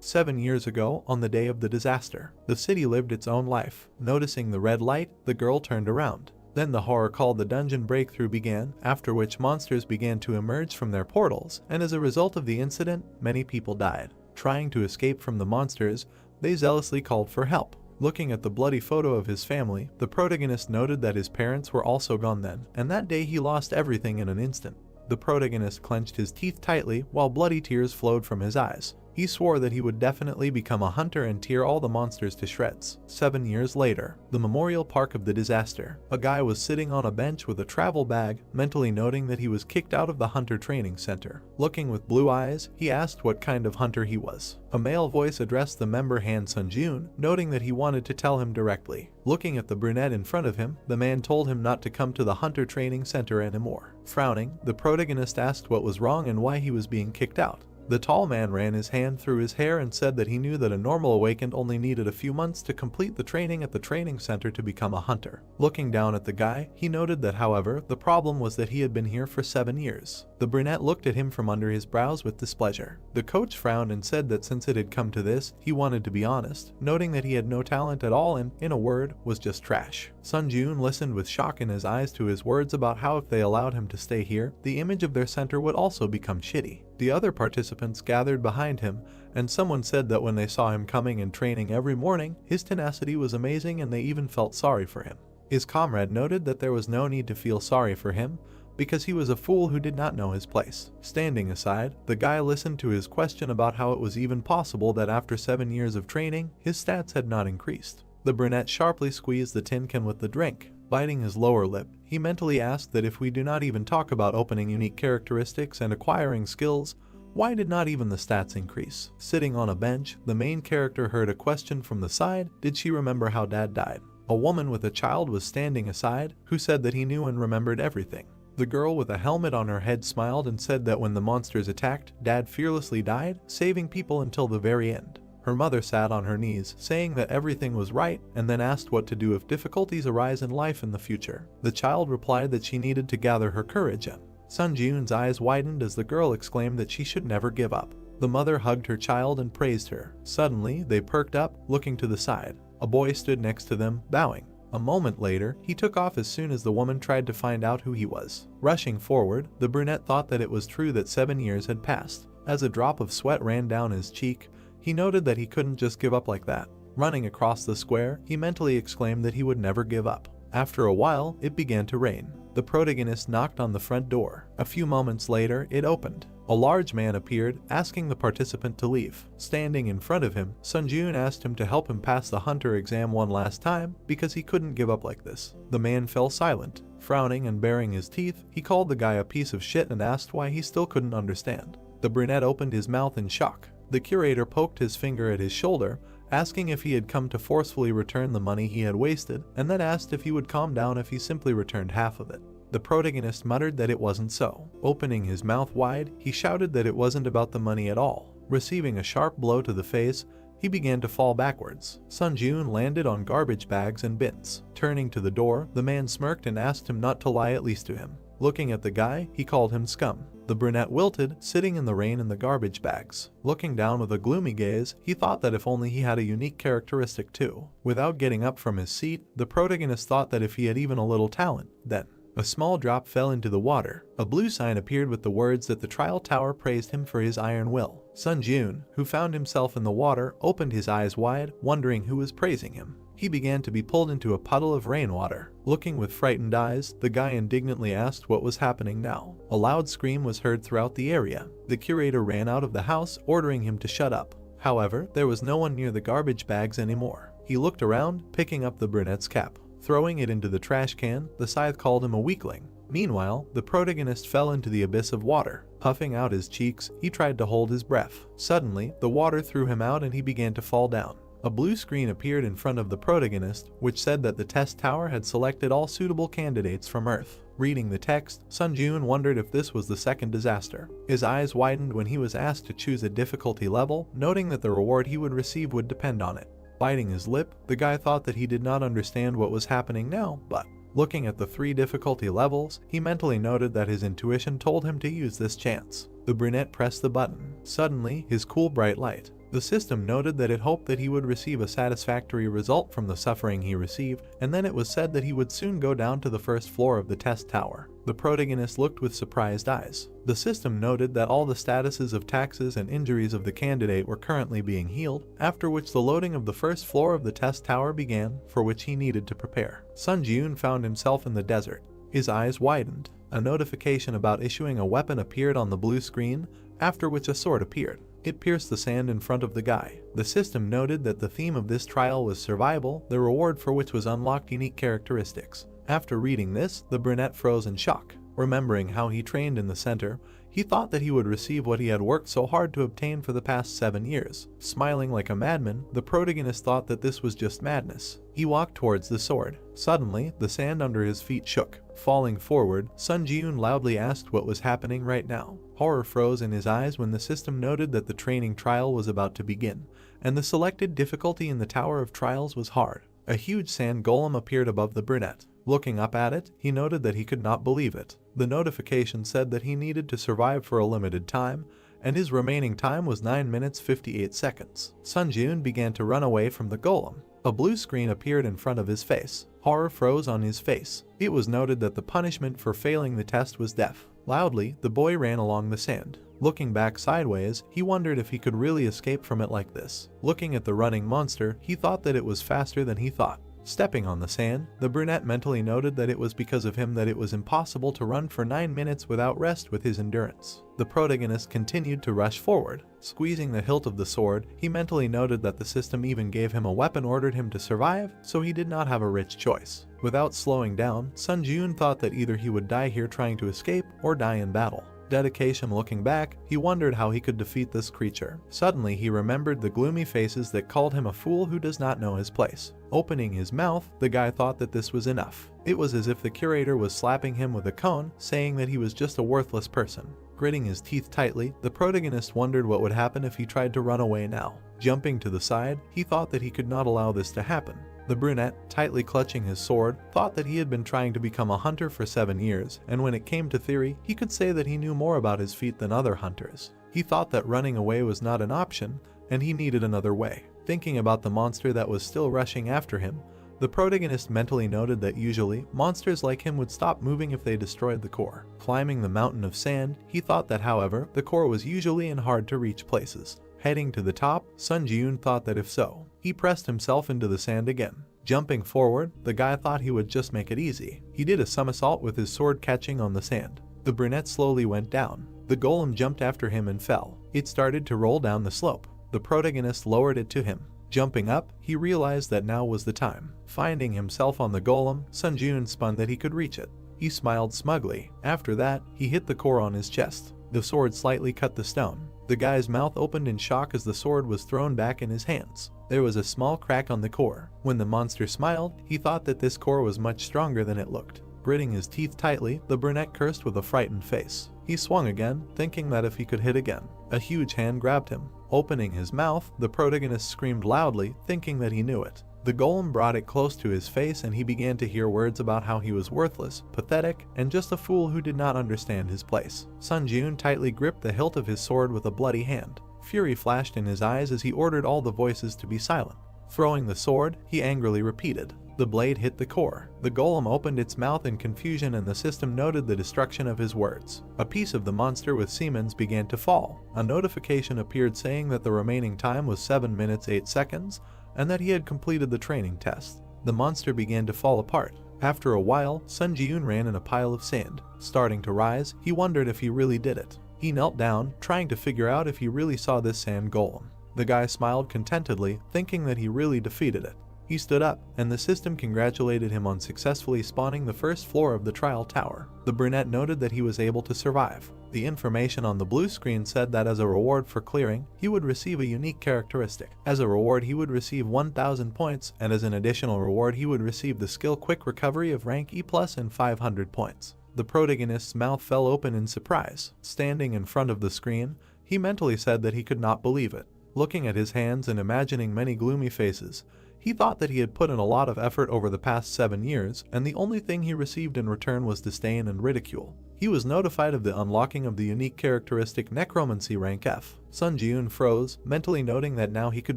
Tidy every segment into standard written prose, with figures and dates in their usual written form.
7 years ago, on the day of the disaster, the city lived its own life. Noticing the red light, the girl turned around. Then the horror called the dungeon breakthrough began, after which monsters began to emerge from their portals, and as a result of the incident, many people died. Trying to escape from the monsters, they zealously called for help. Looking at the bloody photo of his family, the protagonist noted that his parents were also gone then, and that day he lost everything in an instant. The protagonist clenched his teeth tightly while bloody tears flowed from his eyes. He swore that he would definitely become a hunter and tear all the monsters to shreds. 7 years later, the memorial park of the disaster. A guy was sitting on a bench with a travel bag, mentally noting that he was kicked out of the hunter training center. Looking with blue eyes, he asked what kind of hunter he was. A male voice addressed the member Han Sunjun, noting that he wanted to tell him directly. Looking at the brunette in front of him, the man told him not to come to the hunter training center anymore. Frowning, the protagonist asked what was wrong and why he was being kicked out. The tall man ran his hand through his hair and said that he knew that a normal awakened only needed a few months to complete the training at the training center to become a hunter. Looking down at the guy, he noted that however, the problem was that he had been here for 7 years. The brunette looked at him from under his brows with displeasure. The coach frowned and said that since it had come to this, he wanted to be honest, noting that he had no talent at all and, in a word, was just trash. Sunjun listened with shock in his eyes to his words about how if they allowed him to stay here, the image of their center would also become shitty. The other participants gathered behind him, and someone said that when they saw him coming and training every morning, his tenacity was amazing and they even felt sorry for him. His comrade noted that there was no need to feel sorry for him, because he was a fool who did not know his place. Standing aside, the guy listened to his question about how it was even possible that after 7 years of training, his stats had not increased. The brunette sharply squeezed the tin can with the drink. Biting his lower lip, he mentally asked that if we do not even talk about opening unique characteristics and acquiring skills, why did not even the stats increase? Sitting on a bench, the main character heard a question from the side. Did she remember how dad died? A woman with a child was standing aside, who said that he knew and remembered everything. The girl with a helmet on her head smiled and said that when the monsters attacked, dad fearlessly died, saving people until the very end. Her mother sat on her knees, saying that everything was right, and then asked what to do if difficulties arise in life in the future. The child replied that she needed to gather her courage up. Sunjun's eyes widened as the girl exclaimed that she should never give up. The mother hugged her child and praised her. Suddenly, they perked up, looking to the side. A boy stood next to them, bowing. A moment later, he took off as soon as the woman tried to find out who he was. Rushing forward, the brunette thought that it was true that 7 years had passed. As a drop of sweat ran down his cheek, he noted that he couldn't just give up like that. Running across the square, he mentally exclaimed that he would never give up. After a while, it began to rain. The protagonist knocked on the front door. A few moments later, it opened. A large man appeared, asking the participant to leave. Standing in front of him, Sunjun asked him to help him pass the hunter exam one last time because he couldn't give up like this. The man fell silent. Frowning and baring his teeth, he called the guy a piece of shit and asked why he still couldn't understand. The brunette opened his mouth in shock. The curator poked his finger at his shoulder, asking if he had come to forcefully return the money he had wasted, and then asked if he would calm down if he simply returned half of it. The protagonist muttered that it wasn't so. Opening his mouth wide, he shouted that it wasn't about the money at all. Receiving a sharp blow to the face, he began to fall backwards. Sunjun landed on garbage bags and bins. Turning to the door, the man smirked and asked him not to lie, at least to him. Looking at the guy, he called him scum. The brunette wilted, sitting in the rain in the garbage bags. Looking down with a gloomy gaze, he thought that if only he had a unique characteristic too. Without getting up from his seat, the protagonist thought that if he had even a little talent, then a small drop fell into the water. A blue sign appeared with the words that the trial tower praised him for his iron will. Sunjun, who found himself in the water, opened his eyes wide, wondering who was praising him. He began to be pulled into a puddle of rainwater. Looking with frightened eyes, the guy indignantly asked what was happening now. A loud scream was heard throughout the area. The curator ran out of the house, ordering him to shut up. However, there was no one near the garbage bags anymore. He looked around, picking up the brunette's cap. Throwing it into the trash can, the scythe called him a weakling. Meanwhile, the protagonist fell into the abyss of water. Puffing out his cheeks, he tried to hold his breath. Suddenly, the water threw him out and he began to fall down. A blue screen appeared in front of the protagonist, which said that the test tower had selected all suitable candidates from Earth. Reading the text, Sunjun wondered if this was the second disaster. His eyes widened when he was asked to choose a difficulty level, noting that the reward he would receive would depend on it. Biting his lip, the guy thought that he did not understand what was happening now, but looking at the 3 difficulty levels, he mentally noted that his intuition told him to use this chance. The brunette pressed the button. Suddenly, his cool bright light The system noted that it hoped that he would receive a satisfactory result from the suffering he received, and then it was said that he would soon go down to the first floor of the test tower. The protagonist looked with surprised eyes. The system noted that all the statuses of taxes and injuries of the candidate were currently being healed, after which the loading of the first floor of the test tower began, for which he needed to prepare. Sun Ji-yoon found himself in the desert. His eyes widened. A notification about issuing a weapon appeared on the blue screen, after which a sword appeared. It pierced the sand in front of the guy. The system noted that the theme of this trial was survival, the reward for which was unlocked unique characteristics. After reading this, the brunette froze in shock. Remembering how he trained in the center, he thought that he would receive what he had worked so hard to obtain for the past 7 years. Smiling like a madman, the protagonist thought that this was just madness. He walked towards the sword. Suddenly, the sand under his feet shook. Falling forward, Sun Ji-yoon loudly asked what was happening right now. Horror froze in his eyes when the system noted that the training trial was about to begin, and the selected difficulty in the Tower of Trials was hard. A huge sand golem appeared above the brunette. Looking up at it, he noted that he could not believe it. The notification said that he needed to survive for a limited time, and his remaining time was 9 minutes 58 seconds. Sun Ji-yoon began to run away from the golem. A blue screen appeared in front of his face. Horror froze on his face. It was noted that the punishment for failing the test was death. Loudly, the boy ran along the sand. Looking back sideways, he wondered if he could really escape from it like this. Looking at the running monster, he thought that it was faster than he thought. Stepping on the sand, the brunette mentally noted that it was because of him that it was impossible to run for 9 minutes without rest with his endurance. The protagonist continued to rush forward. Squeezing the hilt of the sword, he mentally noted that the system even gave him a weapon ordered him to survive, so he did not have a rich choice. Without slowing down, Sun Ji-yoon thought that either he would die here trying to escape or die in battle. Dedication. Looking back, he wondered how he could defeat this creature. Suddenly, he remembered the gloomy faces that called him a fool who does not know his place. Opening his mouth, the guy thought that this was enough. It was as if the curator was slapping him with a cone, saying that he was just a worthless person. Gritting his teeth tightly, the protagonist wondered what would happen if he tried to run away now. Jumping to the side, he thought that he could not allow this to happen. The brunette, tightly clutching his sword, thought that he had been trying to become a hunter for 7 years, and when it came to theory, he could say that he knew more about his feat than other hunters. He thought that running away was not an option, and he needed another way. Thinking about the monster that was still rushing after him, the protagonist mentally noted that usually, monsters like him would stop moving if they destroyed the core. Climbing the mountain of sand, he thought that however, the core was usually in hard to reach places. Heading to the top, Sun Ji-yoon thought that if so, he pressed himself into the sand again. Jumping forward, the guy thought he would just make it easy. He did a somersault with his sword catching on the sand. The brunette slowly went down. The golem jumped after him and fell. It started to roll down the slope. The protagonist lowered it to him. Jumping up, he realized that now was the time. Finding himself on the golem, Sun Ji-yoon spun that he could reach it. He smiled smugly. After that, he hit the core on his chest. The sword slightly cut the stone. The guy's mouth opened in shock as the sword was thrown back in his hands. There was a small crack on the core. When the monster smiled, he thought that this core was much stronger than it looked. Gritting his teeth tightly, the brunette cursed with a frightened face. He swung again, thinking that if he could hit again. A huge hand grabbed him. Opening his mouth, the protagonist screamed loudly, thinking that he knew it. The golem brought it close to his face and he began to hear words about how he was worthless, pathetic, and just a fool who did not understand his place. Sun Ji-yoon tightly gripped the hilt of his sword with a bloody hand. Fury flashed in his eyes as he ordered all the voices to be silent. Throwing the sword, he angrily repeated. The blade hit the core. The golem opened its mouth in confusion and the system noted the destruction of his words. A piece of the monster with Siemens began to fall. A notification appeared saying that the remaining time was 7 minutes 8 seconds and that he had completed the training test. The monster began to fall apart. After a while, Sun Ji-yoon ran in a pile of sand. Starting to rise, he wondered if he really did it. He knelt down, trying to figure out if he really saw this sand golem. The guy smiled contentedly, thinking that he really defeated it. He stood up, and the system congratulated him on successfully spawning the first floor of the trial tower. The brunette noted that he was able to survive. The information on the blue screen said that as a reward for clearing, he would receive a unique characteristic. As a reward, he would receive 1,000 points, and as an additional reward, he would receive the skill Quick Recovery of rank E+ and 500 points. The protagonist's mouth fell open in surprise. Standing in front of the screen, he mentally said that he could not believe it. Looking at his hands and imagining many gloomy faces, he thought that he had put in a lot of effort over the past 7 years, and the only thing he received in return was disdain and ridicule. he was notified of the unlocking of the unique characteristic Necromancy rank F. Sun Ji-eun froze, mentally noting that now he could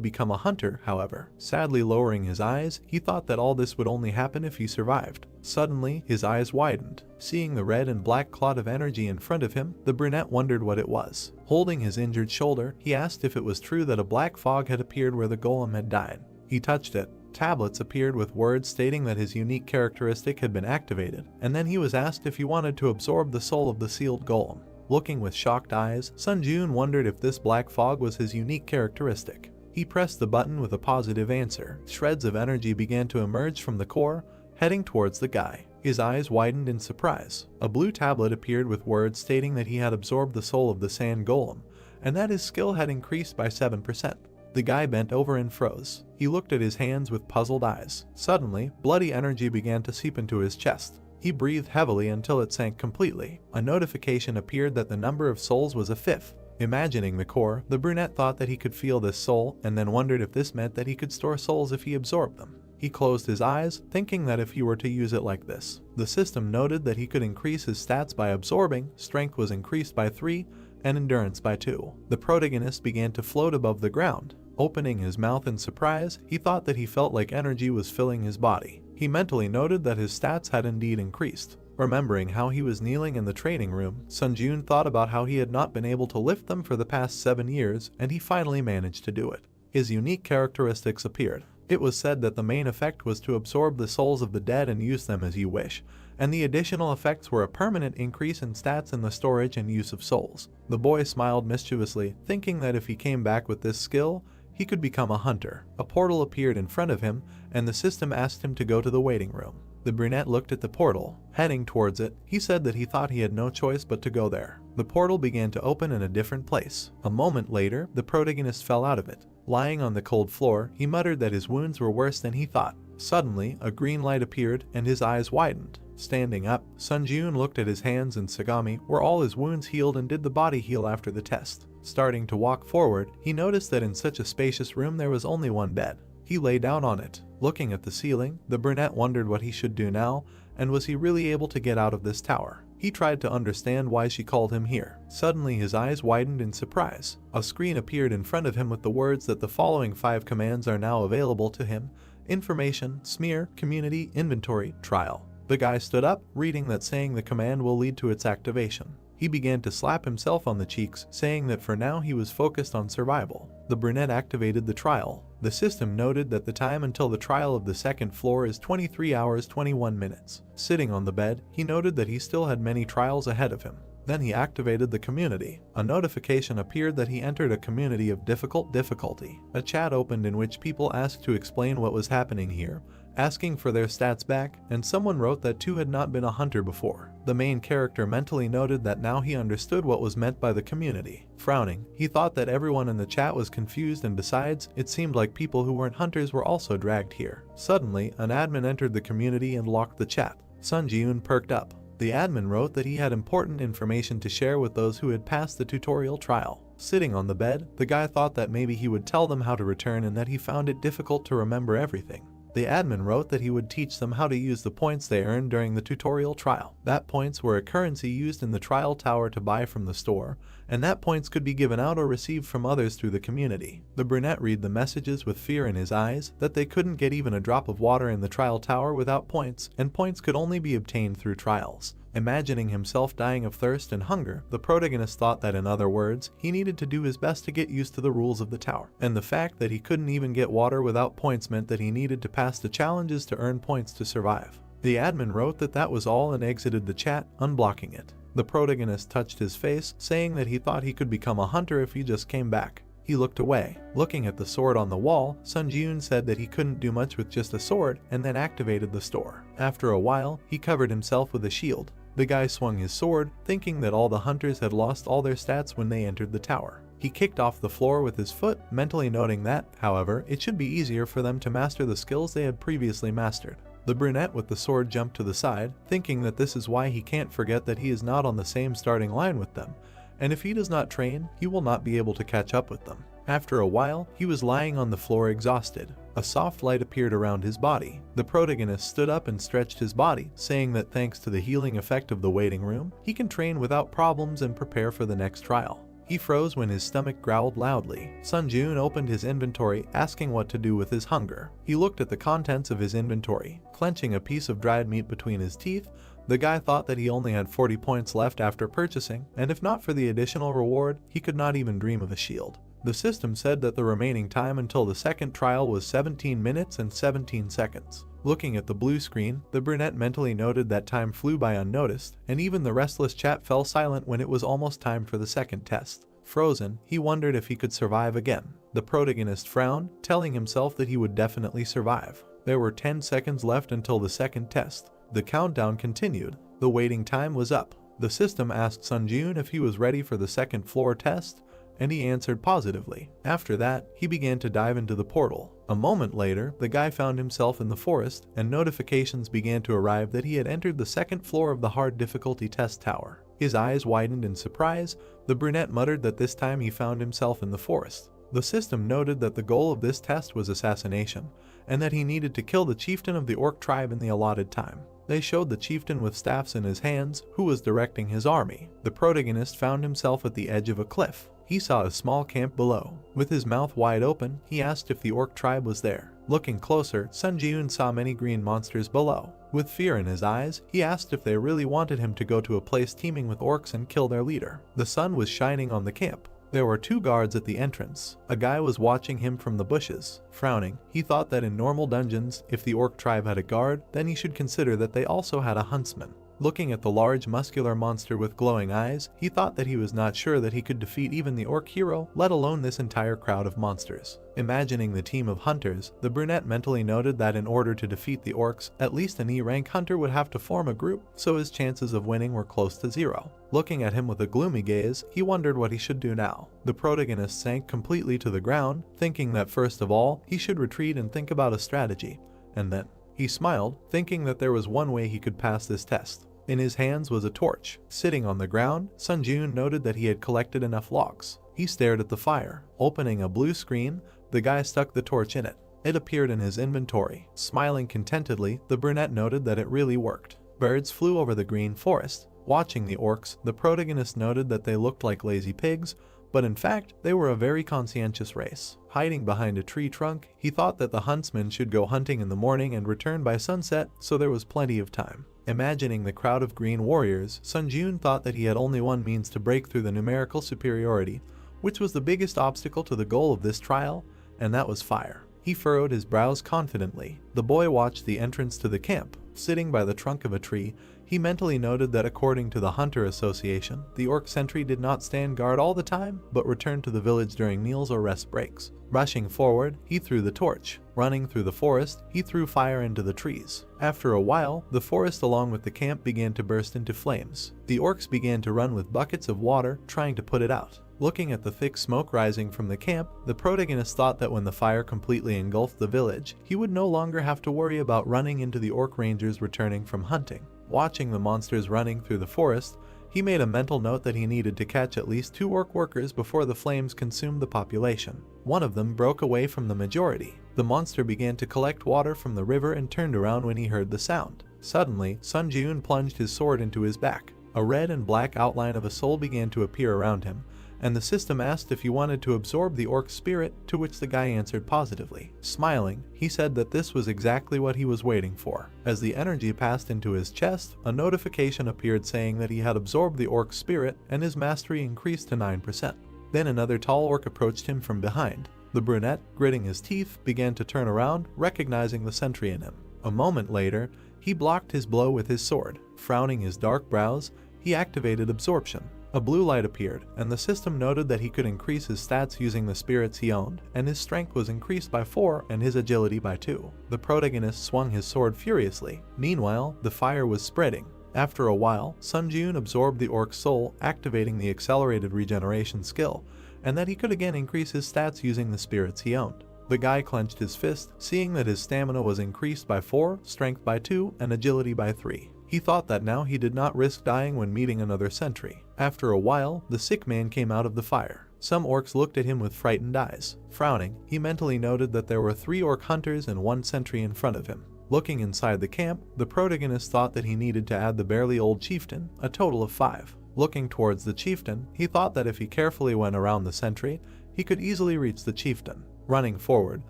become a hunter. However, sadly lowering his eyes, he thought that all this would only happen if he survived. Suddenly, his eyes widened. Seeing the red and black clot of energy in front of him, the brunette wondered what it was. Holding his injured shoulder, he asked if it was true that a black fog had appeared where the golem had died. He touched it. Tablets appeared with words stating that his unique characteristic had been activated, and then he was asked if he wanted to absorb the soul of the sealed golem. Looking with shocked eyes, Sun Ji-eun wondered if this black fog was his unique characteristic. He pressed the button with a positive answer. Shreds of energy began to emerge from the core, heading towards the guy. His eyes widened in surprise. A blue tablet appeared with words stating that he had absorbed the soul of the sand golem, and that his skill had increased by 7%. The guy bent over and froze. He looked at his hands with puzzled eyes. Suddenly, bloody energy began to seep into his chest. He breathed heavily until it sank completely. A notification appeared that the number of souls was a 5th. Imagining the core, the brunette thought that he could feel this soul, and then wondered if this meant that he could store souls if he absorbed them. He closed his eyes, thinking that if he were to use it like this. The system noted that he could increase his stats by absorbing. Strength was increased by 3, and endurance by 2. The protagonist began to float above the ground. Opening his mouth in surprise, he thought that he felt like energy was filling his body. He mentally noted that his stats had indeed increased. Remembering how he was kneeling in the training room, Sun Ji-eun thought about how he had not been able to lift them for the past 7 years, and he finally managed to do it. His unique characteristics appeared. It was said that the main effect was to absorb the souls of the dead and use them as you wish, and the additional effects were a permanent increase in stats and the storage and use of souls. The boy smiled mischievously, thinking that if he came back with this skill, he could become a hunter. A portal appeared in front of him, and the system asked him to go to the waiting room. The brunette looked at the portal. Heading towards it, he said that he thought he had no choice but to go there. The portal began to open in a different place. A moment later, the protagonist fell out of it. Lying on the cold floor, he muttered that his wounds were worse than he thought. Suddenly, a green light appeared, and his eyes widened. Standing up, Sun Ji-eun looked at his hands and Sagami, where all his wounds healed, and did the body heal after the test. Starting to walk forward, he noticed that in such a spacious room there was only one bed. He lay down on it. Looking at the ceiling, the brunette wondered what he should do now, and was he really able to get out of this tower? He tried to understand why she called him here. Suddenly his eyes widened in surprise. A screen appeared in front of him with the words that the following 5 commands are now available to him: information, smear, community, inventory, trial. The guy stood up, reading that, saying the command will lead to its activation. He began to slap himself on the cheeks, saying that for now he was focused on survival. The brunette activated the trial. The system noted that the time until the trial of the second floor is 23 hours 21 minutes. Sitting on the bed, he noted that he still had many trials ahead of him. Then he activated the community. A notification appeared that he entered a community of difficulty. A chat opened in which people asked to explain what was happening here, asking for their stats back, and someone wrote that 2 had not been a hunter before. The main character mentally noted that now he understood what was meant by the community. Frowning, he thought that everyone in the chat was confused, and besides, it seemed like people who weren't hunters were also dragged here. Suddenly, an admin entered the community and locked the chat. Sun Ji-eun perked up. The admin wrote that he had important information to share with those who had passed the tutorial trial. Sitting on the bed, the guy thought that maybe he would tell them how to return and that he found it difficult to remember everything. The admin wrote that he would teach them how to use the points they earned during the tutorial trial. That points were a currency used in the trial tower to buy from the store, and that points could be given out or received from others through the community. The brunette read the messages with fear in his eyes, that they couldn't get even a drop of water in the trial tower without points, and points could only be obtained through trials. Imagining himself dying of thirst and hunger, the protagonist thought that, in other words, he needed to do his best to get used to the rules of the tower. And the fact that he couldn't even get water without points meant that he needed to pass the challenges to earn points to survive. The admin wrote that that was all and exited the chat, unblocking it. The protagonist touched his face, saying that he thought he could become a hunter if he just came back. He looked away. Looking at the sword on the wall, Sun Ji-eun said that he couldn't do much with just a sword, and then activated the store. After a while, he covered himself with a shield. The guy swung his sword, thinking that all the hunters had lost all their stats when they entered the tower. He kicked off the floor with his foot, mentally noting that, however, it should be easier for them to master the skills they had previously mastered. The brunette with the sword jumped to the side, thinking that this is why he can't forget that he is not on the same starting line with them, and if he does not train, he will not be able to catch up with them. After a while, he was lying on the floor exhausted. A soft light appeared around his body. The protagonist stood up and stretched his body, saying that thanks to the healing effect of the waiting room, he can train without problems and prepare for the next trial. He froze when his stomach growled loudly. Sunjun opened his inventory, asking what to do with his hunger. He looked at the contents of his inventory. Clenching a piece of dried meat between his teeth, the guy thought that he only had 40 points left after purchasing, and if not for the additional reward, he could not even dream of a shield. The system said that the remaining time until the second trial was 17 minutes and 17 seconds. Looking at the blue screen, the brunette mentally noted that time flew by unnoticed, and even the restless chat fell silent when it was almost time for the second test. Frozen, he wondered if he could survive again. The protagonist frowned, telling himself that he would definitely survive. There were 10 seconds left until the second test. The countdown continued. The waiting time was up. The system asked Sunjun if he was ready for the second floor test, and he answered positively. After that, he began to dive into the portal. A moment later, the guy found himself in the forest, and notifications began to arrive that he had entered the second floor of the hard difficulty test tower. His eyes widened in surprise. The brunette muttered that this time he found himself in the forest. The system noted that the goal of this test was assassination, and that he needed to kill the chieftain of the orc tribe in the allotted time. They showed the chieftain with staffs in his hands, who was directing his army. The protagonist found himself at the edge of a cliff. He saw a small camp below. With his mouth wide open, he asked if the orc tribe was there. Looking closer, Sun Ji-eun saw many green monsters below. With fear in his eyes, he asked if they really wanted him to go to a place teeming with orcs and kill their leader. The sun was shining on the camp. There were 2 guards at the entrance. A guy was watching him from the bushes. Frowning, he thought that in normal dungeons, if the orc tribe had a guard, then he should consider that they also had a huntsman. Looking at the large muscular monster with glowing eyes, he thought that he was not sure that he could defeat even the orc hero, let alone this entire crowd of monsters. Imagining the team of hunters, the brunette mentally noted that in order to defeat the orcs, at least an E-rank hunter would have to form a group, so his chances of winning were close to 0. Looking at him with a gloomy gaze, he wondered what he should do now. The protagonist sank completely to the ground, thinking that first of all, he should retreat and think about a strategy, and then he smiled, thinking that there was one way he could pass this test. In his hands was a torch. Sitting on the ground, Sun Ji-eun noted that he had collected enough logs. He stared at the fire. Opening a blue screen, the guy stuck the torch in it. It appeared in his inventory. Smiling contentedly, the brunette noted that it really worked. Birds flew over the green forest. Watching the orcs, the protagonist noted that they looked like lazy pigs, but in fact, they were a very conscientious race. Hiding behind a tree trunk, he thought that the huntsman should go hunting in the morning and return by sunset, so there was plenty of time. Imagining the crowd of green warriors, Sun Ji-eun thought that he had only one means to break through the numerical superiority, which was the biggest obstacle to the goal of this trial, and that was fire. He furrowed his brows confidently. The boy watched the entrance to the camp. Sitting by the trunk of a tree, he mentally noted that according to the Hunter Association, the orc sentry did not stand guard all the time, but returned to the village during meals or rest breaks. Rushing forward, he threw the torch. Running through the forest, he threw fire into the trees. After a while, the forest along with the camp began to burst into flames. The orcs began to run with buckets of water, trying to put it out. Looking at the thick smoke rising from the camp, the protagonist thought that when the fire completely engulfed the village, he would no longer have to worry about running into the orc rangers returning from hunting. Watching the monsters running through the forest, he made a mental note that he needed to catch at least 2 orc workers before the flames consumed the population. One of them broke away from the majority. The monster began to collect water from the river and turned around when he heard the sound. Suddenly, Sun Ji-eun plunged his sword into his back. A red and black outline of a soul began to appear around him, and the system asked if he wanted to absorb the orc spirit, to which the guy answered positively. Smiling, he said that this was exactly what he was waiting for. As the energy passed into his chest, a notification appeared saying that he had absorbed the orc spirit and his mastery increased to 9%. Then another tall orc approached him from behind. The brunette, gritting his teeth, began to turn around, recognizing the sentry in him. A moment later, he blocked his blow with his sword. Frowning his dark brows, he activated absorption. A blue light appeared, and the system noted that he could increase his stats using the spirits he owned, and his strength was increased by 4 and his agility by 2. The protagonist swung his sword furiously. Meanwhile, the fire was spreading. After a while, Sun Ji-eun absorbed the orc's soul, activating the accelerated regeneration skill, and that he could again increase his stats using the spirits he owned. The guy clenched his fist, seeing that his stamina was increased by 4, strength by 2, and agility by 3. He thought that now he did not risk dying when meeting another sentry. After a while, the sick man came out of the fire. Some orcs looked at him with frightened eyes. Frowning, he mentally noted that there were 3 orc hunters and 1 sentry in front of him. Looking inside the camp, the protagonist thought that he needed to add the barely old chieftain, a total of 5. Looking towards the chieftain, he thought that if he carefully went around the sentry, he could easily reach the chieftain. Running forward,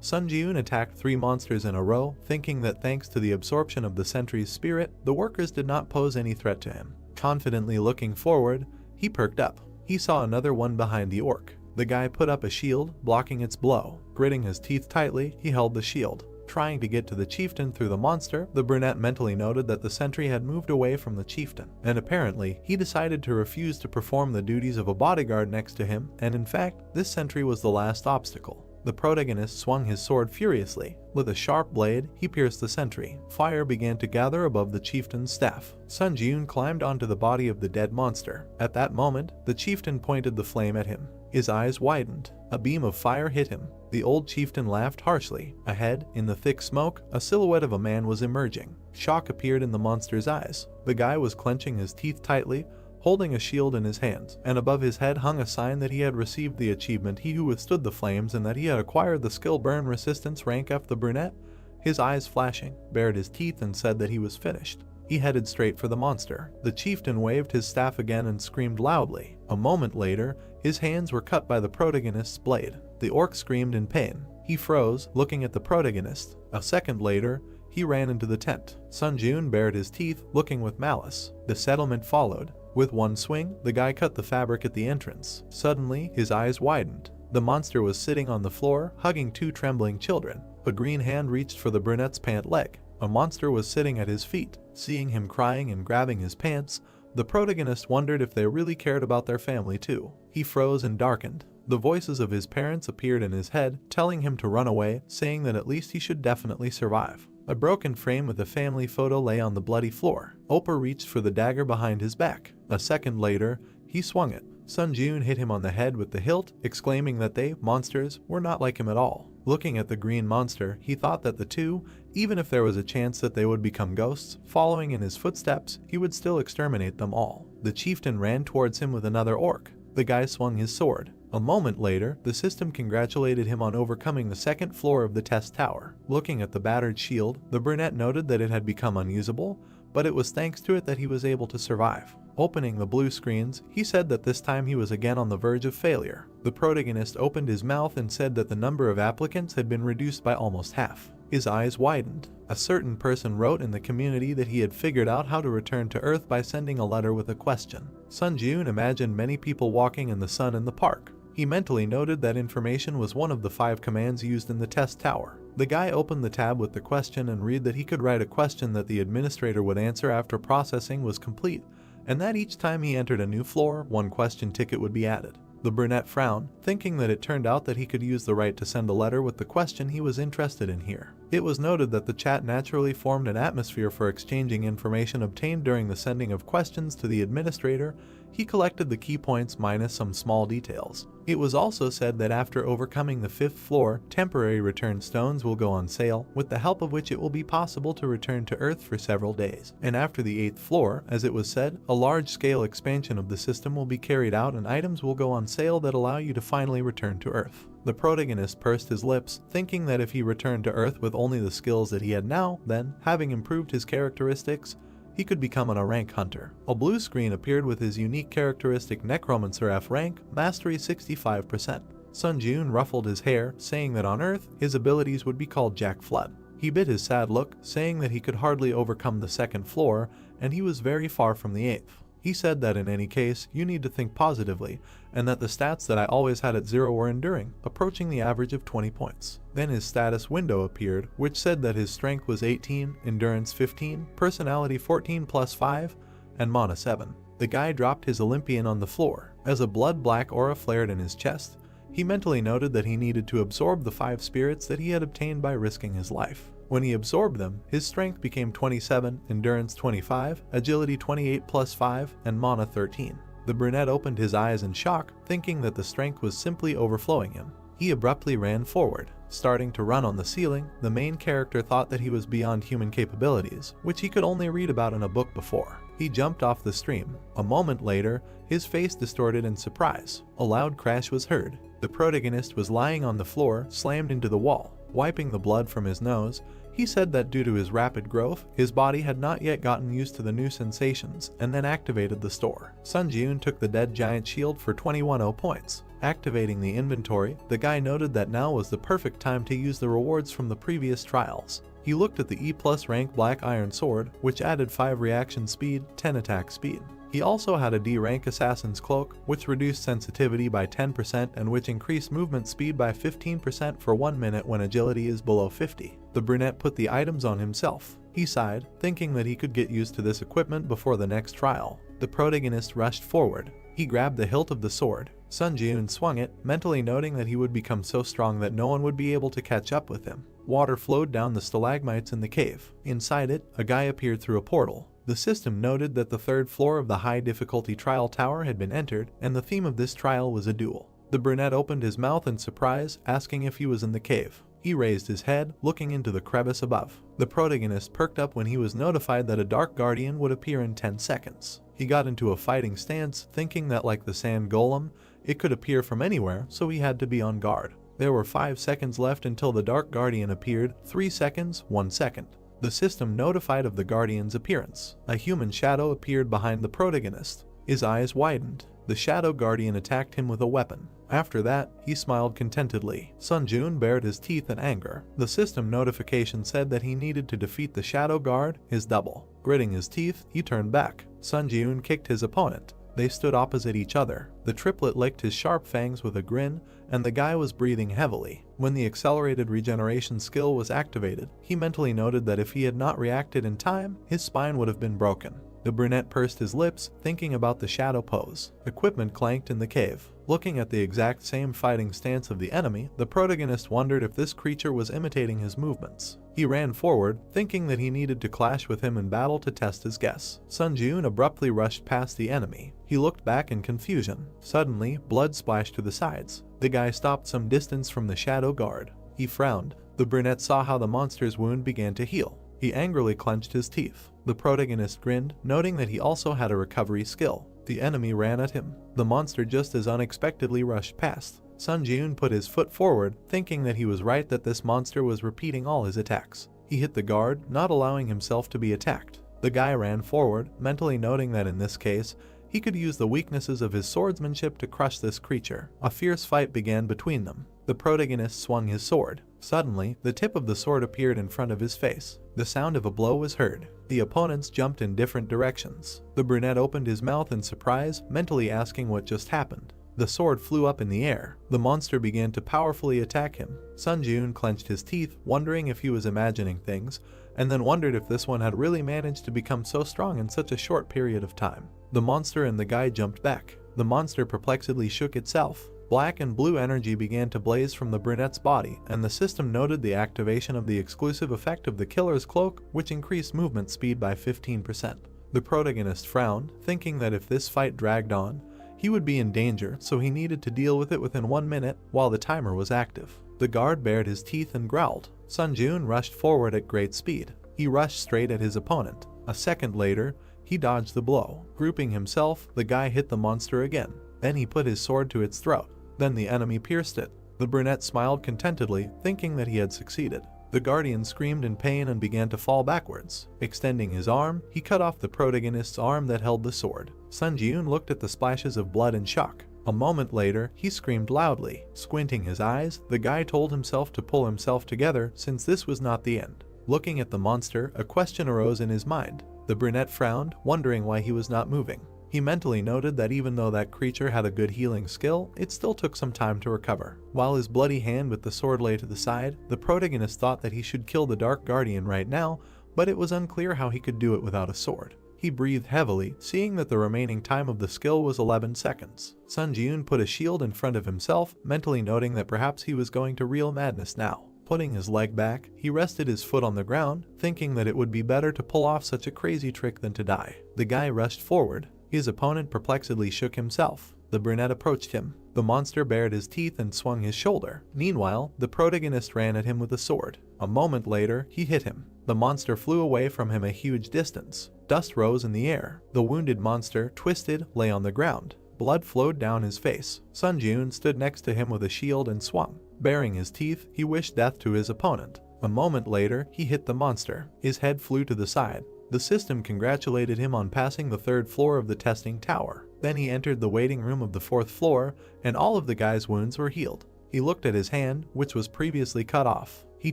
Sun Jiun attacked 3 monsters in a row, thinking that thanks to the absorption of the sentry's spirit, the workers did not pose any threat to him. Confidently looking forward, he perked up. He saw another one behind the orc. The guy put up a shield, blocking its blow. Gritting his teeth tightly, he held the shield. Trying to get to the chieftain through the monster, the brunette mentally noted that the sentry had moved away from the chieftain, and apparently, he decided to refuse to perform the duties of a bodyguard next to him, and in fact, this sentry was the last obstacle. The protagonist swung his sword furiously. With a sharp blade, he pierced the sentry. Fire began to gather above the chieftain's staff. Sun Jiun climbed onto the body of the dead monster. At that moment, the chieftain pointed the flame at him. His eyes widened. A beam of fire hit him. The old chieftain laughed harshly. Ahead, in the thick smoke, a silhouette of a man was emerging. Shock appeared in the monster's eyes. The guy was clenching his teeth tightly, holding a shield in his hands, and above his head hung a sign that he had received the achievement He Who Withstood the Flames and that he had acquired the skill Burn Resistance rank F. The brunette, his eyes flashing, bared his teeth and said that he was finished. He headed straight for the monster. The chieftain waved his staff again and screamed loudly. A moment later, his hands were cut by the protagonist's blade. The orc screamed in pain. He froze, looking at the protagonist. A second later, he ran into the tent. Sun Jiun bared his teeth, looking with malice. The settlement followed. With one swing, the guy cut the fabric at the entrance. Suddenly, his eyes widened. The monster was sitting on the floor, hugging 2 trembling children. A green hand reached for the brunette's pant leg. A monster was sitting at his feet. Seeing him crying and grabbing his pants, the protagonist wondered if they really cared about their family too. He froze and darkened. The voices of his parents appeared in his head, telling him to run away, saying that at least he should definitely survive. A broken frame with a family photo lay on the bloody floor. Oppa reached for the dagger behind his back. A second later, he swung it. Sun Jiun hit him on the head with the hilt, exclaiming that they, monsters, were not like him at all. Looking at the green monster, he thought that the 2, even if there was a chance that they would become ghosts, following in his footsteps, he would still exterminate them all. The chieftain ran towards him with another orc. The guy swung his sword. A moment later, the system congratulated him on overcoming the 2nd floor of the test tower. Looking at the battered shield, the brunette noted that it had become unusable, but it was thanks to it that he was able to survive. Opening the blue screens, he said that this time he was again on the verge of failure. The protagonist opened his mouth and said that the number of applicants had been reduced by almost half. His eyes widened. A certain person wrote in the community that he had figured out how to return to Earth by sending a letter with a question. Sun Jiun imagined many people walking in the sun in the park. He mentally noted that information was one of the 5 commands used in the test tower. The guy opened the tab with the question and read that he could write a question that the administrator would answer after processing was complete, and that each time he entered a new floor, 1 question ticket would be added. The brunette frowned, thinking that it turned out that he could use the right to send a letter with the question he was interested in here. It was noted that the chat naturally formed an atmosphere for exchanging information obtained during the sending of questions to the administrator. He collected the key points minus some small details. It was also said that after overcoming the 5th floor, temporary return stones will go on sale, with the help of which it will be possible to return to Earth for several days. And after the 8th floor, as it was said, a large-scale expansion of the system will be carried out and items will go on sale that allow you to finally return to Earth. The protagonist pursed his lips, thinking that if he returned to Earth with only the skills that he had now, then, having improved his characteristics, he could become a rank hunter. A blue screen appeared with his unique characteristic Necromancer F rank, mastery 65%. Sun Jiun ruffled his hair, saying that on Earth, his abilities would be called Jack Flood. He bit his sad look, saying that he could hardly overcome the 2nd floor, and he was very far from the 8th. He said that in any case, you need to think positively, and that the stats that I always had at 0 were enduring, approaching the average of 20 points. Then his status window appeared, which said that his strength was 18, endurance 15, personality 14 plus 5, and mana 7. The guy dropped his Olympian on the floor. As a blood-black aura flared in his chest, he mentally noted that he needed to absorb the 5 spirits that he had obtained by risking his life. When he absorbed them, his strength became 27, endurance 25, agility 28 plus 5, and mana 13. The brunette opened his eyes in shock, thinking that the strength was simply overflowing him. He abruptly ran forward. Starting to run on the ceiling, the main character thought that he was beyond human capabilities, which he could only read about in a book before. He jumped off the stream. A moment later, his face distorted in surprise. A loud crash was heard. The protagonist was lying on the floor, slammed into the wall. Wiping the blood from his nose, he said that due to his rapid growth, his body had not yet gotten used to the new sensations, and then activated the store. Sun Ji-eun took the dead giant shield for 21 points. Activating the inventory, the guy noted that now was the perfect time to use the rewards from the previous trials. He looked at the E+ rank Black Iron Sword, which added 5 reaction speed, 10 attack speed. He also had a D rank Assassin's Cloak, which reduced sensitivity by 10% and which increased movement speed by 15% for 1 minute when agility is below 50. The brunette put the items on himself. He sighed, thinking that he could get used to this equipment before the next trial. The protagonist rushed forward. He grabbed the hilt of the sword. Sun Ji-eun swung it, mentally noting that he would become so strong that no one would be able to catch up with him. Water flowed down the stalagmites in the cave. Inside it, a guy appeared through a portal. The system noted that the 3rd floor of the high difficulty trial tower had been entered, and the theme of this trial was a duel. The brunette opened his mouth in surprise, asking if he was in the cave. He raised his head, looking into the crevice above. The protagonist perked up when he was notified that a dark guardian would appear in 10 seconds. He got into a fighting stance, thinking that like the sand golem, it could appear from anywhere, so he had to be on guard. There were 5 seconds left until the dark guardian appeared, 3 seconds, 1 second. The system notified of the guardian's appearance. A human shadow appeared behind the protagonist. His eyes widened. The shadow guardian attacked him with a weapon. After that, he smiled contentedly. Sun Ji-eun bared his teeth in anger. The system notification said that he needed to defeat the shadow guard, his double. Gritting his teeth, he turned back. Sun Ji-eun kicked his opponent. They stood opposite each other. The triplet licked his sharp fangs with a grin, and the guy was breathing heavily. When the accelerated regeneration skill was activated, he mentally noted that if he had not reacted in time, his spine would have been broken. The brunette pursed his lips, thinking about the shadow pose. Equipment clanked in the cave. Looking at the exact same fighting stance of the enemy, the protagonist wondered if this creature was imitating his movements. He ran forward, thinking that he needed to clash with him in battle to test his guess. Sun Ji-eun abruptly rushed past the enemy. He looked back in confusion. Suddenly, blood splashed to the sides. The guy stopped some distance from the shadow guard. He frowned. The brunette saw how the monster's wound began to heal. He angrily clenched his teeth. The protagonist grinned, noting that he also had a recovery skill. The enemy ran at him. The monster just as unexpectedly rushed past. Sun Ji-eun put his foot forward, thinking that he was right that this monster was repeating all his attacks. He hit the guard, not allowing himself to be attacked. The guy ran forward, mentally noting that in this case, he could use the weaknesses of his swordsmanship to crush this creature. A fierce fight began between them. The protagonist swung his sword. Suddenly, the tip of the sword appeared in front of his face. The sound of a blow was heard. The opponents jumped in different directions. The brunette opened his mouth in surprise, mentally asking what just happened. The sword flew up in the air. The monster began to powerfully attack him. Sun Ji-eun clenched his teeth, wondering if he was imagining things, and then wondered if this one had really managed to become so strong in such a short period of time. The monster and the guy jumped back. The monster perplexedly shook itself. Black and blue energy began to blaze from the brunette's body, and the system noted the activation of the exclusive effect of the killer's cloak, which increased movement speed by 15%. The protagonist frowned, thinking that if this fight dragged on, he would be in danger, so he needed to deal with it within 1 minute while the timer was active. The guard bared his teeth and growled. Sun Ji-eun rushed forward at great speed. He rushed straight at his opponent. A second later, he dodged the blow. Grouping himself, the guy hit the monster again. Then he put his sword to its throat. Then the enemy pierced it. The brunette smiled contentedly, thinking that he had succeeded. The guardian screamed in pain and began to fall backwards. Extending his arm, he cut off the protagonist's arm that held the sword. Sun Ji-eun looked at the splashes of blood in shock. A moment later, he screamed loudly. Squinting his eyes, the guy told himself to pull himself together since this was not the end. Looking at the monster, a question arose in his mind. The brunette frowned, wondering why he was not moving. He mentally noted that even though that creature had a good healing skill, it still took some time to recover. While his bloody hand with the sword lay to the side, the protagonist thought that he should kill the Dark Guardian right now, but it was unclear how he could do it without a sword. He breathed heavily, seeing that the remaining time of the skill was 11 seconds. Sun Ji-eun put a shield in front of himself, mentally noting that perhaps he was going to real madness now. Putting his leg back, he rested his foot on the ground, thinking that it would be better to pull off such a crazy trick than to die. The guy rushed forward. His opponent perplexedly shook himself. The brunette approached him. The monster bared his teeth and swung his shoulder. Meanwhile, the protagonist ran at him with a sword. A moment later, he hit him. The monster flew away from him a huge distance. Dust rose in the air. The wounded monster, twisted, lay on the ground. Blood flowed down his face. Sun Jun stood next to him with a shield and swung. Baring his teeth, he wished death to his opponent. A moment later, he hit the monster. His head flew to the side. The system congratulated him on passing the 3rd floor of the testing tower. Then he entered the waiting room of the 4th floor, and all of the guy's wounds were healed. He looked at his hand, which was previously cut off. He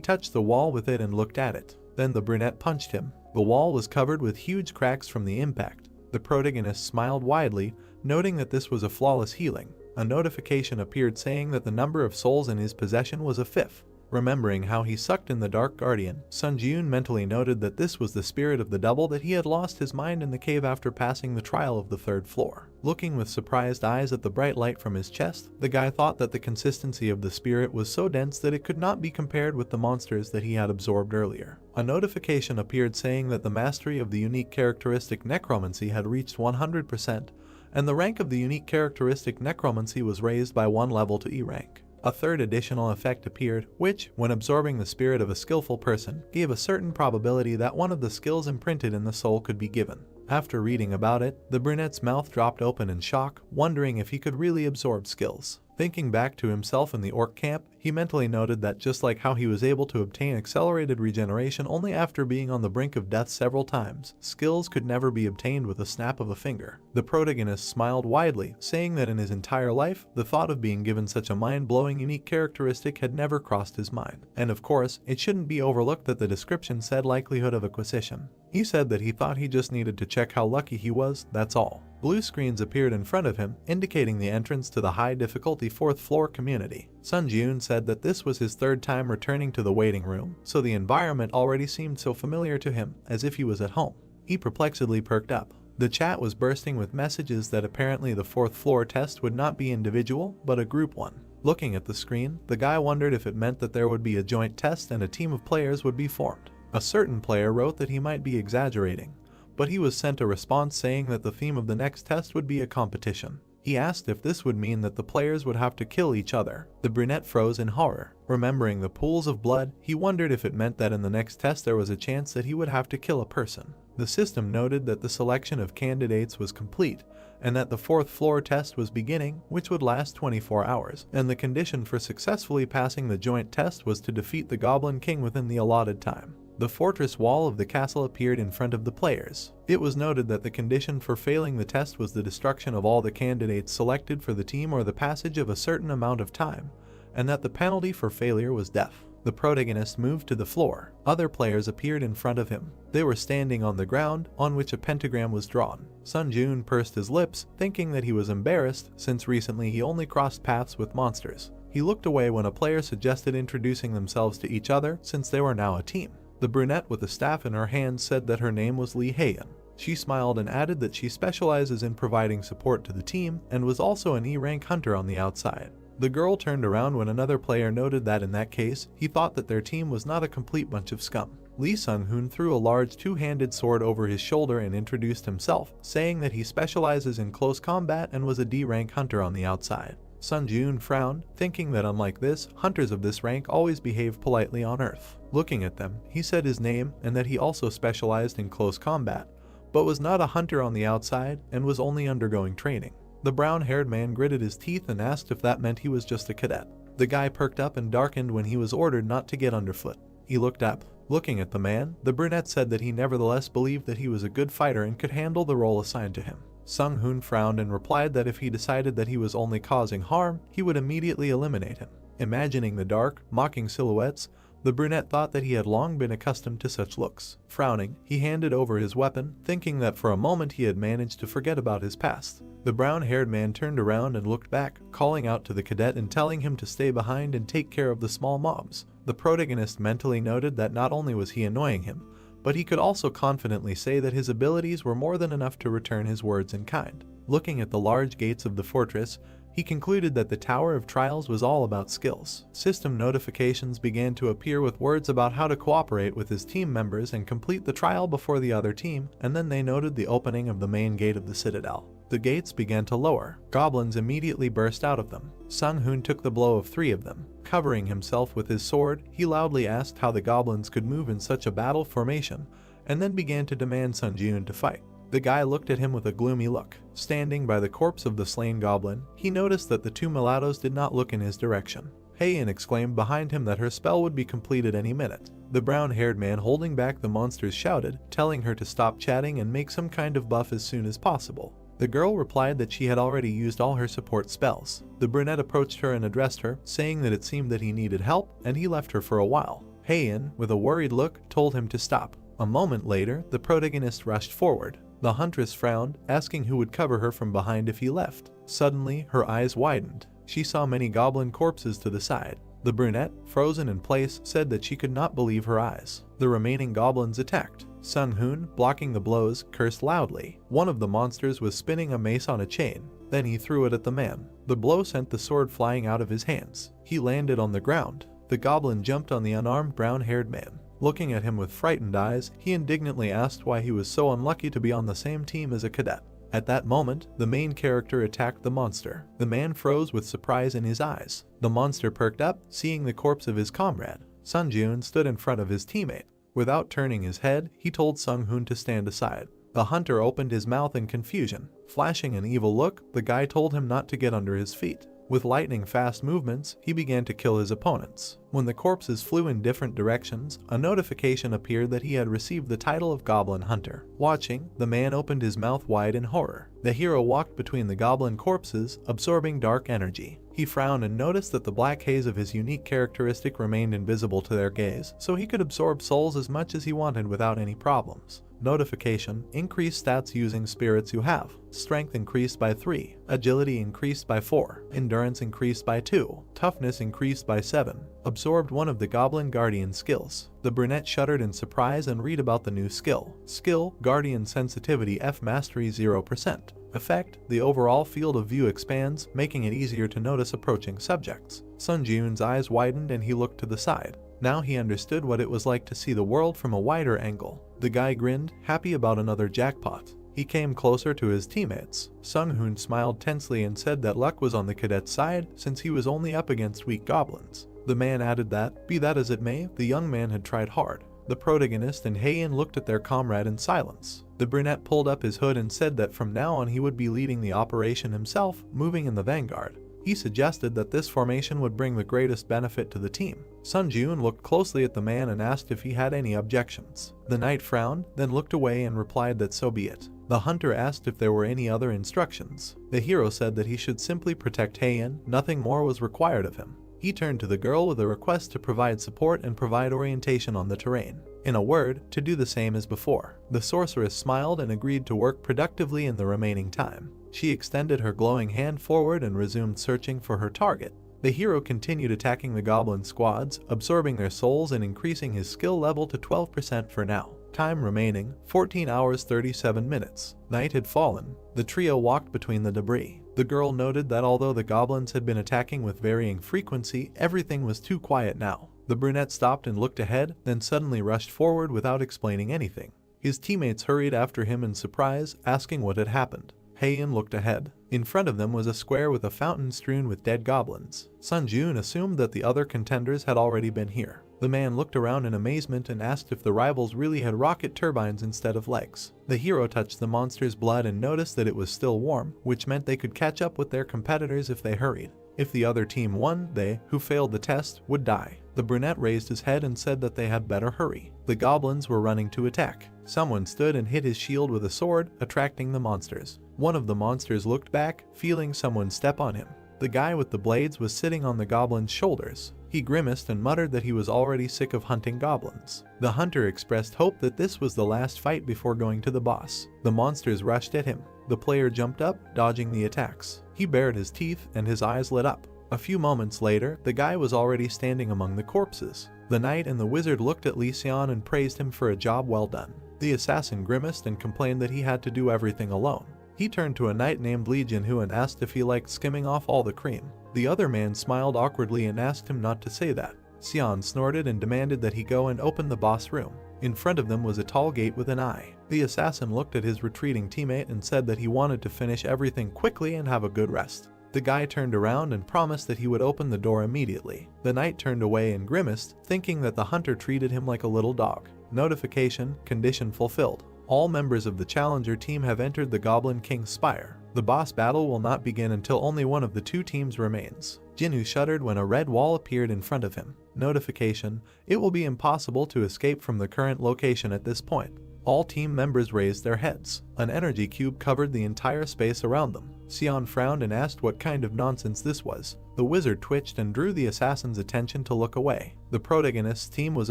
touched the wall with it and looked at it. Then the brunette punched him. The wall was covered with huge cracks from the impact. The protagonist smiled widely, noting that this was a flawless healing. A notification appeared saying that the number of souls in his possession was a 5th. Remembering how he sucked in the Dark Guardian, Sun Jun mentally noted that this was the spirit of the double that he had lost his mind in the cave after passing the trial of the 3rd floor. Looking with surprised eyes at the bright light from his chest, the guy thought that the consistency of the spirit was so dense that it could not be compared with the monsters that he had absorbed earlier. A notification appeared saying that the mastery of the unique characteristic necromancy had reached 100%, and the rank of the unique characteristic necromancy was raised by 1 level to E rank. A 3rd additional effect appeared, which, when absorbing the spirit of a skillful person, gave a certain probability that one of the skills imprinted in the soul could be given. After reading about it, the brunette's mouth dropped open in shock, wondering if he could really absorb skills. Thinking back to himself in the orc camp, he mentally noted that just like how he was able to obtain accelerated regeneration only after being on the brink of death several times, skills could never be obtained with a snap of a finger. The protagonist smiled widely, saying that in his entire life, the thought of being given such a mind-blowing unique characteristic had never crossed his mind. And of course, it shouldn't be overlooked that the description said likelihood of acquisition. He said that he thought he just needed to check how lucky he was, that's all. Blue screens appeared in front of him, indicating the entrance to the high difficulty 4th floor community. Sun Jun said that this was his 3rd time returning to the waiting room, so the environment already seemed so familiar to him, as if he was at home. He perplexedly perked up. The chat was bursting with messages that apparently the 4th floor test would not be individual, but a group one. Looking at the screen, the guy wondered if it meant that there would be a joint test and a team of players would be formed. A certain player wrote that he might be exaggerating, but he was sent a response saying that the theme of the next test would be a competition. He asked if this would mean that the players would have to kill each other. The brunette froze in horror. Remembering the pools of blood, he wondered if it meant that in the next test there was a chance that he would have to kill a person. The system noted that the selection of candidates was complete, and that the 4th floor test was beginning, which would last 24 hours, and the condition for successfully passing the joint test was to defeat the Goblin King within the allotted time. The fortress wall of the castle appeared in front of the players. It was noted that the condition for failing the test was the destruction of all the candidates selected for the team or the passage of a certain amount of time, and that the penalty for failure was death. The protagonist moved to the floor. Other players appeared in front of him. They were standing on the ground, on which a pentagram was drawn. Sun Jun pursed his lips, thinking that he was embarrassed, since recently he only crossed paths with monsters. He looked away when a player suggested introducing themselves to each other, since they were now a team. The brunette with a staff in her hand said that her name was Lee Hayan. She smiled and added that she specializes in providing support to the team and was also an E-rank hunter on the outside. The girl turned around when another player noted that in that case, he thought that their team was not a complete bunch of scum. Lee Sung-hoon threw a large two-handed sword over his shoulder and introduced himself, saying that he specializes in close combat and was a D-rank hunter on the outside. Sun Jun frowned, thinking that unlike this, hunters of this rank always behave politely on Earth. Looking at them, he said his name and that he also specialized in close combat, but was not a hunter on the outside and was only undergoing training. The brown-haired man gritted his teeth and asked if that meant he was just a cadet. The guy perked up and darkened when he was ordered not to get underfoot. He looked up. Looking at the man, the brunette said that he nevertheless believed that he was a good fighter and could handle the role assigned to him. Sung-hoon frowned and replied that if he decided that he was only causing harm, he would immediately eliminate him. Imagining the dark, mocking silhouettes, the brunette thought that he had long been accustomed to such looks. Frowning, he handed over his weapon, thinking that for a moment he had managed to forget about his past. The brown-haired man turned around and looked back, calling out to the cadet and telling him to stay behind and take care of the small mobs. The protagonist mentally noted that not only was he annoying him, but he could also confidently say that his abilities were more than enough to return his words in kind. Looking at the large gates of the fortress, he concluded that the Tower of Trials was all about skills. System notifications began to appear with words about how to cooperate with his team members and complete the trial before the other team, and then they noted the opening of the main gate of the citadel. the gates began to lower. Goblins immediately burst out of them. Sung-hoon took the blow of 3 of them. Covering himself with his sword, he loudly asked how the goblins could move in such a battle formation, and then began to demand Sun-joon to fight. The guy looked at him with a gloomy look. Standing by the corpse of the slain goblin, he noticed that the 2 mulattoes did not look in his direction. Heian exclaimed behind him that her spell would be completed any minute. The brown-haired man holding back the monsters shouted, telling her to stop chatting and make some kind of buff as soon as possible. The girl replied that she had already used all her support spells. The brunette approached her and addressed her, saying that it seemed that he needed help, and he left her for a while. Heian, with a worried look, told him to stop. A moment later, the protagonist rushed forward. The huntress frowned, asking who would cover her from behind if he left. Suddenly, her eyes widened. She saw many goblin corpses to the side. The brunette, frozen in place, said that she could not believe her eyes. The remaining goblins attacked. Sung-hoon, blocking the blows, cursed loudly. One of the monsters was spinning a mace on a chain. Then he threw it at the man. The blow sent the sword flying out of his hands. He landed on the ground. The goblin jumped on the unarmed brown-haired man. Looking at him with frightened eyes, he indignantly asked why he was so unlucky to be on the same team as a cadet. At that moment, the main character attacked the monster. The man froze with surprise in his eyes. The monster perked up, seeing the corpse of his comrade. Sun-joon stood in front of his teammate. Without turning his head, he told Sung-hoon to stand aside. The hunter opened his mouth in confusion. Flashing an evil look, the guy told him not to get under his feet. With lightning-fast movements, he began to kill his opponents. When the corpses flew in different directions, a notification appeared that he had received the title of Goblin Hunter. Watching, the man opened his mouth wide in horror. The hero walked between the goblin corpses, absorbing dark energy. He frowned and noticed that the black haze of his unique characteristic remained invisible to their gaze, so he could absorb souls as much as he wanted without any problems. Notification: increased stats using spirits you have. Strength increased by 3, agility increased by 4, endurance increased by 2, toughness increased by 7. Absorbed one of the Goblin Guardian skills. The brunette shuddered in surprise and read about the new skill. Skill: Guardian Sensitivity F Mastery 0%. Effect: the overall field of view expands, making it easier to notice approaching subjects. Sun-joon's eyes widened and he looked to the side. Now he understood what it was like to see the world from a wider angle. The guy grinned, happy about another jackpot. He came closer to his teammates. Sung-hoon smiled tensely and said that luck was on the cadet's side since he was only up against weak goblins. The man added that, be that as it may, the young man had tried hard. The protagonist and Heian looked at their comrade in silence. The brunette pulled up his hood and said that from now on he would be leading the operation himself, moving in the vanguard. He suggested that this formation would bring the greatest benefit to the team. Sun-joon looked closely at the man and asked if he had any objections. The knight frowned, then looked away and replied that so be it. The hunter asked if there were any other instructions. The hero said that he should simply protect Heian, nothing more was required of him. He turned to the girl with a request to provide support and provide orientation on the terrain. In a word, to do the same as before. The sorceress smiled and agreed to work productively in the remaining time. She extended her glowing hand forward and resumed searching for her target. The hero continued attacking the goblin squads, absorbing their souls and increasing his skill level to 12% for now. Time remaining, 14 hours 37 minutes. Night had fallen. The trio walked between the debris. The girl noted that although the goblins had been attacking with varying frequency, everything was too quiet now. The brunette stopped and looked ahead, then suddenly rushed forward without explaining anything. His teammates hurried after him in surprise, asking what had happened. Heian looked ahead. In front of them was a square with a fountain strewn with dead goblins. Sun-joon assumed that the other contenders had already been here. The man looked around in amazement and asked if the rivals really had rocket turbines instead of legs. The hero touched the monster's blood and noticed that it was still warm, which meant they could catch up with their competitors if they hurried. If the other team won, they, who failed the test, would die. The brunette raised his head and said that they had better hurry. The goblins were running to attack. Someone stood and hit his shield with a sword, attracting the monsters. One of the monsters looked back, feeling someone step on him. The guy with the blades was sitting on the goblin's shoulders. He grimaced and muttered that he was already sick of hunting goblins. The hunter expressed hope that this was the last fight before going to the boss. The monsters rushed at him. The player jumped up, dodging the attacks. He bared his teeth and his eyes lit up. A few moments later, the guy was already standing among the corpses. The knight and the wizard looked at Lee Seon and praised him for a job well done. The assassin grimaced and complained that he had to do everything alone. He turned to a knight named Lee Jin-hoo and asked if he liked skimming off all the cream. The other man smiled awkwardly and asked him not to say that. Seon snorted and demanded that he go and open the boss room. In front of them was a tall gate with an eye. The assassin looked at his retreating teammate and said that he wanted to finish everything quickly and have a good rest. The guy turned around and promised that he would open the door immediately. The knight turned away and grimaced, thinking that the hunter treated him like a little dog. Notification: condition fulfilled. All members of the challenger team have entered the Goblin King's Spire. The boss battle will not begin until only one of the two teams remains. Jinwoo shuddered when a red wall appeared in front of him. Notification: it will be impossible to escape from the current location at this point. All team members raised their heads. An energy cube covered the entire space around them. Sion frowned and asked what kind of nonsense this was. The wizard twitched and drew the assassin's attention to look away. The protagonist's team was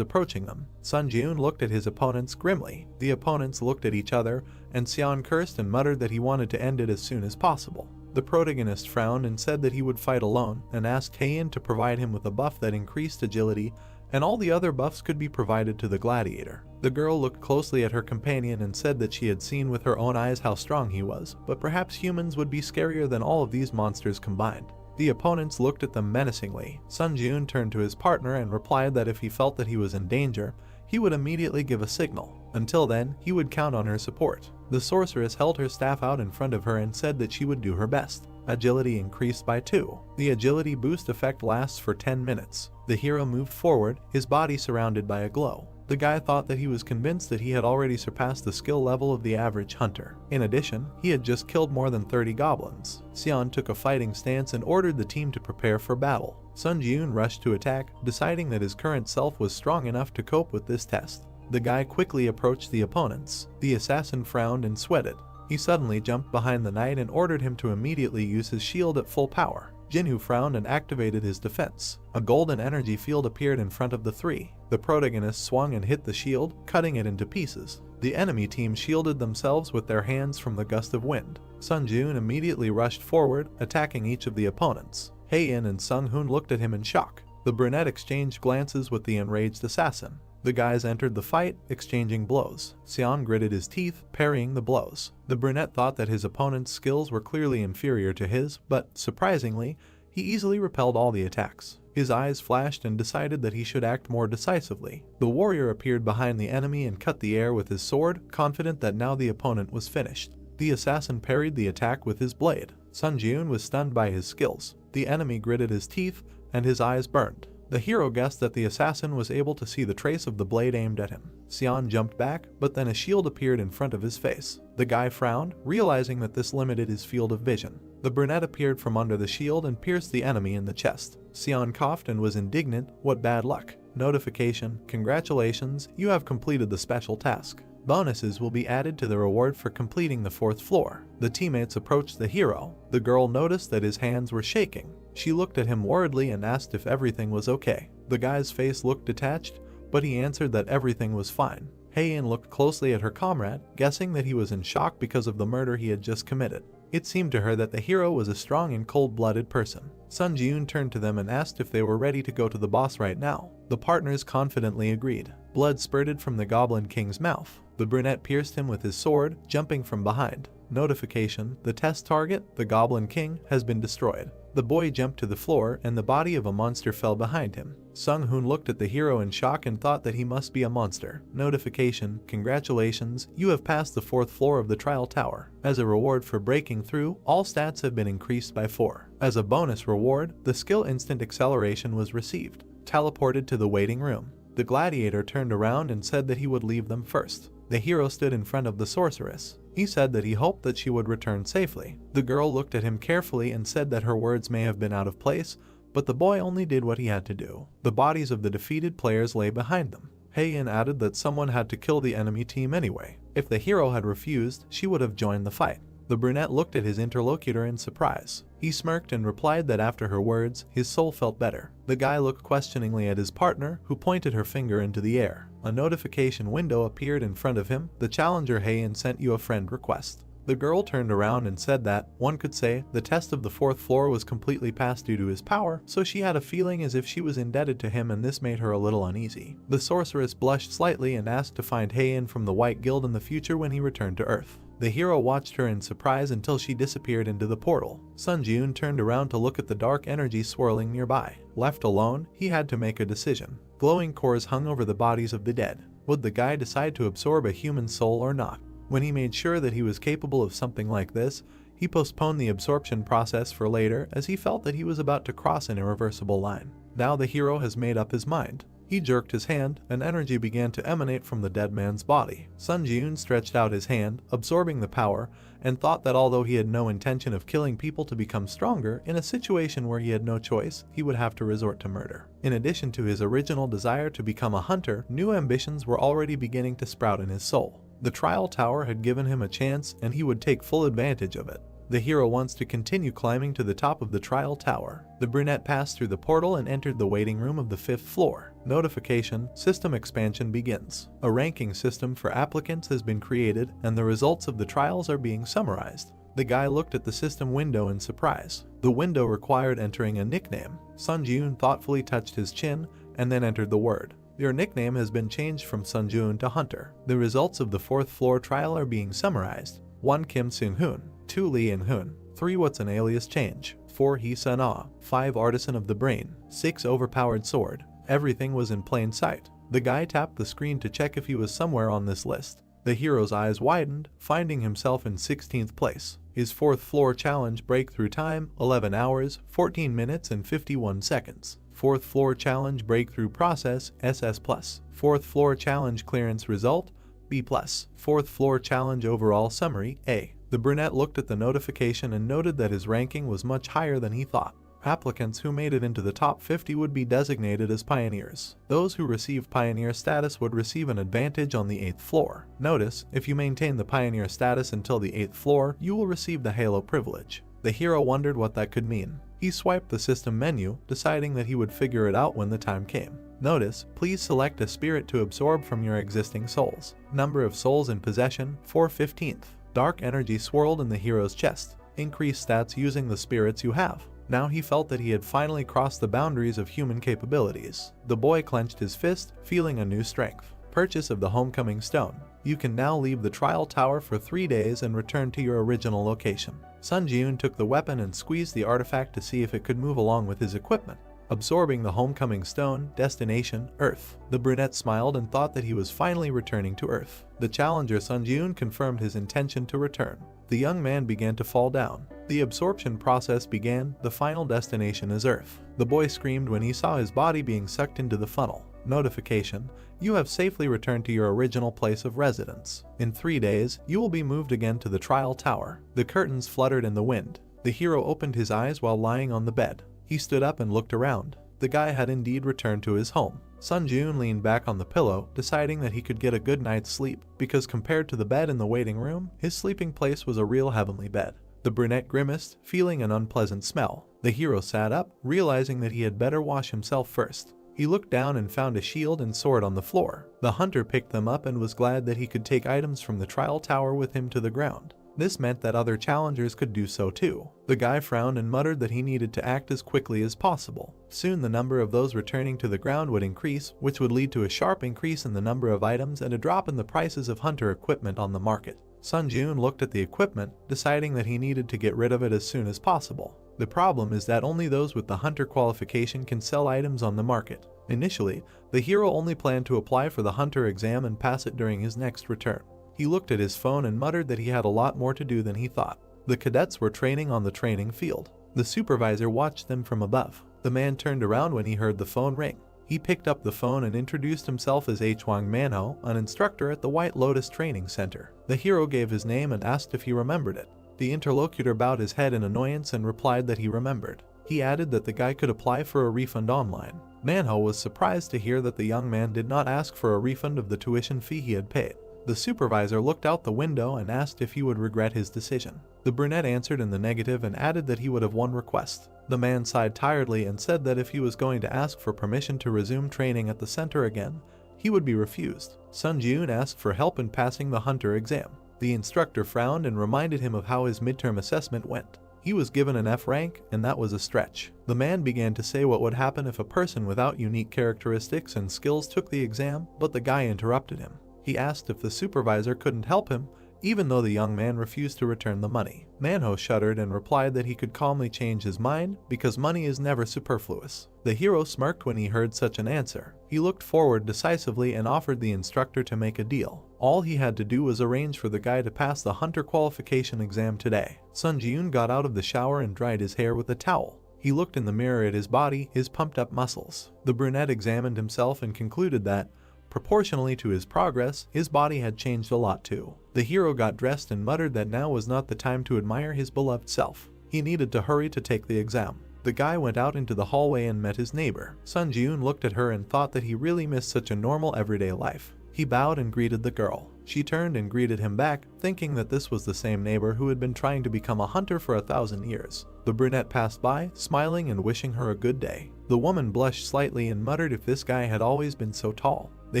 approaching them. Sun Jiun looked at his opponents grimly. The opponents looked at each other, and Sion cursed and muttered that he wanted to end it as soon as possible. The protagonist frowned and said that he would fight alone, and asked Heian to provide him with a buff that increased agility, and all the other buffs could be provided to the gladiator. The girl looked closely at her companion and said that she had seen with her own eyes how strong he was, but perhaps humans would be scarier than all of these monsters combined. The opponents looked at them menacingly. Sun Jiun turned to his partner and replied that if he felt that he was in danger, he would immediately give a signal. Until then, he would count on her support. The sorceress held her staff out in front of her and said that she would do her best. Agility increased by 2. The agility boost effect lasts for 10 minutes. The hero moved forward, his body surrounded by a glow. The guy thought that he was convinced that he had already surpassed the skill level of the average hunter. In addition, he had just killed more than 30 goblins. Sion took a fighting stance and ordered the team to prepare for battle. Sun Jiun rushed to attack, deciding that his current self was strong enough to cope with this test. The guy quickly approached the opponents. The assassin frowned and sweated. He suddenly jumped behind the knight and ordered him to immediately use his shield at full power. Jinwoo frowned and activated his defense. A golden energy field appeared in front of the three. The protagonist swung and hit the shield, cutting it into pieces. The enemy team shielded themselves with their hands from the gust of wind. Sun Jiun immediately rushed forward, attacking each of the opponents. Heian and Sung Hoon looked at him in shock. The brunette exchanged glances with the enraged assassin. The guys entered the fight, exchanging blows. Sion gritted his teeth, parrying the blows. The brunette thought that his opponent's skills were clearly inferior to his, but, surprisingly, he easily repelled all the attacks. His eyes flashed and decided that he should act more decisively. The warrior appeared behind the enemy and cut the air with his sword, confident that now the opponent was finished. The assassin parried the attack with his blade. Sun Jiun was stunned by his skills. The enemy gritted his teeth, and his eyes burned. The hero guessed that the assassin was able to see the trace of the blade aimed at him. Sion jumped back, but then a shield appeared in front of his face. The guy frowned, realizing that this limited his field of vision. The brunette appeared from under the shield and pierced the enemy in the chest. Sion coughed and was indignant. What bad luck. Notification: congratulations, you have completed the special task. Bonuses will be added to the reward for completing the 4th floor. The teammates approached the hero. The girl noticed that his hands were shaking. She looked at him worriedly and asked if everything was okay. The guy's face looked detached, but he answered that everything was fine. Heian looked closely at her comrade, guessing that he was in shock because of the murder he had just committed. It seemed to her that the hero was a strong and cold-blooded person. Sun Jiun turned to them and asked if they were ready to go to the boss right now. The partners confidently agreed. Blood spurted from the Goblin King's mouth. The brunette pierced him with his sword, jumping from behind. Notification: the test target, the Goblin King, has been destroyed. The boy jumped to the floor and the body of a monster fell behind him. Sung Hoon looked at the hero in shock and thought that he must be a monster. Notification: congratulations, you have passed the 4th floor of the trial tower. As a reward for breaking through, all stats have been increased by 4. As a bonus reward, the skill instant acceleration was received. Teleported to the waiting room. The gladiator turned around and said that he would leave them first. The hero stood in front of the sorceress. He said that he hoped that she would return safely. The girl looked at him carefully and said that her words may have been out of place, but the boy only did what he had to do. The bodies of the defeated players lay behind them. Heian added that someone had to kill the enemy team anyway. If the hero had refused, she would have joined the fight. The brunette looked at his interlocutor in surprise. He smirked and replied that after her words, his soul felt better. The guy looked questioningly at his partner, who pointed her finger into the air. A notification window appeared in front of him. The challenger Heian sent you a friend request. The girl turned around and said that, one could say, the test of the 4th floor was completely passed due to his power, so she had a feeling as if she was indebted to him, and this made her a little uneasy. The sorceress blushed slightly and asked to find Heian from the White Guild in the future when he returned to Earth. The hero watched her in surprise until she disappeared into the portal. Sun Jiun turned around to look at the dark energy swirling nearby. Left alone, he had to make a decision. Glowing cores hung over the bodies of the dead. Would the guy decide to absorb a human soul or not? When he made sure that he was capable of something like this, he postponed the absorption process for later as he felt that he was about to cross an irreversible line. Now the hero has made up his mind. He jerked his hand, and energy began to emanate from the dead man's body. Sun Ji-eun stretched out his hand, absorbing the power, and thought that although he had no intention of killing people to become stronger, in a situation where he had no choice, he would have to resort to murder. In addition to his original desire to become a hunter, new ambitions were already beginning to sprout in his soul. The trial tower had given him a chance, and he would take full advantage of it. The hero wants to continue climbing to the top of the trial tower. The brunette passed through the portal and entered the waiting room of the 5th floor. Notification: system expansion begins. A ranking system for applicants has been created, and the results of the trials are being summarized. The guy looked at the system window in surprise. The window required entering a nickname. Sun Ji-eun thoughtfully touched his chin and then entered the word. Your nickname has been changed from Sun Ji-eun to Hunter. The results of the 4th floor trial are being summarized. 1. Kim Seung-hoon. 2. Lee In-hoon. 3. What's an alias change? 4. Hee Sun-ah. 5. Artisan of the brain. 6. Overpowered sword. Everything was in plain sight. The guy tapped the screen to check if he was somewhere on this list. The hero's eyes widened, finding himself in 16th place. His 4th floor challenge breakthrough time: 11 hours, 14 minutes and 51 seconds. 4th floor challenge breakthrough process: SS+. 4th floor challenge clearance result: B+. 4th floor challenge overall summary: A. The brunette looked at the notification and noted that his ranking was much higher than he thought. Applicants who made it into the top 50 would be designated as pioneers. Those who received pioneer status would receive an advantage on the 8th floor. Notice, if you maintain the pioneer status until the 8th floor, you will receive the Yahello privilege. The hero wondered what that could mean. He swiped the system menu, deciding that he would figure it out when the time came. Notice, please select a spirit to absorb from your existing souls. Number of souls in possession: 4/15. Dark energy swirled in the hero's chest. Increase stats using the spirits you have. Now he felt that he had finally crossed the boundaries of human capabilities. The boy clenched his fist, feeling a new strength. Purchase of the homecoming stone. You can now leave the trial tower for 3 days and return to your original location. Sun Ji-eun took the weapon and squeezed the artifact to see if it could move along with his equipment. Absorbing the homecoming stone, destination: Earth. The brunette smiled and thought that he was finally returning to Earth. The challenger Sun Ji-eun confirmed his intention to return. The young man began to fall down. The absorption process began. The final destination is Earth. The boy screamed when he saw his body being sucked into the funnel. Notification: you have safely returned to your original place of residence. In 3 days, you will be moved again to the trial tower. The curtains fluttered in the wind. The hero opened his eyes while lying on the bed. He stood up and looked around. The guy had indeed returned to his home. Sun Ji-eun leaned back on the pillow, deciding that he could get a good night's sleep, because compared to the bed in the waiting room, his sleeping place was a real heavenly bed. The brunette grimaced, feeling an unpleasant smell. The hero sat up, realizing that he had better wash himself first. He looked down and found a shield and sword on the floor. The hunter picked them up and was glad that he could take items from the trial tower with him to the ground. This meant that other challengers could do so too. The guy frowned and muttered that he needed to act as quickly as possible. Soon the number of those returning to the ground would increase, which would lead to a sharp increase in the number of items and a drop in the prices of hunter equipment on the market. Sun Ji-eun looked at the equipment, deciding that he needed to get rid of it as soon as possible. The problem is that only those with the hunter qualification can sell items on the market. Initially, the hero only planned to apply for the hunter exam and pass it during his next return. He looked at his phone and muttered that he had a lot more to do than he thought. The cadets were training on the training field. The supervisor watched them from above. The man turned around when he heard the phone ring. He picked up the phone and introduced himself as Hwang Manhwa, an instructor at the White Lotus Training Center. The hero gave his name and asked if he remembered it. The interlocutor bowed his head in annoyance and replied that he remembered. He added that the guy could apply for a refund online. Manhwa was surprised to hear that the young man did not ask for a refund of the tuition fee he had paid. The supervisor looked out the window and asked if he would regret his decision. The brunette answered in the negative and added that he would have one request. The man sighed tiredly and said that if he was going to ask for permission to resume training at the center again, he would be refused. Sun Ji-eun asked for help in passing the hunter exam. The instructor frowned and reminded him of how his midterm assessment went. He was given an F rank, and that was a stretch. The man began to say what would happen if a person without unique characteristics and skills took the exam, but the guy interrupted him. He asked if the supervisor couldn't help him, even though the young man refused to return the money. Manhwa shuddered and replied that he could calmly change his mind because money is never superfluous. The hero smirked when he heard such an answer. He looked forward decisively and offered the instructor to make a deal. All he had to do was arrange for the guy to pass the hunter qualification exam today. Sun Ji-yoon got out of the shower and dried his hair with a towel. He looked in the mirror at his body, his pumped up muscles. The brunette examined himself and concluded that, proportionally to his progress, his body had changed a lot too. The hero got dressed and muttered that now was not the time to admire his beloved self. He needed to hurry to take the exam. The guy went out into the hallway and met his neighbor. Sun Ji-yoon looked at her and thought that he really missed such a normal everyday life. He bowed and greeted the girl. She turned and greeted him back, thinking that this was the same neighbor who had been trying to become a hunter for 1,000 years. The brunette passed by, smiling and wishing her a good day. The woman blushed slightly and muttered if this guy had always been so tall. The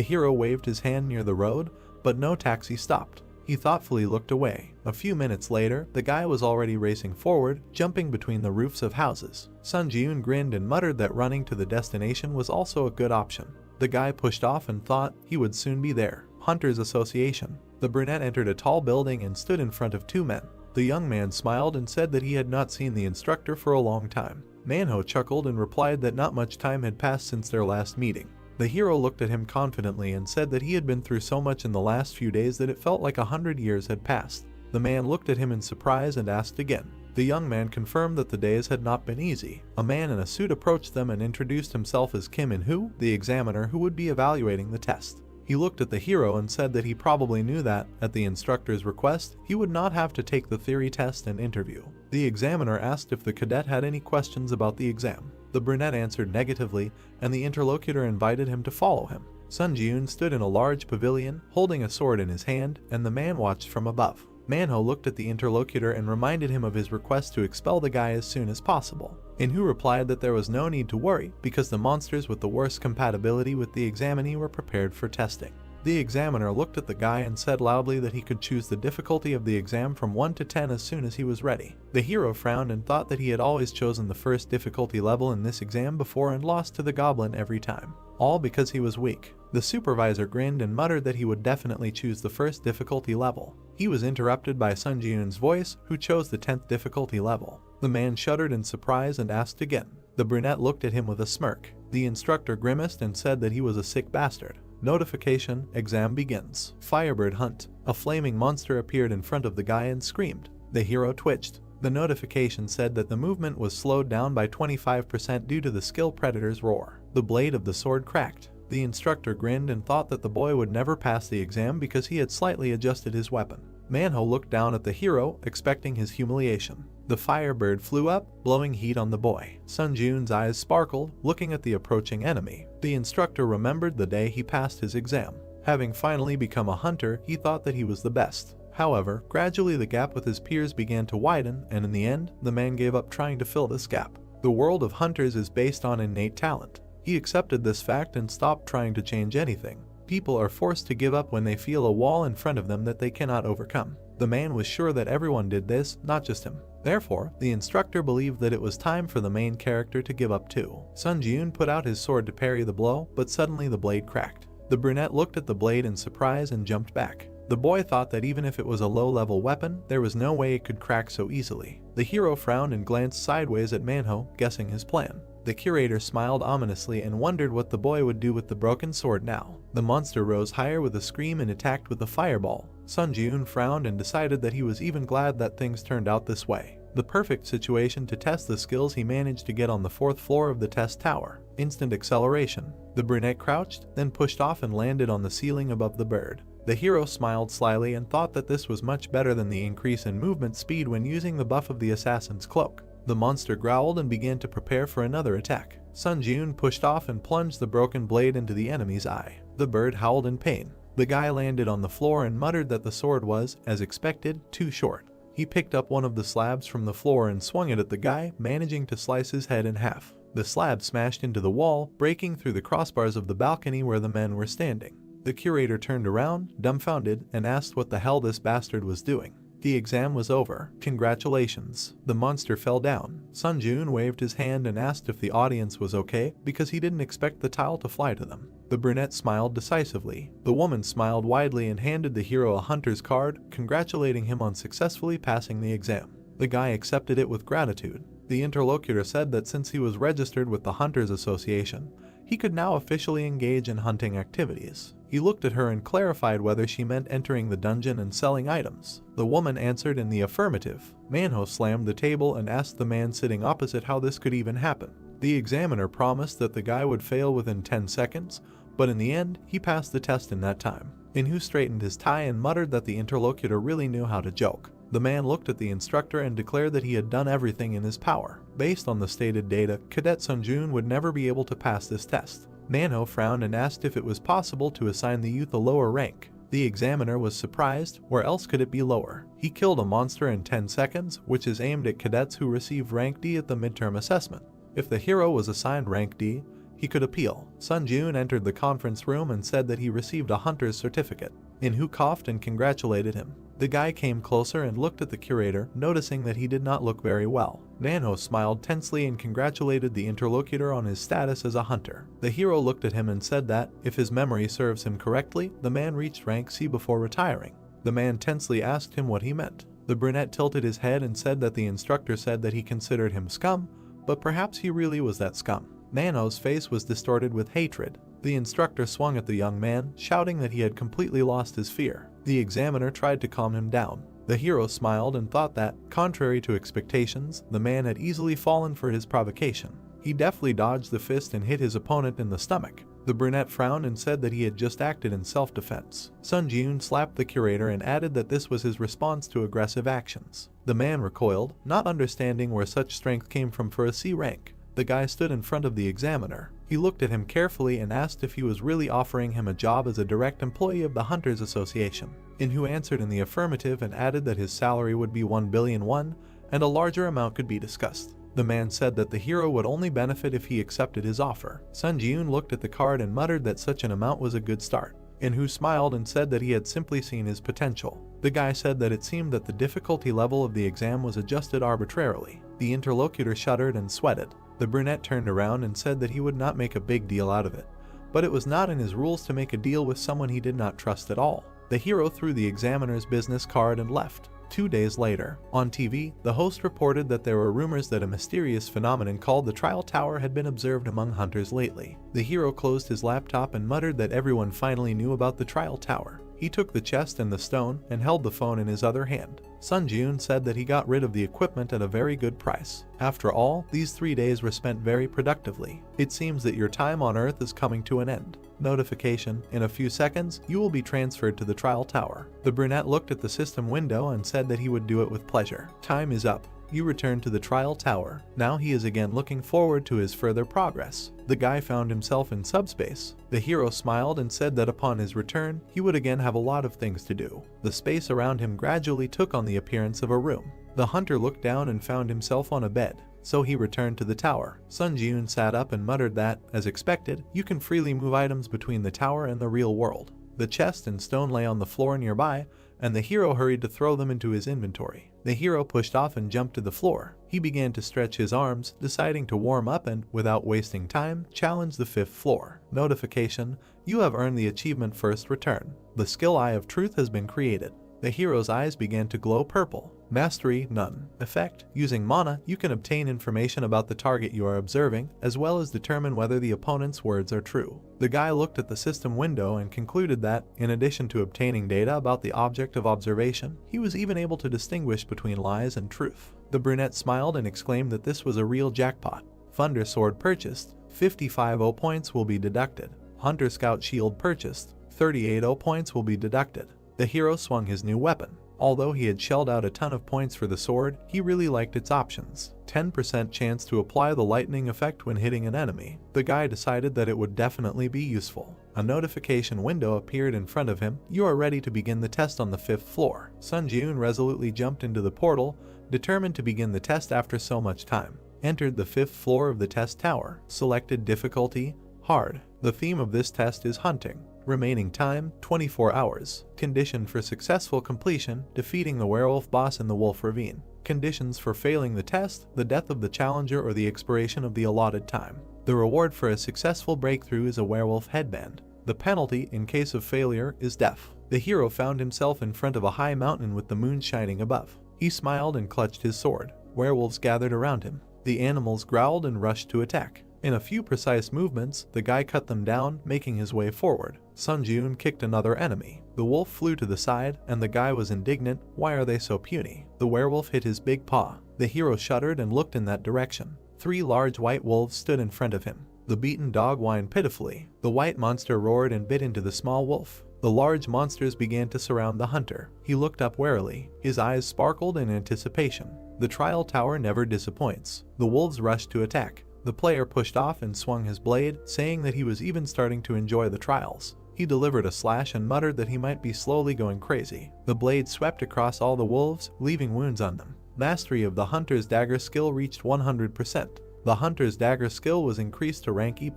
hero waved his hand near the road, but no taxi stopped. He thoughtfully looked away. A few minutes later, the guy was already racing forward, jumping between the roofs of houses. Sun Ji-yoon grinned and muttered that running to the destination was also a good option. The guy pushed off and thought he would soon be there. Hunters Association. The brunette entered a tall building and stood in front of two men. The young man smiled and said that he had not seen the instructor for a long time. Manhwa chuckled and replied that not much time had passed since their last meeting. The hero looked at him confidently and said that he had been through so much in the last few days that it felt like 100 years had passed. The man looked at him in surprise and asked again. The young man confirmed that the days had not been easy. A man in a suit approached them and introduced himself as Kim In-hoo, the examiner who would be evaluating the test. He looked at the hero and said that he probably knew that, at the instructor's request, he would not have to take the theory test and interview. The examiner asked if the cadet had any questions about the exam. The brunette answered negatively, and the interlocutor invited him to follow him. Sun Ji-yoon stood in a large pavilion, holding a sword in his hand, and the man watched from above. Manhwa looked at the interlocutor and reminded him of his request to expel the guy as soon as possible. In-hoo replied that there was no need to worry because the monsters with the worst compatibility with the examinee were prepared for testing. The examiner looked at the guy and said loudly that he could choose the difficulty of the exam from 1 to 10 as soon as he was ready. The hero frowned and thought that he had always chosen the first difficulty level in this exam before and lost to the goblin every time. All because he was weak. The supervisor grinned and muttered that he would definitely choose the first difficulty level. He was interrupted by Sun Ji-yoon's voice, who chose the 10th difficulty level. The man shuddered in surprise and asked again. The brunette looked at him with a smirk. The instructor grimaced and said that he was a sick bastard. Notification, exam begins. Firebird hunt. A flaming monster appeared in front of the guy and screamed. The hero twitched. The notification said that the movement was slowed down by 25% due to the skill predator's roar. The blade of the sword cracked. The instructor grinned and thought that the boy would never pass the exam because he had slightly adjusted his weapon. Manhwa looked down at the hero, expecting his humiliation. The firebird flew up, blowing heat on the boy. Sun Ji-yoon's eyes sparkled, looking at the approaching enemy. The instructor remembered the day he passed his exam. Having finally become a hunter, he thought that he was the best. However, gradually the gap with his peers began to widen, and in the end, the man gave up trying to fill this gap. The world of hunters is based on innate talent. He accepted this fact and stopped trying to change anything. People are forced to give up when they feel a wall in front of them that they cannot overcome. The man was sure that everyone did this, not just him. Therefore, the instructor believed that it was time for the main character to give up too. Sun Ji-yoon put out his sword to parry the blow, but suddenly the blade cracked. The brunette looked at the blade in surprise and jumped back. The boy thought that even if it was a low-level weapon, there was no way it could crack so easily. The hero frowned and glanced sideways at Manhwa, guessing his plan. The curator smiled ominously and wondered what the boy would do with the broken sword now. The monster rose higher with a scream and attacked with a fireball. Sun Ji-yoon frowned and decided that he was even glad that things turned out this way. The perfect situation to test the skills he managed to get on the 4th floor of the test tower. Instant acceleration. The brunette crouched, then pushed off and landed on the ceiling above the bird. The hero smiled slyly and thought that this was much better than the increase in movement speed when using the buff of the assassin's cloak. The monster growled and began to prepare for another attack. Sun Ji-yoon pushed off and plunged the broken blade into the enemy's eye. The bird howled in pain. The guy landed on the floor and muttered that the sword was, as expected, too short. He picked up one of the slabs from the floor and swung it at the guy, managing to slice his head in half. The slab smashed into the wall, breaking through the crossbars of the balcony where the men were standing. The curator turned around, dumbfounded, and asked what the hell this bastard was doing. The exam was over. Congratulations. The monster fell down. Sun Ji-yoon waved his hand and asked if the audience was okay because he didn't expect the tile to fly to them. The brunette smiled decisively. The woman smiled widely and handed the hero a hunter's card, congratulating him on successfully passing the exam. The guy accepted it with gratitude. The interlocutor said that since he was registered with the Hunters Association, he could now officially engage in hunting activities. He looked at her and clarified whether she meant entering the dungeon and selling items. The woman answered in the affirmative. Manhwa slammed the table and asked the man sitting opposite how this could even happen. The examiner promised that the guy would fail within 10 seconds, but in the end, he passed the test in that time. Enro straightened his tie and muttered that the interlocutor really knew how to joke. The man looked at the instructor and declared that he had done everything in his power. Based on the stated data, Cadet Sunjun would never be able to pass this test. Manhwa frowned and asked if it was possible to assign the youth a lower rank. The examiner was surprised, where else could it be lower? He killed a monster in 10 seconds, which is aimed at cadets who received rank D at the midterm assessment. If the hero was assigned rank D, he could appeal. Sunjun entered the conference room and said that he received a hunter's certificate. Enro coughed and congratulated him. The guy came closer and looked at the curator, noticing that he did not look very well. Manhwa smiled tensely and congratulated the interlocutor on his status as a hunter. The hero looked at him and said that, if his memory serves him correctly, the man reached rank C before retiring. The man tensely asked him what he meant. The brunette tilted his head and said that the instructor said that he considered him scum, but perhaps he really was that scum. Manhwa's face was distorted with hatred. The instructor swung at the young man, shouting that he had completely lost his fear. The examiner tried to calm him down. The hero smiled and thought that, contrary to expectations, the man had easily fallen for his provocation. He deftly dodged the fist and hit his opponent in the stomach. The brunette frowned and said that he had just acted in self-defense. Sunjun slapped the curator and added that this was his response to aggressive actions. The man recoiled, not understanding where such strength came from for a C rank. The guy stood in front of the examiner. He looked at him carefully and asked if he was really offering him a job as a direct employee of the Hunters Association. Enro answered in the affirmative and added that his salary would be 1 billion won, and a larger amount could be discussed. The man said that the hero would only benefit if he accepted his offer. Sunjun looked at the card and muttered that such an amount was a good start. Enro smiled and said that he had simply seen his potential. The guy said that it seemed that the difficulty level of the exam was adjusted arbitrarily. The interlocutor shuddered and sweated. The brunette turned around and said that he would not make a big deal out of it, but it was not in his rules to make a deal with someone he did not trust at all. The hero threw the examiner's business card and left. 2 days later, on TV, the host reported that there were rumors that a mysterious phenomenon called the Trial Tower had been observed among hunters lately. The hero closed his laptop and muttered that everyone finally knew about the Trial Tower. He took the chest and the stone and held the phone in his other hand. Sunjun said that he got rid of the equipment at a very good price. After all, these 3 days were spent very productively. It seems that your time on Earth is coming to an end. Notification: in a few seconds, you will be transferred to the Trial Tower. The brunette looked at the system window and said that he would do it with pleasure. Time is up. You return to the Trial Tower. Now he is again looking forward to his further progress. The guy found himself in subspace. The hero smiled and said that upon his return, he would again have a lot of things to do. The space around him gradually took on the appearance of a room. The hunter looked down and found himself on a bed, so he returned to the tower. Sunjun sat up and muttered that, as expected, you can freely move items between the tower and the real world. The chest and stone lay on the floor nearby, and the hero hurried to throw them into his inventory. The hero pushed off and jumped to the floor. He began to stretch his arms, deciding to warm up and, without wasting time, challenge the 5th floor. Notification: you have earned the achievement First Return. The skill Eye of Truth has been created. The hero's eyes began to glow purple. Mastery: none. Effect: using mana, you can obtain information about the target you are observing, as well as determine whether the opponent's words are true. The guy looked at the system window and concluded that, in addition to obtaining data about the object of observation, he was even able to distinguish between lies and truth. The brunette smiled and exclaimed that this was a real jackpot. Thunder Sword purchased, 55 0 points will be deducted. Hunter Scout Shield purchased, 38 0 points will be deducted. The hero swung his new weapon. Although he had shelled out a ton of points for the sword, he really liked its options. 10% chance to apply the lightning effect when hitting an enemy. The guy decided that it would definitely be useful. A notification window appeared in front of him. You are ready to begin the test on the 5th floor. Sunjun resolutely jumped into the portal, determined to begin the test after so much time. Entered the 5th floor of the test tower. Selected difficulty: hard. The theme of this test is hunting. Remaining time: 24 hours. Condition for successful completion: defeating the werewolf boss in the Wolf Ravine. Conditions for failing the test: the death of the challenger or the expiration of the allotted time. The reward for a successful breakthrough is a werewolf headband. The penalty, in case of failure, is death. The hero found himself in front of a high mountain with the moon shining above. He smiled and clutched his sword. Werewolves gathered around him. The animals growled and rushed to attack. In a few precise movements, the guy cut them down, making his way forward. Sun Jun kicked another enemy. The wolf flew to the side, and the guy was indignant. Why are they so puny? The werewolf hit his big paw. The hero shuddered and looked in that direction. 3 large white wolves stood in front of him. The beaten dog whined pitifully. The white monster roared and bit into the small wolf. The large monsters began to surround the hunter. He looked up warily. His eyes sparkled in anticipation. The trial tower never disappoints. The wolves rushed to attack. The player pushed off and swung his blade, saying that he was even starting to enjoy the trials. He delivered a slash and muttered that he might be slowly going crazy. The blade swept across all the wolves, leaving wounds on them. Mastery of the hunter's dagger skill reached 100%. The hunter's dagger skill was increased to rank E+.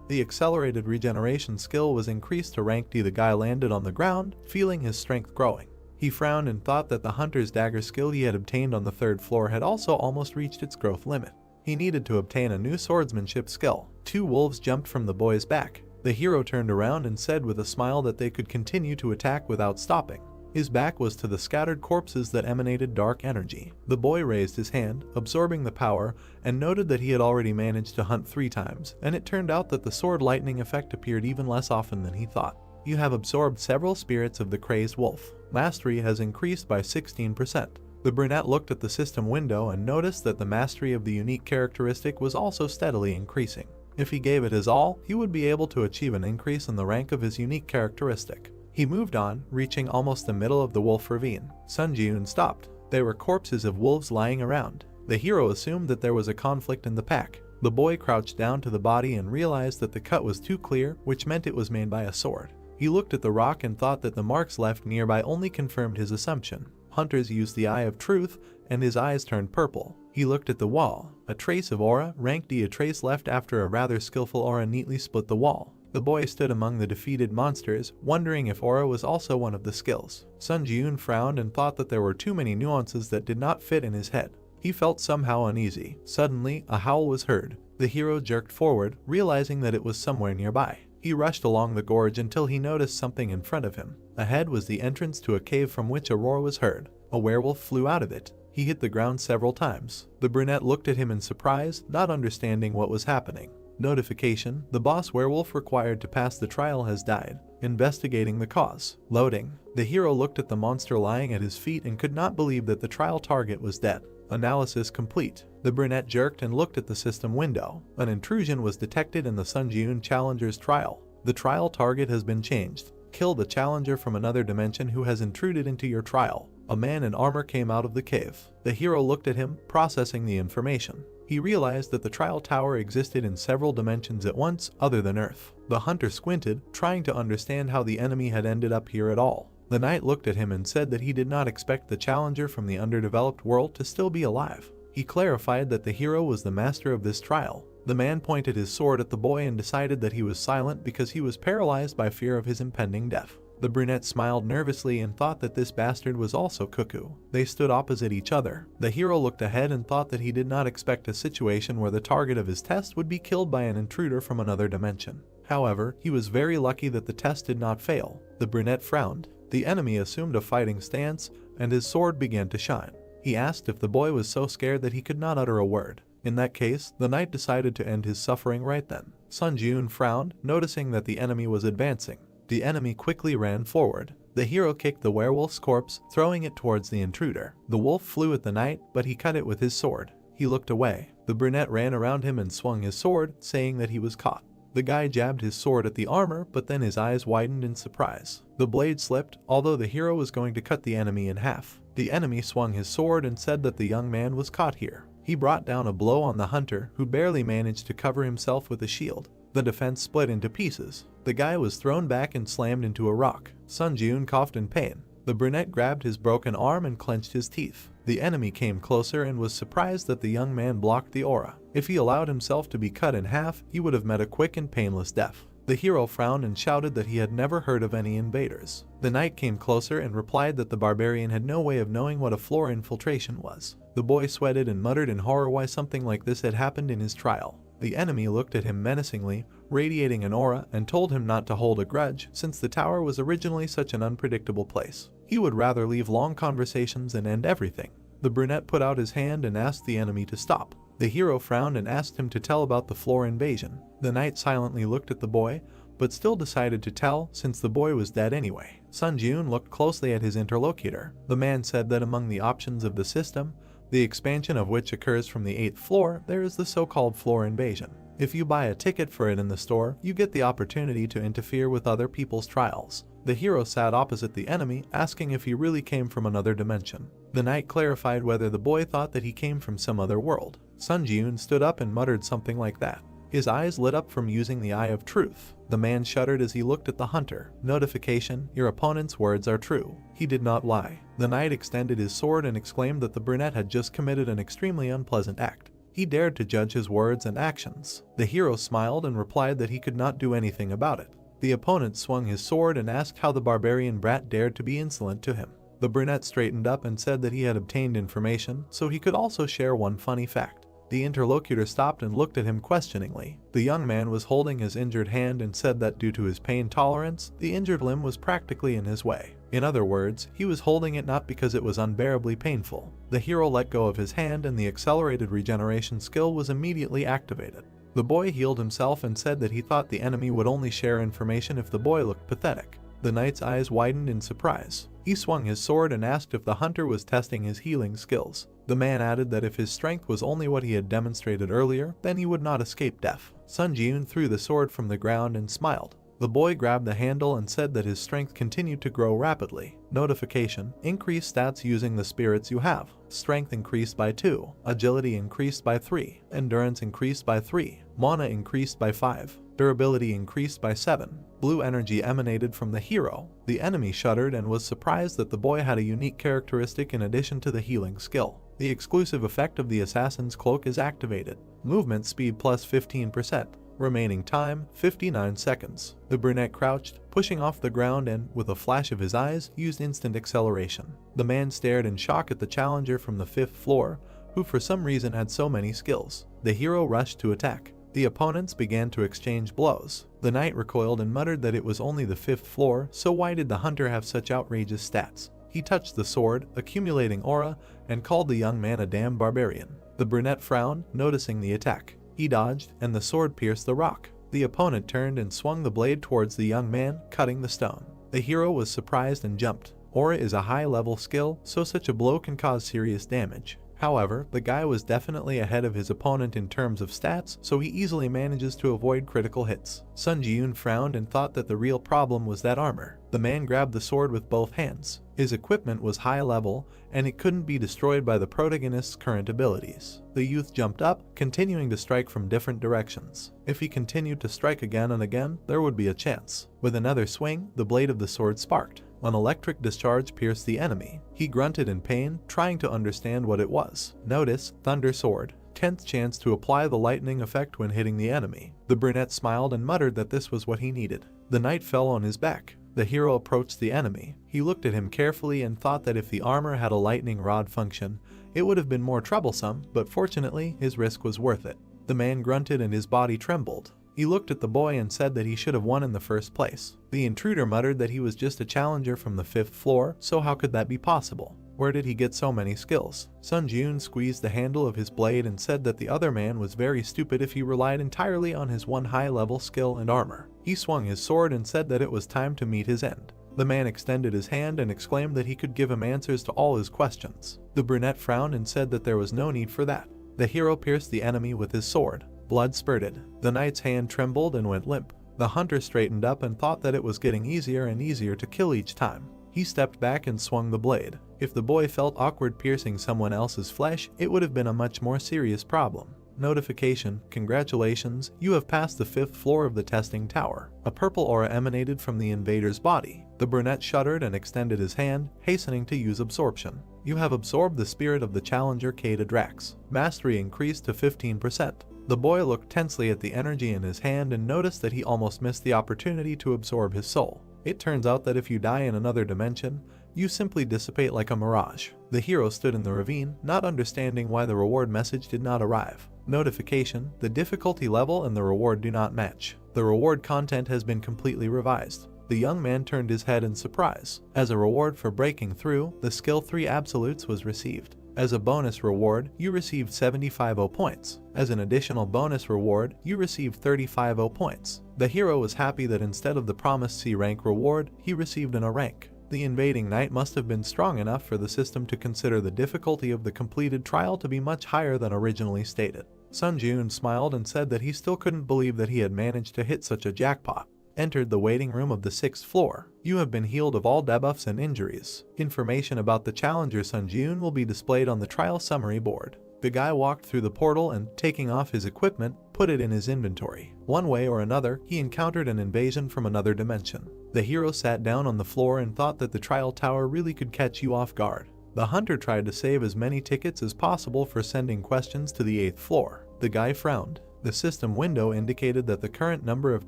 The accelerated regeneration skill was increased to rank D. The guy landed on the ground, feeling his strength growing. He frowned and thought that the hunter's dagger skill he had obtained on the 3rd floor had also almost reached its growth limit. He needed to obtain a new swordsmanship skill. 2 wolves jumped from the boy's back. The hero turned around and said with a smile that they could continue to attack without stopping. His back was to the scattered corpses that emanated dark energy. The boy raised his hand, absorbing the power, and noted that he had already managed to hunt 3 times, and it turned out that the sword lightning effect appeared even less often than he thought. You have absorbed several spirits of the crazed wolf. Mastery has increased by 16%. The brunette looked at the system window and noticed that the mastery of the unique characteristic was also steadily increasing. If he gave it his all, he would be able to achieve an increase in the rank of his unique characteristic. He moved on, reaching almost the middle of the wolf ravine. Sun Jun stopped. There were corpses of wolves lying around. The hero assumed that there was a conflict in the pack. The boy crouched down to the body and realized that the cut was too clear, which meant it was made by a sword. He looked at the rock and thought that the marks left nearby only confirmed his assumption. Hunters used the eye of truth, and his eyes turned purple. He looked at the wall. A trace of aura, rank D. A trace left after a rather skillful aura neatly split the wall. The boy stood among the defeated monsters, wondering if aura was also one of the skills. Sun Jun frowned and thought that there were too many nuances that did not fit in his head. He felt somehow uneasy. Suddenly, a howl was heard. The hero jerked forward, realizing that it was somewhere nearby. He rushed along the gorge until he noticed something in front of him. Ahead was the entrance to a cave from which a roar was heard. A werewolf flew out of it. He hit the ground several times. The brunette looked at him in surprise, not understanding what was happening. Notification: the boss werewolf required to pass the trial has died. Investigating the cause. Loading. The hero looked at the monster lying at his feet and could not believe that the trial target was dead. Analysis complete. The brunette jerked and looked at the system window. An intrusion was detected in the Sun Jun challenger's trial. The trial target has been changed. Kill the challenger from another dimension who has intruded into your trial. A man in armor came out of the cave. The hero looked at him, processing the information. He realized that the trial tower existed in several dimensions at once, other than Earth. The hunter squinted, trying to understand how the enemy had ended up here at all. The knight looked at him and said that he did not expect the challenger from the underdeveloped world to still be alive. He clarified that the hero was the master of this trial. The man pointed his sword at the boy and decided that he was silent because he was paralyzed by fear of his impending death. The brunette smiled nervously and thought that this bastard was also cuckoo. They stood opposite each other. The hero looked ahead and thought that he did not expect a situation where the target of his test would be killed by an intruder from another dimension. However, he was very lucky that the test did not fail. The brunette frowned. The enemy assumed a fighting stance, and his sword began to shine. He asked if the boy was so scared that he could not utter a word. In that case, the knight decided to end his suffering right then. Sun Jun frowned, noticing that the enemy was advancing. The enemy quickly ran forward. The hero kicked the werewolf's corpse, throwing it towards the intruder. The wolf flew at the knight, but he cut it with his sword. He looked away. The brunette ran around him and swung his sword, saying that he was caught. The guy jabbed his sword at the armor, but then his eyes widened in surprise. The blade slipped, although the hero was going to cut the enemy in half. The enemy swung his sword and said that the young man was caught here. He brought down a blow on the hunter, who barely managed to cover himself with a shield. The defense split into pieces. The guy was thrown back and slammed into a rock. Sun Jun coughed in pain. The brunette grabbed his broken arm and clenched his teeth. The enemy came closer and was surprised that the young man blocked the aura. If he allowed himself to be cut in half, he would have met a quick and painless death. The hero frowned and shouted that he had never heard of any invaders. The knight came closer and replied that the barbarian had no way of knowing what a floor infiltration was. The boy sweated and muttered in horror why something like this had happened in his trial. The enemy looked at him menacingly, radiating an aura, and told him not to hold a grudge since the tower was originally such an unpredictable place. He would rather leave long conversations and end everything. The brunette put out his hand and asked the enemy to stop. The hero frowned and asked him to tell about the floor invasion. The knight silently looked at the boy, but still decided to tell since the boy was dead anyway. Sun Jiun looked closely at his interlocutor. The man said that among the options of the system, the expansion of which occurs from the 8th floor, there is the so-called floor invasion. If you buy a ticket for it in the store, you get the opportunity to interfere with other people's trials. The hero sat opposite the enemy, asking if he really came from another dimension. The knight clarified whether the boy thought that he came from some other world. Sun Jiun stood up and muttered something like that. His eyes lit up from using the eye of truth. The man shuddered as he looked at the hunter. Notification: your opponent's words are true. He did not lie. The knight extended his sword and exclaimed that the brunette had just committed an extremely unpleasant act. He dared to judge his words and actions. The hero smiled and replied that he could not do anything about it. The opponent swung his sword and asked how the barbarian brat dared to be insolent to him. The brunette straightened up and said that he had obtained information, so he could also share one funny fact. The interlocutor stopped and looked at him questioningly. The young man was holding his injured hand and said that due to his pain tolerance, the injured limb was practically in his way. In other words, he was holding it not because it was unbearably painful. The hero let go of his hand and the accelerated regeneration skill was immediately activated. The boy healed himself and said that he thought the enemy would only share information if the boy looked pathetic. The knight's eyes widened in surprise. He swung his sword and asked if the hunter was testing his healing skills. The man added that if his strength was only what he had demonstrated earlier, then he would not escape death. Sun Jiun threw the sword from the ground and smiled. The boy grabbed the handle and said that his strength continued to grow rapidly. Notification: increase stats using the spirits you have. Strength increased by 2, agility increased by 3, endurance increased by 3, mana increased by 5, durability increased by 7. Blue energy emanated from the hero. The enemy shuddered and was surprised that the boy had a unique characteristic in addition to the healing skill. The exclusive effect of the assassin's cloak is activated. Movement speed plus 15%. Remaining time, 59 seconds. The brunette crouched, pushing off the ground and, with a flash of his eyes, used instant acceleration. The man stared in shock at the challenger from the 5th floor, who for some reason had so many skills. The hero rushed to attack. The opponents began to exchange blows. The knight recoiled and muttered that it was only the 5th floor, so why did the hunter have such outrageous stats? He touched the sword, accumulating aura, and called the young man a damn barbarian. The brunette frowned, noticing the attack. He dodged, and the sword pierced the rock. The opponent turned and swung the blade towards the young man, cutting the stone. The hero was surprised and jumped. Aura is a high-level skill, so such a blow can cause serious damage. However, the guy was definitely ahead of his opponent in terms of stats, so he easily manages to avoid critical hits. Sun Jiun frowned and thought that the real problem was that armor. The man grabbed the sword with both hands. His equipment was high level, and it couldn't be destroyed by the protagonist's current abilities. The youth jumped up, continuing to strike from different directions. If he continued to strike again and again, there would be a chance. With another swing, the blade of the sword sparked. An electric discharge pierced the enemy. He grunted in pain, trying to understand what it was. Notice: Thunder Sword. 10th chance to apply the lightning effect when hitting the enemy. The brunette smiled and muttered that this was what he needed. The knight fell on his back. The hero approached the enemy. He looked at him carefully and thought that if the armor had a lightning rod function, it would have been more troublesome, but fortunately, his risk was worth it. The man grunted and his body trembled. He looked at the boy and said that he should have won in the first place. The intruder muttered that he was just a challenger from the 5th floor, so how could that be possible? Where did he get so many skills? Sun Jiun squeezed the handle of his blade and said that the other man was very stupid if he relied entirely on his one high-level skill and armor. He swung his sword and said that it was time to meet his end. The man extended his hand and exclaimed that he could give him answers to all his questions. The brunette frowned and said that there was no need for that. The hero pierced the enemy with his sword. Blood spurted. The knight's hand trembled and went limp. The hunter straightened up and thought that it was getting easier and easier to kill each time. He stepped back and swung the blade. If the boy felt awkward piercing someone else's flesh, it would have been a much more serious problem. Notification: congratulations, you have passed the 5th floor of the testing tower. A purple aura emanated from the invader's body. The brunette shuddered and extended his hand, hastening to use absorption. You have absorbed the spirit of the challenger Kata Drax. Mastery increased to 15%. The boy looked tensely at the energy in his hand and noticed that he almost missed the opportunity to absorb his soul. It turns out that if you die in another dimension, you simply dissipate like a mirage. The hero stood in the ravine, not understanding why the reward message did not arrive. Notification: the difficulty level and the reward do not match. The reward content has been completely revised. The young man turned his head in surprise. As a reward for breaking through, the skill 3 absolutes was received. As a bonus reward, you received 75 points. As an additional bonus reward, you received 35 points. The hero was happy that instead of the promised C rank reward, he received an A rank. The invading knight must have been strong enough for the system to consider the difficulty of the completed trial to be much higher than originally stated. Sun Jun smiled and said that he still couldn't believe that he had managed to hit such a jackpot. Entered the waiting room of the 6th floor. You have been healed of all debuffs and injuries. Information about the challenger Sun Jun will be displayed on the trial summary board. The guy walked through the portal and, taking off his equipment, put it in his inventory. One way or another, he encountered an invasion from another dimension. The hero sat down on the floor and thought that the trial tower really could catch you off guard. The hunter tried to save as many tickets as possible for sending questions to the 8th floor. The guy frowned. The system window indicated that the current number of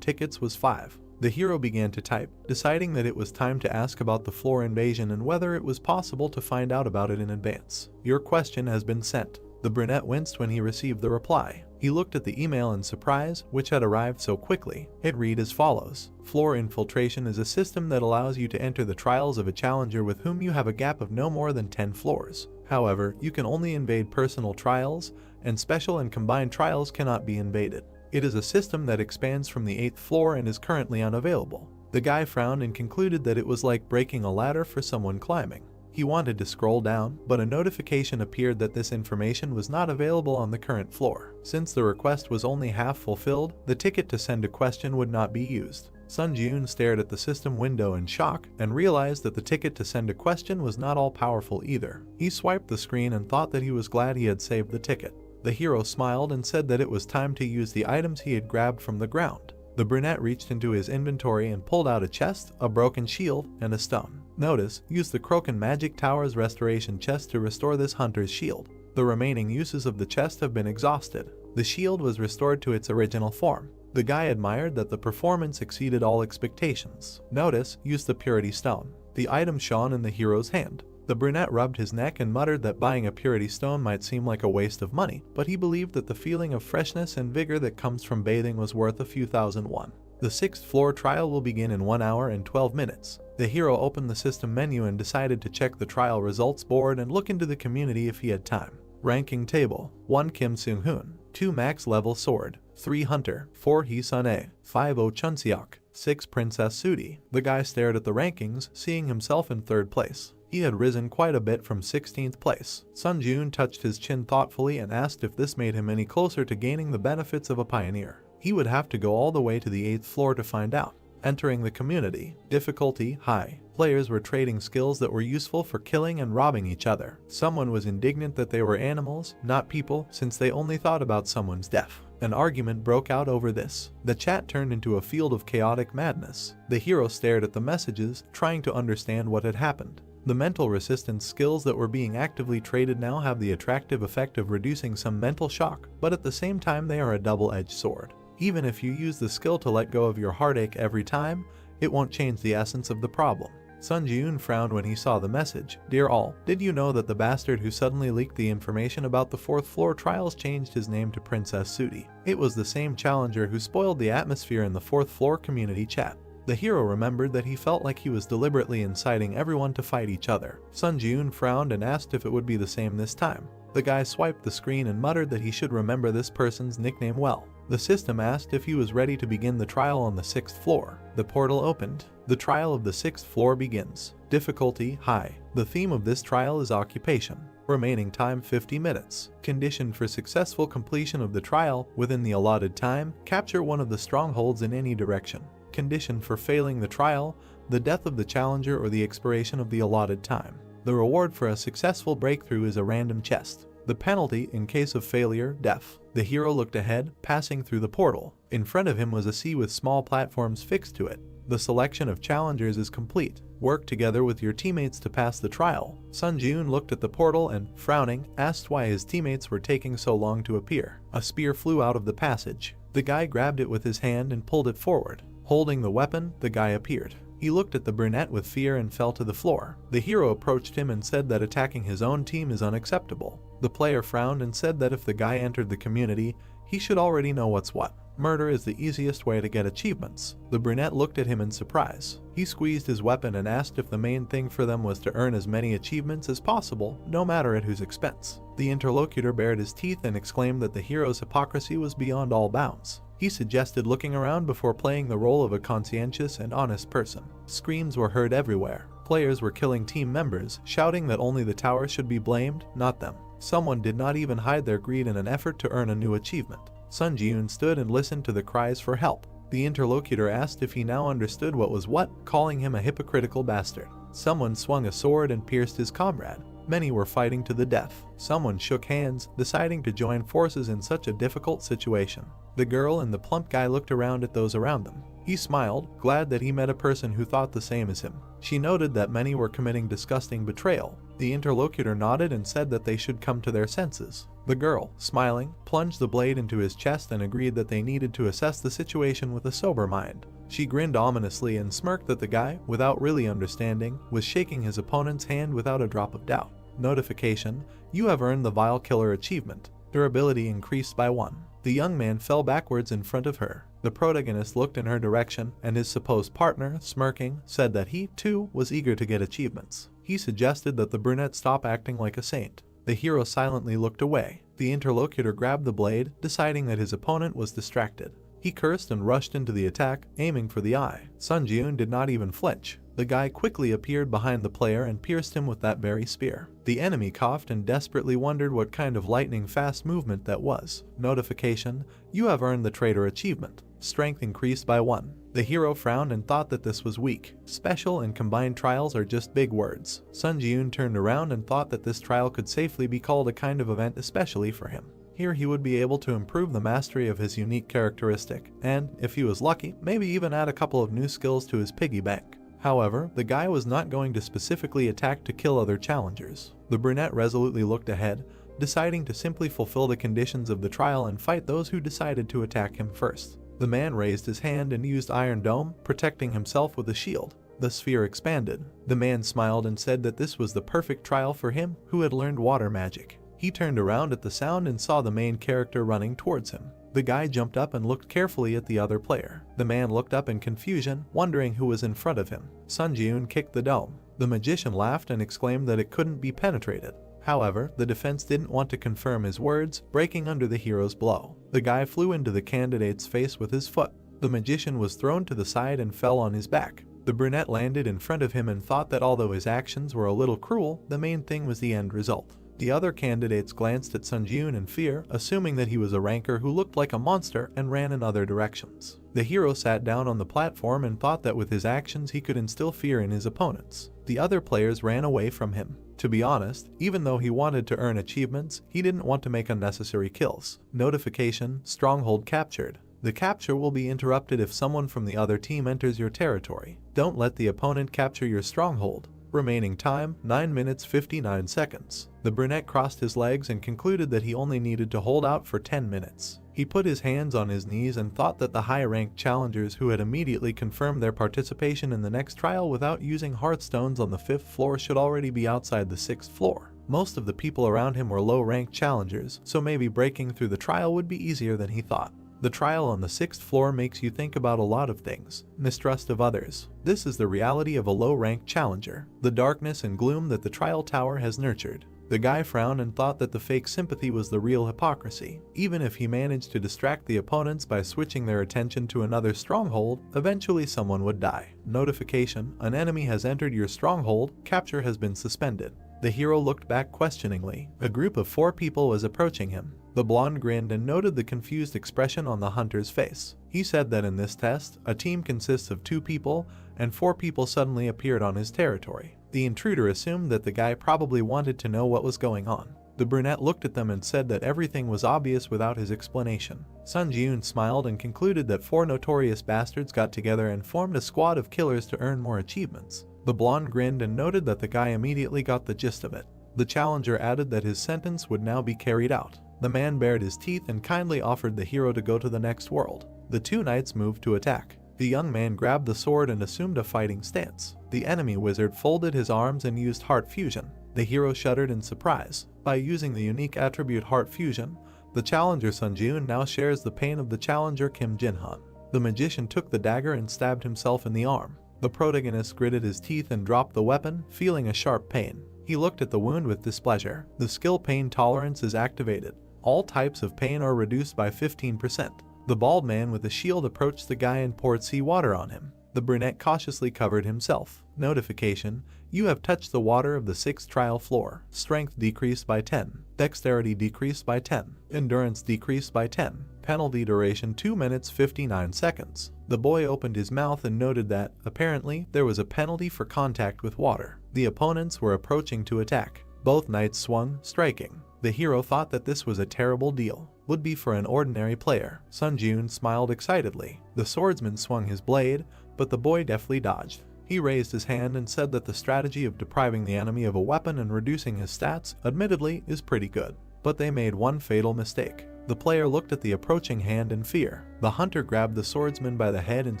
tickets was 5. The hero began to type, deciding that it was time to ask about the floor invasion and whether it was possible to find out about it in advance. Your question has been sent. The brunette winced when he received the reply. He looked at the email in surprise, which had arrived so quickly. It read as follows: Floor infiltration is a system that allows you to enter the trials of a challenger with whom you have a gap of no more than 10 floors. However, you can only invade personal trials, and special and combined trials cannot be invaded. It is a system that expands from the 8th floor and is currently unavailable. The guy frowned and concluded that it was like breaking a ladder for someone climbing. He wanted to scroll down, but a notification appeared that this information was not available on the current floor. Since the request was only half fulfilled, the ticket to send a question would not be used. Sun Jun stared at the system window in shock and realized that the ticket to send a question was not all powerful either. He swiped the screen and thought that he was glad he had saved the ticket. The hero smiled and said that it was time to use the items he had grabbed from the ground. The brunette reached into his inventory and pulled out a chest, a broken shield, and a stone. Notice, use the Kroken Magic Tower's restoration chest to restore this hunter's shield. The remaining uses of the chest have been exhausted. The shield was restored to its original form. The guy admired that the performance exceeded all expectations. Notice, use the Purity Stone. The item shone in the hero's hand. The brunette rubbed his neck and muttered that buying a Purity Stone might seem like a waste of money, but he believed that the feeling of freshness and vigor that comes from bathing was worth a few thousand won. The 6th floor trial will begin in 1 hour and 12 minutes. The hero opened the system menu and decided to check the trial results board and look into the community if he had time. Ranking table: 1 Kim Seung-hoon, 2 max level sword, 3 hunter, 4 Hee Sun-ae, 5 Oh Chun-seok, 6 Princess Sudi. The guy stared at the rankings, seeing himself in 3rd place. He had risen quite a bit from 16th place. Sun Jun touched his chin thoughtfully and asked if this made him any closer to gaining the benefits of a pioneer. He would have to go all the way to the 8th floor to find out. Entering the community. Difficulty: high. Players were trading skills that were useful for killing and robbing each other. Someone was indignant that they were animals, not people, since they only thought about someone's death. An argument broke out over this. The chat turned into a field of chaotic madness. The hero stared at the messages, trying to understand what had happened. The mental resistance skills that were being actively traded now have the attractive effect of reducing some mental shock, but at the same time they are a double-edged sword. Even if you use the skill to let go of your heartache every time, it won't change the essence of the problem. Sun Jun frowned when he saw the message. Dear all, did you know that the bastard who suddenly leaked the information about the 4th floor trials changed his name to Princess Sudi? It was the same challenger who spoiled the atmosphere in the 4th floor community chat. The hero remembered that he felt like he was deliberately inciting everyone to fight each other. Sun Jun frowned and asked if it would be the same this time. The guy swiped the screen and muttered that he should remember this person's nickname well. The system asked if he was ready to begin the trial on the 6th floor. The portal opened. The trial of the 6th floor begins. Difficulty: high. The theme of this trial is occupation. Remaining time: 50 minutes. Condition for successful completion of the trial: within the allotted time, capture one of the strongholds in any direction. Condition for failing the trial: the death of the challenger or the expiration of the allotted time. The reward for a successful breakthrough is a random chest. The penalty in case of failure: death. The hero looked ahead, passing through the portal. In front of him was a sea with small platforms fixed to it. The selection of challengers is complete. Work together with your teammates to pass the trial. Sun Jun looked at the portal and, frowning, asked why his teammates were taking so long to appear. A spear flew out of the passage. The guy grabbed it with his hand and pulled it forward. Holding the weapon, the guy appeared. He looked at the brunette with fear and fell to the floor. The hero approached him and said that attacking his own team is unacceptable. The player frowned and said that if the guy entered the community, he should already know what's what. Murder is the easiest way to get achievements. The brunette looked at him in surprise. He squeezed his weapon and asked if the main thing for them was to earn as many achievements as possible, no matter at whose expense. The interlocutor bared his teeth and exclaimed that the hero's hypocrisy was beyond all bounds. He suggested looking around before playing the role of a conscientious and honest person. Screams were heard everywhere. Players were killing team members, shouting that only the tower should be blamed, not them. Someone did not even hide their greed in an effort to earn a new achievement. Sun Ji-yoon stood and listened to the cries for help. The interlocutor asked if he now understood what was what, calling him a hypocritical bastard. Someone swung a sword and pierced his comrade. Many were fighting to the death. Someone shook hands, deciding to join forces in such a difficult situation. The girl and the plump guy looked around at those around them. He smiled, glad that he met a person who thought the same as him. She noted that many were committing disgusting betrayal. The interlocutor nodded and said that they should come to their senses. The girl, smiling, plunged the blade into his chest and agreed that they needed to assess the situation with a sober mind. She grinned ominously and smirked that the guy, without really understanding, was shaking his opponent's hand without a drop of doubt. Notification: you have earned the Vile Killer achievement. Durability increased by 1. The young man fell backwards in front of her. The protagonist looked in her direction, and his supposed partner, smirking, said that he, too, was eager to get achievements. He suggested that the brunette stop acting like a saint. The hero silently looked away. The interlocutor grabbed the blade, deciding that his opponent was distracted. He cursed and rushed into the attack, aiming for the eye. Sun Ji-yoon did not even flinch. The guy quickly appeared behind the player and pierced him with that very spear. The enemy coughed and desperately wondered what kind of lightning-fast movement that was. Notification: you have earned the traitor achievement. Strength increased by 1. The hero frowned and thought that this was weak. Special and combined trials are just big words. Sun Ji-yoon turned around and thought that this trial could safely be called a kind of event especially for him. Here he would be able to improve the mastery of his unique characteristic, and, if he was lucky, maybe even add a couple of new skills to his piggy bank. However, the guy was not going to specifically attack to kill other challengers. The brunette resolutely looked ahead, deciding to simply fulfill the conditions of the trial and fight those who decided to attack him first. The man raised his hand and used Iron Dome, protecting himself with a shield. The sphere expanded. The man smiled and said that this was the perfect trial for him, who had learned water magic. He turned around at the sound and saw the main character running towards him. The guy jumped up and looked carefully at the other player. The man looked up in confusion, wondering who was in front of him. Sun Ji-yoon kicked the dome. The magician laughed and exclaimed that it couldn't be penetrated. However, the defense didn't want to confirm his words, breaking under the hero's blow. The guy flew into the candidate's face with his foot. The magician was thrown to the side and fell on his back. The brunette landed in front of him and thought that although his actions were a little cruel, the main thing was the end result. The other candidates glanced at Sun Ji-yoon in fear, assuming that he was a ranker who looked like a monster and ran in other directions. The hero sat down on the platform and thought that with his actions he could instill fear in his opponents. The other players ran away from him. To be honest, even though he wanted to earn achievements, he didn't want to make unnecessary kills. Notification: stronghold captured. The capture will be interrupted if someone from the other team enters your territory. Don't let the opponent capture your stronghold. Remaining time: 9 minutes 59 seconds. The brunette crossed his legs and concluded that he only needed to hold out for 10 minutes. He put his hands on his knees and thought that the high-ranked challengers who had immediately confirmed their participation in the next trial without using hearthstones on the 5th floor should already be outside the 6th floor. Most of the people around him were low-ranked challengers, so maybe breaking through the trial would be easier than he thought. The trial on the 6th floor makes you think about a lot of things. Mistrust of others. This is the reality of a low-ranked challenger. The darkness and gloom that the trial tower has nurtured. The guy frowned and thought that the fake sympathy was the real hypocrisy. Even if he managed to distract the opponents by switching their attention to another stronghold, eventually someone would die. Notification: an enemy has entered your stronghold, capture has been suspended. The hero looked back questioningly. A group of 4 people was approaching him. The blonde grinned and noted the confused expression on the hunter's face. He said that in this test, a team consists of 2 people, and 4 people suddenly appeared on his territory. The intruder assumed that the guy probably wanted to know what was going on. The brunette looked at them and said that everything was obvious without his explanation. Sun Ji-yoon smiled and concluded that 4 notorious bastards got together and formed a squad of killers to earn more achievements. The blonde grinned and noted that the guy immediately got the gist of it. The challenger added that his sentence would now be carried out. The man bared his teeth and kindly offered the hero to go to the next world. The 2 knights moved to attack. The young man grabbed the sword and assumed a fighting stance. The enemy wizard folded his arms and used heart fusion. The hero shuddered in surprise. By using the unique attribute heart fusion, the challenger Sunjun now shares the pain of the challenger Kim Jinhan. The magician took the dagger and stabbed himself in the arm. The protagonist gritted his teeth and dropped the weapon, feeling a sharp pain. He looked at the wound with displeasure. The skill pain tolerance is activated. All types of pain are reduced by 15%. The bald man with the shield approached the guy and poured seawater on him. The brunette cautiously covered himself. Notification: you have touched the water of the 6th trial floor. Strength decreased by 10. Dexterity decreased by 10. Endurance decreased by 10. Penalty duration 2 minutes 59 seconds. The boy opened his mouth and noted that, apparently, there was a penalty for contact with water. The opponents were approaching to attack. Both knights swung, striking. The hero thought that this was a terrible deal. Would be for an ordinary player. Sunjun smiled excitedly. The swordsman swung his blade, but the boy deftly dodged. He raised his hand and said that the strategy of depriving the enemy of a weapon and reducing his stats, admittedly, is pretty good. But they made one fatal mistake. The player looked at the approaching hand in fear. The hunter grabbed the swordsman by the head and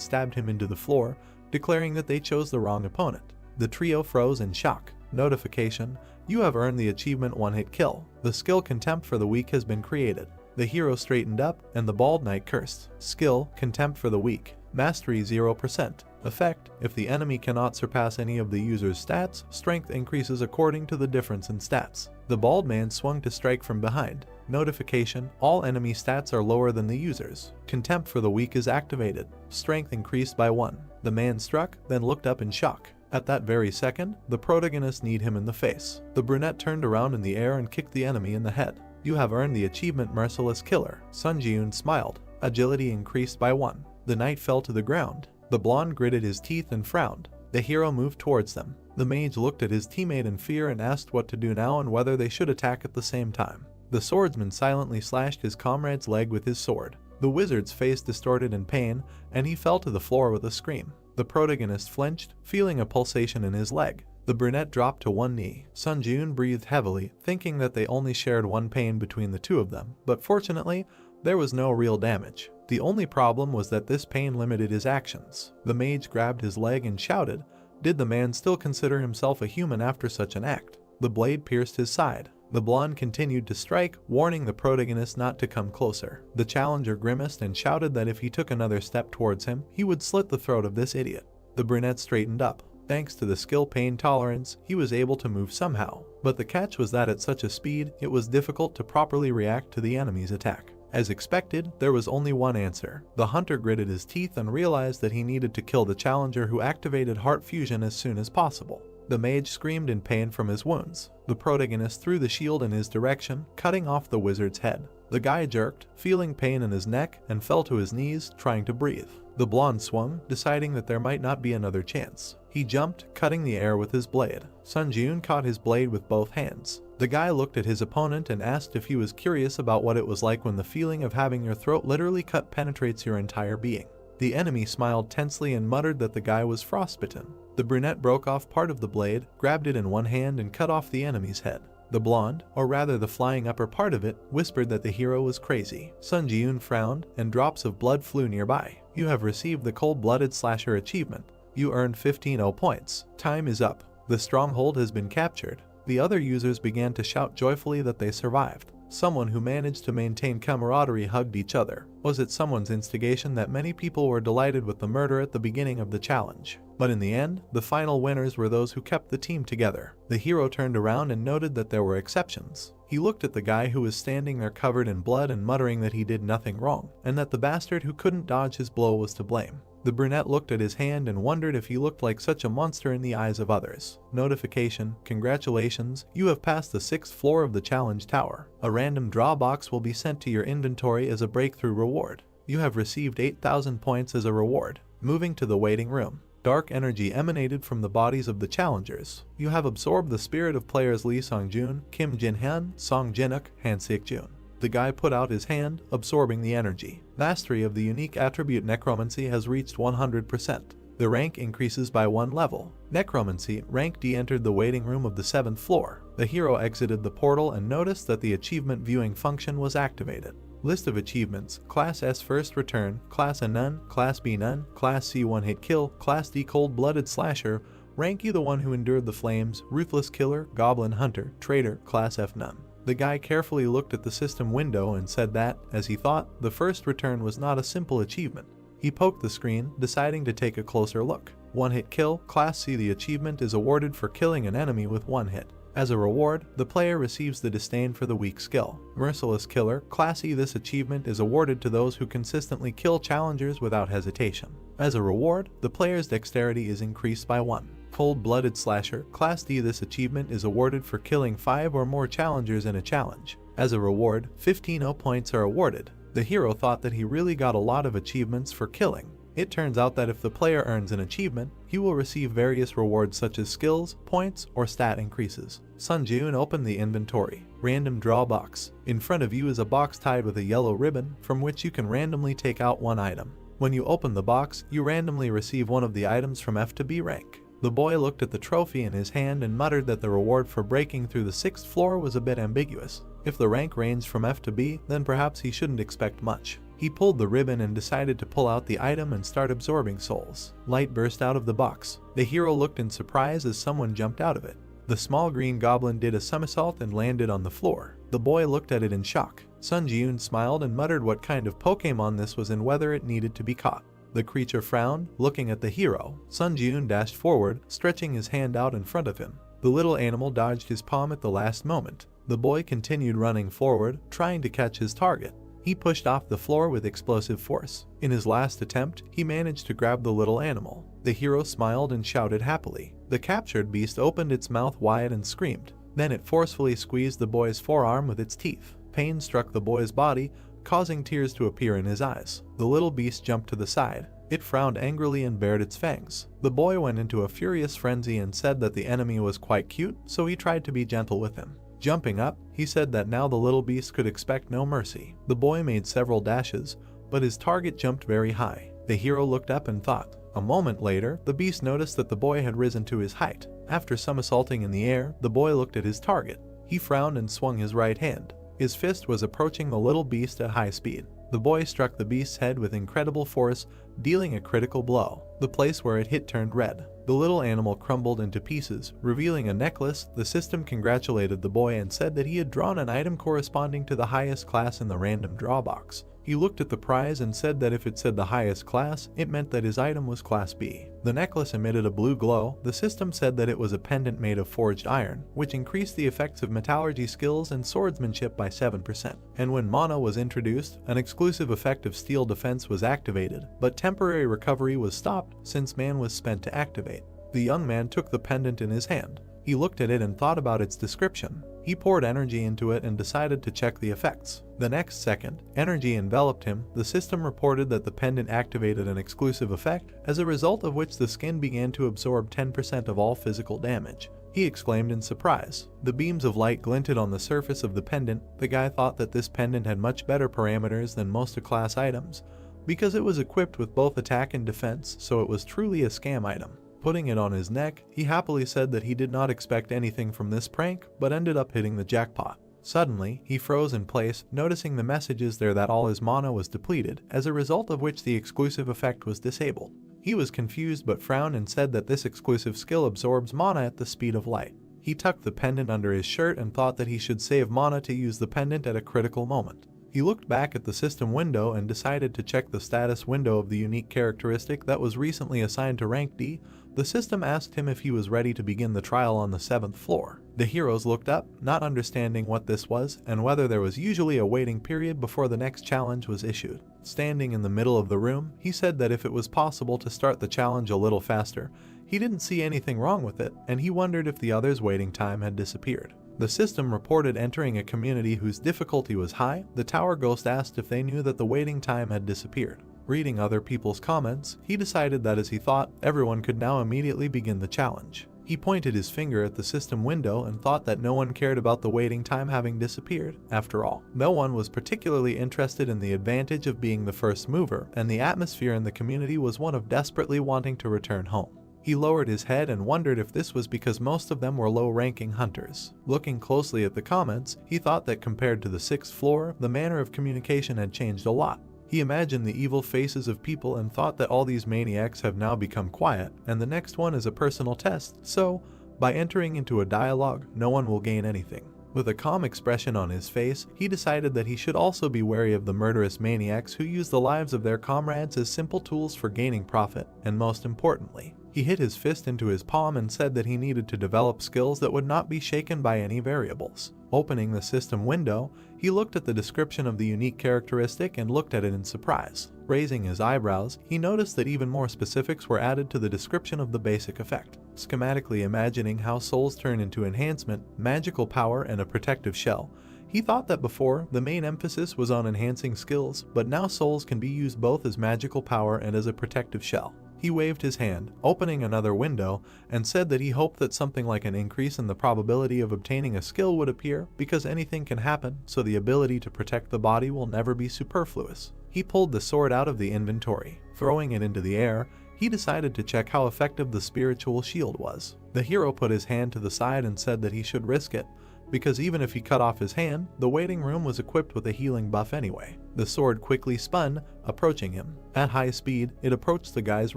stabbed him into the floor, declaring that they chose the wrong opponent. The trio froze in shock. Notification: you have earned the achievement one-hit kill. The skill Contempt for the Weak has been created. The hero straightened up, and the bald knight cursed. Skill: Contempt for the Weak. Mastery 0%. Effect: if the enemy cannot surpass any of the user's stats, strength increases according to the difference in stats. The bald man swung to strike from behind. Notification: all enemy stats are lower than the user's. Contempt for the Weak is activated. Strength increased by 1. The man struck, then looked up in shock. At that very second, the protagonist kneed him in the face. The brunette turned around in the air and kicked the enemy in the head. You have earned the achievement Merciless Killer. Sunjun smiled. Agility increased by 1. The knight fell to the ground. The blonde gritted his teeth and frowned. The hero moved towards them. The mage looked at his teammate in fear and asked what to do now and whether they should attack at the same time. The swordsman silently slashed his comrade's leg with his sword. The wizard's face distorted in pain, and he fell to the floor with a scream. The protagonist flinched, feeling a pulsation in his leg. The brunette dropped to one knee. Sunjun breathed heavily, thinking that they only shared one pain between the two of them, but fortunately, there was no real damage. The only problem was that this pain limited his actions. The mage grabbed his leg and shouted, did the man still consider himself a human after such an act? The blade pierced his side. The blonde continued to strike, warning the protagonist not to come closer. The challenger grimaced and shouted that if he took another step towards him, he would slit the throat of this idiot. The brunette straightened up. Thanks to the skill pain tolerance, he was able to move somehow. But the catch was that at such a speed, it was difficult to properly react to the enemy's attack. As expected, there was only one answer. The hunter gritted his teeth and realized that he needed to kill the challenger, who activated heart fusion as soon as possible. The mage screamed in pain from his wounds. The protagonist threw the shield in his direction, cutting off the wizard's head. The guy jerked, feeling pain in his neck, and fell to his knees, trying to breathe. The blonde swung, deciding that there might not be another chance. He jumped, cutting the air with his blade. Sunjun caught his blade with both hands. The guy looked at his opponent and asked if he was curious about what it was like when the feeling of having your throat literally cut penetrates your entire being. The enemy smiled tensely and muttered that the guy was frostbitten. The brunette broke off part of the blade, grabbed it in one hand and cut off the enemy's head. The blonde, or rather the flying upper part of it, whispered that the hero was crazy. Sunjun frowned, and drops of blood flew nearby. You have received the Cold-Blooded Slasher achievement. You earned 15 points. Time is up. The stronghold has been captured. The other users began to shout joyfully that they survived. Someone who managed to maintain camaraderie hugged each other. Was it someone's instigation that many people were delighted with the murder at the beginning of the challenge? But in the end, the final winners were those who kept the team together. The hero turned around and noted that there were exceptions. He looked at the guy who was standing there covered in blood and muttering that he did nothing wrong, and that the bastard who couldn't dodge his blow was to blame. The brunette looked at his hand and wondered if he looked like such a monster in the eyes of others. Notification: congratulations, you have passed the 6th floor of the challenge tower. A random draw box will be sent to your inventory as a breakthrough reward. You have received 8,000 points as a reward. Moving to the waiting room. Dark energy emanated from the bodies of the challengers. You have absorbed the spirit of players Lee Songjun, Kim Jinhan, Song Jinuk, Han Sik-jun. The guy put out his hand, absorbing the energy. Mastery of the unique attribute Necromancy has reached 100%. The rank increases by 1 level. Necromancy, rank D, entered the waiting room of the 7th floor. The hero exited the portal and noticed that the achievement viewing function was activated. List of achievements: Class S first return, Class A none, Class B none, Class C one hit kill, Class D cold-blooded slasher, Rank E the one who endured the flames, Ruthless killer, Goblin hunter, Traitor, Class F none. The guy carefully looked at the system window and said that, as he thought, the first return was not a simple achievement. He poked the screen, deciding to take a closer look. One hit kill, Class C. The achievement is awarded for killing an enemy with one hit. As a reward, the player receives the disdain for the weak skill. Merciless killer, Class E. This achievement is awarded to those who consistently kill challengers without hesitation. As a reward, the player's dexterity is increased by 1. Cold-blooded slasher, Class D. This achievement is awarded for killing 5 or more challengers in a challenge. As a reward, 15 O points are awarded. The hero thought that he really got a lot of achievements for killing. It turns out that if the player earns an achievement, he will receive various rewards such as skills, points, or stat increases. Sun Jun opened the inventory. Random draw box. In front of you is a box tied with a yellow ribbon from which you can randomly take out one item. When you open the box, you randomly receive one of the items from F to B rank. The boy looked at the trophy in his hand and muttered that the reward for breaking through the 6th floor was a bit ambiguous. If the rank ranged from F to B, then perhaps he shouldn't expect much. He pulled the ribbon and decided to pull out the item and start absorbing souls. Light burst out of the box. The hero looked in surprise as someone jumped out of it. The small green goblin did a somersault and landed on the floor. The boy looked at it in shock. Sun Jun smiled and muttered what kind of Pokemon this was and whether it needed to be caught. The creature frowned, looking at the hero. Sun Jun dashed forward, stretching his hand out in front of him. The little animal dodged his palm at the last moment. The boy continued running forward, trying to catch his target. He pushed off the floor with explosive force. In his last attempt, he managed to grab the little animal. The hero smiled and shouted happily. The captured beast opened its mouth wide and screamed. Then it forcefully squeezed the boy's forearm with its teeth. Pain struck the boy's body, causing tears to appear in his eyes. The little beast jumped to the side. It frowned angrily and bared its fangs. The boy went into a furious frenzy and said that the enemy was quite cute, so he tried to be gentle with him. Jumping up, he said that now the little beast could expect no mercy. The boy made several dashes, but his target jumped very high. The hero looked up and thought. A moment later, the beast noticed that the boy had risen to his height. After somersaulting in the air, the boy looked at his target. He frowned and swung his right hand. His fist was approaching the little beast at high speed. The boy struck the beast's head with incredible force, dealing a critical blow. The place where it hit turned red. The little animal crumbled into pieces, revealing a necklace. The system congratulated the boy and said that he had drawn an item corresponding to the highest class in the random draw box. He looked at the prize and said that if it said the highest class, it meant that his item was Class B. The necklace emitted a blue glow. The system said that it was a pendant made of forged iron, which increased the effects of metallurgy skills and swordsmanship by 7%. And when mana was introduced, an exclusive effect of steel defense was activated, but temporary recovery was stopped since man was spent to activate. The young man took the pendant in his hand. He looked at it and thought about its description. He poured energy into it and decided to check the effects. The next second, energy enveloped him. The system reported that the pendant activated an exclusive effect, as a result of which the skin began to absorb 10% of all physical damage. He exclaimed in surprise. The beams of light glinted on the surface of the pendant. The guy thought that this pendant had much better parameters than most class items, because it was equipped with both attack and defense, so it was truly a scam item. Putting it on his neck, he happily said that he did not expect anything from this prank, but ended up hitting the jackpot. Suddenly, he froze in place, noticing the messages there that all his mana was depleted, as a result of which the exclusive effect was disabled. He was confused but frowned and said that this exclusive skill absorbs mana at the speed of light. He tucked the pendant under his shirt and thought that he should save mana to use the pendant at a critical moment. He looked back at the system window and decided to check the status window of the unique characteristic that was recently assigned to rank D. The system asked him if he was ready to begin the trial on the 7th floor. The heroes looked up, not understanding what this was and whether there was usually a waiting period before the next challenge was issued. Standing in the middle of the room, he said that if it was possible to start the challenge a little faster, he didn't see anything wrong with it, and he wondered if the others' waiting time had disappeared. The system reported entering a community whose difficulty was high. The tower ghost asked if they knew that the waiting time had disappeared. Reading other people's comments, he decided that as he thought, everyone could now immediately begin the challenge. He pointed his finger at the system window and thought that no one cared about the waiting time having disappeared. After all, no one was particularly interested in the advantage of being the first mover, and the atmosphere in the community was one of desperately wanting to return home. He lowered his head and wondered if this was because most of them were low-ranking hunters. Looking closely at the comments, he thought that compared to the 6th floor, the manner of communication had changed a lot. He imagined the evil faces of people and thought that all these maniacs have now become quiet, and the next one is a personal test, so, by entering into a dialogue, no one will gain anything. With a calm expression on his face, he decided that he should also be wary of the murderous maniacs who use the lives of their comrades as simple tools for gaining profit, and most importantly, he hit his fist into his palm and said that he needed to develop skills that would not be shaken by any variables. Opening the system window, he looked at the description of the unique characteristic and looked at it in surprise. Raising his eyebrows, he noticed that even more specifics were added to the description of the basic effect. Schematically imagining how souls turn into enhancement, magical power, and a protective shell, he thought that before, the main emphasis was on enhancing skills, but now souls can be used both as magical power and as a protective shell. He waved his hand, opening another window, and said that he hoped that something like an increase in the probability of obtaining a skill would appear, because anything can happen, so the ability to protect the body will never be superfluous. He pulled the sword out of the inventory. Throwing it into the air, he decided to check how effective the spiritual shield was. The hero put his hand to the side and said that he should risk it, because even if he cut off his hand, the waiting room was equipped with a healing buff anyway. The sword quickly spun, approaching him. At high speed, it approached the guy's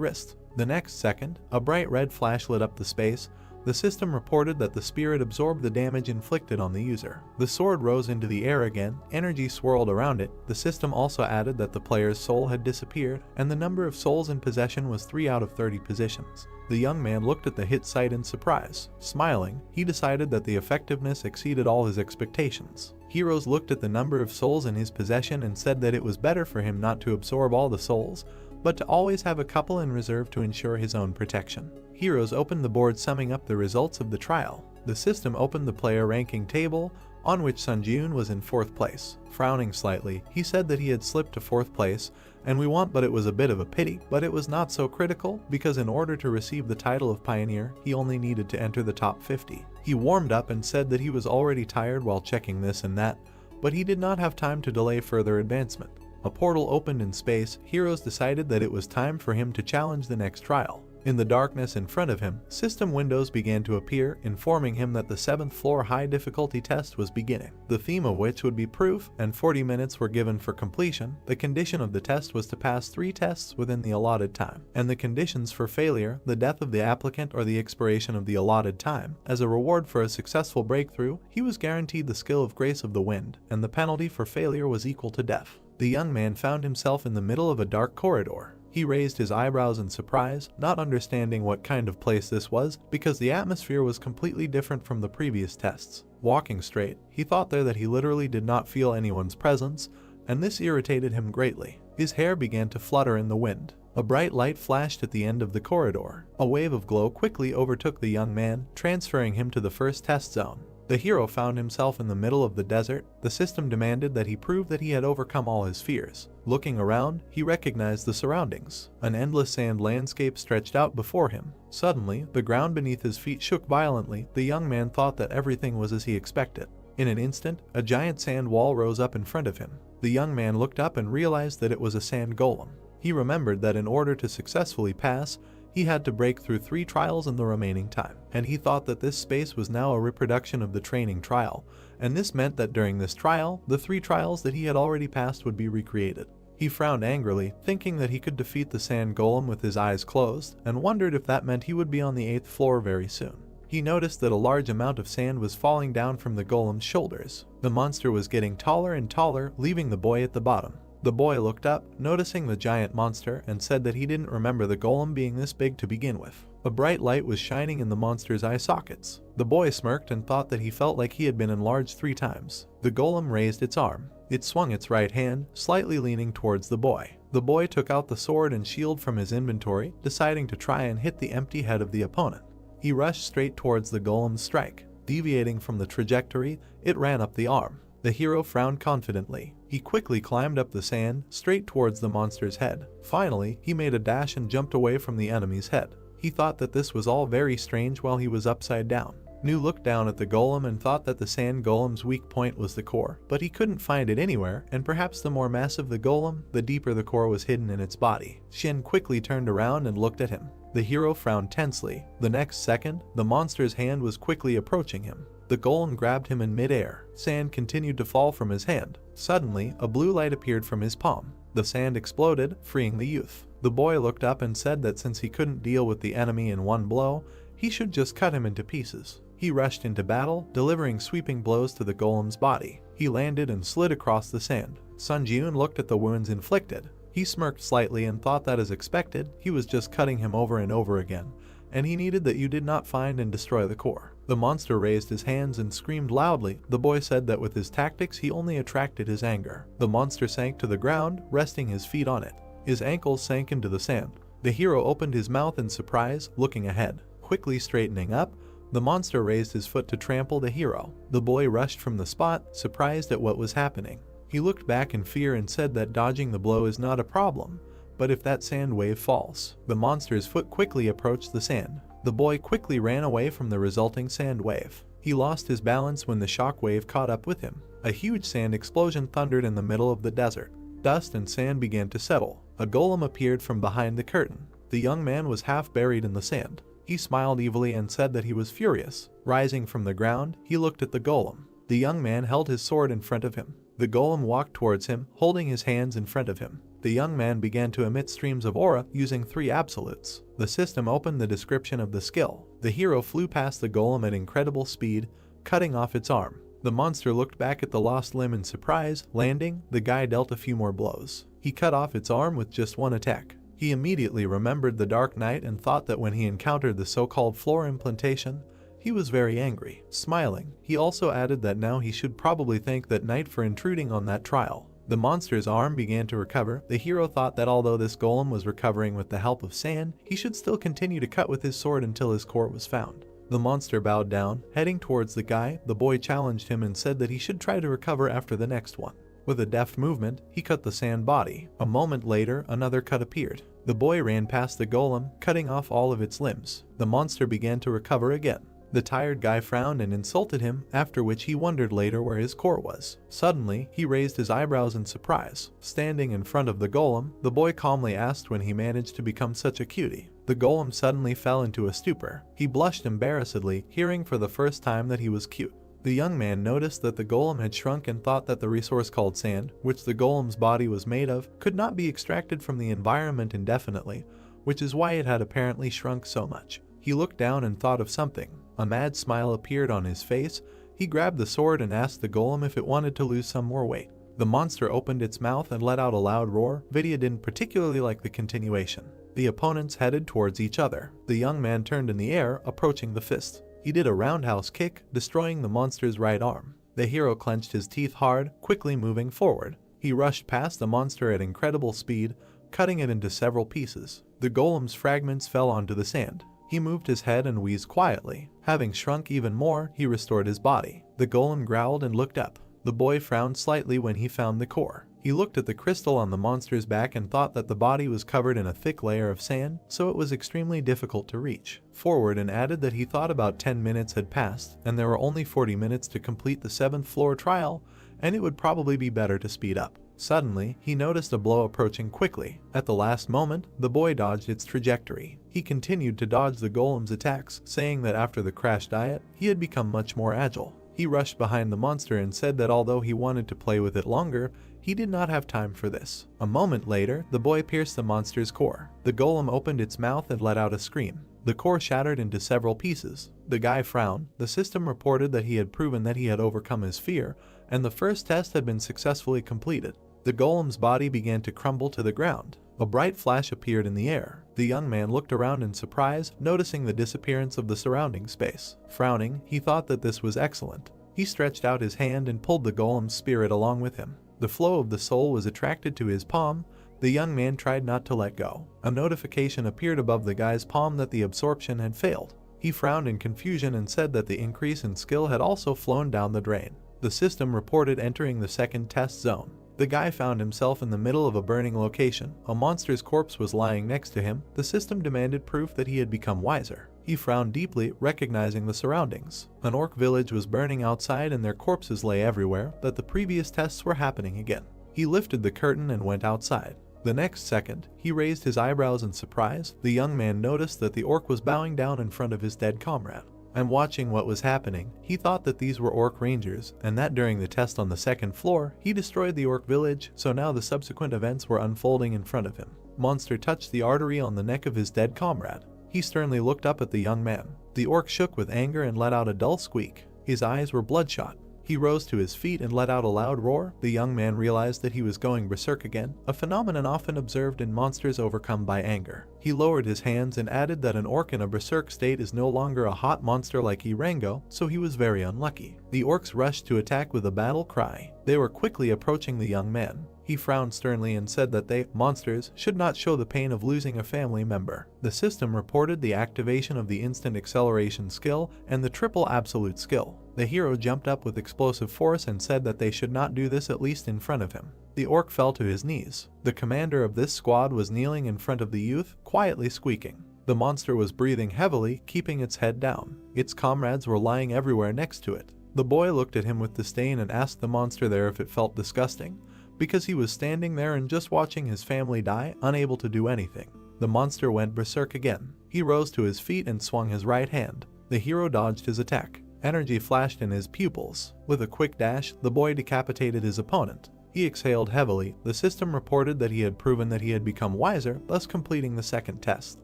wrist. The next second, a bright red flash lit up the space. The system reported that the spirit absorbed the damage inflicted on the user. The sword rose into the air again, energy swirled around it. The system also added that the player's soul had disappeared, and the number of souls in possession was 3 out of 30 positions. The young man looked at the hit site in surprise. Smiling, he decided that the effectiveness exceeded all his expectations. Heroes looked at the number of souls in his possession and said that it was better for him not to absorb all the souls, but to always have a couple in reserve to ensure his own protection. Heroes opened the board summing up the results of the trial. The system opened the player ranking table, on which Sunjun was in 4th place. Frowning slightly, he said that he had slipped to 4th place, and we want but it was a bit of a pity, but it was not so critical, because in order to receive the title of Pioneer, he only needed to enter the top 50. He warmed up and said that he was already tired while checking this and that, but he did not have time to delay further advancement. A portal opened in space. Heroes decided that it was time for him to challenge the next trial. In the darkness in front of him, system windows began to appear, informing him that the 7th floor high difficulty test was beginning, the theme of which would be proof, and 40 minutes were given for completion. The condition of the test was to pass 3 tests within the allotted time, and the conditions for failure, the death of the applicant or the expiration of the allotted time. As a reward for a successful breakthrough, he was guaranteed the skill of Grace of the Wind, and the penalty for failure was equal to death. The young man found himself in the middle of a dark corridor. He raised his eyebrows in surprise, not understanding what kind of place this was, because the atmosphere was completely different from the previous tests. Walking straight, he thought there that he literally did not feel anyone's presence, and this irritated him greatly. His hair began to flutter in the wind. A bright light flashed at the end of the corridor. A wave of glow quickly overtook the young man, transferring him to the first test zone. The hero found himself in the middle of the desert. The system demanded that he prove that he had overcome all his fears. Looking around, he recognized the surroundings. An endless sand landscape stretched out before him. Suddenly, the ground beneath his feet shook violently. The young man thought that everything was as he expected. In an instant, a giant sand wall rose up in front of him. The young man looked up and realized that it was a sand golem. He remembered that in order to successfully pass, he had to break through 3 trials in the remaining time, and he thought that this space was now a reproduction of the training trial, and this meant that during this trial, the 3 trials that he had already passed would be recreated. He frowned angrily, thinking that he could defeat the sand golem with his eyes closed, and wondered if that meant he would be on the 8th floor very soon. He noticed that a large amount of sand was falling down from the golem's shoulders. The monster was getting taller and taller, leaving the boy at the bottom. The boy looked up, noticing the giant monster, and said that he didn't remember the golem being this big to begin with. A bright light was shining in the monster's eye sockets. The boy smirked and thought that he felt like he had been enlarged 3 times. The golem raised its arm. It swung its right hand, slightly leaning towards the boy. The boy took out the sword and shield from his inventory, deciding to try and hit the empty head of the opponent. He rushed straight towards the golem's strike. Deviating from the trajectory, it ran up the arm. The hero frowned confidently. He quickly climbed up the sand, straight towards the monster's head. Finally, he made a dash and jumped away from the enemy's head. He thought that this was all very strange while he was upside down. Nu looked down at the golem and thought that the sand golem's weak point was the core, but he couldn't find it anywhere, and perhaps the more massive the golem, the deeper the core was hidden in its body. Shin quickly turned around and looked at him. The hero frowned tensely. The next second, the monster's hand was quickly approaching him. The golem grabbed him in midair. Sand continued to fall from his hand. Suddenly, a blue light appeared from his palm. The sand exploded, freeing the youth. The boy looked up and said that since he couldn't deal with the enemy in one blow, he should just cut him into pieces. He rushed into battle, delivering sweeping blows to the golem's body. He landed and slid across the sand. Sun Jiun looked at the wounds inflicted. He smirked slightly and thought that as expected, he was just cutting him over and over again, and he needed that you did not find and destroy the core. The monster raised his hands and screamed loudly. The boy said that with his tactics he only attracted his anger. The monster sank to the ground, resting his feet on it. His ankles sank into the sand. The hero opened his mouth in surprise, looking ahead. Quickly straightening up, the monster raised his foot to trample the hero. The boy rushed from the spot, surprised at what was happening. He looked back in fear and said that dodging the blow is not a problem, but if that sand wave falls. The monster's foot quickly approached the sand. The boy quickly ran away from the resulting sand wave. He lost his balance when the shock wave caught up with him. A huge sand explosion thundered in the middle of the desert. Dust and sand began to settle. A golem appeared from behind the curtain. The young man was half buried in the sand. He smiled evilly and said that he was furious. Rising from the ground, he looked at the golem. The young man held his sword in front of him. The golem walked towards him, holding his hands in front of him. The young man began to emit streams of aura using 3 absolutes. The system opened the description of the skill. The hero flew past the golem at incredible speed, cutting off its arm. The monster looked back at the lost limb in surprise. Landing, the guy dealt a few more blows. He cut off its arm with just one attack. He immediately remembered the Dark Knight and thought that when he encountered the so-called floor implantation, he was very angry. Smiling, he also added that now he should probably thank that knight for intruding on that trial. The monster's arm began to recover. The hero thought that although this golem was recovering with the help of sand, he should still continue to cut with his sword until his core was found. The monster bowed down, heading towards the guy. The boy challenged him and said that he should try to recover after the next one. With a deft movement, he cut the sand body. A moment later, another cut appeared. The boy ran past the golem, cutting off all of its limbs. The monster began to recover again. The tired guy frowned and insulted him, after which he wondered later where his core was. Suddenly, he raised his eyebrows in surprise. Standing in front of the golem, the boy calmly asked when he managed to become such a cutie. The golem suddenly fell into a stupor. He blushed embarrassedly, hearing for the first time that he was cute. The young man noticed that the golem had shrunk and thought that the resource called sand, which the golem's body was made of, could not be extracted from the environment indefinitely, which is why it had apparently shrunk so much. He looked down and thought of something. A mad smile appeared on his face. He grabbed the sword and asked the golem if it wanted to lose some more weight. The monster opened its mouth and let out a loud roar. Vidya didn't particularly like the continuation. The opponents headed towards each other. The young man turned in the air, approaching the fist. He did a roundhouse kick, destroying the monster's right arm. The hero clenched his teeth hard, quickly moving forward. He rushed past the monster at incredible speed, cutting it into several pieces. The golem's fragments fell onto the sand. He moved his head and wheezed quietly. Having shrunk even more, he restored his body. The golem growled and looked up. The boy frowned slightly when he found the core. He looked at the crystal on the monster's back and thought that the body was covered in a thick layer of sand, so it was extremely difficult to reach forward, and added that he thought about 10 minutes had passed, and there were only 40 minutes to complete the 7th floor trial, and it would probably be better to speed up. Suddenly, he noticed a blow approaching quickly. At the last moment, the boy dodged its trajectory. He continued to dodge the golem's attacks, saying that after the crash diet, he had become much more agile. He rushed behind the monster and said that although he wanted to play with it longer, he did not have time for this. A moment later, the boy pierced the monster's core. The golem opened its mouth and let out a scream. The core shattered into several pieces. The guy frowned. The system reported that he had proven that he had overcome his fear, and the first test had been successfully completed. The golem's body began to crumble to the ground. A bright flash appeared in the air. The young man looked around in surprise, noticing the disappearance of the surrounding space. Frowning, he thought that this was excellent. He stretched out his hand and pulled the golem's spirit along with him. The flow of the soul was attracted to his palm. The young man tried not to let go. A notification appeared above the guy's palm that the absorption had failed. He frowned in confusion and said that the increase in skill had also flown down the drain. The system reported entering the second test zone. The guy found himself in the middle of a burning location. A monster's corpse was lying next to him. The system demanded proof that he had become wiser. He frowned deeply, recognizing the surroundings. An orc village was burning outside and their corpses lay everywhere, that the previous tests were happening again. He lifted the curtain and went outside. The next second, he raised his eyebrows in surprise. The young man noticed that the orc was bowing down in front of his dead comrade. And watching what was happening, he thought that these were orc rangers, and that during the test on the second floor, he destroyed the orc village, so now the subsequent events were unfolding in front of him. Monster touched the artery on the neck of his dead comrade. He sternly looked up at the young man. The orc shook with anger and let out a dull squeak. His eyes were bloodshot. He rose to his feet and let out a loud roar. The young man realized that he was going berserk again, a phenomenon often observed in monsters overcome by anger. He lowered his hands and added that an orc in a berserk state is no longer a hot monster like Irango, so he was very unlucky. The orcs rushed to attack with a battle cry. They were quickly approaching the young man. He frowned sternly and said that they, monsters, should not show the pain of losing a family member. The system reported the activation of the instant acceleration skill and the triple absolute skill. The hero jumped up with explosive force and said that they should not do this, at least in front of him. The orc fell to his knees. The commander of this squad was kneeling in front of the youth, quietly squeaking. The monster was breathing heavily, keeping its head down. Its comrades were lying everywhere next to it. The boy looked at him with disdain and asked the monster there if it felt disgusting, because he was standing there and just watching his family die, unable to do anything. The monster went berserk again. He rose to his feet and swung his right hand. The hero dodged his attack. Energy flashed in his pupils. With a quick dash, the boy decapitated his opponent. He exhaled heavily. The system reported that he had proven that he had become wiser, thus completing the second test.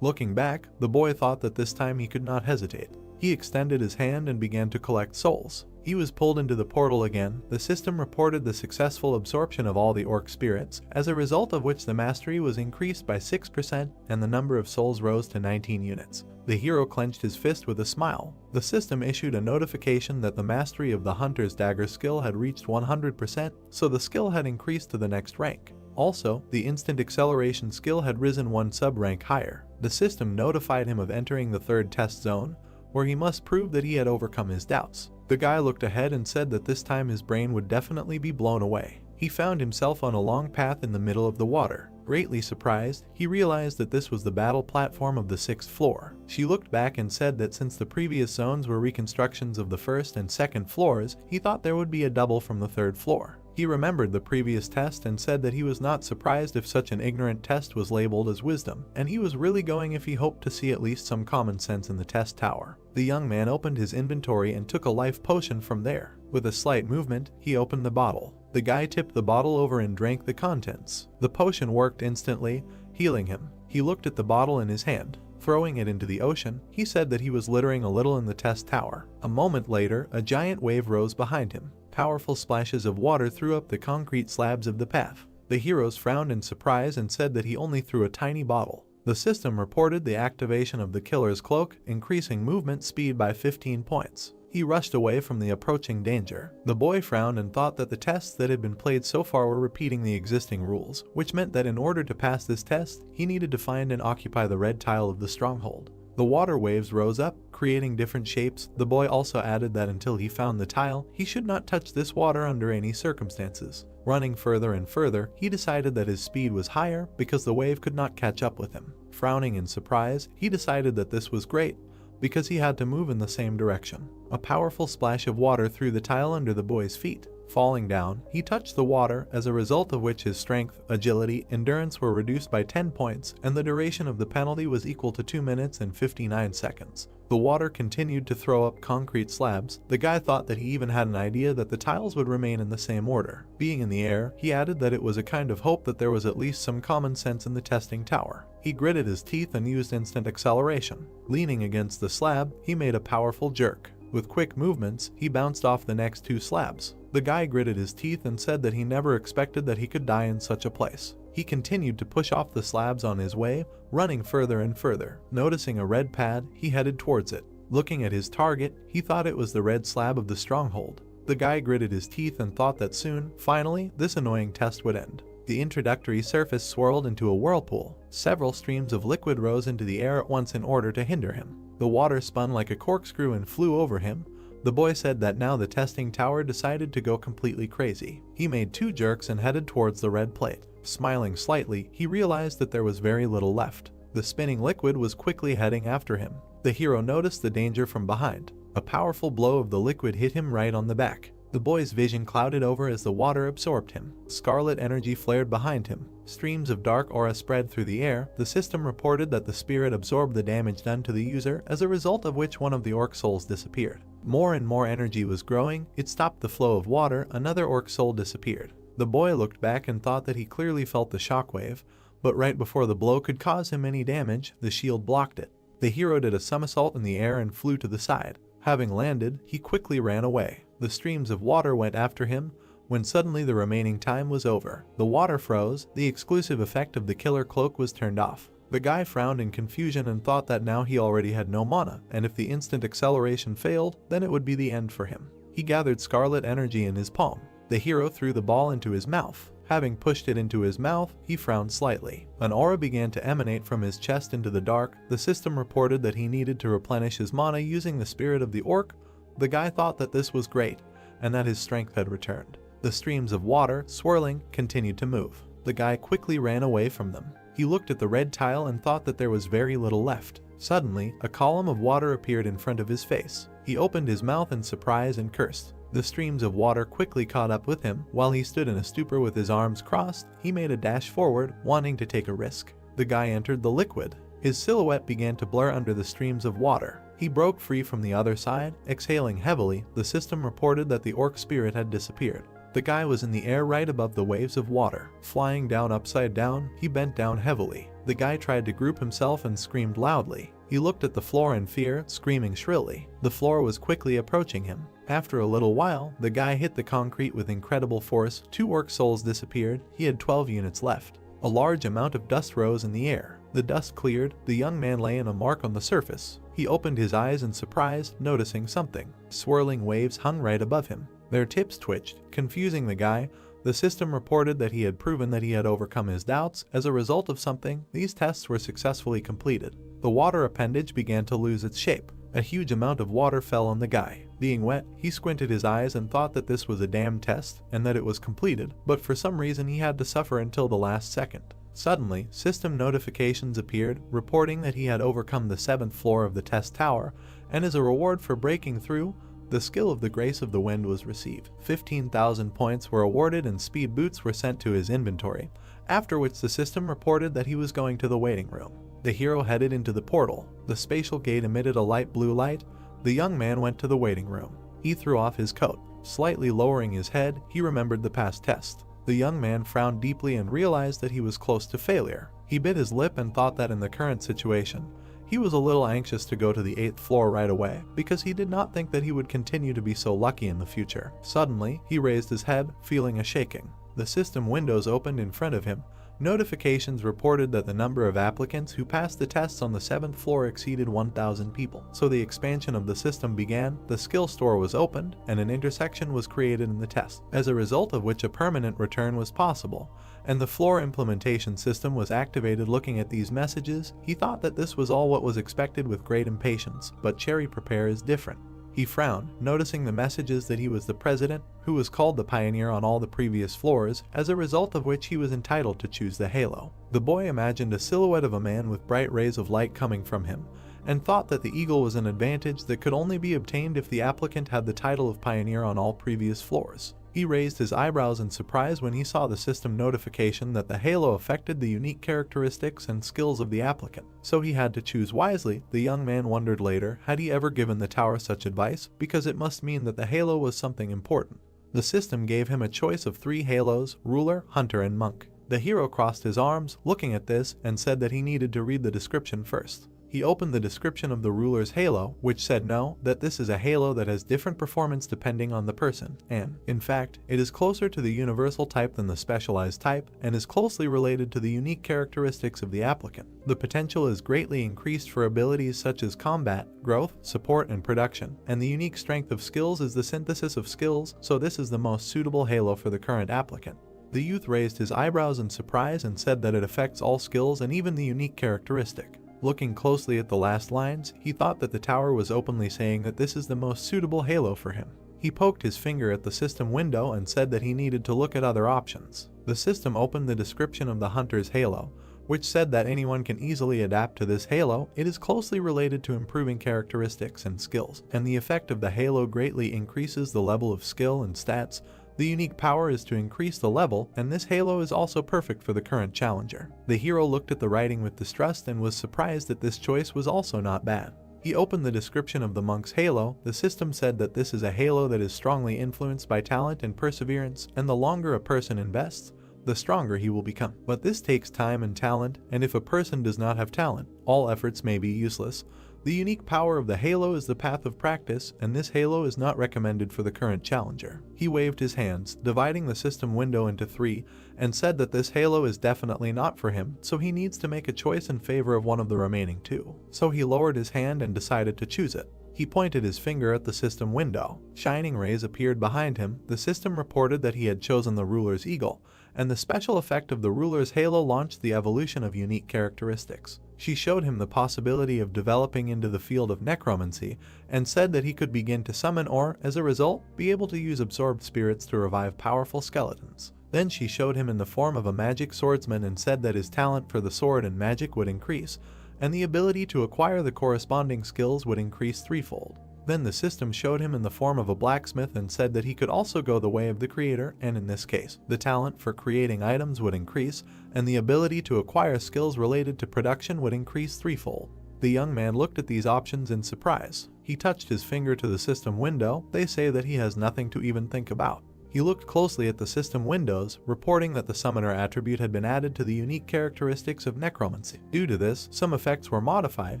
Looking back, the boy thought that this time he could not hesitate. He extended his hand and began to collect souls. He was pulled into the portal again. The system reported the successful absorption of all the orc spirits, as a result of which the mastery was increased by 6% and the number of souls rose to 19 units. The hero clenched his fist with a smile. The system issued a notification that the mastery of the Hunter's Dagger skill had reached 100%, so the skill had increased to the next rank. Also, the instant acceleration skill had risen one sub-rank higher. The system notified him of entering the third test zone, where he must prove that he had overcome his doubts. The guy looked ahead and said that this time his brain would definitely be blown away. He found himself on a long path in the middle of the water. Greatly surprised, he realized that this was the battle platform of the 6th floor. She looked back and said that since the previous zones were reconstructions of the 1st and 2nd floors, he thought there would be a double from the 3rd floor. He remembered the previous test and said that he was not surprised if such an ignorant test was labeled as wisdom, and he was really going if he hoped to see at least some common sense in the test tower. The young man opened his inventory and took a life potion from there. With a slight movement, he opened the bottle. The guy tipped the bottle over and drank the contents. The potion worked instantly, healing him. He looked at the bottle in his hand. Throwing it into the ocean, he said that he was littering a little in the test tower. A moment later, a giant wave rose behind him. Powerful splashes of water threw up the concrete slabs of the path. The heroes frowned in surprise and said that he only threw a tiny bottle. The system reported the activation of the killer's cloak, increasing movement speed by 15 points. He rushed away from the approaching danger. The boy frowned and thought that the tests that had been played so far were repeating the existing rules, which meant that in order to pass this test, he needed to find and occupy the red tile of the stronghold. The water waves rose up, creating different shapes. The boy also added that until he found the tile, he should not touch this water under any circumstances. Running further and further, he decided that his speed was higher because the wave could not catch up with him. Frowning in surprise, he decided that this was great, because he had to move in the same direction. A powerful splash of water threw the tile under the boy's feet. Falling down, he touched the water, as a result of which his strength, agility, endurance were reduced by 10 points, and the duration of the penalty was equal to 2 minutes and 59 seconds. The water continued to throw up concrete slabs. The guy thought that he even had an idea that the tiles would remain in the same order. Being in the air, he added that it was a kind of hope that there was at least some common sense in the testing tower. He gritted his teeth and used instant acceleration. Leaning against the slab, he made a powerful jerk. With quick movements, he bounced off the next 2 slabs. The guy gritted his teeth and said that he never expected that he could die in such a place. He continued to push off the slabs on his way, running further and further. Noticing a red pad, he headed towards it. Looking at his target, he thought it was the red slab of the stronghold. The guy gritted his teeth and thought that soon, finally, this annoying test would end. The introductory surface swirled into a whirlpool. Several streams of liquid rose into the air at once in order to hinder him. The water spun like a corkscrew and flew over him. The boy said that now the testing tower decided to go completely crazy. He made 2 jerks and headed towards the red plate. Smiling slightly, he realized that there was very little left. The spinning liquid was quickly heading after him. The hero noticed the danger from behind. A powerful blow of the liquid hit him right on the back. The boy's vision clouded over as the water absorbed him. Scarlet energy flared behind him. Streams of dark aura spread through the air. The system reported that the spirit absorbed the damage done to the user, as a result of which one of the orc souls disappeared. More and more energy was growing. It stopped the flow of water. Another orc soul disappeared. The boy looked back and thought that he clearly felt the shockwave, but right before the blow could cause him any damage, the shield blocked it. The hero did a somersault in the air and flew to the side. Having landed, he quickly ran away. The streams of water went after him, when suddenly the remaining time was over. The water froze. The exclusive effect of the killer cloak was turned off. The guy frowned in confusion and thought that now he already had no mana, and if the instant acceleration failed, then it would be the end for him. He gathered scarlet energy in his palm. The hero threw the ball into his mouth. Having pushed it into his mouth, he frowned slightly. An aura began to emanate from his chest into the dark. The system reported that he needed to replenish his mana using the spirit of the orc. The guy thought that this was great, and that his strength had returned. The streams of water, swirling, continued to move. The guy quickly ran away from them. He looked at the red tile and thought that there was very little left. Suddenly, a column of water appeared in front of his face. He opened his mouth in surprise and cursed. The streams of water quickly caught up with him. While he stood in a stupor with his arms crossed, he made a dash forward, wanting to take a risk. The guy entered the liquid. His silhouette began to blur under the streams of water. He broke free from the other side, exhaling heavily. The system reported that the orc spirit had disappeared. The guy was in the air right above the waves of water. Flying down upside down, he bent down heavily. The guy tried to group himself and screamed loudly. He looked at the floor in fear, screaming shrilly. The floor was quickly approaching him. After a little while, the guy hit the concrete with incredible force. 2 orc souls disappeared. He had 12 units left. A large amount of dust rose in the air. The dust cleared. The young man lay in a mark on the surface. He opened his eyes in surprise, noticing something. Swirling waves hung right above him. Their tips twitched, confusing the guy. The system reported that he had proven that he had overcome his doubts. As a result of something, these tests were successfully completed. The water appendage began to lose its shape. A huge amount of water fell on the guy. Being wet, he squinted his eyes and thought that this was a damn test and that it was completed, but for some reason he had to suffer until the last second. Suddenly, system notifications appeared, reporting that he had overcome the 7th floor of the test tower, and as a reward for breaking through, the skill of the Grace of the Wind was received. 15,000 points were awarded and speed boots were sent to his inventory, after which the system reported that he was going to the waiting room. The hero headed into the portal. The spatial gate emitted a light blue light. The young man went to the waiting room. He threw off his coat. Slightly lowering his head, he remembered the past test. The young man frowned deeply and realized that he was close to failure. He bit his lip and thought that in the current situation, he was a little anxious to go to the 8th floor right away, because he did not think that he would continue to be so lucky in the future. Suddenly, he raised his head, feeling a shaking. The system windows opened in front of him. Notifications reported that the number of applicants who passed the tests on the 7th floor exceeded 1,000 people. So the expansion of the system began, the skill store was opened, and an intersection was created in the test, as a result of which a permanent return was possible, and the floor implementation system was activated. Looking at these messages, he thought that this was all what was expected with great impatience, but Cherry Prepare is different. He frowned, noticing the messages that he was the president, who was called the pioneer on all the previous floors, as a result of which he was entitled to choose the halo. The boy imagined a silhouette of a man with bright rays of light coming from him, and thought that the eagle was an advantage that could only be obtained if the applicant had the title of pioneer on all previous floors. He raised his eyebrows in surprise when he saw the system notification that the halo affected the unique characteristics and skills of the applicant, so he had to choose wisely. The young man wondered later, had he ever given the tower such advice, because it must mean that the halo was something important. The system gave him a choice of 3 halos: ruler, hunter, and monk. The hero crossed his arms, looking at this, and said that he needed to read the description first. He opened the description of the ruler's halo, which said that this is a halo that has different performance depending on the person, and, in fact, it is closer to the universal type than the specialized type, and is closely related to the unique characteristics of the applicant. The potential is greatly increased for abilities such as combat, growth, support, and production, and the unique strength of skills is the synthesis of skills, so this is the most suitable halo for the current applicant. The youth raised his eyebrows in surprise and said that it affects all skills and even the unique characteristic. Looking closely at the last lines, he thought that the tower was openly saying that this is the most suitable halo for him. He poked his finger at the system window and said that he needed to look at other options. The system opened the description of the hunter's halo, which said that anyone can easily adapt to this halo. It is closely related to improving characteristics and skills, and the effect of the halo greatly increases the level of skill and stats. The unique power is to increase the level, and this halo is also perfect for the current challenger. The hero looked at the writing with distrust and was surprised that this choice was also not bad. He opened the description of the monk's halo. The system said that this is a halo that is strongly influenced by talent and perseverance, and the longer a person invests, the stronger he will become. But this takes time and talent, and if a person does not have talent, all efforts may be useless. The unique power of the halo is the path of practice, and this halo is not recommended for the current challenger. He waved his hands, dividing the system window into 3, and said that this halo is definitely not for him, so he needs to make a choice in favor of one of the remaining 2. So he lowered his hand and decided to choose it. He pointed his finger at the system window. Shining rays appeared behind him. The system reported that he had chosen the ruler's eagle, and the special effect of the ruler's halo launched the evolution of unique characteristics. She showed him the possibility of developing into the field of necromancy, and said that he could begin to summon or, as a result, be able to use absorbed spirits to revive powerful skeletons. Then she showed him in the form of a magic swordsman and said that his talent for the sword and magic would increase, and the ability to acquire the corresponding skills would increase 3-fold. Then the system showed him in the form of a blacksmith and said that he could also go the way of the creator, and in this case, the talent for creating items would increase, and the ability to acquire skills related to production would increase 3-fold. The young man looked at these options in surprise. He touched his finger to the system window. They say that he has nothing to even think about. He looked closely at the system windows, reporting that the summoner attribute had been added to the unique characteristics of necromancy. Due to this, some effects were modified,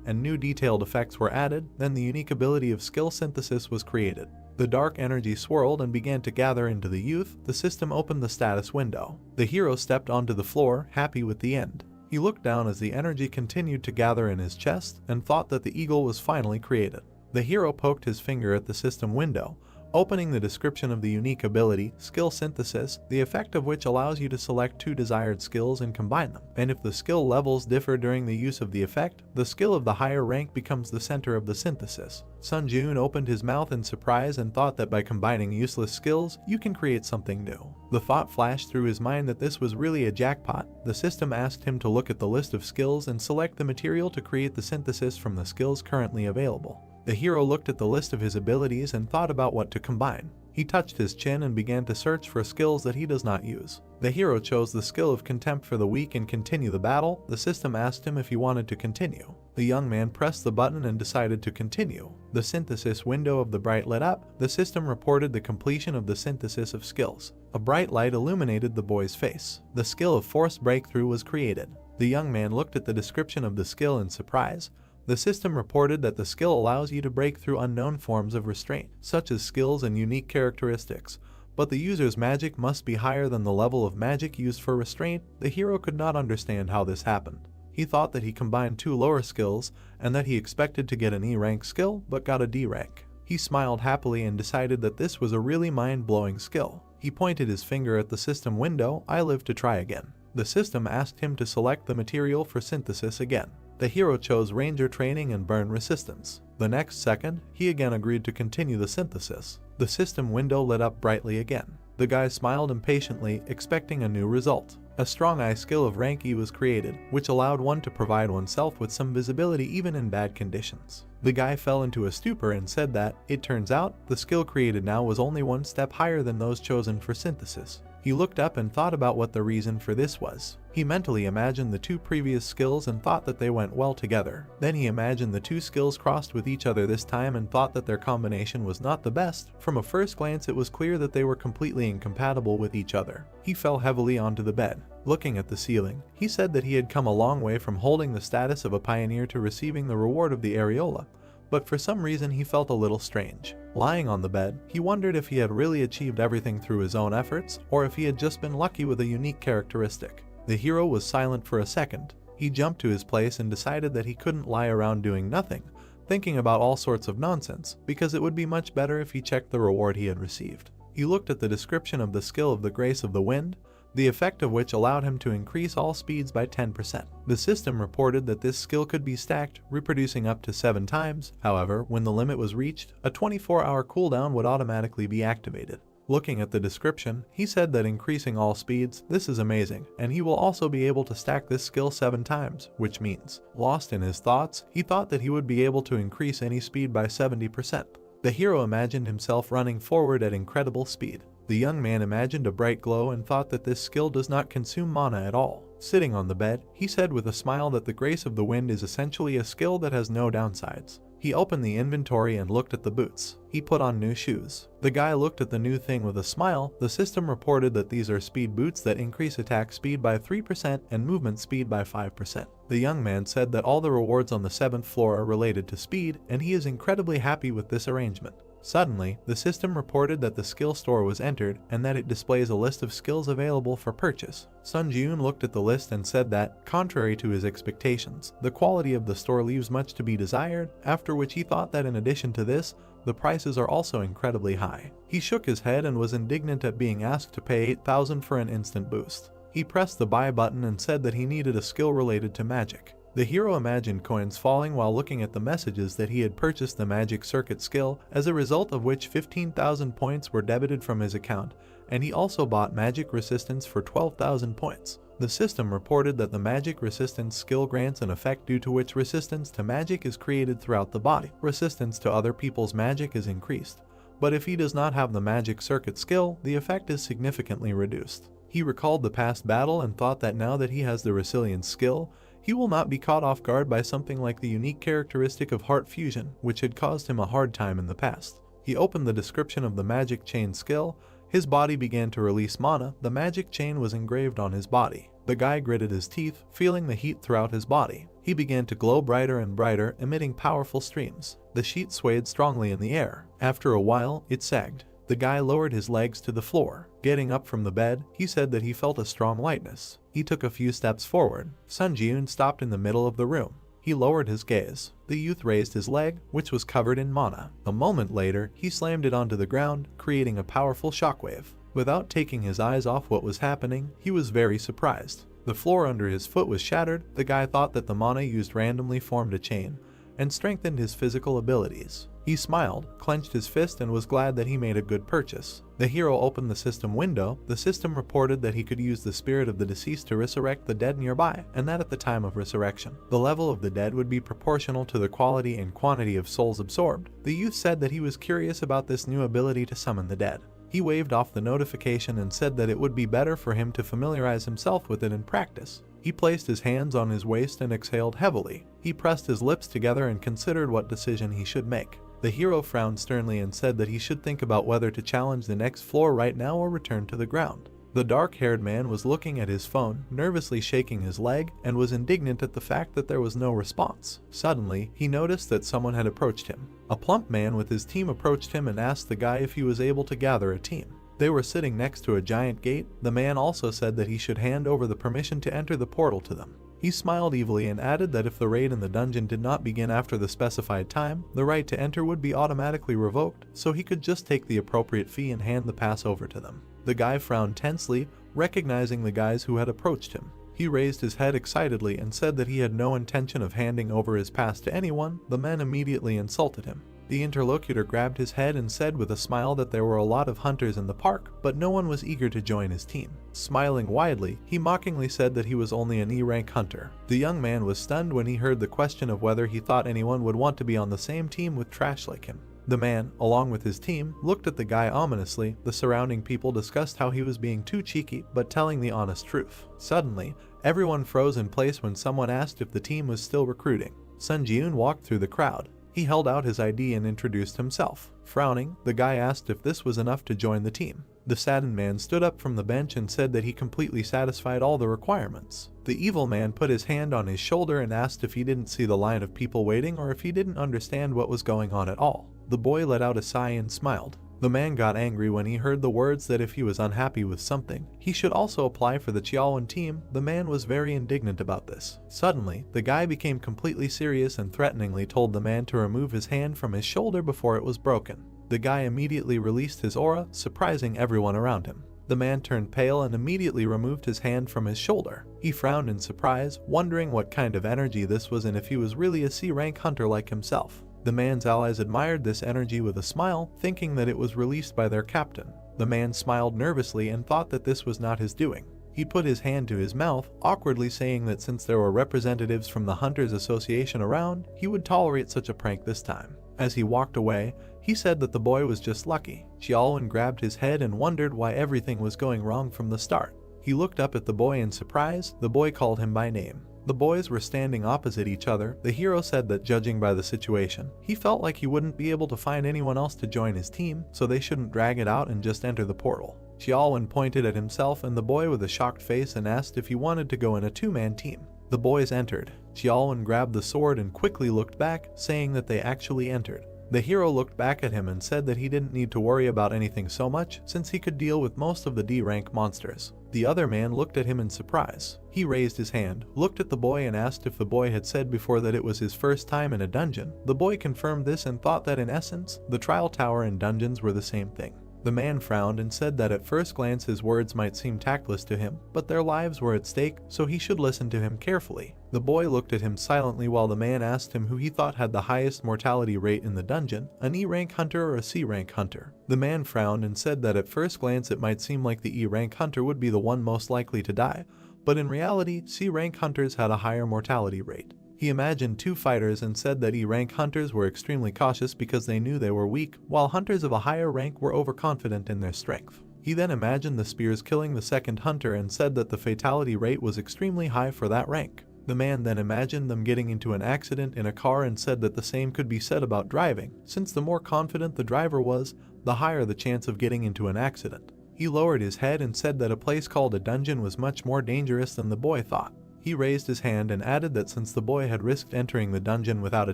and new detailed effects were added. Then the unique ability of skill synthesis was created. The dark energy swirled and began to gather into the youth. The system opened the status window. The hero stepped onto the floor, happy with the end. He looked down as the energy continued to gather in his chest, and thought that the eagle was finally created. The hero poked his finger at the system window, opening the description of the unique ability, skill synthesis, the effect of which allows you to select 2 desired skills and combine them. And if the skill levels differ during the use of the effect, the skill of the higher rank becomes the center of the synthesis. Sun Jun opened his mouth in surprise and thought that by combining useless skills, you can create something new. The thought flashed through his mind that this was really a jackpot. The system asked him to look at the list of skills and select the material to create the synthesis from the skills currently available. The hero looked at the list of his abilities and thought about what to combine. He touched his chin and began to search for skills that he does not use. The hero chose the skill of contempt for the weak and continue the battle. The system asked him if he wanted to continue. The young man pressed the button and decided to continue. The synthesis window of the bright lit up. The system reported the completion of the synthesis of skills. A bright light illuminated the boy's face. The skill of forced breakthrough was created. The young man looked at the description of the skill in surprise. The system reported that the skill allows you to break through unknown forms of restraint, such as skills and unique characteristics, but the user's magic must be higher than the level of magic used for restraint. The hero could not understand how this happened. He thought that he combined 2 lower skills, and that he expected to get an E rank skill, but got a D rank. He smiled happily and decided that this was a really mind-blowing skill. He pointed his finger at the system window. I live to try again. The system asked him to select the material for synthesis again. The hero chose Ranger Training and Burn Resistance. The next second, he again agreed to continue the synthesis. The system window lit up brightly again. The guy smiled impatiently, expecting a new result. A strong eye skill of rank E was created, which allowed one to provide oneself with some visibility even in bad conditions. The guy fell into a stupor and said that, it turns out, the skill created now was only 1 step higher than those chosen for synthesis. He looked up and thought about what the reason for this was. He mentally imagined the 2 previous skills and thought that they went well together. Then he imagined the 2 skills crossed with each other this time and thought that their combination was not the best. From a first glance it was clear that they were completely incompatible with each other. He fell heavily onto the bed. Looking at the ceiling, he said that he had come a long way from holding the status of a pioneer to receiving the reward of the areola, but for some reason he felt a little strange. Lying on the bed, he wondered if he had really achieved everything through his own efforts, or if he had just been lucky with a unique characteristic. The hero was silent for a second. He jumped to his place and decided that he couldn't lie around doing nothing, thinking about all sorts of nonsense, because it would be much better if he checked the reward he had received. He looked at the description of the skill of the Grace of the Wind, the effect of which allowed him to increase all speeds by 10%. The system reported that this skill could be stacked, reproducing up to 7 times. However, when the limit was reached, a 24-hour cooldown would automatically be activated. Looking at the description, he said that increasing all speeds, this is amazing, and he will also be able to stack this skill 7 times, which means, lost in his thoughts, he thought that he would be able to increase any speed by 70%. The hero imagined himself running forward at incredible speed. The young man imagined a bright glow and thought that this skill does not consume mana at all. Sitting on the bed, he said with a smile that the grace of the wind is essentially a skill that has no downsides. He opened the inventory and looked at the boots. He put on new shoes. The guy looked at the new thing with a smile. The system reported that these are speed boots that increase attack speed by 3% and movement speed by 5%. The young man said that all the rewards on the 7th floor are related to speed, and he is incredibly happy with this arrangement. Suddenly, the system reported that the skill store was entered and that it displays a list of skills available for purchase. Sun Ji-yoon looked at the list and said that, contrary to his expectations, the quality of the store leaves much to be desired, after which he thought that in addition to this, the prices are also incredibly high. He shook his head and was indignant at being asked to pay 8,000 for an instant boost. He pressed the buy button and said that he needed a skill related to magic. The hero imagined coins falling while looking at the messages that he had purchased the magic circuit skill, as a result of which 15,000 points were debited from his account, and he also bought magic resistance for 12,000 points. The system reported that the magic resistance skill grants an effect due to which resistance to magic is created throughout the body. Resistance to other people's magic is increased, but if he does not have the magic circuit skill, the effect is significantly reduced. He recalled the past battle and thought that now that he has the resilience skill, he will not be caught off guard by something like the unique characteristic of heart fusion, which had caused him a hard time in the past. He opened the description of the magic chain skill. His body began to release mana. The magic chain was engraved on his body. The guy gritted his teeth, feeling the heat throughout his body. He began to glow brighter and brighter, emitting powerful streams. The sheet swayed strongly in the air. After a while, it sagged. The guy lowered his legs to the floor. Getting up from the bed, he said that he felt a strong lightness. He took a few steps forward. Sun Ji-yoon stopped in the middle of the room. He lowered his gaze. The youth raised his leg, which was covered in mana. A moment later, he slammed it onto the ground, creating a powerful shockwave. Without taking his eyes off what was happening, he was very surprised. The floor under his foot was shattered. The guy thought that the mana used randomly formed a chain and strengthened his physical abilities. He smiled, clenched his fist, and was glad that he made a good purchase. The hero opened the system window. The system reported that he could use the spirit of the deceased to resurrect the dead nearby, and that at the time of resurrection, the level of the dead would be proportional to the quality and quantity of souls absorbed. The youth said that he was curious about this new ability to summon the dead. He waved off the notification and said that it would be better for him to familiarize himself with it in practice. He placed his hands on his waist and exhaled heavily. He pressed his lips together and considered what decision he should make. The hero frowned sternly and said that he should think about whether to challenge the next floor right now or return to the ground. The dark-haired man was looking at his phone, nervously shaking his leg, and was indignant at the fact that there was no response. Suddenly, he noticed that someone had approached him. A plump man with his team approached him and asked the guy if he was able to gather a team. They were sitting next to a giant gate. The man also said that he should hand over the permission to enter the portal to them. He smiled evilly and added that if the raid in the dungeon did not begin after the specified time, the right to enter would be automatically revoked, so he could just take the appropriate fee and hand the pass over to them. The guy frowned tensely, recognizing the guys who had approached him. He raised his head excitedly and said that he had no intention of handing over his pass to anyone. The men immediately insulted him. The interlocutor grabbed his head and said with a smile that there were a lot of hunters in the park, but no one was eager to join his team. Smiling widely, he mockingly said that he was only an E-rank hunter. The young man was stunned when he heard the question of whether he thought anyone would want to be on the same team with trash like him. The man, along with his team, looked at the guy ominously. The surrounding people discussed how he was being too cheeky, but telling the honest truth. Suddenly, everyone froze in place when someone asked if the team was still recruiting. Sun Ji-yoon walked through the crowd. He held out his ID and introduced himself. Frowning, the guy asked if this was enough to join the team. The saddened man stood up from the bench and said that he completely satisfied all the requirements. The evil man put his hand on his shoulder and asked if he didn't see the line of people waiting or if he didn't understand what was going on at all. The boy let out a sigh and smiled. The man got angry when he heard the words that if he was unhappy with something, he should also apply for the Chiaowan team. The man was very indignant about this. Suddenly, the guy became completely serious and threateningly told the man to remove his hand from his shoulder before it was broken. The guy immediately released his aura, surprising everyone around him. The man turned pale and immediately removed his hand from his shoulder. He frowned in surprise, wondering what kind of energy this was and if he was really a C-rank hunter like himself. The man's allies admired this energy with a smile, thinking that it was released by their captain. The man smiled nervously and thought that this was not his doing. He put his hand to his mouth, awkwardly saying that since there were representatives from the Hunters Association around, he would tolerate such a prank this time. As he walked away, he said that the boy was just lucky. Xiaolwen grabbed his head and wondered why everything was going wrong from the start. He looked up at the boy in surprise. The boy called him by name. The boys were standing opposite each other. The hero said that judging by the situation, he felt like he wouldn't be able to find anyone else to join his team, so they shouldn't drag it out and just enter the portal. Xiaolwen pointed at himself and the boy with a shocked face and asked if he wanted to go in a two-man team. The boys entered. Xiaolwen grabbed the sword and quickly looked back, saying that they actually entered. The hero looked back at him and said that he didn't need to worry about anything so much since he could deal with most of the D-rank monsters. The other man looked at him in surprise. He raised his hand, looked at the boy and asked if the boy had said before that it was his first time in a dungeon. The boy confirmed this and thought that in essence, the trial tower and dungeons were the same thing. The man frowned and said that at first glance his words might seem tactless to him, but their lives were at stake, so he should listen to him carefully. The boy looked at him silently while the man asked him who he thought had the highest mortality rate in the dungeon, an E-rank hunter or a C-rank hunter. The man frowned and said that at first glance it might seem like the E-rank hunter would be the one most likely to die, but in reality, C-rank hunters had a higher mortality rate. He imagined two fighters and said that E-rank hunters were extremely cautious because they knew they were weak, while hunters of a higher rank were overconfident in their strength. He then imagined the spears killing the second hunter and said that the fatality rate was extremely high for that rank. The man then imagined them getting into an accident in a car and said that the same could be said about driving, since the more confident the driver was, the higher the chance of getting into an accident. He lowered his head and said that a place called a dungeon was much more dangerous than the boy thought. He raised his hand and added that since the boy had risked entering the dungeon without a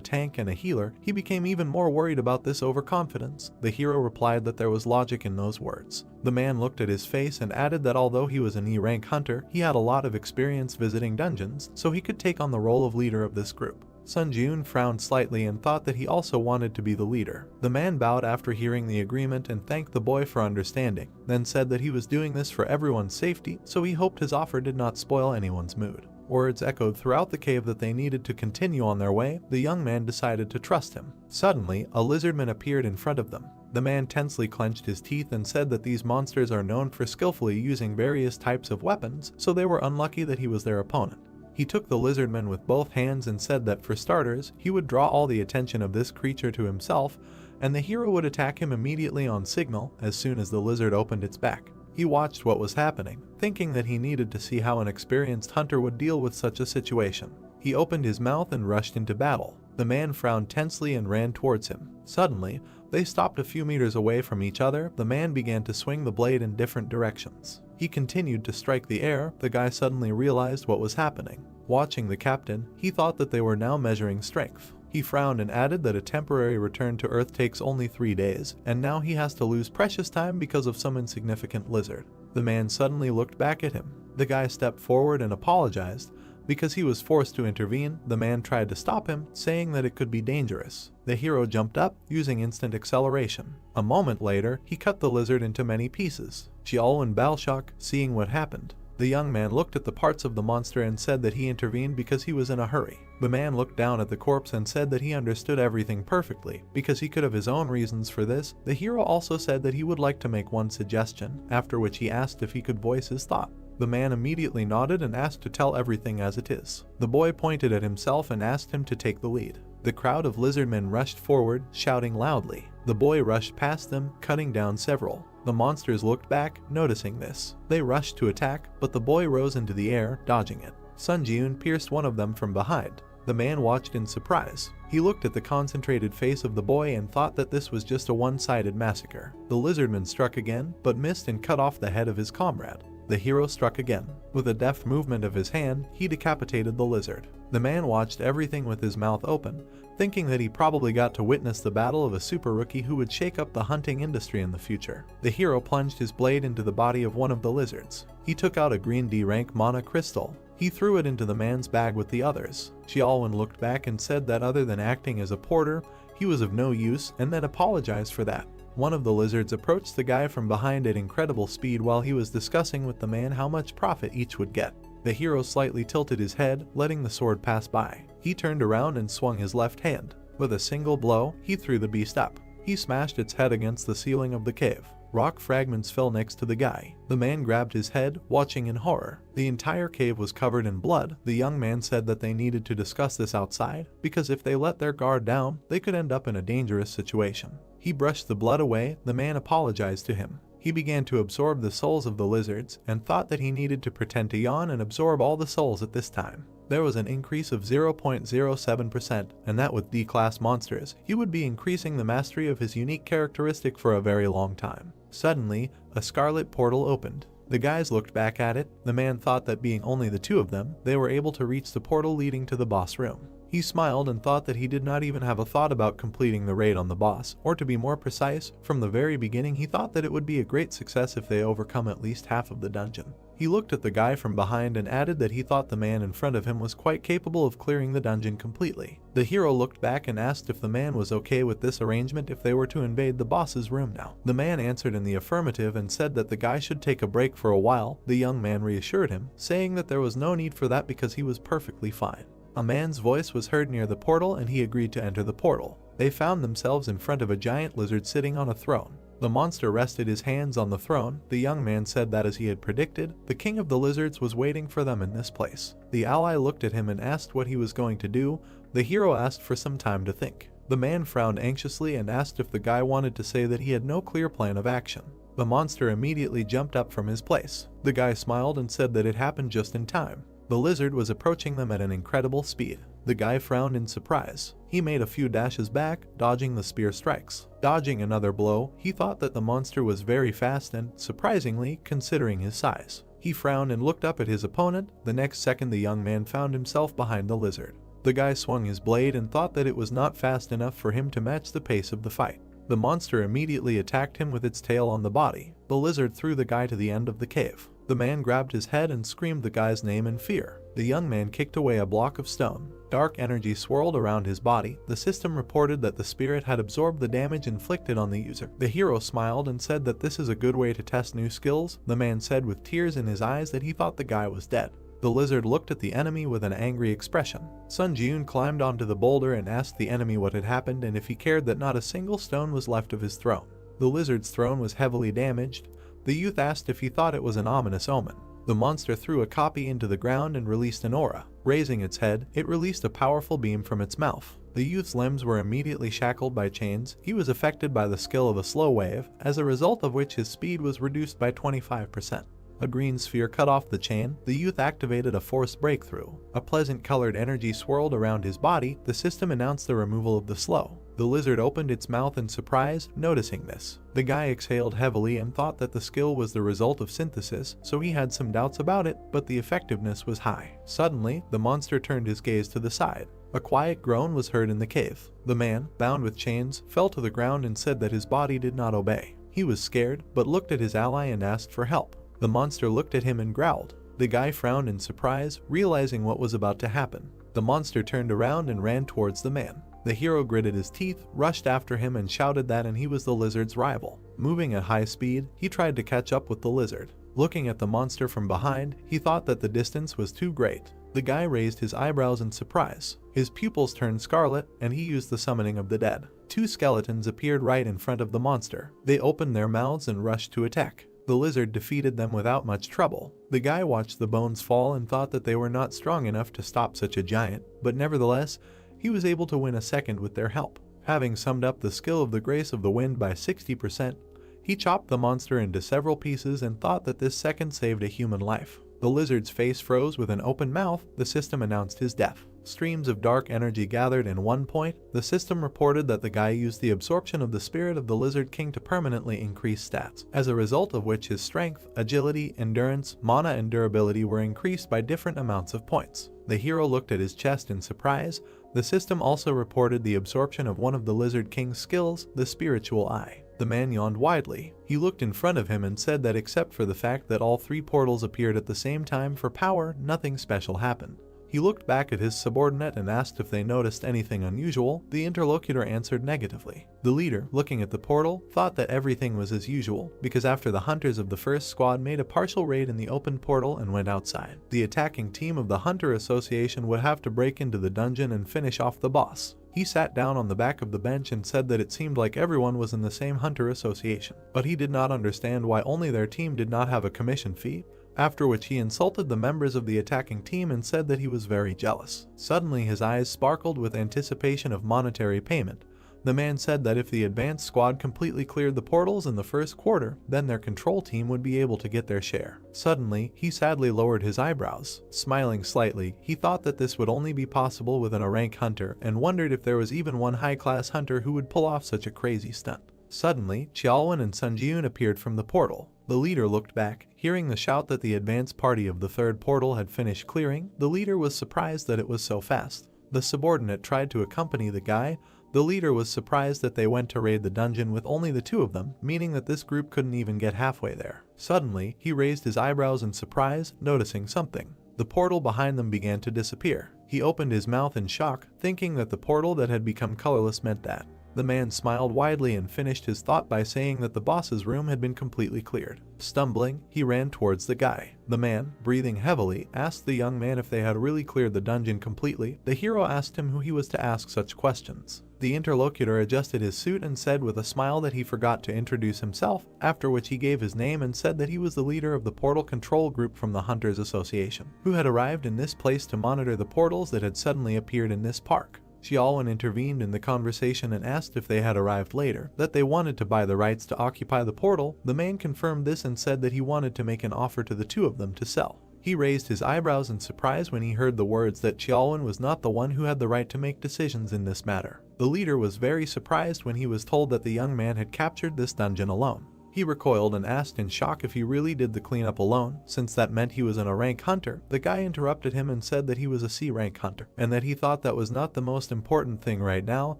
tank and a healer, he became even more worried about this overconfidence. The hero replied that there was logic in those words. The man looked at his face and added that although he was an E-rank hunter, he had a lot of experience visiting dungeons, so he could take on the role of leader of this group. Sun Jun frowned slightly and thought that he also wanted to be the leader. The man bowed after hearing the agreement and thanked the boy for understanding, then said that he was doing this for everyone's safety, so he hoped his offer did not spoil anyone's mood. Words echoed throughout the cave that they needed to continue on their way. The young man decided to trust him. Suddenly, a lizardman appeared in front of them. The man tensely clenched his teeth and said that these monsters are known for skillfully using various types of weapons, so they were unlucky that he was their opponent. He took the lizardman with both hands and said that for starters, he would draw all the attention of this creature to himself, and the hero would attack him immediately on signal as soon as the lizard opened its back. He watched what was happening, thinking that he needed to see how an experienced hunter would deal with such a situation. He opened his mouth and rushed into battle. The man frowned tensely and ran towards him. Suddenly, they stopped a few meters away from each other. The man began to swing the blade in different directions. He continued to strike the air. The guy suddenly realized what was happening. Watching the captain, he thought that they were now measuring strength. He frowned and added that a temporary return to Earth takes only 3 days, and now he has to lose precious time because of some insignificant lizard. The man suddenly looked back at him. The guy stepped forward and apologized. Because he was forced to intervene, the man tried to stop him, saying that it could be dangerous. The hero jumped up, using instant acceleration. A moment later, he cut the lizard into many pieces. Xiaolwen Balshok, seeing what happened. The young man looked at the parts of the monster and said that he intervened because he was in a hurry. The man looked down at the corpse and said that he understood everything perfectly, because he could have his own reasons for this. The hero also said that he would like to make one suggestion, after which he asked if he could voice his thought. The man immediately nodded and asked to tell everything as it is. The boy pointed at himself and asked him to take the lead. The crowd of lizardmen rushed forward, shouting loudly. The boy rushed past them, cutting down several. The monsters looked back, noticing this. They rushed to attack, but the boy rose into the air, dodging it. Sun Jiun pierced one of them from behind. The man watched in surprise. He looked at the concentrated face of the boy and thought that this was just a one-sided massacre. The lizardman struck again, but missed and cut off the head of his comrade. The hero struck again. With a deft movement of his hand, he decapitated the lizard. The man watched everything with his mouth open, thinking that he probably got to witness the battle of a super rookie who would shake up the hunting industry in the future. The hero plunged his blade into the body of one of the lizards. He took out a green D-rank mana crystal. He threw it into the man's bag with the others. Xiaolwen looked back and said that other than acting as a porter, he was of no use and then apologized for that. One of the lizards approached the guy from behind at incredible speed while he was discussing with the man how much profit each would get. The hero slightly tilted his head, letting the sword pass by. He turned around and swung his left hand. With a single blow, he threw the beast up. He smashed its head against the ceiling of the cave. Rock fragments fell next to the guy. The man grabbed his head, watching in horror. The entire cave was covered in blood. The young man said that they needed to discuss this outside, because if they let their guard down, they could end up in a dangerous situation. He brushed the blood away. The man apologized to him. He began to absorb the souls of the lizards, and thought that he needed to pretend to yawn and absorb all the souls at this time. There was an increase of 0.07%, and that with D-class monsters, he would be increasing the mastery of his unique characteristic for a very long time. Suddenly, a scarlet portal opened. The guys looked back at it. The man thought that being only the two of them, they were able to reach the portal leading to the boss room. He smiled and thought that he did not even have a thought about completing the raid on the boss, or to be more precise, from the very beginning he thought that it would be a great success if they overcome at least half of the dungeon. He looked at the guy from behind and added that he thought the man in front of him was quite capable of clearing the dungeon completely. The hero looked back and asked if the man was okay with this arrangement if they were to invade the boss's room now. The man answered in the affirmative and said that the guy should take a break for a while. The young man reassured him, saying that there was no need for that because he was perfectly fine. A man's voice was heard near the portal and he agreed to enter the portal. They found themselves in front of a giant lizard sitting on a throne. The monster rested his hands on the throne. The young man said that as he had predicted, the king of the lizards was waiting for them in this place. The ally looked at him and asked what he was going to do. The hero asked for some time to think. The man frowned anxiously and asked if the guy wanted to say that he had no clear plan of action. The monster immediately jumped up from his place. The guy smiled and said that it happened just in time. The lizard was approaching them at an incredible speed. The guy frowned in surprise. He made a few dashes back, dodging the spear strikes. Dodging another blow, he thought that the monster was very fast and, surprisingly, considering his size. He frowned and looked up at his opponent. The next second the young man found himself behind the lizard. The guy swung his blade and thought that it was not fast enough for him to match the pace of the fight. The monster immediately attacked him with its tail on the body. The lizard threw the guy to the end of the cave. The man grabbed his head and screamed the guy's name in fear. The young man kicked away a block of stone. Dark energy swirled around his body. The system reported that the spirit had absorbed the damage inflicted on the user. The hero smiled and said that this is a good way to test new skills. The man said with tears in his eyes that he thought the guy was dead. The lizard looked at the enemy with an angry expression. Sun Jiun climbed onto the boulder and asked the enemy what had happened and if he cared that not a single stone was left of his throne. The lizard's throne was heavily damaged. The youth asked if he thought it was an ominous omen. The monster threw a copy into the ground and released an aura. Raising its head, it released a powerful beam from its mouth. The youth's limbs were immediately shackled by chains. He was affected by the skill of a slow wave, as a result of which his speed was reduced by 25%. A green sphere cut off the chain. The youth activated a forced breakthrough. A pleasant colored energy swirled around his body. The system announced the removal of the slow. The lizard opened its mouth in surprise, noticing this. The guy exhaled heavily and thought that the skill was the result of synthesis, so he had some doubts about it, but the effectiveness was high. Suddenly, the monster turned his gaze to the side. A quiet groan was heard in the cave. The man, bound with chains, fell to the ground and said that his body did not obey. He was scared, but looked at his ally and asked for help. The monster looked at him and growled. The guy frowned in surprise, realizing what was about to happen. The monster turned around and ran towards the man. The hero gritted his teeth, rushed after him and shouted that he was the lizard's rival. Moving at high speed, he tried to catch up with the lizard. Looking at the monster from behind, he thought that the distance was too great. The guy raised his eyebrows in surprise. His pupils turned scarlet, and he used the summoning of the dead. Two skeletons appeared right in front of the monster. They opened their mouths and rushed to attack. The lizard defeated them without much trouble. The guy watched the bones fall and thought that they were not strong enough to stop such a giant, but nevertheless, he was able to win a second with their help. Having summed up the skill of the Grace of the Wind by 60%, he chopped the monster into several pieces and thought that this second saved a human life. The lizard's face froze with an open mouth. The system announced his death. Streams of dark energy gathered in one point. The system reported that the guy used the absorption of the spirit of the Lizard King to permanently increase stats, as a result of which his strength, agility, endurance, mana and durability were increased by different amounts of points. The hero looked at his chest in surprise. The system also reported the absorption of one of the Lizard King's skills, the Spiritual Eye. The man yawned widely. He looked in front of him and said that except for the fact that all three portals appeared at the same time for power, nothing special happened. He looked back at his subordinate and asked if they noticed anything unusual. The interlocutor answered negatively. The leader, looking at the portal, thought that everything was as usual, because after the hunters of the first squad made a partial raid in the open portal and went outside, the attacking team of the Hunter Association would have to break into the dungeon and finish off the boss. He sat down on the back of the bench and said that it seemed like everyone was in the same hunter association, but he did not understand why only their team did not have a commission fee, after which he insulted the members of the attacking team and said that he was very jealous. Suddenly his eyes sparkled with anticipation of monetary payment. The man said that if the advanced squad completely cleared the portals in the first quarter, then their control team would be able to get their share. Suddenly, he sadly lowered his eyebrows. Smiling slightly, he thought that this would only be possible within a rank hunter and wondered if there was even one high-class hunter who would pull off such a crazy stunt. Suddenly, Xiaolwen and Sun Jiun appeared from the portal. The leader looked back. Hearing the shout that the advance party of the third portal had finished clearing, the leader was surprised that it was so fast. The subordinate tried to accompany the guy. The leader was surprised that they went to raid the dungeon with only the two of them, meaning that this group couldn't even get halfway there. Suddenly, he raised his eyebrows in surprise, noticing something. The portal behind them began to disappear. He opened his mouth in shock, thinking that the portal that had become colorless meant that. The man smiled widely and finished his thought by saying that the boss's room had been completely cleared. Stumbling, he ran towards the guy. The man, breathing heavily, asked the young man if they had really cleared the dungeon completely. The hero asked him who he was to ask such questions. The interlocutor adjusted his suit and said with a smile that he forgot to introduce himself, after which he gave his name and said that he was the leader of the portal control group from the Hunters Association, who had arrived in this place to monitor the portals that had suddenly appeared in this park. Xiaolwen intervened in the conversation and asked if they had arrived later, that they wanted to buy the rights to occupy the portal. The man confirmed this and said that he wanted to make an offer to the two of them to sell. He raised his eyebrows in surprise when he heard the words that Xiaolwen was not the one who had the right to make decisions in this matter. The leader was very surprised when he was told that the young man had captured this dungeon alone. He recoiled and asked in shock if he really did the cleanup alone, since that meant he was in a rank hunter. The guy interrupted him and said that he was a C rank hunter, and that he thought that was not the most important thing right now,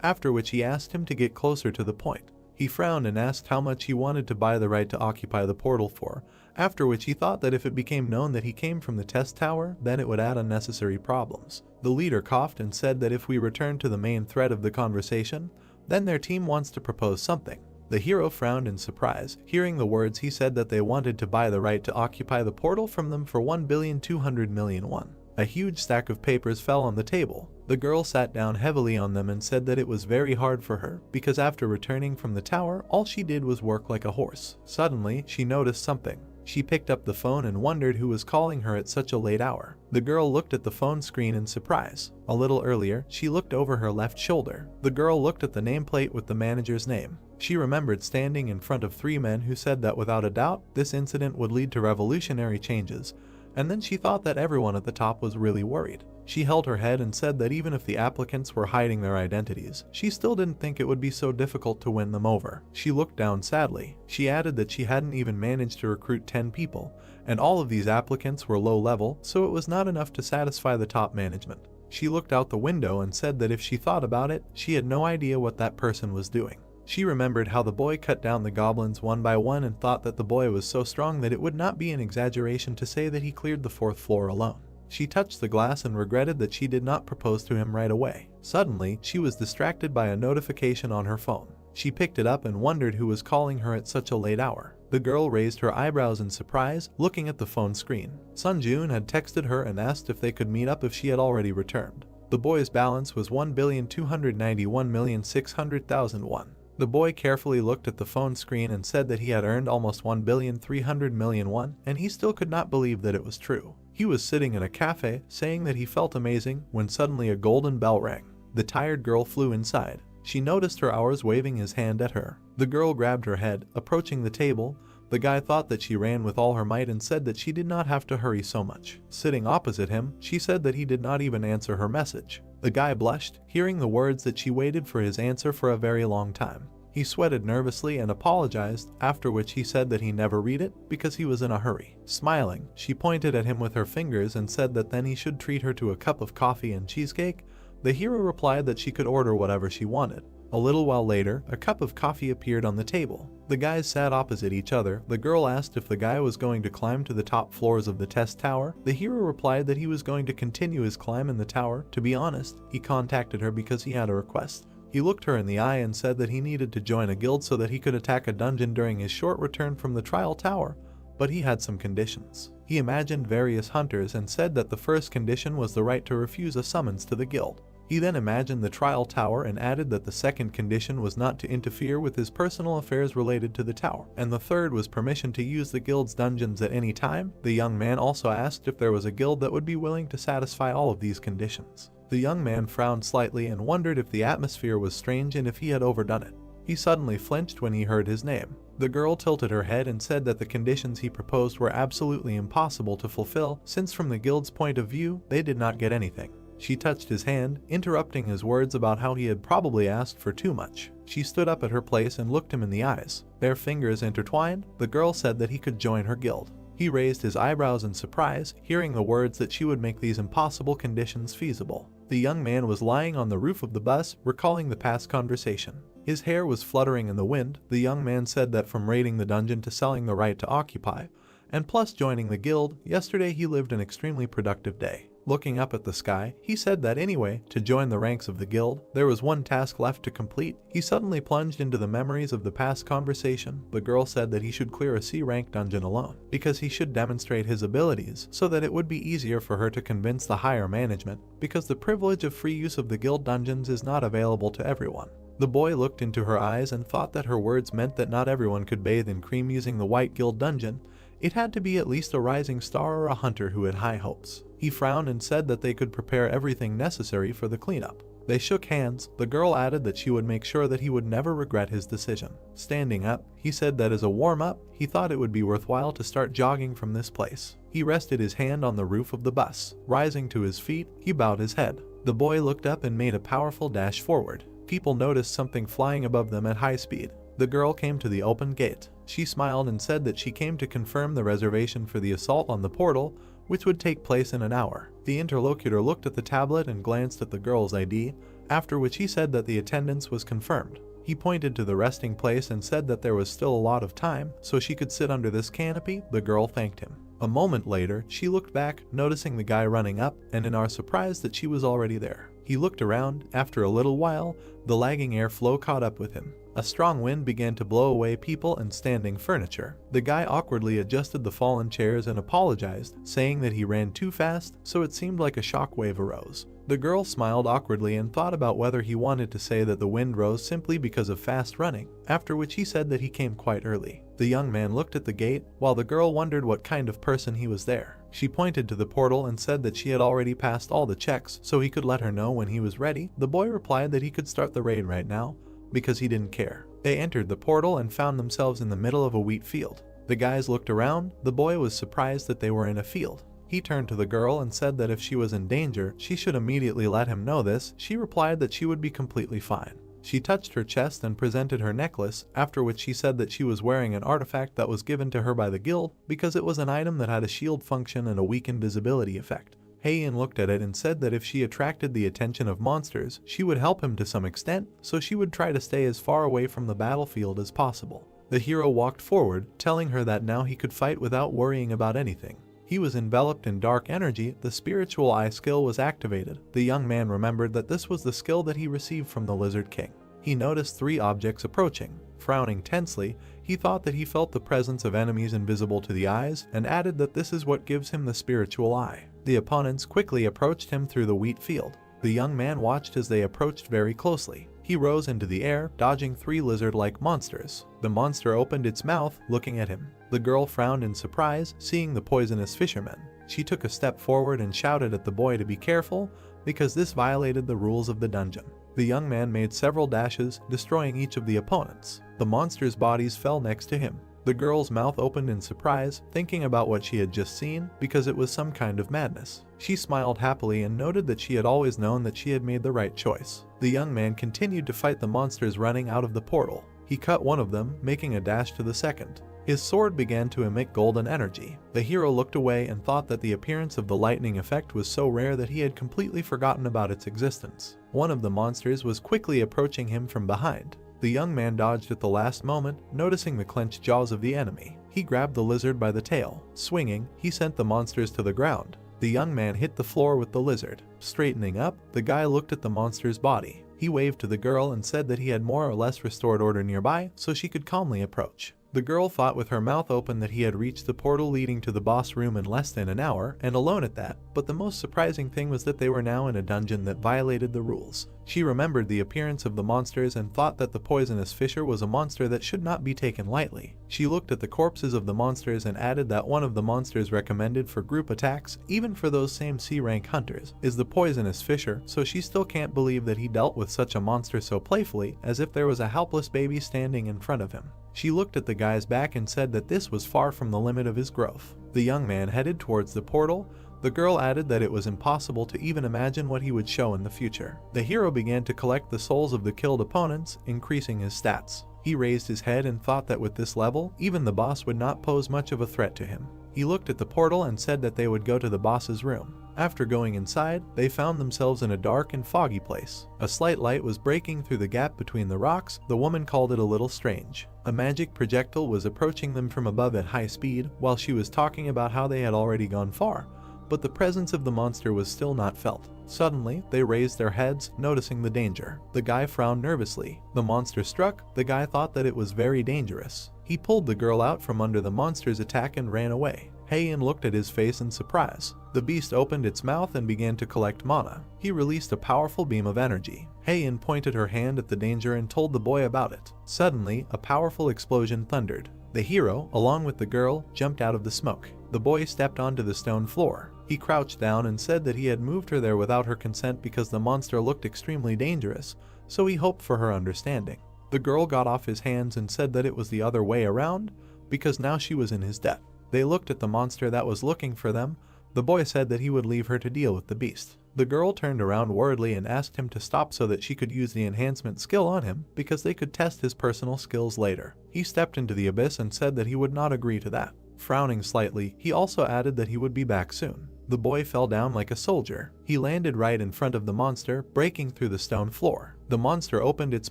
after which he asked him to get closer to the point. He frowned and asked how much he wanted to buy the right to occupy the portal for, after which he thought that if it became known that he came from the test tower, then it would add unnecessary problems. The leader coughed and said that if we return to the main thread of the conversation, then their team wants to propose something. The hero frowned in surprise. Hearing the words, he said that they wanted to buy the right to occupy the portal from them for 1,200,000,000 won. A huge stack of papers fell on the table. The girl sat down heavily on them and said that it was very hard for her, because after returning from the tower, all she did was work like a horse. Suddenly, she noticed something. She picked up the phone and wondered who was calling her at such a late hour. The girl looked at the phone screen in surprise. A little earlier, she looked over her left shoulder. The girl looked at the nameplate with the manager's name. She remembered standing in front of three men who said that without a doubt, this incident would lead to revolutionary changes, and then she thought that everyone at the top was really worried. She held her head and said that even if the applicants were hiding their identities, she still didn't think it would be so difficult to win them over. She looked down sadly. She added that she hadn't even managed to recruit 10 people, and all of these applicants were low level, so it was not enough to satisfy the top management. She looked out the window and said that if she thought about it, she had no idea what that person was doing. She remembered how the boy cut down the goblins one by one and thought that the boy was so strong that it would not be an exaggeration to say that he cleared the 4th floor alone. She touched the glass and regretted that she did not propose to him right away. Suddenly, she was distracted by a notification on her phone. She picked it up and wondered who was calling her at such a late hour. The girl raised her eyebrows in surprise, looking at the phone screen. Sun Jun had texted her and asked if they could meet up if she had already returned. The boy's balance was 1,291,600,000 won. The boy carefully looked at the phone screen and said that he had earned almost 1,300,000,000 won, and he still could not believe that it was true. He was sitting in a cafe, saying that he felt amazing, when suddenly a golden bell rang. The tired girl flew inside. She noticed her hours waving his hand at her. The girl grabbed her head, approaching the table. The guy thought that she ran with all her might and said that she did not have to hurry so much. Sitting opposite him, she said that he did not even answer her message. The guy blushed, hearing the words that she waited for his answer for a very long time. He sweated nervously and apologized, after which he said that he never read it because he was in a hurry. Smiling, she pointed at him with her fingers and said that then he should treat her to a cup of coffee and cheesecake. The hero replied that she could order whatever she wanted. A little while later, a cup of coffee appeared on the table. The guys sat opposite each other. The girl asked if the guy was going to climb to the top floors of the test tower. The hero replied that he was going to continue his climb in the tower. To be honest, he contacted her because he had a request. He looked her in the eye and said that he needed to join a guild so that he could attack a dungeon during his short return from the trial tower, but he had some conditions. He imagined various hunters and said that the first condition was the right to refuse a summons to the guild. He then imagined the trial tower and added that the second condition was not to interfere with his personal affairs related to the tower, and the third was permission to use the guild's dungeons at any time. The young man also asked if there was a guild that would be willing to satisfy all of these conditions. The young man frowned slightly and wondered if the atmosphere was strange and if he had overdone it. He suddenly flinched when he heard his name. The girl tilted her head and said that the conditions he proposed were absolutely impossible to fulfill, since from the guild's point of view, they did not get anything. She touched his hand, interrupting his words about how he had probably asked for too much. She stood up at her place and looked him in the eyes. Their fingers intertwined. The girl said that he could join her guild. He raised his eyebrows in surprise, hearing the words that she would make these impossible conditions feasible. The young man was lying on the roof of the bus, recalling the past conversation. His hair was fluttering in the wind. The young man said that from raiding the dungeon to selling the right to occupy, and plus joining the guild, yesterday he lived an extremely productive day. Looking up at the sky, he said that anyway, to join the ranks of the guild, there was one task left to complete. He suddenly plunged into the memories of the past conversation. The girl said that he should clear a C-rank dungeon alone, because he should demonstrate his abilities, so that it would be easier for her to convince the higher management, because the privilege of free use of the guild dungeons is not available to everyone. The boy looked into her eyes and thought that her words meant that not everyone could bathe in cream using the White Guild dungeon. It had to be at least a rising star or a hunter who had high hopes. He frowned and said that they could prepare everything necessary for the cleanup. They shook hands. The girl added that she would make sure that he would never regret his decision. Standing up, he said that as a warm-up, he thought it would be worthwhile to start jogging from this place. He rested his hand on the roof of the bus. Rising to his feet, he bowed his head. The boy looked up and made a powerful dash forward. People noticed something flying above them at high speed. The girl came to the open gate. She smiled and said that she came to confirm the reservation for the assault on the portal, which would take place in an hour. The interlocutor looked at the tablet and glanced at the girl's ID, after which he said that the attendance was confirmed. He pointed to the resting place and said that there was still a lot of time, so she could sit under this canopy. The girl thanked him. A moment later, she looked back, noticing the guy running up, and in our surprise that she was already there. He looked around. After a little while, the lagging airflow caught up with him. A strong wind began to blow away people and standing furniture. The guy awkwardly adjusted the fallen chairs and apologized, saying that he ran too fast, so it seemed like a shockwave arose. The girl smiled awkwardly and thought about whether he wanted to say that the wind rose simply because of fast running, after which he said that he came quite early. The young man looked at the gate, while the girl wondered what kind of person he was there. She pointed to the portal and said that she had already passed all the checks, so he could let her know when he was ready. The boy replied that he could start the raid right now, because he didn't care. They entered the portal and found themselves in the middle of a wheat field. The guys looked around. The boy was surprised that they were in a field. He turned to the girl and said that if she was in danger, she should immediately let him know this. She replied that she would be completely fine. She touched her chest and presented her necklace, after which she said that she was wearing an artifact that was given to her by the guild because it was an item that had a shield function and a weak invisibility effect. Heian looked at it and said that if she attracted the attention of monsters, she would help him to some extent, so she would try to stay as far away from the battlefield as possible. The hero walked forward, telling her that now he could fight without worrying about anything. He was enveloped in dark energy. The spiritual eye skill was activated. The young man remembered that this was the skill that he received from the Lizard King. He noticed 3 objects approaching. Frowning tensely, he thought that he felt the presence of enemies invisible to the eyes, and added that this is what gives him the spiritual eye. The opponents quickly approached him through the wheat field. The young man watched as they approached very closely. He rose into the air, dodging 3 lizard-like monsters. The monster opened its mouth, looking at him. The girl frowned in surprise, seeing the poisonous fisherman. She took a step forward and shouted at the boy to be careful, because this violated the rules of the dungeon. The young man made several dashes, destroying each of the opponents. The monsters' bodies fell next to him. The girl's mouth opened in surprise, thinking about what she had just seen, because it was some kind of madness. She smiled happily and noted that she had always known that she had made the right choice. The young man continued to fight the monsters running out of the portal. He cut one of them, making a dash to the second. His sword began to emit golden energy. The hero looked away and thought that the appearance of the lightning effect was so rare that he had completely forgotten about its existence. One of the monsters was quickly approaching him from behind. The young man dodged at the last moment, noticing the clenched jaws of the enemy. He grabbed the lizard by the tail. Swinging, he sent the monsters to the ground. The young man hit the floor with the lizard. Straightening up, the guy looked at the monster's body. He waved to the girl and said that he had more or less restored order nearby, so she could calmly approach. The girl thought with her mouth open that he had reached the portal leading to the boss room in less than an hour, and alone at that, but the most surprising thing was that they were now in a dungeon that violated the rules. She remembered the appearance of the monsters and thought that the poisonous fissure was a monster that should not be taken lightly. She looked at the corpses of the monsters and added that one of the monsters recommended for group attacks, even for those same C-rank hunters, is the poisonous fissure, so she still can't believe that he dealt with such a monster so playfully, as if there was a helpless baby standing in front of him. She looked at the guy's back and said that this was far from the limit of his growth. The young man headed towards the portal. The girl added that it was impossible to even imagine what he would show in the future. The hero began to collect the souls of the killed opponents, increasing his stats. He raised his head and thought that with this level, even the boss would not pose much of a threat to him. He looked at the portal and said that they would go to the boss's room. After going inside, they found themselves in a dark and foggy place. A slight light was breaking through the gap between the rocks. The woman called it a little strange. A magic projectile was approaching them from above at high speed, while she was talking about how they had already gone far, but the presence of the monster was still not felt. Suddenly, they raised their heads, noticing the danger. The guy frowned nervously. The monster struck. The guy thought that it was very dangerous. He pulled the girl out from under the monster's attack and ran away. Heian looked at his face in surprise. The beast opened its mouth and began to collect mana. He released a powerful beam of energy. Heian pointed her hand at the danger and told the boy about it. Suddenly, a powerful explosion thundered. The hero, along with the girl, jumped out of the smoke. The boy stepped onto the stone floor. He crouched down and said that he had moved her there without her consent because the monster looked extremely dangerous, so he hoped for her understanding. The girl got off his hands and said that it was the other way around, because now she was in his debt. They looked at the monster that was looking for them. The boy said that he would leave her to deal with the beast. The girl turned around worriedly and asked him to stop so that she could use the enhancement skill on him because they could test his personal skills later. He stepped into the abyss and said that he would not agree to that. Frowning slightly, he also added that he would be back soon. The boy fell down like a soldier. He landed right in front of the monster, breaking through the stone floor. The monster opened its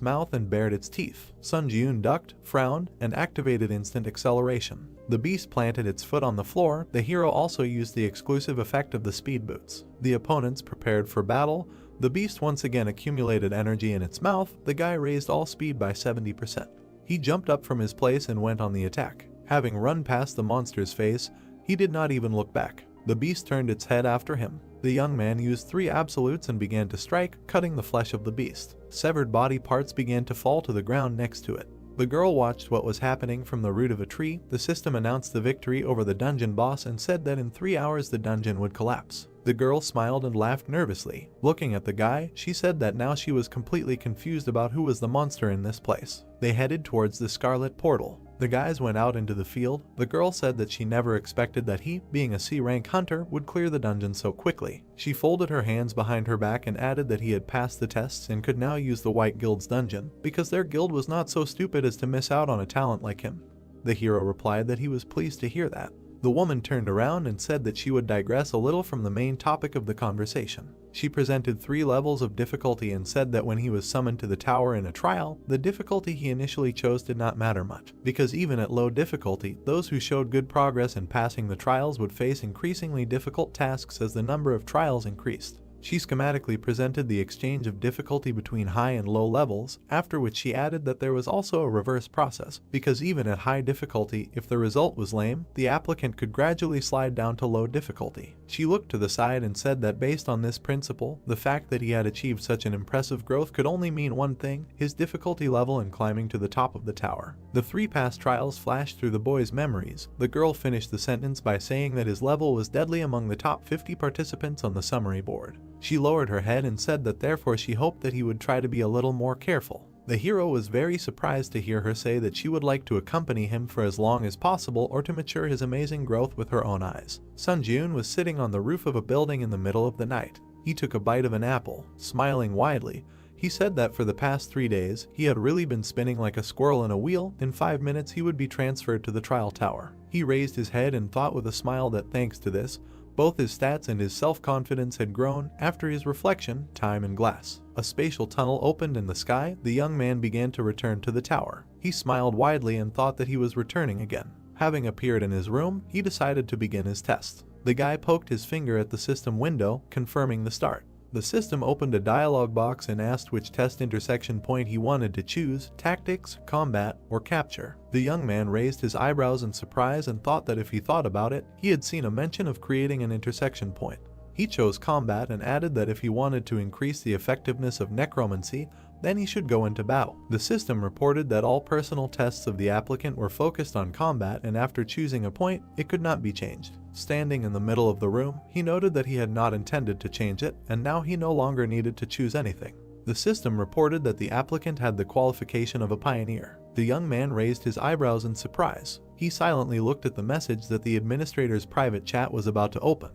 mouth and bared its teeth. Sun Jiun ducked, frowned, and activated instant acceleration. The beast planted its foot on the floor. The hero also used the exclusive effect of the speed boots. The opponents prepared for battle. The beast once again accumulated energy in its mouth. The guy raised all speed by 70%. He jumped up from his place and went on the attack. Having run past the monster's face, he did not even look back. The beast turned its head after him. The young man used 3 absolutes and began to strike, cutting the flesh of the beast. Severed body parts began to fall to the ground next to it. The girl watched what was happening from the root of a tree. The system announced the victory over the dungeon boss and said that in 3 hours the dungeon would collapse. The girl smiled and laughed nervously. Looking at the guy, she said that now she was completely confused about who was the monster in this place. They headed towards the Scarlet Portal. The guys went out into the field. The girl said that she never expected that he, being a C-rank hunter, would clear the dungeon so quickly. She folded her hands behind her back and added that he had passed the tests and could now use the White Guild's dungeon, because their guild was not so stupid as to miss out on a talent like him. The hero replied that he was pleased to hear that. The woman turned around and said that she would digress a little from the main topic of the conversation. She presented 3 levels of difficulty and said that when he was summoned to the tower in a trial, the difficulty he initially chose did not matter much, because even at low difficulty, those who showed good progress in passing the trials would face increasingly difficult tasks as the number of trials increased. She schematically presented the exchange of difficulty between high and low levels, after which she added that there was also a reverse process, because even at high difficulty, if the result was lame, the applicant could gradually slide down to low difficulty. She looked to the side and said that based on this principle, the fact that he had achieved such an impressive growth could only mean one thing: his difficulty level in climbing to the top of the tower. The 3 past trials flashed through the boy's memories. The girl finished the sentence by saying that his level was deadly among the top 50 participants on the summary board. She lowered her head and said that therefore she hoped that he would try to be a little more careful. The hero was very surprised to hear her say that she would like to accompany him for as long as possible or to mature his amazing growth with her own eyes. Sun Jiun was sitting on the roof of a building in the middle of the night. He took a bite of an apple, smiling widely. He said that for the past 3 days, he had really been spinning like a squirrel in a wheel. In 5 minutes he would be transferred to the trial tower. He raised his head and thought with a smile that thanks to this, both his stats and his self-confidence had grown. After his reflection, time and glass. A spatial tunnel opened in the sky. The young man began to return to the tower. He smiled widely and thought that he was returning again. Having appeared in his room, he decided to begin his test. The guy poked his finger at the system window, confirming the start. The system opened a dialog box and asked which test intersection point he wanted to choose: tactics, combat, or capture. The young man raised his eyebrows in surprise and thought that if he thought about it, he had seen a mention of creating an intersection point. He chose combat and added that if he wanted to increase the effectiveness of necromancy, then he should go into battle. The system reported that all personal tests of the applicant were focused on combat, and after choosing a point, it could not be changed. Standing in the middle of the room, he noted that he had not intended to change it, and now he no longer needed to choose anything. The system reported that the applicant had the qualification of a pioneer. The young man raised his eyebrows in surprise. He silently looked at the message that the administrator's private chat was about to open,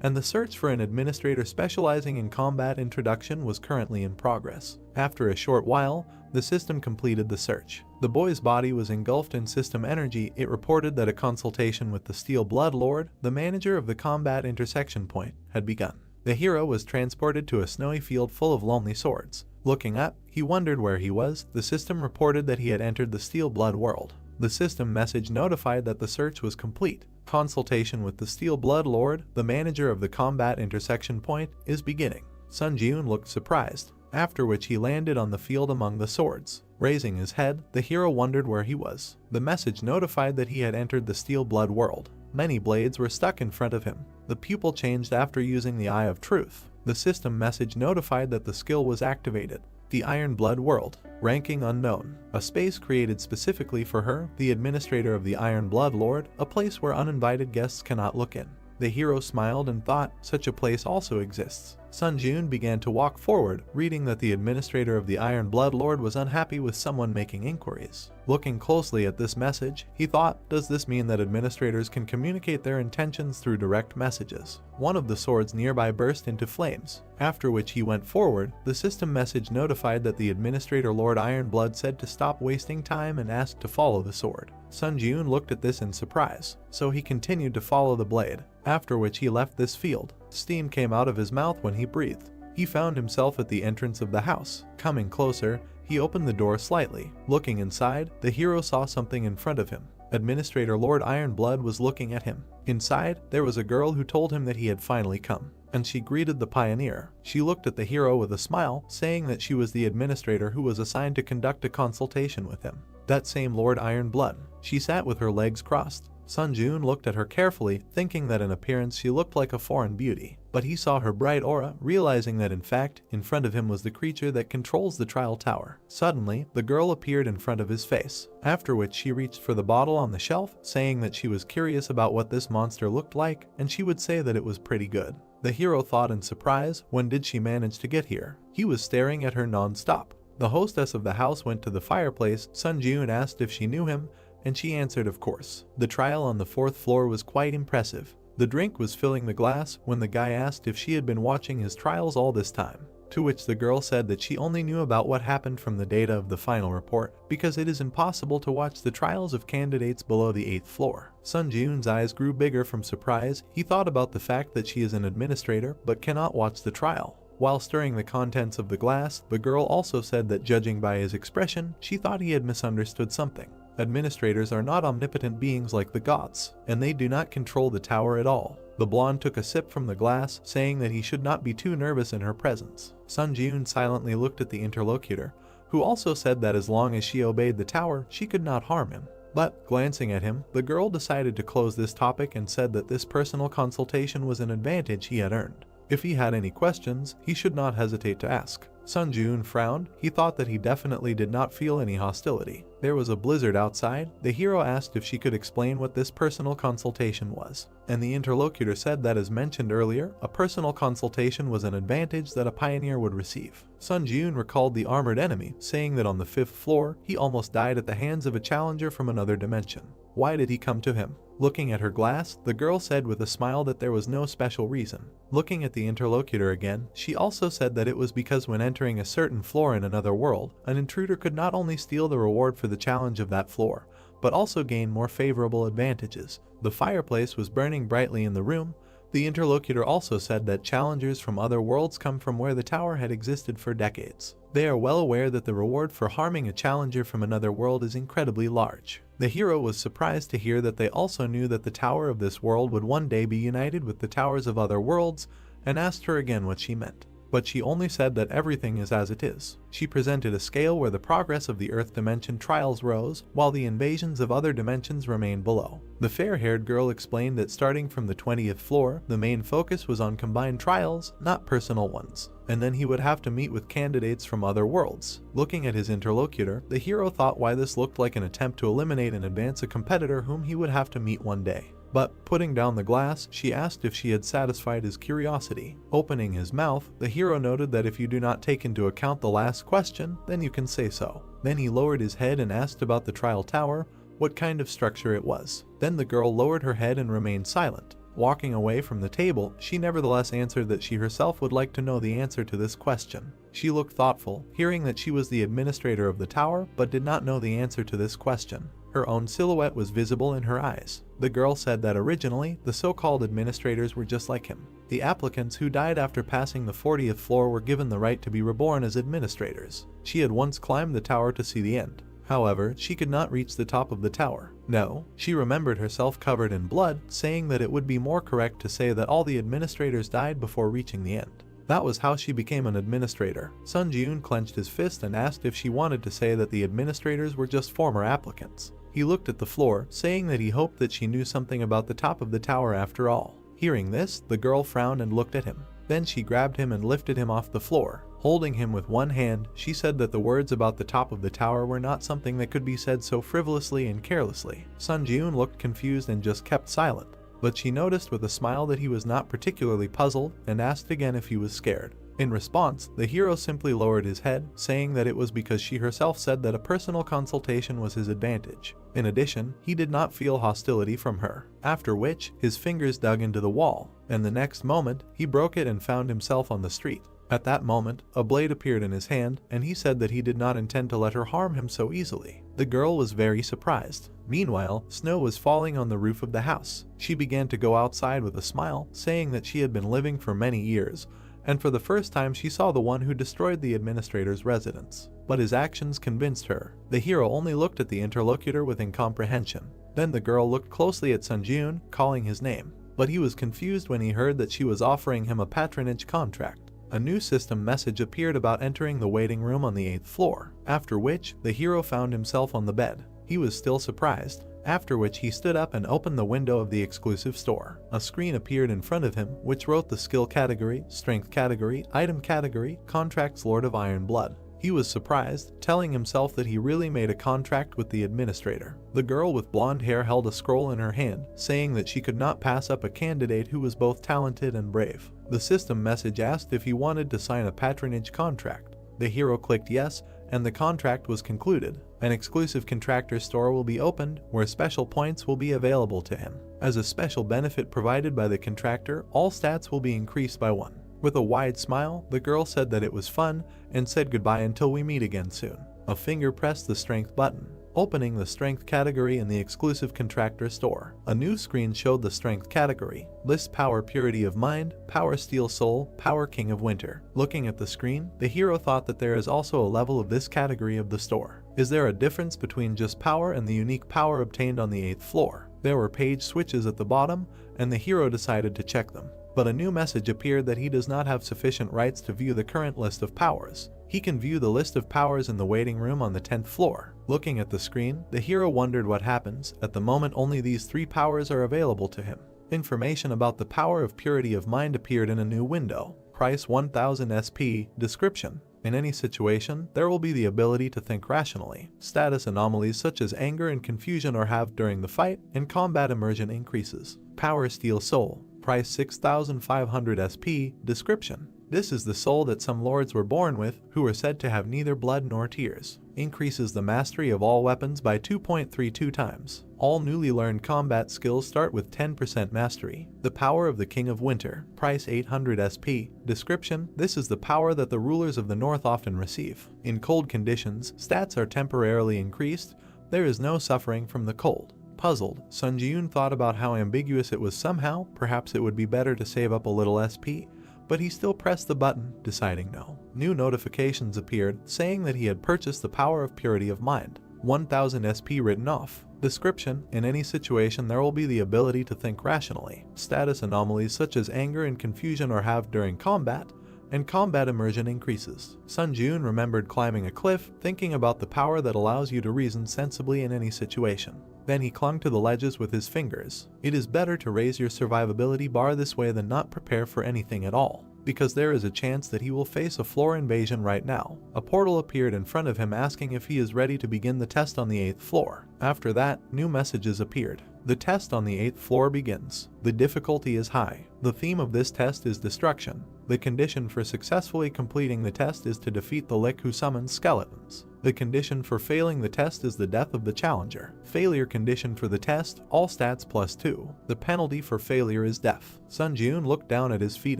and the search for an administrator specializing in combat introduction was currently in progress. After a short while, the system completed the search. The boy's body was engulfed in system energy. It reported that a consultation with the Steel Blood Lord, the manager of the combat intersection point, had begun. The hero was transported to a snowy field full of lonely swords. Looking up, he wondered where he was. The system reported that he had entered the Steel Blood world. The system message notified that the search was complete. Consultation with the Steel Blood Lord, the manager of the combat intersection point, is beginning. Sun Jiun looked surprised, after which he landed on the field among the swords. Raising his head, the hero wondered where he was. The message notified that he had entered the Steel Blood world. Many blades were stuck in front of him. The pupil changed after using the Eye of Truth. The system message notified that the skill was activated. The Iron Blood World. Ranking unknown. A space created specifically for her, the administrator of the Iron Blood Lord, a place where uninvited guests cannot look in. The hero smiled and thought, such a place also exists. Sun Jiun began to walk forward, reading that the administrator of the Iron Blood Lord was unhappy with someone making inquiries. Looking closely at this message, he thought, does this mean that administrators can communicate their intentions through direct messages? One of the swords nearby burst into flames, after which he went forward. The system message notified that the administrator Lord Ironblood said to stop wasting time and asked to follow the sword. Sun Jiun looked at this in surprise, so he continued to follow the blade, after which he left this field. Steam came out of his mouth when he breathed. He found himself at the entrance of the house. Coming closer, he opened the door slightly. Looking inside, the hero saw something in front of him. Administrator Lord Ironblood was looking at him. Inside, there was a girl who told him that he had finally come, and she greeted the pioneer. She looked at the hero with a smile, saying that she was the administrator who was assigned to conduct a consultation with him. That same Lord Ironblood. She sat with her legs crossed. Sun Jiun looked at her carefully, thinking that in appearance she looked like a foreign beauty. But he saw her bright aura, realizing that in fact, in front of him was the creature that controls the trial tower. Suddenly, the girl appeared in front of his face, after which she reached for the bottle on the shelf, saying that she was curious about what this monster looked like, and she would say that it was pretty good. The hero thought in surprise, when did she manage to get here? He was staring at her non-stop. The hostess of the house went to the fireplace. Sun Jiun asked if she knew him, and she answered of course. The trial on the 4th floor was quite impressive. The drink was filling the glass when the guy asked if she had been watching his trials all this time, to which the girl said that she only knew about what happened from the data of the final report, because it is impossible to watch the trials of candidates below the 8th floor. Sun Jiun's eyes grew bigger from surprise. He thought about the fact that she is an administrator but cannot watch the trial. While stirring the contents of the glass, the girl also said that judging by his expression, she thought he had misunderstood something. Administrators are not omnipotent beings like the gods, and they do not control the tower at all. The blonde took a sip from the glass, saying that he should not be too nervous in her presence. Sun Jiun silently looked at the interlocutor, who also said that as long as she obeyed the tower, she could not harm him. But, glancing at him, the girl decided to close this topic and said that this personal consultation was an advantage he had earned. If he had any questions, he should not hesitate to ask. Sun Jiun frowned. He thought that he definitely did not feel any hostility. There was a blizzard outside. The hero asked if she could explain what this personal consultation was, and the interlocutor said that, as mentioned earlier, a personal consultation was an advantage that a pioneer would receive. Sun Jiun recalled the armored enemy, saying that on the 5th floor, he almost died at the hands of a challenger from another dimension. Why did he come to him? Looking at her glass, the girl said with a smile that there was no special reason. Looking at the interlocutor again, she also said that it was because when entering a certain floor in another world, an intruder could not only steal the reward for the challenge of that floor, but also gain more favorable advantages. The fireplace was burning brightly in the room. The interlocutor also said that challengers from other worlds come from where the tower had existed for decades. They are well aware that the reward for harming a challenger from another world is incredibly large. The hero was surprised to hear that they also knew that the tower of this world would one day be united with the towers of other worlds, and asked her again what she meant. but she only said that everything is as it is. She presented a scale where the progress of the Earth dimension trials rose, while the invasions of other dimensions remained below. The fair-haired girl explained that starting from the 20th floor, the main focus was on combined trials, not personal ones, and then he would have to meet with candidates from other worlds. Looking at his interlocutor, the hero thought why this looked like an attempt to eliminate and advance a competitor whom he would have to meet one day. But, putting down the glass, she asked if she had satisfied his curiosity. Opening his mouth, the hero noted that if you do not take into account the last question, then you can say so. Then he lowered his head and asked about the trial tower, what kind of structure it was. Then the girl lowered her head and remained silent. Walking away from the table, she nevertheless answered that she herself would like to know the answer to this question. She looked thoughtful, hearing that she was the administrator of the tower, but did not know the answer to this question. Her own silhouette was visible in her eyes. The girl said that originally, the so-called administrators were just like him. The applicants who died after passing the 40th floor were given the right to be reborn as administrators. She had once climbed the tower to see the end. However, she could not reach the top of the tower. No, she remembered herself covered in blood, saying that it would be more correct to say that all the administrators died before reaching the end. That was how she became an administrator. Sun Ji-eun clenched his fist and asked if she wanted to say that the administrators were just former applicants. He looked at the floor, saying that he hoped that she knew something about the top of the tower after all. Hearing this, the girl frowned and looked at him. Then she grabbed him and lifted him off the floor. Holding him with one hand, she said that the words about the top of the tower were not something that could be said so frivolously and carelessly. Sun Ji-eun looked confused and just kept silent, but she noticed with a smile that he was not particularly puzzled and asked again if he was scared. In response, the hero simply lowered his head, saying that it was because she herself said that a personal consultation was his advantage. In addition, he did not feel hostility from her, after which, his fingers dug into the wall, and the next moment, he broke it and found himself on the street. At that moment, a blade appeared in his hand, and he said that he did not intend to let her harm him so easily. The girl was very surprised. Meanwhile, snow was falling on the roof of the house. She began to go outside with a smile, saying that she had been living for many years, and for the first time she saw the one who destroyed the administrator's residence. But his actions convinced her. The hero only looked at the interlocutor with incomprehension. Then the girl looked closely at Sun Ji-eun, calling his name. But he was confused when he heard that she was offering him a patronage contract. A new system message appeared about entering the waiting room on the 8th floor, after which, the hero found himself on the bed. He was still surprised, after which he stood up and opened the window of the exclusive store. A screen appeared in front of him, which wrote the skill category, strength category, item category, contracts Lord of Iron Blood. He was surprised, telling himself that he really made a contract with the administrator. The girl with blonde hair held a scroll in her hand, saying that she could not pass up a candidate who was both talented and brave. The system message asked if he wanted to sign a patronage contract. The hero clicked yes, and the contract was concluded. An exclusive contractor store will be opened, where special points will be available to him. As a special benefit provided by the contractor, all stats will be increased by 1. With a wide smile, the girl said that it was fun, and said goodbye until we meet again soon. A finger pressed the strength button, opening the strength category in the exclusive contractor store. A new screen showed the strength category. List power purity of mind, power steel soul, power king of winter. Looking at the screen, the hero thought that there is also a level of this category of the store. Is there a difference between just power and the unique power obtained on the 8th floor? There were page switches at the bottom, and the hero decided to check them. But a new message appeared that he does not have sufficient rights to view the current list of powers. He can view the list of powers in the waiting room on the 10th floor. Looking at the screen, the hero wondered what happens. At the moment, only these 3 powers are available to him. Information about the power of purity of mind appeared in a new window. Price 1000 SP. Description: in any situation, there will be the ability to think rationally. Status anomalies such as anger and confusion are halved during the fight, and combat immersion increases. Power Steel Soul. Price 6500 SP. Description: this is the soul that some lords were born with, who are said to have neither blood nor tears. Increases the mastery of all weapons by 2.32 times. All newly learned combat skills start with 10% mastery. The Power of the King of Winter. Price 800 SP. Description: this is the power that the rulers of the north often receive. In cold conditions, stats are temporarily increased. There is no suffering from the cold. Puzzled, Sun Ji-eun thought about how ambiguous it was. Somehow, perhaps it would be better to save up a little SP, but he still pressed the button, deciding no. New notifications appeared, saying that he had purchased the Power of Purity of Mind. 1000 SP written off. Description: in any situation there will be the ability to think rationally. Status anomalies such as anger and confusion are halved during combat, and combat immersion increases. Sun Jun remembered climbing a cliff, thinking about the power that allows you to reason sensibly in any situation. Then he clung to the ledges with his fingers. It is better to raise your survivability bar this way than not prepare for anything at all, because there is a chance that he will face a floor invasion right now. A portal appeared in front of him asking if he is ready to begin the test on the 8th floor. After that, new messages appeared. The test on the 8th floor begins. The difficulty is high. The theme of this test is destruction. The condition for successfully completing the test is to defeat the Lick who summons skeletons. The condition for failing the test is the death of the challenger. Failure condition for the test, all stats +2. The penalty for failure is death. Sun Jun looked down at his feet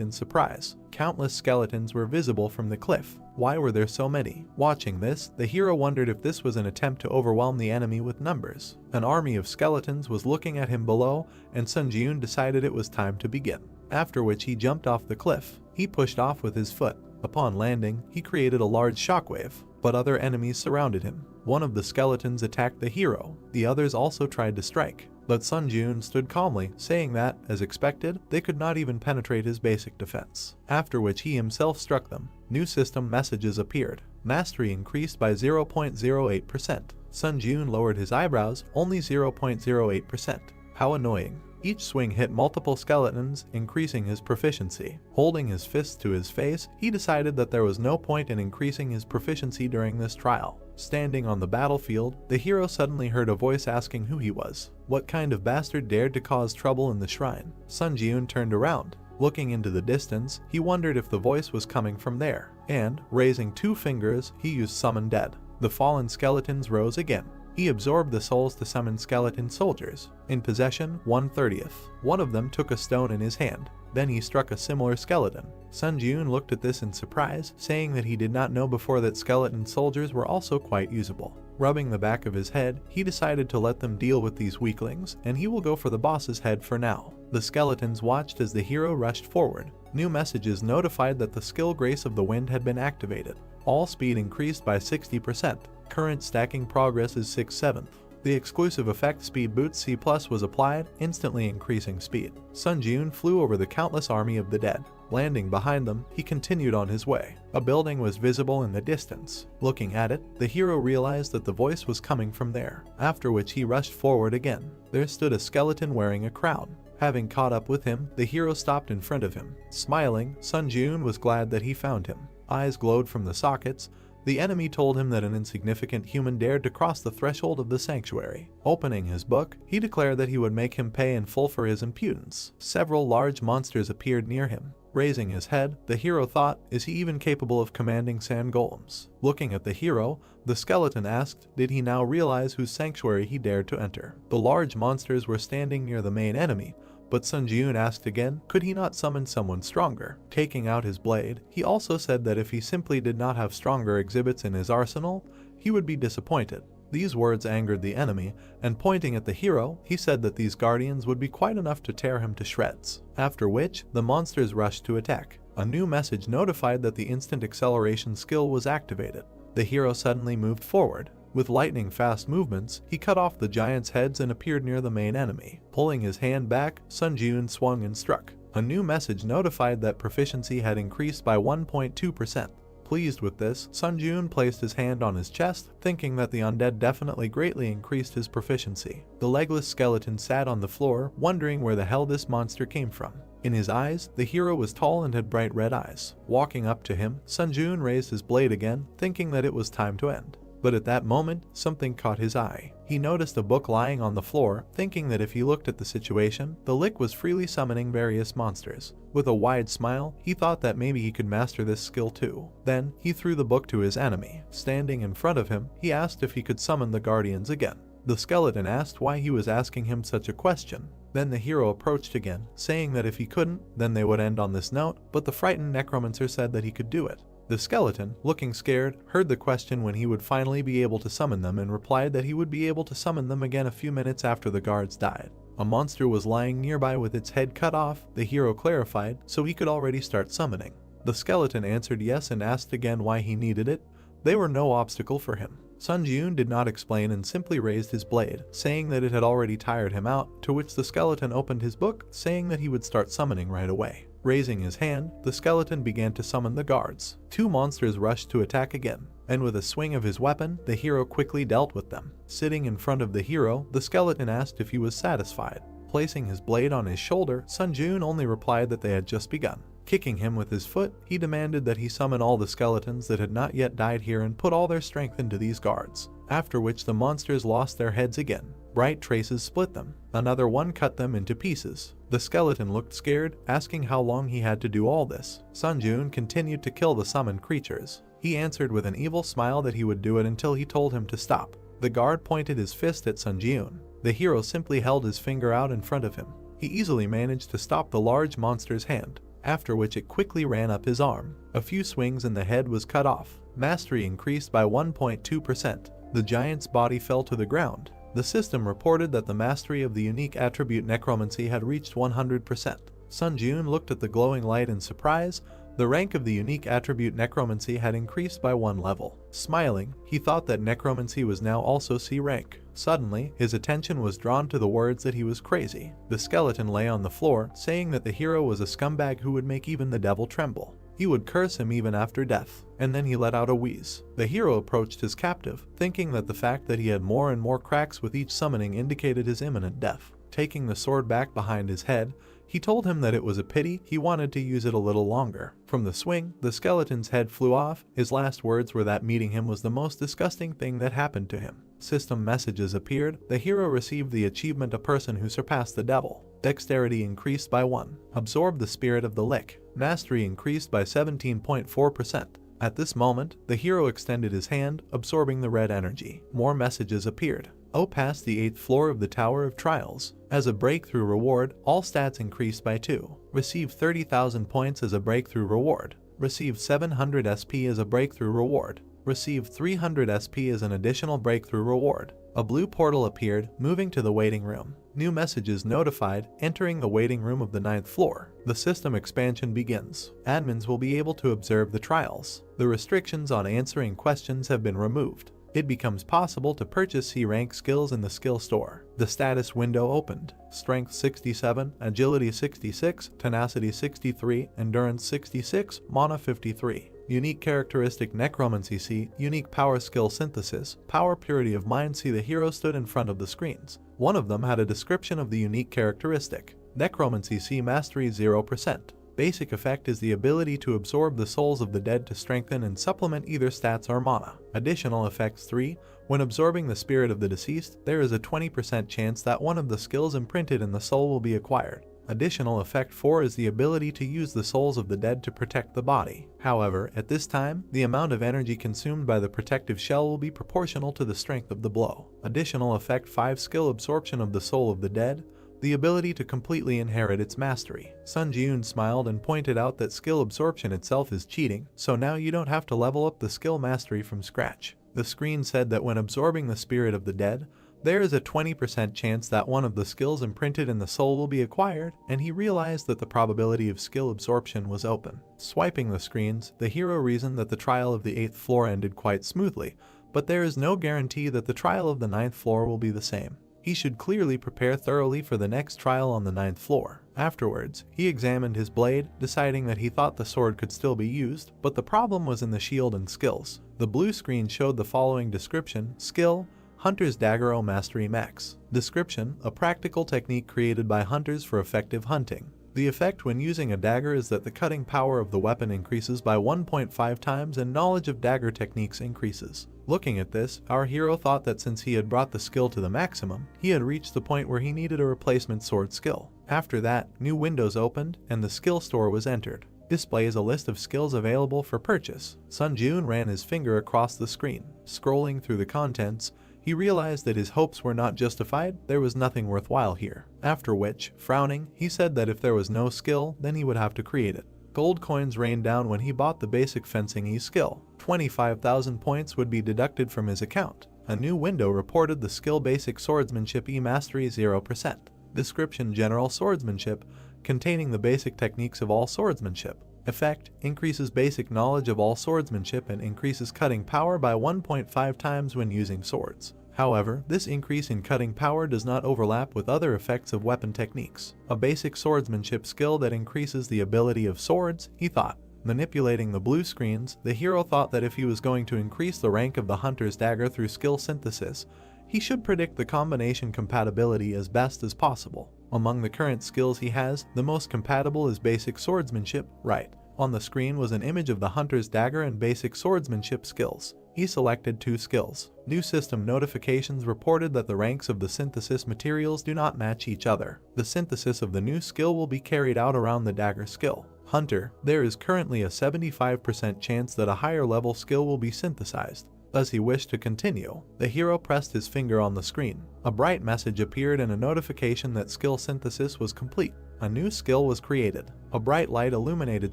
in surprise. Countless skeletons were visible from the cliff. Why were there so many? Watching this, the hero wondered if this was an attempt to overwhelm the enemy with numbers. An army of skeletons was looking at him below, and Sun Jun decided it was time to begin. After which he jumped off the cliff. He pushed off with his foot. Upon landing, he created a large shockwave, but other enemies surrounded him. One of the skeletons attacked the hero. The others also tried to strike, but Sun Jun stood calmly, saying that, as expected, they could not even penetrate his basic defense. After which he himself struck them. New system messages appeared. Mastery increased by 0.08%. Sun Jun lowered his eyebrows, only 0.08%. How annoying. Each swing hit multiple skeletons, increasing his proficiency. Holding his fist to his face, he decided that there was no point in increasing his proficiency during this trial. Standing on the battlefield, the hero suddenly heard a voice asking who he was. What kind of bastard dared to cause trouble in the shrine? Sun Jun turned around. Looking into the distance, he wondered if the voice was coming from there, and, raising 2 fingers, he used Summon Dead. The fallen skeletons rose again. He absorbed the souls to summon skeleton soldiers. In possession, 1/30. One of them took a stone in his hand. Then he struck a similar skeleton. Sun Jun looked at this in surprise, saying that he did not know before that skeleton soldiers were also quite usable. Rubbing the back of his head, he decided to let them deal with these weaklings, and he will go for the boss's head for now. The skeletons watched as the hero rushed forward. New messages notified that the skill Grace of the Wind had been activated. All speed increased by 60%. Current stacking progress is 6/7. The exclusive effect Speed Boost C+ was applied, instantly increasing speed. Sun Jun flew over the countless army of the dead. Landing behind them, he continued on his way. A building was visible in the distance. Looking at it, the hero realized that the voice was coming from there, after which he rushed forward again. There stood a skeleton wearing a crown. Having caught up with him, the hero stopped in front of him. Smiling, Sun Jun was glad that he found him. Eyes glowed from the sockets. The enemy told him that an insignificant human dared to cross the threshold of the sanctuary. Opening his book, he declared that he would make him pay in full for his impudence. Several large monsters appeared near him. Raising his head, the hero thought, is he even capable of commanding sand golems? Looking at the hero, the skeleton asked, did he now realize whose sanctuary he dared to enter? The large monsters were standing near the main enemy, but Sun Jun asked again, could he not summon someone stronger? Taking out his blade, he also said that if he simply did not have stronger exhibits in his arsenal, he would be disappointed. These words angered the enemy, and pointing at the hero, he said that these guardians would be quite enough to tear him to shreds. After which, the monsters rushed to attack. A new message notified that the instant acceleration skill was activated. The hero suddenly moved forward. With lightning-fast movements, he cut off the giants' heads and appeared near the main enemy. Pulling his hand back, Sun Jun swung and struck. A new message notified that proficiency had increased by 1.2%. Pleased with this, Sun Jun placed his hand on his chest, thinking that the undead definitely greatly increased his proficiency. The legless skeleton sat on the floor, wondering where the hell this monster came from. In his eyes, the hero was tall and had bright red eyes. Walking up to him, Sun Jun raised his blade again, thinking that it was time to end. But at that moment, something caught his eye. He noticed a book lying on the floor, thinking that if he looked at the situation, the Lick was freely summoning various monsters. With a wide smile, he thought that maybe he could master this skill too. Then, he threw the book to his enemy. Standing in front of him, he asked if he could summon the guardians again. The skeleton asked why he was asking him such a question. Then the hero approached again, saying that if he couldn't, then they would end on this note, but the frightened necromancer said that he could do it. The skeleton, looking scared, heard the question when he would finally be able to summon them and replied that he would be able to summon them again a few minutes after the guards died. A monster was lying nearby with its head cut off, the hero clarified, so he could already start summoning. The skeleton answered yes and asked again why he needed it. They were no obstacle for him. Sun Jun did not explain and simply raised his blade, saying that it had already tired him out, to which the skeleton opened his book, saying that he would start summoning right away. Raising his hand, the skeleton began to summon the guards. Two monsters rushed to attack again, and with a swing of his weapon, the hero quickly dealt with them. Sitting in front of the hero, the skeleton asked if he was satisfied. Placing his blade on his shoulder, Sun Jun only replied that they had just begun. Kicking him with his foot, he demanded that he summon all the skeletons that had not yet died here and put all their strength into these guards. After which the monsters lost their heads again. Bright traces split them. Another one cut them into pieces. The skeleton looked scared, asking how long he had to do all this. Sun Jun continued to kill the summoned creatures. He answered with an evil smile that he would do it until he told him to stop. The guard pointed his fist at Sun Jun. The hero simply held his finger out in front of him. He easily managed to stop the large monster's hand, after which it quickly ran up his arm. A few swings and the head was cut off. Mastery increased by 1.2%. The giant's body fell to the ground. The system reported that the mastery of the unique attribute necromancy had reached 100%. Sun Jun looked at the glowing light in surprise. The rank of the unique attribute necromancy had increased by 1 level. Smiling, he thought that necromancy was now also C rank. Suddenly, his attention was drawn to the words that he was crazy. The skeleton lay on the floor, saying that the hero was a scumbag who would make even the devil tremble. He would curse him even after death, and then he let out a wheeze. The hero approached his captive, thinking that the fact that he had more and more cracks with each summoning indicated his imminent death. Taking the sword back behind his head, he told him that it was a pity he wanted to use it a little longer. From the swing, the skeleton's head flew off. His last words were that meeting him was the most disgusting thing that happened to him. System messages appeared. The hero received the achievement A Person Who Surpassed the Devil. Dexterity increased by 1. Absorbed the Spirit of the Lick. Mastery increased by 17.4%. At this moment, the hero extended his hand, absorbing the red energy. More messages appeared. Passed the 8th floor of the Tower of Trials. As a breakthrough reward, all stats increased by 2. Receive 30,000 points as a breakthrough reward. Receive 700 SP as a breakthrough reward. Receive 300 SP as an additional breakthrough reward. A blue portal appeared, moving to the waiting room. New messages notified, entering the waiting room of the 9th floor. The system expansion begins. Admins will be able to observe the trials. The restrictions on answering questions have been removed. It becomes possible to purchase C-rank skills in the skill store. The status window opened. Strength 67, Agility 66, Tenacity 63, Endurance 66, Mana 53. Unique characteristic Necromancy C, Unique Power Skill Synthesis, Power Purity of Mind C. The hero stood in front of the screens. One of them had a description of the unique characteristic. Necromancy C Mastery 0%. Basic effect is the ability to absorb the souls of the dead to strengthen and supplement either stats or mana. Additional effects 3. When absorbing the spirit of the deceased, there is a 20% chance that one of the skills imprinted in the soul will be acquired. Additional effect 4 is the ability to use the souls of the dead to protect the body. However, at this time, the amount of energy consumed by the protective shell will be proportional to the strength of the blow. Additional effect 5 Skill absorption of the soul of the dead. The ability to completely inherit its mastery. Sun Jun smiled and pointed out that skill absorption itself is cheating, so now you don't have to level up the skill mastery from scratch. The screen said that when absorbing the spirit of the dead, there is a 20% chance that one of the skills imprinted in the soul will be acquired, and he realized that the probability of skill absorption was open. Swiping the screens, the hero reasoned that the trial of the 8th floor ended quite smoothly, but there is no guarantee that the trial of the 9th floor will be the same. He should clearly prepare thoroughly for the next trial on the 9th floor. Afterwards, he examined his blade, deciding that he thought the sword could still be used, but the problem was in the shield and skills. The blue screen showed the following description: Skill, Hunter's Dagger O Mastery Max. Description: a practical technique created by hunters for effective hunting. The effect when using a dagger is that the cutting power of the weapon increases by 1.5 times and knowledge of dagger techniques increases. Looking at this, our hero thought that since he had brought the skill to the maximum, he had reached the point where he needed a replacement sword skill. After that, new windows opened and the skill store was entered. Displays a list of skills available for purchase. Sun Jun ran his finger across the screen. Scrolling through the contents, he realized that his hopes were not justified. There was nothing worthwhile here. After which, frowning, he said that if there was no skill, then he would have to create it. Gold coins rained down when he bought the basic fencing E skill. 25,000 points would be deducted from his account. A new window reported the skill Basic Swordsmanship E Mastery 0%. Description: General Swordsmanship, containing the basic techniques of all swordsmanship. Effect: increases basic knowledge of all swordsmanship and increases cutting power by 1.5 times when using swords. However, this increase in cutting power does not overlap with other effects of weapon techniques. A basic swordsmanship skill that increases the ability of swords, he thought. Manipulating the blue screens, the hero thought that if he was going to increase the rank of the hunter's dagger through skill synthesis, he should predict the combination compatibility as best as possible. Among the current skills he has, the most compatible is basic swordsmanship, right? On the screen was an image of the hunter's dagger and basic swordsmanship skills. He selected 2 skills. New system notifications reported that the ranks of the synthesis materials do not match each other. The synthesis of the new skill will be carried out around the dagger skill. Hunter, there is currently a 75% chance that a higher level skill will be synthesized. As he wished to continue, the hero pressed his finger on the screen. A bright message appeared and a notification that skill synthesis was complete. A new skill was created. A bright light illuminated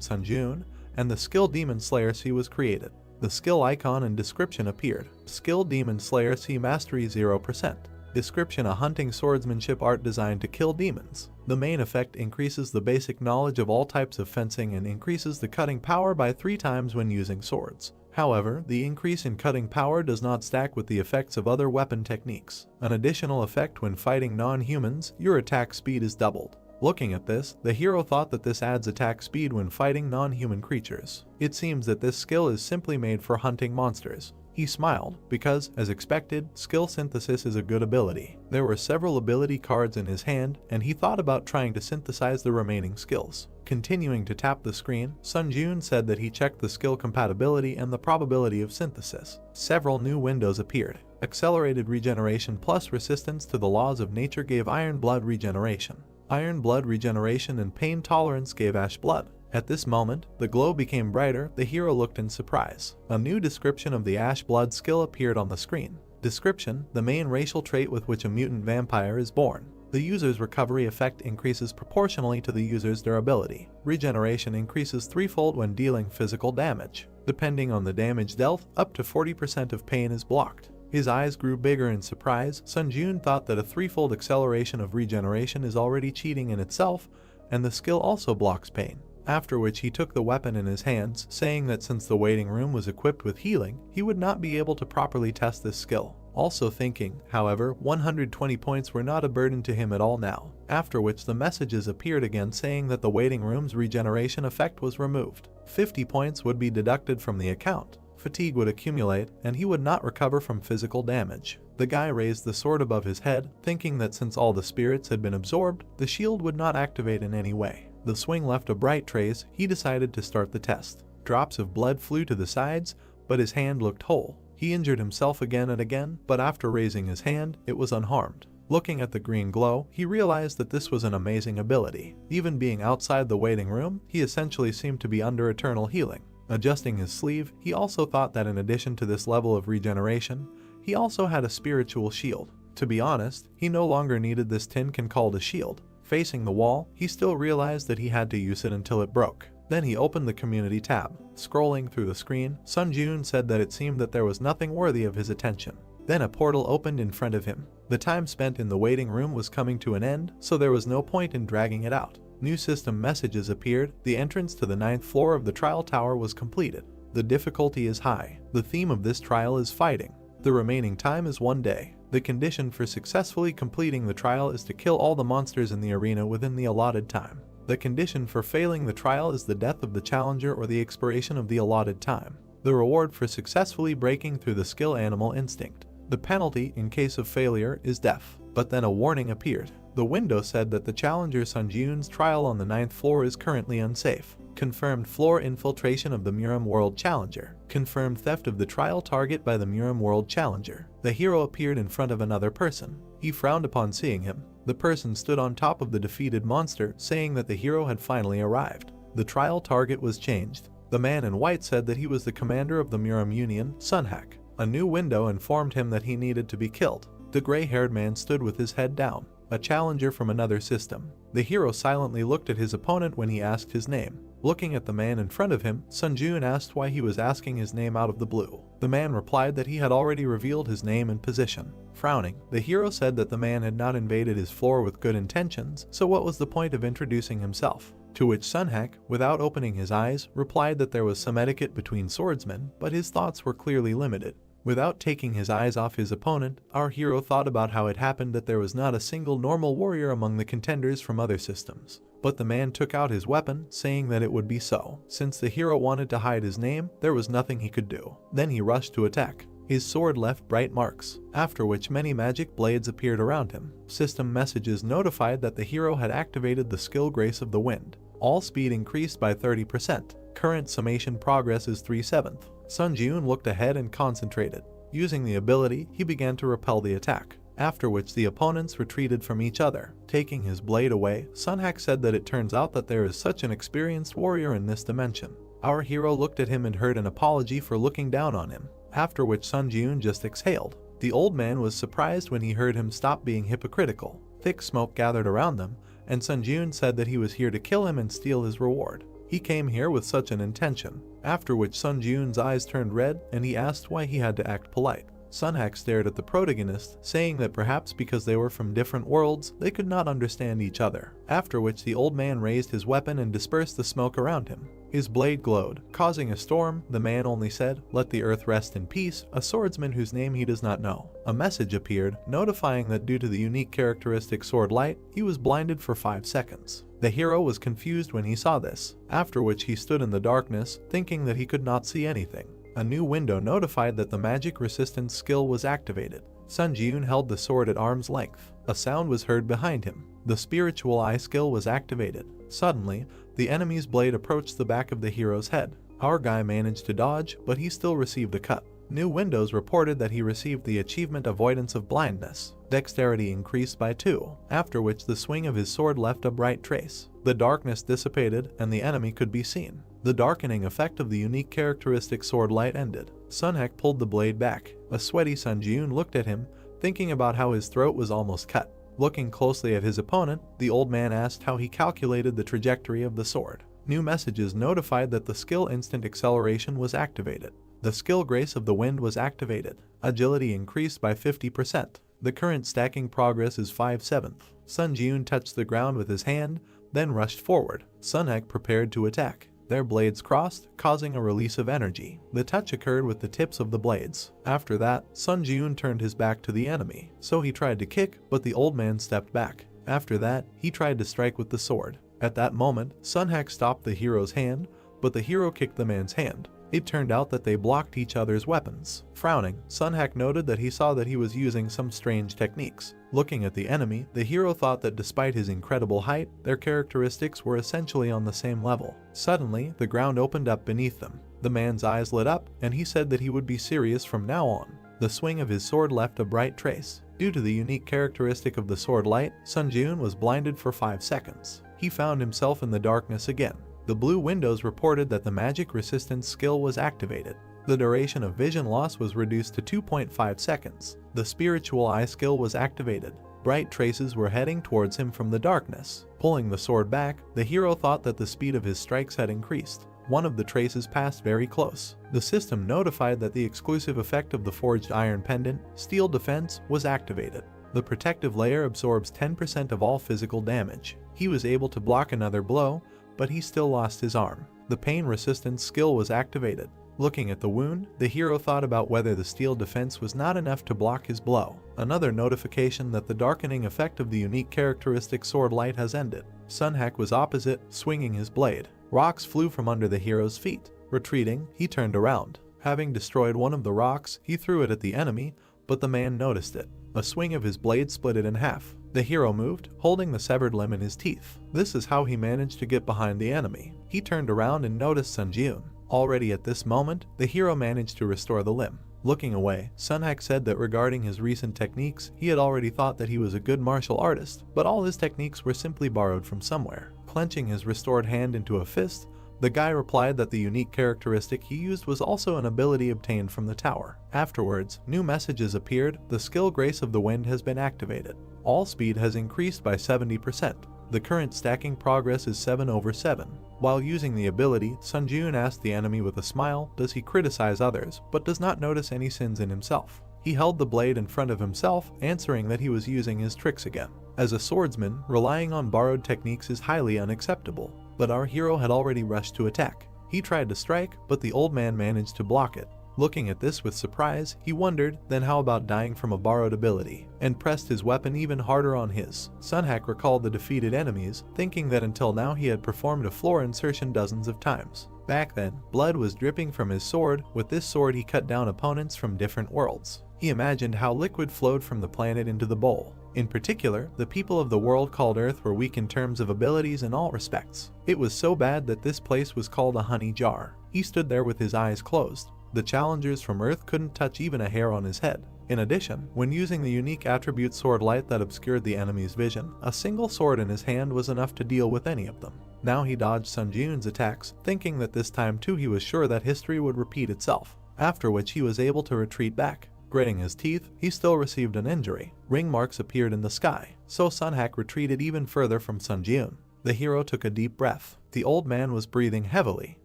Sunjun, and the skill Demon Slayer C was created. The skill icon and description appeared. Skill Demon Slayer C Mastery 0%. Description: a hunting swordsmanship art designed to kill demons. The main effect increases the basic knowledge of all types of fencing and increases the cutting power by 3 times when using swords. However, the increase in cutting power does not stack with the effects of other weapon techniques. An additional effect: when fighting non-humans, your attack speed is doubled. Looking at this, the hero thought that this adds attack speed when fighting non-human creatures. It seems that this skill is simply made for hunting monsters. He smiled, because, as expected, skill synthesis is a good ability. There were several ability cards in his hand, and he thought about trying to synthesize the remaining skills. Continuing to tap the screen, Sunjun said that he checked the skill compatibility and the probability of synthesis. Several new windows appeared. Accelerated regeneration plus resistance to the laws of nature gave iron blood regeneration. Iron blood regeneration and pain tolerance gave ash blood. At this moment, the glow became brighter. The hero looked in surprise. A new description of the ash blood skill appeared on the screen. Description: the main racial trait with which a mutant vampire is born. The user's recovery effect increases proportionally to the user's durability. Regeneration increases 3-fold when dealing physical damage. Depending on the damage dealt, up to 40% of pain is blocked. His eyes grew bigger in surprise. Sunjun thought that a 3-fold acceleration of regeneration is already cheating in itself, and the skill also blocks pain. After which he took the weapon in his hands, saying that since the waiting room was equipped with healing, he would not be able to properly test this skill. Also thinking, however, 120 points were not a burden to him at all now. After which the messages appeared again saying that the waiting room's regeneration effect was removed. 50 points would be deducted from the account. Fatigue would accumulate, and he would not recover from physical damage. The guy raised the sword above his head, thinking that since all the spirits had been absorbed, the shield would not activate in any way. The swing left a bright trace. He decided to start the test. Drops of blood flew to the sides, but his hand looked whole. He injured himself again and again, but after raising his hand, it was unharmed. Looking at the green glow, he realized that this was an amazing ability. Even being outside the waiting room, he essentially seemed to be under eternal healing. Adjusting his sleeve, he also thought that in addition to this level of regeneration, he also had a spiritual shield. To be honest, he no longer needed this tin can called a shield. Facing the wall, he still realized that he had to use it until it broke. Then he opened the community tab. Scrolling through the screen, Sunjun said that it seemed that there was nothing worthy of his attention. Then a portal opened in front of him. The time spent in the waiting room was coming to an end, so there was no point in dragging it out. New system messages appeared. The entrance to the 9th floor of the trial tower was completed. The difficulty is high. The theme of this trial is fighting. The remaining time is 1 day. The condition for successfully completing the trial is to kill all the monsters in the arena within the allotted time. The condition for failing the trial is the death of the challenger or the expiration of the allotted time. The reward for successfully breaking through the skill Animal Instinct. The penalty in case of failure is death. But then a warning appeared. The window said that the challenger Sunjun's trial on the 9th floor is currently unsafe. Confirmed floor infiltration of the Muram World Challenger. Confirmed theft of the trial target by the Muram World Challenger. The hero appeared in front of another person. He frowned upon seeing him. The person stood on top of the defeated monster, saying that the hero had finally arrived. The trial target was changed. The man in white said that he was the commander of the Muram Union, Sunhak. A new window informed him that he needed to be killed. The gray-haired man stood with his head down. A challenger from another system. The hero silently looked at his opponent when he asked his name. Looking at the man in front of him, Sunjun asked why he was asking his name out of the blue. The man replied that he had already revealed his name and position. Frowning, the hero said that the man had not invaded his floor with good intentions, so what was the point of introducing himself? To which Sunhak, without opening his eyes, replied that there was some etiquette between swordsmen, but his thoughts were clearly limited. Without taking his eyes off his opponent, our hero thought about how it happened that there was not a single normal warrior among the contenders from other systems. But the man took out his weapon, saying that it would be so. Since the hero wanted to hide his name, there was nothing he could do. Then he rushed to attack. His sword left bright marks, after which many magic blades appeared around him. System messages notified that the hero had activated the skill Grace of the Wind. All speed increased by 30%. Current summation progress is 3/7. Sun Jiun looked ahead and concentrated. Using the ability, he began to repel the attack, after which the opponents retreated from each other. Taking his blade away, Sunhak said that it turns out that there is such an experienced warrior in this dimension. Our hero looked at him and heard an apology for looking down on him, after which Sun Jiun just exhaled. The old man was surprised when he heard him stop being hypocritical. Thick smoke gathered around them, and Sun Jiun said that he was here to kill him and steal his reward. He came here with such an intention, after which Sun Jiun's eyes turned red and he asked why he had to act polite. Sunhak stared at the protagonist, saying that perhaps because they were from different worlds, they could not understand each other, after which the old man raised his weapon and dispersed the smoke around him. His blade glowed, causing a storm. The man only said, "Let the earth rest in peace," a swordsman whose name he does not know. A message appeared, notifying that due to the unique characteristic sword light, he was blinded for 5 seconds. The hero was confused when he saw this, after which he stood in the darkness, thinking that he could not see anything. A new window notified that the magic resistance skill was activated. Sun Jiun held the sword at arm's length. A sound was heard behind him. The spiritual eye skill was activated. Suddenly, the enemy's blade approached the back of the hero's head. Our guy managed to dodge, but he still received a cut. New windows reported that he received the achievement Avoidance of Blindness. Dexterity increased by 2, after which the swing of his sword left a bright trace. The darkness dissipated, and the enemy could be seen. The darkening effect of the unique characteristic sword light ended. Sunhak pulled the blade back. A sweaty Sun Jiun looked at him, thinking about how his throat was almost cut. Looking closely at his opponent, the old man asked how he calculated the trajectory of the sword. New messages notified that the skill Instant Acceleration was activated. The skill Grace of the Wind was activated. Agility increased by 50%. The current stacking progress is 5/7. Sun Jiun touched the ground with his hand, then rushed forward. Sunhak prepared to attack. Their blades crossed, causing a release of energy. The touch occurred with the tips of the blades. After that, Sun Jiun turned his back to the enemy, so he tried to kick, but the old man stepped back. After that, he tried to strike with the sword. At that moment, Sunhak stopped the hero's hand, but the hero kicked the man's hand. It turned out that they blocked each other's weapons. Frowning, Sunhak noted that he saw that he was using some strange techniques. Looking at the enemy, the hero thought that despite his incredible height, their characteristics were essentially on the same level. Suddenly, the ground opened up beneath them. The man's eyes lit up, and he said that he would be serious from now on. The swing of his sword left a bright trace. Due to the unique characteristic of the sword light, Sun Jiun was blinded for 5 seconds. He found himself in the darkness again. The blue windows reported that the magic resistance skill was activated. The duration of vision loss was reduced to 2.5 seconds. The spiritual eye skill was activated. Bright traces were heading towards him from the darkness. Pulling the sword back, the hero thought that the speed of his strikes had increased. One of the traces passed very close. The system notified that the exclusive effect of the forged iron pendant, Steel Defense, was activated. The protective layer absorbs 10% of all physical damage. He was able to block another blow, but he still lost his arm. The pain resistance skill was activated. Looking at the wound, the hero thought about whether the steel defense was not enough to block his blow. Another notification that the darkening effect of the unique characteristic sword light has ended. Sunhak was opposite, swinging his blade. Rocks flew from under the hero's feet. Retreating, he turned around. Having destroyed one of the rocks, he threw it at the enemy, but the man noticed it. A swing of his blade split it in half. The hero moved, holding the severed limb in his teeth. This is how he managed to get behind the enemy. He turned around and noticed Sun Jiun. Already at this moment, the hero managed to restore the limb. Looking away, Sunhak said that regarding his recent techniques, he had already thought that he was a good martial artist, but all his techniques were simply borrowed from somewhere. Clenching his restored hand into a fist, the guy replied that the unique characteristic he used was also an ability obtained from the tower. Afterwards, new messages appeared. The skill Grace of the Wind has been activated. All speed has increased by 70%. The current stacking progress is 7/7. While using the ability, Sun Jiun asked the enemy with a smile, does he criticize others, but does not notice any sins in himself. He held the blade in front of himself, answering that he was using his tricks again. As a swordsman, relying on borrowed techniques is highly unacceptable. But our hero had already rushed to attack. He tried to strike, but the old man managed to block it. Looking at this with surprise, he wondered, then how about dying from a borrowed ability, and pressed his weapon even harder on his. Sunhack recalled the defeated enemies, thinking that until now he had performed a floor insertion dozens of times. Back then, blood was dripping from his sword. With this sword he cut down opponents from different worlds. He imagined how liquid flowed from the planet into the bowl. In particular, the people of the world called Earth were weak in terms of abilities in all respects. It was so bad that this place was called a honey jar. He stood there with his eyes closed. The challengers from Earth couldn't touch even a hair on his head. In addition, when using the unique attribute sword light that obscured the enemy's vision, a single sword in his hand was enough to deal with any of them. Now he dodged Sun Ji-Eun's attacks, thinking that this time too he was sure that history would repeat itself, after which he was able to retreat back. Gritting his teeth, he still received an injury. Ring marks appeared in the sky, so Sunhack retreated even further from Sun Ji-Eun. The hero took a deep breath. The old man was breathing heavily.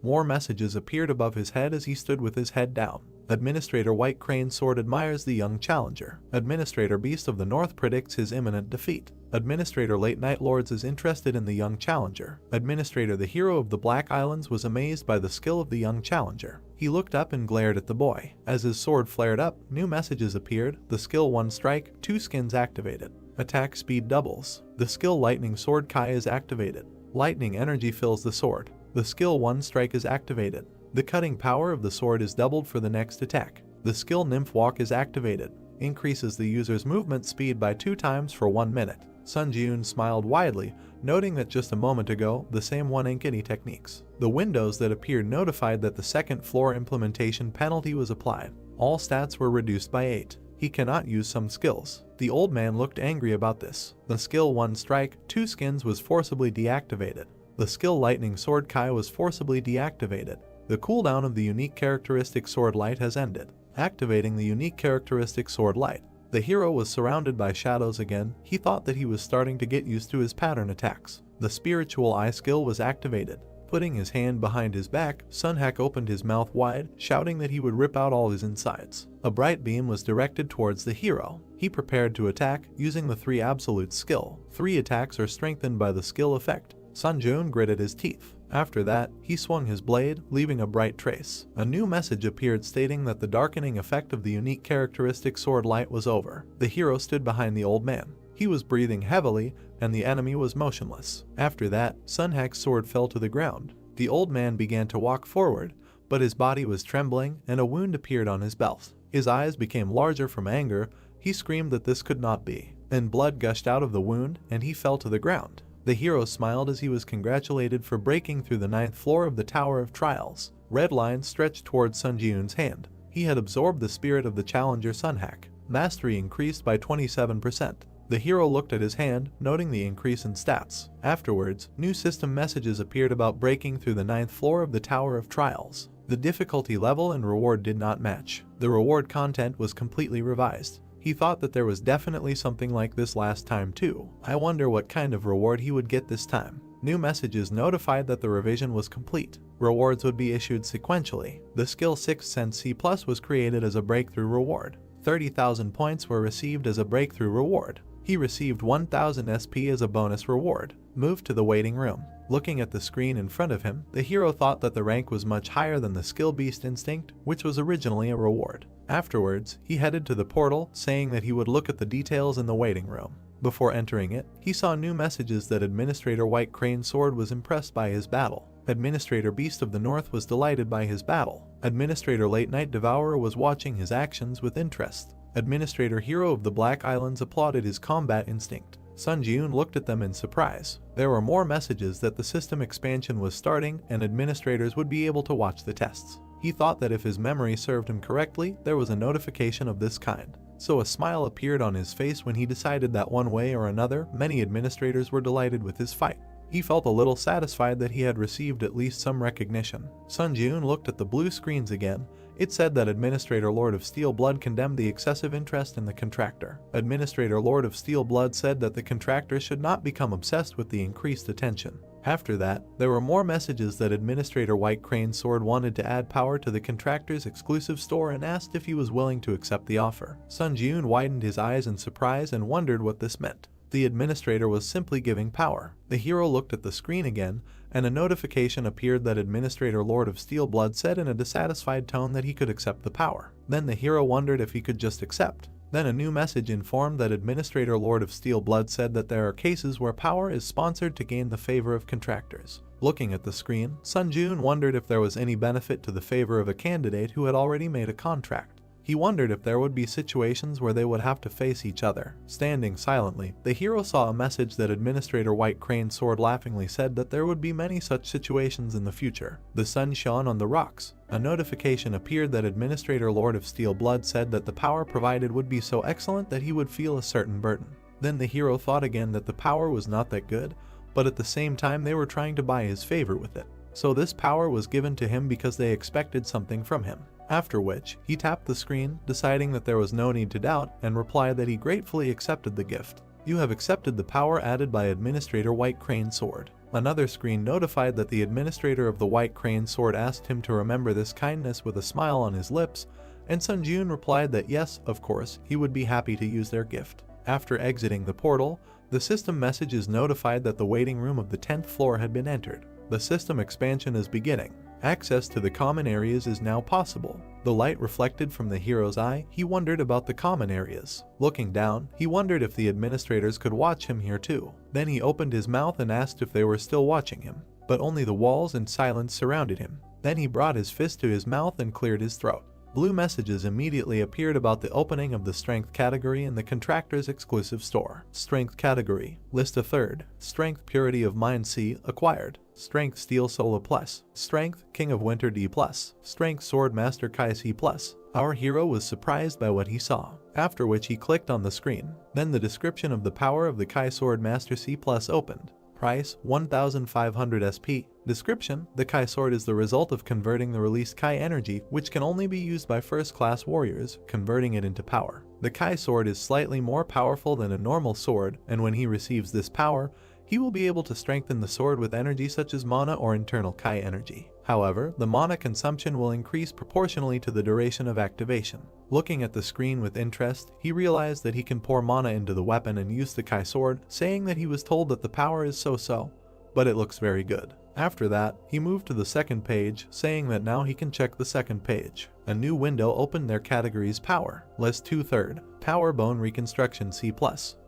More messages appeared above his head as he stood with his head down. Administrator White Crane Sword admires the young challenger. Administrator Beast of the North predicts his imminent defeat. Administrator Late Night Lords is interested in the young challenger. Administrator the Hero of the Black Islands was amazed by the skill of the young challenger. He looked up and glared at the boy. As his sword flared up, new messages appeared. The skill 1 strike, 2 skins activated. Attack speed doubles. The skill Lightning Sword Kai is activated. Lightning energy fills the sword. The skill 1 strike is activated. The cutting power of the sword is doubled for the next attack. The skill Nymph Walk is activated. Increases the user's movement speed by 2 times for 1 minute. Sun Ji-Eun smiled widely, noting that just a moment ago, the same one Ankeny techniques. The windows that appeared notified that the second floor implementation penalty was applied. All stats were reduced by 8. He cannot use some skills. The old man looked angry about this. The skill 1 strike, 2 skins was forcibly deactivated. The skill Lightning Sword Kai was forcibly deactivated. The cooldown of the unique characteristic Sword Light has ended. Activating the unique characteristic Sword Light. The hero was surrounded by shadows again. He thought that he was starting to get used to his pattern attacks. The Spiritual Eye skill was activated. Putting his hand behind his back, Sunhack opened his mouth wide, shouting that he would rip out all his insides. A bright beam was directed towards the hero. He prepared to attack, using the 3 absolute skill. 3 attacks are strengthened by the skill effect. Sun Ji-Eun gritted his teeth. After that, he swung his blade, leaving a bright trace. A new message appeared stating that the darkening effect of the unique characteristic sword light was over. The hero stood behind the old man. He was breathing heavily, and the enemy was motionless. After that, Sunhack's sword fell to the ground. The old man began to walk forward, but his body was trembling, and a wound appeared on his belt. His eyes became larger from anger. He screamed that this could not be. Then blood gushed out of the wound, and he fell to the ground. The hero smiled as he was congratulated for breaking through the 9th floor of the Tower of Trials. Red lines stretched towards Sun Ji-Eun's hand. He had absorbed the spirit of the challenger Sunhack. Mastery increased by 27%. The hero looked at his hand, noting the increase in stats. Afterwards, new system messages appeared about breaking through the 9th floor of the Tower of Trials. The difficulty level and reward did not match. The reward content was completely revised. He thought that there was definitely something like this last time too. I wonder what kind of reward he would get this time. New messages notified that the revision was complete. Rewards would be issued sequentially. The skill 6th Sense C+ was created as a breakthrough reward. 30,000 points were received as a breakthrough reward. He received 1,000 SP as a bonus reward. Moved to the waiting room. Looking at the screen in front of him, the hero thought that the rank was much higher than the skill Beast Instinct, which was originally a reward. Afterwards, he headed to the portal, saying that he would look at the details in the waiting room. Before entering it, he saw new messages that Administrator White Crane Sword was impressed by his battle. Administrator Beast of the North was delighted by his battle. Administrator Late Night Devourer was watching his actions with interest. Administrator Hero of the Black Islands applauded his combat instinct. Sun Ji-Eun looked at them in surprise. There were more messages that the system expansion was starting and administrators would be able to watch the tests. He thought that if his memory served him correctly, there was a notification of this kind. So a smile appeared on his face when he decided that one way or another, many administrators were delighted with his fight. He felt a little satisfied that he had received at least some recognition. Sun Ji-Eun looked at the blue screens again. It said that Administrator Lord of Steel Blood condemned the excessive interest in the contractor. Administrator Lord of Steel Blood said that the contractor should not become obsessed with the increased attention. After that, there were more messages that Administrator White Crane Sword wanted to add power to the contractor's exclusive store and asked if he was willing to accept the offer. Sun Ji-Eun widened his eyes in surprise and wondered what this meant. The administrator was simply giving power. The hero looked at the screen again, and a notification appeared that Administrator Lord of Steelblood said in a dissatisfied tone that he could accept the power. Then the hero wondered if he could just accept. Then a new message informed that Administrator Lord of Steelblood said that there are cases where power is sponsored to gain the favor of contractors. Looking at the screen, Sunjun wondered if there was any benefit to the favor of a candidate who had already made a contract. He wondered if there would be situations where they would have to face each other. Standing silently, the hero saw a message that Administrator White Crane Sword laughingly said that there would be many such situations in the future. The sun shone on the rocks. A notification appeared that Administrator Lord of Steelblood said that the power provided would be so excellent that he would feel a certain burden. Then the hero thought again that the power was not that good, but at the same time they were trying to buy his favor with it. So this power was given to him because they expected something from him. After which, he tapped the screen, deciding that there was no need to doubt, and replied that he gratefully accepted the gift. You have accepted the power added by Administrator White Crane Sword. Another screen notified that the administrator of the White Crane Sword asked him to remember this kindness with a smile on his lips, and Sunjun replied that yes, of course, he would be happy to use their gift. After exiting the portal, the system messages notified that the waiting room of the 10th floor had been entered. The system expansion is beginning. Access to the common areas is now possible. The light reflected from the hero's eye, he wondered about the common areas. Looking down, he wondered if the administrators could watch him here too. Then he opened his mouth and asked if they were still watching him, but only the walls and silence surrounded him. Then he brought his fist to his mouth and cleared his throat. Blue messages immediately appeared about the opening of the Strength category in the Contractor's exclusive store. Strength category, list a third. Strength Purity of Mind C, acquired. Strength Steel Sola Plus. Strength King of Winter D Plus. Strength Sword Master Kai C Plus. Our hero was surprised by what he saw, after which he clicked on the screen. Then the description of the power of the Kai Sword Master C Plus opened. Price 1500 SP. Description: the Kai Sword is the result of converting the released Kai energy, which can only be used by first-class warriors, converting it into power. The Kai Sword is slightly more powerful than a normal sword, and when he receives this power, he will be able to strengthen the sword with energy such as mana or internal Kai energy. However, the mana consumption will increase proportionally to the duration of activation. Looking at the screen with interest, he realized that he can pour mana into the weapon and use the Kai Sword, saying that he was told that the power is so-so, but it looks very good. After that, he moved to the second page, saying that now he can check the second page. A new window opened their categories Power, List 2/3, Power Bone Reconstruction C+,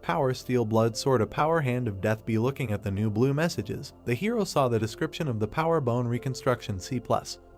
Power Steel Blood Sword A Power Hand of Death B. Looking at the new blue messages, the hero saw the description of the Power Bone Reconstruction C+.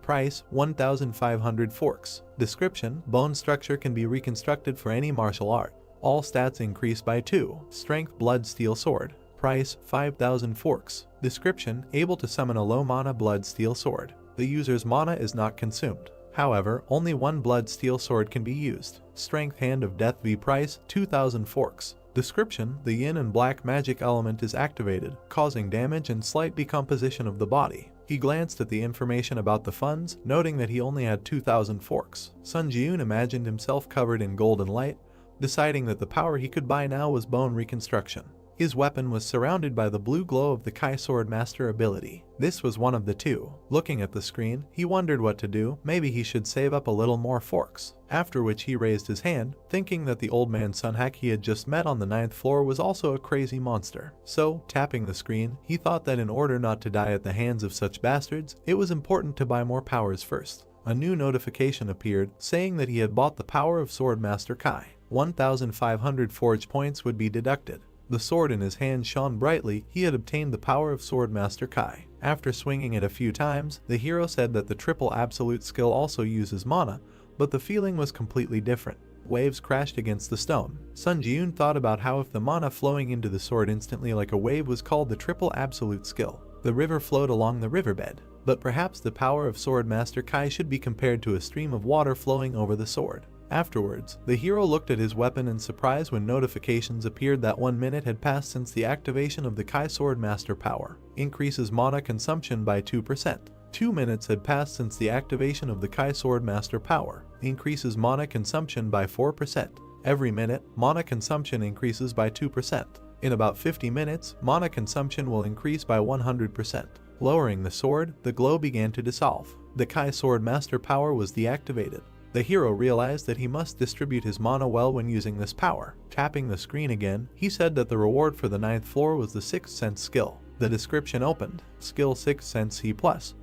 Price 1500 forks. Description: bone structure can be reconstructed for any martial art. All stats increase by 2. Strength Blood Steel Sword. Price 5000 forks. Description: able to summon a low mana blood steel sword. The user's mana is not consumed. However, only one blood steel sword can be used. Strength Hand of Death V. Price 2000 forks. Description: the yin and black magic element is activated, causing damage and slight decomposition of the body. He glanced at the information about the funds, noting that he only had 2000 forks. Sun Jiun imagined himself covered in golden light, deciding that the power he could buy now was bone reconstruction. His weapon was surrounded by the blue glow of the Kai Sword Master ability. This was one of the two. Looking at the screen, he wondered what to do. Maybe he should save up a little more forks. After which he raised his hand, thinking that the old man Sunhack he had just met on the 9th floor was also a crazy monster. So, tapping the screen, he thought that in order not to die at the hands of such bastards, it was important to buy more powers first. A new notification appeared, saying that he had bought the power of Sword Master Kai. 1500 forge points would be deducted. The sword in his hand shone brightly. He had obtained the power of Sword Master Kai. After swinging it a few times, the hero said that the triple absolute skill also uses mana, but the feeling was completely different. Waves crashed against the stone. Sun Jiun thought about how if the mana flowing into the sword instantly like a wave was called the triple absolute skill. The river flowed along the riverbed, but perhaps the power of Sword Master Kai should be compared to a stream of water flowing over the sword. Afterwards, the hero looked at his weapon in surprise when notifications appeared that 1 minute had passed since the activation of the Kai Sword Master power. Increases mana consumption by 2%. 2 minutes had passed since the activation of the Kai Sword Master power. Increases mana consumption by 4%. Every minute, mana consumption increases by 2%. In about 50 minutes, mana consumption will increase by 100%. Lowering the sword, the glow began to dissolve. The Kai Sword Master power was deactivated. The hero realized that he must distribute his mana well when using this power. Tapping the screen again, he said that the reward for the 9th floor was the 6th sense skill. The description opened. Skill 6th sense C+.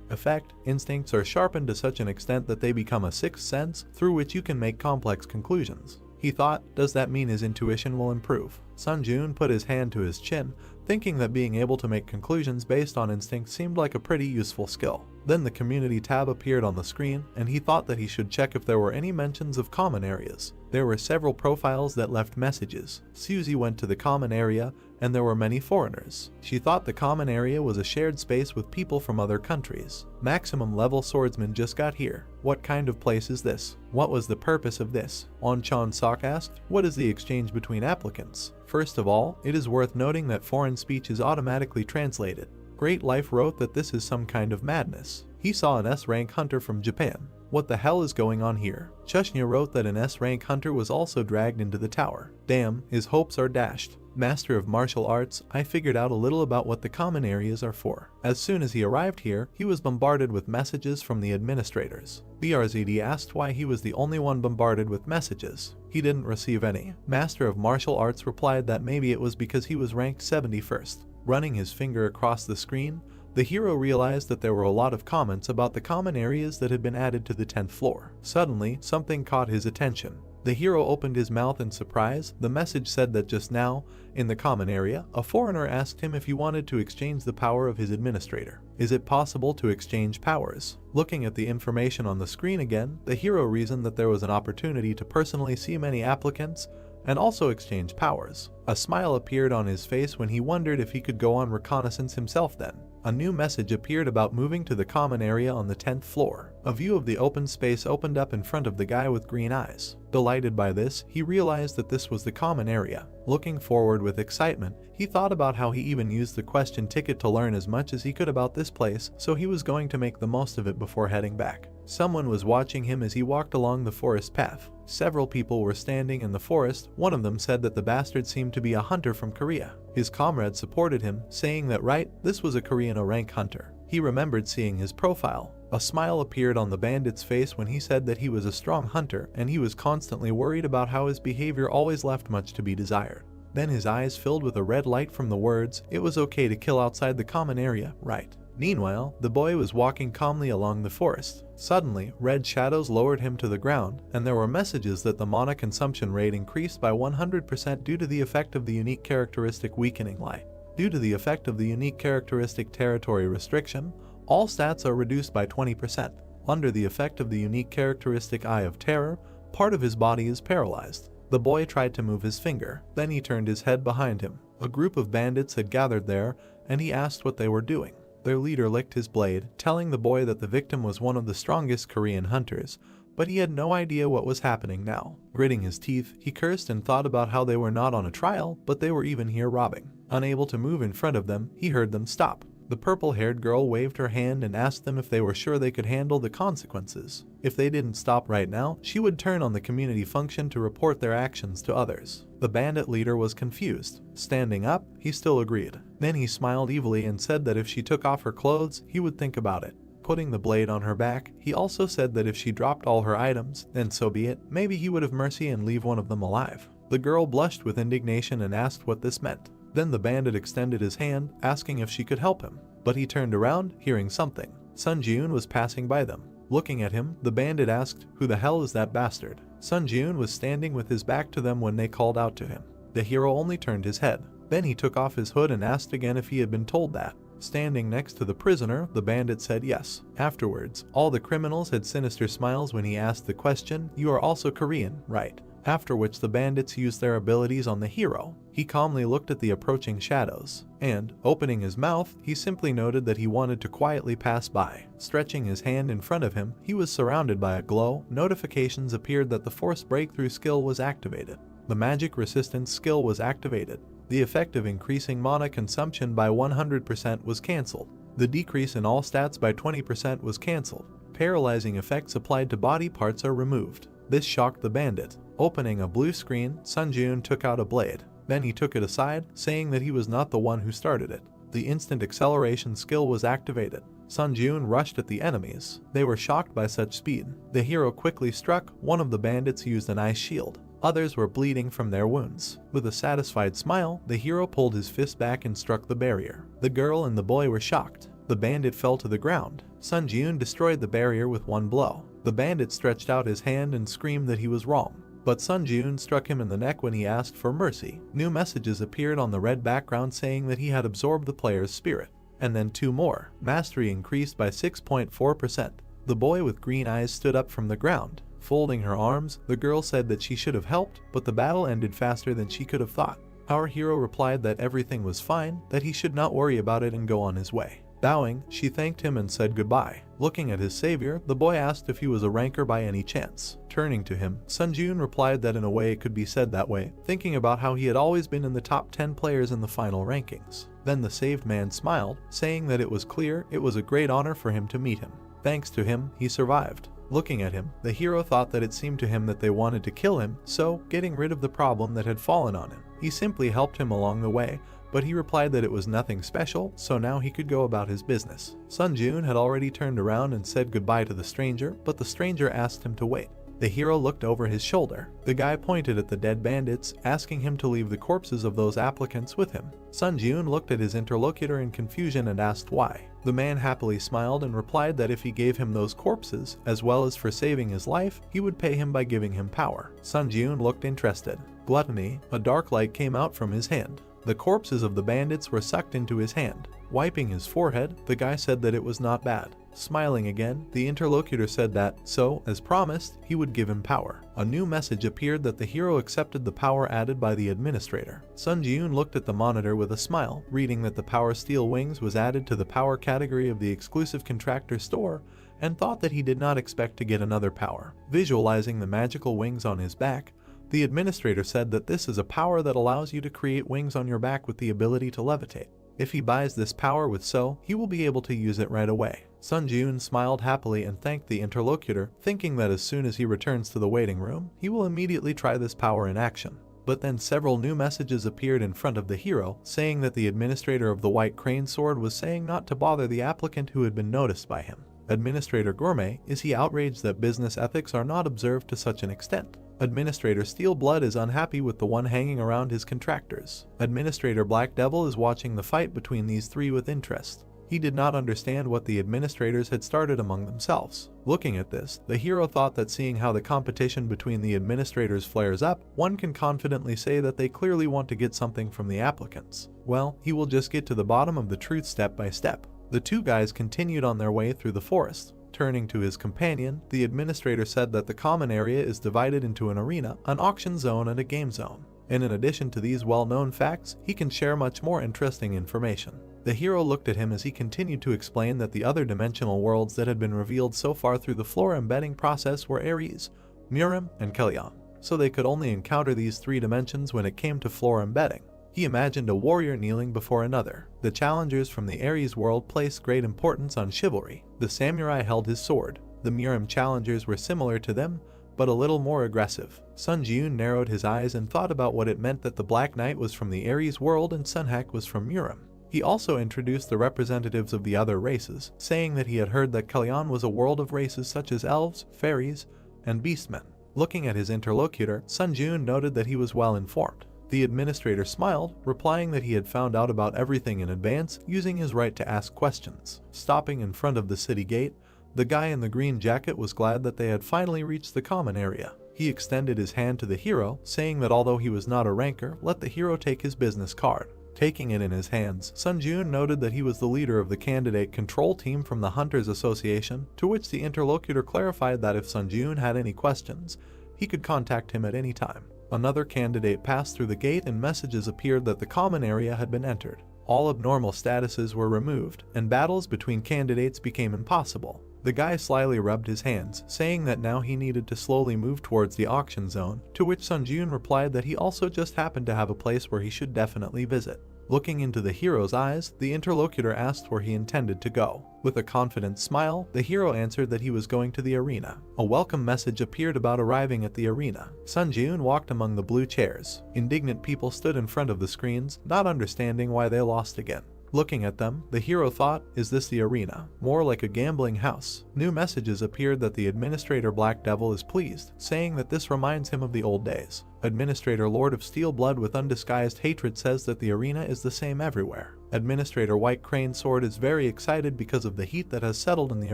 Effect: instincts are sharpened to such an extent that they become a 6th sense through which you can make complex conclusions. He thought, does that mean his intuition will improve? Sunjun put his hand to his chin, thinking that being able to make conclusions based on instinct seemed like a pretty useful skill. Then the community tab appeared on the screen, and he thought that he should check if there were any mentions of common areas. There were several profiles that left messages. Susie went to the common area, and there were many foreigners. She thought the common area was a shared space with people from other countries. Maximum level swordsman just got here. What kind of place is this? What was the purpose of this? On Chan Sok asked, what is the exchange between applicants? First of all, it is worth noting that foreign speech is automatically translated. Great Life wrote that this is some kind of madness. He saw an S-rank hunter from Japan. What the hell is going on here? Chushnya wrote that an S-rank hunter was also dragged into the tower. Damn, his hopes are dashed. Master of martial arts, I figured out a little about what the common areas are for. As soon as he arrived here, he was bombarded with messages from the administrators. BRZD asked why he was the only one bombarded with messages. He didn't receive any. Master of martial arts replied that maybe it was because he was ranked 71st. Running his finger across the screen, the hero realized that there were a lot of comments about the common areas that had been added to the 10th floor. Suddenly, something caught his attention. The hero opened his mouth in surprise. The message said that just now, in the common area, a foreigner asked him if he wanted to exchange the power of his administrator. Is it possible to exchange powers? Looking at the information on the screen again, the hero reasoned that there was an opportunity to personally see many applicants and also exchange powers. A smile appeared on his face when he wondered if he could go on reconnaissance himself then. A new message appeared about moving to the common area on the 10th floor. A view of the open space opened up in front of the guy with green eyes. Delighted by this, he realized that this was the common area. Looking forward with excitement, he thought about how he even used the question ticket to learn as much as he could about this place, so he was going to make the most of it before heading back. Someone was watching him as he walked along the forest path. Several people were standing in the forest. One of them said that the bastard seemed to be a hunter from Korea. His comrade supported him, saying that right, this was a Korean rank hunter. He remembered seeing his profile. A smile appeared on the bandit's face when he said that he was a strong hunter and he was constantly worried about how his behavior always left much to be desired. Then his eyes filled with a red light from the words, "It was okay to kill outside the common area, right?" Meanwhile, the boy was walking calmly along the forest. Suddenly, red shadows lowered him to the ground, and there were messages that the mana consumption rate increased by 100% due to the effect of the unique characteristic weakening light. Due to the effect of the unique characteristic territory restriction, all stats are reduced by 20%. Under the effect of the unique characteristic Eye of Terror, part of his body is paralyzed. The boy tried to move his finger, then he turned his head behind him. A group of bandits had gathered there, and he asked what they were doing. Their leader licked his blade, telling the boy that the victim was one of the strongest Korean hunters, but he had no idea what was happening now. Gritting his teeth, he cursed and thought about how they were not on a trial, but they were even here robbing. Unable to move in front of them, he heard them stop. The purple-haired girl waved her hand and asked them if they were sure they could handle the consequences. If they didn't stop right now, she would turn on the community function to report their actions to others. The bandit leader was confused. Standing up, he still agreed. Then he smiled evilly and said that if she took off her clothes, he would think about it. Putting the blade on her back, he also said that if she dropped all her items, then so be it, maybe he would have mercy and leave one of them alive. The girl blushed with indignation and asked what this meant. Then the bandit extended his hand, asking if she could help him. But he turned around, hearing something. Sun Jiun was passing by them. Looking at him, the bandit asked, "Who the hell is that bastard?" Sun Jiun was standing with his back to them when they called out to him. The hero only turned his head. Then he took off his hood and asked again if he had been told that. Standing next to the prisoner, the bandit said yes. Afterwards, all the criminals had sinister smiles when he asked the question, "You are also Korean, right?" After which the bandits used their abilities on the hero. He calmly looked at the approaching shadows, and, opening his mouth, he simply noted that he wanted to quietly pass by. Stretching his hand in front of him, he was surrounded by a glow. Notifications appeared that the forced breakthrough skill was activated. The magic resistance skill was activated. The effect of increasing mana consumption by 100% was cancelled. The decrease in all stats by 20% was cancelled. Paralyzing effects applied to body parts are removed. This shocked the bandit. Opening a blue screen, Sun Jiun took out a blade. Then he took it aside, saying that he was not the one who started it. The instant acceleration skill was activated. Sun Jun rushed at the enemies. They were shocked by such speed. The hero quickly struck. One of the bandits used an ice shield. Others were bleeding from their wounds. With a satisfied smile, the hero pulled his fist back and struck the barrier. The girl and the boy were shocked. The bandit fell to the ground. Sun Jun destroyed the barrier with one blow. The bandit stretched out his hand and screamed that he was wrong. But Sun Jun struck him in the neck when he asked for mercy. New messages appeared on the red background saying that he had absorbed the player's spirit. And then 2 more. Mastery increased by 6.4%. The boy with green eyes stood up from the ground. Folding her arms, the girl said that she should have helped, but the battle ended faster than she could have thought. Our hero replied that everything was fine, that he should not worry about it and go on his way. Bowing, she thanked him and said goodbye. Looking at his savior, the boy asked if he was a ranker by any chance. Turning to him, Sun Jun replied that in a way it could be said that way, thinking about how he had always been in the top 10 players in the final rankings. Then the saved man smiled, saying that it was clear it was a great honor for him to meet him. Thanks to him, he survived. Looking at him, the hero thought that it seemed to him that they wanted to kill him, so, getting rid of the problem that had fallen on him, he simply helped him along the way, but he replied that it was nothing special, so now he could go about his business. Sun Jun had already turned around and said goodbye to the stranger, but the stranger asked him to wait. The hero looked over his shoulder. The guy pointed at the dead bandits, asking him to leave the corpses of those applicants with him. Sun Jun looked at his interlocutor in confusion and asked why. The man happily smiled and replied that if he gave him those corpses, as well as for saving his life, he would pay him by giving him power. Sun Jun looked interested. Gluttony, a dark light came out from his hand. The corpses of the bandits were sucked into his hand. Wiping his forehead, the guy said that it was not bad. Smiling again, the interlocutor said that, so, as promised, he would give him power. A new message appeared that the hero accepted the power added by the administrator. Sun Jun looked at the monitor with a smile, reading that the Power Steel Wings was added to the power category of the exclusive contractor store, and thought that he did not expect to get another power. Visualizing the magical wings on his back, the administrator said that this is a power that allows you to create wings on your back with the ability to levitate. If he buys this power with So, he will be able to use it right away. Sun Jun smiled happily and thanked the interlocutor, thinking that as soon as he returns to the waiting room, he will immediately try this power in action. But then several new messages appeared in front of the hero, saying that the administrator of the White Crane Sword was saying not to bother the applicant who had been noticed by him. Administrator Gourmet, is he outraged that business ethics are not observed to such an extent? Administrator Steelblood is unhappy with the one hanging around his contractors. Administrator Black Devil is watching the fight between these three with interest. He did not understand what the administrators had started among themselves. Looking at this, the hero thought that seeing how the competition between the administrators flares up, one can confidently say that they clearly want to get something from the applicants. Well, he will just get to the bottom of the truth step by step. The two guys continued on their way through the forest. Turning to his companion, the administrator said that the common area is divided into an arena, an auction zone, and a game zone. And in addition to these well-known facts, he can share much more interesting information. The hero looked at him as he continued to explain that the other dimensional worlds that had been revealed so far through the floor embedding process were Ares, Murim, and Kellyan. So they could only encounter these three dimensions when it came to floor embedding. He imagined a warrior kneeling before another. The challengers from the Ares world placed great importance on chivalry. The samurai held his sword. The Murim challengers were similar to them, but a little more aggressive. Sun Jun narrowed his eyes and thought about what it meant that the Black Knight was from the Ares world and Sunhak was from Murim. He also introduced the representatives of the other races, saying that he had heard that Kellyan was a world of races such as elves, fairies, and beastmen. Looking at his interlocutor, Sun Jun noted that he was well informed. The administrator smiled, replying that he had found out about everything in advance, using his right to ask questions. Stopping in front of the city gate, the guy in the green jacket was glad that they had finally reached the common area. He extended his hand to the hero, saying that although he was not a ranker, let the hero take his business card. Taking it in his hands, Sun Jun noted that he was the leader of the candidate control team from the Hunters Association, to which the interlocutor clarified that if Sun Jun had any questions, he could contact him at any time. Another candidate passed through the gate and messages appeared that the common area had been entered. All abnormal statuses were removed, and battles between candidates became impossible. The guy slyly rubbed his hands, saying that now he needed to slowly move towards the auction zone, to which Sun Jun replied that he also just happened to have a place where he should definitely visit. Looking into the hero's eyes, the interlocutor asked where he intended to go. With a confident smile, the hero answered that he was going to the arena. A welcome message appeared about arriving at the arena. Sun Jun walked among the blue chairs. Indignant people stood in front of the screens, not understanding why they lost again. Looking at them, the hero thought, is this the arena? More like a gambling house. New messages appeared that the administrator Black Devil is pleased, saying that this reminds him of the old days. Administrator Lord of Steel Blood with undisguised hatred says that the arena is the same everywhere. Administrator White Crane Sword is very excited because of the heat that has settled in the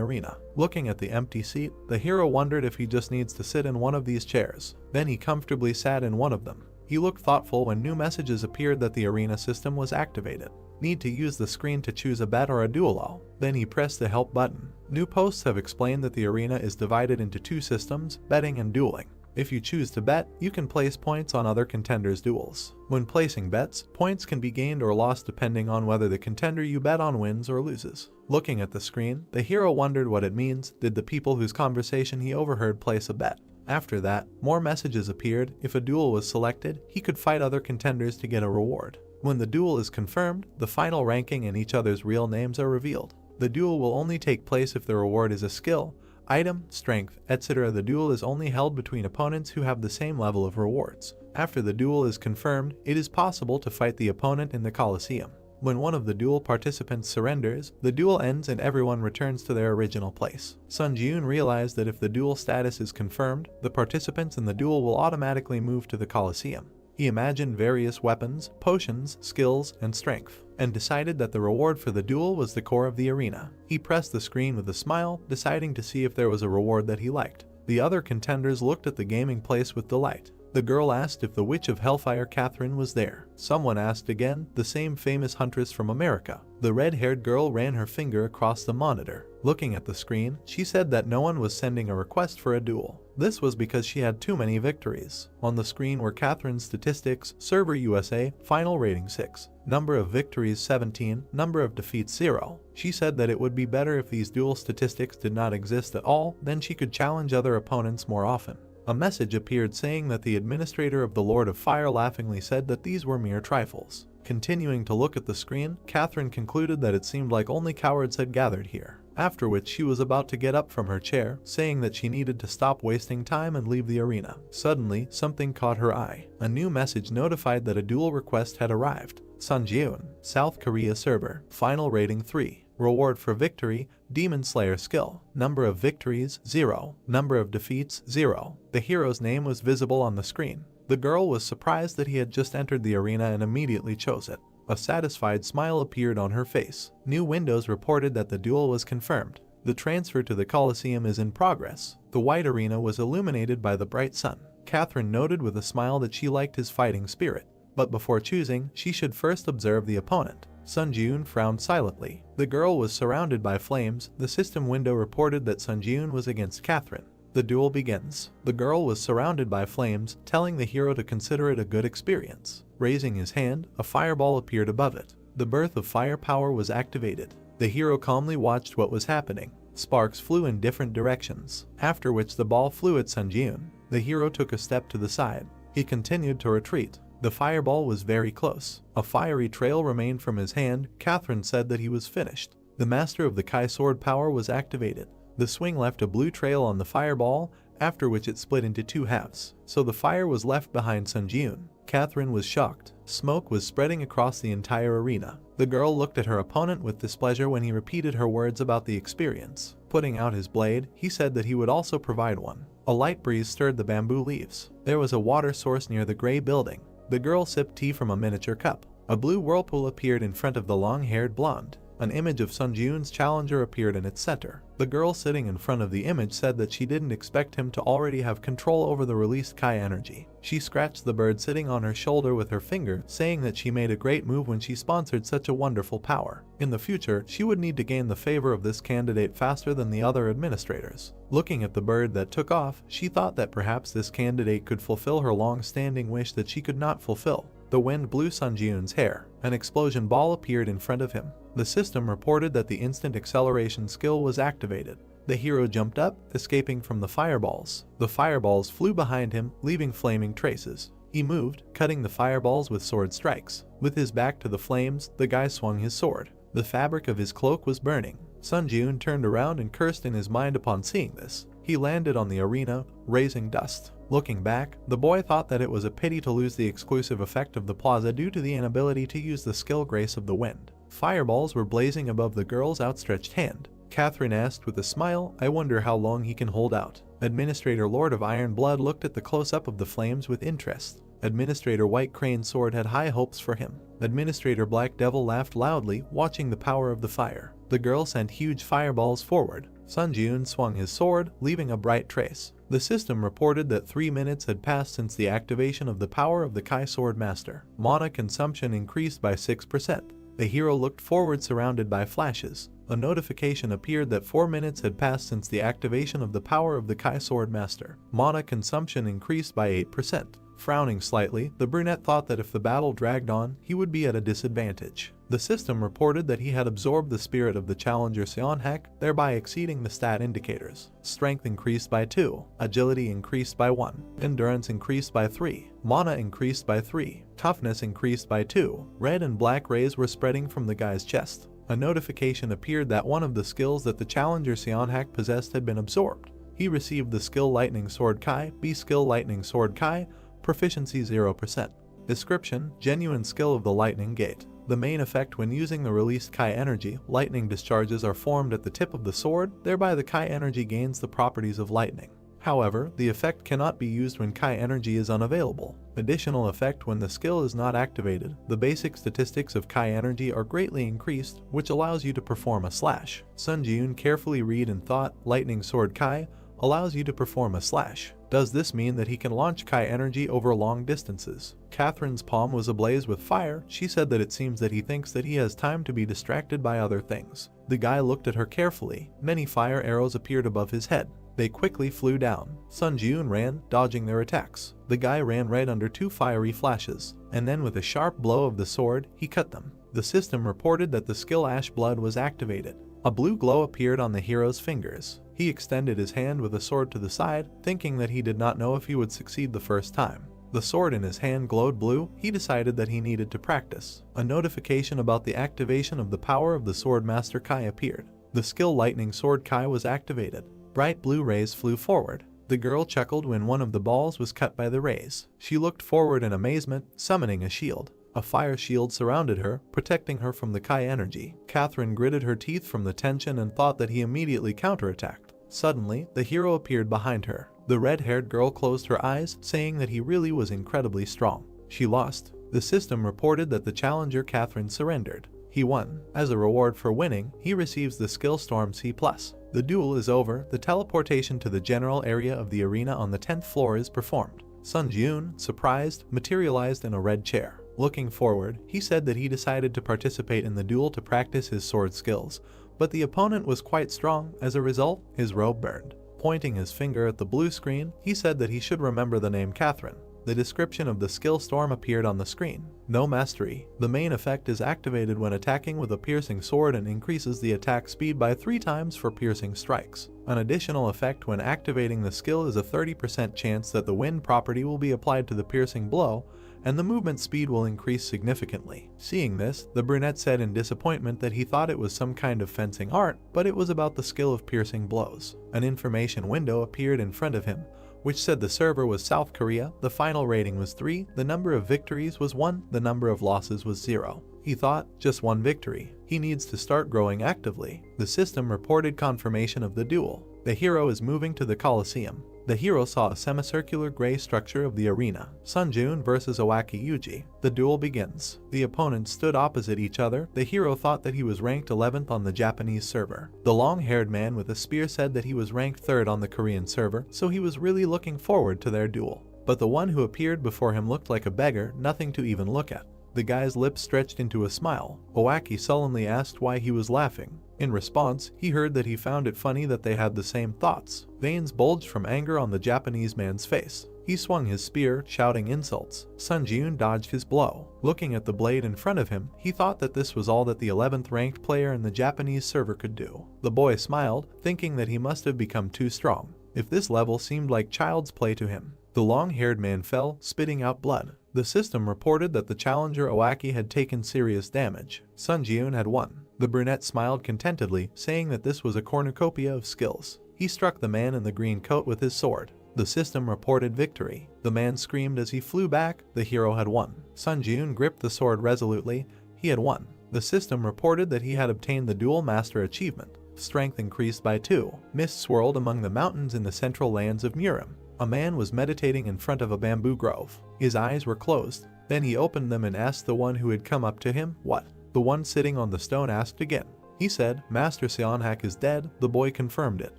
arena. Looking at the empty seat, the hero wondered if he just needs to sit in one of these chairs. Then he comfortably sat in one of them. He looked thoughtful when new messages appeared that the arena system was activated. Need to use the screen to choose a bet or a duel. Then he pressed the help button. New posts have explained that the arena is divided into two systems, betting and dueling. If you choose to bet, you can place points on other contenders' duels. When placing bets, points can be gained or lost depending on whether the contender you bet on wins or loses. Looking at the screen, the hero wondered what it means. Did the people whose conversation he overheard place a bet? After that, more messages appeared. If a duel was selected, he could fight other contenders to get a reward. When the duel is confirmed, the final ranking and each other's real names are revealed. The duel will only take place if the reward is a skill, item, strength, etc. The duel is only held between opponents who have the same level of rewards. After the duel is confirmed, it is possible to fight the opponent in the Coliseum. When one of the duel participants surrenders, the duel ends and everyone returns to their original place. Sun Ji-yoon realized that if the duel status is confirmed, the participants in the duel will automatically move to the Coliseum. He imagined various weapons, potions, skills, and strength, and decided that the reward for the duel was the core of the arena. He pressed the screen with a smile, deciding to see if there was a reward that he liked. The other contenders looked at the gaming place with delight. The girl asked if the Witch of Hellfire Catherine was there. Someone asked again, the same famous huntress from America. The red-haired girl ran her finger across the monitor. Looking at the screen, she said that no one was sending a request for a duel. This was because she had too many victories. On the screen were Catherine's statistics, server USA, final rating 6, number of victories 17, number of defeats 0. She said that it would be better if these duel statistics did not exist at all, then she could challenge other opponents more often. A message appeared saying that the administrator of the Lord of Fire laughingly said that these were mere trifles. Continuing to look at the screen, Catherine concluded that it seemed like only cowards had gathered here. After which she was about to get up from her chair, saying that she needed to stop wasting time and leave the arena. Suddenly, something caught her eye. A new message notified that a duel request had arrived. Sun Ji-yoon, South Korea server, final rating 3. Reward for victory, Demon Slayer skill. Number of victories, 0. Number of defeats, 0. The hero's name was visible on the screen. The girl was surprised that he had just entered the arena and immediately chose it. A satisfied smile appeared on her face. New windows reported that the duel was confirmed. The transfer to the Coliseum is in progress. The white arena was illuminated by the bright sun. Catherine noted with a smile that she liked his fighting spirit. But before choosing, she should first observe the opponent. Sun Ji-yoon frowned silently. The girl was surrounded by flames. The system window reported that Sun Ji-yoon was against Catherine. The duel begins. The girl was surrounded by flames, telling the hero to consider it a good experience. Raising his hand, a fireball appeared above it. The birth of fire power was activated. The hero calmly watched what was happening. Sparks flew in different directions, after which the ball flew at Sun Ji-yoon. The hero took a step to the side. He continued to retreat. The fireball was very close. A fiery trail remained from his hand. Catherine said that he was finished. The master of the Kai sword power was activated. The swing left a blue trail on the fireball, after which it split into two halves. So the fire was left behind Sun Ji-yoon. Catherine was shocked. Smoke was spreading across the entire arena. The girl looked at her opponent with displeasure when he repeated her words about the experience. Putting out his blade, he said that he would also provide one. A light breeze stirred the bamboo leaves. There was a water source near the gray building. The girl sipped tea from a miniature cup. A blue whirlpool appeared in front of the long-haired blonde. An image of Sun Ji-yoon's challenger appeared in its center. The girl sitting in front of the image said that she didn't expect him to already have control over the released Kai energy. She scratched the bird sitting on her shoulder with her finger, saying that she made a great move when she sponsored such a wonderful power. In the future, she would need to gain the favor of this candidate faster than the other administrators. Looking at the bird that took off, she thought that perhaps this candidate could fulfill her long-standing wish that she could not fulfill. The wind blew Sun Ji-yoon's hair. An explosion ball appeared in front of him. The system reported that the instant acceleration skill was activated. The hero jumped up, escaping from the fireballs. The fireballs flew behind him, leaving flaming traces. He moved, cutting the fireballs with sword strikes. With his back to the flames, the guy swung his sword. The fabric of his cloak was burning. Sun Ji-yoon turned around and cursed in his mind upon seeing this. He landed on the arena, raising dust. Looking back, the boy thought that it was a pity to lose the exclusive effect of the plaza due to the inability to use the skill Grace of the Wind. Fireballs were blazing above the girl's outstretched hand. Catherine asked with a smile, "I wonder how long he can hold out." Administrator Lord of Iron Blood looked at the close-up of the flames with interest. Administrator White Crane Sword had high hopes for him. Administrator Black Devil laughed loudly, watching the power of the fire. The girl sent huge fireballs forward. Sun Jiun swung his sword, leaving a bright trace. The system reported that 3 minutes had passed since the activation of the power of the Kai Sword Master. Mana consumption increased by 6%. The hero looked forward, surrounded by flashes. A notification appeared that 4 minutes had passed since the activation of the power of the Kai Sword Master. Mana consumption increased by 8%. Frowning slightly, the brunette thought that if the battle dragged on, he would be at a disadvantage. The system reported that he had absorbed the spirit of the challenger Seonhak, thereby exceeding the stat indicators. Strength increased by 2, agility increased by 1, endurance increased by 3, mana increased by 3, toughness increased by 2. Red and black rays were spreading from the guy's chest. A notification appeared that one of the skills that the challenger Seonhak possessed had been absorbed. He received the skill Lightning Sword Kai, B skill Lightning Sword Kai, proficiency 0%. Description: genuine skill of the Lightning Gate. The main effect when using the released Kai energy, lightning discharges are formed at the tip of the sword, thereby the Kai energy gains the properties of lightning. However, the effect cannot be used when Kai energy is unavailable. Additional effect: when the skill is not activated, the basic statistics of Kai energy are greatly increased, which allows you to perform a slash. Sun Jiun carefully read and thought, Lightning Sword Kai allows you to perform a slash. Does this mean that he can launch Kai energy over long distances? Catherine's palm was ablaze with fire. She said that it seems that he thinks that he has time to be distracted by other things. The guy looked at her carefully. Many fire arrows appeared above his head. They quickly flew down. Sun Jiun ran, dodging their attacks. The guy ran right under 2 fiery flashes, and then with a sharp blow of the sword, he cut them. The system reported that the skill Ash Blood was activated. A blue glow appeared on the hero's fingers. He extended his hand with a sword to the side, thinking that he did not know if he would succeed the first time. The sword in his hand glowed blue. He decided that he needed to practice. A notification about the activation of the power of the Sword Master Kai appeared. The skill Lightning Sword Kai was activated. Bright blue rays flew forward. The girl chuckled when one of the balls was cut by the rays. She looked forward in amazement, summoning a shield. A fire shield surrounded her, protecting her from the Kai energy. Catherine gritted her teeth from the tension and thought that he immediately counterattacked. Suddenly, the hero appeared behind her. The red-haired girl closed her eyes, saying that he really was incredibly strong. She lost. The system reported that the challenger Catherine surrendered. He won. As a reward for winning, he receives the skill Storm C+. The duel is over. The teleportation to the general area of the arena on the 10th floor is performed. Sun Jiun, surprised, materialized in a red chair. Looking forward, he said that he decided to participate in the duel to practice his sword skills, but the opponent was quite strong. As a result, his robe burned. Pointing his finger at the blue screen, he said that he should remember the name Catherine. The description of the skill Storm appeared on the screen. No mastery. The main effect is activated when attacking with a piercing sword and increases the attack speed by 3 times for piercing strikes. An additional effect when activating the skill is a 30% chance that the wind property will be applied to the piercing blow, and the movement speed will increase significantly. Seeing this, the brunette said in disappointment that he thought it was some kind of fencing art, but it was about the skill of piercing blows. An information window appeared in front of him, which said the server was South Korea, the final rating was 3, the number of victories was 1, the number of losses was 0. He thought, just 1 victory. He needs to start growing actively. The system reported confirmation of the duel. The hero is moving to the Colosseum. The hero saw a semicircular gray structure of the arena. Sun Jiun versus Owaki Yuji. The duel begins. The opponents stood opposite each other. The hero thought that he was ranked 11th on the Japanese server. The long-haired man with a spear said that he was ranked 3rd on the Korean server, so he was really looking forward to their duel. But the one who appeared before him looked like a beggar, nothing to even look at. The guy's lips stretched into a smile. Owaki sullenly asked why he was laughing. In response, he heard that he found it funny that they had the same thoughts. Veins bulged from anger on the Japanese man's face. He swung his spear, shouting insults. Sun Jiun dodged his blow. Looking at the blade in front of him, he thought that this was all that the 11th ranked player in the Japanese server could do. The boy smiled, thinking that he must have become too strong. If this level seemed like child's play to him. The long-haired man fell, spitting out blood. The system reported that the challenger Owaki had taken serious damage. Sun Jiun had won. The brunette smiled contentedly, saying that this was a cornucopia of skills. He struck the man in the green coat with his sword. The system reported victory. The man screamed as he flew back. The hero had won. Sun Jiun gripped the sword resolutely. He had won. The system reported that he had obtained the Dual Master achievement. Strength increased by 2. Mist swirled among the mountains in the central lands of Murim. A man was meditating in front of a bamboo grove. His eyes were closed. Then he opened them and asked the one who had come up to him, "What?" The one sitting on the stone asked again. He said, "Master Seonhak is dead." The boy confirmed it.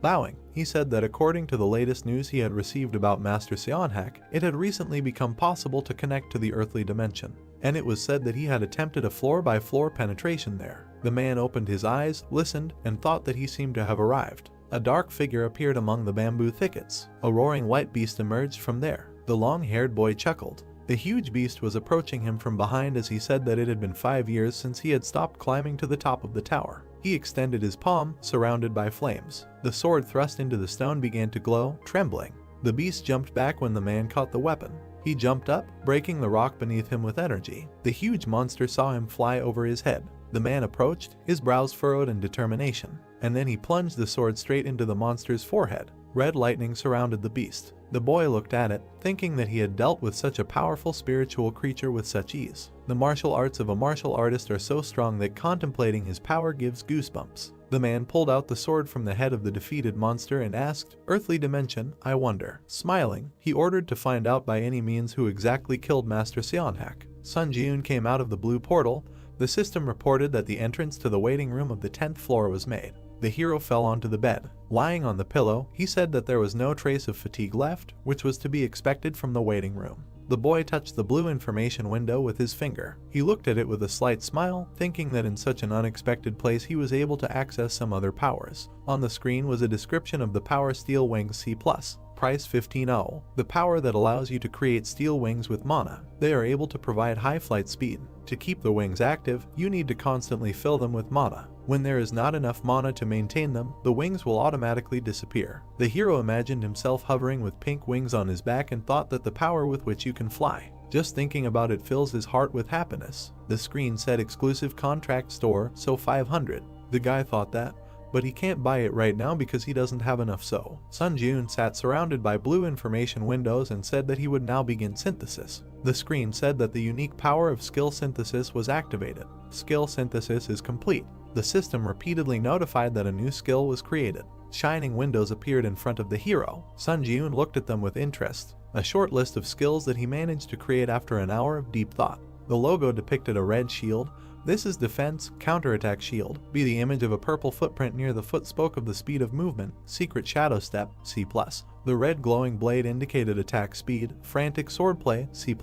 Bowing, he said that according to the latest news he had received about Master Seonhak, it had recently become possible to connect to the earthly dimension, and it was said that he had attempted a floor-by-floor penetration there. The man opened his eyes, listened, and thought that he seemed to have arrived. A dark figure appeared among the bamboo thickets. A roaring white beast emerged from there. The long-haired boy chuckled. The huge beast was approaching him from behind as he said that it had been 5 years since he had stopped climbing to the top of the tower. He extended his palm, surrounded by flames. The sword thrust into the stone began to glow, trembling. The beast jumped back when the man caught the weapon. He jumped up, breaking the rock beneath him with energy. The huge monster saw him fly over his head. The man approached, his brows furrowed in determination, and then he plunged the sword straight into the monster's forehead. Red lightning surrounded the beast. The boy looked at it, thinking that he had dealt with such a powerful spiritual creature with such ease. The martial arts of a martial artist are so strong that contemplating his power gives goosebumps. The man pulled out the sword from the head of the defeated monster and asked, "Earthly dimension, I wonder." Smiling, he ordered to find out by any means who exactly killed Master Seonhak. Sun Ji-eun came out of the blue portal. The system reported that the entrance to the waiting room of the 10th floor was made. The hero fell onto the bed. Lying on the pillow, he said that there was no trace of fatigue left, which was to be expected from the waiting room. The boy touched the blue information window with his finger. He looked at it with a slight smile, thinking that in such an unexpected place he was able to access some other powers. On the screen was a description of the power Steel Wings C+. Price 15.0. The power that allows you to create steel wings with mana. They are able to provide high flight speed. To keep the wings active, you need to constantly fill them with mana. When there is not enough mana to maintain them, the wings will automatically disappear. The hero imagined himself hovering with pink wings on his back and thought that the power with which you can fly. Just thinking about it fills his heart with happiness. The screen said exclusive contract store, so 500. The guy thought that, but he can't buy it right now because he doesn't have enough. So Sun Ji-eun sat surrounded by blue information windows and said that he would now begin synthesis. The screen said that the unique power of skill synthesis was activated. Skill synthesis is complete. The system repeatedly notified that a new skill was created. Shining windows appeared in front of the hero. Sun Ji-eun looked at them with interest. A short list of skills that he managed to create after an hour of deep thought. The logo depicted a red shield. This is defense, counterattack shield. Be the image of a purple footprint near the foot spoke of the speed of movement, secret shadow step, C+. The red glowing blade indicated attack speed, frantic swordplay, C+.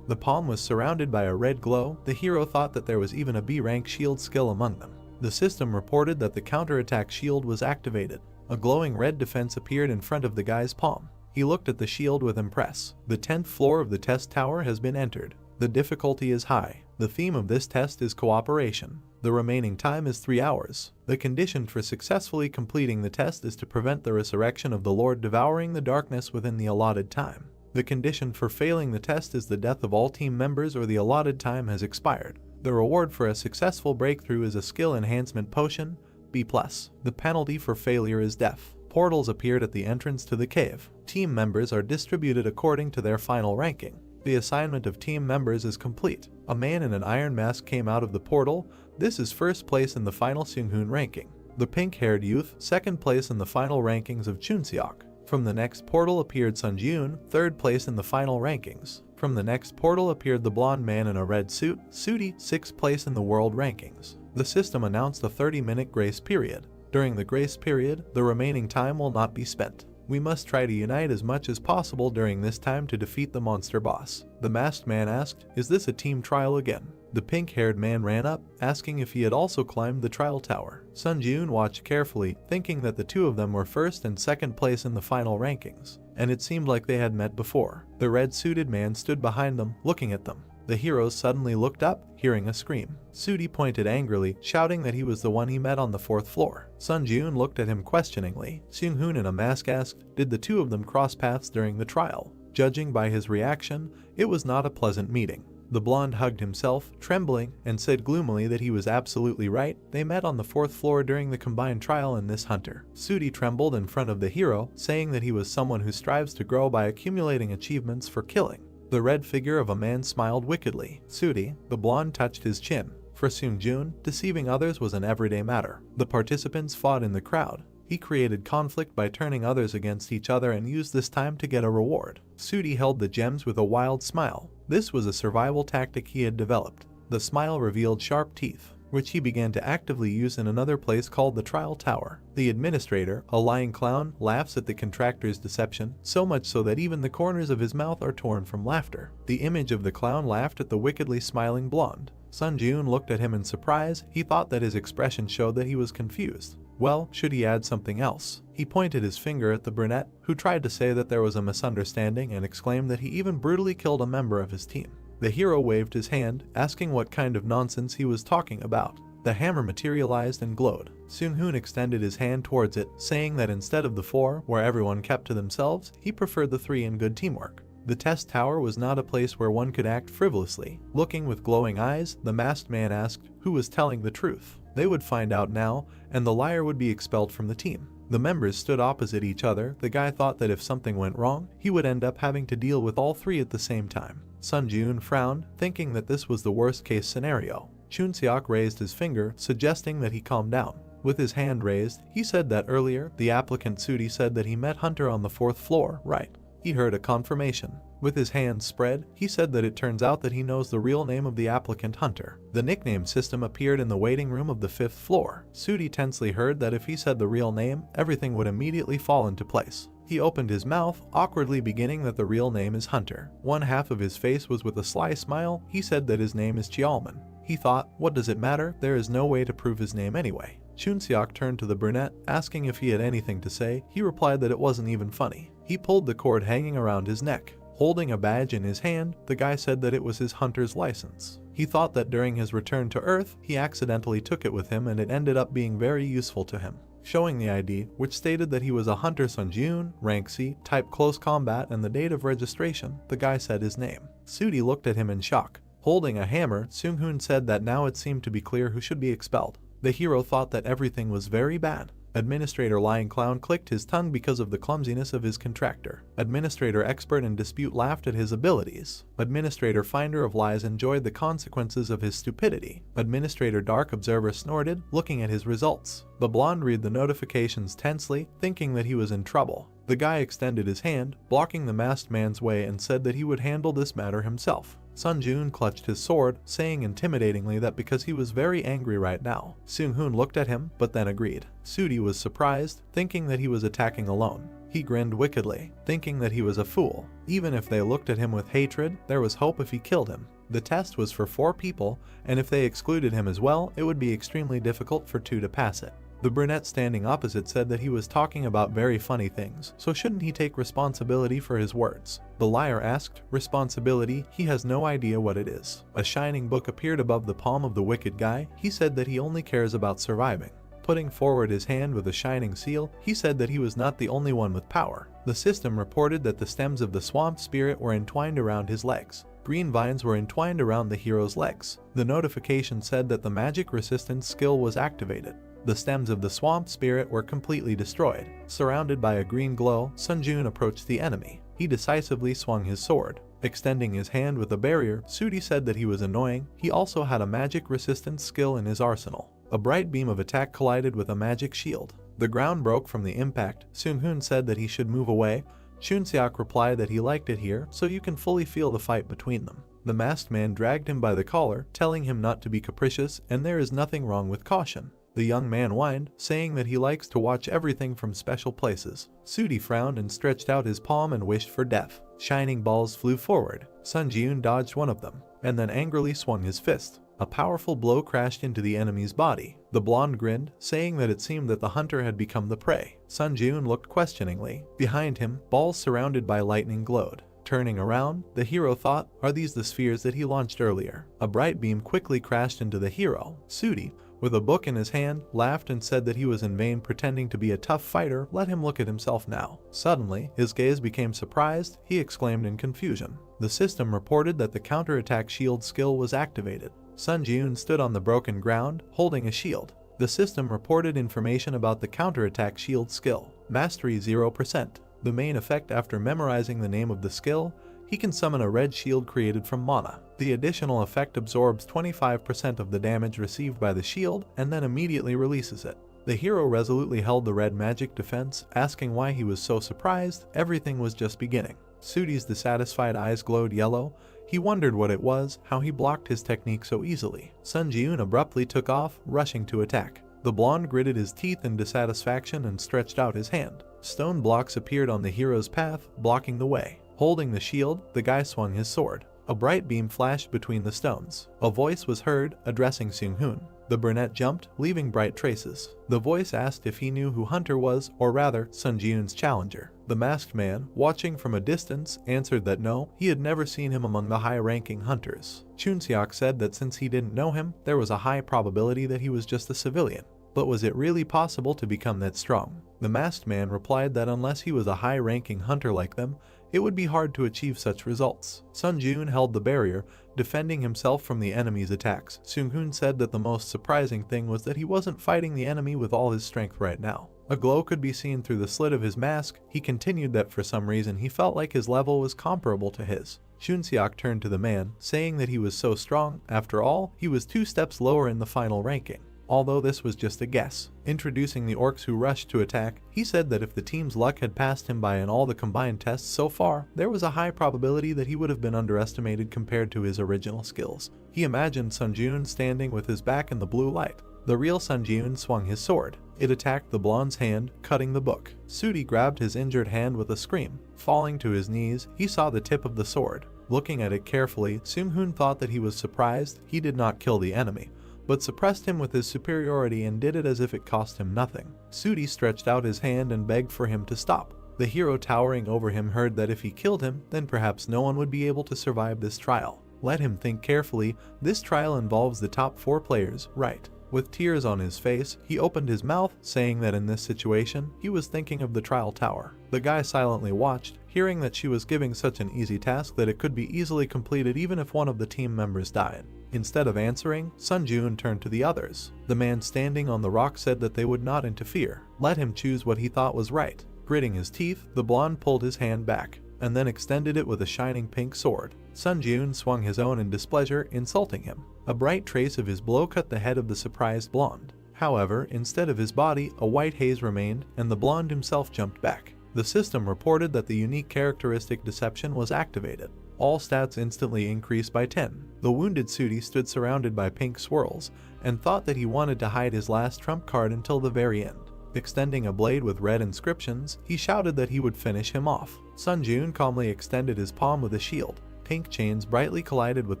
The palm was surrounded by a red glow. The hero thought that there was even a B rank shield skill among them. The system reported that the counterattack shield was activated. A glowing red defense appeared in front of the guy's palm. He looked at the shield with impress. The 10th floor of the test tower has been entered. The difficulty is high. The theme of this test is cooperation. The remaining time is 3 hours. The condition for successfully completing the test is to prevent the resurrection of the Lord devouring the darkness within the allotted time. The condition for failing the test is the death of all team members or the allotted time has expired. The reward for a successful breakthrough is a skill enhancement potion, B+. The penalty for failure is death. Portals appeared at the entrance to the cave. Team members are distributed according to their final ranking. The assignment of team members is complete. A man in an iron mask came out of the portal. This is first place in the final Seunghoon ranking. The pink-haired youth, second place in the final rankings of Chunseok. From the next portal appeared Sun Ji-eun, third place in the final rankings. From the next portal appeared the blonde man in a red suit, Sooty, sixth place in the world rankings. The system announced a 30-minute grace period. During the grace period, the remaining time will not be spent. We must try to unite as much as possible during this time to defeat the monster boss. The masked man asked, "Is this a team trial again?" The pink-haired man ran up, asking if he had also climbed the trial tower. Sun Ji-eun watched carefully, thinking that the two of them were first and second place in the final rankings, and it seemed like they had met before. The red-suited man stood behind them, looking at them. The heroes suddenly looked up, hearing a scream. Sooty pointed angrily, shouting that he was the one he met on the 4th floor. Sun Ji-eun looked at him questioningly. Seunghoon in a mask asked, "Did the two of them cross paths during the trial?" Judging by his reaction, it was not a pleasant meeting. The blonde hugged himself, trembling, and said gloomily that he was absolutely right. They met on the 4th floor during the combined trial in this hunter. Sooty trembled in front of the hero, saying that he was someone who strives to grow by accumulating achievements for killing. The red figure of a man smiled wickedly. Sooty, the blonde touched his chin. For Seung-joon, deceiving others was an everyday matter. The participants fought in the crowd. He created conflict by turning others against each other and used this time to get a reward. Sudi held the gems with a wild smile. This was a survival tactic he had developed. The smile revealed sharp teeth, which he began to actively use in another place called the Trial Tower. The administrator, a lying clown, laughs at the contractor's deception, so much so that even the corners of his mouth are torn from laughter. The image of the clown laughed at the wickedly smiling blonde. Sun-joon looked at him in surprise. He thought that his expression showed that he was confused. Well, should he add something else? He pointed his finger at the brunette, who tried to say that there was a misunderstanding and exclaimed that he even brutally killed a member of his team. The hero waved his hand, asking what kind of nonsense he was talking about. The hammer materialized and glowed. Seung-hoon extended his hand towards it, saying that instead of the 4, where everyone kept to themselves, he preferred the 3 in good teamwork. The test tower was not a place where one could act frivolously. Looking with glowing eyes, the masked man asked who was telling the truth. They would find out now, and the liar would be expelled from the team. The members stood opposite each other. The guy thought that if something went wrong, he would end up having to deal with all 3 at the same time. Sun-joon frowned, thinking that this was the worst-case scenario. Chun-seok raised his finger, suggesting that he calm down. With his hand raised, he said that earlier, the applicant Sudi said that he met Hunter on the 4th floor, right? He heard a confirmation. With his hands spread, he said that it turns out that he knows the real name of the applicant Hunter. The nickname system appeared in the waiting room of the 5th floor. Sudi tensely heard that if he said the real name, everything would immediately fall into place. He opened his mouth, awkwardly beginning that the real name is Hunter. One half of his face was with a sly smile. He said that his name is Cheolman. He thought, what does it matter? There is no way to prove his name anyway. Chun-seok turned to the brunette, asking if he had anything to say. He replied that it wasn't even funny. He pulled the cord hanging around his neck. Holding a badge in his hand, the guy said that it was his hunter's license. He thought that during his return to Earth, he accidentally took it with him and it ended up being very useful to him. Showing the ID, which stated that he was a Hunter Sun-joon, rank C, type close combat, and the date of registration, the guy said his name. Sudi looked at him in shock. Holding a hammer, Seung-hoon said that now it seemed to be clear who should be expelled. The hero thought that everything was very bad. Administrator Lying Clown clicked his tongue because of the clumsiness of his contractor. Administrator Expert in Dispute laughed at his abilities. Administrator Finder of Lies enjoyed the consequences of his stupidity. Administrator Dark Observer snorted, looking at his results. The blonde read the notifications tensely, thinking that he was in trouble. The guy extended his hand, blocking the masked man's way, and said that he would handle this matter himself. Sun-joon clutched his sword, saying intimidatingly that because he was very angry right now. Seung-hoon looked at him, but then agreed. Sudi was surprised, thinking that he was attacking alone. He grinned wickedly, thinking that he was a fool. Even if they looked at him with hatred, there was hope if he killed him. The test was for 4 people, and if they excluded him as well, it would be extremely difficult for 2 to pass it. The brunette standing opposite said that he was talking about very funny things, so shouldn't he take responsibility for his words? The liar asked, responsibility? He has no idea what it is. A shining book appeared above the palm of the wicked guy. He said that he only cares about surviving. Putting forward his hand with a shining seal, he said that he was not the only one with power. The system reported that the stems of the swamp spirit were entwined around his legs. Green vines were entwined around the hero's legs. The notification said that the magic resistance skill was activated. The stems of the swamp spirit were completely destroyed. Surrounded by a green glow, Sun-joon approached the enemy. He decisively swung his sword. Extending his hand with a barrier, Sudi said that he was annoying. He also had a magic resistance skill in his arsenal. A bright beam of attack collided with a magic shield. The ground broke from the impact. Seung-hoon said that he should move away. Chun-seok replied that he liked it here, so you can fully feel the fight between them. The masked man dragged him by the collar, telling him not to be capricious, and there is nothing wrong with caution. The young man whined, saying that he likes to watch everything from special places. Sudi frowned and stretched out his palm and wished for death. Shining balls flew forward. Sun-joon dodged one of them, and then angrily swung his fist. A powerful blow crashed into the enemy's body. The blonde grinned, saying that it seemed that the hunter had become the prey. Sun-joon looked questioningly. Behind him, balls surrounded by lightning glowed. Turning around, the hero thought, are these the spheres that he launched earlier? A bright beam quickly crashed into the hero. Sudi, with a book in his hand, laughed and said that he was in vain pretending to be a tough fighter. Let him look at himself now. Suddenly, his gaze became surprised. He exclaimed in confusion. The system reported that the counterattack shield skill was activated. Sun-joon stood on the broken ground, holding a shield. The system reported information about the counterattack shield skill. Mastery 0%. The main effect after memorizing the name of the skill, he can summon a red shield created from mana. The additional effect absorbs 25% of the damage received by the shield and then immediately releases it. The hero resolutely held the red magic defense, asking why he was so surprised. Everything was just beginning. Sudi's dissatisfied eyes glowed yellow. He wondered what it was, how he blocked his technique so easily. Sun Ji-eun abruptly took off, rushing to attack. The blonde gritted his teeth in dissatisfaction and stretched out his hand. Stone blocks appeared on the hero's path, blocking the way. Holding the shield, the guy swung his sword. A bright beam flashed between the stones. A voice was heard, addressing Seung-hoon. The brunette jumped, leaving bright traces. The voice asked if he knew who Hunter was, or rather, Sun Ji-eun's challenger. The masked man, watching from a distance, answered that no, he had never seen him among the high-ranking hunters. Chun-seok said that since he didn't know him, there was a high probability that he was just a civilian. But was it really possible to become that strong? The masked man replied that unless he was a high-ranking hunter like them, it would be hard to achieve such results. Sun Ji-eun held the barrier, defending himself from the enemy's attacks. Seung-hoon said that the most surprising thing was that he wasn't fighting the enemy with all his strength right now. A glow could be seen through the slit of his mask. He continued that for some reason he felt like his level was comparable to his. Chun-seok turned to the man, saying that he was so strong. After all, he was 2 steps lower in the final ranking. Although this was just a guess. Introducing the orcs who rushed to attack, he said that if the team's luck had passed him by in all the combined tests so far, there was a high probability that he would have been underestimated compared to his original skills. He imagined Sun Ji-eun standing with his back in the blue light. The real Sun Ji-eun swung his sword. It attacked the blonde's hand, cutting the book. Sudi grabbed his injured hand with a scream. Falling to his knees, he saw the tip of the sword. Looking at it carefully, Seung-hoon thought that he was surprised. He did not kill the enemy, but suppressed him with his superiority and did it as if it cost him nothing. Sudi stretched out his hand and begged for him to stop. The hero towering over him heard that if he killed him, then perhaps no one would be able to survive this trial. Let him think carefully. This trial involves the top 4 players, right? With tears on his face, he opened his mouth, saying that in this situation, he was thinking of the trial tower. The guy silently watched, hearing that she was giving such an easy task that it could be easily completed even if one of the team members died. Instead of answering, Sun Ji-eun turned to the others. The man standing on the rock said that they would not interfere. Let him choose what he thought was right. Gritting his teeth, the blonde pulled his hand back, and then extended it with a shining pink sword. Sun Ji-eun swung his own in displeasure, insulting him. A bright trace of his blow cut the head of the surprised blonde. However, instead of his body, a white haze remained, and the blonde himself jumped back. The system reported that the unique characteristic deception was activated. All stats instantly increased by 10. The wounded Sudi stood surrounded by pink swirls, and thought that he wanted to hide his last trump card until the very end. Extending a blade with red inscriptions, he shouted that he would finish him off. Sun Ji-eun calmly extended his palm with a shield. Pink chains brightly collided with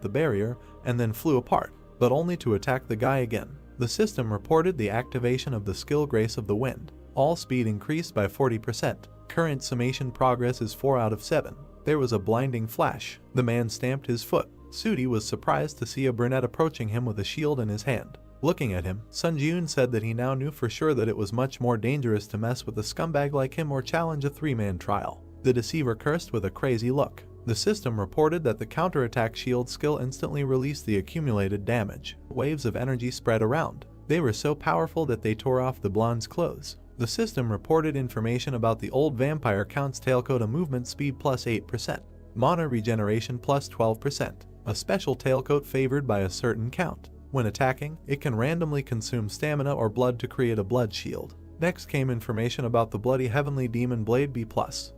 the barrier, and then flew apart, but only to attack the guy again. The system reported the activation of the skill Grace of the Wind. All speed increased by 40%. Current summation progress is 4 out of 7. There was a blinding flash. The man stamped his foot. Sudi was surprised to see a brunette approaching him with a shield in his hand. Looking at him, Sun Ji-eun said that he now knew for sure that it was much more dangerous to mess with a scumbag like him or challenge a 3-man trial. The deceiver cursed with a crazy look. The system reported that the counterattack shield skill instantly released the accumulated damage. Waves of energy spread around. They were so powerful that they tore off the blonde's clothes. The system reported information about the old vampire count's tailcoat: a movement speed plus 8%, mana regeneration plus 12%, a special tailcoat favored by a certain count. When attacking, it can randomly consume stamina or blood to create a blood shield. Next came information about the bloody heavenly demon blade B+,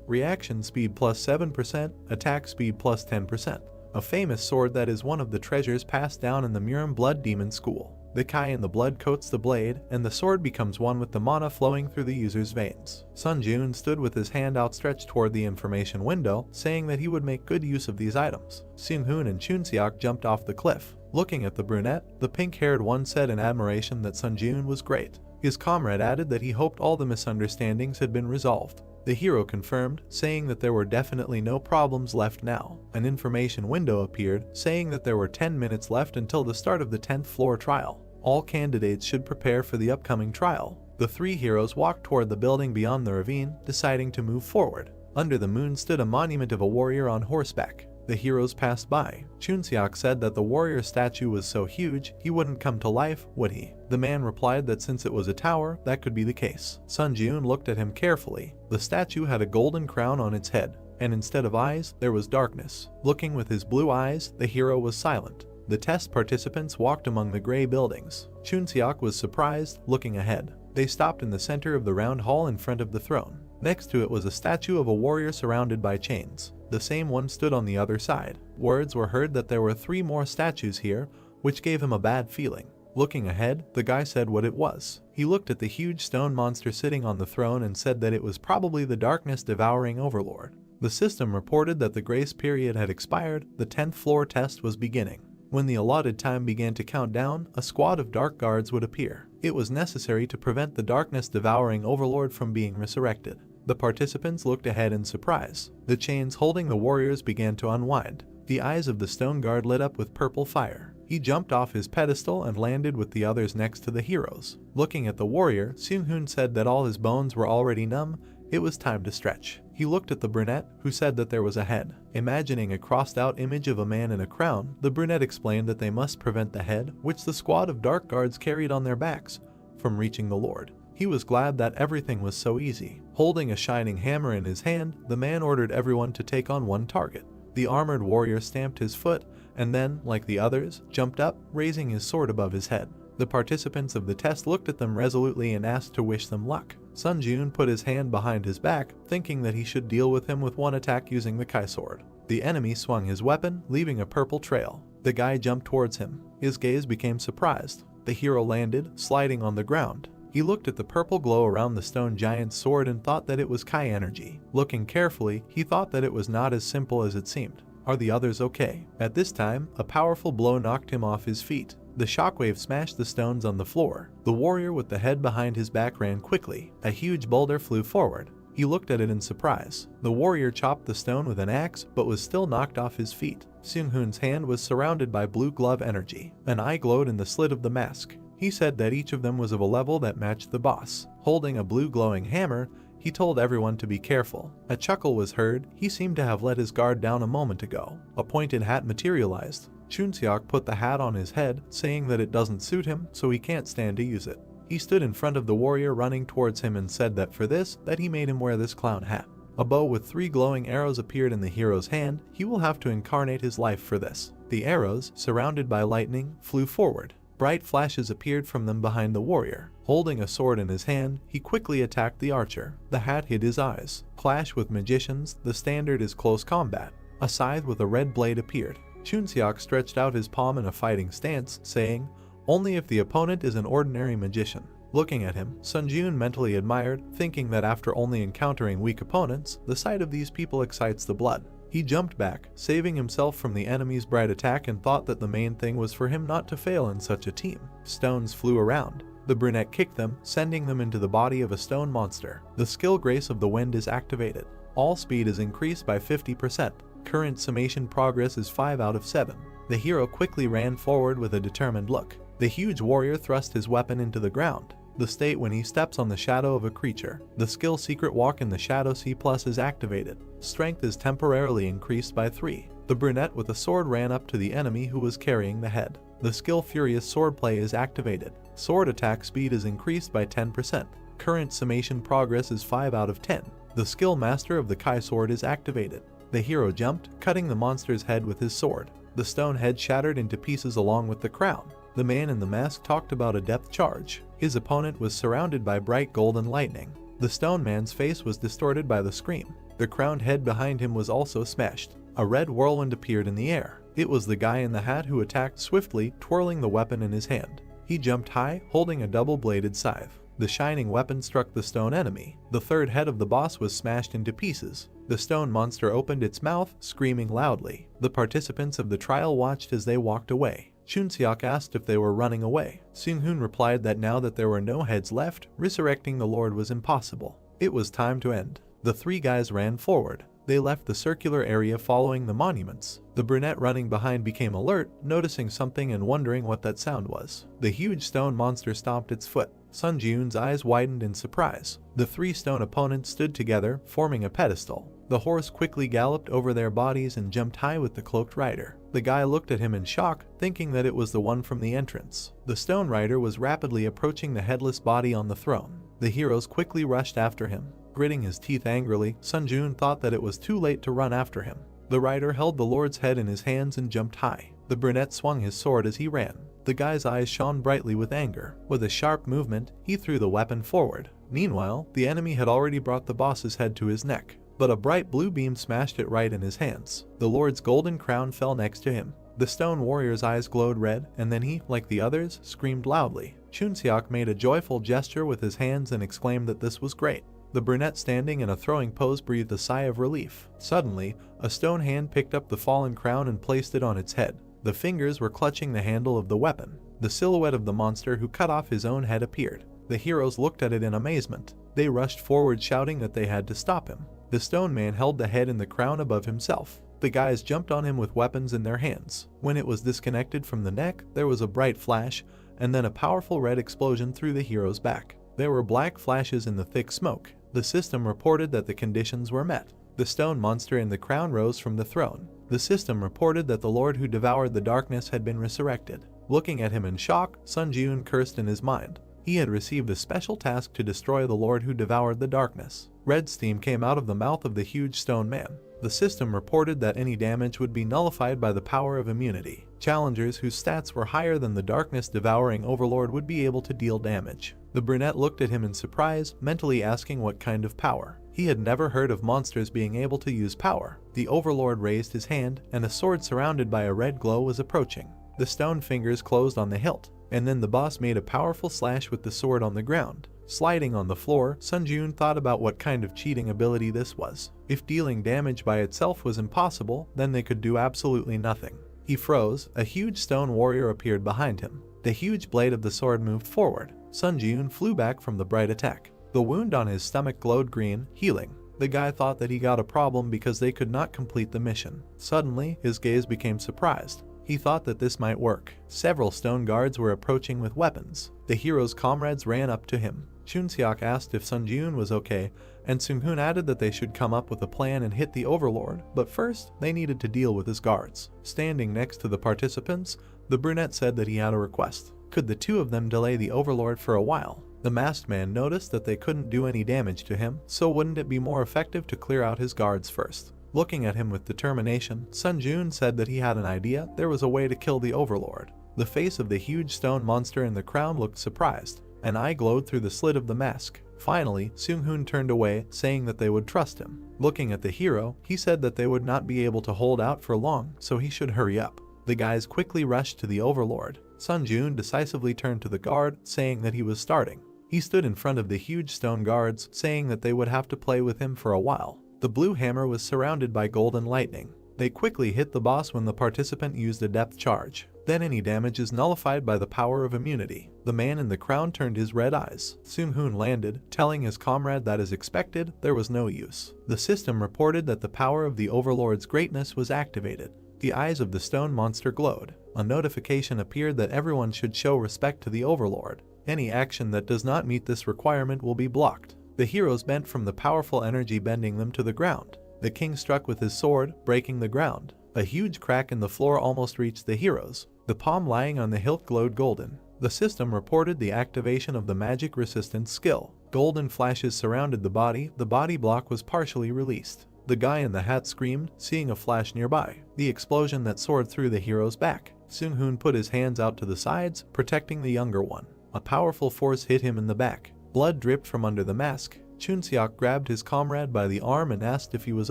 reaction speed plus 7%, attack speed plus 10%, a famous sword that is one of the treasures passed down in the Murim Blood Demon School. The Kai in the blood coats the blade, and the sword becomes one with the mana flowing through the user's veins. Sun Ji-eun stood with his hand outstretched toward the information window, saying that he would make good use of these items. Seung-hoon and Chun-seok jumped off the cliff. Looking at the brunette, the pink-haired one said in admiration that Sun Ji-eun was great. His comrade added that he hoped all the misunderstandings had been resolved. The hero confirmed, saying that there were definitely no problems left now. An information window appeared, saying that there were 10 minutes left until the start of the 10th floor trial. All candidates should prepare for the upcoming trial. The 3 heroes walked toward the building beyond the ravine, deciding to move forward. Under the moon stood a monument of a warrior on horseback. The heroes passed by. Chun-seok said that the warrior statue was so huge, he wouldn't come to life, would he? The man replied that since it was a tower, that could be the case. Sun Ji-eun looked at him carefully. The statue had a golden crown on its head. and instead of eyes, there was darkness. Looking with his blue eyes, the hero was silent. The test participants walked among the gray buildings. Chunseok was surprised, looking ahead. They stopped in the center of the round hall in front of the throne. Next to it was a statue of a warrior surrounded by chains. The same one stood on the other side. Words were heard that there were 3 more statues here, which gave him a bad feeling. Looking ahead, the guy said what it was. He looked at the huge stone monster sitting on the throne and said that it was probably the darkness-devouring overlord. The system reported that the grace period had expired. The 10th floor test was beginning. When the allotted time began to count down, a squad of dark guards would appear. It was necessary to prevent the darkness-devouring overlord from being resurrected. The participants looked ahead in surprise. The chains holding the warriors began to unwind. The eyes of the stone guard lit up with purple fire. He jumped off his pedestal and landed with the others next to the heroes. Looking at the warrior, Seung-hoon said that all his bones were already numb. It was time to stretch. He looked at the brunette, who said that there was a head. Imagining a crossed-out image of a man in a crown, the brunette explained that they must prevent the head, which the squad of dark guards carried on their backs, from reaching the lord. He was glad that everything was so easy. Holding a shining hammer in his hand, the man ordered everyone to take on one target. The armored warrior stamped his foot, and then, like the others, jumped up, raising his sword above his head. The participants of the test looked at them resolutely and asked to wish them luck. Sun Jun put his hand behind his back, thinking that he should deal with him with one attack using the Kai sword. The enemy swung his weapon, leaving a purple trail. The guy jumped towards him. His gaze became surprised. The hero landed, sliding on the ground. He looked at the purple glow around the stone giant's sword and thought that it was Kai energy. Looking carefully, he thought that it was not as simple as it seemed. Are the others okay? At this time, a powerful blow knocked him off his feet. The shockwave smashed the stones on the floor. The warrior with the head behind his back ran quickly. A huge boulder flew forward. He looked at it in surprise. The warrior chopped the stone with an axe, but was still knocked off his feet. Seung-hoon's hand was surrounded by blue glove energy. An eye glowed in the slit of the mask. He said that each of them was of a level that matched the boss. Holding a blue glowing hammer, he told everyone to be careful. A chuckle was heard. He seemed to have let his guard down a moment ago. A pointed hat materialized. Chunseok put the hat on his head, saying that it doesn't suit him, so he can't stand to use it. He stood in front of the warrior running towards him and said that for this, that he made him wear this clown hat. A bow with 3 glowing arrows appeared in the hero's hand. He will have to incarnate his life for this. The arrows, surrounded by lightning, flew forward. Bright flashes appeared from them behind the warrior. Holding a sword in his hand, he quickly attacked the archer. The hat hid his eyes. Clash with magicians, the standard is close combat. A scythe with a red blade appeared. Chunseok stretched out his palm in a fighting stance, saying, "Only if the opponent is an ordinary magician." Looking at him, Sun Jun mentally admired, thinking that after only encountering weak opponents, the sight of these people excites the blood. He jumped back, saving himself from the enemy's bright attack, and thought that the main thing was for him not to fail in such a team. Stones flew around. The brunette kicked them, sending them into the body of a stone monster. The skill Grace of the Wind is activated. All speed is increased by 50%. Current summation progress is 5 out of 7. The hero quickly ran forward with a determined look. The huge warrior thrust his weapon into the ground. The state when he steps on the shadow of a creature. The skill Secret Walk in the Shadow C+ is activated. Strength is temporarily increased by 3. The brunette with a sword ran up to the enemy who was carrying the head. The skill Furious Swordplay is activated. Sword attack speed is increased by 10%. Current summation progress is 5 out of 10. The skill Master of the Kai sword is activated. The hero jumped, cutting the monster's head with his sword. The stone head shattered into pieces along with the crown. The man in the mask talked about a depth charge. His opponent was surrounded by bright golden lightning. The stone man's face was distorted by the scream. The crowned head behind him was also smashed. A red whirlwind appeared in the air. It was the guy in the hat who attacked swiftly, twirling the weapon in his hand. He jumped high, holding a double-bladed scythe. The shining weapon struck the stone enemy. The third head of the boss was smashed into pieces. The stone monster opened its mouth, screaming loudly. The participants of the trial watched as they walked away. Chunseok asked if they were running away. Seung-hoon replied that now that there were no heads left, resurrecting the Lord was impossible. It was time to end. The 3 guys ran forward. They left the circular area following the monuments. The brunette running behind became alert, noticing something and wondering what that sound was. The huge stone monster stomped its foot. Sun Jun's eyes widened in surprise. The 3 stone opponents stood together, forming a pedestal. The horse quickly galloped over their bodies and jumped high with the cloaked rider. The guy looked at him in shock, thinking that it was the one from the entrance. The stone rider was rapidly approaching the headless body on the throne. The heroes quickly rushed after him. Gritting his teeth angrily, Sun Jun thought that it was too late to run after him. The rider held the Lord's head in his hands and jumped high. The brunette swung his sword as he ran. The guy's eyes shone brightly with anger. With a sharp movement, he threw the weapon forward. Meanwhile, the enemy had already brought the boss's head to his neck, but a bright blue beam smashed it right in his hands. The Lord's golden crown fell next to him. The stone warrior's eyes glowed red, and then he, like the others, screamed loudly. Chunseok made a joyful gesture with his hands and exclaimed that this was great. The brunette standing in a throwing pose breathed a sigh of relief. Suddenly, a stone hand picked up the fallen crown and placed it on its head. The fingers were clutching the handle of the weapon. The silhouette of the monster who cut off his own head appeared. The heroes looked at it in amazement. They rushed forward shouting that they had to stop him. The stone man held the head and the crown above himself. The guys jumped on him with weapons in their hands. When it was disconnected from the neck, there was a bright flash, and then a powerful red explosion through the hero's back. There were black flashes in the thick smoke. The system reported that the conditions were met. The stone monster in the crown rose from the throne. The system reported that the Lord who devoured the darkness had been resurrected. Looking at him in shock, Sun Jun cursed in his mind. He had received a special task to destroy the Lord who devoured the darkness. Red steam came out of the mouth of the huge stone man. The system reported that any damage would be nullified by the power of immunity. Challengers whose stats were higher than the darkness-devouring overlord would be able to deal damage. The brunette looked at him in surprise, mentally asking what kind of power. He had never heard of monsters being able to use power. The overlord raised his hand, and a sword surrounded by a red glow was approaching. The stone fingers closed on the hilt, and then the boss made a powerful slash with the sword on the ground. Sliding on the floor, Sun Jun thought about what kind of cheating ability this was. If dealing damage by itself was impossible, then they could do absolutely nothing. He froze. A huge stone warrior appeared behind him. The huge blade of the sword moved forward. Sun Jun flew back from the bright attack. The wound on his stomach glowed green, healing. The guy thought that he got a problem because they could not complete the mission. Suddenly, his gaze became surprised. He thought that this might work. Several stone guards were approaching with weapons. The hero's comrades ran up to him. Chunseok asked if Sun Jun was okay, and Seung-hoon added that they should come up with a plan and hit the overlord, but first, they needed to deal with his guards. Standing next to the participants, the brunette said that he had a request. Could the two of them delay the overlord for a while? The masked man noticed that they couldn't do any damage to him, so wouldn't it be more effective to clear out his guards first? Looking at him with determination, Sun Jun said that he had an idea. There was a way to kill the overlord. The face of the huge stone monster in the crown looked surprised. An eye glowed through the slit of the mask. Finally, Seung-hoon turned away, saying that they would trust him. Looking at the hero, he said that they would not be able to hold out for long, so he should hurry up. The guys quickly rushed to the overlord. Sun Jun decisively turned to the guard, saying that he was starting. He stood in front of the huge stone guards, saying that they would have to play with him for a while. The blue hammer was surrounded by golden lightning. They quickly hit the boss when the participant used a depth charge. Then any damage is nullified by the power of immunity. The man in the crown turned his red eyes. Seung-hoon landed, telling his comrade that as expected, there was no use. The system reported that the power of the overlord's greatness was activated. The eyes of the stone monster glowed. A notification appeared that everyone should show respect to the overlord. Any action that does not meet this requirement will be blocked. The heroes bent from the powerful energy bending them to the ground. The king struck with his sword, breaking the ground. A huge crack in the floor almost reached the heroes. The palm lying on the hilt glowed golden. The system reported the activation of the magic resistance skill. Golden flashes surrounded the body block was partially released. The guy in the hat screamed, seeing a flash nearby. The explosion that soared through the hero's back. Seung-hoon put his hands out to the sides, protecting the younger one. A powerful force hit him in the back. Blood dripped from under the mask. Chunseok grabbed his comrade by the arm and asked if he was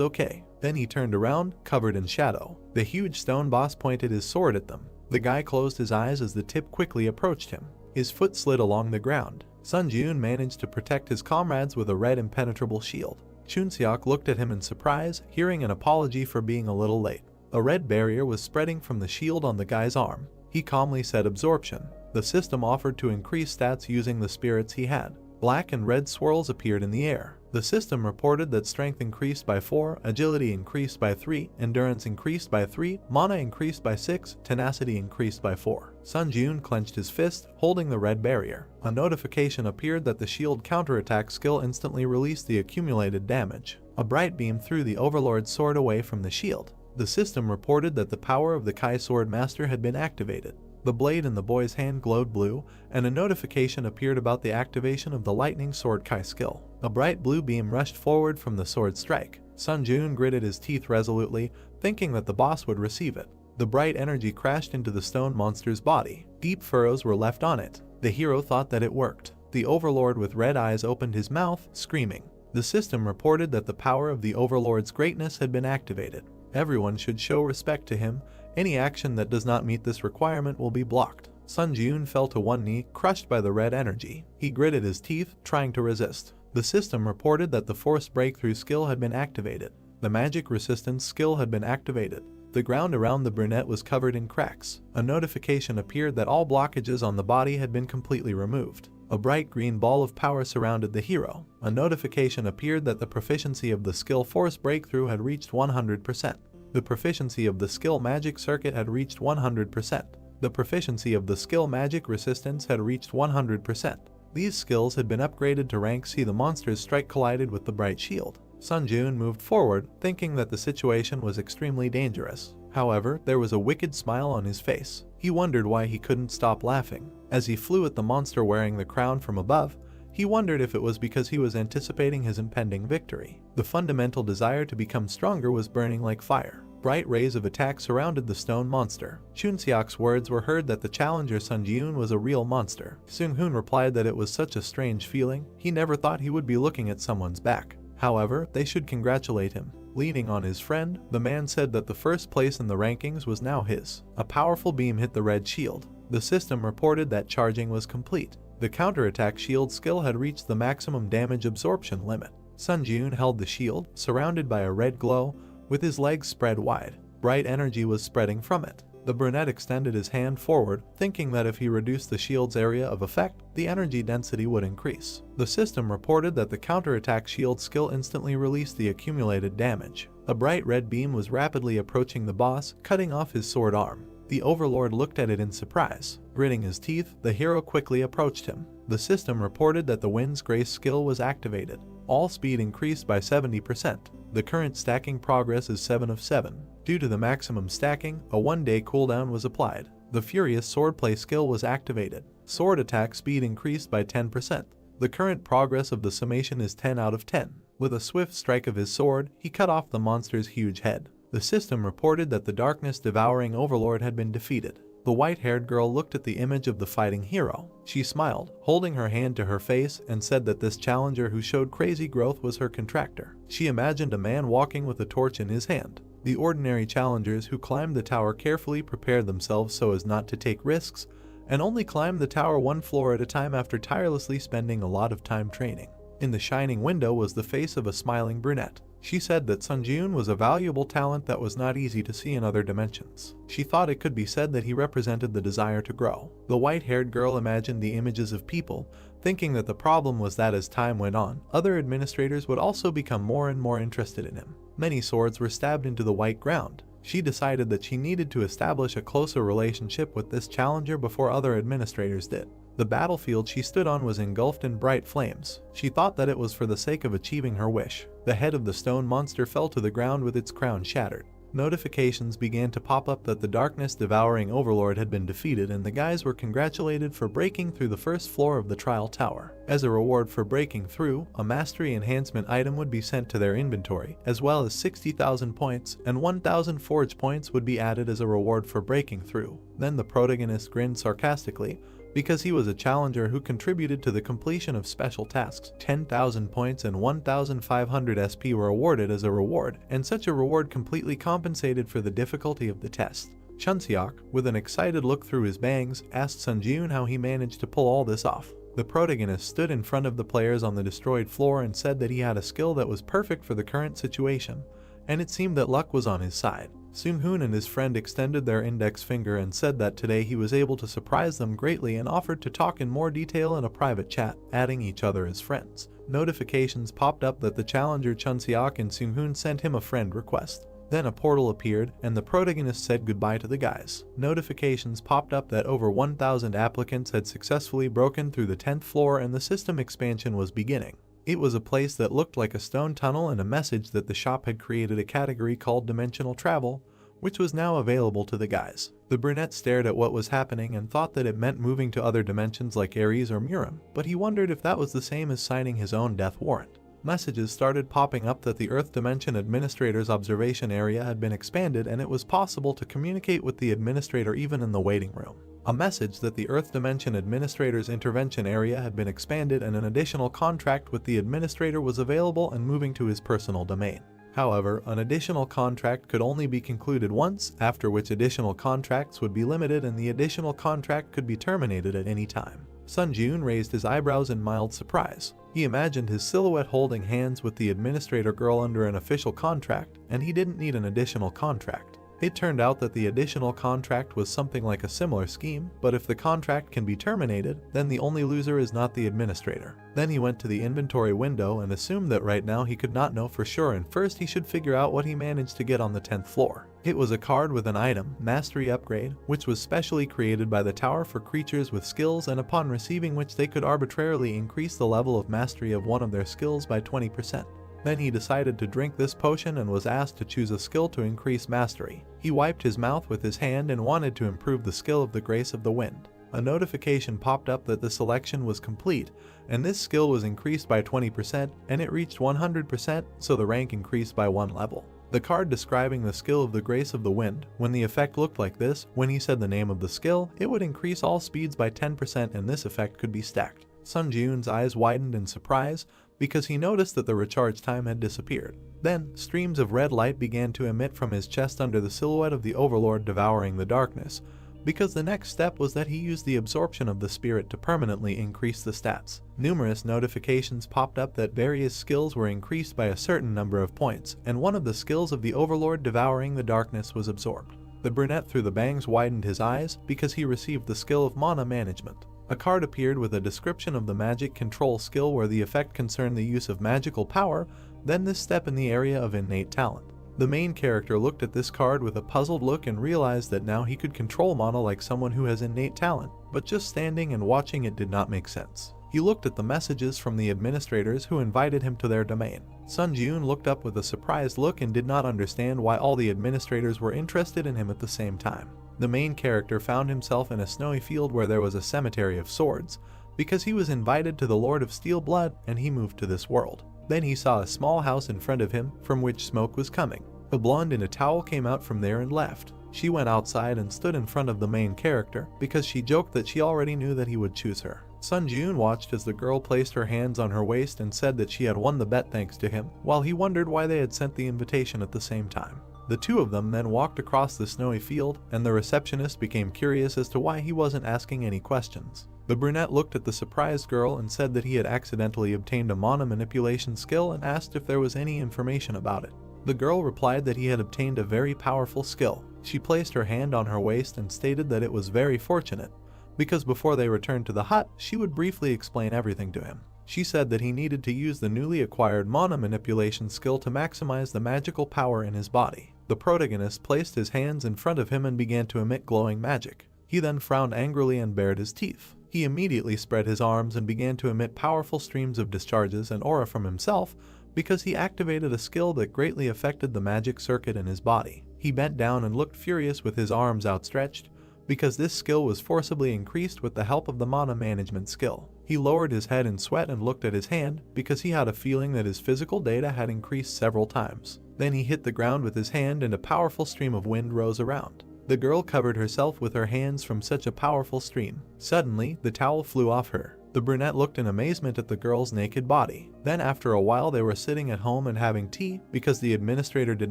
okay. Then he turned around, covered in shadow. The huge stone boss pointed his sword at them. The guy closed his eyes as the tip quickly approached him. His foot slid along the ground. Sun Jun managed to protect his comrades with a red impenetrable shield. Chunseok looked at him in surprise, hearing an apology for being a little late. A red barrier was spreading from the shield on the guy's arm. He calmly said absorption. The system offered to increase stats using the spirits he had. Black and red swirls appeared in the air. The system reported that strength increased by 4, agility increased by 3, endurance increased by 3, mana increased by 6, tenacity increased by 4. Sun Jun clenched his fist, holding the red barrier. A notification appeared that the shield counterattack skill instantly released the accumulated damage. A bright beam threw the overlord's sword away from the shield. The system reported that the power of the Kai Sword Master had been activated. The blade in the boy's hand glowed blue, and a notification appeared about the activation of the lightning sword Kai skill. A bright blue beam rushed forward from the sword strike. Sun Jun gritted his teeth resolutely, thinking that the boss would receive it. The bright energy crashed into the stone monster's body. Deep furrows were left on it. The hero thought that it worked. The overlord with red eyes opened his mouth, screaming. The system reported that the power of the overlord's greatness had been activated. Everyone should show respect to him. Any action that does not meet this requirement will be blocked. Sun Jun fell to one knee, crushed by the red energy. He gritted his teeth, trying to resist. The system reported that the force breakthrough skill had been activated. The magic resistance skill had been activated. The ground around the brunette was covered in cracks. A notification appeared that all blockages on the body had been completely removed. A bright green ball of power surrounded the hero. A notification appeared that the proficiency of the skill force breakthrough had reached 100%. The proficiency of the skill magic circuit had reached 100%. The proficiency of the skill magic resistance had reached 100%. These skills had been upgraded to rank C. The monster's strike collided with the bright shield. Sun Jun moved forward, thinking that the situation was extremely dangerous. However, there was a wicked smile on his face. He wondered why he couldn't stop laughing. As he flew at the monster wearing the crown from above, he wondered if it was because he was anticipating his impending victory. The fundamental desire to become stronger was burning like fire. Bright rays of attack surrounded the stone monster. Chunseok's words were heard that the challenger Sun Jun was a real monster. Seung-hoon replied that it was such a strange feeling. He never thought he would be looking at someone's back. However, they should congratulate him. Leaning on his friend, the man said that the first place in the rankings was now his. A powerful beam hit the red shield. The system reported that charging was complete. The counterattack shield skill had reached the maximum damage absorption limit. Sun Jun held the shield, surrounded by a red glow, with his legs spread wide. Bright energy was spreading from it. The brunette extended his hand forward, thinking that if he reduced the shield's area of effect, the energy density would increase. The system reported that the counterattack shield skill instantly released the accumulated damage. A bright red beam was rapidly approaching the boss, cutting off his sword arm. The overlord looked at it in surprise. Gritting his teeth, the hero quickly approached him. The system reported that the Wind's Grace skill was activated. All speed increased by 70%. The current stacking progress is 7 of 7. Due to the maximum stacking, a 1-day cooldown was applied. The Furious Swordplay skill was activated. Sword attack speed increased by 10%. The current progress of the summation is 10 out of 10. With a swift strike of his sword, he cut off the monster's huge head. The system reported that the darkness-devouring overlord had been defeated. The white-haired girl looked at the image of the fighting hero. She smiled, holding her hand to her face, and said that this challenger who showed crazy growth was her contractor. She imagined a man walking with a torch in his hand. The ordinary challengers who climbed the tower carefully prepared themselves so as not to take risks, and only climbed the tower one floor at a time after tirelessly spending a lot of time training. In the shining window was the face of a smiling brunette. She said that Sun Jun was a valuable talent that was not easy to see in other dimensions. She thought it could be said that he represented the desire to grow. The white-haired girl imagined the images of people, thinking that the problem was that as time went on, other administrators would also become more and more interested in him. Many swords were stabbed into the white ground. She decided that she needed to establish a closer relationship with this challenger before other administrators did. The battlefield she stood on was engulfed in bright flames. She thought that it was for the sake of achieving her wish. The head of the stone monster fell to the ground with its crown shattered. Notifications began to pop up that the darkness-devouring overlord had been defeated, and the guys were congratulated for breaking through the first floor of the trial tower. As a reward for breaking through, a mastery enhancement item would be sent to their inventory, as well as 60,000 points, and 1,000 forge points would be added as a reward for breaking through. Then the protagonist grinned sarcastically, because he was a challenger who contributed to the completion of special tasks. 10,000 points and 1,500 SP were awarded as a reward, and such a reward completely compensated for the difficulty of the test. Chunseok, with an excited look through his bangs, asked Sun Jun how he managed to pull all this off. The protagonist stood in front of the players on the destroyed floor and said that he had a skill that was perfect for the current situation, and it seemed that luck was on his side. Seung-hoon and his friend extended their index finger and said that today he was able to surprise them greatly and offered to talk in more detail in a private chat, adding each other as friends. Notifications popped up that the challenger Chunseok and Seung-hoon sent him a friend request. Then a portal appeared, and the protagonist said goodbye to the guys. Notifications popped up that over 1,000 applicants had successfully broken through the 10th floor and the system expansion was beginning. It was a place that looked like a stone tunnel, and a message that the shop had created a category called Dimensional Travel, which was now available to the guys. The brunette stared at what was happening and thought that it meant moving to other dimensions like Ares or Murim, but he wondered if that was the same as signing his own death warrant. Messages started popping up that the Earth Dimension Administrator's observation area had been expanded and it was possible to communicate with the administrator even in the waiting room. A message that the Earth Dimension Administrator's intervention area had been expanded and an additional contract with the administrator was available and moving to his personal domain. However, an additional contract could only be concluded once, after which additional contracts would be limited and the additional contract could be terminated at any time. Sun Jun raised his eyebrows in mild surprise. He imagined his silhouette holding hands with the administrator girl under an official contract, and he didn't need an additional contract. It turned out that the additional contract was something like a similar scheme, but if the contract can be terminated, then the only loser is not the administrator. Then he went to the inventory window and assumed that right now he could not know for sure and first he should figure out what he managed to get on the 10th floor. It was a card with an item, Mastery Upgrade, which was specially created by the tower for creatures with skills and upon receiving which they could arbitrarily increase the level of mastery of one of their skills by 20%. Then he decided to drink this potion and was asked to choose a skill to increase mastery. He wiped his mouth with his hand and wanted to improve the skill of the Grace of the Wind. A notification popped up that the selection was complete, and this skill was increased by 20% and it reached 100%, so the rank increased by 1 level. The card describing the skill of the Grace of the Wind, when the effect looked like this, when he said the name of the skill, it would increase all speeds by 10% and this effect could be stacked. Sun Jun's eyes widened in surprise, because he noticed that the recharge time had disappeared. Then, streams of red light began to emit from his chest under the silhouette of the Overlord devouring the darkness, because the next step was that he used the absorption of the spirit to permanently increase the stats. Numerous notifications popped up that various skills were increased by a certain number of points, and one of the skills of the Overlord devouring the darkness was absorbed. The brunette through the bangs widened his eyes because he received the skill of mana management. A card appeared with a description of the magic control skill where the effect concerned the use of magical power, then this step in the area of innate talent. The main character looked at this card with a puzzled look and realized that now he could control mana like someone who has innate talent, but just standing and watching it did not make sense. He looked at the messages from the administrators who invited him to their domain. Sun Jun looked up with a surprised look and did not understand why all the administrators were interested in him at the same time. The main character found himself in a snowy field where there was a cemetery of swords, because he was invited to the Lord of Steel Blood and he moved to this world. Then he saw a small house in front of him from which smoke was coming. A blonde in a towel came out from there and left. She went outside and stood in front of the main character because she joked that she already knew that he would choose her. Sun Jun watched as the girl placed her hands on her waist and said that she had won the bet thanks to him, while he wondered why they had sent the invitation at the same time. The two of them then walked across the snowy field, and the receptionist became curious as to why he wasn't asking any questions. The brunette looked at the surprised girl and said that he had accidentally obtained a mana manipulation skill and asked if there was any information about it. The girl replied that he had obtained a very powerful skill. She placed her hand on her waist and stated that it was very fortunate, because before they returned to the hut, she would briefly explain everything to him. She said that he needed to use the newly acquired mana manipulation skill to maximize the magical power in his body. The protagonist placed his hands in front of him and began to emit glowing magic. He then frowned angrily and bared his teeth. He immediately spread his arms and began to emit powerful streams of discharges and aura from himself because he activated a skill that greatly affected the magic circuit in his body. He bent down and looked furious with his arms outstretched because this skill was forcibly increased with the help of the mana management skill. He lowered his head in sweat and looked at his hand because he had a feeling that his physical data had increased several times. Then he hit the ground with his hand and a powerful stream of wind rose around. The girl covered herself with her hands from such a powerful stream. Suddenly, the towel flew off her. The brunette looked in amazement at the girl's naked body. Then after a while they were sitting at home and having tea because the administrator did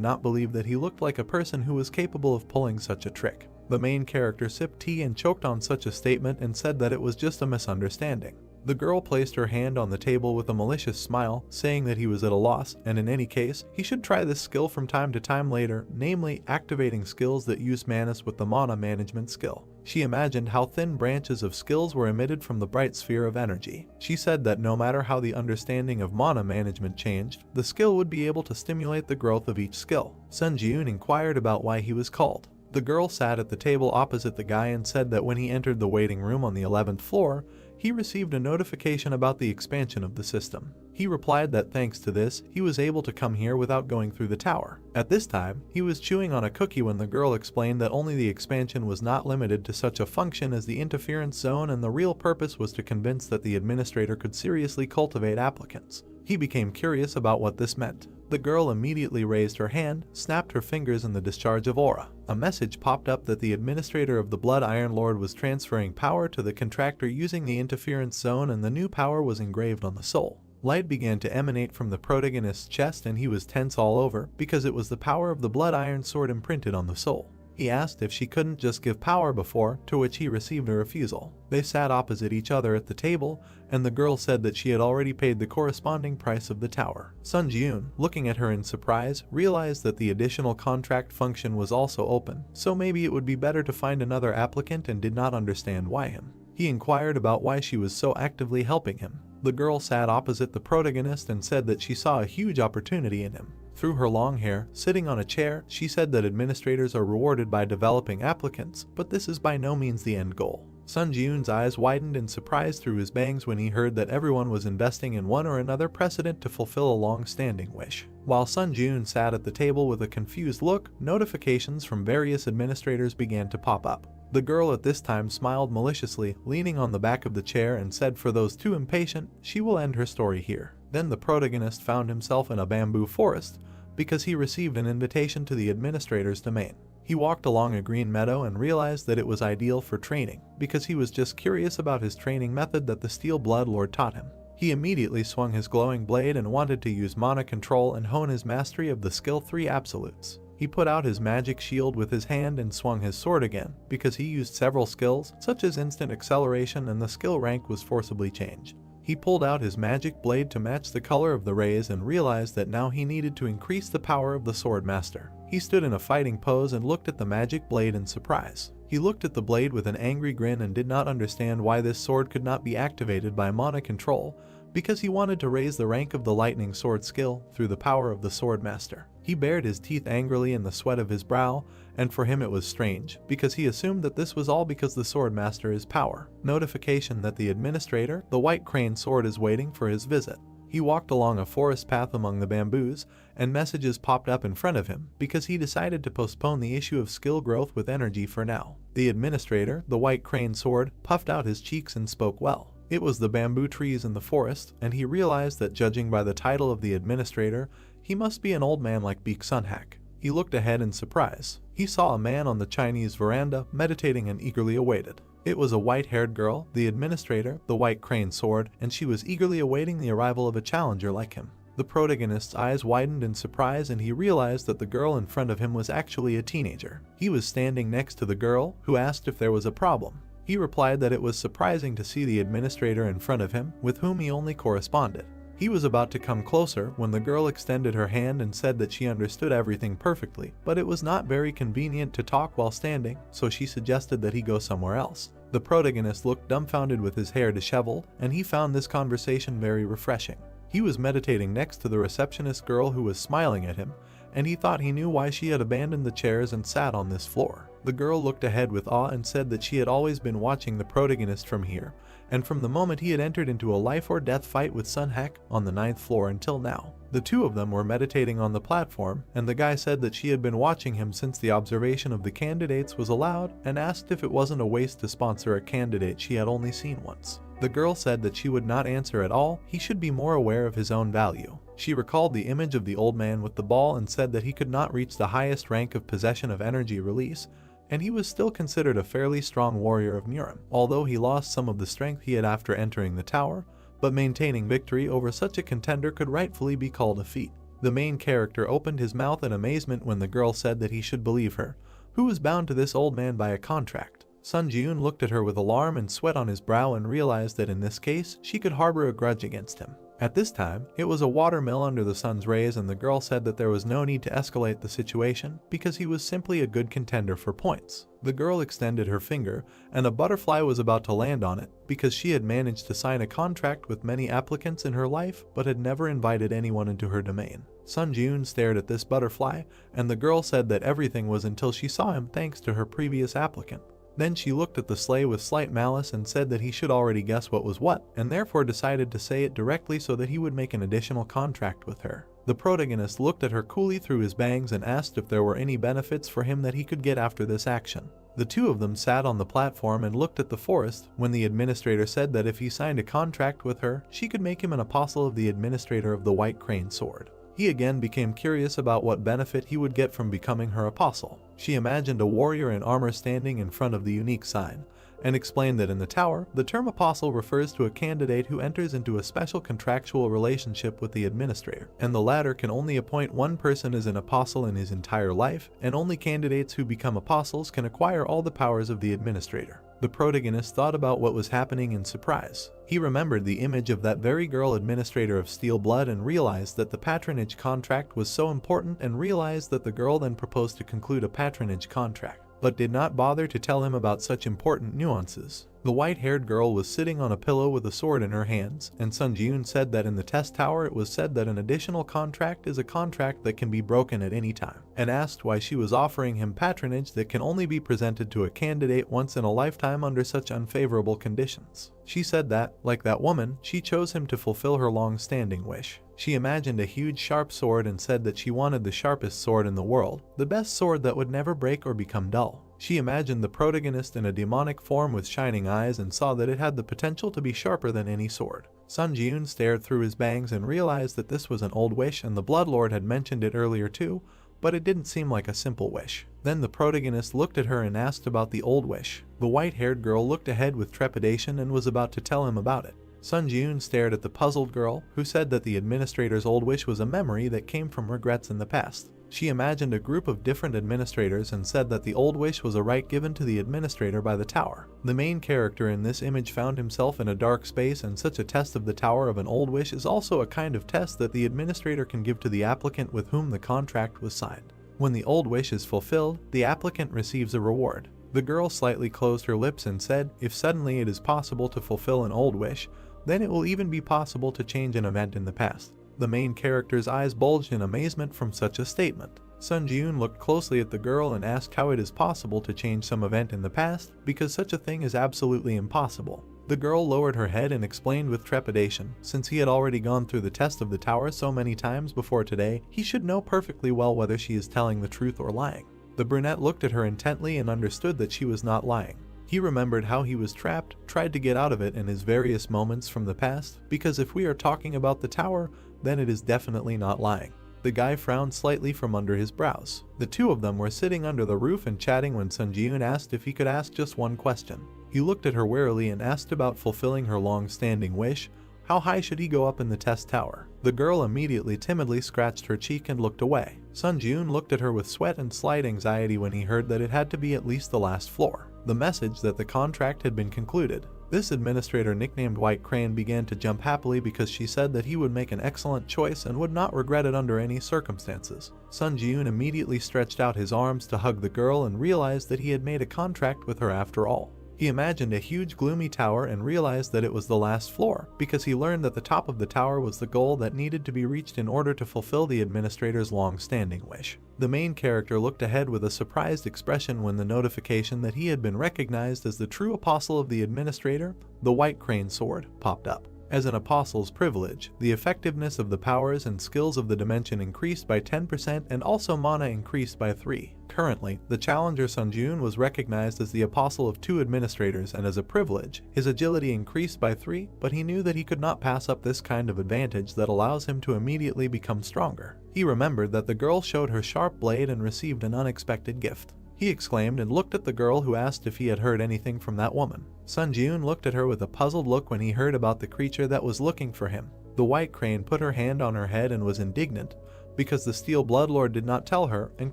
not believe that he looked like a person who was capable of pulling such a trick. The main character sipped tea and choked on such a statement and said that it was just a misunderstanding. The girl placed her hand on the table with a malicious smile, saying that he was at a loss, and in any case, he should try this skill from time to time later, namely activating skills that use manas with the mana management skill. She imagined how thin branches of skills were emitted from the bright sphere of energy. She said that no matter how the understanding of mana management changed, the skill would be able to stimulate the growth of each skill. Sun Jun inquired about why he was called. The girl sat at the table opposite the guy and said that when he entered the waiting room on the 11th floor, he received a notification about the expansion of the system. He replied that thanks to this, he was able to come here without going through the tower. At this time, he was chewing on a cookie when the girl explained that only the expansion was not limited to such a function as the interference zone, and the real purpose was to convince that the administrator could seriously cultivate applicants. He became curious about what this meant. The girl immediately raised her hand, snapped her fingers in the discharge of aura. A message popped up that the administrator of the Blood Iron Lord was transferring power to the contractor using the interference zone, and the new power was engraved on the soul. Light began to emanate from the protagonist's chest, and he was tense all over because it was the power of the Blood Iron Sword imprinted on the soul. He asked if she couldn't just give power before, to which he received a refusal. They sat opposite each other at the table, and the girl said that she had already paid the corresponding price of the tower. Sun Ji-yoon, looking at her in surprise, realized that the additional contract function was also open, so maybe it would be better to find another applicant, and did not understand why him. He inquired about why she was so actively helping him. The girl sat opposite the protagonist and said that she saw a huge opportunity in him. Through her long hair, sitting on a chair, she said that administrators are rewarded by developing applicants, but this is by no means the end goal. Sun Ji-yoon's eyes widened in surprise through his bangs when he heard that everyone was investing in one or another precedent to fulfill a long-standing wish. While Sun Ji-yoon sat at the table with a confused look, notifications from various administrators began to pop up. The girl at this time smiled maliciously, leaning on the back of the chair, and said for those too impatient, she will end her story here. Then the protagonist found himself in a bamboo forest, because he received an invitation to the administrator's domain. He walked along a green meadow and realized that it was ideal for training, because he was just curious about his training method that the Steel Blood Lord taught him. He immediately swung his glowing blade and wanted to use mana control and hone his mastery of the skill 3 absolutes. He put out his magic shield with his hand and swung his sword again, because he used several skills, such as instant acceleration, and the skill rank was forcibly changed. He pulled out his magic blade to match the color of the rays and realized that now he needed to increase the power of the sword master. He stood in a fighting pose and looked at the magic blade in surprise. He looked at the blade with an angry grin and did not understand why this sword could not be activated by mana control, because he wanted to raise the rank of the lightning sword skill through the power of the sword master. He bared his teeth angrily in the sweat of his brow, and for him it was strange, because he assumed that this was all because the sword master is power. Notification that the administrator, the White Crane Sword, is waiting for his visit. He walked along a forest path among the bamboos, and messages popped up in front of him, because he decided to postpone the issue of skill growth with energy for now. The administrator, the White Crane Sword, puffed out his cheeks and spoke well. It was the bamboo trees in the forest, and he realized that judging by the title of the administrator, he must be an old man like Baek Sunhak. He looked ahead in surprise. He saw a man on the Chinese veranda, meditating and eagerly awaited. It was a white-haired girl, the administrator, the White Crane Sword, and she was eagerly awaiting the arrival of a challenger like him. The protagonist's eyes widened in surprise, and he realized that the girl in front of him was actually a teenager. He was standing next to the girl, who asked if there was a problem. He replied that it was surprising to see the administrator in front of him, with whom he only corresponded. He was about to come closer when the girl extended her hand and said that she understood everything perfectly, but it was not very convenient to talk while standing, so she suggested that he go somewhere else. The protagonist looked dumbfounded with his hair disheveled, and he found this conversation very refreshing. He was meditating next to the receptionist girl who was smiling at him, and he thought he knew why she had abandoned the chairs and sat on this floor. The girl looked ahead with awe and said that she had always been watching the protagonist from here, and from the moment he had entered into a life-or-death fight with Sunhak on the 9th floor until now. The two of them were meditating on the platform, and the guy said that she had been watching him since the observation of the candidates was allowed, and asked if it wasn't a waste to sponsor a candidate she had only seen once. The girl said that she would not answer at all, he should be more aware of his own value. She recalled the image of the old man with the ball and said that he could not reach the highest rank of possession of energy release, and he was still considered a fairly strong warrior of Murim, although he lost some of the strength he had after entering the tower, but maintaining victory over such a contender could rightfully be called a feat. The main character opened his mouth in amazement when the girl said that he should believe her, who was bound to this old man by a contract. Sun Ji-yoon looked at her with alarm and sweat on his brow and realized that in this case, she could harbor a grudge against him. At this time, it was a watermill under the sun's rays, and the girl said that there was no need to escalate the situation because he was simply a good contender for points. The girl extended her finger, and a butterfly was about to land on it because she had managed to sign a contract with many applicants in her life but had never invited anyone into her domain. Sun Ji-yoon stared at this butterfly, and the girl said that everything was until she saw him thanks to her previous applicant. Then she looked at the sleigh with slight malice and said that he should already guess what was what, and therefore decided to say it directly so that he would make an additional contract with her. The protagonist looked at her coolly through his bangs and asked if there were any benefits for him that he could get after this action. The two of them sat on the platform and looked at the forest when the administrator said that if he signed a contract with her, she could make him an apostle of the administrator of the White Crane Sword. He again became curious about what benefit he would get from becoming her apostle. She imagined a warrior in armor standing in front of the unique sign, and explained that in the tower, the term apostle refers to a candidate who enters into a special contractual relationship with the administrator, and the latter can only appoint one person as an apostle in his entire life, and only candidates who become apostles can acquire all the powers of the administrator. The protagonist thought about what was happening in surprise. He remembered the image of that very girl administrator of Steel Blood and realized that the patronage contract was so important, and realized that the girl then proposed to conclude a patronage contract, but did not bother to tell him about such important nuances. The white-haired girl was sitting on a pillow with a sword in her hands, and Sun Ji-yoon said that in the test tower it was said that an additional contract is a contract that can be broken at any time, and asked why she was offering him patronage that can only be presented to a candidate once in a lifetime under such unfavorable conditions. She said that, like that woman, she chose him to fulfill her long-standing wish. She imagined a huge sharp sword and said that she wanted the sharpest sword in the world, the best sword that would never break or become dull. She imagined the protagonist in a demonic form with shining eyes and saw that it had the potential to be sharper than any sword. Sun Ji-yoon stared through his bangs and realized that this was an old wish, and the Bloodlord had mentioned it earlier too, but it didn't seem like a simple wish. Then the protagonist looked at her and asked about the old wish. The white-haired girl looked ahead with trepidation and was about to tell him about it. Sun Ji-yoon stared at the puzzled girl, who said that the administrator's old wish was a memory that came from regrets in the past. She imagined a group of different administrators and said that the old wish was a right given to the administrator by the tower. The main character in this image found himself in a dark space, and such a test of the tower of an old wish is also a kind of test that the administrator can give to the applicant with whom the contract was signed. When the old wish is fulfilled, the applicant receives a reward. The girl slightly closed her lips and said, if suddenly it is possible to fulfill an old wish, then it will even be possible to change an event in the past. The main character's eyes bulged in amazement from such a statement. Sun Ji-yoon looked closely at the girl and asked how it is possible to change some event in the past, because such a thing is absolutely impossible. The girl lowered her head and explained with trepidation, since he had already gone through the test of the tower so many times before today, he should know perfectly well whether she is telling the truth or lying. The brunette looked at her intently and understood that she was not lying. He remembered how he was trapped, tried to get out of it in his various moments from the past, because if we are talking about the tower, then it is definitely not lying. The guy frowned slightly from under his brows. The two of them were sitting under the roof and chatting when Sun Ji-yoon asked if he could ask just one question. He looked at her warily and asked about fulfilling her long-standing wish. How high should he go up in the test tower? The girl immediately timidly scratched her cheek and looked away. Sun Ji-yoon looked at her with sweat and slight anxiety when he heard that it had to be at least the last floor. The message that the contract had been concluded. This administrator, nicknamed White Crane, began to jump happily because she said that he would make an excellent choice and would not regret it under any circumstances. Sun Ji-yoon immediately stretched out his arms to hug the girl and realized that he had made a contract with her after all. He imagined a huge gloomy tower and realized that it was the last floor, because he learned that the top of the tower was the goal that needed to be reached in order to fulfill the administrator's long-standing wish. The main character looked ahead with a surprised expression when the notification that he had been recognized as the true apostle of the administrator, the White Crane Sword, popped up. As an apostle's privilege, the effectiveness of the powers and skills of the dimension increased by 10% and also mana increased by 3. Currently, the challenger Sun Ji-yoon was recognized as the apostle of 2 administrators, and as a privilege, his agility increased by 3, but he knew that he could not pass up this kind of advantage that allows him to immediately become stronger. He remembered that the girl showed her sharp blade and received an unexpected gift. He exclaimed and looked at the girl, who asked if he had heard anything from that woman. Sun Ji-yoon looked at her with a puzzled look when he heard about the creature that was looking for him. The White Crane put her hand on her head and was indignant, because the Steel Bloodlord did not tell her and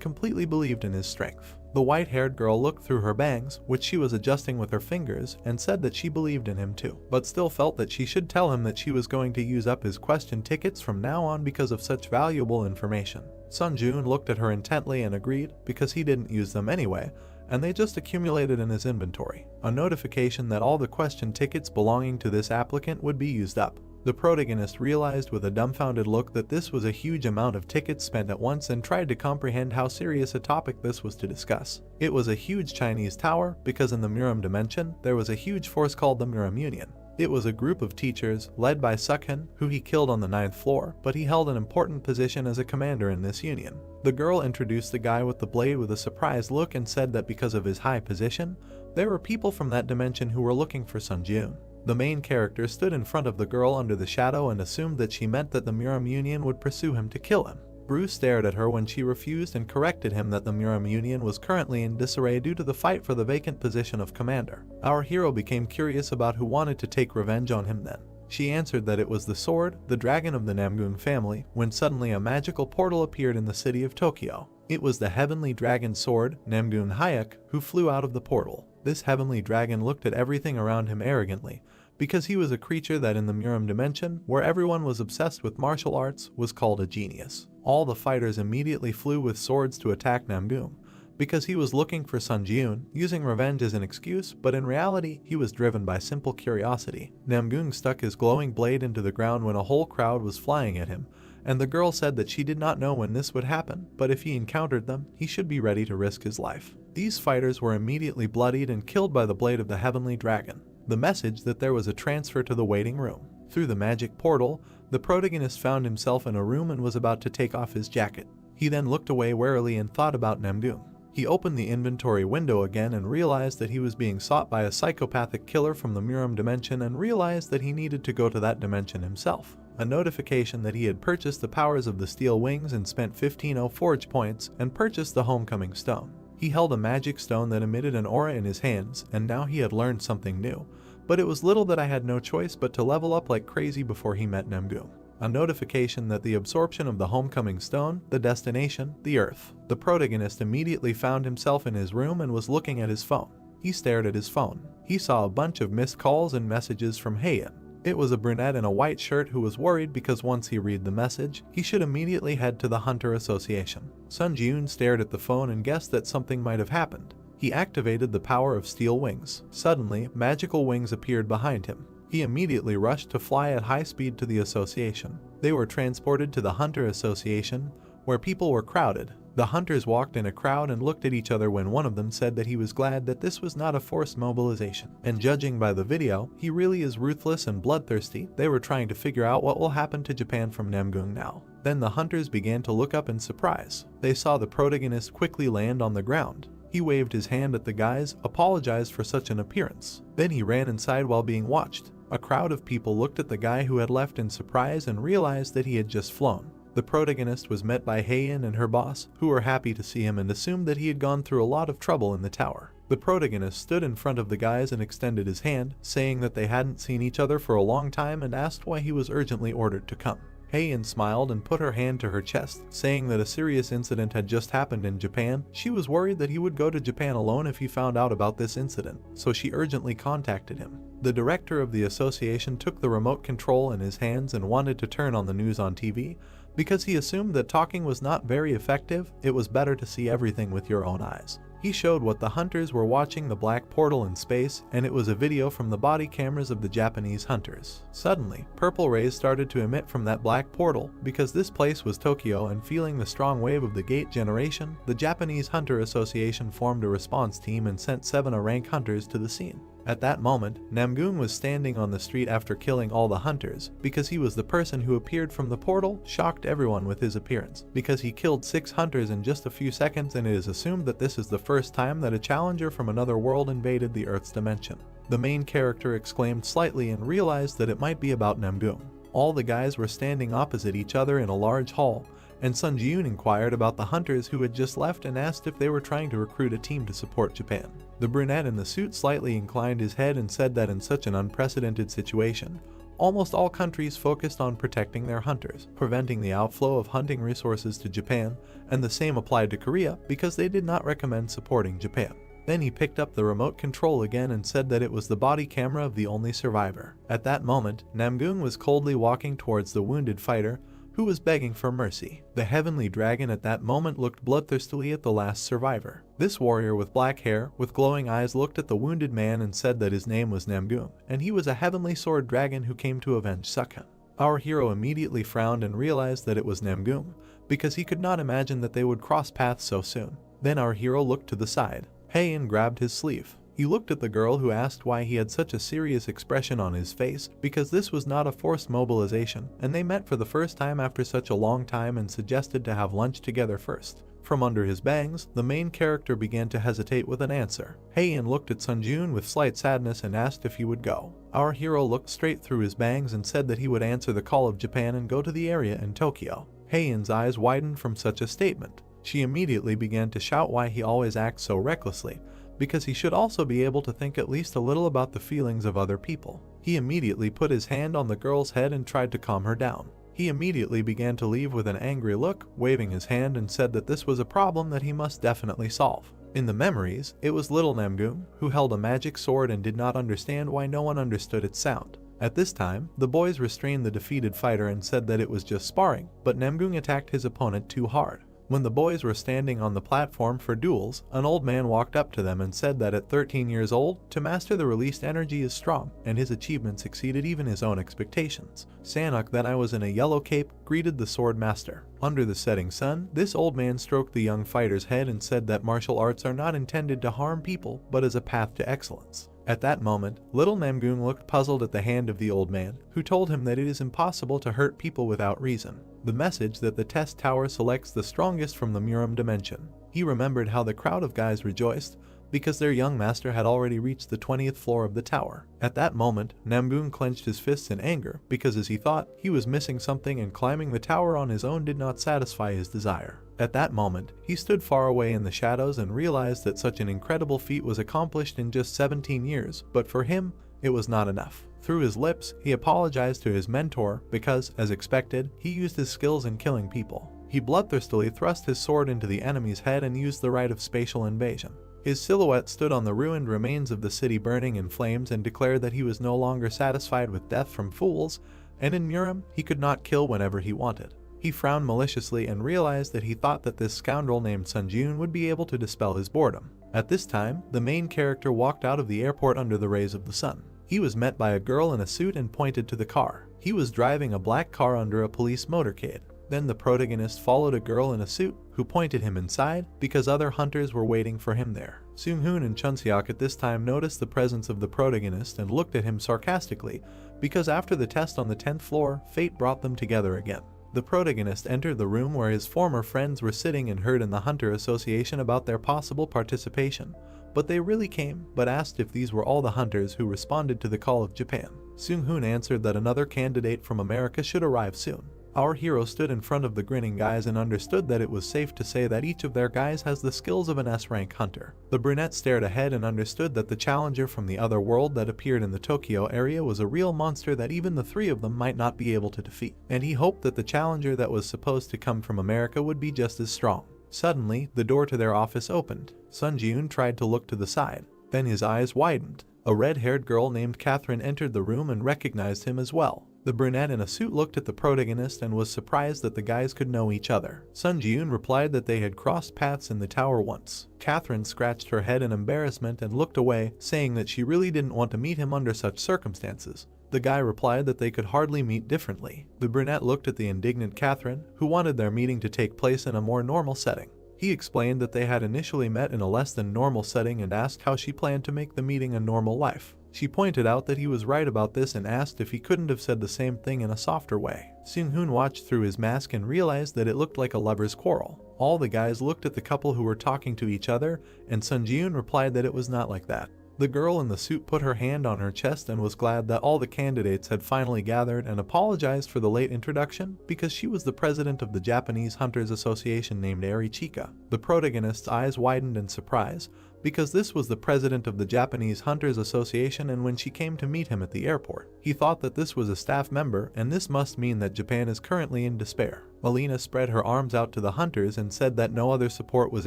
completely believed in his strength. The white-haired girl looked through her bangs, which she was adjusting with her fingers, and said that she believed in him too, but still felt that she should tell him that she was going to use up his question tickets from now on because of such valuable information. Sun Ji-yoon looked at her intently and agreed, because he didn't use them anyway, and they just accumulated in his inventory. A notification that all the question tickets belonging to this applicant would be used up. The protagonist realized with a dumbfounded look that this was a huge amount of tickets spent at once and tried to comprehend how serious a topic this was to discuss. It was a huge Chinese tower because in the Muram dimension there was a huge force called the Muram Union. It was a group of teachers led by Sukhan, who he killed on the 9th floor, but he held an important position as a commander in this union. The girl introduced the guy with the blade with a surprised look and said that because of his high position, there were people from that dimension who were looking for Sun Jun. The main character stood in front of the girl under the shadow and assumed that she meant that the Muram Union would pursue him to kill him. Bruce stared at her when she refused and corrected him that the Muram Union was currently in disarray due to the fight for the vacant position of commander. Our hero became curious about who wanted to take revenge on him then. She answered that it was the sword, the dragon of the Namgung family, when suddenly a magical portal appeared in the city of Tokyo. It was the heavenly dragon sword, Namgung Hayek, who flew out of the portal. This heavenly dragon looked at everything around him arrogantly, because he was a creature that in the Muram dimension, where everyone was obsessed with martial arts, was called a genius. All the fighters immediately flew with swords to attack Namgung, because he was looking for Sun Jun, using revenge as an excuse, but in reality, he was driven by simple curiosity. Namgung stuck his glowing blade into the ground when a whole crowd was flying at him, and the girl said that she did not know when this would happen, but if he encountered them, he should be ready to risk his life. These fighters were immediately bloodied and killed by the blade of the heavenly dragon. The message that there was a transfer to the waiting room. Through the magic portal, the protagonist found himself in a room and was about to take off his jacket. He then looked away warily and thought about Namgung. He opened the inventory window again and realized that he was being sought by a psychopathic killer from the Muram dimension and realized that he needed to go to that dimension himself. A notification that he had purchased the powers of the steel wings and spent 15 forge points and purchased the homecoming stone. He held a magic stone that emitted an aura in his hands, and now he had learned something new. But it was little that I had no choice but to level up like crazy before he met Namgung. A notification that the absorption of the homecoming stone, the destination, the Earth. The protagonist immediately found himself in his room and was looking at his phone. He stared at his phone. He saw a bunch of missed calls and messages from Heian. It was a brunette in a white shirt who was worried because once he read the message, he should immediately head to the Hunter Association. Sun Jun stared at the phone and guessed that something might have happened. He activated the power of steel wings. Suddenly, magical wings appeared behind him. He immediately rushed to fly at high speed to the association. They were transported to the Hunter Association, where people were crowded. The hunters walked in a crowd and looked at each other when one of them said that he was glad that this was not a forced mobilization. And judging by the video, he really is ruthless and bloodthirsty. They were trying to figure out what will happen to Japan from Namgung now. Then the hunters began to look up in surprise. They saw the protagonist quickly land on the ground. He waved his hand at the guys, apologized for such an appearance. Then he ran inside while being watched. A crowd of people looked at the guy who had left in surprise and realized that he had just flown. The protagonist was met by Heian and her boss, who were happy to see him and assumed that he had gone through a lot of trouble in the tower. The protagonist stood in front of the guys and extended his hand, saying that they hadn't seen each other for a long time and asked why he was urgently ordered to come. Heian smiled and put her hand to her chest, saying that a serious incident had just happened in Japan. She was worried that he would go to Japan alone if he found out about this incident, so she urgently contacted him. The director of the association took the remote control in his hands and wanted to turn on the news on TV, because he assumed that talking was not very effective. It was better to see everything with your own eyes. He showed what the hunters were watching, the black portal in space, and it was a video from the body cameras of the Japanese hunters. Suddenly, purple rays started to emit from that black portal. Because this place was Tokyo, and feeling the strong wave of the gate generation, the Japanese Hunter Association formed a response team and sent 7 rank hunters to the scene. At that moment, Namgung was standing on the street after killing all the hunters. Because he was the person who appeared from the portal, shocked everyone with his appearance. Because he killed 6 hunters in just a few seconds, and it is assumed that this is the first time that a challenger from another world invaded the Earth's dimension. The main character exclaimed slightly and realized that it might be about Namgung. All the guys were standing opposite each other in a large hall, and Sun Jun inquired about the hunters who had just left and asked if they were trying to recruit a team to support Japan. The brunette in the suit slightly inclined his head and said that in such an unprecedented situation, almost all countries focused on protecting their hunters, preventing the outflow of hunting resources to Japan, and the same applied to Korea because they did not recommend supporting Japan. Then he picked up the remote control again and said that it was the body camera of the only survivor. At that moment, Namgung was coldly walking towards the wounded fighter, who was begging for mercy. The heavenly dragon at that moment looked bloodthirstily at the last survivor. This warrior with black hair, with glowing eyes, looked at the wounded man and said that his name was Namgung, and he was a heavenly sword dragon who came to avenge Sukhan. Our hero immediately frowned and realized that it was Namgung, because he could not imagine that they would cross paths so soon. Then our hero looked to the side. Heian grabbed his sleeve. He looked at the girl who asked why he had such a serious expression on his face, because this was not a forced mobilization, and they met for the first time after such a long time and suggested to have lunch together first. From under his bangs, the main character began to hesitate with an answer. Heian looked at Sunjun with slight sadness and asked if he would go. Our hero looked straight through his bangs and said that he would answer the call of Japan and go to the area in Tokyo. Heian's eyes widened from such a statement. She immediately began to shout why he always acts so recklessly, because he should also be able to think at least a little about the feelings of other people. He immediately put his hand on the girl's head and tried to calm her down. He immediately began to leave with an angry look, waving his hand, and said that this was a problem that he must definitely solve. In the memories, it was little Namgung, who held a magic sword and did not understand why no one understood its sound. At this time, the boys restrained the defeated fighter and said that it was just sparring, but Namgung attacked his opponent too hard. When the boys were standing on the platform for duels, an old man walked up to them and said that at 13 years old, to master the released energy is strong, and his achievements exceeded even his own expectations. Sanok, that I was in a yellow cape, greeted the sword master. Under the setting sun, this old man stroked the young fighter's head and said that martial arts are not intended to harm people, but as a path to excellence. At that moment, little Namgung looked puzzled at the hand of the old man, who told him that it is impossible to hurt people without reason. The message that the test tower selects the strongest from the Murim dimension. He remembered how the crowd of guys rejoiced, because their young master had already reached the 20th floor of the tower. At that moment, Namgung clenched his fists in anger, because as he thought, he was missing something and climbing the tower on his own did not satisfy his desire. At that moment, he stood far away in the shadows and realized that such an incredible feat was accomplished in just 17 years, but for him, it was not enough. Through his lips, he apologized to his mentor because, as expected, he used his skills in killing people. He bloodthirstily thrust his sword into the enemy's head and used the rite of spatial invasion. His silhouette stood on the ruined remains of the city burning in flames and declared that he was no longer satisfied with death from fools, and in Murim, he could not kill whenever he wanted. He frowned maliciously and realized that he thought that this scoundrel named Sunjun would be able to dispel his boredom. At this time, the main character walked out of the airport under the rays of the sun. He was met by a girl in a suit and pointed to the car. He was driving a black car under a police motorcade. Then the protagonist followed a girl in a suit who pointed him inside because other hunters were waiting for him there. Seung-hoon and Chunseok at this time noticed the presence of the protagonist and looked at him sarcastically because after the test on the 10th floor, fate brought them together again. The protagonist entered the room where his former friends were sitting and heard in the Hunter Association about their possible participation, but they really came, but asked if these were all the hunters who responded to the call of Japan. Seung-hoon answered that another candidate from America should arrive soon. Our hero stood in front of the grinning guys and understood that it was safe to say that each of their guys has the skills of an S-rank hunter. The brunette stared ahead and understood that the challenger from the other world that appeared in the Tokyo area was a real monster that even the three of them might not be able to defeat, and he hoped that the challenger that was supposed to come from America would be just as strong. Suddenly, the door to their office opened. Sun Ji-eun tried to look to the side. Then his eyes widened. A red-haired girl named Catherine entered the room and recognized him as well. The brunette in a suit looked at the protagonist and was surprised that the guys could know each other. Sun Ji-eun replied that they had crossed paths in the tower once. Catherine scratched her head in embarrassment and looked away, saying that she really didn't want to meet him under such circumstances. The guy replied that they could hardly meet differently. The brunette looked at the indignant Catherine, who wanted their meeting to take place in a more normal setting. He explained that they had initially met in a less than normal setting and asked how she planned to make the meeting a normal life. She pointed out that he was right about this and asked if he couldn't have said the same thing in a softer way. Seung-hoon watched through his mask and realized that it looked like a lover's quarrel. All the guys looked at the couple who were talking to each other, and Sun Ji-eun replied that it was not like that. The girl in the suit put her hand on her chest and was glad that all the candidates had finally gathered and apologized for the late introduction because she was the president of the Japanese Hunters Association named Eri Chika. The protagonist's eyes widened in surprise because this was the president of the Japanese Hunters Association, and when she came to meet him at the airport, he thought that this was a staff member and this must mean that Japan is currently in despair. Alina spread her arms out to the hunters and said that no other support was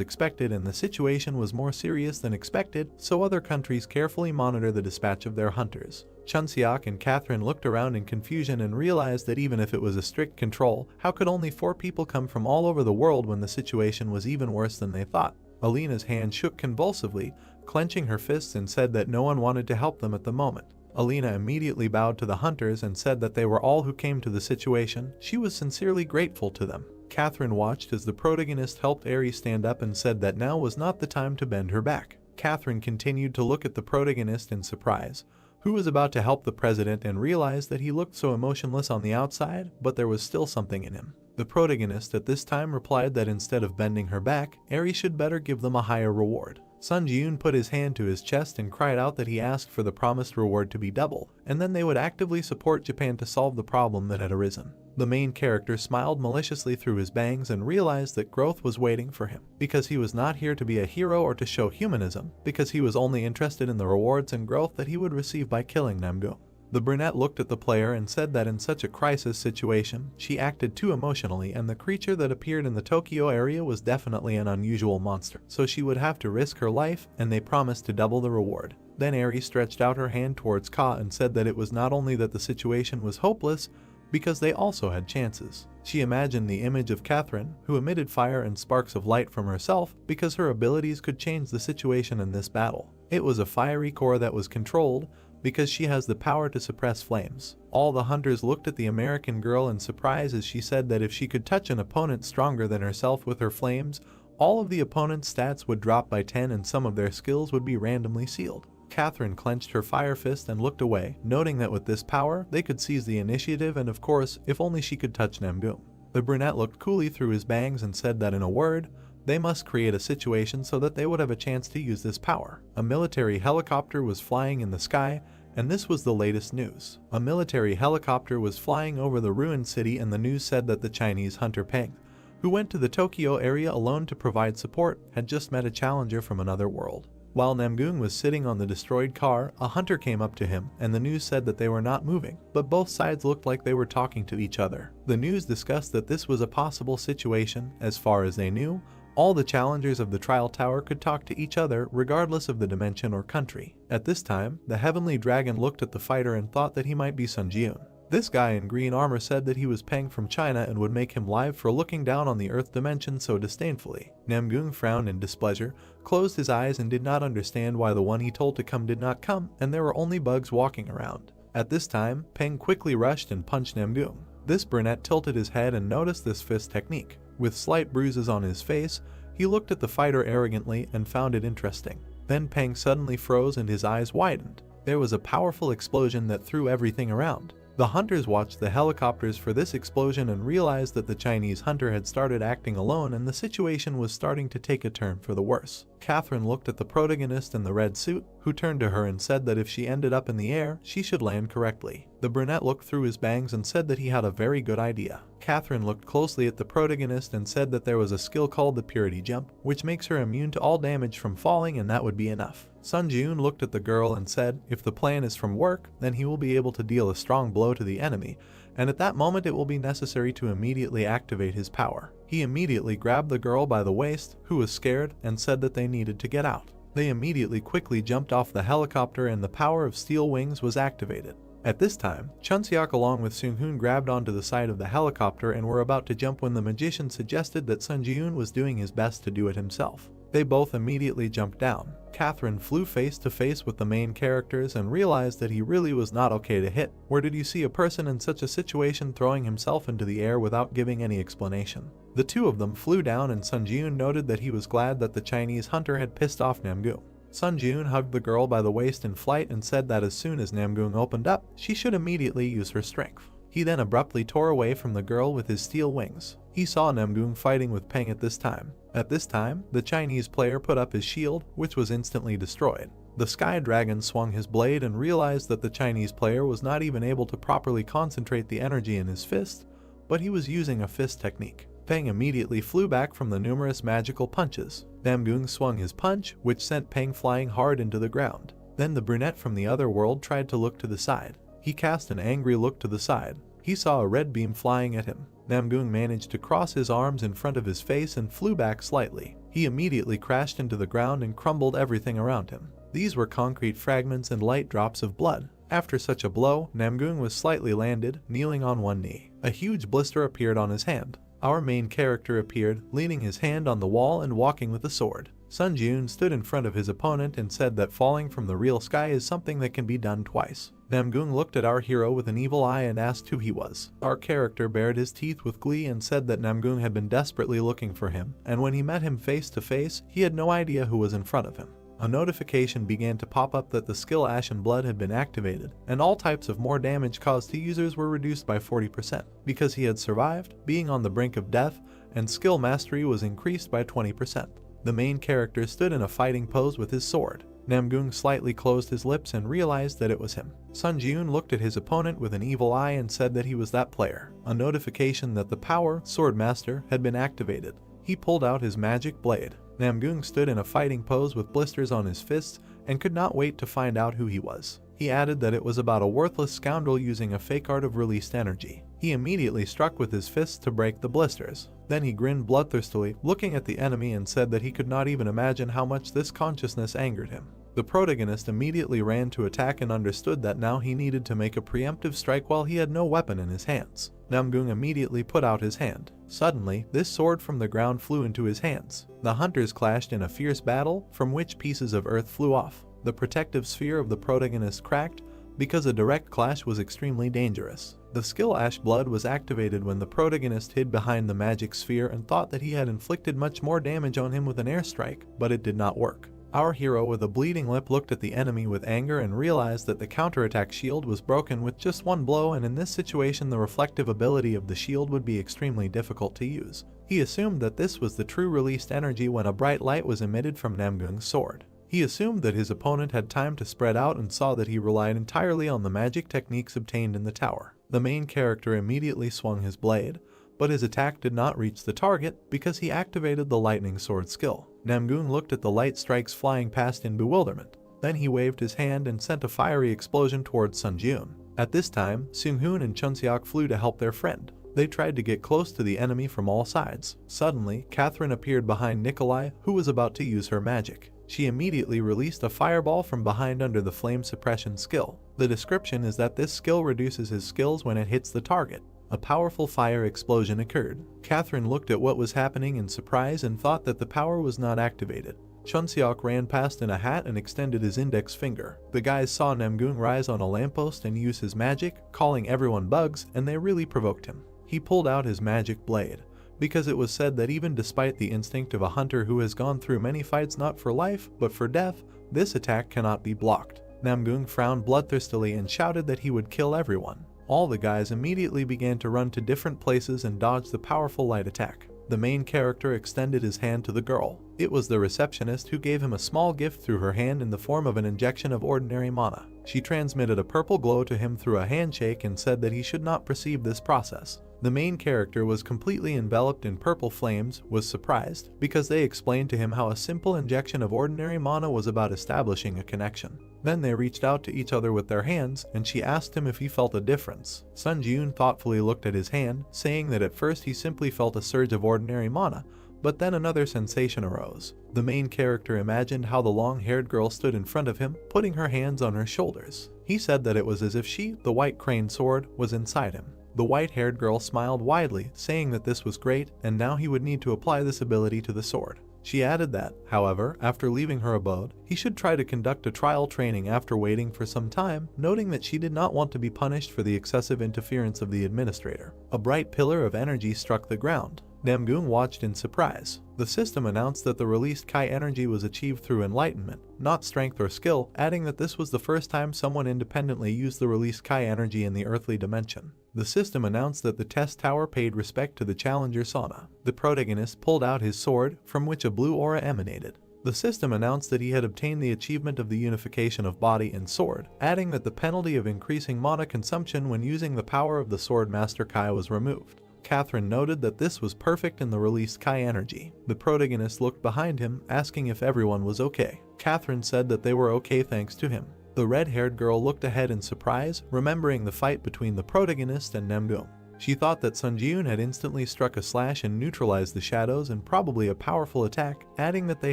expected and the situation was more serious than expected, so other countries carefully monitor the dispatch of their hunters. Chunseok and Catherine looked around in confusion and realized that even if it was a strict control, how could only 4 people come from all over the world when the situation was even worse than they thought? Alina's hand shook convulsively, clenching her fists, and said that no one wanted to help them at the moment. Alina immediately bowed to the hunters and said that they were all who came to the situation. She was sincerely grateful to them. Catherine watched as the protagonist helped Eri stand up and said that now was not the time to bend her back. Catherine continued to look at the protagonist in surprise, who was about to help the president, and realized that he looked so emotionless on the outside, but there was still something in him. The protagonist at this time replied that instead of bending her back, Eri should better give them a higher reward. Sun Ji-yoon put his hand to his chest and cried out that he asked for the promised reward to be double, and then they would actively support Japan to solve the problem that had arisen. The main character smiled maliciously through his bangs and realized that growth was waiting for him, because he was not here to be a hero or to show humanism, because he was only interested in the rewards and growth that he would receive by killing Namgung. The brunette looked at the player and said that in such a crisis situation, she acted too emotionally, and the creature that appeared in the Tokyo area was definitely an unusual monster, so she would have to risk her life, and they promised to double the reward. Then Eri stretched out her hand towards Ka and said that it was not only that the situation was hopeless, because they also had chances. She imagined the image of Catherine, who emitted fire and sparks of light from herself because her abilities could change the situation in this battle. It was a fiery core that was controlled, because she has the power to suppress flames. All the hunters looked at the American girl in surprise as she said that if she could touch an opponent stronger than herself with her flames, all of the opponent's stats would drop by 10 and some of their skills would be randomly sealed. Catherine clenched her fire fist and looked away, noting that with this power, they could seize the initiative, and of course, if only she could touch Namgung. The brunette looked coolly through his bangs and said that in a word, they must create a situation so that they would have a chance to use this power. A military helicopter was flying in the sky, and this was the latest news. A military helicopter was flying over the ruined city, and the news said that the Chinese hunter Peng, who went to the Tokyo area alone to provide support, had just met a challenger from another world. While Namgung was sitting on the destroyed car, a hunter came up to him, and the news said that they were not moving, but both sides looked like they were talking to each other. The news discussed that this was a possible situation. As far as they knew, all the challengers of the trial tower could talk to each other regardless of the dimension or country. At this time, the heavenly dragon looked at the fighter and thought that he might be Sun Ji-yoon. This guy in green armor said that he was Peng from China and would make him live for looking down on the earth dimension so disdainfully. Namgung frowned in displeasure, closed his eyes, and did not understand why the one he told to come did not come, and there were only bugs walking around. At this time, Peng quickly rushed and punched Namgung. This brunette tilted his head and noticed this fist technique. With slight bruises on his face, he looked at the fighter arrogantly and found it interesting. Then Peng suddenly froze and his eyes widened. There was a powerful explosion that threw everything around. The hunters watched the helicopters for this explosion and realized that the Chinese hunter had started acting alone, and the situation was starting to take a turn for the worse. Catherine looked at the protagonist in the red suit, who turned to her and said that if she ended up in the air, she should land correctly. The brunette looked through his bangs and said that he had a very good idea. Catherine looked closely at the protagonist and said that there was a skill called the Purity Jump, which makes her immune to all damage from falling, and that would be enough. Sun Ji-yoon looked at the girl and said, if the plan is from work, then he will be able to deal a strong blow to the enemy, and at that moment it will be necessary to immediately activate his power. He immediately grabbed the girl by the waist, who was scared, and said that they needed to get out. They immediately quickly jumped off the helicopter and the power of steel wings was activated. At this time, Chunseok along with Seung-hoon grabbed onto the side of the helicopter and were about to jump when the magician suggested that Sun Ji-yoon was doing his best to do it himself. They both immediately jumped down. Catherine flew face to face with the main characters and realized that he really was not okay to hit. Where did you see a person in such a situation throwing himself into the air without giving any explanation? The two of them flew down, and Sun Ji-yoon noted that he was glad that the Chinese hunter had pissed off Namgung. Sun Ji-yoon hugged the girl by the waist in flight and said that as soon as Namgung opened up, she should immediately use her strength. He then abruptly tore away from the girl with his steel wings. He saw Namgung fighting with Peng at this time. At this time, the Chinese player put up his shield, which was instantly destroyed. The Sky Dragon swung his blade and realized that the Chinese player was not even able to properly concentrate the energy in his fist, but he was using a fist technique. Peng immediately flew back from the numerous magical punches. Namgung swung his punch, which sent Peng flying hard into the ground. Then the brunette from the other world tried to look to the side. He cast an angry look to the side. He saw a red beam flying at him. Namgung managed to cross his arms in front of his face and flew back slightly. He immediately crashed into the ground and crumbled everything around him. These were concrete fragments and light drops of blood. After such a blow, Namgung was slightly landed, kneeling on one knee. A huge blister appeared on his hand. Our main character appeared, leaning his hand on the wall and walking with a sword. Sun Ji-yoon stood in front of his opponent and said that falling from the real sky is something that can be done twice. Namgung looked at our hero with an evil eye and asked who he was. Our character bared his teeth with glee and said that Namgung had been desperately looking for him, and when he met him face to face, he had no idea who was in front of him. A notification began to pop up that the skill Ashen Blood had been activated, and all types of more damage caused to users were reduced by 40%. Because he had survived, being on the brink of death, and skill mastery was increased by 20%. The main character stood in a fighting pose with his sword. Namgung slightly closed his lips and realized that it was him. Sun Jiun looked at his opponent with an evil eye and said that he was that player. A notification that the power, Sword Master, had been activated. He pulled out his magic blade. Namgung stood in a fighting pose with blisters on his fists and could not wait to find out who he was. He added that it was about a worthless scoundrel using a fake art of released energy. He immediately struck with his fists to break the blisters. Then he grinned bloodthirstily, looking at the enemy, and said that he could not even imagine how much this consciousness angered him. The protagonist immediately ran to attack and understood that now he needed to make a preemptive strike while he had no weapon in his hands. Namgung immediately put out his hand. Suddenly, this sword from the ground flew into his hands. The hunters clashed in a fierce battle, from which pieces of earth flew off. The protective sphere of the protagonist cracked, because a direct clash was extremely dangerous. The skill Ash Blood was activated when the protagonist hid behind the magic sphere and thought that he had inflicted much more damage on him with an airstrike, but it did not work. Our hero with a bleeding lip looked at the enemy with anger and realized that the counterattack shield was broken with just one blow, and in this situation the reflective ability of the shield would be extremely difficult to use. He assumed that this was the true released energy when a bright light was emitted from Namgung's sword. He assumed that his opponent had time to spread out and saw that he relied entirely on the magic techniques obtained in the tower. The main character immediately swung his blade, but his attack did not reach the target because he activated the lightning sword skill. Namgung looked at the light strikes flying past in bewilderment. Then he waved his hand and sent a fiery explosion towards Sun Jiun. At this time, Seung-hoon and Chunseok flew to help their friend. They tried to get close to the enemy from all sides. Suddenly, Catherine appeared behind Nikolai, who was about to use her magic. She immediately released a fireball from behind under the flame suppression skill. The description is that this skill reduces his skills when it hits the target. A powerful fire explosion occurred. Catherine looked at what was happening in surprise and thought that the power was not activated. Chunseok ran past in a hat and extended his index finger. The guys saw Namgung rise on a lamppost and use his magic, calling everyone bugs, and they really provoked him. He pulled out his magic blade, because it was said that even despite the instinct of a hunter who has gone through many fights not for life, but for death, this attack cannot be blocked. Namgung frowned bloodthirstily and shouted that he would kill everyone. All the guys immediately began to run to different places and dodge the powerful light attack. The main character extended his hand to the girl. It was the receptionist who gave him a small gift through her hand in the form of an injection of ordinary mana. She transmitted a purple glow to him through a handshake and said that he should not perceive this process. The main character was completely enveloped in purple flames, was surprised, because they explained to him how a simple injection of ordinary mana was about establishing a connection. Then they reached out to each other with their hands, and she asked him if he felt a difference. Sun Jiun thoughtfully looked at his hand, saying that at first he simply felt a surge of ordinary mana, but then another sensation arose. The main character imagined how the long-haired girl stood in front of him, putting her hands on her shoulders. He said that it was as if she, the white crane sword, was inside him. The white-haired girl smiled widely, saying that this was great, and now he would need to apply this ability to the sword. She added that, however, after leaving her abode, he should try to conduct a trial training after waiting for some time, noting that she did not want to be punished for the excessive interference of the administrator. A bright pillar of energy struck the ground. Namgung watched in surprise. The system announced that the released Kai energy was achieved through enlightenment, not strength or skill, adding that this was the first time someone independently used the released Kai energy in the earthly dimension. The system announced that the test tower paid respect to the challenger Sauna. The protagonist pulled out his sword, from which a blue aura emanated. The system announced that he had obtained the achievement of the unification of body and sword, adding that the penalty of increasing mana consumption when using the power of the Sword Master Kai was removed. Catherine noted that this was perfect in the released Kai energy. The protagonist looked behind him, asking if everyone was okay. Catherine said that they were okay thanks to him. The red-haired girl looked ahead in surprise, remembering the fight between the protagonist and Namgung. She thought that Sun Jiun had instantly struck a slash and neutralized the shadows and probably a powerful attack, adding that they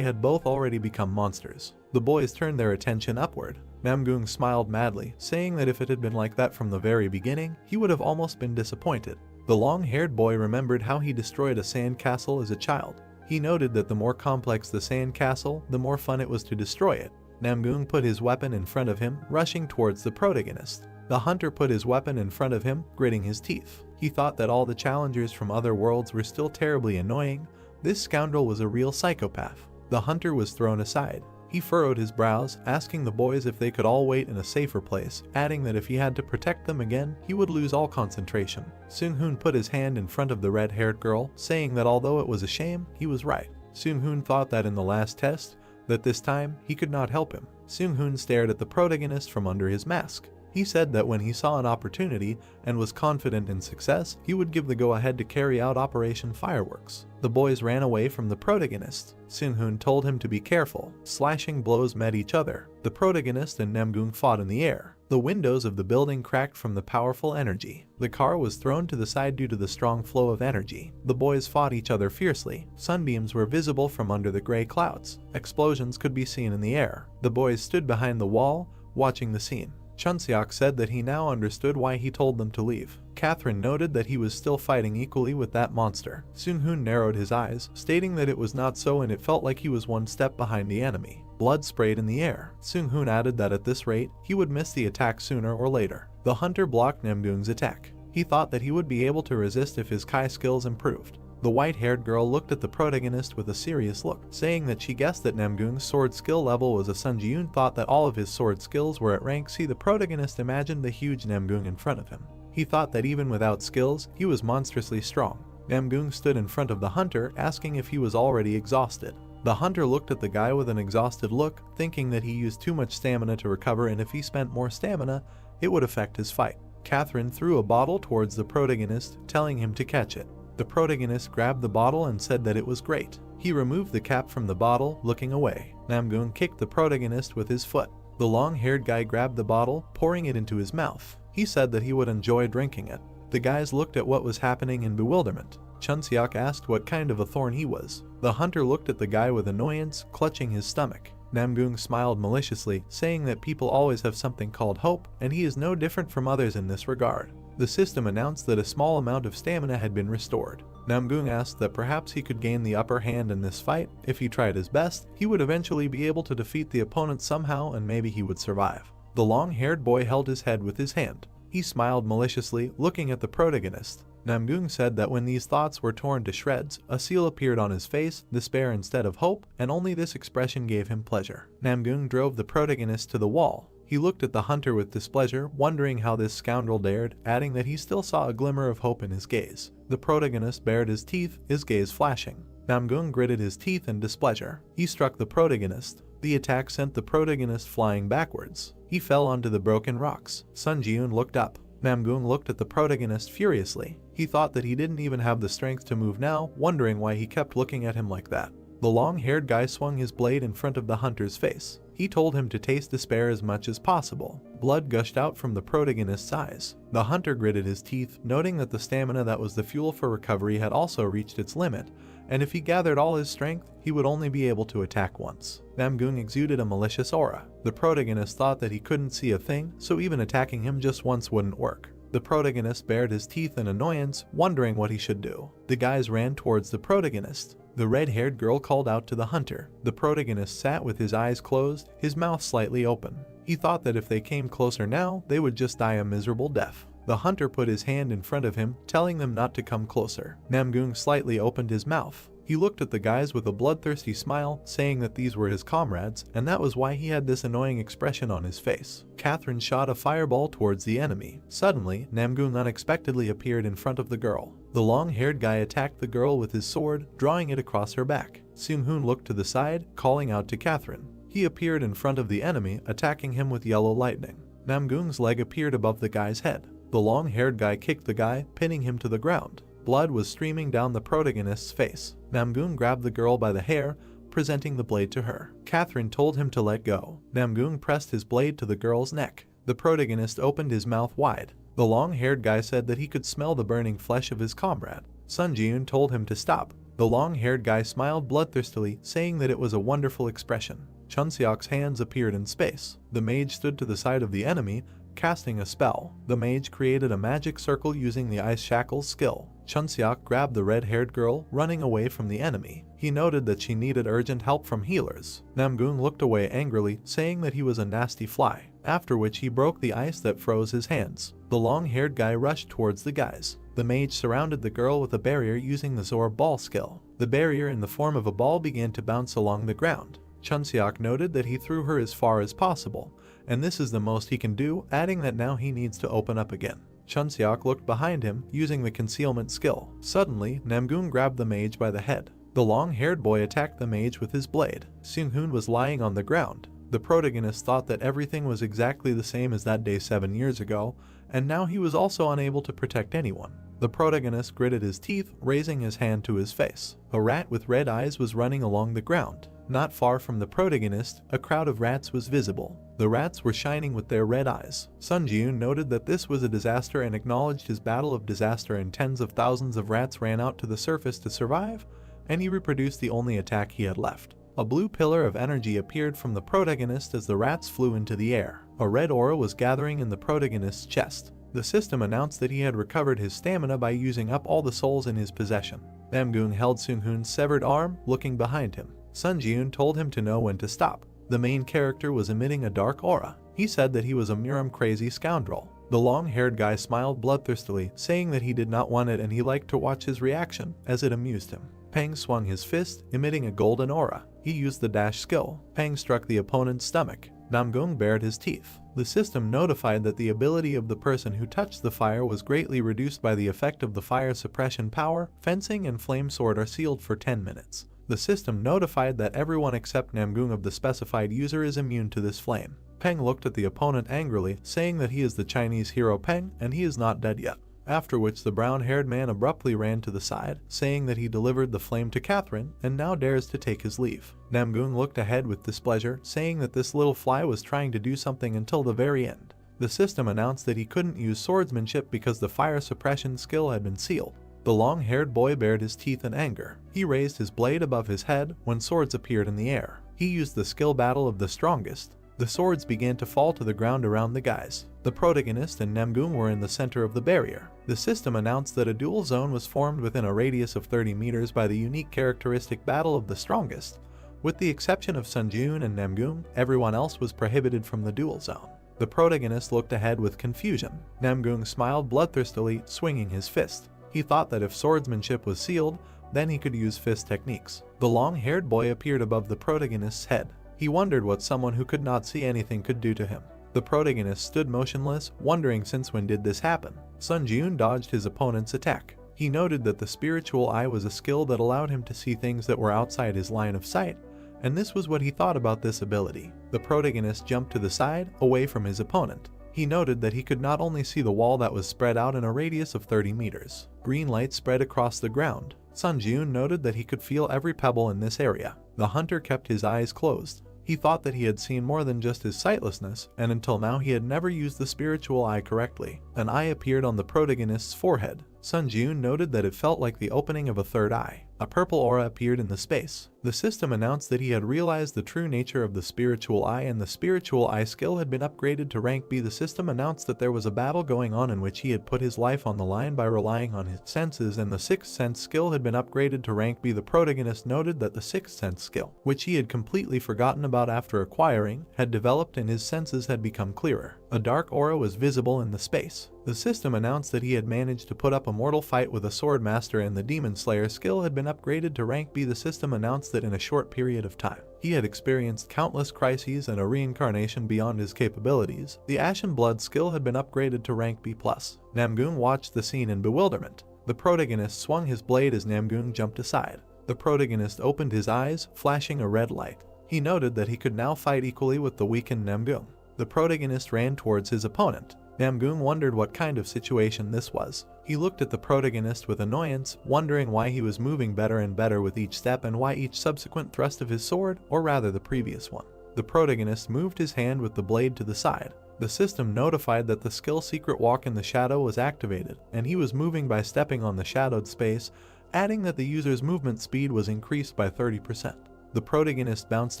had both already become monsters. The boys turned their attention upward. Namgung smiled madly, saying that if it had been like that from the very beginning, he would have almost been disappointed. The long-haired boy remembered how he destroyed a sand castle as a child. He noted that the more complex the sand castle, the more fun it was to destroy it. Namgung put his weapon in front of him, rushing towards the protagonist. The hunter put his weapon in front of him, gritting his teeth. He thought that all the challengers from other worlds were still terribly annoying. This scoundrel was a real psychopath. The hunter was thrown aside. He furrowed his brows, asking the boys if they could all wait in a safer place, adding that if he had to protect them again, he would lose all concentration. Seung-hoon put his hand in front of the red-haired girl, saying that although it was a shame, he was right. Seung-hoon thought that in the last test, that this time, he could not help him. Seung-hoon stared at the protagonist from under his mask. He said that when he saw an opportunity and was confident in success, he would give the go-ahead to carry out Operation Fireworks. The boys ran away from the protagonist. Seung-hoon told him to be careful. Slashing blows met each other. The protagonist and Namgung fought in the air. The windows of the building cracked from the powerful energy. The car was thrown to the side due to the strong flow of energy. The boys fought each other fiercely. Sunbeams were visible from under the gray clouds. Explosions could be seen in the air. The boys stood behind the wall, watching the scene. Chunseok said that he now understood why he told them to leave. Catherine noted that he was still fighting equally with that monster. Seung-hoon narrowed his eyes, stating that it was not so and it felt like he was one step behind the enemy. Blood sprayed in the air. Seung-hoon added that at this rate, he would miss the attack sooner or later. The hunter blocked Namgung's attack. He thought that he would be able to resist if his Kai skills improved. The white-haired girl looked at the protagonist with a serious look, saying that she guessed that Namgung's sword skill level was a Sunji-yoon thought that all of his sword skills were at rank C. The protagonist imagined the huge Namgung in front of him. He thought that even without skills, he was monstrously strong. Namgung stood in front of the hunter, asking if he was already exhausted. The hunter looked at the guy with an exhausted look, thinking that he used too much stamina to recover and if he spent more stamina, it would affect his fight. Catherine threw a bottle towards the protagonist, telling him to catch it. The protagonist grabbed the bottle and said that it was great. He removed the cap from the bottle, looking away. Namgung kicked the protagonist with his foot. The long-haired guy grabbed the bottle, pouring it into his mouth. He said that he would enjoy drinking it. The guys looked at what was happening in bewilderment. Chunseok asked what kind of a thorn he was. The hunter looked at the guy with annoyance, clutching his stomach. Namgung smiled maliciously, saying that people always have something called hope, and he is no different from others in this regard. The system announced that a small amount of stamina had been restored. Namgung asked that perhaps he could gain the upper hand in this fight. If he tried his best, he would eventually be able to defeat the opponent somehow and maybe he would survive. The long-haired boy held his head with his hand. He smiled maliciously, looking at the protagonist. Namgung said that when these thoughts were torn to shreds, a seal appeared on his face, despair instead of hope, and only this expression gave him pleasure. Namgung drove the protagonist to the wall. He looked at the hunter with displeasure, wondering how this scoundrel dared, adding that he still saw a glimmer of hope in his gaze. The protagonist bared his teeth, his gaze flashing. Namgung gritted his teeth in displeasure. He struck the protagonist. The attack sent the protagonist flying backwards. He fell onto the broken rocks. Sun Ji-yoon looked up. Namgung looked at the protagonist furiously. He thought that he didn't even have the strength to move now, wondering why he kept looking at him like that. The long-haired guy swung his blade in front of the hunter's face. He told him to taste despair as much as possible. Blood gushed out from the protagonist's eyes. The hunter gritted his teeth, noting that the stamina that was the fuel for recovery had also reached its limit, and if he gathered all his strength, he would only be able to attack once. Namgung exuded a malicious aura. The protagonist thought that he couldn't see a thing, so even attacking him just once wouldn't work. The protagonist bared his teeth in annoyance, wondering what he should do. The guys ran towards the protagonist. The red-haired girl called out to the hunter. The protagonist sat with his eyes closed, his mouth slightly open. He thought that if they came closer now, they would just die a miserable death. The hunter put his hand in front of him, telling them not to come closer. Namgung slightly opened his mouth. He looked at the guys with a bloodthirsty smile, saying that these were his comrades, and that was why he had this annoying expression on his face. Catherine shot a fireball towards the enemy. Suddenly, Namgung unexpectedly appeared in front of the girl. The long-haired guy attacked the girl with his sword, drawing it across her back. Seung-hoon looked to the side, calling out to Catherine. He appeared in front of the enemy, attacking him with yellow lightning. Namgung's leg appeared above the guy's head. The long-haired guy kicked the guy, pinning him to the ground. Blood was streaming down the protagonist's face. Namgung grabbed the girl by the hair, presenting the blade to her. Catherine told him to let go. Namgung pressed his blade to the girl's neck. The protagonist opened his mouth wide. The long-haired guy said that he could smell the burning flesh of his comrade. Sun Ji-yoon told him to stop. The long-haired guy smiled bloodthirstily, saying that it was a wonderful expression. Chunseok's hands appeared in space. The mage stood to the side of the enemy, casting a spell. The mage created a magic circle using the ice shackles skill. Chunseok grabbed the red-haired girl, running away from the enemy. He noted that she needed urgent help from healers. Namgung looked away angrily, saying that he was a nasty fly, after which he broke the ice that froze his hands. The long-haired guy rushed towards the guys. The mage surrounded the girl with a barrier using the Zor ball skill. The barrier in the form of a ball began to bounce along the ground. Chunseok noted that he threw her as far as possible, and this is the most he can do, adding that now he needs to open up again. Chunseok looked behind him, using the concealment skill. Suddenly, Namgung grabbed the mage by the head. The long-haired boy attacked the mage with his blade. Seung-hoon was lying on the ground. The protagonist thought that everything was exactly the same as that day 7 years ago, and now he was also unable to protect anyone. The protagonist gritted his teeth, raising his hand to his face. A rat with red eyes was running along the ground. Not far from the protagonist, a crowd of rats was visible. The rats were shining with their red eyes. Sun Ji-yoon noted that this was a disaster and acknowledged his battle of disaster, and tens of thousands of rats ran out to the surface to survive, and he reproduced the only attack he had left. A blue pillar of energy appeared from the protagonist as the rats flew into the air. A red aura was gathering in the protagonist's chest. The system announced that he had recovered his stamina by using up all the souls in his possession. Namgung held Seung-hoon's severed arm, looking behind him. Sun Ji-yoon told him to know when to stop. The main character was emitting a dark aura. He said that he was a Muram-crazy scoundrel. The long-haired guy smiled bloodthirstily, saying that he did not want it and he liked to watch his reaction, as it amused him. Pang swung his fist, emitting a golden aura. He used the dash skill. Pang struck the opponent's stomach. Namgung bared his teeth. The system notified that the ability of the person who touched the fire was greatly reduced by the effect of the fire suppression power. Fencing and flame sword are sealed for 10 minutes. The system notified that everyone except Namgung of the specified user is immune to this flame. Peng looked at the opponent angrily, saying that he is the Chinese hero Peng and he is not dead yet. After which the brown-haired man abruptly ran to the side, saying that he delivered the flame to Catherine and now dares to take his leave. Namgung looked ahead with displeasure, saying that this little fly was trying to do something until the very end. The system announced that he couldn't use swordsmanship because the fire suppression skill had been sealed. The long-haired boy bared his teeth in anger. He raised his blade above his head when swords appeared in the air. He used the skill battle of the strongest. The swords began to fall to the ground around the guys. The protagonist and Namgung were in the center of the barrier. The system announced that a duel zone was formed within a radius of 30 meters by the unique characteristic battle of the strongest. With the exception of Sun Ji-yoon and Namgung, everyone else was prohibited from the duel zone. The protagonist looked ahead with confusion. Namgung smiled bloodthirstily, swinging his fist. He thought that if swordsmanship was sealed, then he could use fist techniques. The long-haired boy appeared above the protagonist's head. He wondered what someone who could not see anything could do to him. The protagonist stood motionless, wondering since when did this happen. Sun Ji-yoon dodged his opponent's attack. He noted that the spiritual eye was a skill that allowed him to see things that were outside his line of sight, and this was what he thought about this ability. The protagonist jumped to the side, away from his opponent. He noted that he could not only see the wall that was spread out in a radius of 30 meters. Green light spread across the ground. Sun Ji-yoon noted that he could feel every pebble in this area. The hunter kept his eyes closed. He thought that he had seen more than just his sightlessness, and until now he had never used the spiritual eye correctly. An eye appeared on the protagonist's forehead. Sun Ji-yoon noted that it felt like the opening of a third eye. A purple aura appeared in the space. The system announced that he had realized the true nature of the spiritual eye, and the spiritual eye skill had been upgraded to rank B. The system announced that there was a battle going on in which he had put his life on the line by relying on his senses, and the sixth sense skill had been upgraded to rank B. The protagonist noted that the sixth sense skill, which he had completely forgotten about after acquiring, had developed and his senses had become clearer. A dark aura was visible in the space. The system announced that he had managed to put up a mortal fight with a sword master, and the demon slayer skill had been upgraded to rank B. The system announced that in a short period of time, he had experienced countless crises and a reincarnation beyond his capabilities. The ashen blood skill had been upgraded to rank B+. Namgung watched the scene in bewilderment. The protagonist swung his blade as Namgung jumped aside. The protagonist opened his eyes, flashing a red light. He noted that he could now fight equally with the weakened Namgung. The protagonist ran towards his opponent. Namgung wondered what kind of situation this was. He looked at the protagonist with annoyance, wondering why he was moving better and better with each step and why each subsequent thrust of his sword, or rather the previous one. The protagonist moved his hand with the blade to the side. The system notified that the skill Secret Walk in the Shadow was activated, and he was moving by stepping on the shadowed space, adding that the user's movement speed was increased by 30%. The protagonist bounced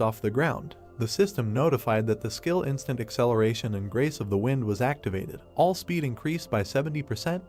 off the ground. The system notified that the skill Instant Acceleration and Grace of the Wind was activated. All speed increased by 70%.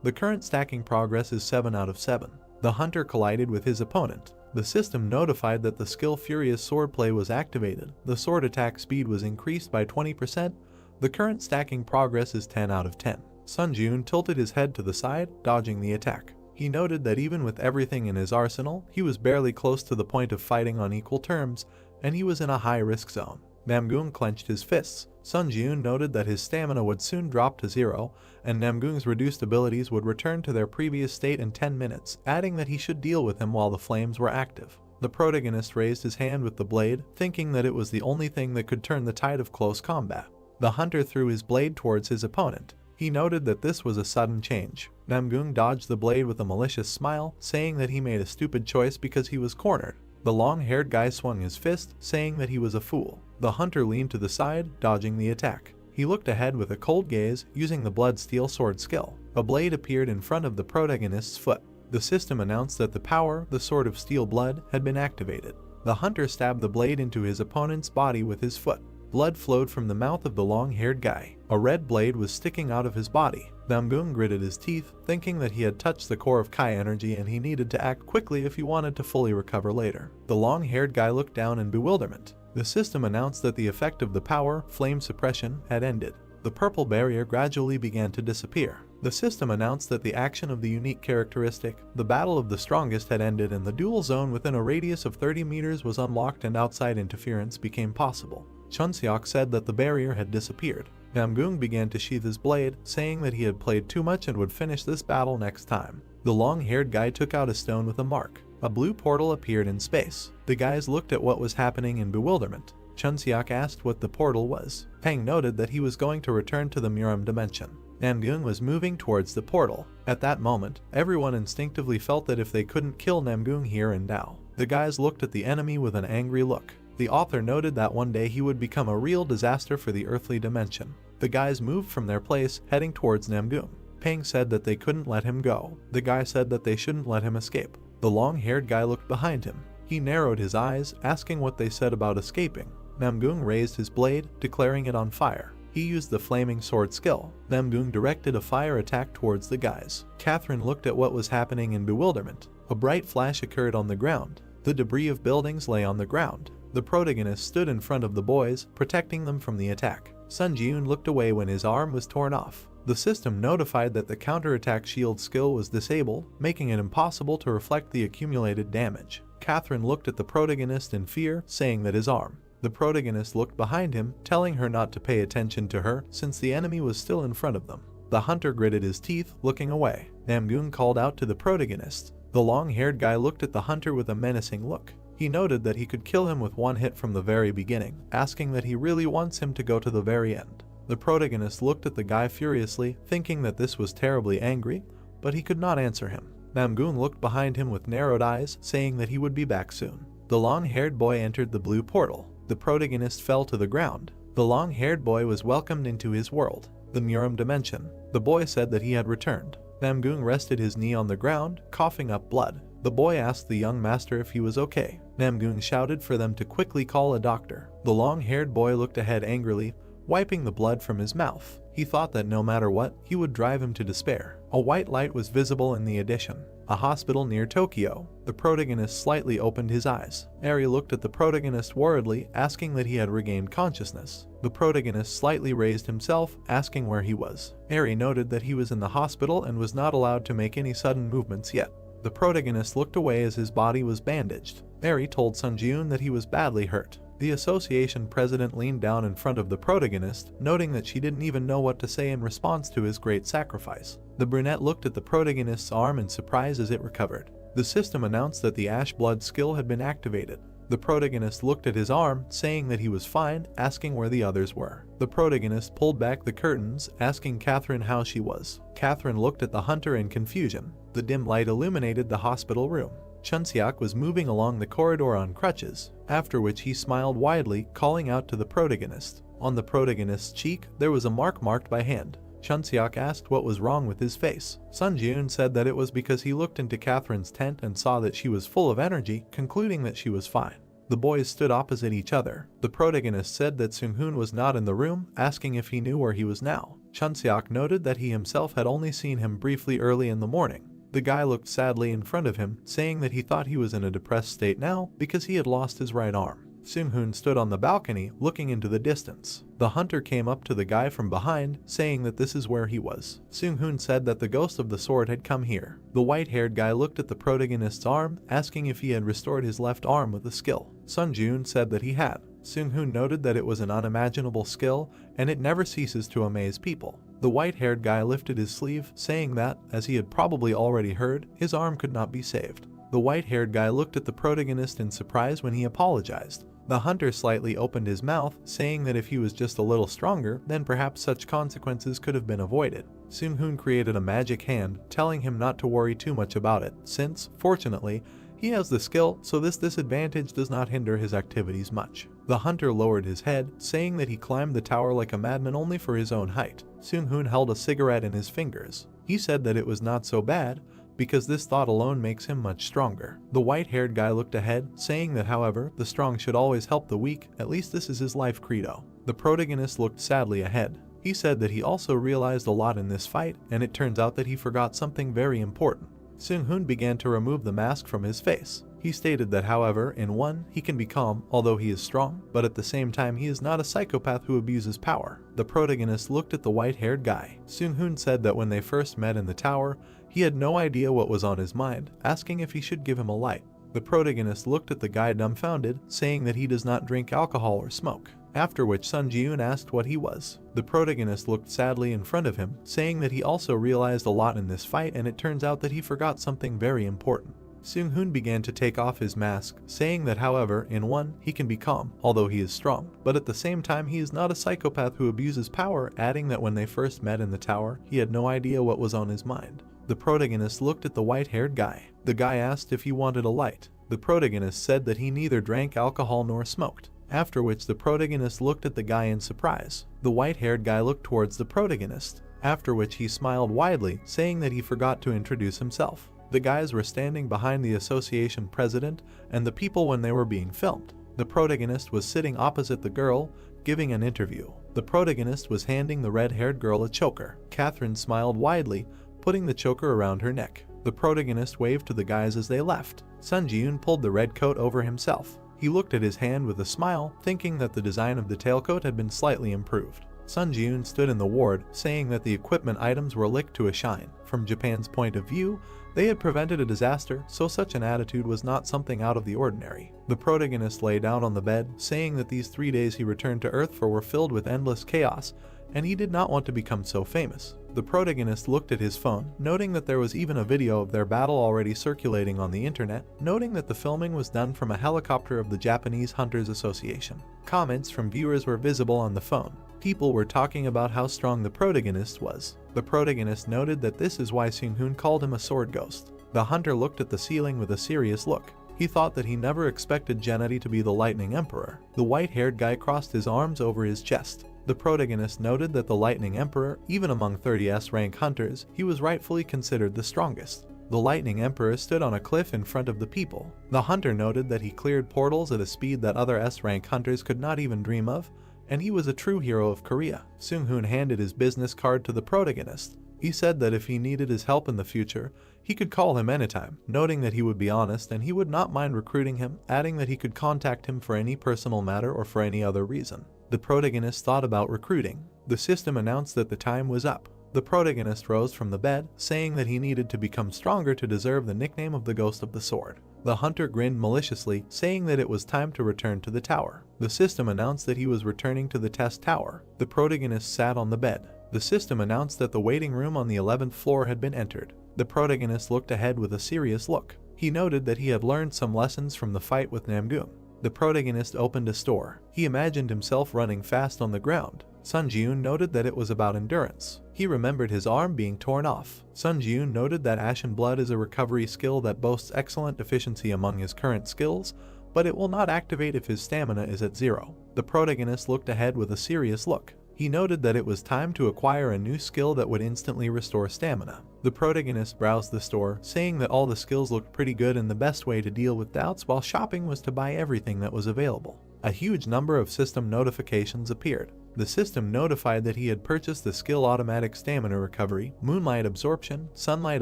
The current stacking progress is 7 out of 7. The hunter collided with his opponent. The system notified that the skill Furious Swordplay was activated. The sword attack speed was increased by 20%. The current stacking progress is 10 out of 10. Sun Jun tilted his head to the side, dodging the attack. He noted that even with everything in his arsenal, he was barely close to the point of fighting on equal terms, and he was in a high-risk zone. Namgung clenched his fists. Sun Jun noted that his stamina would soon drop to 0, and Namgung's reduced abilities would return to their previous state in 10 minutes, adding that he should deal with him while the flames were active. The protagonist raised his hand with the blade, thinking that it was the only thing that could turn the tide of close combat. The hunter threw his blade towards his opponent. He noted that this was a sudden change. Namgung dodged the blade with a malicious smile, saying that he made a stupid choice because he was cornered. The long-haired guy swung his fist, saying that he was a fool. The hunter leaned to the side, dodging the attack. He looked ahead with a cold gaze, using the blood steel sword skill. A blade appeared in front of the protagonist's foot. The system announced that the power, the Sword of Steel Blood, had been activated. The hunter stabbed the blade into his opponent's body with his foot. Blood flowed from the mouth of the long-haired guy. A red blade was sticking out of his body. Namgung gritted his teeth, thinking that he had touched the core of Kai energy and he needed to act quickly if he wanted to fully recover later. The long-haired guy looked down in bewilderment. The system announced that the effect of the power, flame suppression, had ended. The purple barrier gradually began to disappear. The system announced that the action of the unique characteristic, the Battle of the Strongest, had ended and the dual zone within a radius of 30 meters was unlocked and outside interference became possible. Chunseok said that the barrier had disappeared. Namgung began to sheath his blade, saying that he had played too much and would finish this battle next time. The long-haired guy took out a stone with a mark. A blue portal appeared in space. The guys looked at what was happening in bewilderment. Chunseok asked what the portal was. Pang noted that he was going to return to the Muram dimension. Namgung was moving towards the portal. At that moment, everyone instinctively felt that if they couldn't kill Namgung here and now, the guys looked at the enemy with an angry look. The author noted that one day he would become a real disaster for the earthly dimension. The guys moved from their place, heading towards Namgung. Pang said that they couldn't let him go. The guy said that they shouldn't let him escape. The long-haired guy looked behind him. He narrowed his eyes, asking what they said about escaping. Namgung raised his blade, declaring it on fire. He used the flaming sword skill. Namgung directed a fire attack towards the guys. Catherine looked at what was happening in bewilderment. A bright flash occurred on the ground. The debris of buildings lay on the ground. The protagonist stood in front of the boys, protecting them from the attack. Sun Jun looked away when his arm was torn off. The system notified that the counterattack shield skill was disabled, making it impossible to reflect the accumulated damage. Catherine looked at the protagonist in fear, saying that his arm. The protagonist looked behind him, telling her not to pay attention to her since the enemy was still in front of them. The hunter gritted his teeth, looking away. Namgung called out to the protagonist. The long-haired guy looked at the hunter with a menacing look. He noted that he could kill him with one hit from the very beginning, asking that he really wants him to go to the very end. The protagonist looked at the guy furiously, thinking that this was terribly angry, but he could not answer him. Namgung looked behind him with narrowed eyes, saying that he would be back soon. The long-haired boy entered the blue portal. The protagonist fell to the ground. The long-haired boy was welcomed into his world, the Muram dimension. The boy said that he had returned. Namgung rested his knee on the ground, coughing up blood. The boy asked the young master if he was okay. Namgung shouted for them to quickly call a doctor. The long-haired boy looked ahead angrily, wiping the blood from his mouth. He thought that no matter what, he would drive him to despair. A white light was visible in the addition. A hospital near Tokyo. The protagonist slightly opened his eyes. Eri looked at the protagonist worriedly, asking that he had regained consciousness. The protagonist slightly raised himself, asking where he was. Eri noted that he was in the hospital and was not allowed to make any sudden movements yet. The protagonist looked away as his body was bandaged. Eri told Sun Jun that he was badly hurt. The association president leaned down in front of the protagonist, noting that she didn't even know what to say in response to his great sacrifice. The brunette looked at the protagonist's arm in surprise as it recovered. The system announced that the Ash Blood skill had been activated. The protagonist looked at his arm, saying that he was fine, asking where the others were. The protagonist pulled back the curtains, asking Catherine how she was. Catherine looked at the hunter in confusion. The dim light illuminated the hospital room. Chunseok was moving along the corridor on crutches, after which he smiled widely, calling out to the protagonist. On the protagonist's cheek, there was a mark marked by hand. Chunseok asked what was wrong with his face. Sun Jun said that it was because he looked into Catherine's tent and saw that she was full of energy, concluding that she was fine. The boys stood opposite each other. The protagonist said that Seung-hoon was not in the room, asking if he knew where he was now. Chun-seok noted that he himself had only seen him briefly early in the morning. The guy looked sadly in front of him, saying that he thought he was in a depressed state now because he had lost his right arm. Seung-hoon stood on the balcony, looking into the distance. The hunter came up to the guy from behind, saying that this is where he was. Seung-hoon said that the ghost of the sword had come here. The white-haired guy looked at the protagonist's arm, asking if he had restored his left arm with a skill. Sun-joon said that he had. Seung-hoon noted that it was an unimaginable skill, and it never ceases to amaze people. The white-haired guy lifted his sleeve, saying that, as he had probably already heard, his arm could not be saved. The white-haired guy looked at the protagonist in surprise when he apologized. The hunter slightly opened his mouth, saying that if he was just a little stronger, then perhaps such consequences could have been avoided. Seung-hoon created a magic hand, telling him not to worry too much about it, since, fortunately, he has the skill, so this disadvantage does not hinder his activities much. The hunter lowered his head, saying that he climbed the tower like a madman only for his own height. Seung-hoon held a cigarette in his fingers. He said that it was not so bad, because this thought alone makes him much stronger. The white-haired guy looked ahead, saying that however, the strong should always help the weak, at least this is his life credo. The protagonist looked sadly ahead. He said that he also realized a lot in this fight, and it turns out that he forgot something very important. Seung-hoon began to remove the mask from his face. He stated that however, in one, he can be calm, although he is strong, but at the same time he is not a psychopath who abuses power. The protagonist looked at the white-haired guy. Seung-hoon said that when they first met in the tower, he had no idea what was on his mind, asking if he should give him a light. The protagonist looked at the guy dumbfounded, saying that he does not drink alcohol or smoke. After which Sun Ji-yoon asked what he was. The protagonist looked sadly in front of him, saying that he also realized a lot in this fight, and it turns out that he forgot something very important. Seung-hoon began to take off his mask, saying that however, in one, he can be calm, although he is strong, but at the same time he is not a psychopath who abuses power, adding that when they first met in the tower, he had no idea what was on his mind. The protagonist looked at the white-haired guy. The guy asked if he wanted a light. The protagonist said that he neither drank alcohol nor smoked. After which the protagonist looked at the guy in surprise. The white-haired guy looked towards the protagonist, after which he smiled widely, saying that he forgot to introduce himself. The guys were standing behind the association president and the people when they were being filmed. The protagonist was sitting opposite the girl, giving an interview. The protagonist was handing the red-haired girl a choker. Catherine smiled widely, putting the choker around her neck. The protagonist waved to the guys as they left. Sun Ji-yoon pulled the red coat over himself. He looked at his hand with a smile, thinking that the design of the tailcoat had been slightly improved. Sun Ji-yoon stood in the ward, saying that the equipment items were licked to a shine. From Japan's point of view, they had prevented a disaster, so such an attitude was not something out of the ordinary. The protagonist lay down on the bed, saying that these 3 days he returned to Earth for were filled with endless chaos, and he did not want to become so famous. The protagonist looked at his phone, noting that there was even a video of their battle already circulating on the internet, noting that the filming was done from a helicopter of the Japanese Hunters Association. Comments from viewers were visible on the phone. People were talking about how strong the protagonist was. The protagonist noted that this is why Seung-hoon called him a sword ghost. The hunter looked at the ceiling with a serious look. He thought that he never expected Gennady to be the Lightning Emperor. The white-haired guy crossed his arms over his chest. The protagonist noted that the Lightning Emperor, even among 30s rank hunters, he was rightfully considered the strongest. The Lightning Emperor stood on a cliff in front of the people. The hunter noted that he cleared portals at a speed that other S-rank hunters could not even dream of, and he was a true hero of Korea. Seung-hoon handed his business card to the protagonist. He said that if he needed his help in the future, he could call him anytime, noting that he would be honest and he would not mind recruiting him, adding that he could contact him for any personal matter or for any other reason. The protagonist thought about recruiting. The system announced that the time was up. The protagonist rose from the bed, saying that he needed to become stronger to deserve the nickname of the Ghost of the Sword. The hunter grinned maliciously, saying that it was time to return to the tower. The system announced that he was returning to the test tower. The protagonist sat on the bed. The system announced that the waiting room on the 11th floor had been entered. The protagonist looked ahead with a serious look. He noted that he had learned some lessons from the fight with Namgoong. The protagonist opened a store. He imagined himself running fast on the ground. Sun Ji-yoon noted that it was about endurance. He remembered his arm being torn off. Sun Ji-yoon noted that Ashen Blood is a recovery skill that boasts excellent efficiency among his current skills, but it will not activate if his stamina is at 0. The protagonist looked ahead with a serious look. He noted that it was time to acquire a new skill that would instantly restore stamina. The protagonist browsed the store, saying that all the skills looked pretty good and the best way to deal with doubts while shopping was to buy everything that was available. A huge number of system notifications appeared. The system notified that he had purchased the skill Automatic Stamina Recovery, Moonlight Absorption, Sunlight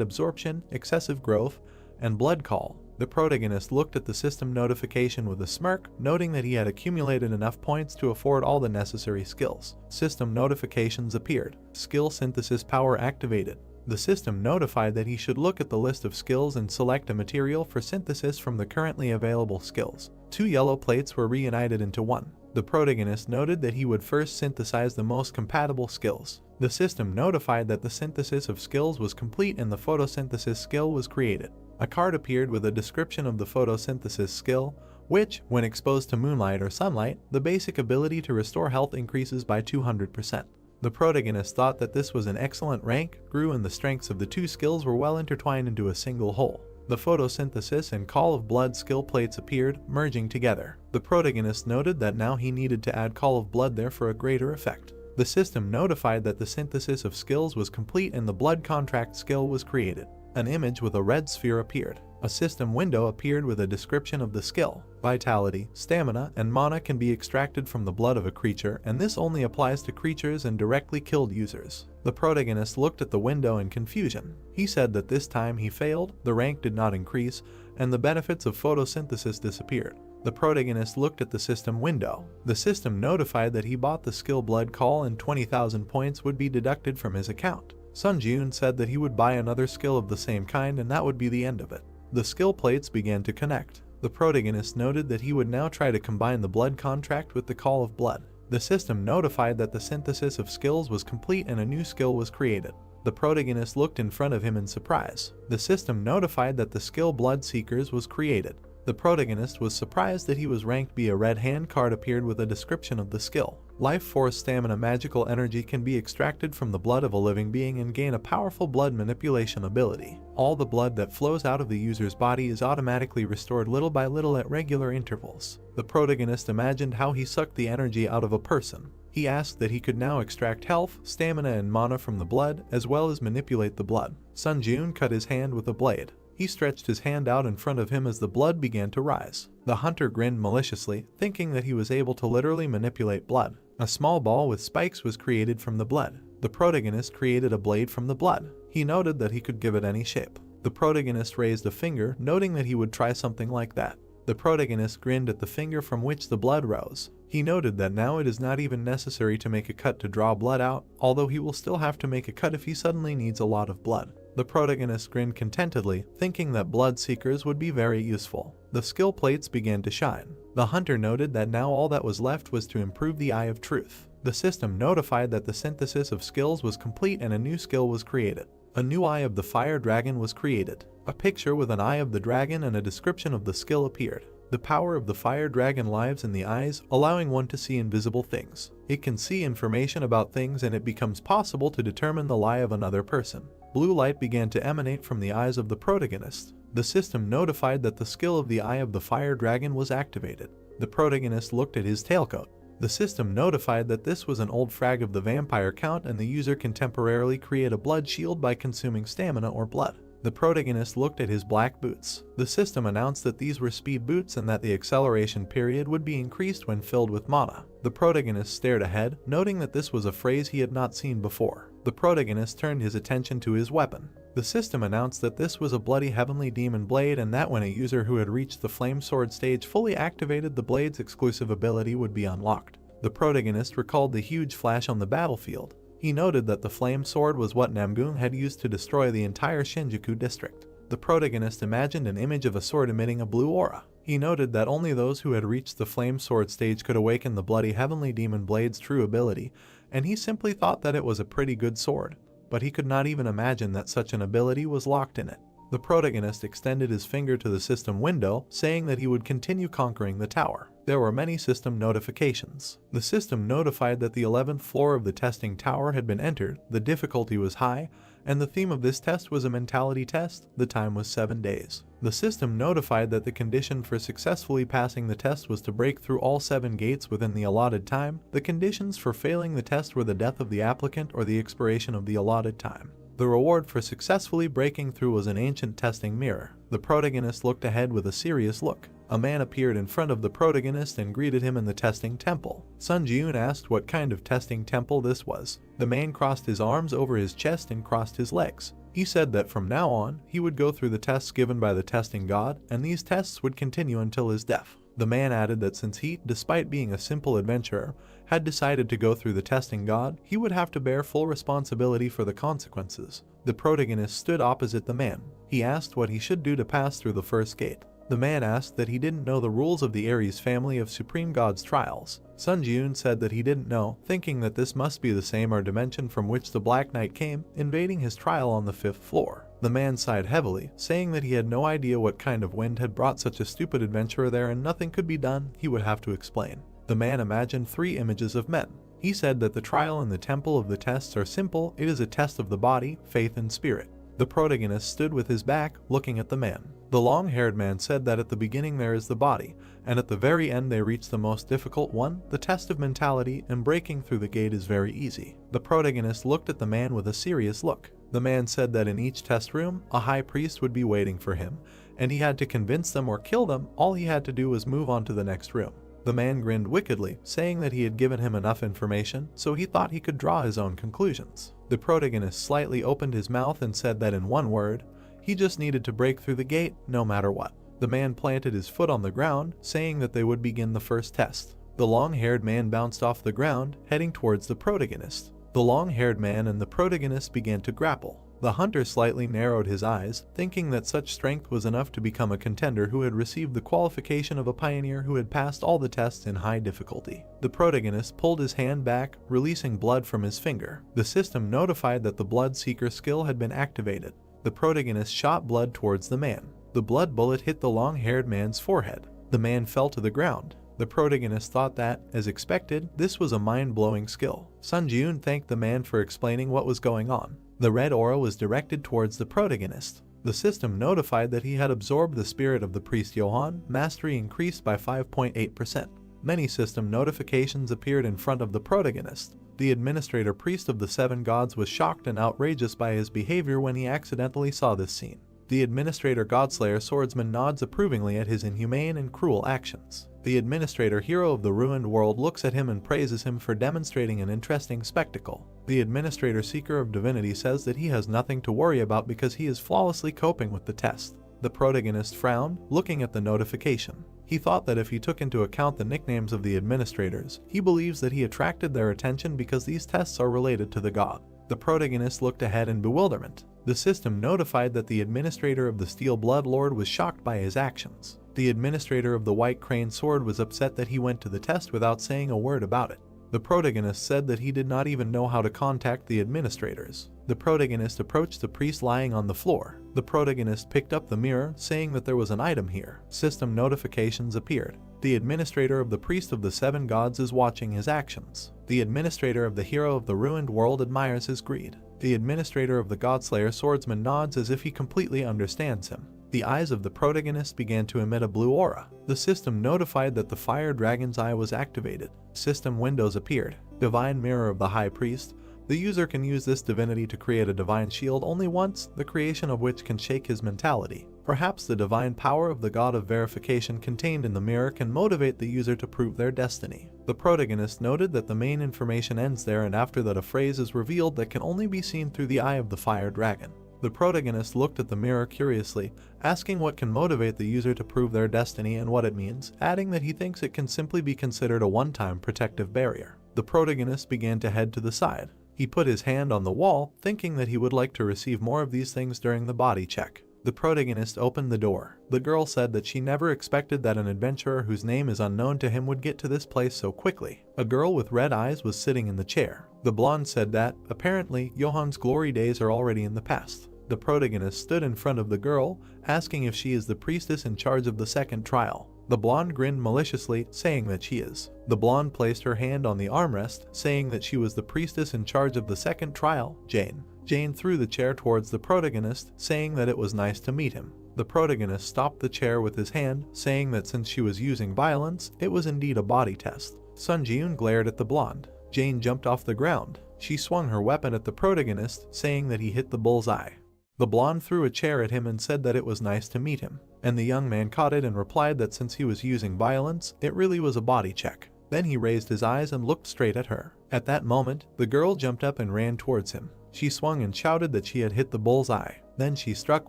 Absorption, Excessive Growth, and Blood Call. The protagonist looked at the system notification with a smirk, noting that he had accumulated enough points to afford all the necessary skills. System notifications appeared. Skill Synthesis Power activated. The system notified that he should look at the list of skills and select a material for synthesis from the currently available skills. 2 yellow plates were reunited into one. The protagonist noted that he would first synthesize the most compatible skills. The system notified that the synthesis of skills was complete and the photosynthesis skill was created. A card appeared with a description of the photosynthesis skill, which, when exposed to moonlight or sunlight, the basic ability to restore health increases by 200%. The protagonist thought that this was an excellent rank, grew, and the strengths of the two skills were well intertwined into a single whole. The photosynthesis and Call of Blood skill plates appeared, merging together. The protagonist noted that now he needed to add Call of Blood there for a greater effect. The system notified that the synthesis of skills was complete and the Blood Contract skill was created. An image with a red sphere appeared. A system window appeared with a description of the skill. Vitality, stamina, and mana can be extracted from the blood of a creature, and this only applies to creatures and directly killed users. The protagonist looked at the window in confusion. He said that this time he failed, the rank did not increase, and the benefits of photosynthesis disappeared. The protagonist looked at the system window. The system notified that he bought the skill Blood Call and 20,000 points would be deducted from his account. Sunjun said that he would buy another skill of the same kind and that would be the end of it. The skill plates began to connect. The protagonist noted that he would now try to combine the Blood Contract with the Call of Blood. The system notified that the synthesis of skills was complete and a new skill was created. The protagonist looked in front of him in surprise. The system notified that the skill Blood Seekers was created. The protagonist was surprised that he was ranked B. A red hand card appeared with a description of the skill. Life Force Stamina magical energy can be extracted from the blood of a living being and gain a powerful blood manipulation ability. All the blood that flows out of the user's body is automatically restored little by little at regular intervals. The protagonist imagined how he sucked the energy out of a person. He asked that he could now extract health, stamina, and mana from the blood, as well as manipulate the blood. Sunjun cut his hand with a blade. He stretched his hand out in front of him as the blood began to rise. The hunter grinned maliciously, thinking that he was able to literally manipulate blood. A small ball with spikes was created from the blood. The protagonist created a blade from the blood. He noted that he could give it any shape. The protagonist raised a finger, noting that he would try something like that. The protagonist grinned at the finger from which the blood rose. He noted that now it is not even necessary to make a cut to draw blood out, although he will still have to make a cut if he suddenly needs a lot of blood. The protagonist grinned contentedly, thinking that blood seekers would be very useful. The skill plates began to shine. The hunter noted that now all that was left was to improve the Eye of Truth. The system notified that the synthesis of skills was complete and a new skill was created. A new Eye of the Fire Dragon was created. A picture with an eye of the dragon and a description of the skill appeared. The power of the fire dragon lives in the eyes, allowing one to see invisible things. It can see information about things and it becomes possible to determine the lie of another person. Blue light began to emanate from the eyes of the protagonist. The system notified that the skill of the Eye of the Fire Dragon was activated. The protagonist looked at his tailcoat. The system notified that this was an old frag of the vampire count and the user can temporarily create a blood shield by consuming stamina or blood. The protagonist looked at his black boots. The system announced that these were speed boots and that the acceleration period would be increased when filled with mana. The protagonist stared ahead, noting that this was a phrase he had not seen before. The protagonist turned his attention to his weapon. The system announced that this was a bloody heavenly demon blade and that when a user who had reached the flame sword stage fully activated, the blade's exclusive ability would be unlocked. The protagonist recalled the huge flash on the battlefield. He noted that the flame sword was what Namgung had used to destroy the entire Shinjuku district. The protagonist imagined an image of a sword emitting a blue aura. He noted that only those who had reached the flame sword stage could awaken the bloody heavenly demon blade's true ability, and he simply thought that it was a pretty good sword, but he could not even imagine that such an ability was locked in it. The protagonist extended his finger to the system window, saying that he would continue conquering the tower. There were many system notifications. The system notified that the 11th floor of the testing tower had been entered, the difficulty was high, and the theme of this test was a mentality test. The time was 7 days. The system notified that the condition for successfully passing the test was to break through all 7 gates within the allotted time. The conditions for failing the test were the death of the applicant or the expiration of the allotted time. The reward for successfully breaking through was an ancient testing mirror. The protagonist looked ahead with a serious look. A man appeared in front of the protagonist and greeted him in the testing temple. Sun Ji-yoon asked what kind of testing temple this was. The man crossed his arms over his chest and crossed his legs. He said that from now on, he would go through the tests given by the testing god, and these tests would continue until his death. The man added that since he, despite being a simple adventurer, had decided to go through the testing god, he would have to bear full responsibility for the consequences. The protagonist stood opposite the man. He asked what he should do to pass through the first gate. The man asked that he didn't know the rules of the Ares family of Supreme God's trials. Sun Ji-yoon said that he didn't know, thinking that this must be the same dimension from which the Black Knight came, invading his trial on the 5th floor. The man sighed heavily, saying that he had no idea what kind of wind had brought such a stupid adventurer there and nothing could be done. He would have to explain. The man imagined 3 images of men. He said that the trial and the temple of the tests are simple. It is a test of the body, faith, and spirit. The protagonist stood with his back, looking at the man. The long-haired man said that at the beginning there is the body, and at the very end they reach the most difficult one, the test of mentality, and breaking through the gate is very easy. The protagonist looked at the man with a serious look. The man said that in each test room, a high priest would be waiting for him, and he had to convince them or kill them. All he had to do was move on to the next room. The man grinned wickedly, saying that he had given him enough information, so he thought he could draw his own conclusions. The protagonist slightly opened his mouth and said that in one word, he just needed to break through the gate, no matter what. The man planted his foot on the ground, saying that they would begin the first test. The long-haired man bounced off the ground, heading towards the protagonist. The long-haired man and the protagonist began to grapple. The hunter slightly narrowed his eyes, thinking that such strength was enough to become a contender who had received the qualification of a pioneer who had passed all the tests in high difficulty. The protagonist pulled his hand back, releasing blood from his finger. The system notified that the blood seeker skill had been activated. The protagonist shot blood towards the man. The blood bullet hit the long-haired man's forehead. The man fell to the ground. The protagonist thought that, as expected, this was a mind-blowing skill. Sun Ji-yoon thanked the man for explaining what was going on. The red aura was directed towards the protagonist. The system notified that he had absorbed the spirit of the priest Johan. Mastery increased by 5.8%. Many system notifications appeared in front of the protagonist. The administrator priest of the 7 gods was shocked and outrageous by his behavior when he accidentally saw this scene. The administrator Godslayer swordsman nods approvingly at his inhumane and cruel actions. The administrator hero of the ruined world looks at him and praises him for demonstrating an interesting spectacle. The administrator seeker of divinity says that he has nothing to worry about because he is flawlessly coping with the test. The protagonist frowned, looking at the notification. He thought that if he took into account the nicknames of the administrators, he believes that he attracted their attention because these tests are related to the god. The protagonist looked ahead in bewilderment. The system notified that the administrator of the Steel Blood Lord was shocked by his actions. The administrator of the White Crane Sword was upset that he went to the test without saying a word about it. The protagonist said that he did not even know how to contact the administrators. The protagonist approached the priest lying on the floor. The protagonist picked up the mirror, saying that there was an item here. System notifications appeared. The administrator of the priest of the 7 gods is watching his actions. The administrator of the hero of the ruined world admires his greed. The administrator of the Godslayer swordsman nods as if he completely understands him. The eyes of the protagonist began to emit a blue aura. The system notified that the fire dragon's eye was activated. System windows appeared. Divine Mirror of the High Priest. The user can use this divinity to create a divine shield only once, the creation of which can shake his mentality. Perhaps the divine power of the god of verification contained in the mirror can motivate the user to prove their destiny. The protagonist noted that the main information ends there, and after that a phrase is revealed that can only be seen through the eye of the fire dragon. The protagonist looked at the mirror curiously, asking what can motivate the user to prove their destiny and what it means, adding that he thinks it can simply be considered a one-time protective barrier. The protagonist began to head to the side. He put his hand on the wall, thinking that he would like to receive more of these things during the body check. The protagonist opened the door. The girl said that she never expected that an adventurer whose name is unknown to him would get to this place so quickly. A girl with red eyes was sitting in the chair. The blonde said that, apparently, Johan's glory days are already in the past. The protagonist stood in front of the girl, asking if she is the priestess in charge of the second trial. The blonde grinned maliciously, saying that she is. The blonde placed her hand on the armrest, saying that she was the priestess in charge of the second trial, Jane. Jane threw the chair towards the protagonist, saying that it was nice to meet him. the protagonist stopped the chair with his hand, saying that since she was using violence, it was indeed a body test. Sun Ji-eun glared at the blonde. Jane jumped off the ground. She swung her weapon at the protagonist, saying that he hit the bullseye. The blonde threw a chair at him and said that it was nice to meet him, and the young man caught it and replied that since he was using violence, it really was a body check. Then he raised his eyes and looked straight at her. At that moment, the girl jumped up and ran towards him. She swung and shouted that she had hit the bullseye. Then she struck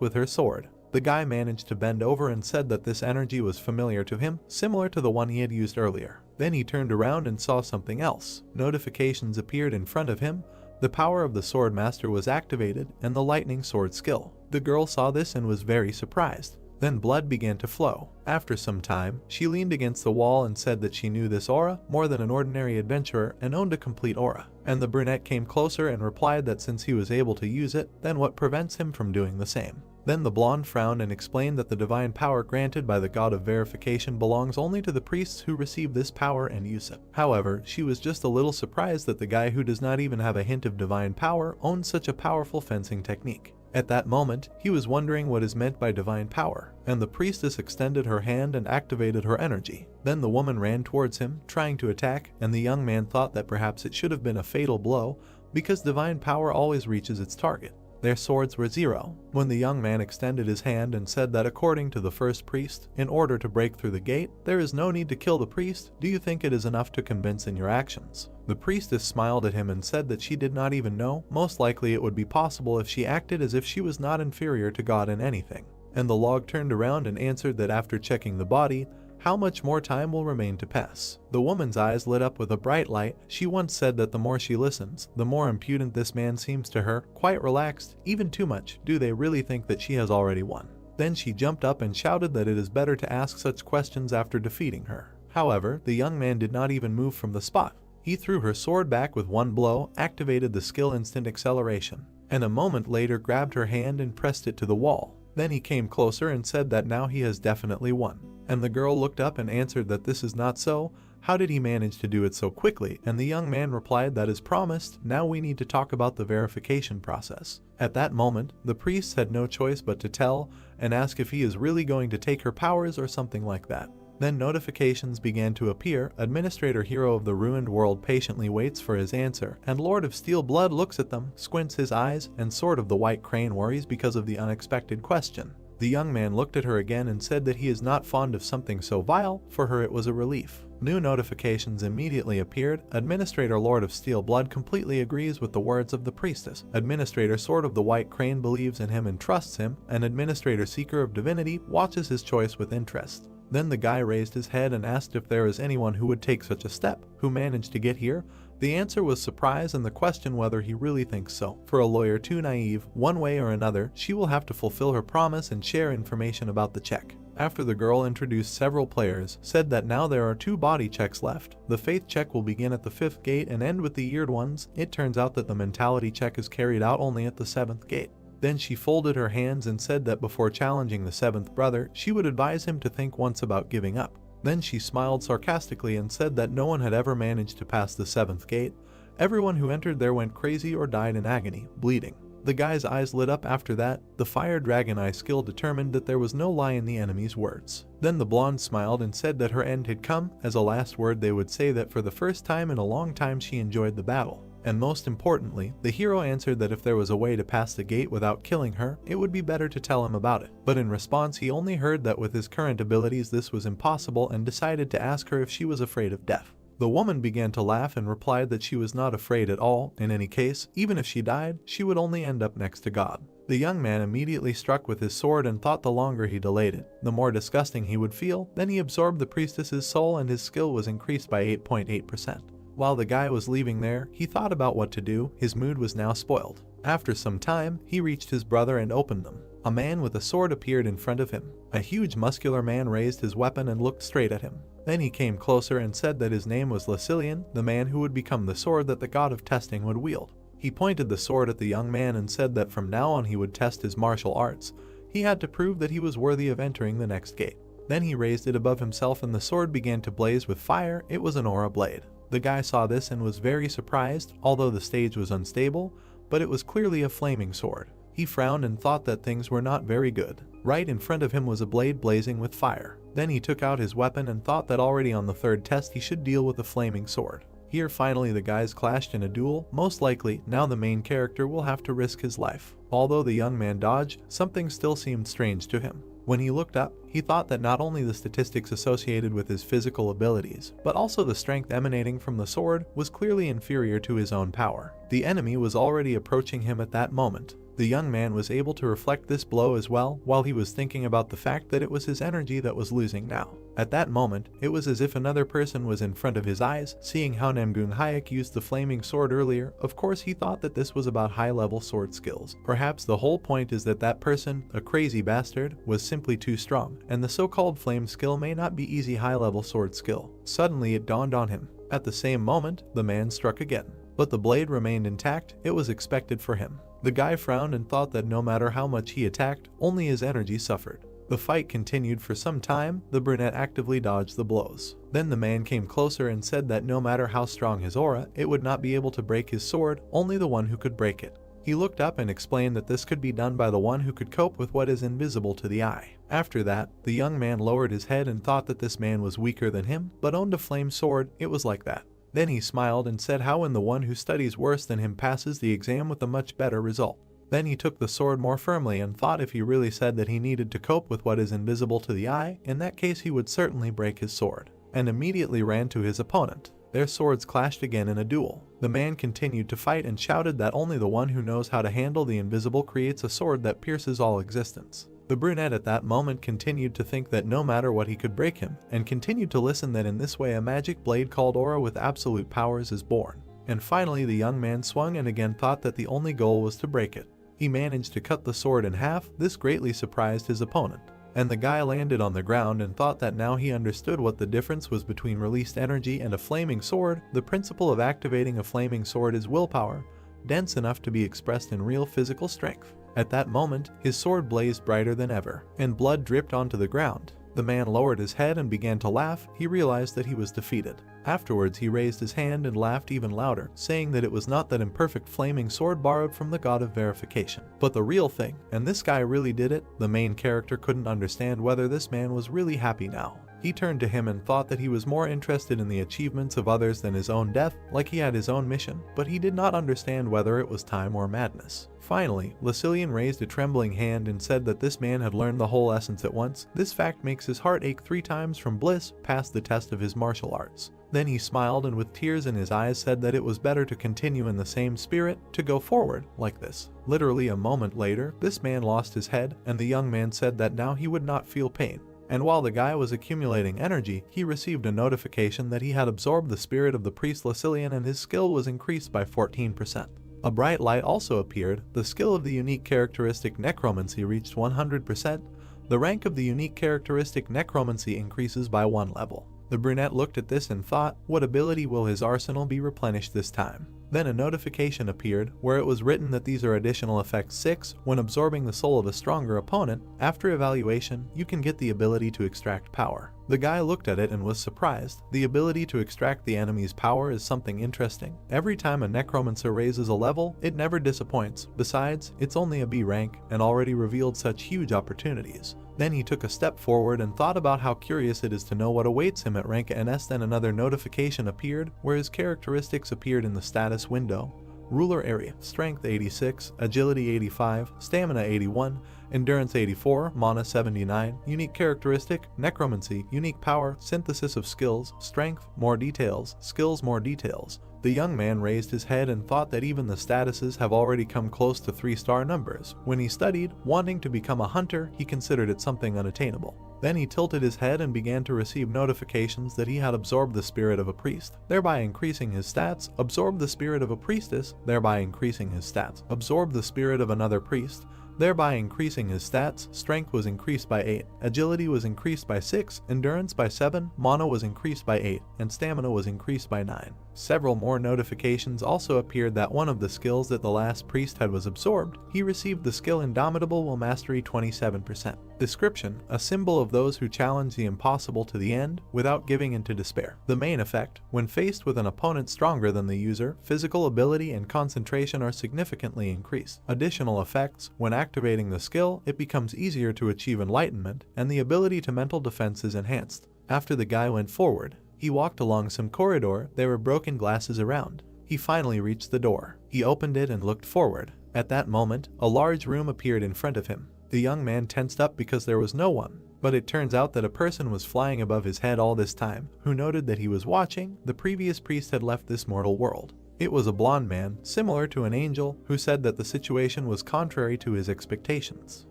with her sword. The guy managed to bend over and said that this energy was familiar to him, similar to the one he had used earlier. Then he turned around and saw something else. Notifications appeared in front of him. The power of the sword master was activated and the lightning sword skill. The girl saw this and was very surprised. Then blood began to flow. After some time, she leaned against the wall and said that she knew this aura more than an ordinary adventurer and owned a complete aura. And the brunette came closer and replied that since he was able to use it, then what prevents him from doing the same? Then the blonde frowned and explained that the divine power granted by the god of verification belongs only to the priests who receive this power and use it. However, she was just a little surprised that the guy who does not even have a hint of divine power owns such a powerful fencing technique. At that moment, he was wondering what is meant by divine power, and the priestess extended her hand and activated her energy. Then the woman ran towards him, trying to attack, and the young man thought that perhaps it should have been a fatal blow, because divine power always reaches its target. Their swords were 0. When the young man extended his hand and said that according to the first priest, in order to break through the gate, there is no need to kill the priest, do you think it is enough to convince in your actions? The priestess smiled at him and said that she did not even know, most likely it would be possible if she acted as if she was not inferior to God in anything. And the log turned around and answered that after checking the body, how much more time will remain to pass? The woman's eyes lit up with a bright light. She once said that the more she listens, the more impudent this man seems to her, quite relaxed, even too much. Do they really think that she has already won? Then she jumped up and shouted that it is better to ask such questions after defeating her. However, the young man did not even move from the spot. He threw her sword back with one blow, activated the skill instant acceleration, and a moment later grabbed her hand and pressed it to the wall. Then he came closer and said that now he has definitely won. And the girl looked up and answered that this is not so. How did he manage to do it so quickly? And the young man replied that as promised, now we need to talk about the verification process. At that moment, the priest had no choice but to tell and ask if he is really going to take her powers or something like that. Then notifications began to appear. Administrator Hero of the Ruined World patiently waits for his answer, and Lord of Steel Blood looks at them, squints his eyes, and Sword of the White Crane worries because of the unexpected question. The young man looked at her again and said that he is not fond of something so vile. For her it was a relief. New notifications immediately appeared. Administrator Lord of Steel Blood completely agrees with the words of the priestess. Administrator Sword of the White Crane believes in him and trusts him, and Administrator Seeker of Divinity watches his choice with interest. Then the guy raised his head and asked if there is anyone who would take such a step, who managed to get here. The answer was surprise and the question whether he really thinks so. For a lawyer too naive, one way or another, she will have to fulfill her promise and share information about the check. After the girl introduced several players, said that now there are 2 body checks left. The faith check will begin at the 5th gate and end with the eared ones. It turns out that the mentality check is carried out only at the 7th gate. Then she folded her hands and said that before challenging the 7th brother, she would advise him to think once about giving up. Then she smiled sarcastically and said that no one had ever managed to pass the 7th gate. Everyone who entered there went crazy or died in agony, bleeding. The guy's eyes lit up after that. The Fire Dragon Eye skill determined that there was no lie in the enemy's words. Then the blonde smiled and said that her end had come. As a last word they would say that for the first time in a long time she enjoyed the battle. And most importantly, the hero answered that if there was a way to pass the gate without killing her, it would be better to tell him about it. But in response he only heard that with his current abilities this was impossible and decided to ask her if she was afraid of death. The woman began to laugh and replied that she was not afraid at all. In any case, even if she died, she would only end up next to God. The young man immediately struck with his sword and thought the longer he delayed it, the more disgusting he would feel. Then he absorbed the priestess's soul and his skill was increased by 8.8%. While the guy was leaving there, he thought about what to do. His mood was now spoiled. After some time, he reached his brother and opened them. A man with a sword appeared in front of him. A huge muscular man raised his weapon and looked straight at him. Then he came closer and said that his name was Lucilian, the man who would become the sword that the god of testing would wield. He pointed the sword at the young man and said that from now on he would test his martial arts. He had to prove that he was worthy of entering the next gate. Then he raised it above himself and the sword began to blaze with fire. It was an aura blade. The guy saw this and was very surprised, although the stage was unstable, but it was clearly a flaming sword. He frowned and thought that things were not very good. Right in front of him was a blade blazing with fire. Then he took out his weapon and thought that already on the third test he should deal with a flaming sword. Here finally the guys clashed in a duel. Most likely, now the main character will have to risk his life. Although the young man dodged, something still seemed strange to him. When he looked up, he thought that not only the statistics associated with his physical abilities, but also the strength emanating from the sword was clearly inferior to his own power. The enemy was already approaching him at that moment. The young man was able to reflect this blow as well while he was thinking about the fact that it was his energy that was losing now. At that moment, it was as if another person was in front of his eyes. Seeing how Namgung Hayek used the flaming sword earlier, of course he thought that this was about high-level sword skills. Perhaps the whole point is that that person, a crazy bastard, was simply too strong, and the so-called flame skill may not be easy high-level sword skill. Suddenly it dawned on him. At the same moment, the man struck again. But the blade remained intact. It was expected for him. The guy frowned and thought that no matter how much he attacked, only his energy suffered. The fight continued for some time. The brunette actively dodged the blows. Then the man came closer and said that no matter how strong his aura, it would not be able to break his sword, only the one who could break it. He looked up and explained that this could be done by the one who could cope with what is invisible to the eye. After that, the young man lowered his head and thought that this man was weaker than him, but owned a flame sword. It was like that. Then he smiled and said how when the one who studies worse than him passes the exam with a much better result. Then he took the sword more firmly and thought if he really said that he needed to cope with what is invisible to the eye, in that case he would certainly break his sword. And immediately ran to his opponent. Their swords clashed again in a duel. The man continued to fight and shouted that only the one who knows how to handle the invisible creates a sword that pierces all existence. The brunette at that moment continued to think that no matter what he could break him, and continued to listen that in this way a magic blade called aura with absolute powers is born. And finally the young man swung and again thought that the only goal was to break it. He managed to cut the sword in half. This greatly surprised his opponent. And the guy landed on the ground and thought that now he understood what the difference was between released energy and a flaming sword. The principle of activating a flaming sword is willpower, dense enough to be expressed in real physical strength. At that moment, his sword blazed brighter than ever, and blood dripped onto the ground. The man lowered his head and began to laugh. He realized that he was defeated. Afterwards he raised his hand and laughed even louder, saying that it was not that imperfect flaming sword borrowed from the god of verification, but the real thing, and this guy really did it. The main character couldn't understand whether this man was really happy now. He turned to him and thought that he was more interested in the achievements of others than his own death, like he had his own mission, but he did not understand whether it was time or madness. Finally, Lucilian raised a trembling hand and said that this man had learned the whole essence at once. This fact makes his heart ache 3 times from bliss, passed the test of his martial arts. Then he smiled and with tears in his eyes said that it was better to continue in the same spirit, to go forward, like this. Literally a moment later, this man lost his head, and the young man said that now he would not feel pain. And while the guy was accumulating energy, he received a notification that he had absorbed the spirit of the priest Lucilian and his skill was increased by 14%. A bright light also appeared. The skill of the unique characteristic necromancy reached 100%. The rank of the unique characteristic necromancy increases by 1 level. The brunette looked at this and thought, what ability will his arsenal be replenished this time? Then a notification appeared where it was written that these are additional effects 6. When absorbing the soul of a stronger opponent, after evaluation, you can get the ability to extract power. The guy looked at it and was surprised. The ability to extract the enemy's power is something interesting. Every time a necromancer raises a level, it never disappoints. Besides, it's only a B rank and already revealed such huge opportunities. Then he took a step forward and thought about how curious it is to know what awaits him at rank NS. Then another notification appeared where his characteristics appeared in the status window. Ruler area, strength 86, agility 85, stamina 81, endurance 84, mana 79, unique characteristic, necromancy, unique power, synthesis of skills, strength, more details, skills, more details. The young man raised his head and thought that even the statuses have already come close to 3-star numbers. When he studied, wanting to become a hunter, he considered it something unattainable. Then he tilted his head and began to receive notifications that he had absorbed the spirit of a priest, thereby increasing his stats, absorbed the spirit of a priestess, thereby increasing his stats, absorbed the spirit of another priest, thereby increasing his stats. Strength was increased by 8, agility was increased by 6, endurance by 7, mana was increased by 8, and stamina was increased by 9. Several more notifications also appeared that one of the skills that the last priest had was absorbed. He received the skill Indomitable Will Mastery 27%. Description: a symbol of those who challenge the impossible to the end without giving in to despair. The main effect: when faced with an opponent stronger than the user, physical ability and concentration are significantly increased. Additional effects: when activating the skill, it becomes easier to achieve enlightenment, and the ability to mental defense is enhanced. After the guy went forward, he walked along some corridor. There were broken glasses around. He finally reached the door. He opened it and looked forward. At that moment, a large room appeared in front of him. The young man tensed up because there was no one, but it turns out that a person was flying above his head all this time, who noted that he was watching. The previous priest had left this mortal world. It was a blonde man, similar to an angel, who said that the situation was contrary to his expectations.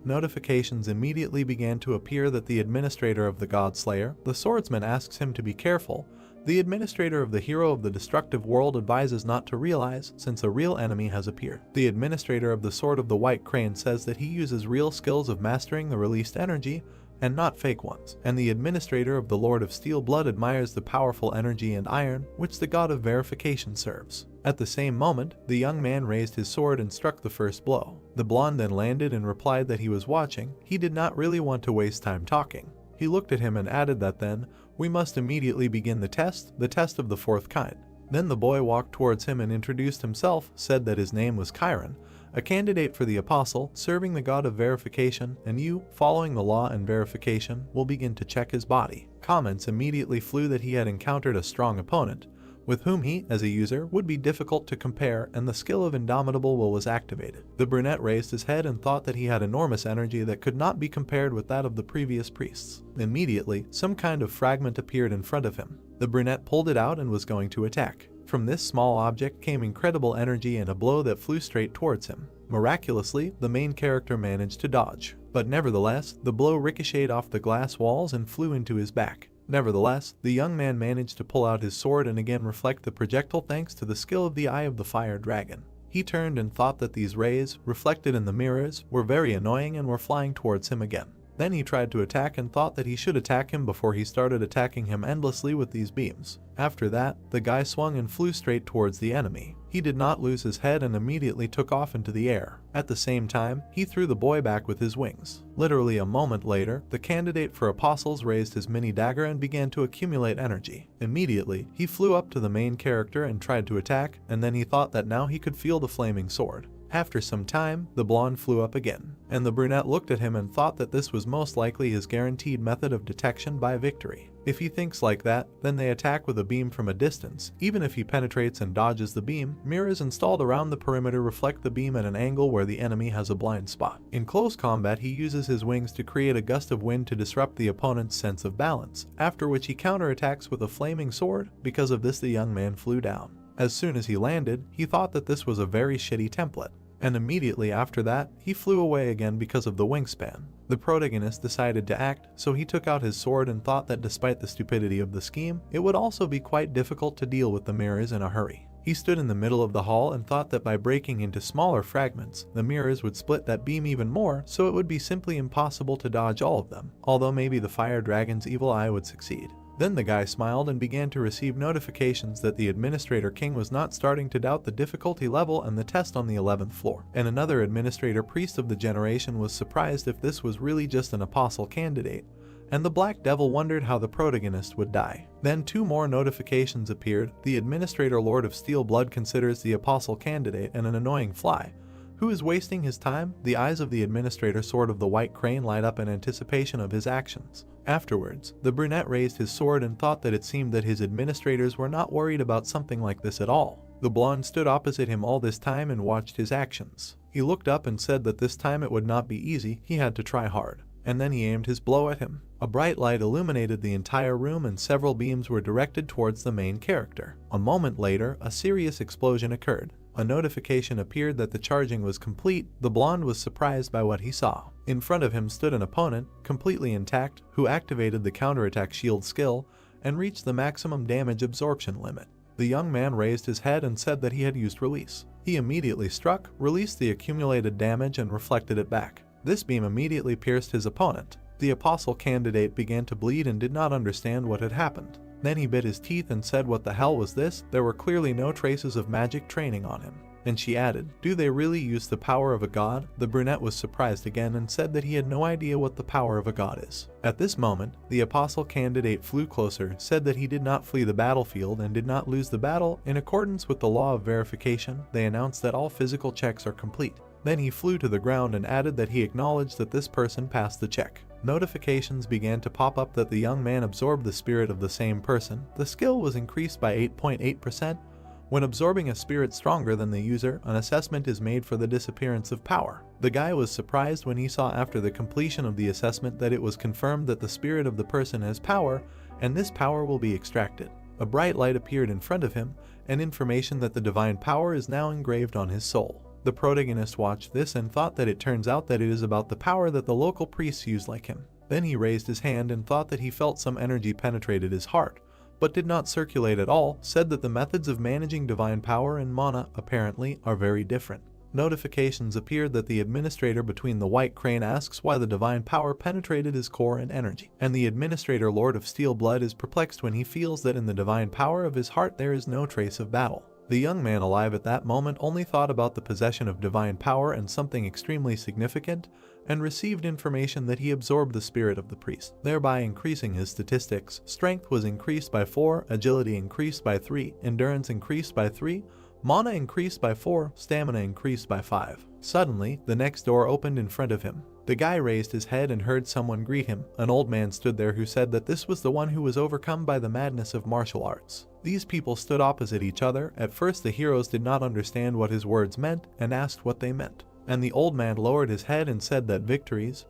Notifications immediately began to appear that the administrator of the God Slayer, the swordsman, asks him to be careful. The administrator of the hero of the destructive world advises not to realize, since a real enemy has appeared. The administrator of the Sword of the White Crane says that he uses real skills of mastering the released energy, and not fake ones. And the administrator of the Lord of Steel Blood admires the powerful energy and iron, which the god of verification serves. At the same moment, the young man raised his sword and struck the first blow. The blonde then landed and replied that he was watching. He did not really want to waste time talking. He looked at him and added that then, we must immediately begin the test of the fourth kind. Then the boy walked towards him and introduced himself, said that his name was Chiron, a candidate for the apostle, serving the god of verification, and you, following the law and verification, will begin to check his body. Comments immediately flew that he had encountered a strong opponent, with whom he, as a user, would be difficult to compare, and the skill of Indomitable Will was activated. The brunette raised his head and thought that he had enormous energy that could not be compared with that of the previous priests. Immediately, some kind of fragment appeared in front of him. The brunette pulled it out and was going to attack. From this small object came incredible energy and a blow that flew straight towards him. Miraculously, the main character managed to dodge, but nevertheless, the blow ricocheted off the glass walls and flew into his back. Nevertheless, the young man managed to pull out his sword and again reflect the projectile thanks to the skill of the Eye of the Fire Dragon. He turned and thought that these rays, reflected in the mirrors, were very annoying and were flying towards him again. Then he tried to attack and thought that he should attack him before he started attacking him endlessly with these beams. After that, the guy swung and flew straight towards the enemy. He did not lose his head and immediately took off into the air. At the same time, he threw the boy back with his wings. Literally a moment later, the candidate for apostles raised his mini dagger and began to accumulate energy. Immediately, he flew up to the main character and tried to attack, and then he thought that now he could feel the flaming sword. After some time, the blonde flew up again, and the brunette looked at him and thought that this was most likely his guaranteed method of detection by victory. If he thinks like that, then they attack with a beam from a distance. Even if he penetrates and dodges the beam, mirrors installed around the perimeter reflect the beam at an angle where the enemy has a blind spot. In close combat, he uses his wings to create a gust of wind to disrupt the opponent's sense of balance, after which he counterattacks with a flaming sword. Because of this, the young man flew down. As soon as he landed, he thought that this was a very shitty template. And immediately after that, he flew away again because of the wingspan. The protagonist decided to act, so he took out his sword and thought that despite the stupidity of the scheme, it would also be quite difficult to deal with the mirrors in a hurry. He stood in the middle of the hall and thought that by breaking into smaller fragments, the mirrors would split that beam even more, so it would be simply impossible to dodge all of them, although maybe the fire dragon's evil eye would succeed. Then the guy smiled and began to receive notifications that the administrator king was not starting to doubt the difficulty level and the test on the 11th floor. And another administrator priest of the generation was surprised if this was really just an apostle candidate. And the black devil wondered how the protagonist would die. Then 2 more notifications appeared. The administrator Lord of Steel Blood considers the apostle candidate and an annoying fly. Who is wasting his time? The eyes of the administrator Sword of the White Crane light up in anticipation of his actions. Afterwards, the brunette raised his sword and thought that it seemed that his administrators were not worried about something like this at all. The blonde stood opposite him all this time and watched his actions. He looked up and said that this time it would not be easy, he had to try hard. And then he aimed his blow at him. A bright light illuminated the entire room and several beams were directed towards the main character. A moment later, a serious explosion occurred. A notification appeared that the charging was complete. The blonde was surprised by what he saw. In front of him stood an opponent, completely intact, who activated the counterattack shield skill and reached the maximum damage absorption limit. The young man raised his head and said that he had used release. He immediately struck, released the accumulated damage and reflected it back. This beam immediately pierced his opponent. The apostle candidate began to bleed and did not understand what had happened. Then he bit his teeth and said what the hell was this? There were clearly no traces of magic training on him. And she added, "Do they really use the power of a god?" The brunette was surprised again and said that he had no idea what the power of a god is. At this moment, the apostle candidate flew closer, said that he did not flee the battlefield and did not lose the battle. In accordance with the law of verification, they announced that all physical checks are complete. Then he flew to the ground and added that he acknowledged that this person passed the check. Notifications began to pop up that the young man absorbed the spirit of the same person. The skill was increased by 8.8%. When absorbing a spirit stronger than the user, an assessment is made for the disappearance of power. The guy was surprised when he saw after the completion of the assessment that it was confirmed that the spirit of the person has power, and this power will be extracted. A bright light appeared in front of him, and information that the divine power is now engraved on his soul. The protagonist watched this and thought that it turns out that it is about the power that the local priests use like him. Then he raised his hand and thought that he felt some energy penetrated his heart, but did not circulate at all, said that the methods of managing divine power in Mana apparently are very different. Notifications appeared that the administrator between the white crane asks why the divine power penetrated his core and energy, and the administrator Lord of Steel Blood is perplexed when he feels that in the divine power of his heart there is no trace of battle. The young man alive at that moment only thought about the possession of divine power and something extremely significant, and received information that he absorbed the spirit of the priest, thereby increasing his statistics. Strength was increased by 4, agility increased by 3, endurance increased by 3, mana increased by 4, stamina increased by 5. Suddenly, the next door opened in front of him. The guy raised his head and heard someone greet him. An old man stood there who said that this was the one who was overcome by the madness of martial arts. These people stood opposite each other. At first the heroes did not understand what his words meant and asked what they meant. And the old man lowered his head and said that victories,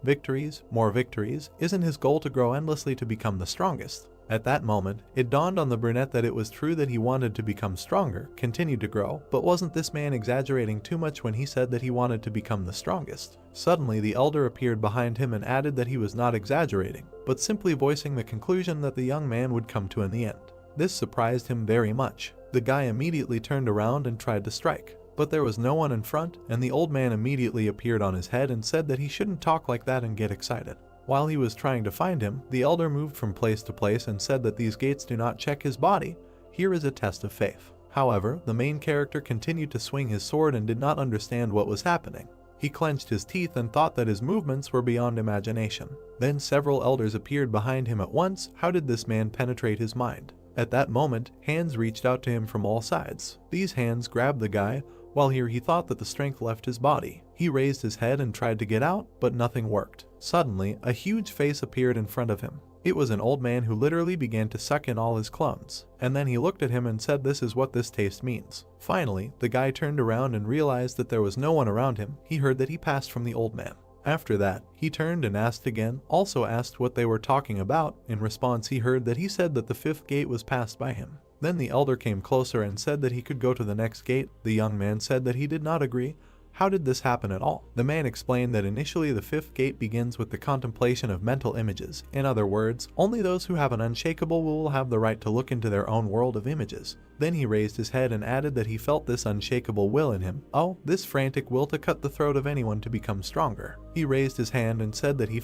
more victories, isn't his goal to grow endlessly to become the strongest. At that moment, it dawned on the brunette that it was true that he wanted to become stronger, continued to grow, but wasn't this man exaggerating too much when he said that he wanted to become the strongest? Suddenly the elder appeared behind him and added that he was not exaggerating, but simply voicing the conclusion that the young man would come to in the end. This surprised him very much. The guy immediately turned around and tried to strike, but there was no one in front, and the old man immediately appeared on his head and said that he shouldn't talk like that and get excited. While he was trying to find him, the elder moved from place to place and said that these gates do not check his body. Here is a test of faith. However, the main character continued to swing his sword and did not understand what was happening. He clenched his teeth and thought that his movements were beyond imagination. Then several elders appeared behind him at once. How did this man penetrate his mind? At that moment, hands reached out to him from all sides. These hands grabbed the guy, while here he thought that the strength left his body. He raised his head and tried to get out, but nothing worked. Suddenly, a huge face appeared in front of him. It was an old man who literally began to suck in all his clones. And then he looked at him and said, "This is what this taste means." Finally, the guy turned around and realized that there was no one around him. He heard that he passed from the old man. After that, he turned and asked again, also asked what they were talking about. In response, he heard that he said that the 5th gate was passed by him. Then the elder came closer and said that he could go to the next gate. The young man said that he did not agree. How did this happen at all? The man explained that initially the 5th gate begins with the contemplation of mental images. In other words, only those who have an unshakable will have the right to look into their own world of images. Then he raised his head and added that he felt this unshakable will in him. Oh, this frantic will to cut the throat of anyone to become stronger. He raised his hand and said that he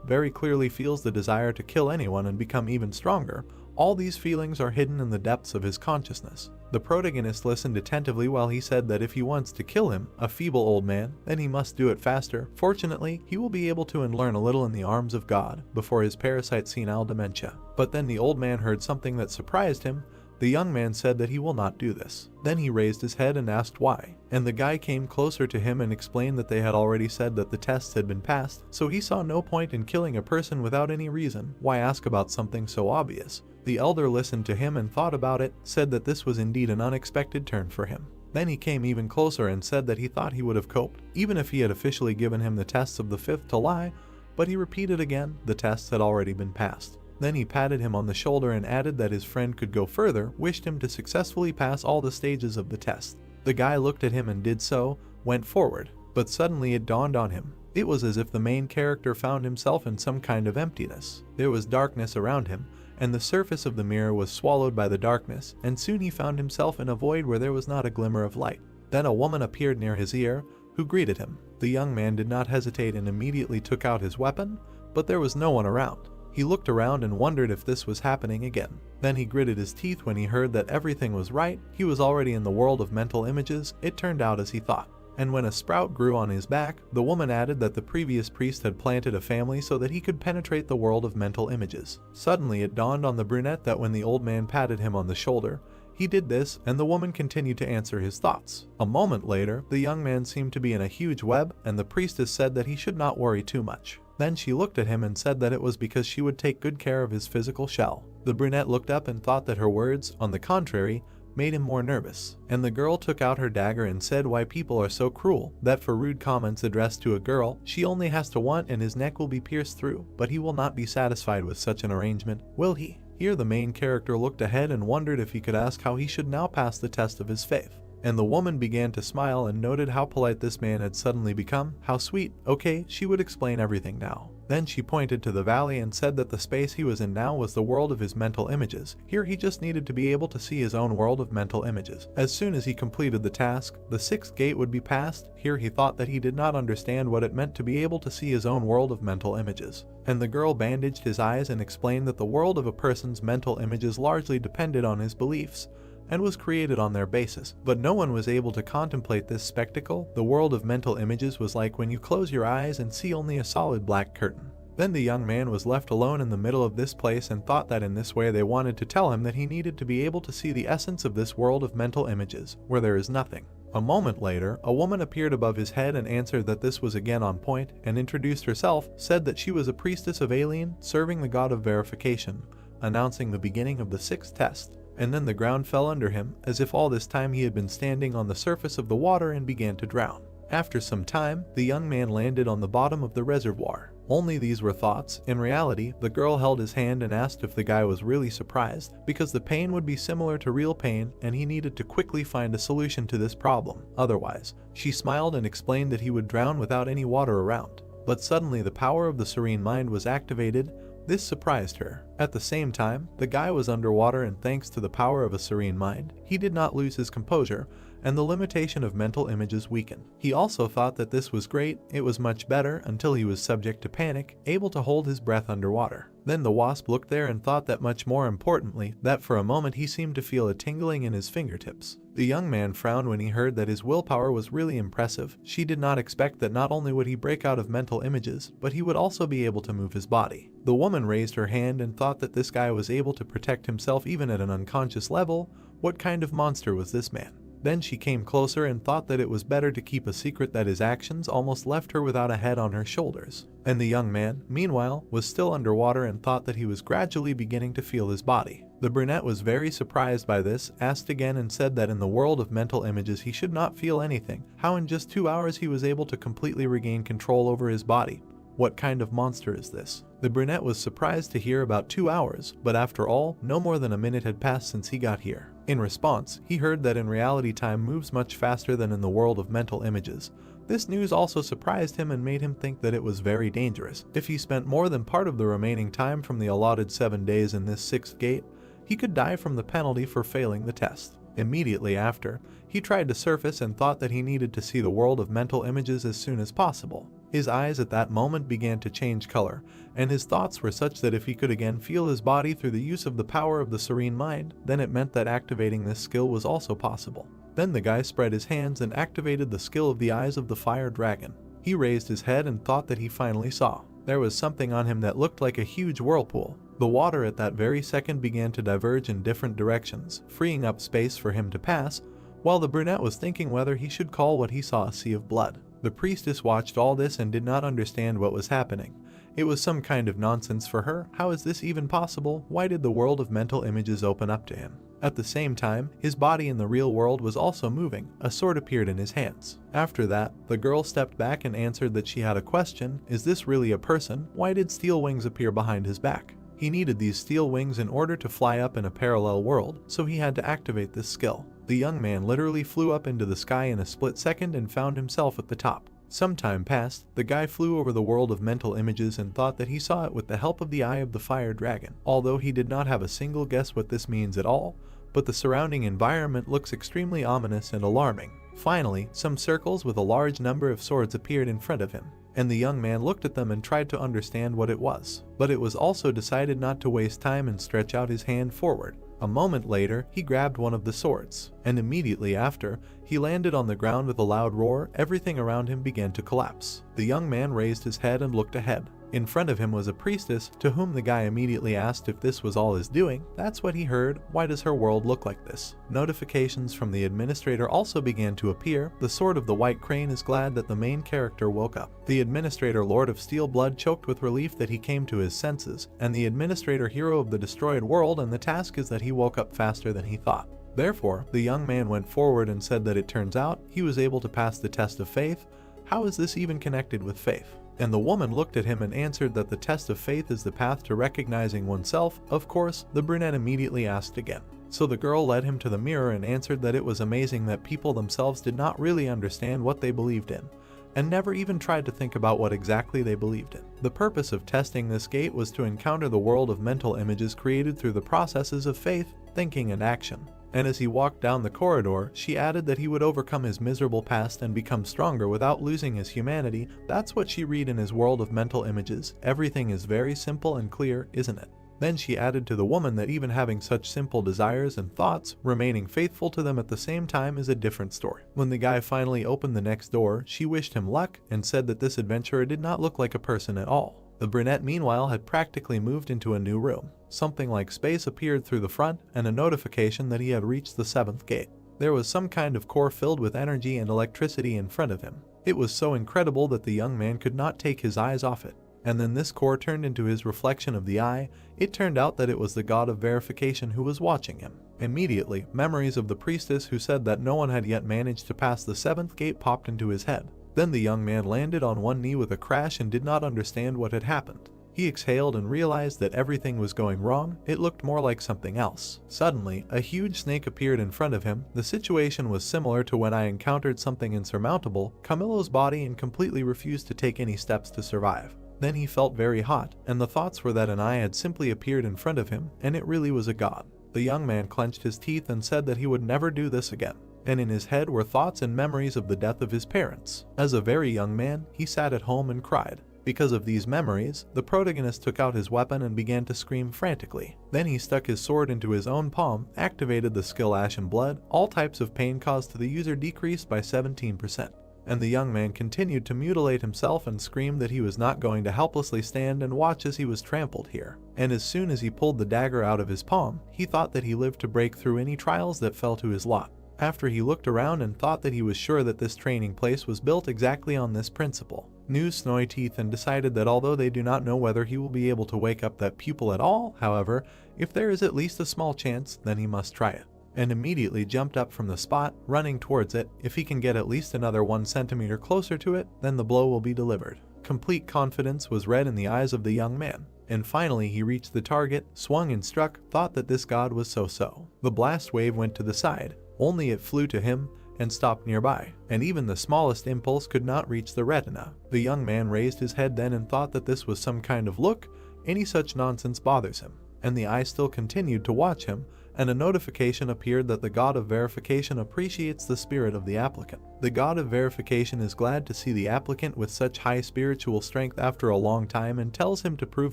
very clearly feels the desire to kill anyone and become even stronger. All these feelings are hidden in the depths of his consciousness. The protagonist listened attentively while he said that if he wants to kill him, a feeble old man, then he must do it faster. Fortunately, he will be able to learn a little in the arms of God before his parasite senile dementia. But then the old man heard something that surprised him. The young man said that he will not do this. Then he raised his head and asked why, and the guy came closer to him and explained that they had already said that the tests had been passed, so he saw no point in killing a person without any reason. Why ask about something so obvious? The elder listened to him and thought about it, said that this was indeed an unexpected turn for him. Then he came even closer and said that he thought he would have coped, even if he had officially given him the tests of the 5th to lie, but he repeated again, the tests had already been passed. Then he patted him on the shoulder and added that his friend could go further, wished him to successfully pass all the stages of the test. The guy looked at him and did so, went forward, but suddenly it dawned on him. It was as if the main character found himself in some kind of emptiness. There was darkness around him, and the surface of the mirror was swallowed by the darkness, and soon he found himself in a void where there was not a glimmer of light. Then a woman appeared near his ear, who greeted him. The young man did not hesitate and immediately took out his weapon, but there was no one around. He looked around and wondered if this was happening again. Then he gritted his teeth when he heard that everything was right. He was already in the world of mental images. It turned out as he thought. And when a sprout grew on his back, the woman added that the previous priest had planted a family so that he could penetrate the world of mental images. Suddenly it dawned on the brunette that when the old man patted him on the shoulder, he did this, and the woman continued to answer his thoughts. A moment later, the young man seemed to be in a huge web, and the priestess said that he should not worry too much. Then she looked at him and said that it was because she would take good care of his physical shell. The brunette looked up and thought that her words, on the contrary, made him more nervous, and the girl took out her dagger and said why people are so cruel, that for rude comments addressed to a girl, she only has to want and his neck will be pierced through, but he will not be satisfied with such an arrangement, will he? Here the main character looked ahead and wondered if he could ask how he should now pass the test of his faith. And the woman began to smile and noted how polite this man had suddenly become. How sweet. Okay, she would explain everything now. Then she pointed to the valley and said that the space he was in now was the world of his mental images. Here he just needed to be able to see his own world of mental images. As soon as he completed the task, the 6th gate would be passed. Here he thought that he did not understand what it meant to be able to see his own world of mental images. And the girl bandaged his eyes and explained that the world of a person's mental images largely depended on his beliefs, and was created on their basis. But no one was able to contemplate this spectacle. The world of mental images was like when you close your eyes and see only a solid black curtain. Then the young man was left alone in the middle of this place and thought that in this way they wanted to tell him that he needed to be able to see the essence of this world of mental images, where there is nothing. A moment later, a woman appeared above his head and answered that this was again on point, and introduced herself, said that she was a priestess of Alien, serving the god of verification, announcing the beginning of the 6th test. And then the ground fell under him, as if all this time he had been standing on the surface of the water, and began to drown. After some time, the young man landed on the bottom of the reservoir. Only these were thoughts. In reality, the girl held his hand and asked if the guy was really surprised, because the pain would be similar to real pain and he needed to quickly find a solution to this problem. Otherwise, she smiled and explained that he would drown without any water around. But suddenly the power of the serene mind was activated. This surprised her. At the same time, the guy was underwater, and thanks to the power of a serene mind, he did not lose his composure, and the limitation of mental images weakened. He also thought that this was great. It was much better until he was subject to panic, able to hold his breath underwater. Then the wasp looked there and thought that much more importantly, that for a moment he seemed to feel a tingling in his fingertips. The young man frowned when he heard that his willpower was really impressive. She did not expect that not only would he break out of mental images, but he would also be able to move his body. The woman raised her hand and thought that this guy was able to protect himself even at an unconscious level. What kind of monster was this man? Then she came closer and thought that it was better to keep a secret, that his actions almost left her without a head on her shoulders. And the young man, meanwhile, was still underwater and thought that he was gradually beginning to feel his body. The brunette was very surprised by this, asked again and said that in the world of mental images he should not feel anything. How in just 2 hours he was able to completely regain control over his body. What kind of monster is this? The brunette was surprised to hear about 2 hours, but after all, no more than a minute had passed since he got here. In response, he heard that in reality time moves much faster than in the world of mental images. This news also surprised him and made him think that it was very dangerous. If he spent more than part of the remaining time from the allotted 7 days in this 6th gate, he could die from the penalty for failing the test. Immediately after, he tried to surface and thought that he needed to see the world of mental images as soon as possible. His eyes at that moment began to change color, and his thoughts were such that if he could again feel his body through the use of the power of the serene mind, then it meant that activating this skill was also possible. Then the guy spread his hands and activated the skill of the eyes of the fire dragon. He raised his head and thought that he finally saw. There was something on him that looked like a huge whirlpool. The water at that very second began to diverge in different directions, freeing up space for him to pass, while the brunette was thinking whether he should call what he saw a sea of blood. The priestess watched all this and did not understand what was happening. It was some kind of nonsense for her. How is this even possible? Why did the world of mental images open up to him? At the same time, his body in the real world was also moving. A sword appeared in his hands. After that, the girl stepped back and answered that she had a question. Is this really a person? Why did steel wings appear behind his back? He needed these steel wings in order to fly up in a parallel world, so he had to activate this skill. The young man literally flew up into the sky in a split second and found himself at the top. Some time passed, the guy flew over the world of mental images and thought that he saw it with the help of the eye of the fire dragon. Although he did not have a single guess what this means at all, but the surrounding environment looks extremely ominous and alarming. Finally, some circles with a large number of swords appeared in front of him. and the young man looked at them and tried to understand what it was. But it was also decided not to waste time and stretch out his hand forward. A moment later, he grabbed one of the swords, and immediately after, he landed on the ground with a loud roar. Everything around him began to collapse. The young man raised his head and looked ahead. In front of him was a priestess, to whom the guy immediately asked if this was all his doing. That's what he heard. Why does her world look like this? Notifications from the administrator also began to appear. The Sword of the White Crane is glad that the main character woke up. The administrator Lord of Steel Blood choked with relief that he came to his senses, and the administrator Hero of the Destroyed World, and the task is that he woke up faster than he thought. Therefore, the young man went forward and said that it turns out he was able to pass the test of faith. How is this even connected with faith? And the woman looked at him and answered that the test of faith is the path to recognizing oneself. Of course, the brunette immediately asked again. So the girl led him to the mirror and answered that it was amazing that people themselves did not really understand what they believed in, and never even tried to think about what exactly they believed in. The purpose of testing this gate was to encounter the world of mental images created through the processes of faith, thinking, and action. And as he walked down the corridor, she added that he would overcome his miserable past and become stronger without losing his humanity. That's what she read in his world of mental images. Everything is very simple and clear, isn't it? Then she added to the woman that even having such simple desires and thoughts, remaining faithful to them at the same time is a different story. When the guy finally opened the next door, she wished him luck and said that this adventurer did not look like a person at all. The brunette meanwhile had practically moved into a new room. Something like space appeared through the front and a notification that he had reached the 7th gate. There was some kind of core filled with energy and electricity in front of him. It was so incredible that the young man could not take his eyes off it. And then this core turned into his reflection of the eye. It turned out that it was the god of verification who was watching him. Immediately, memories of the priestess who said that no one had yet managed to pass the 7th gate popped into his head. Then the young man landed on one knee with a crash and did not understand what had happened. He exhaled and realized that everything was going wrong. It looked more like something else. Suddenly, a huge snake appeared in front of him. The situation was similar to when I encountered something insurmountable, Camillo's body, and completely refused to take any steps to survive. Then he felt very hot, and the thoughts were that an eye had simply appeared in front of him, and it really was a god. The young man clenched his teeth and said that he would never do this again. And in his head were thoughts and memories of the death of his parents. As a very young man, he sat at home and cried. Because of these memories, the protagonist took out his weapon and began to scream frantically. Then he stuck his sword into his own palm, activated the skill Ashen Blood. All types of pain caused to the user decreased by 17%. And the young man continued to mutilate himself and screamed that he was not going to helplessly stand and watch as he was trampled here. And as soon as he pulled the dagger out of his palm, he thought that he lived to break through any trials that fell to his lot. After he looked around and thought that he was sure that this training place was built exactly on this principle. New snowy teeth and decided that although they do not know whether he will be able to wake up that pupil at all, however, if there is at least a small chance, then he must try it. And immediately jumped up from the spot, running towards it. If he can get at least another 1 centimeter closer to it, then the blow will be delivered. Complete confidence was read in the eyes of the young man. And finally he reached the target, swung and struck, thought that this god was so-so. The blast wave went to the side. Only it flew to him and stopped nearby, and even the smallest impulse could not reach the retina. The young man raised his head then and thought that this was some kind of look. Any such nonsense bothers him. And the eye still continued to watch him, and a notification appeared that the god of verification appreciates the spirit of the applicant. The god of verification is glad to see the applicant with such high spiritual strength after a long time and tells him to prove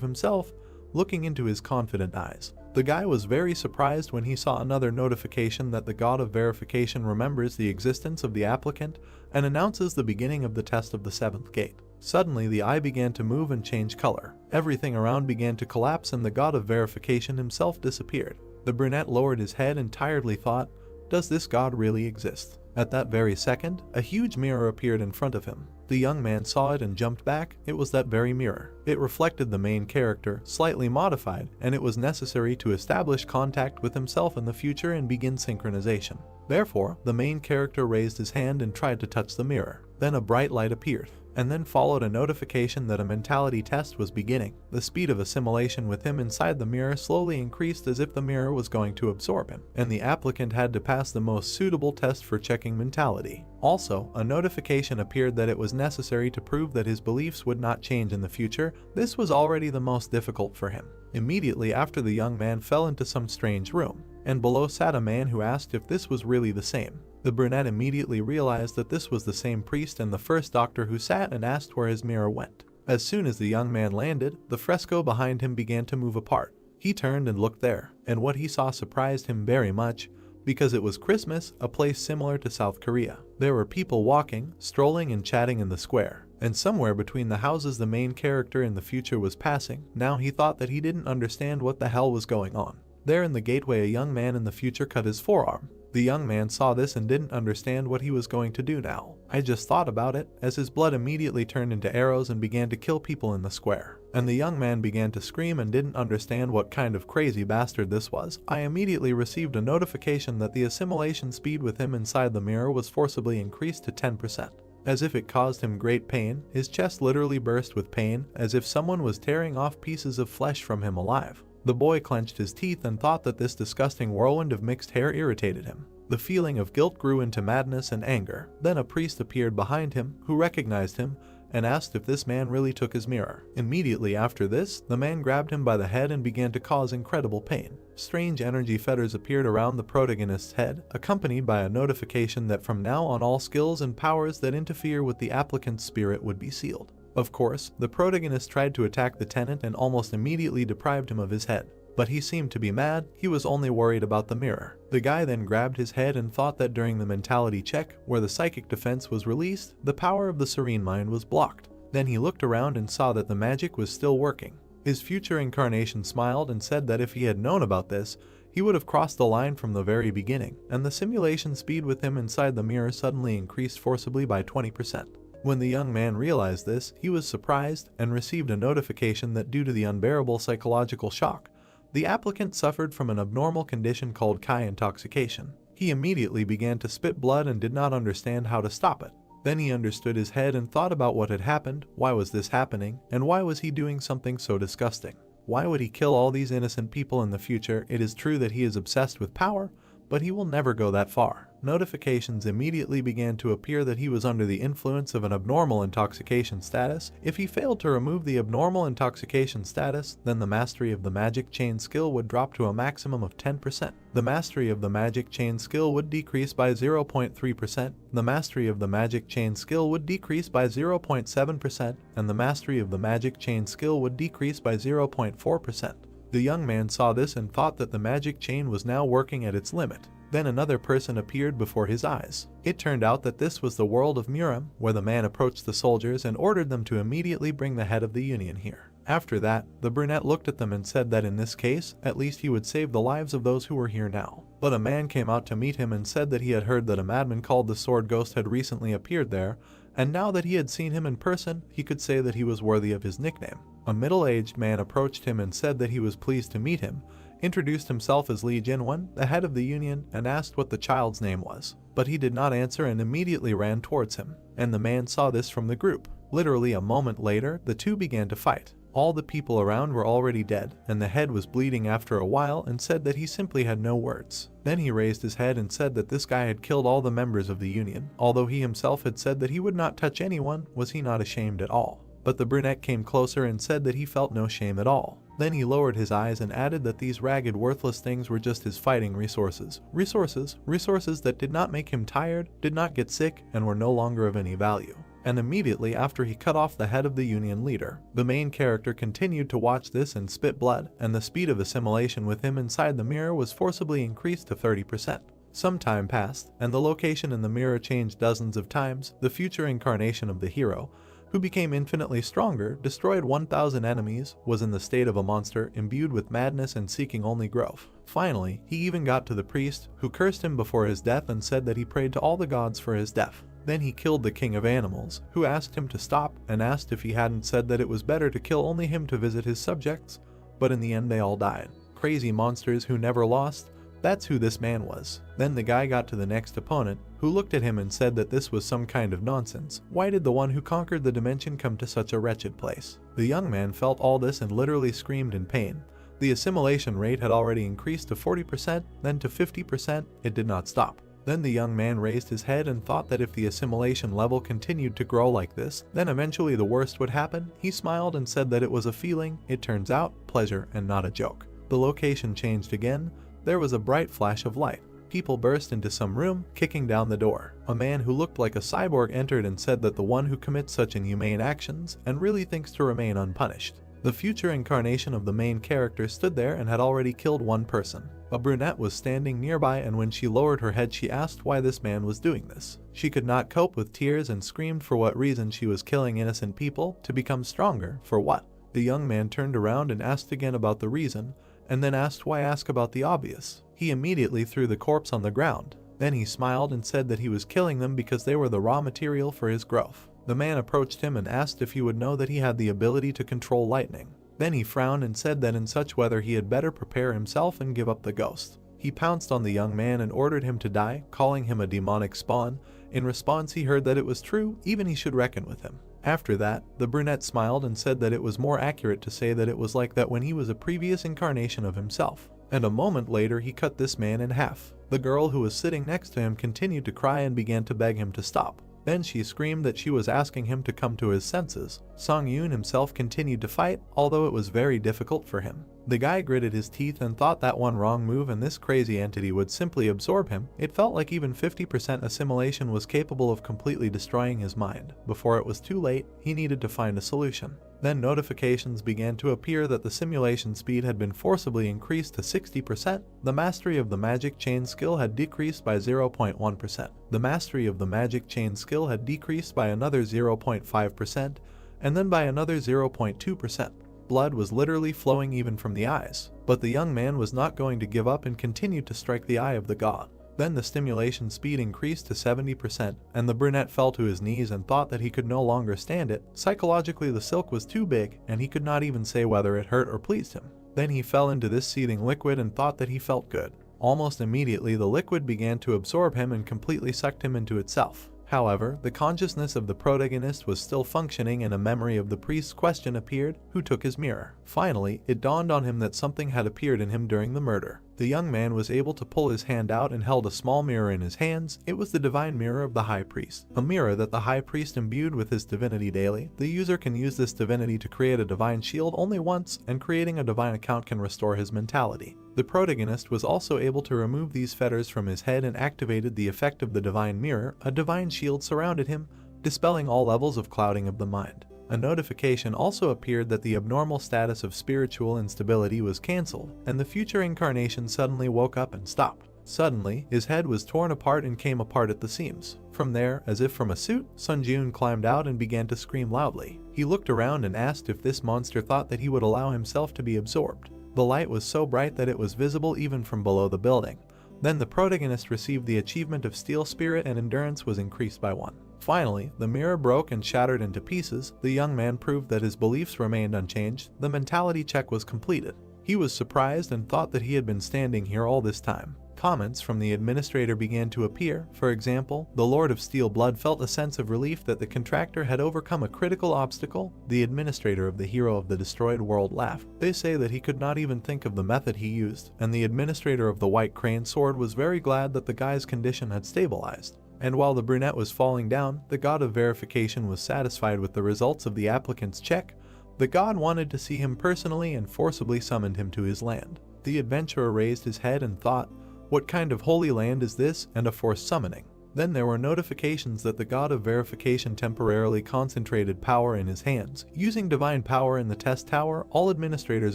himself, looking into his confident eyes. The guy was very surprised when he saw another notification that the god of verification remembers the existence of the applicant and announces the beginning of the test of the 7th gate. Suddenly the eye began to move and change color. Everything around began to collapse and the god of verification himself disappeared. The brunette lowered his head and tiredly thought, does this god really exist? At that very second, a huge mirror appeared in front of him. The young man saw it and jumped back. It was that very mirror. It reflected the main character, slightly modified, and it was necessary to establish contact with himself in the future and begin synchronization. Therefore, the main character raised his hand and tried to touch the mirror. Then a bright light appeared, and then followed a notification that a mentality test was beginning. The speed of assimilation with him inside the mirror slowly increased as if the mirror was going to absorb him, and the applicant had to pass the most suitable test for checking mentality. Also, a notification appeared that it was necessary to prove that his beliefs would not change in the future. This was already the most difficult for him. Immediately after, the young man fell into some strange room, and below sat a man who asked if this was really the same. The brunette immediately realized that this was the same priest and the first doctor who sat and asked where his mirror went. As soon as the young man landed, the fresco behind him began to move apart. He turned and looked there, and what he saw surprised him very much, because it was Christmas, a place similar to South Korea. There were people walking, strolling and chatting in the square, and somewhere between the houses the main character in the future was passing. Now he thought that he didn't understand what the hell was going on. There in the gateway a young man in the future cut his forearm. The young man saw this and didn't understand what he was going to do now. I just thought about it, as his blood immediately turned into arrows and began to kill people in the square. And the young man began to scream and didn't understand what kind of crazy bastard this was. I immediately received a notification that the assimilation speed with him inside the mirror was forcibly increased to 10%. As if it caused him great pain, his chest literally burst with pain, as if someone was tearing off pieces of flesh from him alive. The boy clenched his teeth and thought that this disgusting whirlwind of mixed hair irritated him. The feeling of guilt grew into madness and anger. Then a priest appeared behind him, who recognized him, and asked if this man really took his mirror. Immediately after this, the man grabbed him by the head and began to cause incredible pain. Strange energy fetters appeared around the protagonist's head, accompanied by a notification that from now on all skills and powers that interfere with the applicant's spirit would be sealed. Of course, the protagonist tried to attack the tenant and almost immediately deprived him of his head. But he seemed to be mad, he was only worried about the mirror. The guy then grabbed his head and thought that during the mentality check, where the psychic defense was released, the power of the serene mind was blocked. Then he looked around and saw that the magic was still working. His future incarnation smiled and said that if he had known about this, he would have crossed the line from the very beginning, and the simulation speed with him inside the mirror suddenly increased forcibly by 20%. When the young man realized this, he was surprised and received a notification that due to the unbearable psychological shock, the applicant suffered from an abnormal condition called Kai intoxication. He immediately began to spit blood and did not understand how to stop it. Then he understood his head and thought about what had happened, why was this happening, and why was he doing something so disgusting? Why would he kill all these innocent people in the future? It is true that he is obsessed with power, but he will never go that far. Notifications immediately began to appear that he was under the influence of an abnormal intoxication status. If he failed to remove the abnormal intoxication status, then the mastery of the magic chain skill would drop to a maximum of 10%. The mastery of the magic chain skill would decrease by 0.3%, the mastery of the magic chain skill would decrease by 0.7%, and the mastery of the magic chain skill would decrease by 0.4%. The young man saw this and thought that the magic chain was now working at its limit. Then another person appeared before his eyes. It turned out that this was the world of Muram, where the man approached the soldiers and ordered them to immediately bring the head of the Union here. After that, the brunette looked at them and said that in this case, at least he would save the lives of those who were here now. But a man came out to meet him and said that he had heard that a madman called the Sword Ghost had recently appeared there, and now that he had seen him in person, he could say that he was worthy of his nickname. A middle-aged man approached him and said that he was pleased to meet him, introduced himself as Lee Jinwon, the head of the Union, and asked what the child's name was. But he did not answer and immediately ran towards him, and the man saw this from the group. Literally a moment later, the two began to fight. All the people around were already dead, and the head was bleeding after a while and said that he simply had no words. Then he raised his head and said that this guy had killed all the members of the Union. Although he himself had said that he would not touch anyone, was he not ashamed at all? But the brunette came closer and said that he felt no shame at all. Then he lowered his eyes and added that these ragged, worthless things were just his fighting resources. Resources that did not make him tired, did not get sick, and were no longer of any value. And immediately after he cut off the head of the Union leader, the main character continued to watch this and spit blood, and the speed of assimilation with him inside the mirror was forcibly increased to 30%. Some time passed, and the location in the mirror changed dozens of times. The future incarnation of the hero, who became infinitely stronger, destroyed 1,000 enemies, was in the state of a monster, imbued with madness and seeking only growth. Finally, he even got to the priest, who cursed him before his death and said that he prayed to all the gods for his death. Then he killed the king of animals, who asked him to stop and asked if he hadn't said that it was better to kill only him to visit his subjects, but in the end they all died. Crazy monsters who never lost, that's who this man was. Then the guy got to the next opponent, who looked at him and said that this was some kind of nonsense. Why did the one who conquered the dimension come to such a wretched place? The young man felt all this and literally screamed in pain. The assimilation rate had already increased to 40%, then to 50%, it did not stop. Then the young man raised his head and thought that if the assimilation level continued to grow like this, then eventually the worst would happen. He smiled and said that it was a feeling, it turns out, pleasure and not a joke. The location changed again. There was a bright flash of light. People burst into some room, kicking down the door. A man who looked like a cyborg entered and said that the one who commits such inhumane actions and really thinks to remain unpunished. The future incarnation of the main character stood there and had already killed one person. A brunette was standing nearby, and when she lowered her head she asked why this man was doing this. She could not cope with tears and screamed for what reason she was killing innocent people, to become stronger, for what? The young man turned around and asked again about the reason, and then asked why ask about the obvious. He immediately threw the corpse on the ground. Then he smiled and said that he was killing them because they were the raw material for his growth. The man approached him and asked if he would know that he had the ability to control lightning. Then he frowned and said that in such weather he had better prepare himself and give up the ghost. He pounced on the young man and ordered him to die, calling him a demonic spawn. In response he heard that it was true, even he should reckon with him. After that, the brunette smiled and said that it was more accurate to say that it was like that when he was a previous incarnation of himself. And a moment later he cut this man in half. The girl who was sitting next to him continued to cry and began to beg him to stop. Then she screamed that she was asking him to come to his senses. Song Yoon himself continued to fight, although it was very difficult for him. The guy gritted his teeth and thought that one wrong move and this crazy entity would simply absorb him. It felt like even 50% assimilation was capable of completely destroying his mind. Before it was too late, he needed to find a solution. Then notifications began to appear that the simulation speed had been forcibly increased to 60%. The mastery of the magic chain skill had decreased by 0.1%. The mastery of the magic chain skill had decreased by another 0.5%, and then by another 0.2%. Blood was literally flowing even from the eyes. But the young man was not going to give up and continued to strike the eye of the god. Then the stimulation speed increased to 70%, and the brunette fell to his knees and thought that he could no longer stand it. Psychologically, the silk was too big, and he could not even say whether it hurt or pleased him. Then he fell into this seething liquid and thought that he felt good. Almost immediately the liquid began to absorb him and completely sucked him into itself. However, the consciousness of the protagonist was still functioning and a memory of the priest's question appeared, who took his mirror. Finally, it dawned on him that something had appeared in him during the murder. The young man was able to pull his hand out and held a small mirror in his hands. It was the divine mirror of the high priest, a mirror that the high priest imbued with his divinity daily. The user can use this divinity to create a divine shield only once, and creating a divine account can restore his mentality. The protagonist was also able to remove these fetters from his head and activated the effect of the divine mirror. A divine shield surrounded him, dispelling all levels of clouding of the mind. A notification also appeared that the abnormal status of spiritual instability was cancelled, and the future incarnation suddenly woke up and stopped. Suddenly, his head was torn apart and came apart at the seams. From there, as if from a suit, Sun Jun climbed out and began to scream loudly. He looked around and asked if this monster thought that he would allow himself to be absorbed. The light was so bright that it was visible even from below the building. Then the protagonist received the achievement of Steel Spirit and endurance was increased by 1. Finally, the mirror broke and shattered into pieces. The young man proved that his beliefs remained unchanged. The mentality check was completed. He was surprised and thought that he had been standing here all this time. Comments from the administrator began to appear. For example, the Lord of Steel Blood felt a sense of relief that the contractor had overcome a critical obstacle. The administrator of the hero of the destroyed world laughed. They say that he could not even think of the method he used, and the administrator of the White Crane Sword was very glad that the guy's condition had stabilized. And while the brunette was falling down, the god of verification was satisfied with the results of the applicant's check. The god wanted to see him personally and forcibly summoned him to his land. The adventurer raised his head and thought, "What kind of holy land is this?" and a forced summoning. Then there were notifications that the god of verification temporarily concentrated power in his hands. Using divine power in the test tower, all administrators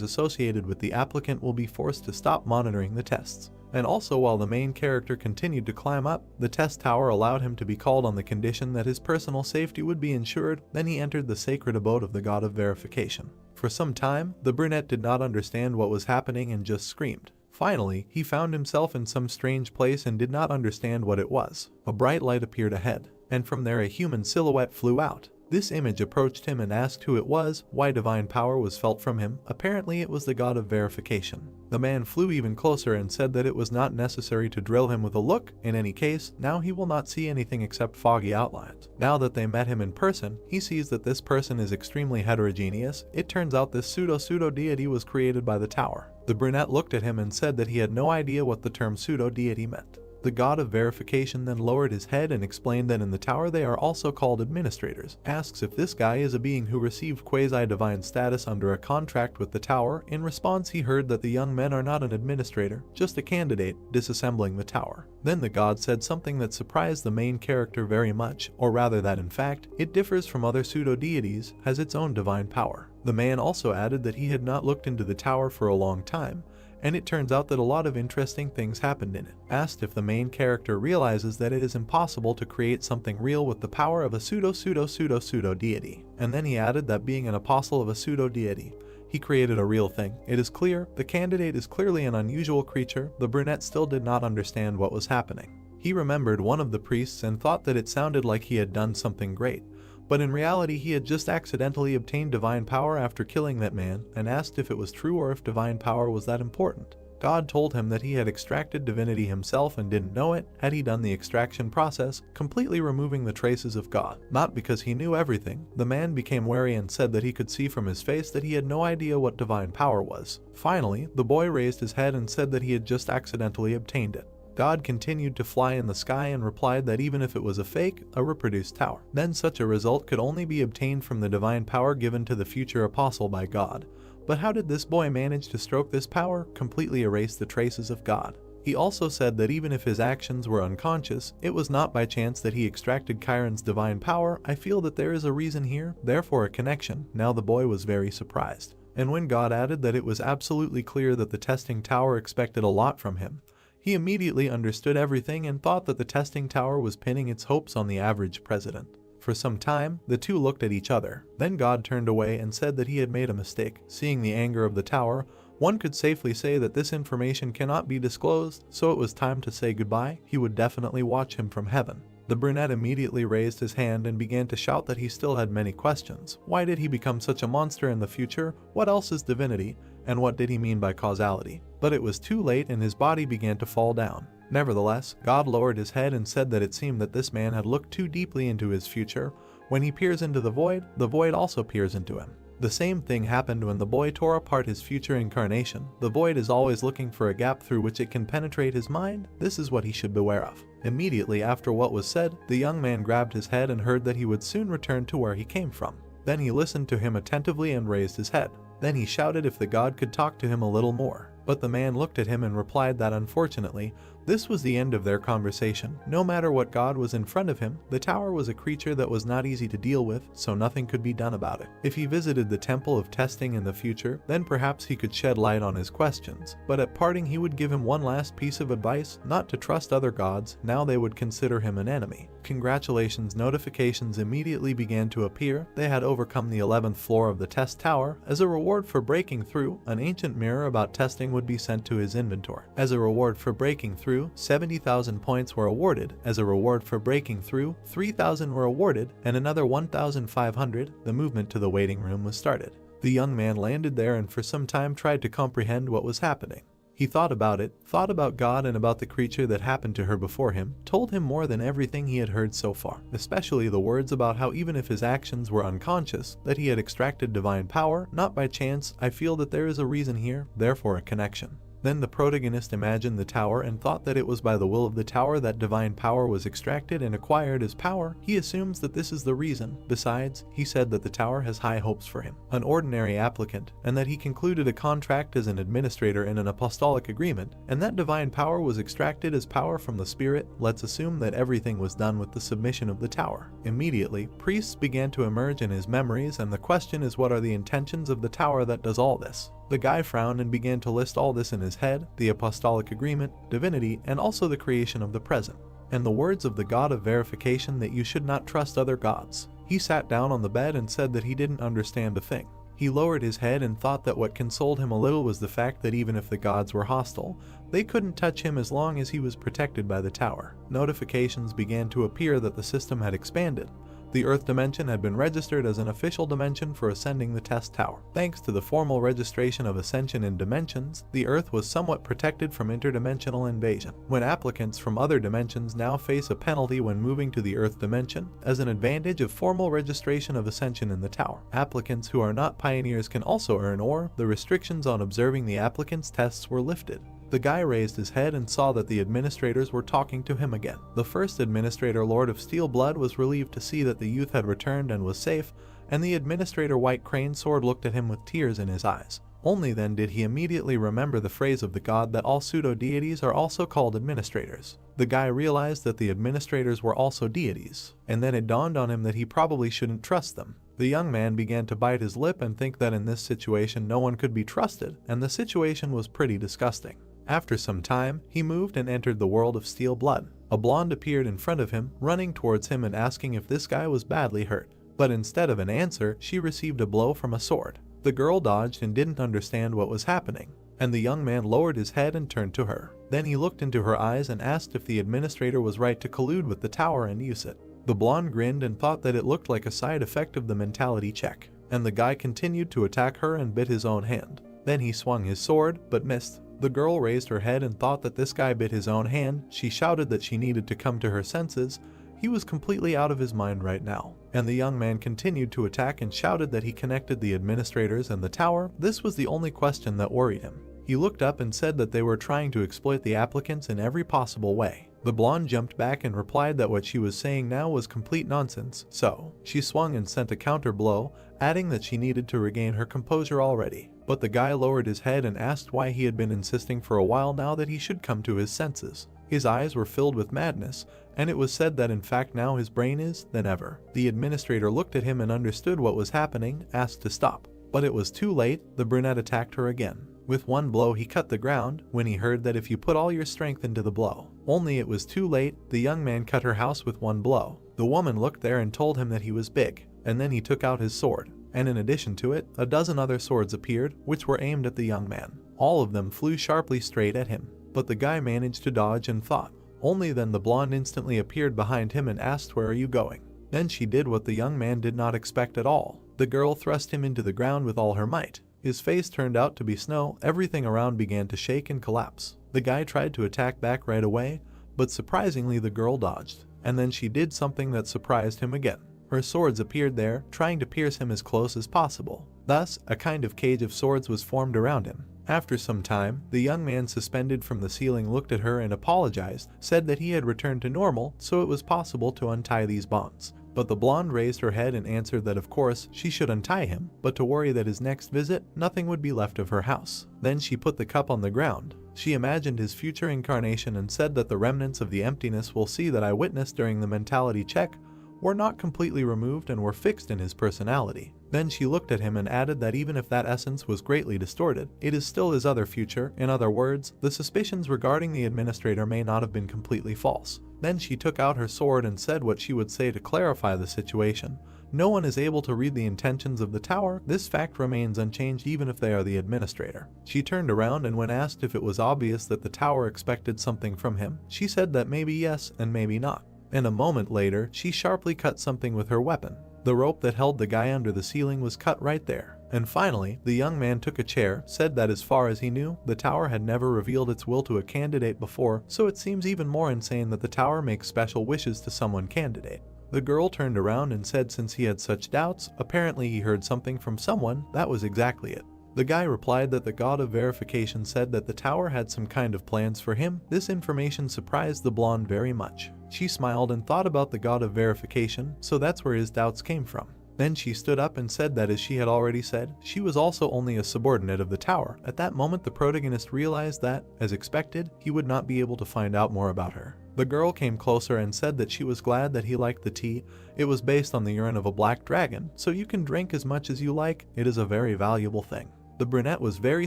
associated with the applicant will be forced to stop monitoring the tests. And also, while the main character continued to climb up, the test tower allowed him to be called on the condition that his personal safety would be ensured. Then he entered the sacred abode of the god of verification. For some time, the brunette did not understand what was happening and just screamed. Finally, he found himself in some strange place and did not understand what it was. A bright light appeared ahead, and from there a human silhouette flew out. This image approached him and asked who it was, why divine power was felt from him. Apparently it was the god of verification. The man flew even closer and said that it was not necessary to drill him with a look. In any case, now he will not see anything except foggy outlines. Now that they met him in person, he sees that this person is extremely heterogeneous. It turns out this pseudo deity was created by the tower. The brunette looked at him and said that he had no idea what the term pseudo deity meant. The god of verification then lowered his head and explained that in the tower they are also called administrators. Asks if this guy is a being who received quasi-divine status under a contract with the tower. In response, he heard that the young men are not an administrator, just a candidate disassembling the tower. Then the god said something that surprised the main character very much, or rather that in fact, it differs from other pseudo-deities, has its own divine power. The man also added that he had not looked into the tower for a long time, and it turns out that a lot of interesting things happened in it. Asked if the main character realizes that it is impossible to create something real with the power of a pseudo-deity. And then he added that being an apostle of a pseudo-deity, he created a real thing. It is clear, the candidate is clearly an unusual creature. The brunette still did not understand what was happening. He remembered one of the priests and thought that it sounded like he had done something great. But in reality he had just accidentally obtained divine power after killing that man, and asked if it was true or if divine power was that important. God told him that he had extracted divinity himself and didn't know it had he done the extraction process, completely removing the traces of God. Not because he knew everything, the man became wary and said that he could see from his face that he had no idea what divine power was. Finally, the boy raised his head and said that he had just accidentally obtained it. God continued to fly in the sky and replied that even if it was a fake, a reproduced tower, then such a result could only be obtained from the divine power given to the future apostle by God. But how did this boy manage to stroke this power, completely erase the traces of God? He also said that even if his actions were unconscious, it was not by chance that he extracted Chiron's divine power. I feel that there is a reason here, therefore a connection. Now the boy was very surprised. And when God added that it was absolutely clear that the testing tower expected a lot from him, he immediately understood everything and thought that the testing tower was pinning its hopes on the average president. For some time, the two looked at each other. Then God turned away and said that he had made a mistake. Seeing the anger of the tower, one could safely say that this information cannot be disclosed, so it was time to say goodbye. He would definitely watch him from heaven. The brunette immediately raised his hand and began to shout that he still had many questions. Why did he become such a monster in the future? What else is divinity? And what did he mean by causality? But it was too late and his body began to fall down. Nevertheless, God lowered his head and said that it seemed that this man had looked too deeply into his future. When he peers into the void also peers into him. The same thing happened when the boy tore apart his future incarnation. The void is always looking for a gap through which it can penetrate his mind. This is what he should beware of. Immediately after what was said, the young man grabbed his head and heard that he would soon return to where he came from. Then he listened to him attentively and raised his head. Then he shouted if the god could talk to him a little more. But the man looked at him and replied that unfortunately, this was the end of their conversation. No matter what god was in front of him, the tower was a creature that was not easy to deal with, so nothing could be done about it. If he visited the temple of testing in the future, then perhaps he could shed light on his questions. But at parting he would give him one last piece of advice, not to trust other gods, now they would consider him an enemy. Congratulations, notifications immediately began to appear. They had overcome the 11th floor of the test tower. As a reward for breaking through, an ancient mirror about testing would be sent to his inventory. As a reward for breaking through, 70,000 points were awarded. As a reward for breaking through, 3,000 were awarded, and another 1,500. The movement to the waiting room was started. The young man landed there and for some time tried to comprehend what was happening. He thought about it, thought about God and about the creature that happened to her before him, told him more than everything he had heard so far, especially the words about how even if his actions were unconscious, that he had extracted divine power, not by chance. I feel that there is a reason here, therefore a connection. Then the protagonist imagined the tower and thought that it was by the will of the tower that divine power was extracted and acquired as power. He assumes that this is the reason. Besides, he said that the tower has high hopes for him, an ordinary applicant, and that he concluded a contract as an administrator in an apostolic agreement, and that divine power was extracted as power from the spirit. Let's assume that everything was done with the submission of the tower. Immediately, priests began to emerge in his memories, and the question is, what are the intentions of the tower that does all this? The guy frowned and began to list all this in his head: the apostolic agreement, divinity, and also the creation of the present, and the words of the god of verification that you should not trust other gods. He sat down on the bed and said that he didn't understand a thing. He lowered his head and thought that what consoled him a little was the fact that even if the gods were hostile, they couldn't touch him as long as he was protected by the tower. Notifications began to appear that the system had expanded. The Earth dimension had been registered as an official dimension for ascending the test tower. Thanks to the formal registration of ascension in dimensions, the Earth was somewhat protected from interdimensional invasion. When applicants from other dimensions now face a penalty when moving to the Earth dimension, as an advantage of formal registration of ascension in the tower, applicants who are not pioneers can also earn ore. The restrictions on observing the applicants' tests were lifted. The guy raised his head and saw that the administrators were talking to him again. The first administrator, Lord of Steel Blood, was relieved to see that the youth had returned and was safe, and the administrator White Crane Sword looked at him with tears in his eyes. Only then did he immediately remember the phrase of the god that all pseudo-deities are also called administrators. The guy realized that the administrators were also deities, and then it dawned on him that he probably shouldn't trust them. The young man began to bite his lip and think that in this situation no one could be trusted, and the situation was pretty disgusting. After some time, he moved and entered the world of Steel Blood. A blonde appeared in front of him, running towards him and asking if this guy was badly hurt. But instead of an answer, she received a blow from a sword. The girl dodged and didn't understand what was happening, and the young man lowered his head and turned to her. Then he looked into her eyes and asked if the administrator was right to collude with the tower and use it. The blonde grinned and thought that it looked like a side effect of the mentality check, and the guy continued to attack her and bit his own hand. Then he swung his sword, but missed. The girl raised her head and thought that this guy bit his own hand. She shouted that she needed to come to her senses. He was completely out of his mind right now. And the young man continued to attack and shouted that he connected the administrators and the tower. This was the only question that worried him. He looked up and said that they were trying to exploit the applicants in every possible way. The blonde jumped back and replied that what she was saying now was complete nonsense, so she swung and sent a counter blow, adding that she needed to regain her composure already. But the guy lowered his head and asked why he had been insisting for a while now that he should come to his senses. His eyes were filled with madness, and it was said that in fact now his brain is than ever. The administrator looked at him and understood what was happening, asked to stop. But it was too late. The brunette attacked her again. With one blow he cut the ground, when he heard that if you put all your strength into the blow. Only it was too late. The young man cut her house with one blow. The woman looked there and told him that he was big, and then he took out his sword. And in addition to it, a dozen other swords appeared, which were aimed at the young man. All of them flew sharply straight at him, but the guy managed to dodge and thought. Only then the blonde instantly appeared behind him and asked, "Where are you going?" Then she did what the young man did not expect at all. The girl thrust him into the ground with all her might. His face turned out to be snow. Everything around began to shake and collapse. The guy tried to attack back right away, but surprisingly the girl dodged. And then she did something that surprised him again. Her swords appeared there, trying to pierce him as close as possible. Thus, a kind of cage of swords was formed around him. After some time, the young man suspended from the ceiling looked at her and apologized, said that he had returned to normal, so it was possible to untie these bonds. But the blonde raised her head and answered that of course she should untie him, but to worry that his next visit, nothing would be left of her house. Then she put the cup on the ground. She imagined his future incarnation and said that the remnants of the emptiness we'll see that I witnessed during the mentality check were not completely removed and were fixed in his personality. Then she looked at him and added that even if that essence was greatly distorted, it is still his other future. In other words, the suspicions regarding the administrator may not have been completely false. Then she took out her sword and said what she would say to clarify the situation. No one is able to read the intentions of the tower. This fact remains unchanged even if they are the administrator. She turned around and when asked if it was obvious that the tower expected something from him, she said that maybe yes and maybe not. And a moment later, she sharply cut something with her weapon. The rope that held the guy under the ceiling was cut right there. And finally, the young man took a chair, said that as far as he knew, the tower had never revealed its will to a candidate before, so it seems even more insane that the tower makes special wishes to someone candidate. The girl turned around and said since he had such doubts, apparently he heard something from someone. That was exactly it. The guy replied that the god of verification said that the tower had some kind of plans for him. This information surprised the blonde very much. She smiled and thought about the god of verification, so that's where his doubts came from. Then she stood up and said that as she had already said, she was also only a subordinate of the tower. At that moment the protagonist realized that, as expected, he would not be able to find out more about her. The girl came closer and said that she was glad that he liked the tea. It was based on the urine of a black dragon, so you can drink as much as you like. It is a very valuable thing. The brunette was very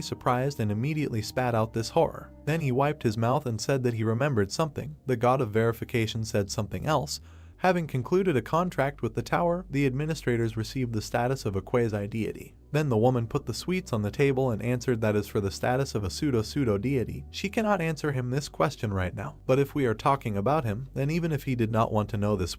surprised and immediately spat out this horror. Then he wiped his mouth and said that he remembered something. The god of verification said something else. Having concluded a contract with the tower, the administrators received the status of a quasi-deity. Then the woman put the sweets on the table and answered that as for the status of a pseudo-deity, she cannot answer him this question right now. But if we are talking about him, then even if he did not want to know this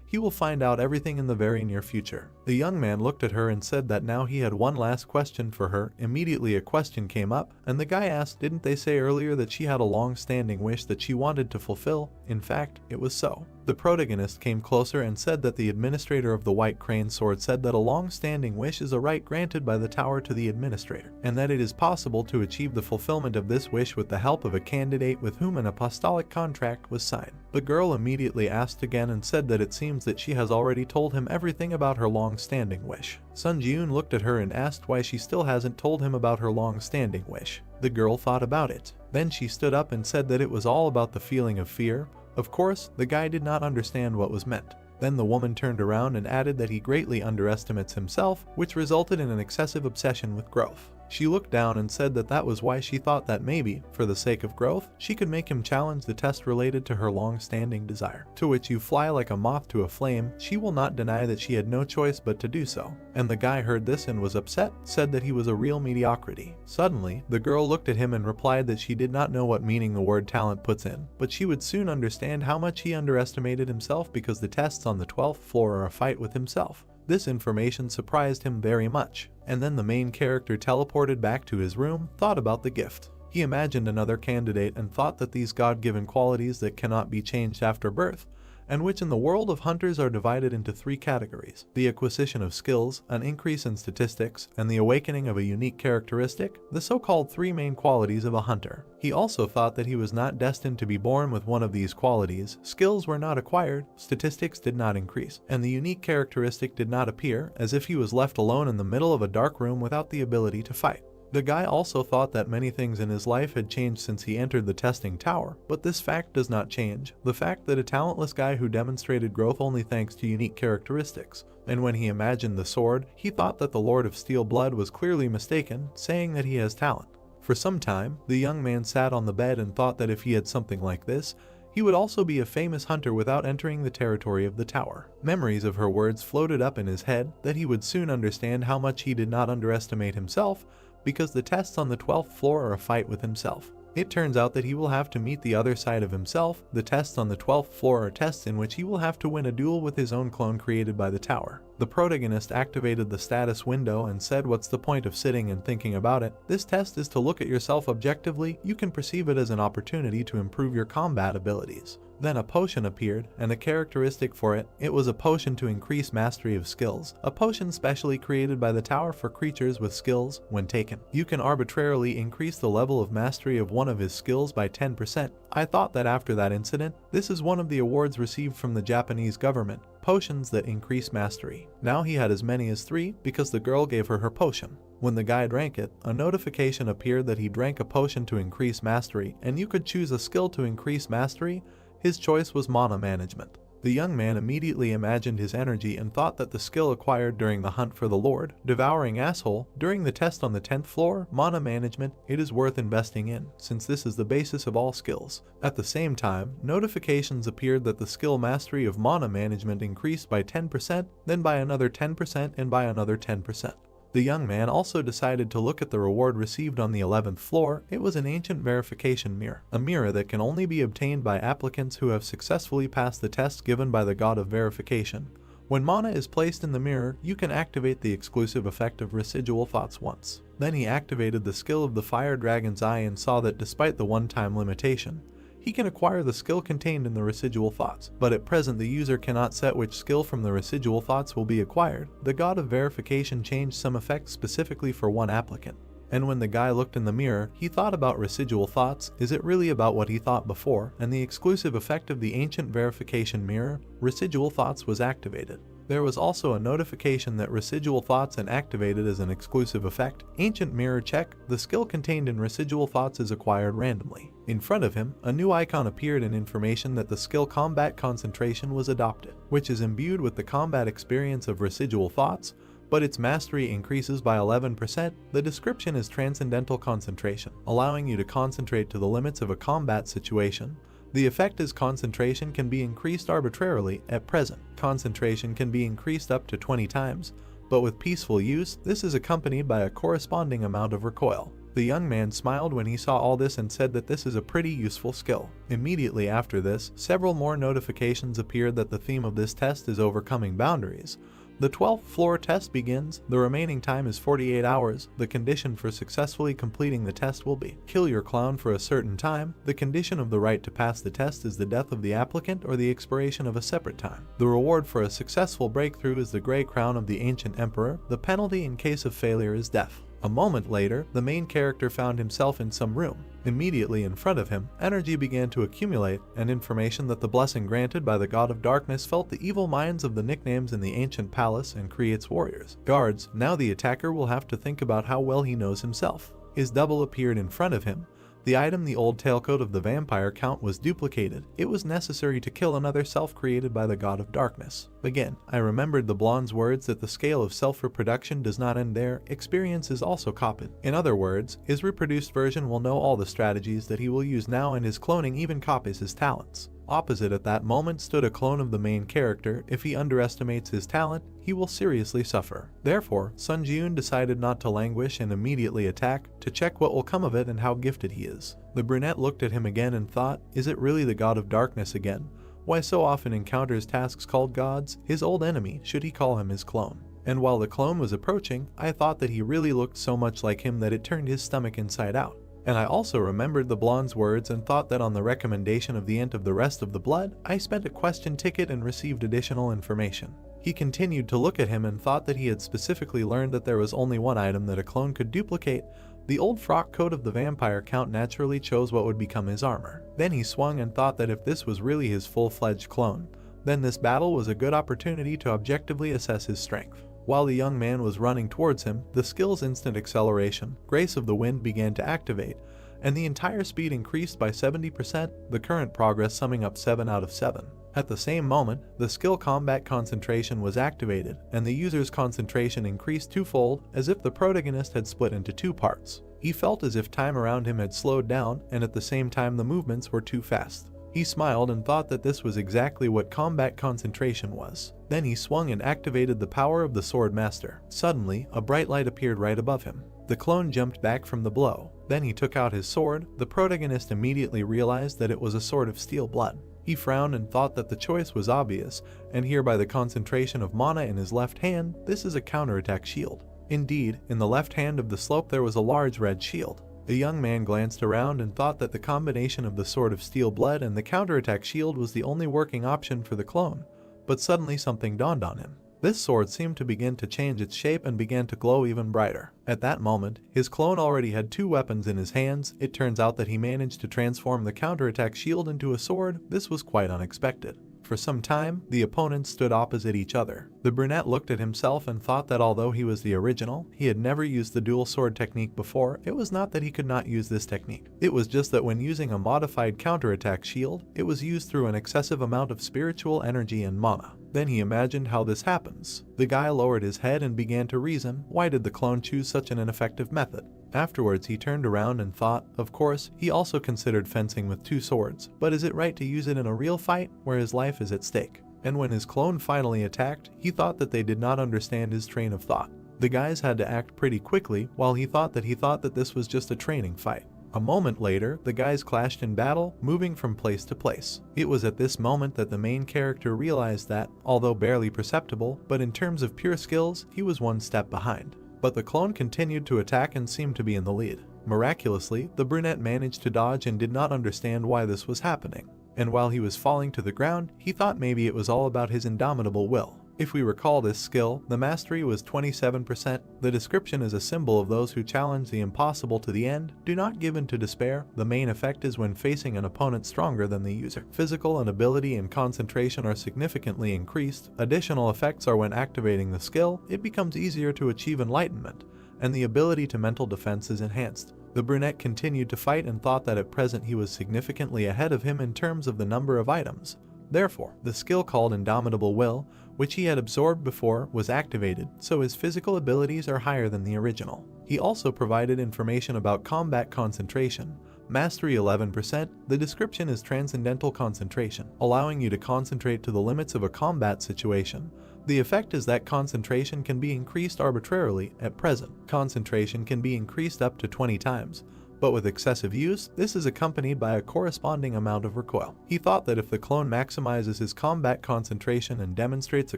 he will find out everything in the very near future. The young man looked at her and said that now he had one last question for her. Immediately a question came up, and the guy asked, didn't they say earlier that she had a long-standing wish that she wanted to fulfill? In fact, it was so. The protagonist came closer and said that the administrator of the White Crane Sword said that a long-standing wish is a right granted by the tower to the administrator, and that it is possible to achieve the fulfillment of this wish with the help of a candidate with whom an apostolic contract was signed. The girl immediately asked again and said that it seems that she has already told him everything about her long-standing wish. Sun Jiun looked at her and asked why she still hasn't told him about her long-standing wish. The girl thought about it. Then she stood up and said that it was all about the feeling of fear. Of course, the guy did not understand what was meant. Then the woman turned around and added that he greatly underestimates himself, which resulted in an excessive obsession with growth. She looked down and said that that was why she thought that maybe, for the sake of growth, she could make him challenge the test related to her long-standing desire. To which you fly like a moth to a flame, she will not deny that she had no choice but to do so. And the guy heard this and was upset, said that he was a real mediocrity. Suddenly, the girl looked at him and replied that she did not know what meaning the word talent puts in, but she would soon understand how much he underestimated himself because the tests on the 12th floor are a fight with himself. This information surprised him very much, and then the main character teleported back to his room, thought about the gift. He imagined another candidate and thought that these God-given qualities that cannot be changed after birth, and which in the world of hunters are divided into 3 categories: the acquisition of skills, an increase in statistics, and the awakening of a unique characteristic, the so-called 3 main qualities of a hunter. He also thought that he was not destined to be born with one of these qualities. Skills were not acquired, statistics did not increase, and the unique characteristic did not appear, as if he was left alone in the middle of a dark room without the ability to fight. The guy also thought that many things in his life had changed since he entered the testing tower, but this fact does not change the fact that a talentless guy who demonstrated growth only thanks to unique characteristics. And when he imagined the sword, he thought that the Lord of Steel Blood was clearly mistaken, saying that he has talent. For some time, the young man sat on the bed and thought that if he had something like this, he would also be a famous hunter without entering the territory of the tower. Memories of her words floated up in his head, that he would soon understand how much he did not underestimate himself, because the tests on the 12th floor are a fight with himself. It turns out that he will have to meet the other side of himself. The tests on the 12th floor are tests in which he will have to win a duel with his own clone created by the tower. The protagonist activated the status window and said, "What's the point of sitting and thinking about it? This test is to look at yourself objectively. You can perceive it as an opportunity to improve your combat abilities." Then a potion appeared, and a characteristic for it. It was a potion to increase mastery of skills, a potion specially created by the tower for creatures with skills. When taken, you can arbitrarily increase the level of mastery of one of his skills by 10%. I thought that after that incident, this is one of the awards received from the Japanese government, potions that increase mastery. Now he had as many as 3 because the girl gave her potion. When the guy drank it, a notification appeared that he drank a potion to increase mastery, and you could choose a skill to increase mastery. His choice was mana management. The young man immediately imagined his energy and thought that the skill acquired during the hunt for the Lord, devouring asshole, during the test on the 10th floor, mana management, it is worth investing in, since this is the basis of all skills. At the same time, notifications appeared that the skill mastery of mana management increased by 10%, then by another 10%, and by another 10%. The young man also decided to look at the reward received on the 11th floor. It was an ancient verification mirror, a mirror that can only be obtained by applicants who have successfully passed the test given by the god of verification. When mana is placed in the mirror, you can activate the exclusive effect of residual thoughts once. Then he activated the skill of the Fire Dragon's Eye and saw that despite the one-time limitation, he can acquire the skill contained in the residual thoughts, but at present the user cannot set which skill from the residual thoughts will be acquired. The god of verification changed some effects specifically for one applicant. And when the guy looked in the mirror, he thought about residual thoughts. Is it really about what he thought before? And the exclusive effect of the ancient verification mirror, residual thoughts, was activated. There was also a notification that residual thoughts and activated as an exclusive effect. Ancient mirror check, the skill contained in residual thoughts is acquired randomly. In front of him, a new icon appeared and information that the skill combat concentration was adopted, which is imbued with the combat experience of residual thoughts, but its mastery increases by 11%. The description is transcendental concentration, allowing you to concentrate to the limits of a combat situation. The effect is concentration can be increased arbitrarily. At present, concentration can be increased up to 20 times, but with peaceful use, this is accompanied by a corresponding amount of recoil. The young man smiled when he saw all this and said that this is a pretty useful skill. Immediately after this, several more notifications appeared that the theme of this test is overcoming boundaries, The 12th floor test begins. The remaining time is 48 hours. The condition for successfully completing the test will be kill your clown for a certain time. The condition of the right to pass the test is the death of the applicant or the expiration of a separate time. The reward for a successful breakthrough is the gray crown of the ancient emperor. The penalty in case of failure is death. A moment later, the main character found himself in some room. Immediately in front of him, energy began to accumulate, and information that the blessing granted by the god of darkness felt the evil minds of the nicknames in the ancient palace and creates warriors. Guards, now the attacker will have to think about how well he knows himself. His double appeared in front of him. The item, the old tailcoat of the vampire count, was duplicated. It was necessary to kill another self created by the god of darkness. Again, I remembered the blonde's words that the scale of self-reproduction does not end there. Experience is also copied. In other words, his reproduced version will know all the strategies that he will use now, and his cloning even copies his talents. Opposite at that moment stood a clone of the main character. If he underestimates his talent, he will seriously suffer. Therefore, Sun Ji-eun decided not to languish and immediately attack, to check what will come of it and how gifted he is. The brunette looked at him again and thought, is it really the god of darkness again? Why so often encounters tasks called gods? His old enemy, should he call him his clone? And while the clone was approaching, I thought that he really looked so much like him that it turned his stomach inside out. And I also remembered the blonde's words and thought that on the recommendation of the aunt of the rest of the blood, I spent a question ticket and received additional information. He continued to look at him and thought that he had specifically learned that there was only one item that a clone could duplicate. The old frock coat of the vampire count naturally chose what would become his armor. Then he swung and thought that if this was really his full-fledged clone, then this battle was a good opportunity to objectively assess his strength. While the young man was running towards him, the skill's instant acceleration, Grace of the Wind, began to activate, and the entire speed increased by 70%, the current progress summing up 7 out of 7. At the same moment, the skill Combat Concentration was activated, and the user's concentration increased twofold, as if the protagonist had split into 2 parts. He felt as if time around him had slowed down, and at the same time the movements were too fast. He smiled and thought that this was exactly what combat concentration was. Then he swung and activated the power of the Sword Master. Suddenly, a bright light appeared right above him. The clone jumped back from the blow. Then he took out his sword. The protagonist immediately realized that it was a sword of steel blood. He frowned and thought that the choice was obvious, and here by the concentration of mana in his left hand, this is a counterattack shield. Indeed, in the left hand of the slope there was a large red shield. The young man glanced around and thought that the combination of the Sword of Steel Blood and the counterattack shield was the only working option for the clone, but suddenly something dawned on him. This sword seemed to begin to change its shape and began to glow even brighter. At that moment, his clone already had 2 weapons in his hands. It turns out that he managed to transform the counterattack shield into a sword. This was quite unexpected. For some time, the opponents stood opposite each other. The brunette looked at himself and thought that although he was the original, he had never used the dual sword technique before. It was not that he could not use this technique. It was just that when using a modified counterattack shield, it was used through an excessive amount of spiritual energy and mana. Then he imagined how this happens. The guy lowered his head and began to reason, why did the clone choose such an ineffective method? Afterwards he turned around and thought, of course, he also considered fencing with 2 swords, but is it right to use it in a real fight where his life is at stake? And when his clone finally attacked, he thought that they did not understand his train of thought. The guys had to act pretty quickly, while he thought that this was just a training fight. A moment later, the guys clashed in battle, moving from place to place. It was at this moment that the main character realized that, although barely perceptible, but in terms of pure skills, he was 1 step behind. But the clone continued to attack and seemed to be in the lead. Miraculously, the brunette managed to dodge and did not understand why this was happening. And while he was falling to the ground, he thought maybe it was all about his indomitable will. If we recall this skill, the mastery was 27%. The description is a symbol of those who challenge the impossible to the end. Do not give in to despair. The main effect is when facing an opponent stronger than the user. Physical and ability and concentration are significantly increased. Additional effects are when activating the skill, it becomes easier to achieve enlightenment, and the ability to mental defense is enhanced. The brunette continued to fight and thought that at present he was significantly ahead of him in terms of the number of items. Therefore, the skill called Indomitable Will, which he had absorbed before, was activated, so his physical abilities are higher than the original. He also provided information about combat concentration. Mastery 11%, the description is Transcendental Concentration, allowing you to concentrate to the limits of a combat situation. The effect is that concentration can be increased arbitrarily. At present, concentration can be increased up to 20 times. but with excessive use, this is accompanied by a corresponding amount of recoil. He thought that if the clone maximizes his combat concentration and demonstrates a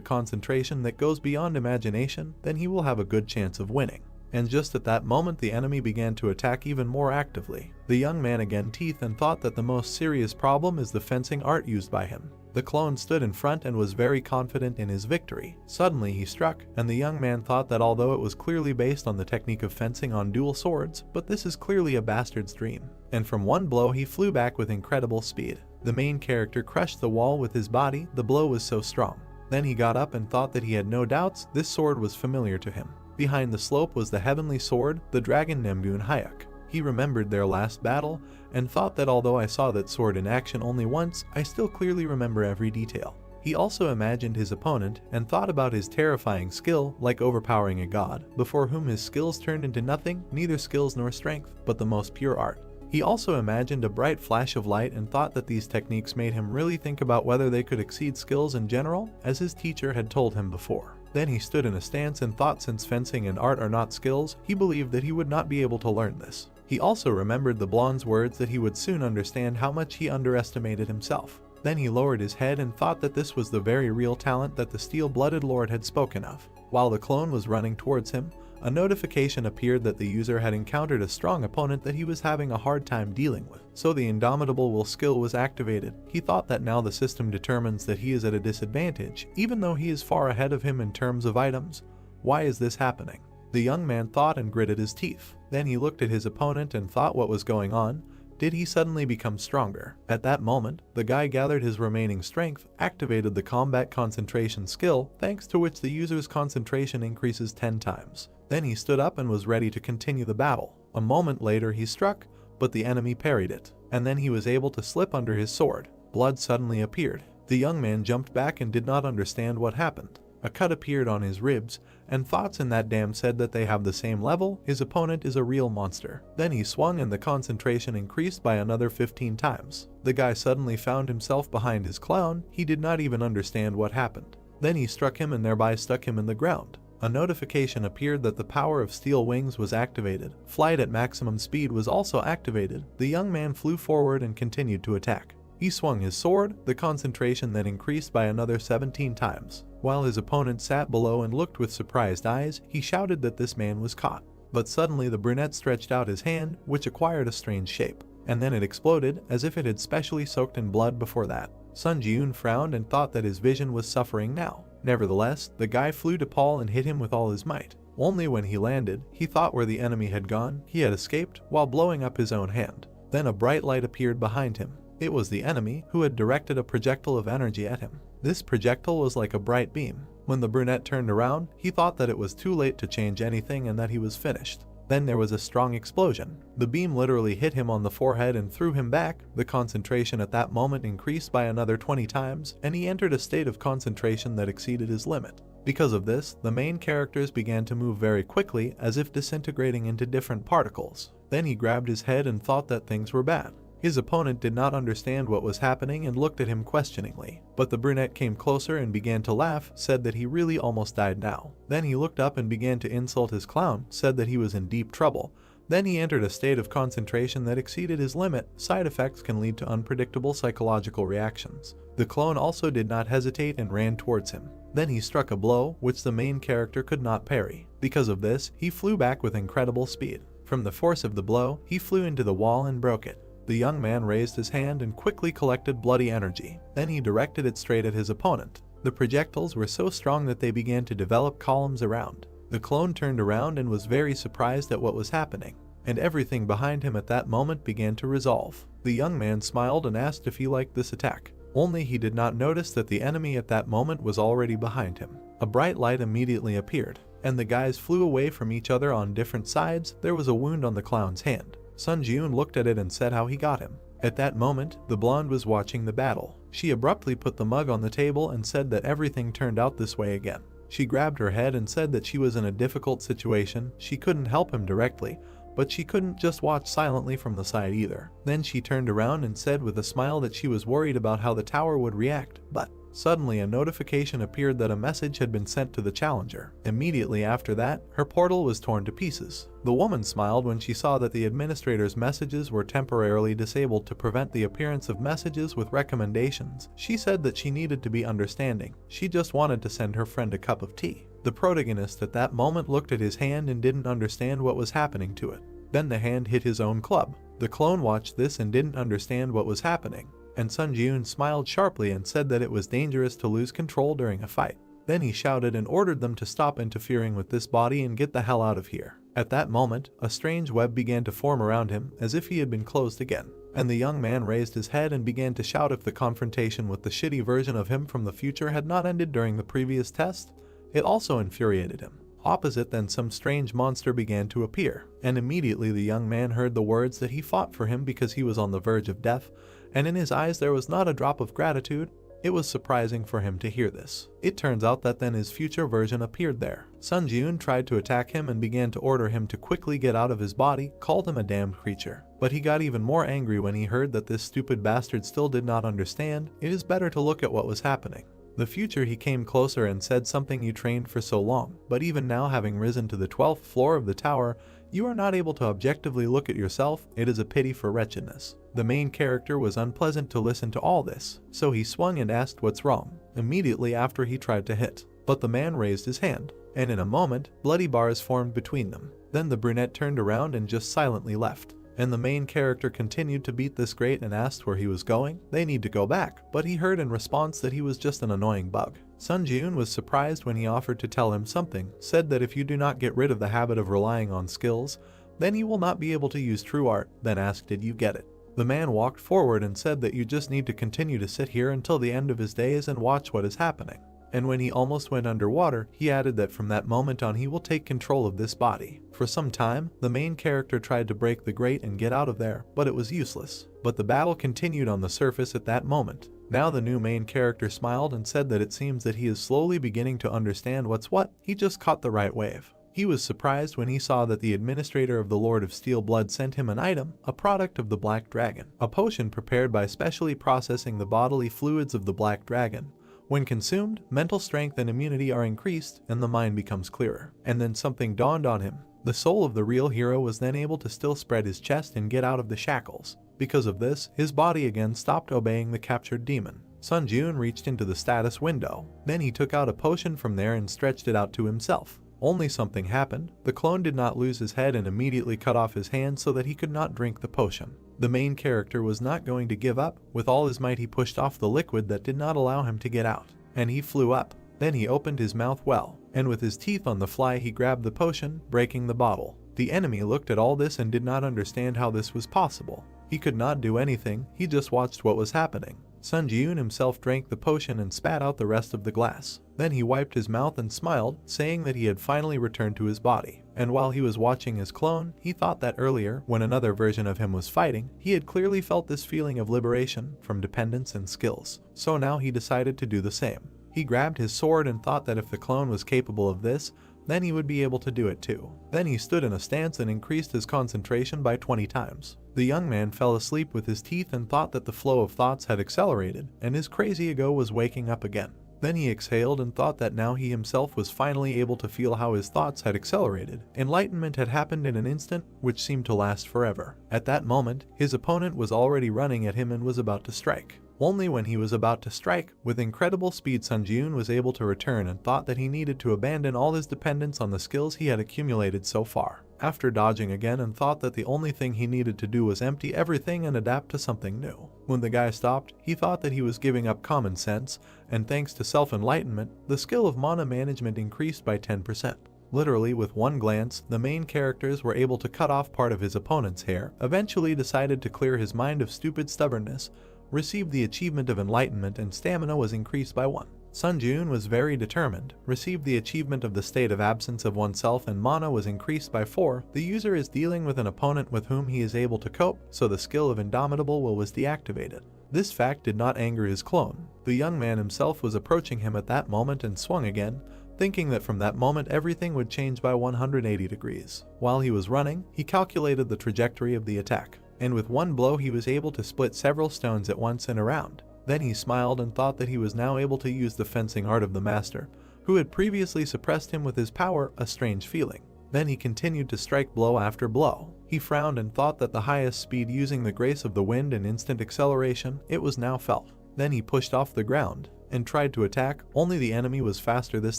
concentration that goes beyond imagination, then he will have a good chance of winning. And just at that moment the enemy began to attack even more actively. The young man again teeth and thought that the most serious problem is the fencing art used by him. The clone stood in front and was very confident in his victory. Suddenly he struck, and the young man thought that although it was clearly based on the technique of fencing on dual swords, but this is clearly a bastard's dream. And from one blow he flew back with incredible speed. The main character crushed the wall with his body, the blow was so strong. Then he got up and thought that he had no doubts, this sword was familiar to him. Behind the slope was the heavenly sword, the dragon Nemgun Hayek. He remembered their last battle, and thought that although I saw that sword in action only once, I still clearly remember every detail. He also imagined his opponent, and thought about his terrifying skill, like overpowering a god, before whom his skills turned into nothing, neither skills nor strength, but the most pure art. He also imagined a bright flash of light and thought that these techniques made him really think about whether they could exceed skills in general, as his teacher had told him before. Then he stood in a stance and thought since fencing and art are not skills, he believed that he would not be able to learn this. He also remembered the blonde's words that he would soon understand how much he underestimated himself. Then he lowered his head and thought that this was the very real talent that the steel-blooded lord had spoken of. While the clone was running towards him, a notification appeared that the user had encountered a strong opponent that he was having a hard time dealing with. So the indomitable will skill was activated. He thought that now the system determines that he is at a disadvantage, even though he is far ahead of him in terms of items. Why is this happening? The young man thought and gritted his teeth. Then he looked at his opponent and thought what was going on. Did he suddenly become stronger? At that moment, the guy gathered his remaining strength, activated the combat concentration skill, thanks to which the user's concentration increases 10 times. Then he stood up and was ready to continue the battle. A moment later he struck, but the enemy parried it, and then he was able to slip under his sword. Blood suddenly appeared. The young man jumped back and did not understand what happened. A cut appeared on his ribs, and thoughts in that dam said that they have the same level, his opponent is a real monster. Then he swung and the concentration increased by another 15 times. The guy suddenly found himself behind his clown, he did not even understand what happened. Then he struck him and thereby stuck him in the ground. A notification appeared that the power of steel wings was activated. Flight at maximum speed was also activated. The young man flew forward and continued to attack. He swung his sword, the concentration then increased by another 17 times. While his opponent sat below and looked with surprised eyes, he shouted that this man was caught. But suddenly the brunette stretched out his hand, which acquired a strange shape. And then it exploded, as if it had specially soaked in blood before that. Sun Ji-yoon frowned and thought that his vision was suffering now. Nevertheless, the guy flew to Paul and hit him with all his might. Only when he landed, he thought where the enemy had gone, he had escaped, while blowing up his own hand. Then a bright light appeared behind him. It was the enemy, who had directed a projectile of energy at him. This projectile was like a bright beam. When the brunette turned around, he thought that it was too late to change anything and that he was finished. Then there was a strong explosion. The beam literally hit him on the forehead and threw him back. The concentration at that moment increased by another 20 times, and he entered a state of concentration that exceeded his limit. Because of this, the main characters began to move very quickly, as if disintegrating into different particles. Then he grabbed his head and thought that things were bad. His opponent did not understand what was happening and looked at him questioningly, but the brunette came closer and began to laugh, said that he really almost died now. Then he looked up and began to insult his clown, said that he was in deep trouble. Then he entered a state of concentration that exceeded his limit. Side effects can lead to unpredictable psychological reactions. The clone also did not hesitate and ran towards him. Then he struck a blow, which the main character could not parry. Because of this, he flew back with incredible speed. From the force of the blow, he flew into the wall and broke it. The young man raised his hand and quickly collected bloody energy. Then he directed it straight at his opponent. The projectiles were so strong that they began to develop columns around. The clone turned around and was very surprised at what was happening, and everything behind him at that moment began to resolve. The young man smiled and asked if he liked this attack. Only he did not notice that the enemy at that moment was already behind him. A bright light immediately appeared, and the guys flew away from each other on different sides. There was a wound on the clown's hand. Sun Ji-yoon looked at it and said how he got him. At that moment, the blonde was watching the battle. She abruptly put the mug on the table and said that everything turned out this way again. She grabbed her head and said that she was in a difficult situation. She couldn't help him directly, but she couldn't just watch silently from the side either. Then she turned around and said with a smile that she was worried about how the tower would react, but suddenly a notification appeared that a message had been sent to the challenger. Immediately after that, her portal was torn to pieces. The woman smiled when she saw that the administrator's messages were temporarily disabled to prevent the appearance of messages with recommendations. She said that she needed to be understanding. She just wanted to send her friend a cup of tea. The protagonist at that moment looked at his hand and didn't understand what was happening to it. Then the hand hit his own club. The clone watched this and didn't understand what was happening, and Sun Jiun smiled sharply and said that it was dangerous to lose control during a fight. Then he shouted and ordered them to stop interfering with this body and get the hell out of here. At that moment, a strange web began to form around him as if he had been closed again, and the young man raised his head and began to shout if the confrontation with the shitty version of him from the future had not ended during the previous test. It also infuriated him. Opposite then some strange monster began to appear, and immediately the young man heard the words that he fought for him because he was on the verge of death, and in his eyes there was not a drop of gratitude. It was surprising for him to hear this. It turns out that then his future version appeared there. Sun Jiun tried to attack him and began to order him to quickly get out of his body, called him a damned creature. But he got even more angry when he heard that this stupid bastard still did not understand. It is better to look at what was happening. The future he came closer and said something you trained for so long, but even now having risen to the 12th floor of the tower, you are not able to objectively look at yourself. It is a pity for wretchedness. The main character was unpleasant to listen to all this, so he swung and asked what's wrong, immediately after he tried to hit. But the man raised his hand, and in a moment, bloody bars formed between them. Then the brunette turned around and just silently left. And the main character continued to beat this great and asked where he was going. They need to go back, but he heard in response that he was just an annoying bug. Sun Jiun was surprised when he offered to tell him something, said that if you do not get rid of the habit of relying on skills, then you will not be able to use true art, then asked did you get it. The man walked forward and said that you just need to continue to sit here until the end of his days and watch what is happening. And when he almost went underwater, he added that from that moment on he will take control of this body. For some time, the main character tried to break the grate and get out of there, but it was useless. But the battle continued on the surface at that moment. Now the new main character smiled and said that it seems that he is slowly beginning to understand what's what. He just caught the right wave. He was surprised when he saw that the administrator of the Lord of Steel Blood sent him an item, a product of the Black Dragon, a potion prepared by specially processing the bodily fluids of the Black Dragon. When consumed, mental strength and immunity are increased and the mind becomes clearer. And then something dawned on him. The soul of the real hero was then able to still spread his chest and get out of the shackles. Because of this, his body again stopped obeying the captured demon. Sun Jiun reached into the status window. Then he took out a potion from there and stretched it out to himself. Only something happened. The clone did not lose his head and immediately cut off his hand so that he could not drink the potion. The main character was not going to give up. With all his might he pushed off the liquid that did not allow him to get out, and he flew up. Then he opened his mouth well, and with his teeth on the fly he grabbed the potion, breaking the bottle. The enemy looked at all this and did not understand how this was possible. He could not do anything, he just watched what was happening. Sun Jiun himself drank the potion and spat out the rest of the glass. Then he wiped his mouth and smiled, saying that he had finally returned to his body. And while he was watching his clone, he thought that earlier, when another version of him was fighting, he had clearly felt this feeling of liberation from dependence and skills. So now he decided to do the same. He grabbed his sword and thought that if the clone was capable of this, then he would be able to do it too. Then he stood in a stance and increased his concentration by 20 times. The young man fell asleep with his teeth and thought that the flow of thoughts had accelerated, and his crazy ego was waking up again. Then he exhaled and thought that now he himself was finally able to feel how his thoughts had accelerated. Enlightenment had happened in an instant, which seemed to last forever. At that moment, his opponent was already running at him and was about to strike. Only when he was about to strike, with incredible speed, Sun Jiun was able to return and thought that he needed to abandon all his dependence on the skills he had accumulated so far. After dodging again and thought that the only thing he needed to do was empty everything and adapt to something new. When the guy stopped, he thought that he was giving up common sense, and thanks to self-enlightenment, the skill of mana management increased by 10%. Literally with one glance, the main characters were able to cut off part of his opponent's hair, eventually decided to clear his mind of stupid stubbornness, received the achievement of enlightenment, and stamina was increased by 1. Sun Jiun was very determined, received the achievement of the state of absence of oneself, and mana was increased by 4. The user is dealing with an opponent with whom he is able to cope, so the skill of Indomitable Will was deactivated. This fact did not anger his clone. The young man himself was approaching him at that moment and swung again, thinking that from that moment everything would change by 180 degrees. While he was running, he calculated the trajectory of the attack, and with one blow he was able to split several stones at once in a round. Then he smiled and thought that he was now able to use the fencing art of the master, who had previously suppressed him with his power, a strange feeling. Then he continued to strike blow after blow. He frowned and thought that the highest speed using the grace of the wind and instant acceleration, it was now felt. Then he pushed off the ground and tried to attack, only the enemy was faster this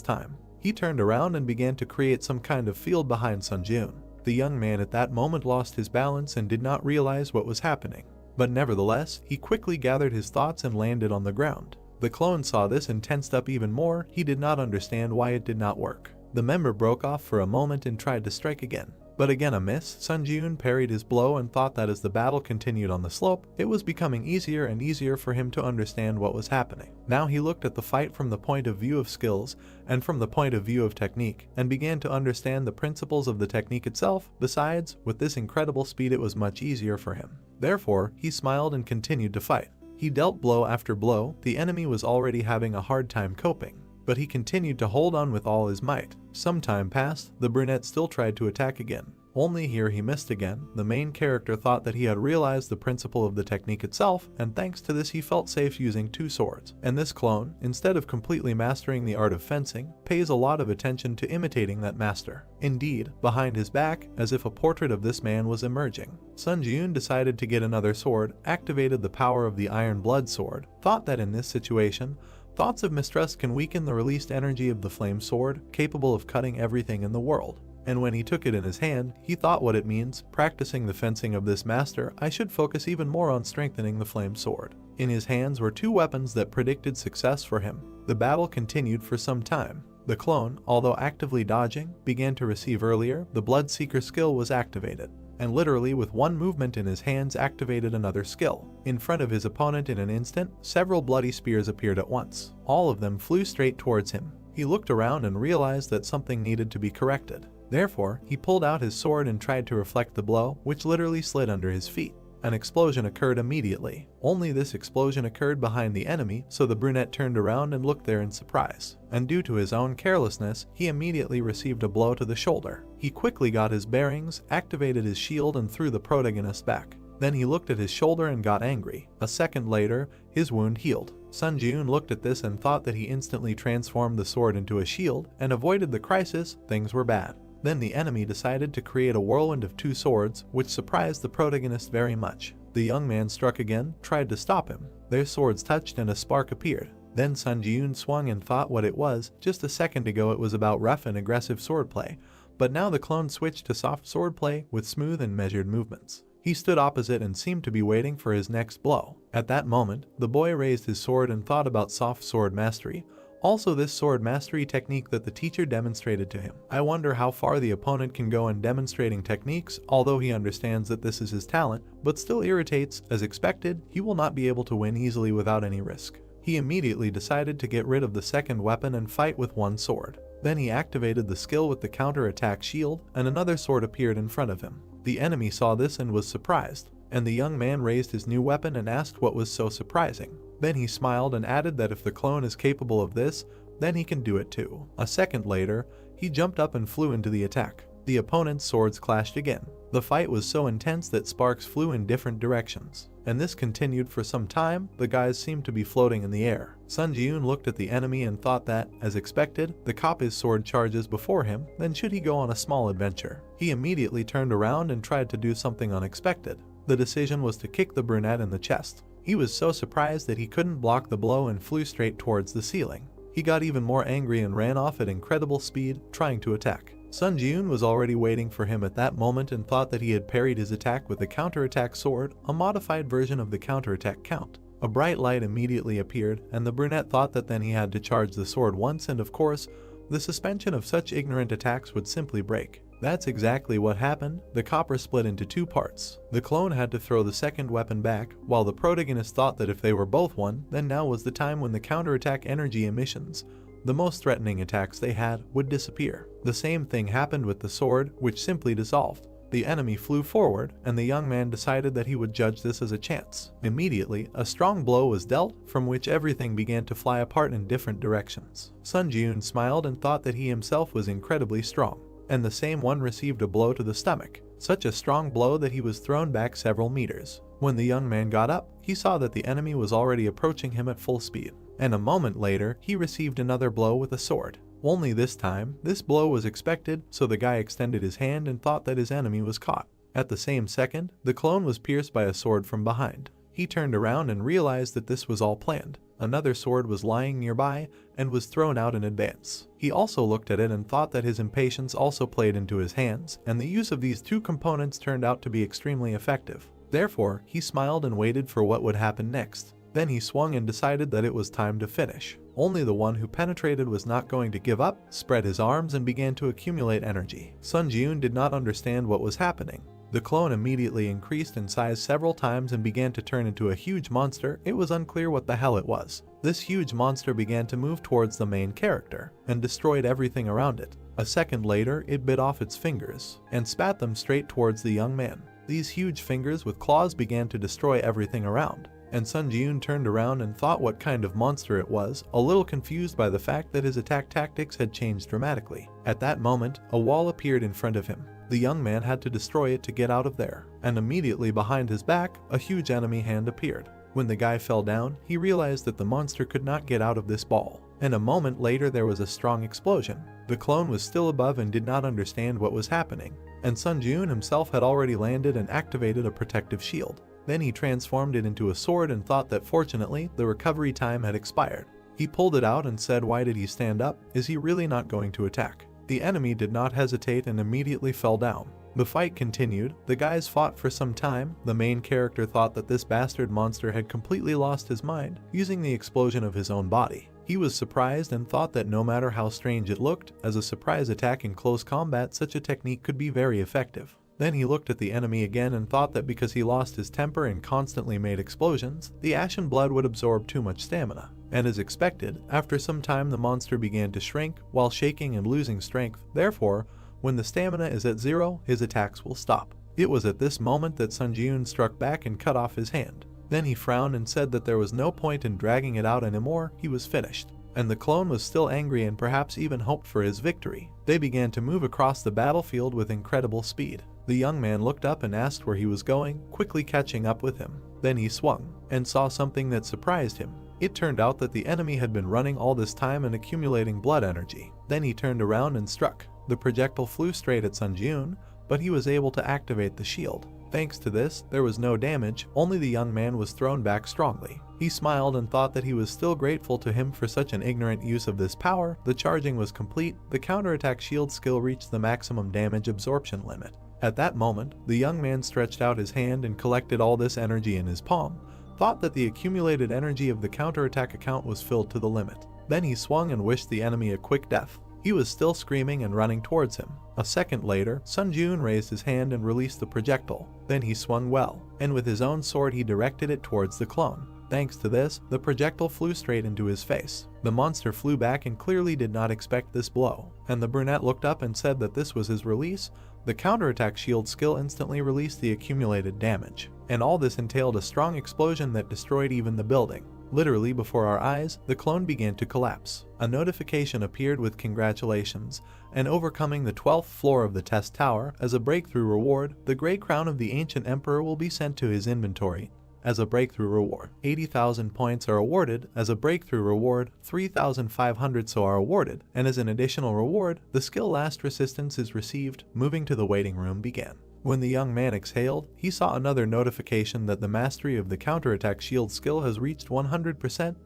time. He turned around and began to create some kind of field behind Sun Jun. The young man at that moment lost his balance and did not realize what was happening. But nevertheless, he quickly gathered his thoughts and landed on the ground. The clone saw this and tensed up even more. He did not understand why it did not work. The member broke off for a moment and tried to strike again. But again a miss. Sun Jun parried his blow and thought that as the battle continued on the slope, it was becoming easier and easier for him to understand what was happening. Now he looked at the fight from the point of view of skills and from the point of view of technique, and began to understand the principles of the technique itself. Besides, with this incredible speed it was much easier for him. Therefore, he smiled and continued to fight. He dealt blow after blow. The enemy was already having a hard time coping, but he continued to hold on with all his might. Some time passed, the brunette still tried to attack again. Only here he missed again. The main character thought that he had realized the principle of the technique itself, and thanks to this he felt safe using two swords. And this clone, instead of completely mastering the art of fencing, pays a lot of attention to imitating that master. Indeed, behind his back, as if a portrait of this man was emerging, Sun Jun decided to get another sword, activated the power of the Iron Blood sword, thought that in this situation, thoughts of mistrust can weaken the released energy of the flame sword, capable of cutting everything in the world. And when he took it in his hand, he thought what it means. Practicing the fencing of this master, I should focus even more on strengthening the flame sword. In his hands were two weapons that predicted success for him. The battle continued for some time. The clone, although actively dodging, began to receive earlier. The Bloodseeker skill was activated, and literally with one movement in his hands activated another skill. In front of his opponent in an instant, several bloody spears appeared at once. All of them flew straight towards him. He looked around and realized that something needed to be corrected. Therefore, he pulled out his sword and tried to reflect the blow, which literally slid under his feet. An explosion occurred immediately. Only this explosion occurred behind the enemy, so the brunette turned around and looked there in surprise. And due to his own carelessness, he immediately received a blow to the shoulder. He quickly got his bearings, activated his shield and threw the protagonist back. Then he looked at his shoulder and got angry. A second later, his wound healed. Sun Jun looked at this and thought that he instantly transformed the sword into a shield and avoided the crisis. Things were bad. Then the enemy decided to create a whirlwind of two swords, which surprised the protagonist very much. The young man struck again, tried to stop him. Their swords touched and a spark appeared. Then Sun Jun swung and thought what it was. Just a second ago it was about rough and aggressive swordplay, but now the clone switched to soft swordplay with smooth and measured movements. He stood opposite and seemed to be waiting for his next blow. At that moment, the boy raised his sword and thought about soft sword mastery. Also this sword mastery technique that the teacher demonstrated to him. I wonder how far the opponent can go in demonstrating techniques, although he understands that this is his talent, but still irritates. As expected, he will not be able to win easily without any risk. He immediately decided to get rid of the second weapon and fight with one sword. Then he activated the skill with the counter-attack shield, and another sword appeared in front of him. The enemy saw this and was surprised, and the young man raised his new weapon and asked what was so surprising. Then he smiled and added that if the clone is capable of this, then he can do it too. A second later, he jumped up and flew into the attack. The opponent's swords clashed again. The fight was so intense that sparks flew in different directions, and this continued for some time. The guys seemed to be floating in the air. Sun Jun looked at the enemy and thought that, as expected, the cop's sword charges before him, then should he go on a small adventure? He immediately turned around and tried to do something unexpected. The decision was to kick the brunette in the chest. He was so surprised that he couldn't block the blow and flew straight towards the ceiling. He got even more angry and ran off at incredible speed, trying to attack. Sun Jun was already waiting for him at that moment and thought that he had parried his attack with the counterattack sword, a modified version of the counterattack count. A bright light immediately appeared, and the brunette thought that then he had to charge the sword once, and of course, the suspension of such ignorant attacks would simply break. That's exactly what happened. The copper split into two parts. The clone had to throw the second weapon back, while the protagonist thought that if they were both one, then now was the time when the counterattack energy emissions, the most threatening attacks they had, would disappear. The same thing happened with the sword, which simply dissolved. The enemy flew forward, and the young man decided that he would judge this as a chance. Immediately, a strong blow was dealt, from which everything began to fly apart in different directions. Sun Ji-yoon smiled and thought that he himself was incredibly strong, and the same one received a blow to the stomach, such a strong blow that he was thrown back several meters. When the young man got up, he saw that the enemy was already approaching him at full speed, and a moment later, he received another blow with a sword. Only this time, this blow was expected, so the guy extended his hand and thought that his enemy was caught. At the same second, the clone was pierced by a sword from behind. He turned around and realized that this was all planned. Another sword was lying nearby and was thrown out in advance. He also looked at it and thought that his impatience also played into his hands, and the use of these two components turned out to be extremely effective. Therefore, he smiled and waited for what would happen next. Then he swung and decided that it was time to finish. Only the one who penetrated was not going to give up, spread his arms and began to accumulate energy. Sun Ji-yoon did not understand what was happening. The clone immediately increased in size several times and began to turn into a huge monster. It was unclear what the hell it was. This huge monster began to move towards the main character and destroyed everything around it. A second later, it bit off its fingers and spat them straight towards the young man. These huge fingers with claws began to destroy everything around, and Sun Ji-yoon turned around and thought what kind of monster it was, a little confused by the fact that his attack tactics had changed dramatically. At that moment, a wall appeared in front of him. The young man had to destroy it to get out of there, and immediately behind his back, a huge enemy hand appeared. When the guy fell down, he realized that the monster could not get out of this ball, and a moment later there was a strong explosion. The clone was still above and did not understand what was happening, and Sun Ji-yoon himself had already landed and activated a protective shield. Then he transformed it into a sword and thought that fortunately the recovery time had expired. He pulled it out and said, "Why did he stand up? Is he really not going to attack?" The enemy did not hesitate and immediately fell down. The fight continued. The guys fought for some time. The main character thought that this bastard monster had completely lost his mind, using the explosion of his own body. He was surprised and thought that no matter how strange it looked, as a surprise attack in close combat, such a technique could be very effective. Then he looked at the enemy again and thought that because he lost his temper and constantly made explosions, the ashen blood would absorb too much stamina. And as expected, after some time the monster began to shrink while shaking and losing strength. Therefore, when the stamina is at 0, his attacks will stop. It was at this moment that Sun Ji-yoon struck back and cut off his hand. Then he frowned and said that there was no point in dragging it out anymore, he was finished. And the clone was still angry and perhaps even hoped for his victory. They began to move across the battlefield with incredible speed. The young man looked up and asked where he was going, quickly catching up with him. Then he swung and saw something that surprised him. It turned out that the enemy had been running all this time and accumulating blood energy. Then he turned around and struck. The projectile flew straight at Sun Ji-yoon, but he was able to activate the shield. Thanks to this, there was no damage, only the young man was thrown back strongly. He smiled and thought that he was still grateful to him for such an ignorant use of this power. The charging was complete. The counterattack shield skill reached the maximum damage absorption limit. At that moment, the young man stretched out his hand and collected all this energy in his palm, thought that the accumulated energy of the counterattack account was filled to the limit. Then he swung and wished the enemy a quick death. He was still screaming and running towards him. A second later, Sun Ji-yoon raised his hand and released the projectile. Then he swung well, and with his own sword he directed it towards the clone. Thanks to this, the projectile flew straight into his face. The monster flew back and clearly did not expect this blow, and the brunette looked up and said that this was his release. The counterattack shield skill instantly released the accumulated damage, and all this entailed a strong explosion that destroyed even the building. Literally before our eyes, the clone began to collapse. A notification appeared with congratulations, and overcoming the 12th floor of the test tower. As a breakthrough reward, the Grey Crown of the Ancient Emperor will be sent to his inventory. As a breakthrough reward, 80,000 points are awarded. As a breakthrough reward, 3,500 so are awarded, and as an additional reward, the skill Last Resistance is received. Moving to the waiting room began. When the young man exhaled, he saw another notification that the mastery of the counterattack shield skill has reached 100%.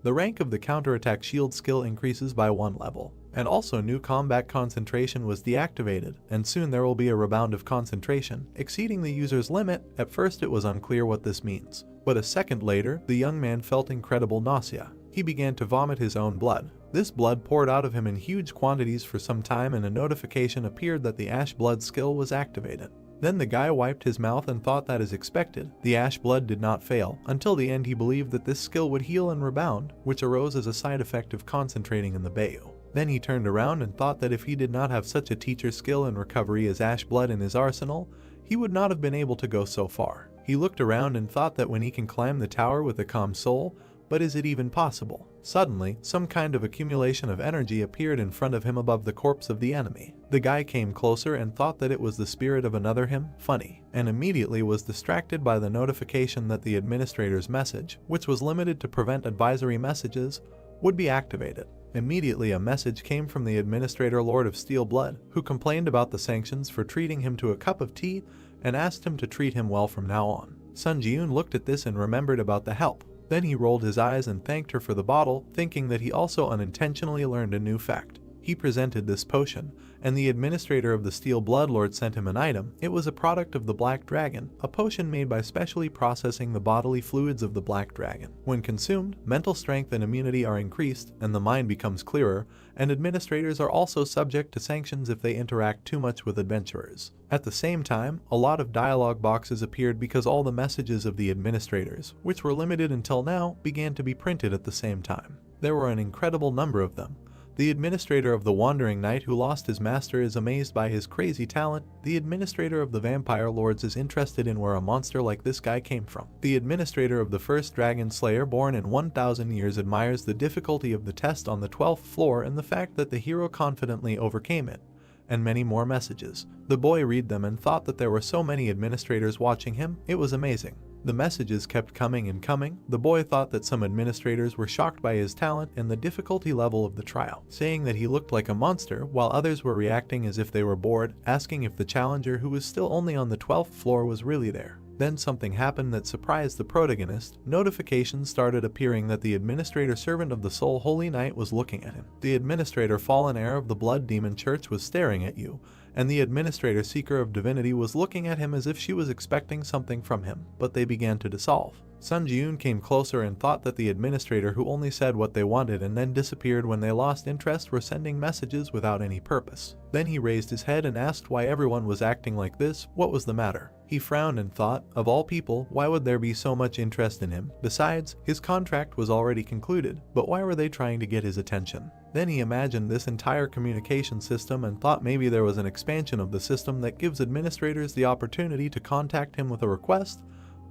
The rank of the counterattack shield skill increases by 1 level. And also new combat concentration was deactivated, and soon there will be a rebound of concentration, exceeding the user's limit. At first it was unclear what this means, but a second later, the young man felt incredible nausea. He began to vomit his own blood. This blood poured out of him in huge quantities for some time, and a notification appeared that the Ash Blood skill was activated. Then the guy wiped his mouth and thought that as expected, the Ash Blood did not fail. Until the end he believed that this skill would heal and rebound, which arose as a side effect of concentrating in the Bayou. Then he turned around and thought that if he did not have such a teacher skill in recovery as ash blood in his arsenal, he would not have been able to go so far. He looked around and thought that when he can climb the tower with a calm soul, but is it even possible? Suddenly, some kind of accumulation of energy appeared in front of him above the corpse of the enemy. The guy came closer and thought that it was the spirit of another him, funny, and immediately was distracted by the notification that the administrator's message, which was limited to prevent advisory messages, would be activated. Immediately a message came from the administrator Lord of Steel Blood, who complained about the sanctions for treating him to a cup of tea and asked him to treat him well from now on. Sun Ji-eun looked at this and remembered about the help. Then he rolled his eyes and thanked her for the bottle, thinking that he also unintentionally learned a new fact. He presented this potion, and the administrator of the Steel Blood Lord sent him an item. It was a product of the Black Dragon, a potion made by specially processing the bodily fluids of the Black Dragon. When consumed, mental strength and immunity are increased, and the mind becomes clearer, and administrators are also subject to sanctions if they interact too much with adventurers. At the same time, a lot of dialogue boxes appeared because all the messages of the administrators, which were limited until now, began to be printed at the same time. There were an incredible number of them. The administrator of the Wandering Knight who lost his master is amazed by his crazy talent. The administrator of the Vampire Lords is interested in where a monster like this guy came from. The administrator of the first Dragon Slayer born in 1,000 years admires the difficulty of the test on the 12th floor and the fact that the hero confidently overcame it. And many more messages. The boy read them and thought that there were so many administrators watching him, it was amazing. The messages kept coming and coming. The boy thought that some administrators were shocked by his talent and the difficulty level of the trial, saying that he looked like a monster, while others were reacting as if they were bored, asking if the challenger who was still only on the 12th floor was really there. Then something happened that surprised the protagonist. Notifications started appearing that the administrator servant of the Soul Holy Knight was looking at him. The administrator fallen heir of the Blood Demon Church was staring at you, and the administrator seeker of divinity was looking at him as if she was expecting something from him, but they began to dissolve. Sun Ji-eun came closer and thought that the administrator who only said what they wanted and then disappeared when they lost interest were sending messages without any purpose. Then he raised his head and asked why everyone was acting like this, what was the matter? He frowned and thought, of all people, why would there be so much interest in him? Besides, his contract was already concluded, but why were they trying to get his attention? Then he imagined this entire communication system and thought maybe there was an expansion of the system that gives administrators the opportunity to contact him with a request.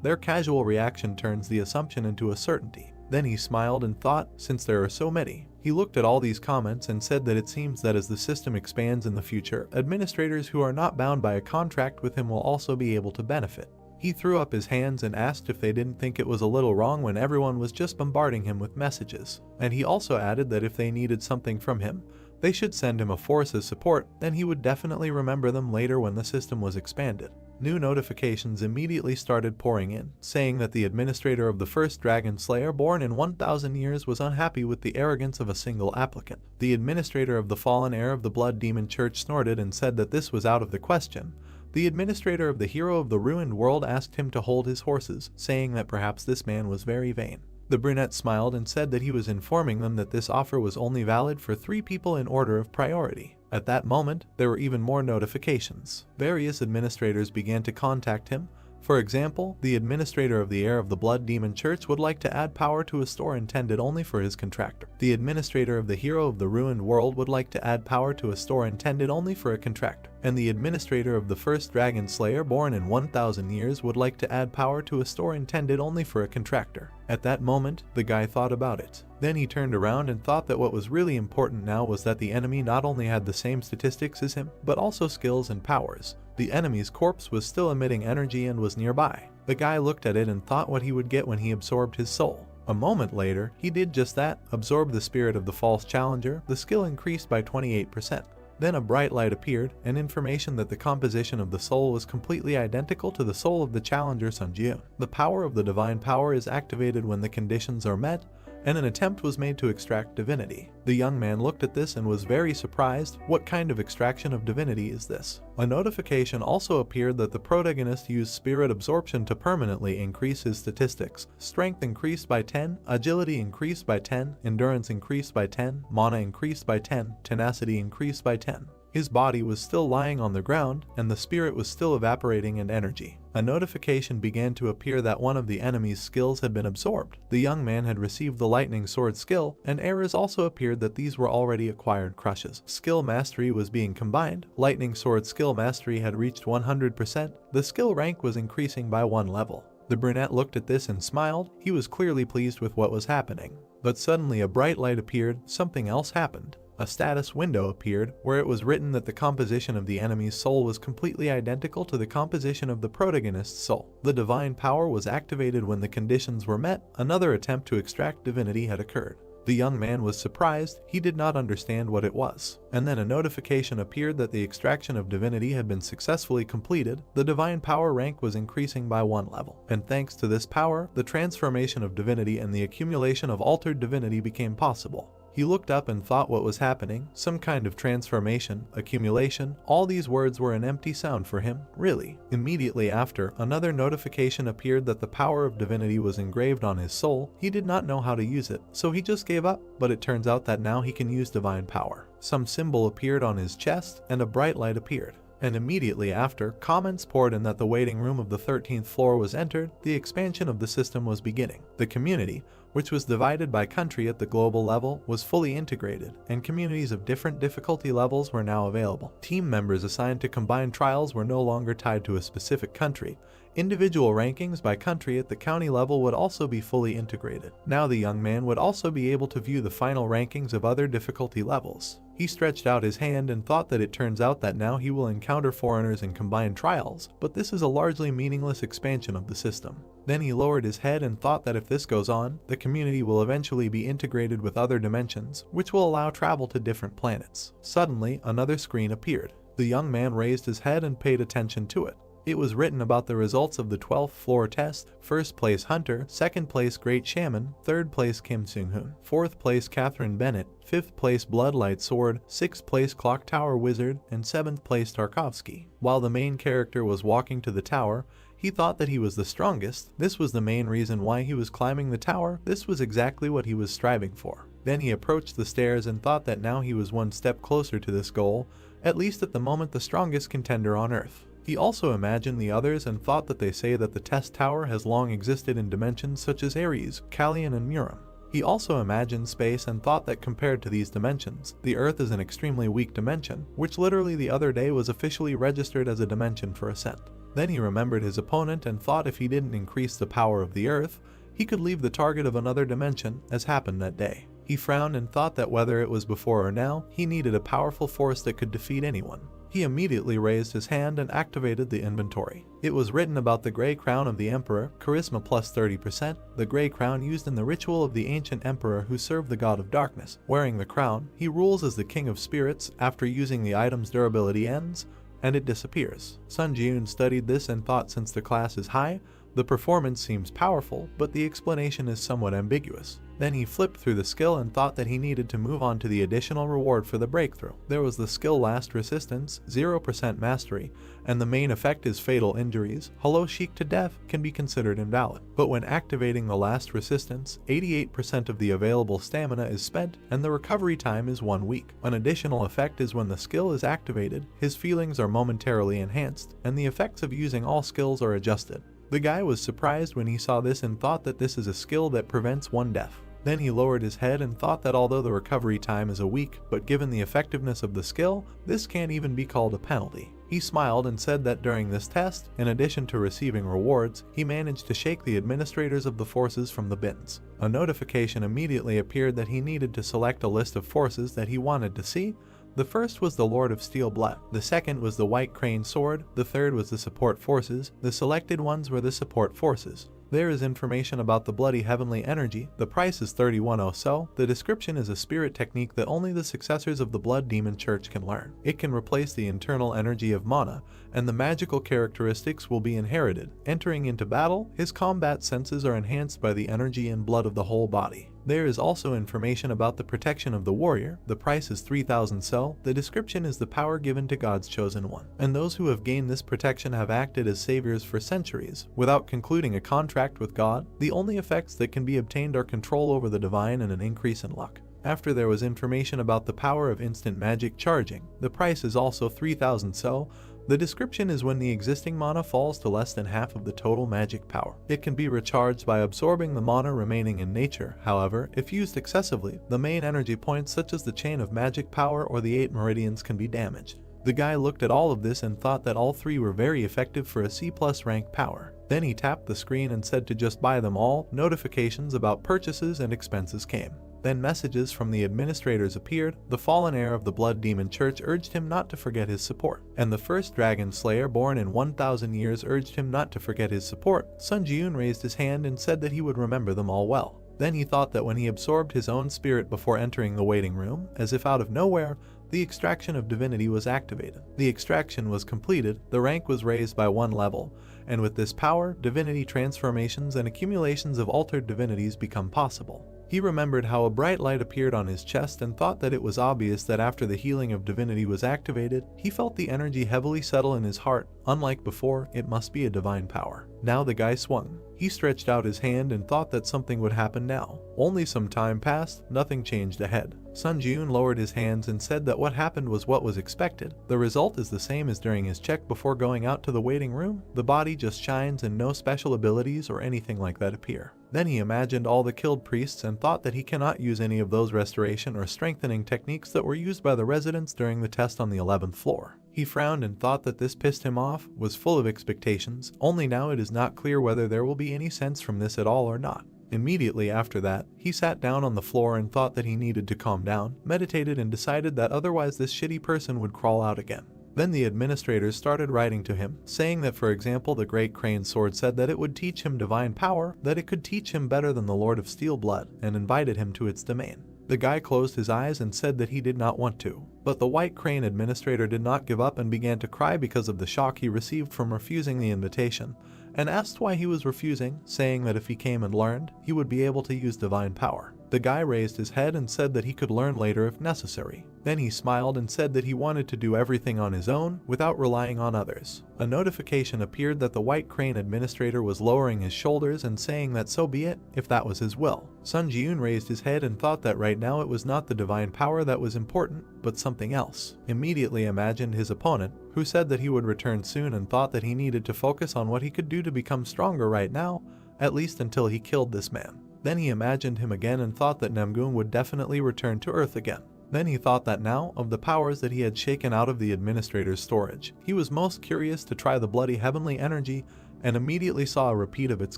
Their casual reaction turns the assumption into a certainty. Then he smiled and thought, since there are so many. He looked at all these comments and said that it seems that as the system expands in the future, administrators who are not bound by a contract with him will also be able to benefit. He threw up his hands and asked if they didn't think it was a little wrong when everyone was just bombarding him with messages. And he also added that if they needed something from him, they should send him a force as support, then he would definitely remember them later when the system was expanded. New notifications immediately started pouring in, saying that the administrator of the first Dragon Slayer born in 1,000 years was unhappy with the arrogance of a single applicant. The administrator of the fallen heir of the Blood Demon Church snorted and said that this was out of the question. The administrator of the hero of the ruined world asked him to hold his horses, saying that perhaps this man was very vain. The brunette smiled and said that he was informing them that this offer was only valid for 3 people in order of priority. At that moment, there were even more notifications. Various administrators began to contact him. For example, the administrator of the heir of the Blood Demon Church would like to add power to a store intended only for his contractor. The administrator of the hero of the ruined world would like to add power to a store intended only for a contractor. And the administrator of the first Dragon Slayer born in 1,000 years would like to add power to a store intended only for a contractor. At that moment, the guy thought about it. Then he turned around and thought that what was really important now was that the enemy not only had the same statistics as him, but also skills and powers. The enemy's corpse was still emitting energy and was nearby. The guy looked at it and thought what he would get when he absorbed his soul. A moment later, he did just that, absorbed the spirit of the false challenger. The skill increased by 28%. Then a bright light appeared, and information that the composition of the soul was completely identical to the soul of the challenger Sun Ji-eun. The power of the divine power is activated when the conditions are met, and an attempt was made to extract divinity. The young man looked at this and was very surprised. What kind of extraction of divinity is this? A notification also appeared that the protagonist used spirit absorption to permanently increase his statistics. Strength increased by 10, agility increased by 10, endurance increased by 10, mana increased by 10, tenacity increased by 10. His body was still lying on the ground, and the spirit was still evaporating in energy. A notification began to appear that one of the enemy's skills had been absorbed. The young man had received the lightning sword skill, and errors also appeared that these were already acquired crushes. Skill mastery was being combined. Lightning sword skill mastery had reached 100%. The skill rank was increasing by 1 level. The brunette looked at this and smiled. He was clearly pleased with what was happening. But suddenly a bright light appeared. Something else happened. A status window appeared where it was written that the composition of the enemy's soul was completely identical to the composition of the protagonist's soul. The divine power was activated when the conditions were met. Another attempt to extract divinity had occurred. The young man was surprised. He did not understand what it was. And then a notification appeared that the extraction of divinity had been successfully completed. The divine power rank was increasing by 1 level. And thanks to this power, the transformation of divinity and the accumulation of altered divinity became possible. He looked up and thought what was happening, some kind of transformation, accumulation, all these words were an empty sound for him, really. Immediately after, another notification appeared that the power of divinity was engraved on his soul. He did not know how to use it, so he just gave up, but it turns out that now he can use divine power. Some symbol appeared on his chest, and a bright light appeared. And immediately after, comments poured in that the waiting room of the 13th floor was entered. The expansion of the system was beginning. The community, which was divided by country at the global level, was fully integrated, and communities of different difficulty levels were now available. Team members assigned to combined trials were no longer tied to a specific country. Individual rankings by country at the county level would also be fully integrated. Now the young man would also be able to view the final rankings of other difficulty levels. He stretched out his hand and thought that it turns out that now he will encounter foreigners in combined trials, but this is a largely meaningless expansion of the system. Then he lowered his head and thought that if this goes on, the community will eventually be integrated with other dimensions, which will allow travel to different planets. Suddenly, another screen appeared. The young man raised his head and paid attention to it. It was written about the results of the 12th floor test. First place Hunter, second place Great Shaman, third place Kim Seung-hoon, fourth place Catherine Bennett, fifth place Bloodlight Sword, sixth place Clock Tower Wizard, and seventh place Tarkovsky. While the main character was walking to the tower, he thought that he was the strongest. This was the main reason why he was climbing the tower. This was exactly what he was striving for. Then he approached the stairs and thought that now he was one step closer to this goal, at least at the moment the strongest contender on Earth. He also imagined the others and thought that they say that the test tower has long existed in dimensions such as Ares, Callian, and Murim. He also imagined space and thought that compared to these dimensions, the Earth is an extremely weak dimension, which literally the other day was officially registered as a dimension for ascent. Then he remembered his opponent and thought if he didn't increase the power of the Earth, he could leave the target of another dimension, as happened that day. He frowned and thought that whether it was before or now, he needed a powerful force that could defeat anyone. He immediately raised his hand and activated the inventory. It was written about the Grey Crown of the Emperor, Charisma plus 30%, the Grey Crown used in the ritual of the ancient emperor who served the god of darkness. Wearing the crown, he rules as the king of spirits. After using the item's durability ends, and it disappears. Sun Ji-eun studied this and thought since the class is high, the performance seems powerful, but the explanation is somewhat ambiguous. Then he flipped through the skill and thought that he needed to move on to the additional reward for the breakthrough. There was the skill Last Resistance, 0% Mastery, and the main effect is Fatal Injuries. Hello Sheik to Death can be considered invalid. But when activating the Last Resistance, 88% of the available stamina is spent, and the recovery time is 1 week. An additional effect is when the skill is activated, his feelings are momentarily enhanced, and the effects of using all skills are adjusted. The guy was surprised when he saw this and thought that this is a skill that prevents 1 death. Then he lowered his head and thought that although the recovery time is a week, but given the effectiveness of the skill, this can't even be called a penalty. He smiled and said that during this test, in addition to receiving rewards, he managed to shake the administrators of the forces from the bins. A notification immediately appeared that he needed to select a list of forces that he wanted to see. The first was the Lord of Steel Blood, the second was the White Crane Sword, the third was the support forces, the selected ones were the support forces. There is information about the bloody heavenly energy. The price is 31 so. The description is a spirit technique that only the successors of the Blood Demon Church can learn. It can replace the internal energy of mana, and the magical characteristics will be inherited. Entering into battle, his combat senses are enhanced by the energy and blood of the whole body. There is also information about the protection of the warrior. The price is 3000 so. The description is the power given to God's chosen one. And those who have gained this protection have acted as saviors for centuries, without concluding a contract with God. The only effects that can be obtained are control over the divine and an increase in luck. After there was information about the power of instant magic charging, the price is also 3,000 so. The description is when the existing mana falls to less than half of the total magic power. It can be recharged by absorbing the mana remaining in nature. However, if used excessively, the main energy points such as the chain of magic power or the 8 meridians can be damaged. The guy looked at all of this and thought that all 3 were very effective for a C+ rank power. Then he tapped the screen and said to just buy them all. Notifications about purchases and expenses came. Then messages from the administrators appeared. The fallen heir of the Blood Demon Church urged him not to forget his support, and the first dragon slayer born in 1,000 years urged him not to forget his support. Sun Ji-yoon raised his hand and said that he would remember them all well. Then he thought that when he absorbed his own spirit before entering the waiting room, as if out of nowhere, the extraction of divinity was activated. The extraction was completed, the rank was raised by 1 level, and with this power, divinity transformations and accumulations of altered divinities become possible. He remembered how a bright light appeared on his chest and thought that it was obvious that after the healing of divinity was activated, he felt the energy heavily settle in his heart. Unlike before, it must be a divine power. Now the guy swung. He stretched out his hand and thought that something would happen now. Only some time passed, nothing changed ahead. Sun Ji-yoon lowered his hands and said that what happened was what was expected. The result is the same as during his check before going out to the waiting room. The body just shines and no special abilities or anything like that appear. Then he imagined all the killed priests and thought that he cannot use any of those restoration or strengthening techniques that were used by the residents during the test on the 11th floor. He frowned and thought that this pissed him off, was full of expectations, only now it is not clear whether there will be any sense from this at all or not. Immediately after that, he sat down on the floor and thought that he needed to calm down, meditated and decided that otherwise this shitty person would crawl out again. Then the administrators started writing to him, saying that for example the Great Crane Sword said that it would teach him divine power, that it could teach him better than the Lord of Steel Blood, and invited him to its domain. The guy closed his eyes and said that he did not want to. But the White Crane administrator did not give up and began to cry because of the shock he received from refusing the invitation, and asked why he was refusing, saying that if he came and learned, he would be able to use divine power. The guy raised his head and said that he could learn later if necessary. Then he smiled and said that he wanted to do everything on his own without relying on others. A notification appeared that the White Crane administrator was lowering his shoulders and saying that so be it, if that was his will. Sun Ji-yoon raised his head and thought that right now it was not the divine power that was important, but something else. Immediately imagined his opponent, who said that he would return soon and thought that he needed to focus on what he could do to become stronger right now, at least until he killed this man. Then he imagined him again and thought that Namgoon would definitely return to Earth again. Then he thought that now, of the powers that he had shaken out of the administrator's storage, he was most curious to try the bloody heavenly energy and immediately saw a repeat of its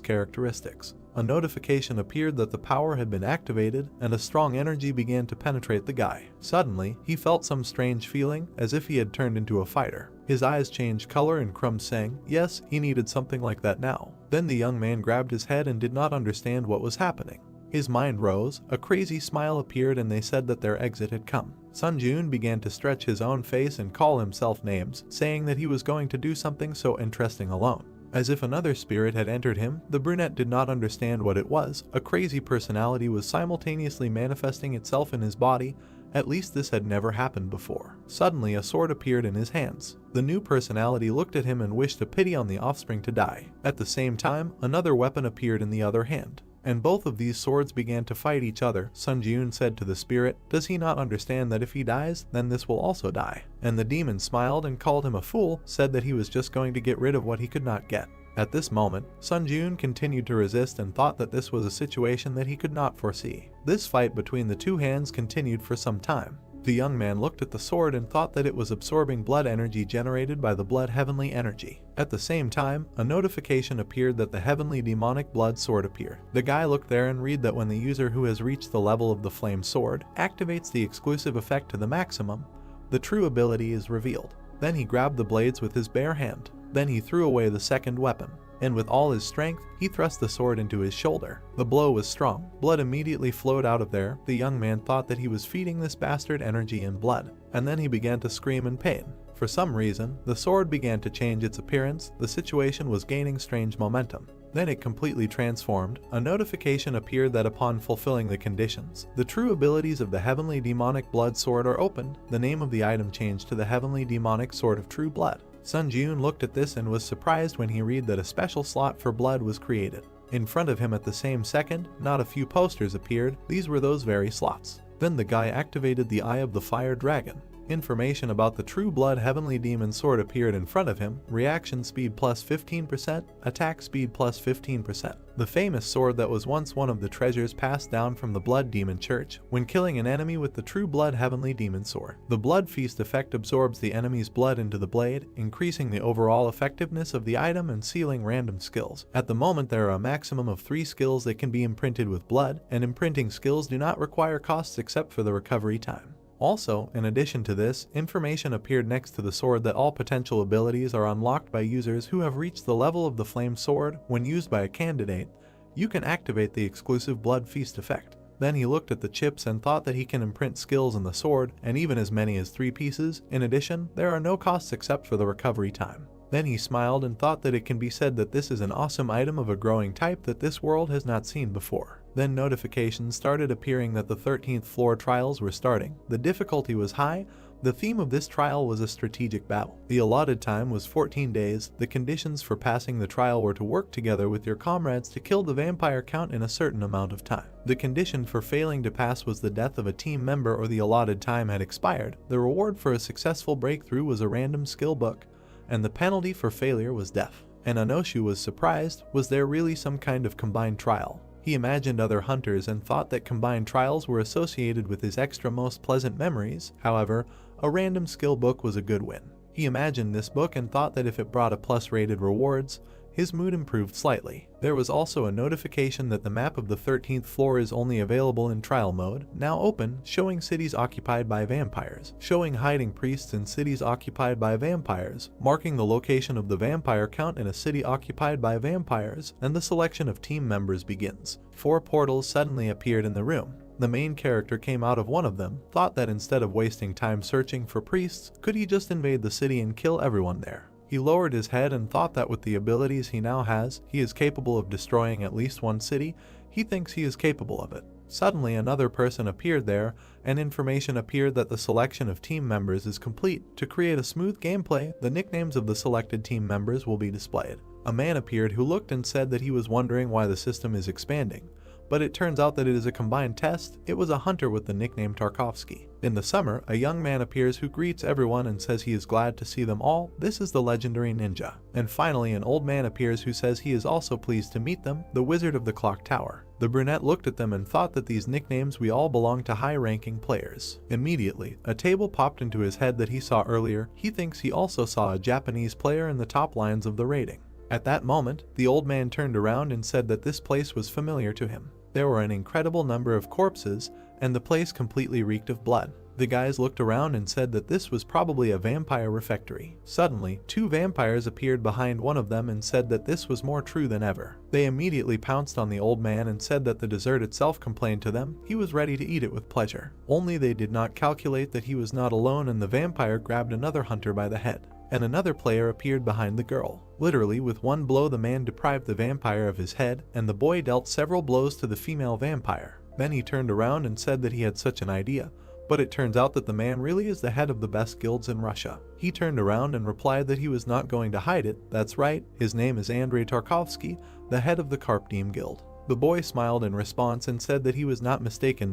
characteristics. A notification appeared that the power had been activated and a strong energy began to penetrate the guy. Suddenly, he felt some strange feeling, as if he had turned into a fighter. His eyes changed color and Crumb sang, yes, he needed something like that now. Then the young man grabbed his head and did not understand what was happening. His mind rose, a crazy smile appeared and they said that their exit had come. Sun Ji-yoon began to stretch his own face and call himself names, saying that he was going to do something so interesting alone. As if another spirit had entered him, the brunette did not understand what it was. A crazy personality was simultaneously manifesting itself in his body. At least this had never happened before. Suddenly a sword appeared in his hands. The new personality looked at him and wished a pity on the offspring to die. At the same time, another weapon appeared in the other hand, and both of these swords began to fight each other. Sun Ji-yoon said to the spirit, does he not understand that if he dies, then this will also die? And the demon smiled and called him a fool, said that he was just going to get rid of what he could not get. At this moment, Sun Ji-yoon continued to resist and thought that this was a situation that he could not foresee. This fight between the two hands continued for some time. The young man looked at the sword and thought that it was absorbing blood energy generated by the blood heavenly energy. At the same time, a notification appeared that the heavenly demonic blood sword appeared. The guy looked there and read that when the user who has reached the level of the flame sword activates the exclusive effect to the maximum, the true ability is revealed. Then he grabbed the blades with his bare hand. Then he threw away the second weapon, and with all his strength, he thrust the sword into his shoulder. The blow was strong. Blood immediately flowed out of there. The young man thought that he was feeding this bastard energy and blood, and then he began to scream in pain. For some reason, the sword began to change its appearance. The situation was gaining strange momentum. Then it completely transformed. A notification appeared that upon fulfilling the conditions, the true abilities of the Heavenly Demonic Blood Sword are opened. The name of the item changed to the Heavenly Demonic Sword of True Blood. Sun Ji-yoon looked at this and was surprised when he read that a special slot for blood was created. In front of him at the same second, not a few posters appeared. These were those very slots. Then the guy activated the Eye of the Fire Dragon. Information about the True Blood Heavenly Demon Sword appeared in front of him, reaction speed plus 15%, attack speed plus 15%. The famous sword that was once one of the treasures passed down from the Blood Demon Church when killing an enemy with the True Blood Heavenly Demon Sword. The Blood Feast effect absorbs the enemy's blood into the blade, increasing the overall effectiveness of the item and sealing random skills. At the moment there are a maximum of 3 skills that can be imprinted with blood, and imprinting skills do not require costs except for the recovery time. Also, in addition to this, information appeared next to the sword that all potential abilities are unlocked by users who have reached the level of the Flame Sword. When used by a candidate, you can activate the exclusive Blood Feast effect. Then he looked at the chips and thought that he can imprint skills in the sword, and even as many as 3 pieces. In addition, there are no costs except for the recovery time. Then he smiled and thought that it can be said that this is an awesome item of a growing type that this world has not seen before. Then notifications started appearing that the 13th floor trials were starting. The difficulty was high. The theme of this trial was a strategic battle. The allotted time was 14 days. The conditions for passing the trial were to work together with your comrades to kill the vampire count in a certain amount of time. The condition for failing to pass was the death of a team member or the allotted time had expired. The reward for a successful breakthrough was a random skill book, and the penalty for failure was death. And Anoshu was surprised. Was there really some kind of combined trial? He imagined other hunters and thought that combined trials were associated with his extra most pleasant memories. However, a random skill book was a good win. He imagined this book and thought that if it brought a plus-rated rewards, his mood improved slightly. There was also a notification that the map of the 13th floor is only available in trial mode, now open, showing cities occupied by vampires, showing hiding priests in cities occupied by vampires, marking the location of the vampire count in a city occupied by vampires, and the selection of team members begins. 4 portals suddenly appeared in the room. The main character came out of one of them, thought that instead of wasting time searching for priests, could he just invade the city and kill everyone there? He lowered his head and thought that with the abilities he now has, he is capable of destroying at least one city. He thinks he is capable of it. Suddenly another person appeared there, and information appeared that the selection of team members is complete. To create a smooth gameplay, the nicknames of the selected team members will be displayed. A man appeared who looked and said that he was wondering why the system is expanding. But it turns out that it is a combined test. It was a hunter with the nickname Tarkovsky. In the summer, a young man appears who greets everyone and says he is glad to see them all. This is the legendary ninja. And finally, an old man appears who says he is also pleased to meet them, the wizard of the clock tower. The brunette looked at them and thought that these nicknames we all belong to high-ranking players. Immediately, a table popped into his head that he saw earlier. He thinks he also saw a Japanese player in the top lines of the rating. At that moment, the old man turned around and said that this place was familiar to him. There were an incredible number of corpses, and the place completely reeked of blood. The guys looked around and said that this was probably a vampire refectory. Suddenly, 2 vampires appeared behind one of them and said that this was more true than ever. They immediately pounced on the old man and said that the dessert itself complained to them. He was ready to eat it with pleasure. Only they did not calculate that he was not alone, and the vampire grabbed another hunter by the head. And another player appeared behind the girl. Literally, with one blow the man deprived the vampire of his head, and the boy dealt several blows to the female vampire. Then he turned around and said that he had such an idea, but it turns out that the man really is the head of the best guilds in Russia. He turned around and replied that he was not going to hide it. That's right, his name is Andrei Tarkovsky, the head of the Karpdim Guild. The boy smiled in response and said that he was not mistaken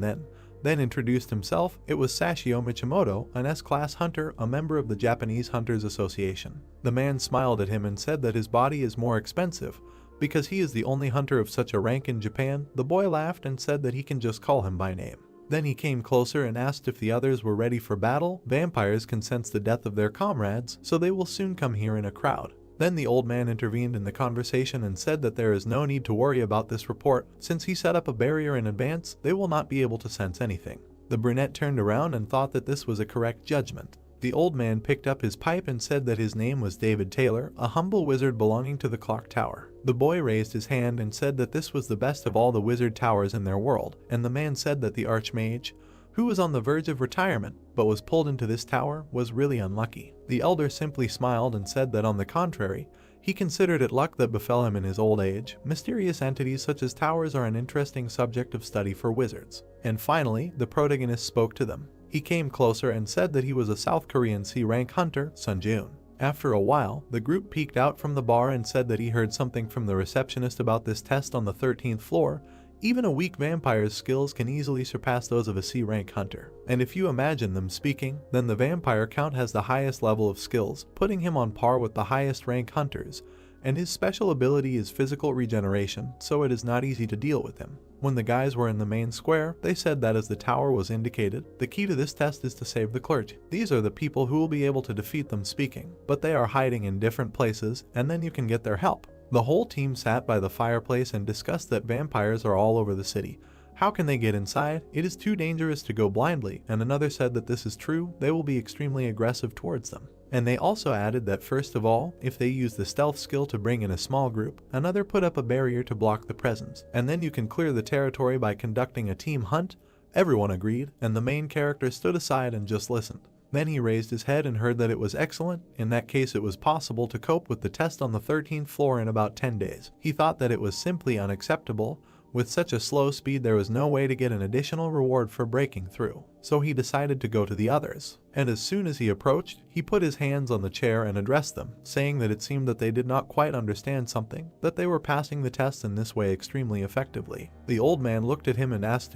then introduced himself. It was Sashio Michimoto, an S-class hunter, a member of the Japanese Hunters Association. The man smiled at him and said that his body is more expensive, because he is the only hunter of such a rank in Japan. The boy laughed and said that he can just call him by name. Then he came closer and asked if the others were ready for battle. Vampires can sense the death of their comrades, so they will soon come here in a crowd. Then the old man intervened in the conversation and said that there is no need to worry about this report. Since he set up a barrier in advance, they will not be able to sense anything. The brunette turned around and thought that this was a correct judgment. The old man picked up his pipe and said that his name was David Taylor, a humble wizard belonging to the clock tower. The boy raised his hand and said that this was the best of all the wizard towers in their world, and the man said that the archmage, who was on the verge of retirement but was pulled into this tower, was really unlucky. The elder simply smiled and said that on the contrary, he considered it luck that befell him in his old age. Mysterious entities such as towers are an interesting subject of study for wizards. And finally, the protagonist spoke to them. He came closer and said that he was a South Korean C-rank hunter, Sunjun. After a while, the group peeked out from the bar and said that he heard something from the receptionist about this test on the 13th floor. Even a weak vampire's skills can easily surpass those of a C-rank hunter. And if you imagine them speaking, then the vampire count has the highest level of skills, putting him on par with the highest rank hunters. And his special ability is physical regeneration, so it is not easy to deal with him. When the guys were in the main square, they said that as the tower was indicated, the key to this test is to save the clergy. These are the people who will be able to defeat them speaking, but they are hiding in different places, and then you can get their help. The whole team sat by the fireplace and discussed that vampires are all over the city. How can they get inside? It is too dangerous to go blindly, and another said that this is true, they will be extremely aggressive towards them. And they also added that first of all, if they use the stealth skill to bring in a small group, another put up a barrier to block the presence, and then you can clear the territory by conducting a team hunt. Everyone agreed, and the main character stood aside and just listened. Then he raised his head and heard that it was excellent. In that case, it was possible to cope with the test on the 13th floor in about 10 days. He thought that it was simply unacceptable. With such a slow speed, there was no way to get an additional reward for breaking through. So he decided to go to the others. And as soon as he approached, he put his hands on the chair and addressed them, saying that it seemed that they did not quite understand something, that they were passing the test in this way extremely effectively. The old man looked at him and asked,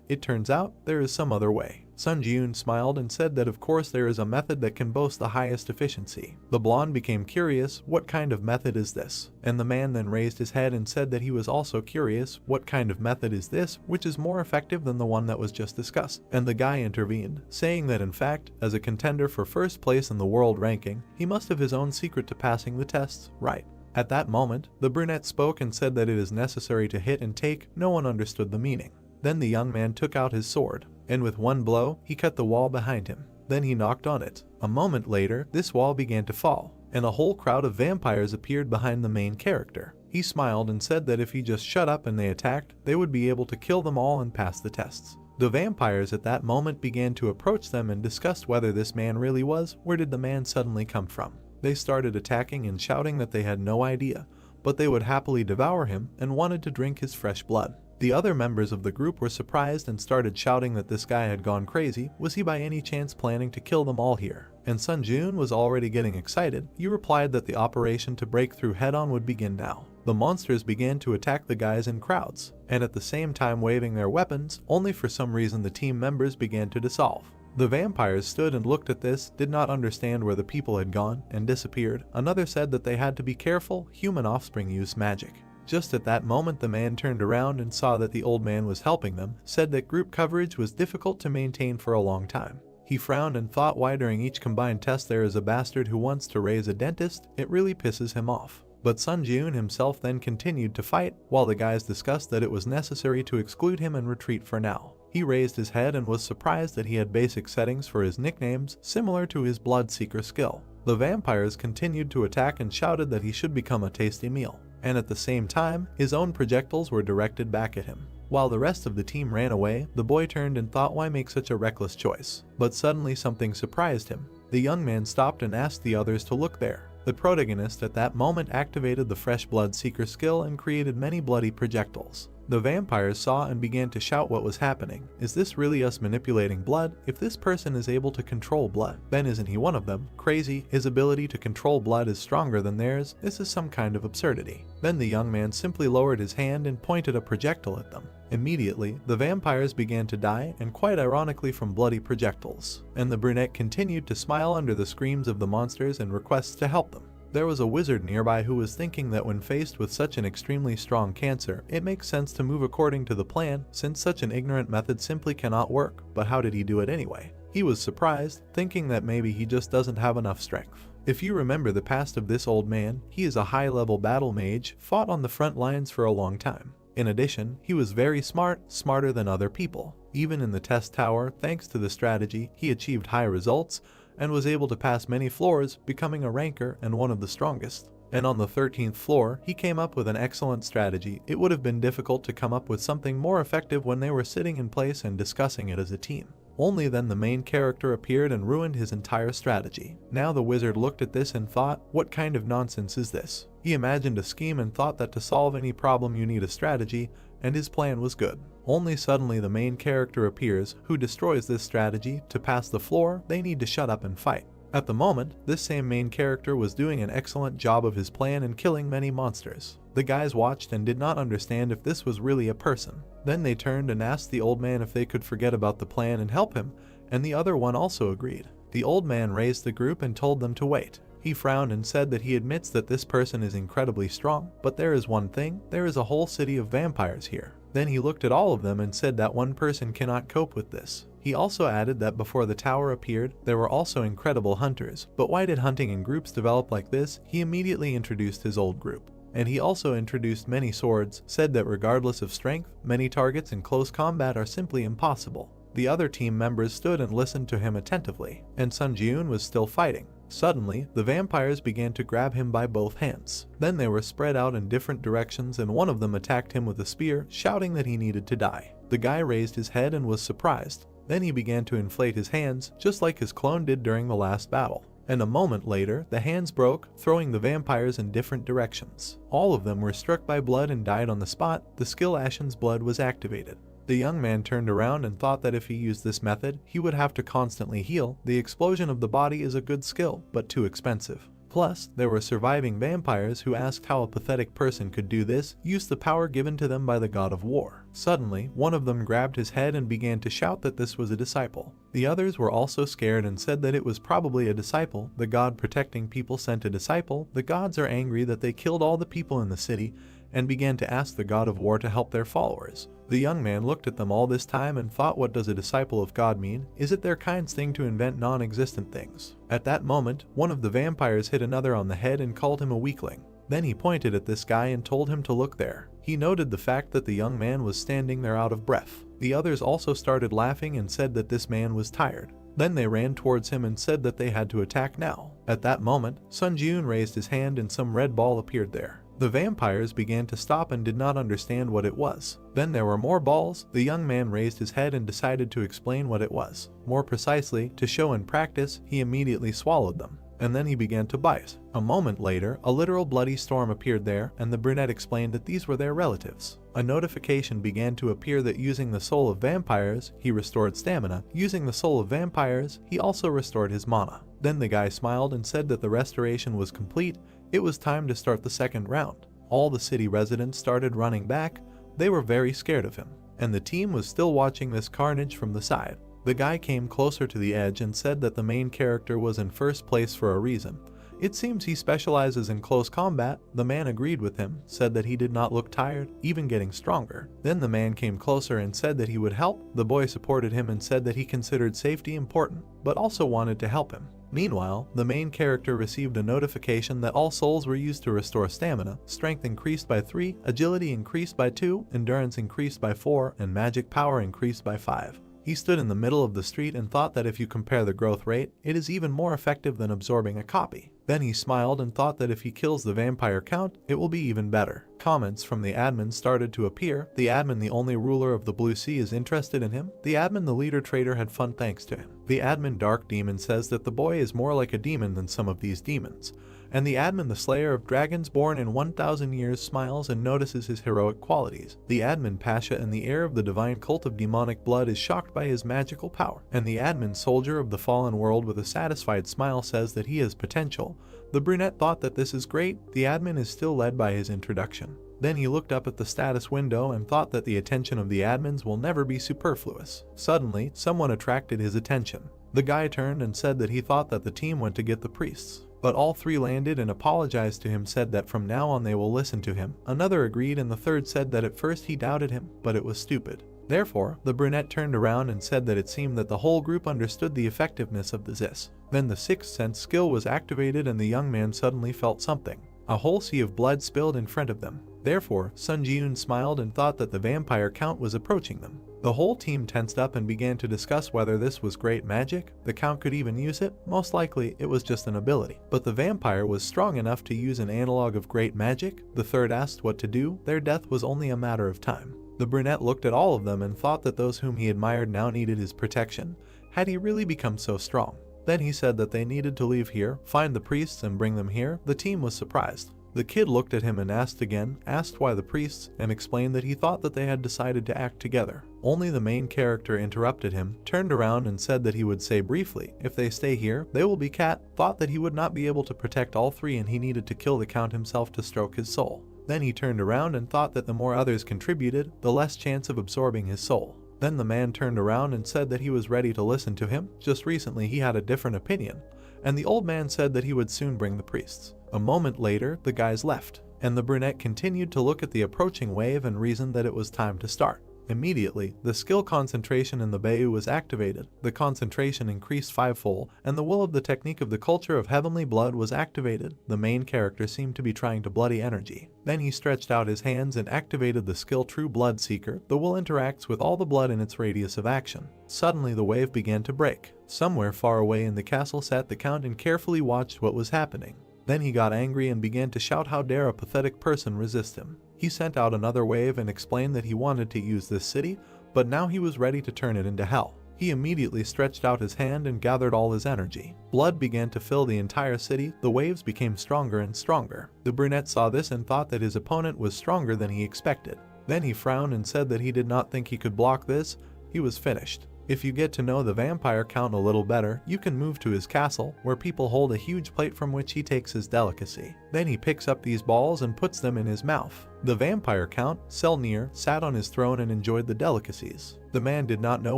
"It turns out there is some other way." Sun Jun smiled and said that of course there is a method that can boast the highest efficiency. The blonde became curious, "What kind of method is this?" And the man then raised his head and said that he was also curious, "What kind of method is this, which is more effective than the one that was just discussed?" And the guy intervened, saying that in fact, as a contender for first place in the world ranking, he must have his own secret to passing the tests, right? At that moment, the brunette spoke and said that it is necessary to hit and take. No one understood the meaning. Then the young man took out his sword, and with one blow, he cut the wall behind him. Then he knocked on it. A moment later, this wall began to fall, and a whole crowd of vampires appeared behind the main character. He smiled and said that if he just shut up and they attacked, they would be able to kill them all and pass the tests. The vampires at that moment began to approach them and discussed whether this man really was. Where did the man suddenly come from? They started attacking and shouting that they had no idea, but they would happily devour him and wanted to drink his fresh blood. The other members of the group were surprised and started shouting that this guy had gone crazy. Was he by any chance planning to kill them all here? And Sun Jun was already getting excited. He replied that the operation to break through head-on would begin now. The monsters began to attack the guys in crowds, and at the same time waving their weapons, only for some reason the team members began to dissolve. The vampires stood and looked at this, did not understand where the people had gone, and disappeared. Another said that they had to be careful, human offspring use magic. Just at that moment the man turned around and saw that the old man was helping them, said that group coverage was difficult to maintain for a long time. He frowned and thought why during each combined test there is a bastard who wants to raise a dentist. It really pisses him off. But Sun Jun himself then continued to fight, while the guys discussed that it was necessary to exclude him and retreat for now. He raised his head and was surprised that he had basic settings for his nicknames, similar to his Bloodseeker skill. The vampires continued to attack and shouted that he should become a tasty meal. And at the same time, his own projectiles were directed back at him. While the rest of the team ran away, the boy turned and thought why make such a reckless choice. But suddenly something surprised him. The young man stopped and asked the others to look there. The protagonist at that moment activated the Fresh Blood Seeker skill and created many bloody projectiles. The vampires saw and began to shout what was happening. Is this really us manipulating blood? If this person is able to control blood, then isn't he one of them? Crazy, his ability to control blood is stronger than theirs. This is some kind of absurdity. Then the young man simply lowered his hand and pointed a projectile at them. Immediately, the vampires began to die, and quite ironically from bloody projectiles. And the brunette continued to smile under the screams of the monsters and requests to help them. There was a wizard nearby who was thinking that when faced with such an extremely strong cancer, it makes sense to move according to the plan, since such an ignorant method simply cannot work. But how did he do it anyway? He was surprised, thinking that maybe he just doesn't have enough strength. If you remember the past of this old man, he is a high-level battle mage, fought on the front lines for a long time. In addition, he was very smart, smarter than other people. Even in the test tower, thanks to the strategy, he achieved high results, and was able to pass many floors, becoming a ranker and one of the strongest. And on the 13th floor, he came up with an excellent strategy. It would have been difficult to come up with something more effective when they were sitting in place and discussing it as a team. Only then the main character appeared and ruined his entire strategy. Now the wizard looked at this and thought, what kind of nonsense is this? He imagined a scheme and thought that to solve any problem you need a strategy, and his plan was good. Only suddenly the main character appears, who destroys this strategy. To pass the floor, they need to shut up and fight. At the moment, this same main character was doing an excellent job of his plan and killing many monsters. The guys watched and did not understand if this was really a person. Then they turned and asked the old man if they could forget about the plan and help him, and the other one also agreed. The old man raised the group and told them to wait. He frowned and said that he admits that this person is incredibly strong, but there is one thing, there is a whole city of vampires here. Then he looked at all of them and said that one person cannot cope with this. He also added that before the tower appeared, there were also incredible hunters, but why did hunting in groups develop like this? He immediately introduced his old group. And he also introduced many swords, said that regardless of strength, many targets in close combat are simply impossible. The other team members stood and listened to him attentively, and Sun Ji-un was still fighting. Suddenly, the vampires began to grab him by both hands. Then they were spread out in different directions and one of them attacked him with a spear, shouting that he needed to die. The guy raised his head and was surprised. Then he began to inflate his hands, just like his clone did during the last battle. And a moment later, the hands broke, throwing the vampires in different directions. All of them were struck by blood and died on the spot. The skill Ashen's blood was activated. The young man turned around and thought that if he used this method, he would have to constantly heal. The explosion of the body is a good skill, but too expensive. Plus, there were surviving vampires who asked how a pathetic person could do this, use the power given to them by the god of war. Suddenly, one of them grabbed his head and began to shout that this was a disciple. The others were also scared and said that it was probably a disciple. The god protecting people sent a disciple. The gods are angry that they killed all the people in the city and began to ask the god of war to help their followers. The young man looked at them all this time and thought, what does a disciple of God mean? Is it their kind's thing to invent non-existent things? At that moment, one of the vampires hit another on the head and called him a weakling. Then he pointed at this guy and told him to look there. He noted the fact that the young man was standing there out of breath. The others also started laughing and said that this man was tired. Then they ran towards him and said that they had to attack now. At that moment, Sun Ji-un raised his hand and some red ball appeared there. The vampires began to stop and did not understand what it was. Then there were more balls. The young man raised his head and decided to explain what it was. More precisely, to show in practice, he immediately swallowed them. And then he began to bite. A moment later, a literal bloody storm appeared there, and the brunette explained that these were their relatives. A notification began to appear that using the soul of vampires, he restored stamina. Using the soul of vampires, he also restored his mana. Then the guy smiled and said that the restoration was complete. It was time to start the second round. All the city residents started running back. They were very scared of him, and the team was still watching this carnage from the side. The guy came closer to the edge and said that the main character was in first place for a reason. It seems he specializes in close combat. The man agreed with him, said that he did not look tired, even getting stronger. Then the man came closer and said that he would help. The boy supported him and said that he considered safety important, but also wanted to help him. Meanwhile, the main character received a notification that all souls were used to restore stamina, strength increased by 3, agility increased by 2, endurance increased by 4, and magic power increased by 5. He stood in the middle of the street and thought that if you compare the growth rate, it is even more effective than absorbing a copy. Then he smiled and thought that if he kills the vampire count, it will be even better. Comments from the admin started to appear. The admin, the only ruler of the Blue Sea, is interested in him. The admin, the leader trader, had fun thanks to him. The admin, Dark Demon, says that the boy is more like a demon than some of these demons. And the admin, the slayer of dragons born in 1,000 years, smiles and notices his heroic qualities. The admin, Pasha, and the heir of the divine cult of demonic blood, is shocked by his magical power. And the admin, soldier of the fallen world, with a satisfied smile, says that he has potential. The brunette thought that this is great. The admin is still led by his introduction. Then he looked up at the status window and thought that the attention of the admins will never be superfluous. Suddenly, someone attracted his attention. The guy turned and said that he thought that the team went to get the priests. But all three landed and apologized to him, said that from now on they will listen to him. Another agreed, and the third said that at first he doubted him, but it was stupid. Therefore, the brunette turned around and said that it seemed that the whole group understood the effectiveness of the Zis. Then the sixth sense skill was activated and the young man suddenly felt something. A whole sea of blood spilled in front of them. Therefore, Sun Ji-un smiled and thought that the vampire count was approaching them. The whole team tensed up and began to discuss whether this was great magic. The count could even use it. Most likely, it was just an ability. But the vampire was strong enough to use an analog of great magic. The third asked what to do. Their death was only a matter of time. The brunette looked at all of them and thought that those whom he admired now needed his protection. Had he really become so strong? Then he said that they needed to leave here, find the priests and bring them here. The team was surprised. The kid looked at him and asked again, asked why the priests, and explained that he thought that they had decided to act together. Only the main character interrupted him, turned around and said that he would say briefly, if they stay here, they will be cat, thought that he would not be able to protect all three and he needed to kill the count himself to stroke his soul. Then he turned around and thought that the more others contributed, the less chance of absorbing his soul. Then the man turned around and said that he was ready to listen to him, just recently he had a different opinion, and the old man said that he would soon bring the priests. A moment later, the guys left, and the brunette continued to look at the approaching wave and reasoned that it was time to start. Immediately, the skill concentration in the Bayu was activated, the concentration increased fivefold, and the will of the technique of the culture of heavenly blood was activated. The main character seemed to be trying to bloody energy. Then he stretched out his hands and activated the skill True Blood Seeker. The will interacts with all the blood in its radius of action. Suddenly the wave began to break. Somewhere far away in the castle sat the count and carefully watched what was happening. Then he got angry and began to shout how dare a pathetic person resist him. He sent out another wave and explained that he wanted to use this city, but now he was ready to turn it into hell. He immediately stretched out his hand and gathered all his energy. Blood began to fill the entire city, the waves became stronger and stronger. The brunette saw this and thought that his opponent was stronger than he expected. Then he frowned and said that he did not think he could block this. He was finished. If you get to know the vampire count a little better, you can move to his castle, where people hold a huge plate from which he takes his delicacy. Then he picks up these balls and puts them in his mouth. The vampire count, Selnir, sat on his throne and enjoyed the delicacies. The man did not know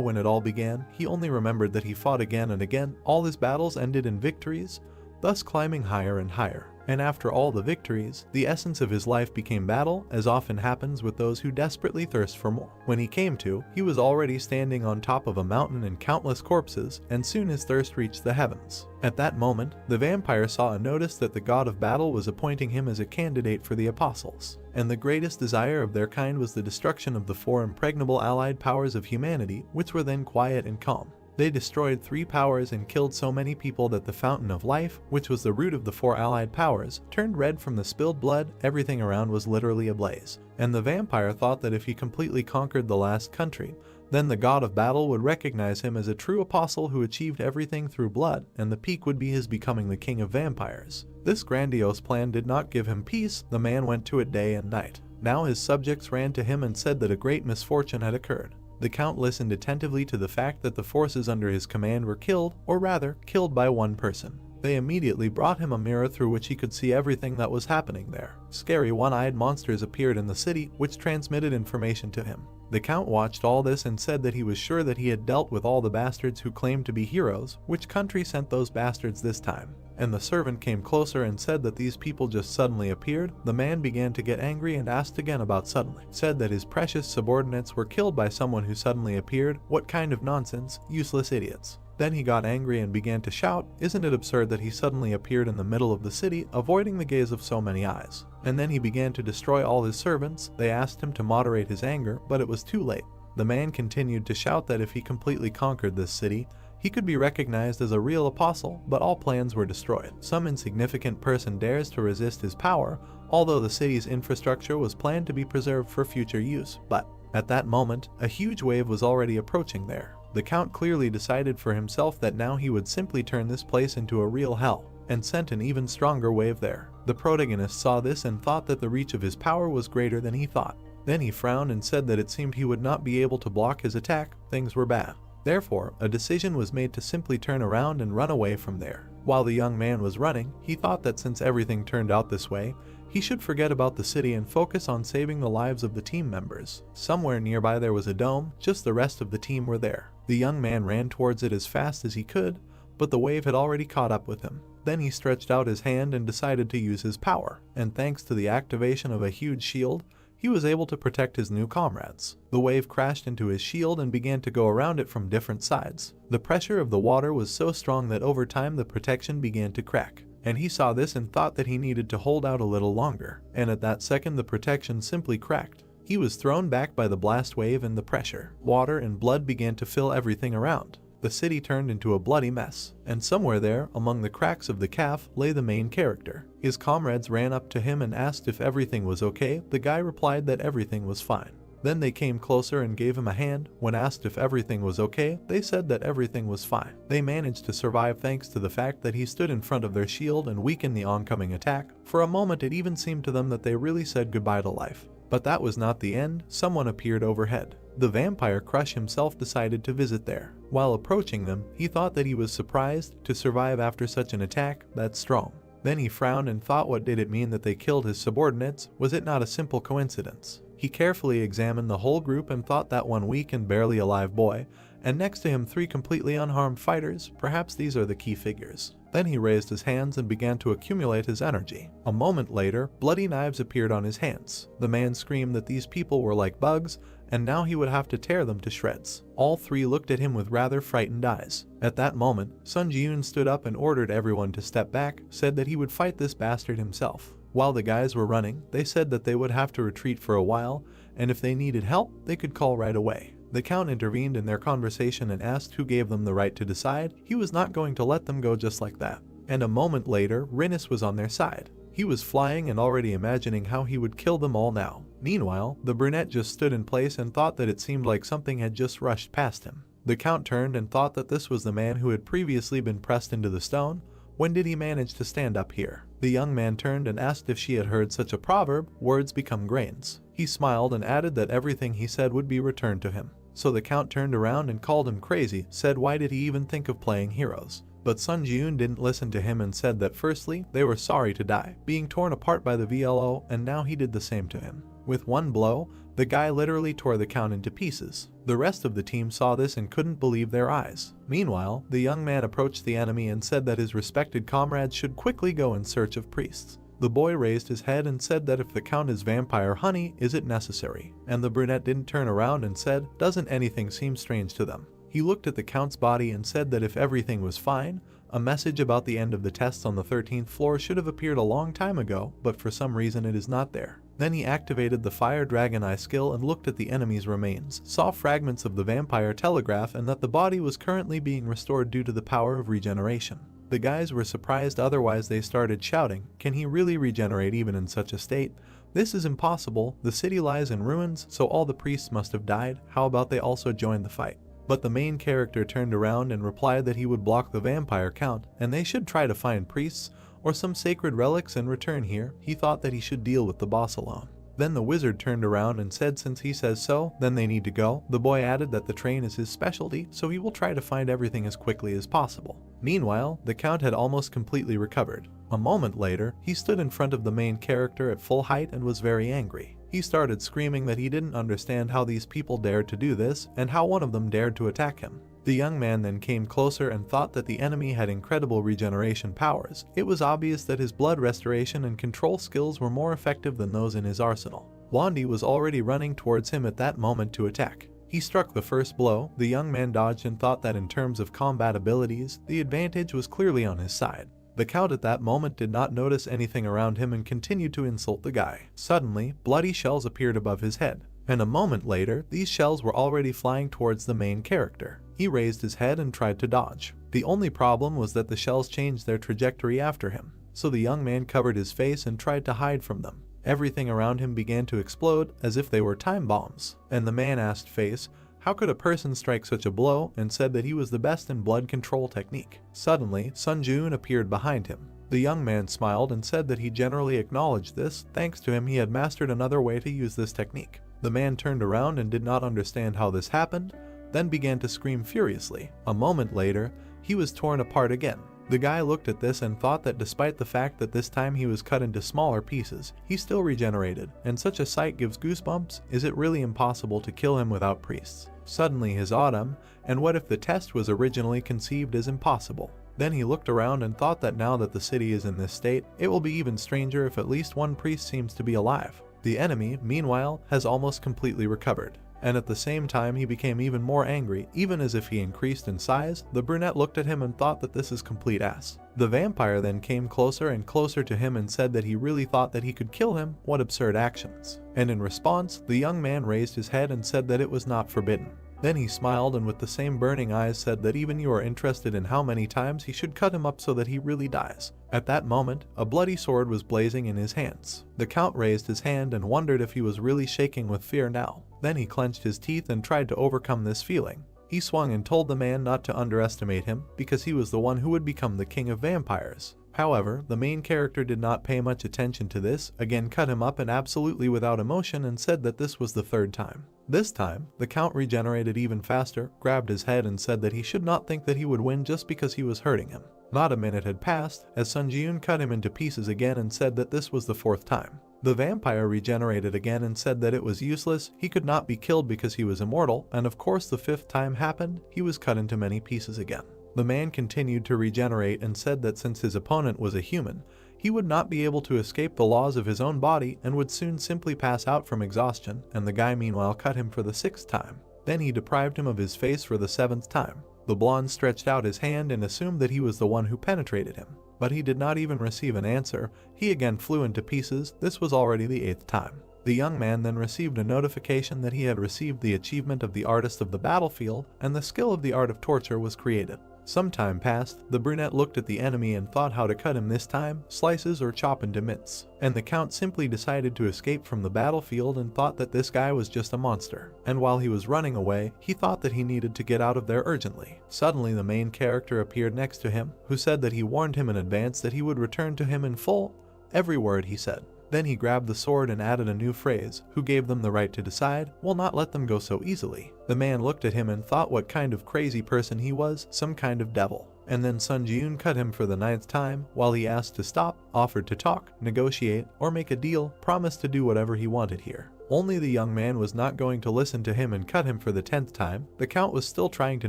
when it all began, he only remembered that he fought again and again. All his battles ended in victories, thus climbing higher and higher. And after all the victories, the essence of his life became battle, as often happens with those who desperately thirst for more. When he came to, he was already standing on top of a mountain and countless corpses, and soon his thirst reached the heavens. At that moment, the vampire saw and noticed that the god of battle was appointing him as a candidate for the apostles. And the greatest desire of their kind was the destruction of the four impregnable allied powers of humanity, which were then quiet and calm. They destroyed 3 powers and killed so many people that the fountain of life, which was the root of the 4 allied powers, turned red from the spilled blood. Everything around was literally ablaze. And the vampire thought that if he completely conquered the last country, then the god of battle would recognize him as a true apostle who achieved everything through blood, and the peak would be his becoming the king of vampires. This grandiose plan did not give him peace. The man went to it day and night. Now his subjects ran to him and said that a great misfortune had occurred. The count listened attentively to the fact that the forces under his command were killed, or rather, killed by one person. They immediately brought him a mirror through which he could see everything that was happening there. Scary one-eyed monsters appeared in the city, which transmitted information to him. The count watched all this and said that he was sure that he had dealt with all the bastards who claimed to be heroes. Which country sent those bastards this time? And the servant came closer and said that these people just suddenly appeared. The man began to get angry and asked again about suddenly. Said that his precious subordinates were killed by someone who suddenly appeared. What kind of nonsense, useless idiots. Then he got angry and began to shout, isn't it absurd that he suddenly appeared in the middle of the city, avoiding the gaze of so many eyes? And then he began to destroy all his servants. They asked him to moderate his anger, but it was too late. The man continued to shout that if he completely conquered this city, he could be recognized as a real apostle, but all plans were destroyed. Some insignificant person dares to resist his power, although the city's infrastructure was planned to be preserved for future use. But at that moment, a huge wave was already approaching there. The count clearly decided for himself that now he would simply turn this place into a real hell, and sent an even stronger wave there. The protagonist saw this and thought that the reach of his power was greater than he thought. Then he frowned and said that it seemed he would not be able to block his attack. Things were bad. Therefore, a decision was made to simply turn around and run away from there. While the young man was running, he thought that since everything turned out this way, he should forget about the city and focus on saving the lives of the team members. Somewhere nearby there was a dome, just the rest of the team were there. The young man ran towards it as fast as he could, but the wave had already caught up with him. Then he stretched out his hand and decided to use his power, and thanks to the activation of a huge shield, he was able to protect his new comrades. The wave crashed into his shield and began to go around it from different sides. The pressure of the water was so strong that over time the protection began to crack. And he saw this and thought that he needed to hold out a little longer. And at that second the protection simply cracked. He was thrown back by the blast wave and the pressure. Water and blood began to fill everything around. The city turned into a bloody mess, and somewhere there, among the cracks of the calf, lay the main character. His comrades ran up to him and asked if everything was okay. The guy replied that everything was fine. Then they came closer and gave him a hand. When asked if everything was okay, they said that everything was fine. They managed to survive thanks to the fact that he stood in front of their shield and weakened the oncoming attack. For a moment it even seemed to them that they really said goodbye to life. But that was not the end. Someone appeared overhead. The vampire Crush himself decided to visit there. While approaching them, he thought that he was surprised to survive after such an attack that strong. Then he frowned and thought, what did it mean that they killed his subordinates? Was it not a simple coincidence? He carefully examined the whole group and thought that one weak and barely alive boy, and next to him 3 completely unharmed fighters. Perhaps these are the key figures. Then he raised his hands and began to accumulate his energy. A moment later, bloody knives appeared on his hands. The man screamed that these people were like bugs, and now he would have to tear them to shreds. All 3 looked at him with rather frightened eyes. At that moment, Sun Ji-yoon stood up and ordered everyone to step back, said that he would fight this bastard himself. While the guys were running, they said that they would have to retreat for a while, and if they needed help, they could call right away. The Count intervened in their conversation and asked who gave them the right to decide. He was not going to let them go just like that. And a moment later, Rinus was on their side. He was flying and already imagining how he would kill them all now. Meanwhile, the brunette just stood in place and thought that it seemed like something had just rushed past him. The Count turned and thought that this was the man who had previously been pressed into the stone. When did he manage to stand up here? The young man turned and asked if she had heard such a proverb, words become grains. He smiled and added that everything he said would be returned to him. So the Count turned around and called him crazy, said why did he even think of playing heroes? But Sun Ji-yoon didn't listen to him and said that firstly, they were sorry to die, being torn apart by the VLO, and now he did the same to him. With one blow, the guy literally tore the Count into pieces. The rest of the team saw this and couldn't believe their eyes. Meanwhile, the young man approached the enemy and said that his respected comrades should quickly go in search of priests. The boy raised his head and said that if the Count is vampire honey, is it necessary? And the brunette didn't turn around and said, doesn't anything seem strange to them? He looked at the Count's body and said that if everything was fine, a message about the end of the tests on the 13th floor should have appeared a long time ago, but for some reason it is not there. Then he activated the Fire Dragon Eye skill and looked at the enemy's remains, saw fragments of the vampire telegraph and that the body was currently being restored due to the power of regeneration. The guys were surprised, otherwise they started shouting, can he really regenerate even in such a state? This is impossible, the city lies in ruins, so all the priests must have died, how about they also join the fight? But the main character turned around and replied that he would block the vampire Count, and they should try to find priests or some sacred relics and return here. He thought that he should deal with the boss alone. Then the wizard turned around and said since he says so, then they need to go. The boy added that the train is his specialty, so he will try to find everything as quickly as possible. Meanwhile, the Count had almost completely recovered. A moment later, he stood in front of the main character at full height and was very angry. He started screaming that he didn't understand how these people dared to do this and how one of them dared to attack him. The young man then came closer and thought that the enemy had incredible regeneration powers. It was obvious that his blood restoration and control skills were more effective than those in his arsenal. Wandy was already running towards him at that moment to attack. He struck the first blow. The young man dodged and thought that in terms of combat abilities, the advantage was clearly on his side. The Count at that moment did not notice anything around him and continued to insult the guy. Suddenly, bloody shells appeared above his head, and a moment later, these shells were already flying towards the main character. He raised his head and tried to dodge. The only problem was that the shells changed their trajectory after him, so the young man covered his face and tried to hide from them. Everything around him began to explode as if they were time bombs, and the man asked Face, how could a person strike such a blow, and said that he was the best in blood control technique. Suddenly, Sun Ji-yoon appeared behind him. The young man smiled and said that he generally acknowledged this. Thanks to him, he had mastered another way to use this technique. The man turned around and did not understand how this happened, then began to scream furiously. A moment later, he was torn apart again. The guy looked at this and thought that despite the fact that this time he was cut into smaller pieces, he still regenerated, and such a sight gives goosebumps. Is it really impossible to kill him without priests? Suddenly his autumn, and what if the test was originally conceived as impossible? Then he looked around and thought that now that the city is in this state, it will be even stranger if at least one priest seems to be alive. The enemy, meanwhile, has almost completely recovered. And at the same time he became even more angry, even as if he increased in size. The brunette looked at him and thought that this is complete ass. The vampire then came closer and closer to him and said that he really thought that he could kill him. What absurd actions. And in response, the young man raised his head and said that it was not forbidden. Then he smiled and with the same burning eyes said that even you are interested in how many times he should cut him up so that he really dies. At that moment, a bloody sword was blazing in his hands. The Count raised his hand and wondered if he was really shaking with fear now. Then he clenched his teeth and tried to overcome this feeling. He swung and told the man not to underestimate him because he was the one who would become the king of vampires. However, the main character did not pay much attention to this, again cut him up and absolutely without emotion, and said that this was the third time. This time, the Count regenerated even faster, grabbed his head and said that he should not think that he would win just because he was hurting him. Not a minute had passed, as Sun Ji-eun cut him into pieces again and said that this was the fourth time. The vampire regenerated again and said that it was useless, he could not be killed because he was immortal, and of course the fifth time happened, he was cut into many pieces again. The man continued to regenerate and said that since his opponent was a human, he would not be able to escape the laws of his own body and would soon simply pass out from exhaustion, and the guy meanwhile cut him for the sixth time. Then he deprived him of his face for the seventh time. The blonde stretched out his hand and assumed that he was the one who penetrated him, but he did not even receive an answer. He again flew into pieces. This was already the eighth time. The young man then received a notification that he had received the achievement of the artist of the battlefield, and the skill of the art of torture was created. Some time passed, the brunette looked at the enemy and thought how to cut him this time, slices or chop into mince. And the Count simply decided to escape from the battlefield and thought that this guy was just a monster. And while he was running away, he thought that he needed to get out of there urgently. Suddenly the main character appeared next to him, who said that he warned him in advance that he would return to him in full, every word he said. Then he grabbed the sword and added a new phrase, who gave them the right to decide, will not let them go so easily. The man looked at him and thought what kind of crazy person he was, some kind of devil. And then Sun Ji-eun cut him for the ninth time, while he asked to stop, offered to talk, negotiate, or make a deal, promised to do whatever he wanted here. Only the young man was not going to listen to him and cut him for the 10th time. The Count was still trying to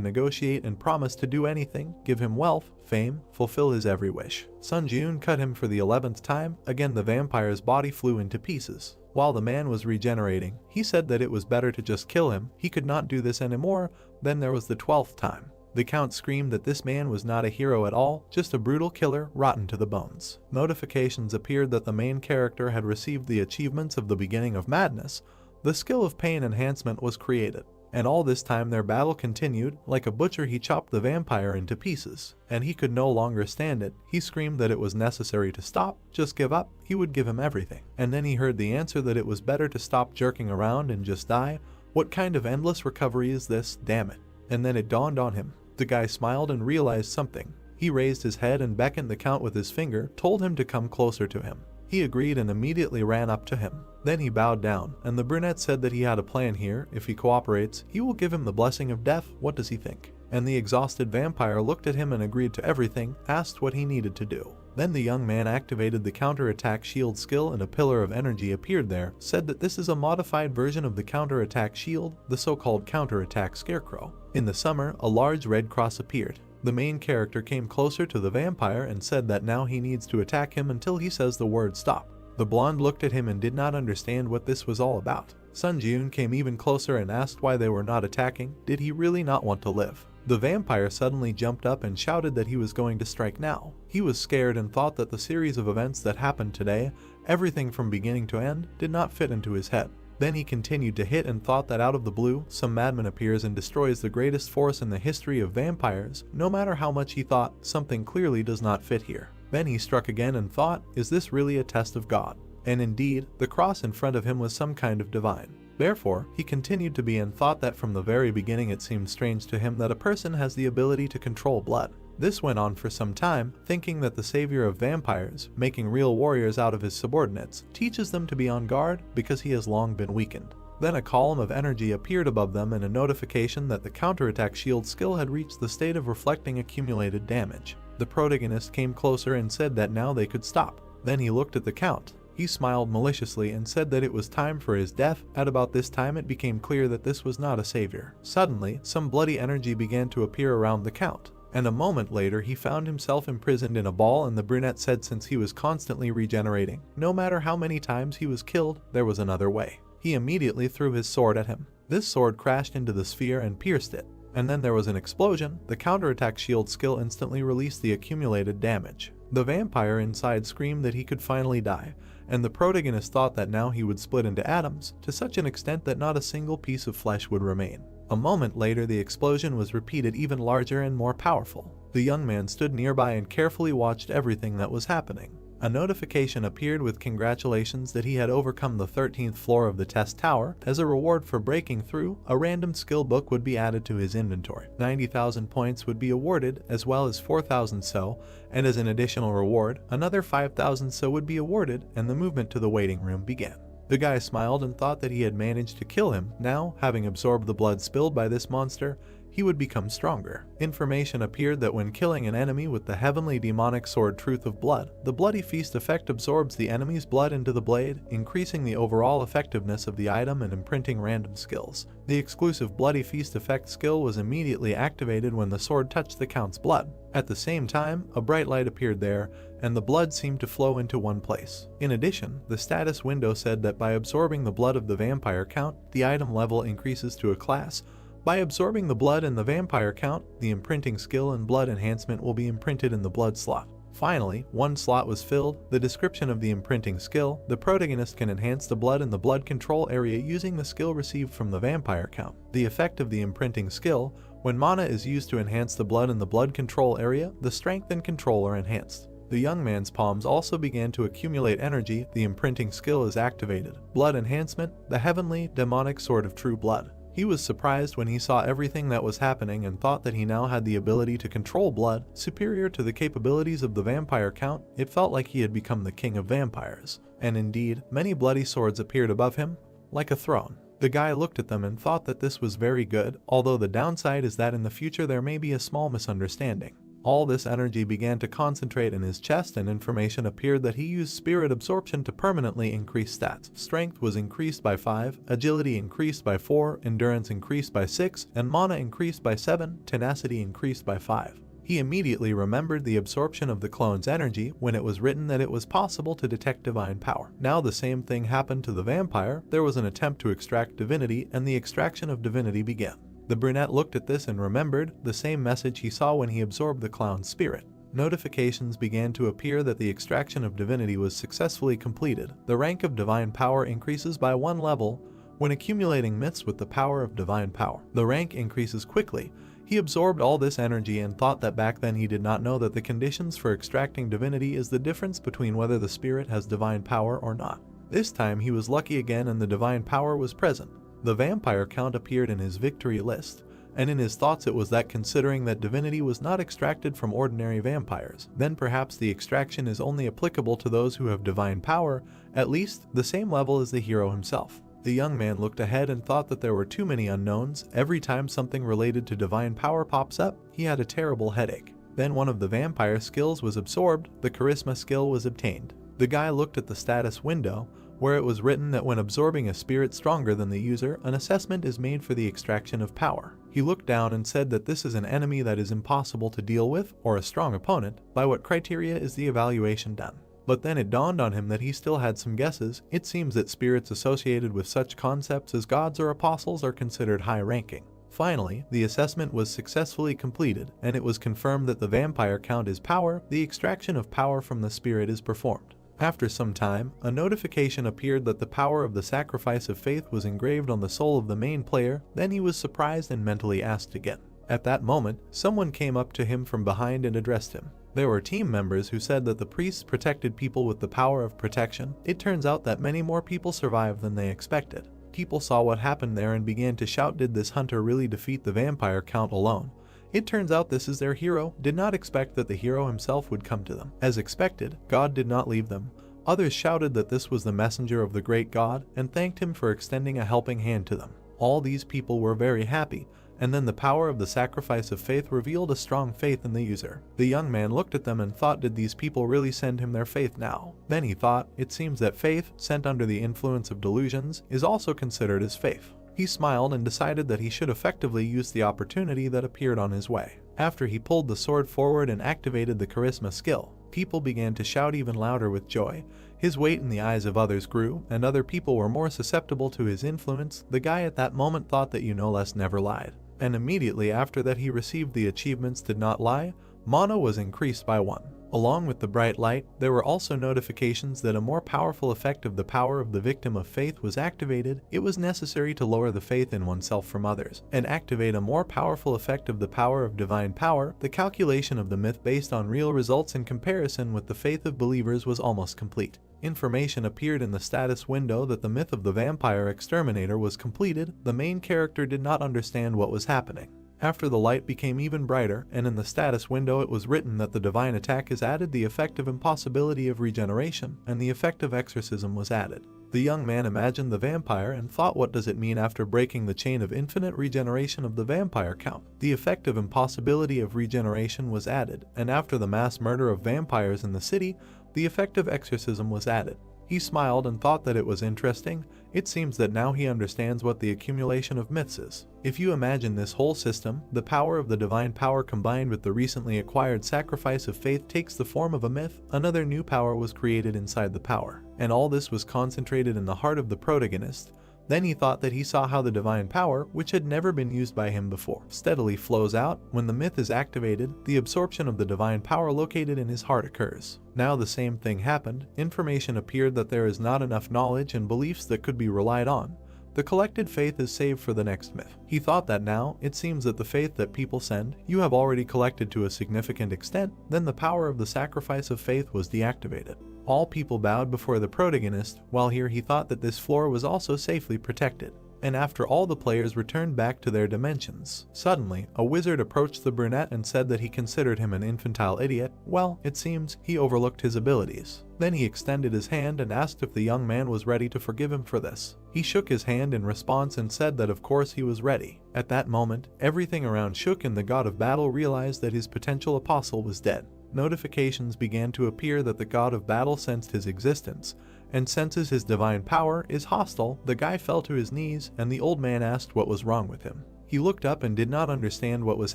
negotiate and promised to do anything, give him wealth, fame, fulfill his every wish. Sun Ji-eun cut him for the 11th time. Again the vampire's body flew into pieces. While the man was regenerating, he said that it was better to just kill him, he could not do this anymore. Then there was the 12th time. The Count screamed that this man was not a hero at all, just a brutal killer, rotten to the bones. Notifications appeared that the main character had received the achievements of the beginning of madness. The skill of pain enhancement was created. And all this time their battle continued. Like a butcher he chopped the vampire into pieces, and he could no longer stand it. He screamed that it was necessary to stop, just give up, he would give him everything. And then he heard the answer that it was better to stop jerking around and just die. What kind of endless recovery is this, damn it? And then it dawned on him. The guy smiled and realized something. He raised his head and beckoned the Count with his finger, told him to come closer to him. He agreed and immediately ran up to him. Then he bowed down, and the brunette said that he had a plan here. If he cooperates, he will give him the blessing of death. What does he think? And the exhausted vampire looked at him and agreed to everything, asked what he needed to do. Then the young man activated the counterattack shield skill and a pillar of energy appeared there, said that this is a modified version of the counterattack shield, the so-called counterattack scarecrow. In the summer, a large red cross appeared. The main character came closer to the vampire and said that now he needs to attack him until he says the word stop. The blonde looked at him and did not understand what this was all about. Sun Ji-eun came even closer and asked why they were not attacking. Did he really not want to live? The vampire suddenly jumped up and shouted that he was going to strike now. He was scared and thought that the series of events that happened today, everything from beginning to end, did not fit into his head. Then he continued to hit and thought that out of the blue, some madman appears and destroys the greatest force in the history of vampires. No matter how much he thought, something clearly does not fit here. Then he struck again and thought, is this really a test of God? And indeed, the cross in front of him was some kind of divine. Therefore, he continued to be and thought that from the very beginning it seemed strange to him that a person has the ability to control blood. This went on for some time, thinking that the savior of vampires, making real warriors out of his subordinates, teaches them to be on guard because he has long been weakened. Then a column of energy appeared above them and a notification that the counterattack shield skill had reached the state of reflecting accumulated damage. The protagonist came closer and said that now they could stop. Then he looked at the Count. He smiled maliciously and said that it was time for his death. At about this time it became clear that this was not a savior. Suddenly, some bloody energy began to appear around the Count, and a moment later he found himself imprisoned in a ball, and the brunette said since he was constantly regenerating, no matter how many times he was killed, there was another way. He immediately threw his sword at him. This sword crashed into the sphere and pierced it. And then there was an explosion. The counterattack shield skill instantly released the accumulated damage. The vampire inside screamed that he could finally die, and the protagonist thought that now he would split into atoms, to such an extent that not a single piece of flesh would remain. A moment later the explosion was repeated, even larger and more powerful. The young man stood nearby and carefully watched everything that was happening. A notification appeared with congratulations that he had overcome the 13th floor of the test tower. As a reward for breaking through, a random skill book would be added to his inventory. 90,000 points would be awarded, as well as 4,000 so, and as an additional reward, another 5,000 so would be awarded, and the movement to the waiting room began. The guy smiled and thought that he had managed to kill him. Now, having absorbed the blood spilled by this monster, he would become stronger. Information appeared that when killing an enemy with the heavenly demonic sword Truth of Blood, the Bloody Feast effect absorbs the enemy's blood into the blade, increasing the overall effectiveness of the item and imprinting random skills. The exclusive Bloody Feast effect skill was immediately activated when the sword touched the Count's blood. At the same time, a bright light appeared there, and the blood seemed to flow into one place. In addition, the status window said that by absorbing the blood of the Vampire Count, the item level increases to a class. By absorbing the blood in the Vampire Count, the imprinting skill and blood enhancement will be imprinted in the blood slot. Finally, one slot was filled. The description of the imprinting skill: the protagonist can enhance the blood in the blood control area using the skill received from the Vampire Count. The effect of the imprinting skill: when mana is used to enhance the blood in the blood control area, the strength and control are enhanced. The young man's palms also began to accumulate energy. The imprinting skill is activated. Blood enhancement: the heavenly, demonic sword of true blood. He was surprised when he saw everything that was happening and thought that he now had the ability to control blood, superior to the capabilities of the Vampire Count. It felt like he had become the king of vampires. And indeed, many bloody swords appeared above him, like a throne. The guy looked at them and thought that this was very good, although the downside is that in the future there may be a small misunderstanding. All this energy began to concentrate in his chest, and information appeared that he used spirit absorption to permanently increase stats. Strength was increased by 5, agility increased by 4, endurance increased by 6, and mana increased by 7, tenacity increased by 5. He immediately remembered the absorption of the clone's energy when it was written that it was possible to detect divine power. Now the same thing happened to the vampire. There was an attempt to extract divinity, and the extraction of divinity began. The brunette looked at this and remembered the same message he saw when he absorbed the clown's spirit. Notifications began to appear that the extraction of divinity was successfully completed. The rank of divine power increases by 1 level when accumulating myths with the power of divine power. The rank increases quickly. He absorbed all this energy and thought that back then he did not know that the conditions for extracting divinity is the difference between whether the spirit has divine power or not. This time he was lucky again, and the divine power was present. The Vampire Count appeared in his victory list, and in his thoughts it was that considering that divinity was not extracted from ordinary vampires, then perhaps the extraction is only applicable to those who have divine power, at least the same level as the hero himself. The young man looked ahead and thought that there were too many unknowns. Every time something related to divine power pops up, he had a terrible headache. Then one of the vampire skills was absorbed. The charisma skill was obtained. The guy looked at the status window, where it was written that when absorbing a spirit stronger than the user, an assessment is made for the extraction of power. He looked down and said that this is an enemy that is impossible to deal with, or a strong opponent. By what criteria is the evaluation done? But then it dawned on him that he still had some guesses. It seems that spirits associated with such concepts as gods or apostles are considered high-ranking. Finally, the assessment was successfully completed, and it was confirmed that the Vampire Count is power. The extraction of power from the spirit is performed. After some time, a notification appeared that the power of the sacrifice of faith was engraved on the soul of the main player. Then he was surprised and mentally asked again. At that moment, someone came up to him from behind and addressed him. There were team members who said that the priests protected people with the power of protection. It turns out that many more people survived than they expected. People saw what happened there and began to shout, did this hunter really defeat the Vampire Count alone? It turns out this is their hero. Did not expect that the hero himself would come to them. As expected, God did not leave them. Others shouted that this was the messenger of the great God and thanked him for extending a helping hand to them. All these people were very happy, and then the power of the sacrifice of faith revealed a strong faith in the user. The young man looked at them and thought, did these people really send him their faith now? Then he thought, it seems that faith, sent under the influence of delusions, is also considered as faith. He smiled and decided that he should effectively use the opportunity that appeared on his way. After he pulled the sword forward and activated the charisma skill, people began to shout even louder with joy. His weight in the eyes of others grew, and other people were more susceptible to his influence. The guy at that moment thought that you know less never lied. And immediately after that he received the achievements did not lie. Mana was increased by 1. Along with the bright light, there were also notifications that a more powerful effect of the power of the victim of faith was activated. It was necessary to lower the faith in oneself from others and activate a more powerful effect of the power of divine power. The calculation of the myth based on real results in comparison with the faith of believers was almost complete. Information appeared in the status window that the myth of the vampire exterminator was completed. The main character did not understand what was happening. After the light became even brighter, and in the status window it was written that the divine attack is added, the effect of impossibility of regeneration, and the effect of exorcism was added. The young man imagined the vampire and thought, what does it mean after breaking the chain of infinite regeneration of the vampire count? The effect of impossibility of regeneration was added, and after the mass murder of vampires in the city, the effect of exorcism was added. He smiled and thought that it was interesting. It seems that now he understands what the accumulation of myths is. If you imagine this whole system, the power of the divine power combined with the recently acquired sacrifice of faith takes the form of a myth. Another new power was created inside the power, and all this was concentrated in the heart of the protagonist. Then he thought that he saw how the divine power, which had never been used by him before, steadily flows out. When the myth is activated, the absorption of the divine power located in his heart occurs. Now the same thing happened. Information appeared that there is not enough knowledge and beliefs that could be relied on. The collected faith is saved for the next myth. He thought that now, it seems that the faith that people send, you have already collected to a significant extent. Then the power of the sacrifice of faith was deactivated. All people bowed before the protagonist, while here he thought that this floor was also safely protected. And after all the players returned back to their dimensions, suddenly, a wizard approached the brunette and said that he considered him an infantile idiot. Well, it seems he overlooked his abilities. Then he extended his hand and asked if the young man was ready to forgive him for this. He shook his hand in response and said that of course he was ready. At that moment, everything around shook and the god of battle realized that his potential apostle was dead. Notifications began to appear that the god of battle sensed his existence and senses his divine power is hostile. The guy fell to his knees and the old man asked what was wrong with him. He looked up and did not understand what was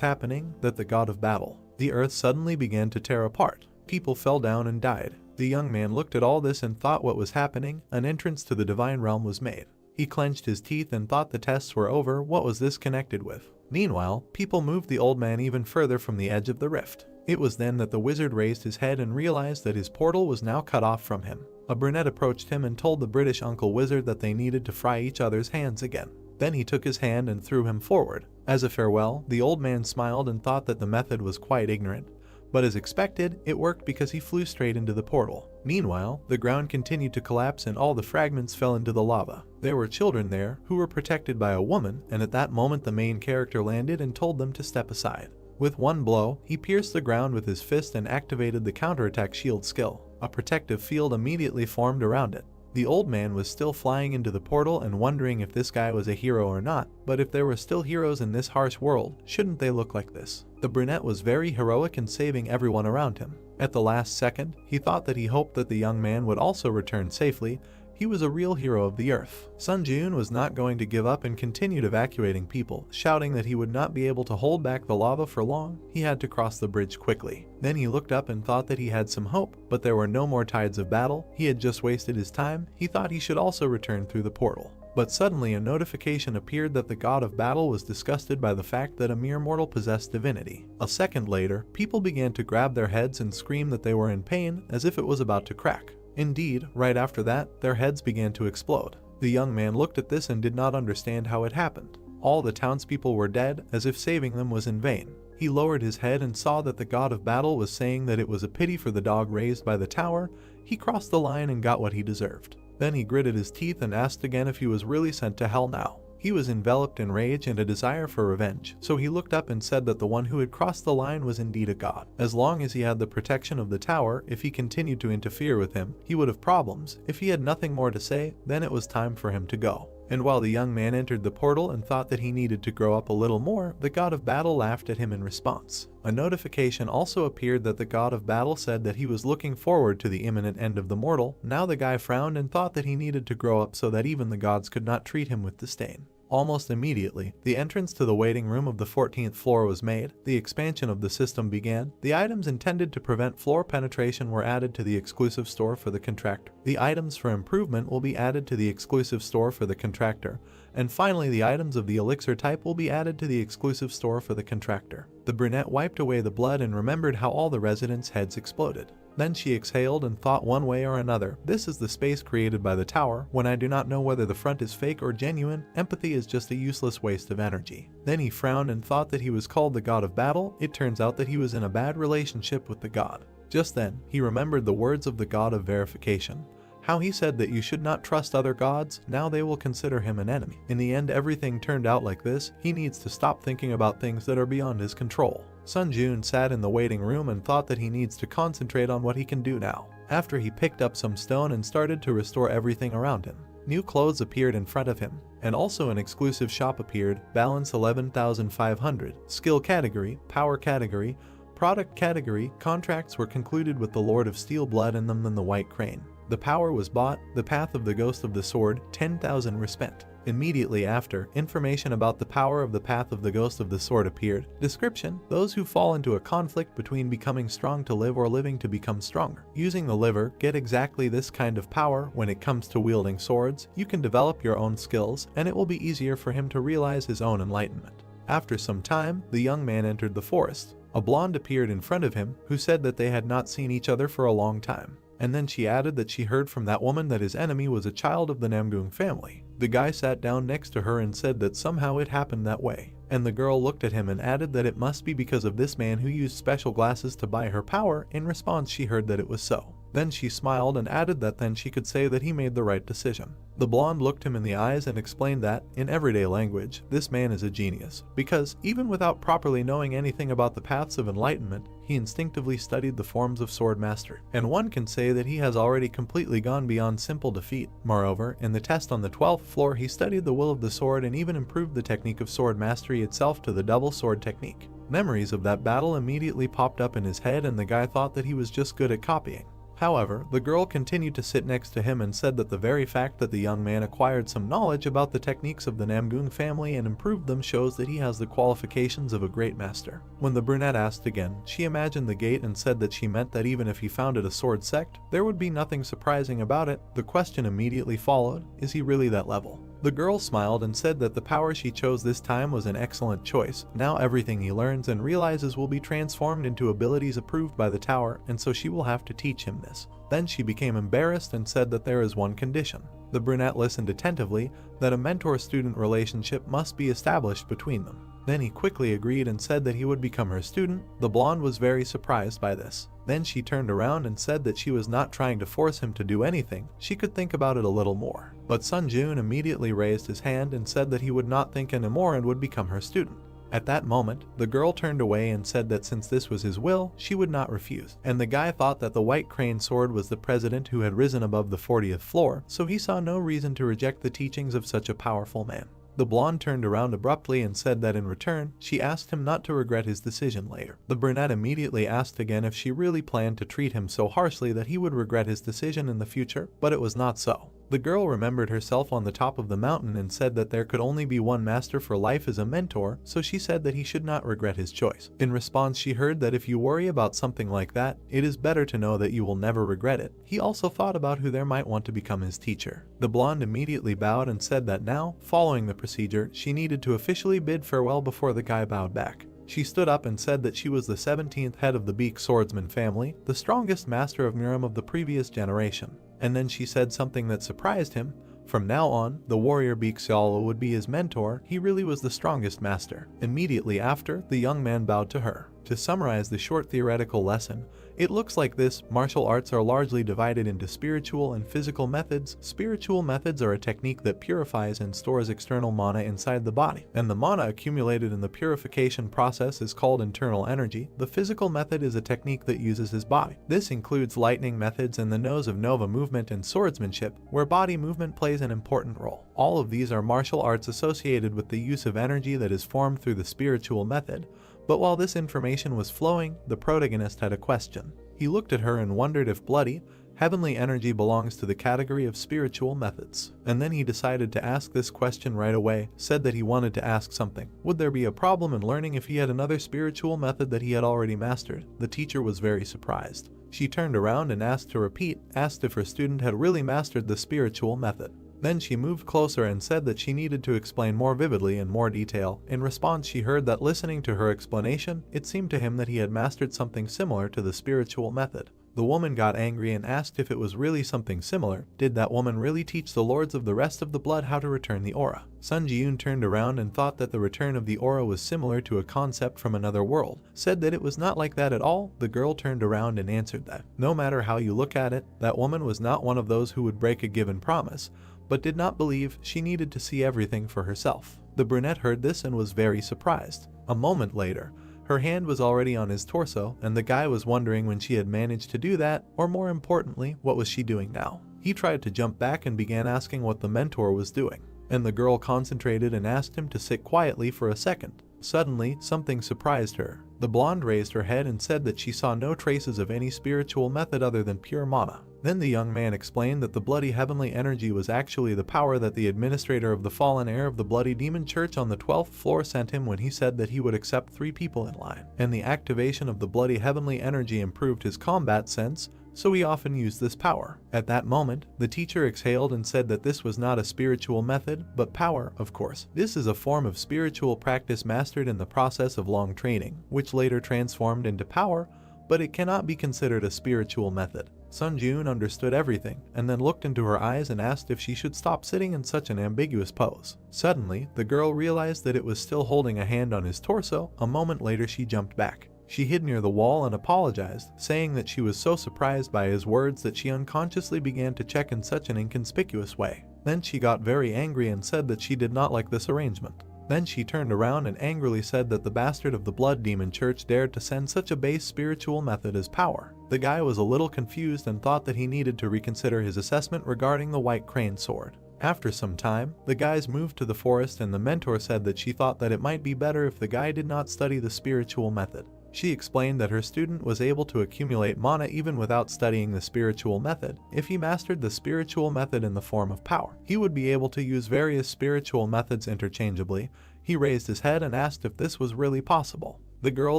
happening, that the god of battle. The earth suddenly began to tear apart. People fell down and died. The young man looked at all this and thought what was happening. An entrance to the divine realm was made. He clenched his teeth and thought the tests were over. What was this connected with? Meanwhile, people moved the old man even further from the edge of the rift. It was then that the wizard raised his head and realized that his portal was now cut off from him. A brunette approached him and told the British uncle wizard that they needed to fry each other's hands again. Then he took his hand and threw him forward. As a farewell, the old man smiled and thought that the method was quite ignorant. But as expected, it worked because he flew straight into the portal. Meanwhile, the ground continued to collapse and all the fragments fell into the lava. There were children there who were protected by a woman, and at that moment the main character landed and told them to step aside. With one blow, he pierced the ground with his fist and activated the counterattack shield skill. A protective field immediately formed around it. The old man was still flying into the portal and wondering if this guy was a hero or not, but if there were still heroes in this harsh world, shouldn't they look like this? The brunette was very heroic in saving everyone around him. At the last second, he thought that he hoped that the young man would also return safely. He was a real hero of the earth. Sun Jun was not going to give up and continued evacuating people, shouting that he would not be able to hold back the lava for long. He had to cross the bridge quickly. Then he looked up and thought that he had some hope, but there were no more tides of battle. He had just wasted his time. He thought he should also return through the portal. But suddenly a notification appeared that the god of battle was disgusted by the fact that a mere mortal possessed divinity. A second later, people began to grab their heads and scream that they were in pain, as if it was about to crack. Indeed, right after that, their heads began to explode. The young man looked at this and did not understand how it happened. All the townspeople were dead, as if saving them was in vain. He lowered his head and saw that the god of battle was saying that it was a pity for the dog raised by the tower. He crossed the line and got what he deserved. Then he gritted his teeth and asked again if he was really sent to hell now. He was enveloped in rage and a desire for revenge, so he looked up and said that the one who had crossed the line was indeed a god. As long as he had the protection of the tower, if he continued to interfere with him, he would have problems. If he had nothing more to say, then it was time for him to go. And while the young man entered the portal and thought that he needed to grow up a little more, the god of battle laughed at him in response. A notification also appeared that the god of battle said that he was looking forward to the imminent end of the mortal. Now the guy frowned and thought that he needed to grow up so that even the gods could not treat him with disdain. Almost immediately, the entrance to the waiting room of the 14th floor was made. The expansion of the system began. The items intended to prevent floor penetration were added to the exclusive store for the contractor. The items for improvement will be added to the exclusive store for the contractor, and finally the items of the elixir type will be added to the exclusive store for the contractor. The brunette wiped away the blood and remembered how all the residents' heads exploded. Then she exhaled and thought one way or another, this is the space created by the tower. When I do not know whether the front is fake or genuine, empathy is just a useless waste of energy. Then he frowned and thought that he was called the god of battle. It turns out that he was in a bad relationship with the god. Just then, he remembered the words of the god of verification. How he said that you should not trust other gods, now they will consider him an enemy. In the end, everything turned out like this. He needs to stop thinking about things that are beyond his control. Sun Jun sat in the waiting room and thought that he needs to concentrate on what he can do now. After he picked up some stone and started to restore everything around him. New clothes appeared in front of him, and also an exclusive shop appeared, balance 11,500, skill category, power category, product category. Contracts were concluded with the Lord of Steel Blood in them than the White Crane. The power was bought, the path of the Ghost of the Sword, 10,000 were spent. Immediately after, information about the power of the path of the Ghost of the Sword appeared. Description: those who fall into a conflict between becoming strong to live or living to become stronger. Using the liver, get exactly this kind of power. When it comes to wielding swords, you can develop your own skills, and it will be easier for him to realize his own enlightenment. After some time, the young man entered the forest. A blonde appeared in front of him, who said that they had not seen each other for a long time. And then she added that she heard from that woman that his enemy was a child of the Namgung family. The guy sat down next to her and said that somehow it happened that way. And the girl looked at him and added that it must be because of this man who used special glasses to buy her power. In response, she heard that it was so. Then she smiled and added that then she could say that he made the right decision. The blonde looked him in the eyes and explained that, in everyday language, this man is a genius, because, even without properly knowing anything about the paths of enlightenment, he instinctively studied the forms of sword mastery, and one can say that he has already completely gone beyond simple defeat. Moreover, in the test on the 12th floor, he studied the will of the sword and even improved the technique of sword mastery itself to the double sword technique. Memories of that battle immediately popped up in his head, and the guy thought that he was just good at copying. However, the girl continued to sit next to him and said that the very fact that the young man acquired some knowledge about the techniques of the Namgung family and improved them shows that he has the qualifications of a great master. When the brunette asked again, she imagined the gate and said that she meant that even if he founded a sword sect, there would be nothing surprising about it. The question immediately followed, is he really that level? The girl smiled and said that the power she chose this time was an excellent choice. Now everything he learns and realizes will be transformed into abilities approved by the tower, and so she will have to teach him this. Then she became embarrassed and said that there is one condition. The brunette listened attentively, that a mentor-student relationship must be established between them. Then he quickly agreed and said that he would become her student. The blonde was very surprised by this. Then she turned around and said that she was not trying to force him to do anything, she could think about it a little more. But Sun Jun immediately raised his hand and said that he would not think anymore and would become her student. At that moment, the girl turned away and said that since this was his will, she would not refuse. And the guy thought that the White Crane sword was the president who had risen above the 40th floor, so he saw no reason to reject the teachings of such a powerful man. The blonde turned around abruptly and said that in return, she asked him not to regret his decision later. The brunette immediately asked again if she really planned to treat him so harshly that he would regret his decision in the future, but it was not so. The girl remembered herself on the top of the mountain and said that there could only be one master for life as a mentor, so she said that he should not regret his choice. In response, she heard that if you worry about something like that, it is better to know that you will never regret it. He also thought about who there might want to become his teacher. The blonde immediately bowed and said that now, following the procedure, she needed to officially bid farewell before the guy bowed back. She stood up and said that she was the 17th head of the Beak Swordsman family, the strongest master of Miram of the previous generation. And then she said something that surprised him. From now on, the warrior Beak Yahello would be his mentor. He really was the strongest master. Immediately after, the young man bowed to her. To summarize the short theoretical lesson, it looks like this: martial arts are largely divided into spiritual and physical methods. Spiritual methods are a technique that purifies and stores external mana inside the body, and the mana accumulated in the purification process is called internal energy. The physical method is a technique that uses his body. This includes lightning methods and the nose of Nova movement and swordsmanship, where body movement plays an important role. All of these are martial arts associated with the use of energy that is formed through the spiritual method. But while this information was flowing, the protagonist had a question. He looked at her and wondered if Bloody Heavenly energy belongs to the category of spiritual methods. And then he decided to ask this question right away, said that he wanted to ask something. Would there be a problem in learning if he had another spiritual method that he had already mastered? The teacher was very surprised. She turned around and asked to repeat, asked if her student had really mastered the spiritual method. Then she moved closer and said that she needed to explain more vividly in more detail. In response, she heard that listening to her explanation, it seemed to him that he had mastered something similar to the spiritual method. The woman got angry and asked if it was really something similar. Did that woman really teach the lords of the rest of the blood how to return the aura? Sun Ji-yoon turned around and thought that the return of the aura was similar to a concept from another world. Said that it was not like that at all. The girl turned around and answered that no matter how you look at it, that woman was not one of those who would break a given promise, but did not believe she needed to see everything for herself. The brunette heard this and was very surprised. A moment later, her hand was already on his torso, and the guy was wondering when she had managed to do that, or more importantly, what was she doing now? He tried to jump back and began asking what the mentor was doing, and the girl concentrated and asked him to sit quietly for a second. Suddenly, something surprised her. The blonde raised her head and said that she saw no traces of any spiritual method other than pure mana. Then the young man explained that the bloody heavenly energy was actually the power that the administrator of the fallen heir of the bloody demon church on the 12th floor sent him when he said that he would accept 3 people in line. And the activation of the bloody heavenly energy improved his combat sense, so he often used this power. At that moment, the teacher exhaled and said that this was not a spiritual method, but power, of course. This is a form of spiritual practice mastered in the process of long training, which later transformed into power, but it cannot be considered a spiritual method. Sun Ji-yoon understood everything, and then looked into her eyes and asked if she should stop sitting in such an ambiguous pose. Suddenly, the girl realized that it was still holding a hand on his torso. A moment later, she jumped back. She hid near the wall and apologized, saying that she was so surprised by his words that she unconsciously began to check in such an inconspicuous way. Then she got very angry and said that she did not like this arrangement. Then she turned around and angrily said that the bastard of the Blood Demon Church dared to send such a base spiritual method as power. The guy was a little confused and thought that he needed to reconsider his assessment regarding the White Crane sword. After some time, the guys moved to the forest and the mentor said that she thought that it might be better if the guy did not study the spiritual method. She explained that her student was able to accumulate mana even without studying the spiritual method. If he mastered the spiritual method in the form of power, he would be able to use various spiritual methods interchangeably. He raised his head and asked if this was really possible. The girl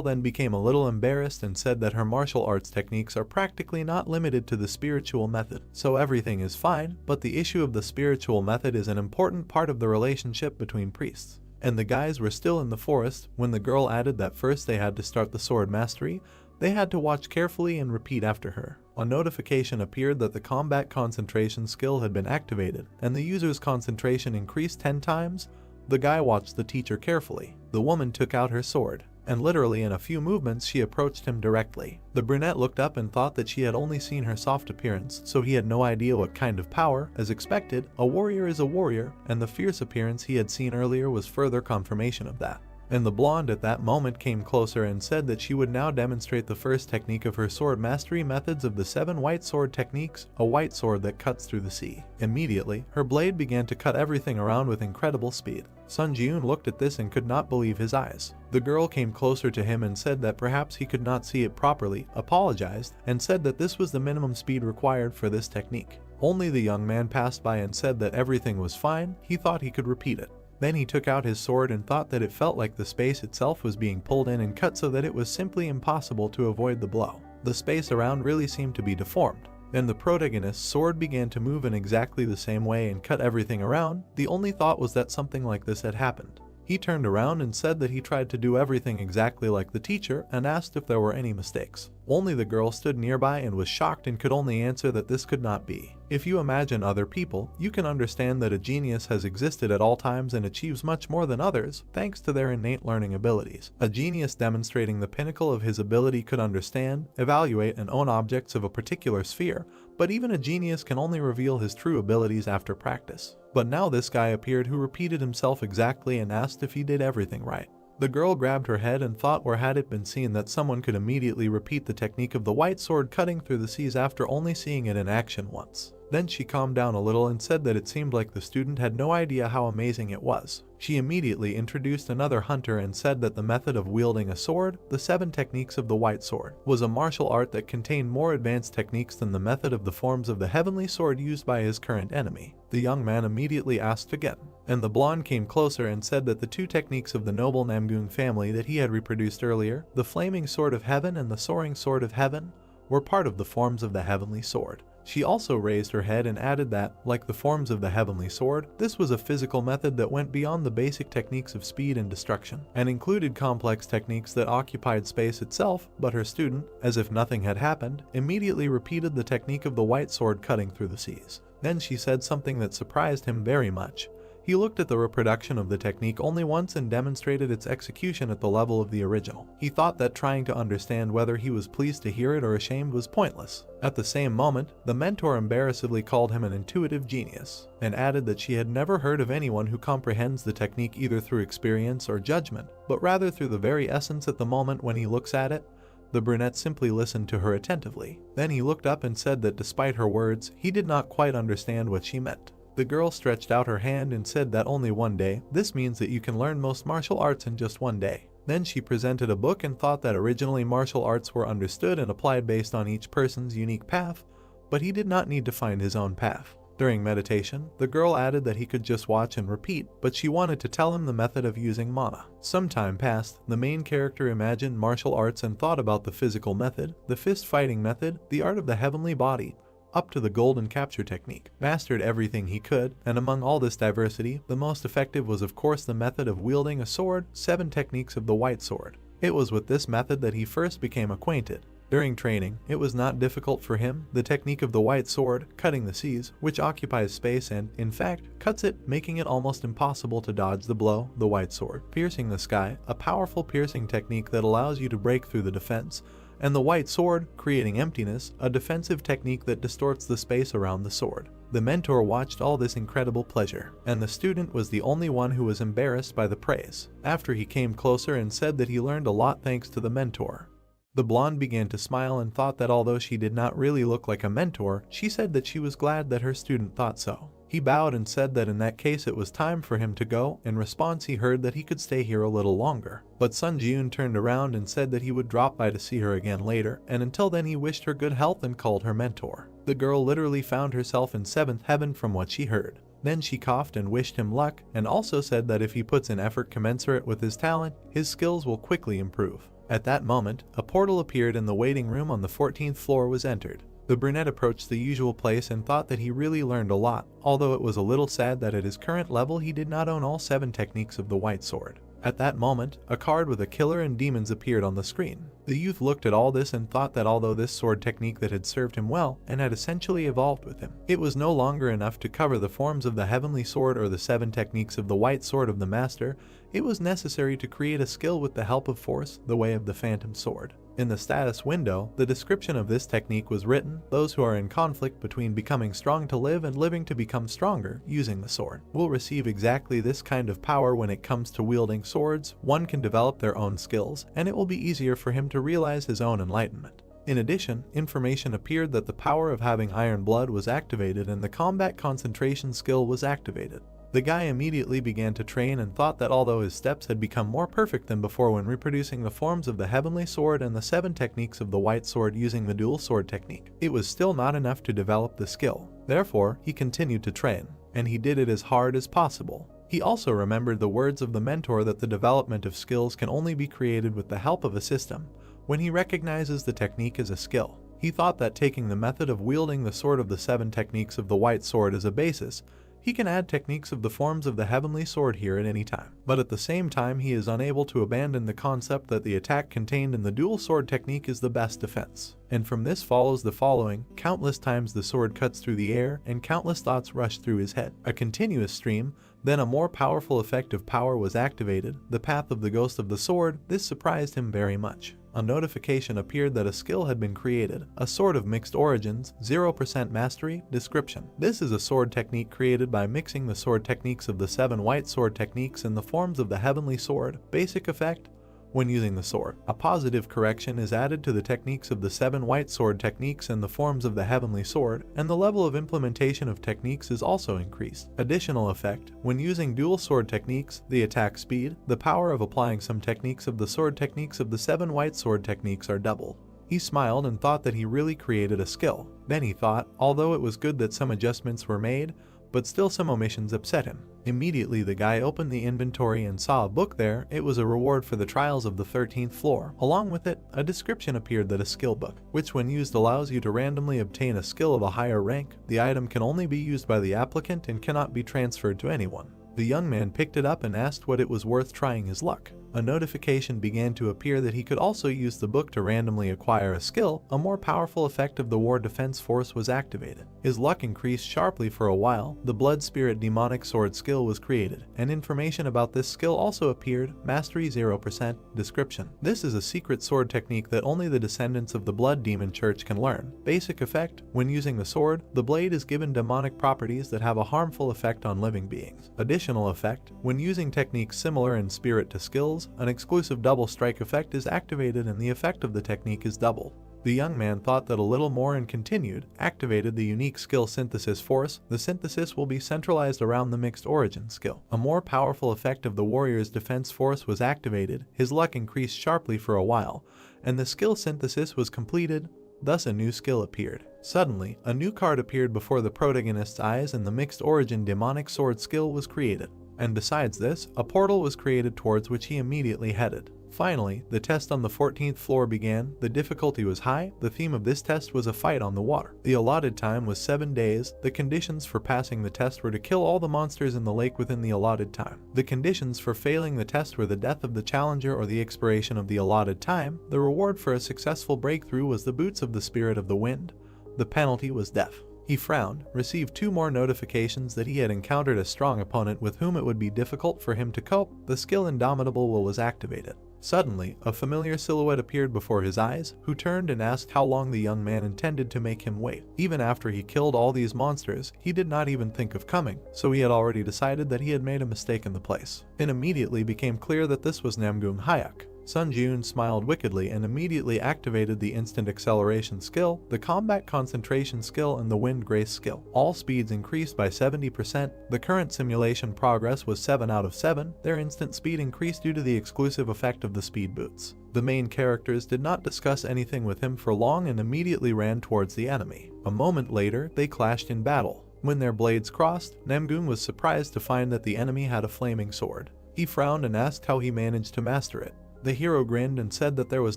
then became a little embarrassed and said that her martial arts techniques are practically not limited to the spiritual method, so everything is fine, but the issue of the spiritual method is an important part of the relationship between priests. And the guys were still in the forest when the girl added that first they had to start the sword mastery. They had to watch carefully and repeat after her. A notification appeared that the combat concentration skill had been activated, and the user's concentration increased 10 times. The guy watched the teacher carefully. The woman took out her sword, and literally in a few movements she approached him directly. The brunette looked up and thought that she had only seen her soft appearance, so he had no idea what kind of power. As expected, a warrior is a warrior, and the fierce appearance he had seen earlier was further confirmation of that. And the blonde at that moment came closer and said that she would now demonstrate the first technique of her sword mastery methods of the 7 white sword techniques, a white sword that cuts through the sea. Immediately, her blade began to cut everything around with incredible speed. Sun Ji-yoon looked at this and could not believe his eyes. The girl came closer to him and said that perhaps he could not see it properly, apologized, and said that this was the minimum speed required for this technique. Only the young man passed by and said that everything was fine. He thought he could repeat it. Then he took out his sword and thought that it felt like the space itself was being pulled in and cut so that it was simply impossible to avoid the blow. The space around really seemed to be deformed. Then the protagonist's sword began to move in exactly the same way and cut everything around. The only thought was that something like this had happened. He turned around and said that he tried to do everything exactly like the teacher and asked if there were any mistakes. Only the girl stood nearby and was shocked and could only answer that this could not be. If you imagine other people, you can understand that a genius has existed at all times and achieves much more than others, thanks to their innate learning abilities. A genius demonstrating the pinnacle of his ability could understand, evaluate, and own objects of a particular sphere, but even a genius can only reveal his true abilities after practice. But now this guy appeared who repeated himself exactly and asked if he did everything right. The girl grabbed her head and thought, where had it been seen that someone could immediately repeat the technique of the white sword cutting through the seas after only seeing it in action once. Then she calmed down a little and said that it seemed like the student had no idea how amazing it was. She immediately introduced another hunter and said that the method of wielding a sword, the 7 techniques of the white sword, was a martial art that contained more advanced techniques than the method of the forms of the heavenly sword used by his current enemy. The young man immediately asked again, and the blonde came closer and said that the 2 techniques of the noble Namgung family that he had reproduced earlier, the flaming sword of heaven and the soaring sword of heaven, were part of the forms of the heavenly sword. She also raised her head and added that, like the forms of the heavenly sword, this was a physical method that went beyond the basic techniques of speed and destruction, and included complex techniques that occupied space itself, but her student, as if nothing had happened, immediately repeated the technique of the white sword cutting through the seas. Then she said something that surprised him very much. He looked at the reproduction of the technique only once and demonstrated its execution at the level of the original. He thought that trying to understand whether he was pleased to hear it or ashamed was pointless. At the same moment, the mentor embarrassedly called him an intuitive genius, and added that she had never heard of anyone who comprehends the technique either through experience or judgment, but rather through the very essence at the moment when he looks at it. The brunette simply listened to her attentively. Then he looked up and said that despite her words, he did not quite understand what she meant. The girl stretched out her hand and said that only one day. This means that you can learn most martial arts in just one day. Then she presented a book and thought that originally martial arts were understood and applied based on each person's unique path, but he did not need to find his own path. During meditation, the girl added that he could just watch and repeat, but she wanted to tell him the method of using mana. Some time passed, the main character imagined martial arts and thought about the physical method, the fist fighting method, the art of the heavenly body, up to the golden capture technique, mastered everything he could, and among all this diversity, the most effective was of course the method of wielding a sword, 7 techniques of the white sword. It was with this method that he first became acquainted. During training, it was not difficult for him. The technique of the white sword, cutting the seas, which occupies space and, in fact, cuts it, making it almost impossible to dodge the blow, the white sword, piercing the sky, a powerful piercing technique that allows you to break through the defense, and the white sword, creating emptiness, a defensive technique that distorts the space around the sword. The mentor watched all this incredible pleasure, and the student was the only one who was embarrassed by the praise. After he came closer and said that he learned a lot thanks to the mentor. The blonde began to smile and thought that although she did not really look like a mentor, she said that she was glad that her student thought so. He bowed and said that in that case it was time for him to go. In response, he heard that he could stay here a little longer. But Sun Jiun turned around and said that he would drop by to see her again later, and until then he wished her good health and called her mentor. The girl literally found herself in 7th heaven from what she heard. Then she coughed and wished him luck, and also said that if he puts in effort commensurate with his talent, his skills will quickly improve. At that moment, a portal appeared and the waiting room on the 14th floor was entered. The brunette approached the usual place and thought that he really learned a lot, although it was a little sad that at his current level he did not own all 7 techniques of the white sword. At that moment, a card with a killer and demons appeared on the screen. The youth looked at all this and thought that although this sword technique that had served him well and had essentially evolved with him, it was no longer enough to cover the forms of the heavenly sword or the 7 techniques of the white sword of the master. It was necessary to create a skill with the help of force, the way of the phantom sword. In the status window, the description of this technique was written: those who are in conflict between becoming strong to live and living to become stronger using the sword will receive exactly this kind of power. When it comes to wielding swords, one can develop their own skills, and it will be easier for him to realize his own enlightenment. In addition, information appeared that the power of having iron blood was activated and the combat concentration skill was activated. The guy immediately began to train and thought that although his steps had become more perfect than before when reproducing the forms of the heavenly sword and the 7 techniques of the white sword using the dual sword technique, it was still not enough to develop the skill. Therefore, he continued to train, and he did it as hard as possible. He also remembered the words of the mentor that the development of skills can only be created with the help of a system. When he recognizes the technique as a skill, he thought that taking the method of wielding the sword of the 7 techniques of the white sword as a basis, he can add techniques of the forms of the heavenly sword here at any time. But at the same time, he is unable to abandon the concept that the attack contained in the dual sword technique is the best defense. And from this follows the following: countless times the sword cuts through the air and countless thoughts rush through his head. A continuous stream, then a more powerful effect of power was activated, the path of the ghost of the sword. This surprised him very much. A notification appeared that a skill had been created, a sword of mixed origins, 0% mastery, description. This is a sword technique created by mixing the sword techniques of the 7 white sword techniques in the forms of the heavenly sword. Basic effect: when using the sword. A positive correction is added to the techniques of the 7 white sword techniques and the forms of the heavenly sword, and the level of implementation of techniques is also increased. Additional effect: when using dual sword techniques, the attack speed, the power of applying some techniques of the sword techniques of the 7 white sword techniques are doubled. He smiled and thought that he really created a skill. Then he thought, although it was good that some adjustments were made, but still some omissions upset him. Immediately the guy opened the inventory and saw a book there. It was a reward for the trials of the 13th floor. Along with it, a description appeared that a skill book, which when used allows you to randomly obtain a skill of a higher rank. The item can only be used by the applicant and cannot be transferred to anyone. The young man picked it up and asked what it was worth trying his luck. A notification began to appear that he could also use the book to randomly acquire a skill. A more powerful effect of the War Defense Force was activated. His luck increased sharply for a while. The Blood Spirit Demonic Sword skill was created, and information about this skill also appeared. Mastery 0%. Description: this is a secret sword technique that only the descendants of the Blood Demon Church can learn. Basic effect: when using the sword, the blade is given demonic properties that have a harmful effect on living beings. Additional effect: when using techniques similar in spirit to skills, an exclusive double strike effect is activated and the effect of the technique is doubled. The young man thought that a little more and continued, activated the unique skill Synthesis Force. The synthesis will be centralized around the mixed origin skill. A more powerful effect of the warrior's defense force was activated. His luck increased sharply for a while, and the skill synthesis was completed. Thus a new skill appeared. Suddenly, a new card appeared before the protagonist's eyes and the mixed origin demonic sword skill was created. And besides this, a portal was created towards which he immediately headed. Finally, the test on the 14th floor began. The difficulty was high. The theme of this test was a fight on the water. The allotted time was 7 days. The conditions for passing the test were to kill all the monsters in the lake within the allotted time. The conditions for failing the test were the death of the challenger or the expiration of the allotted time. The reward for a successful breakthrough was the boots of the Spirit of the Wind. The penalty was death. He frowned, received 2 more notifications that he had encountered a strong opponent with whom it would be difficult for him to cope. The skill Indomitable Will was activated. Suddenly, a familiar silhouette appeared before his eyes, who turned and asked how long the young man intended to make him wait. Even after he killed all these monsters, he did not even think of coming, so he had already decided that he had made a mistake in the place. It immediately became clear that this was Namgung Hayek. Sun Jun smiled wickedly and immediately activated the instant acceleration skill, the combat concentration skill, and the wind grace skill. All speeds increased by 70%. The current simulation progress was 7 out of 7. Their instant speed increased due to the exclusive effect of the speed boots. The main characters did not discuss anything with him for long and immediately ran towards the enemy. A moment later, they clashed in battle. When their blades crossed, Namgung was surprised to find that the enemy had a flaming sword. He frowned and asked how he managed to master it. The hero grinned and said that there was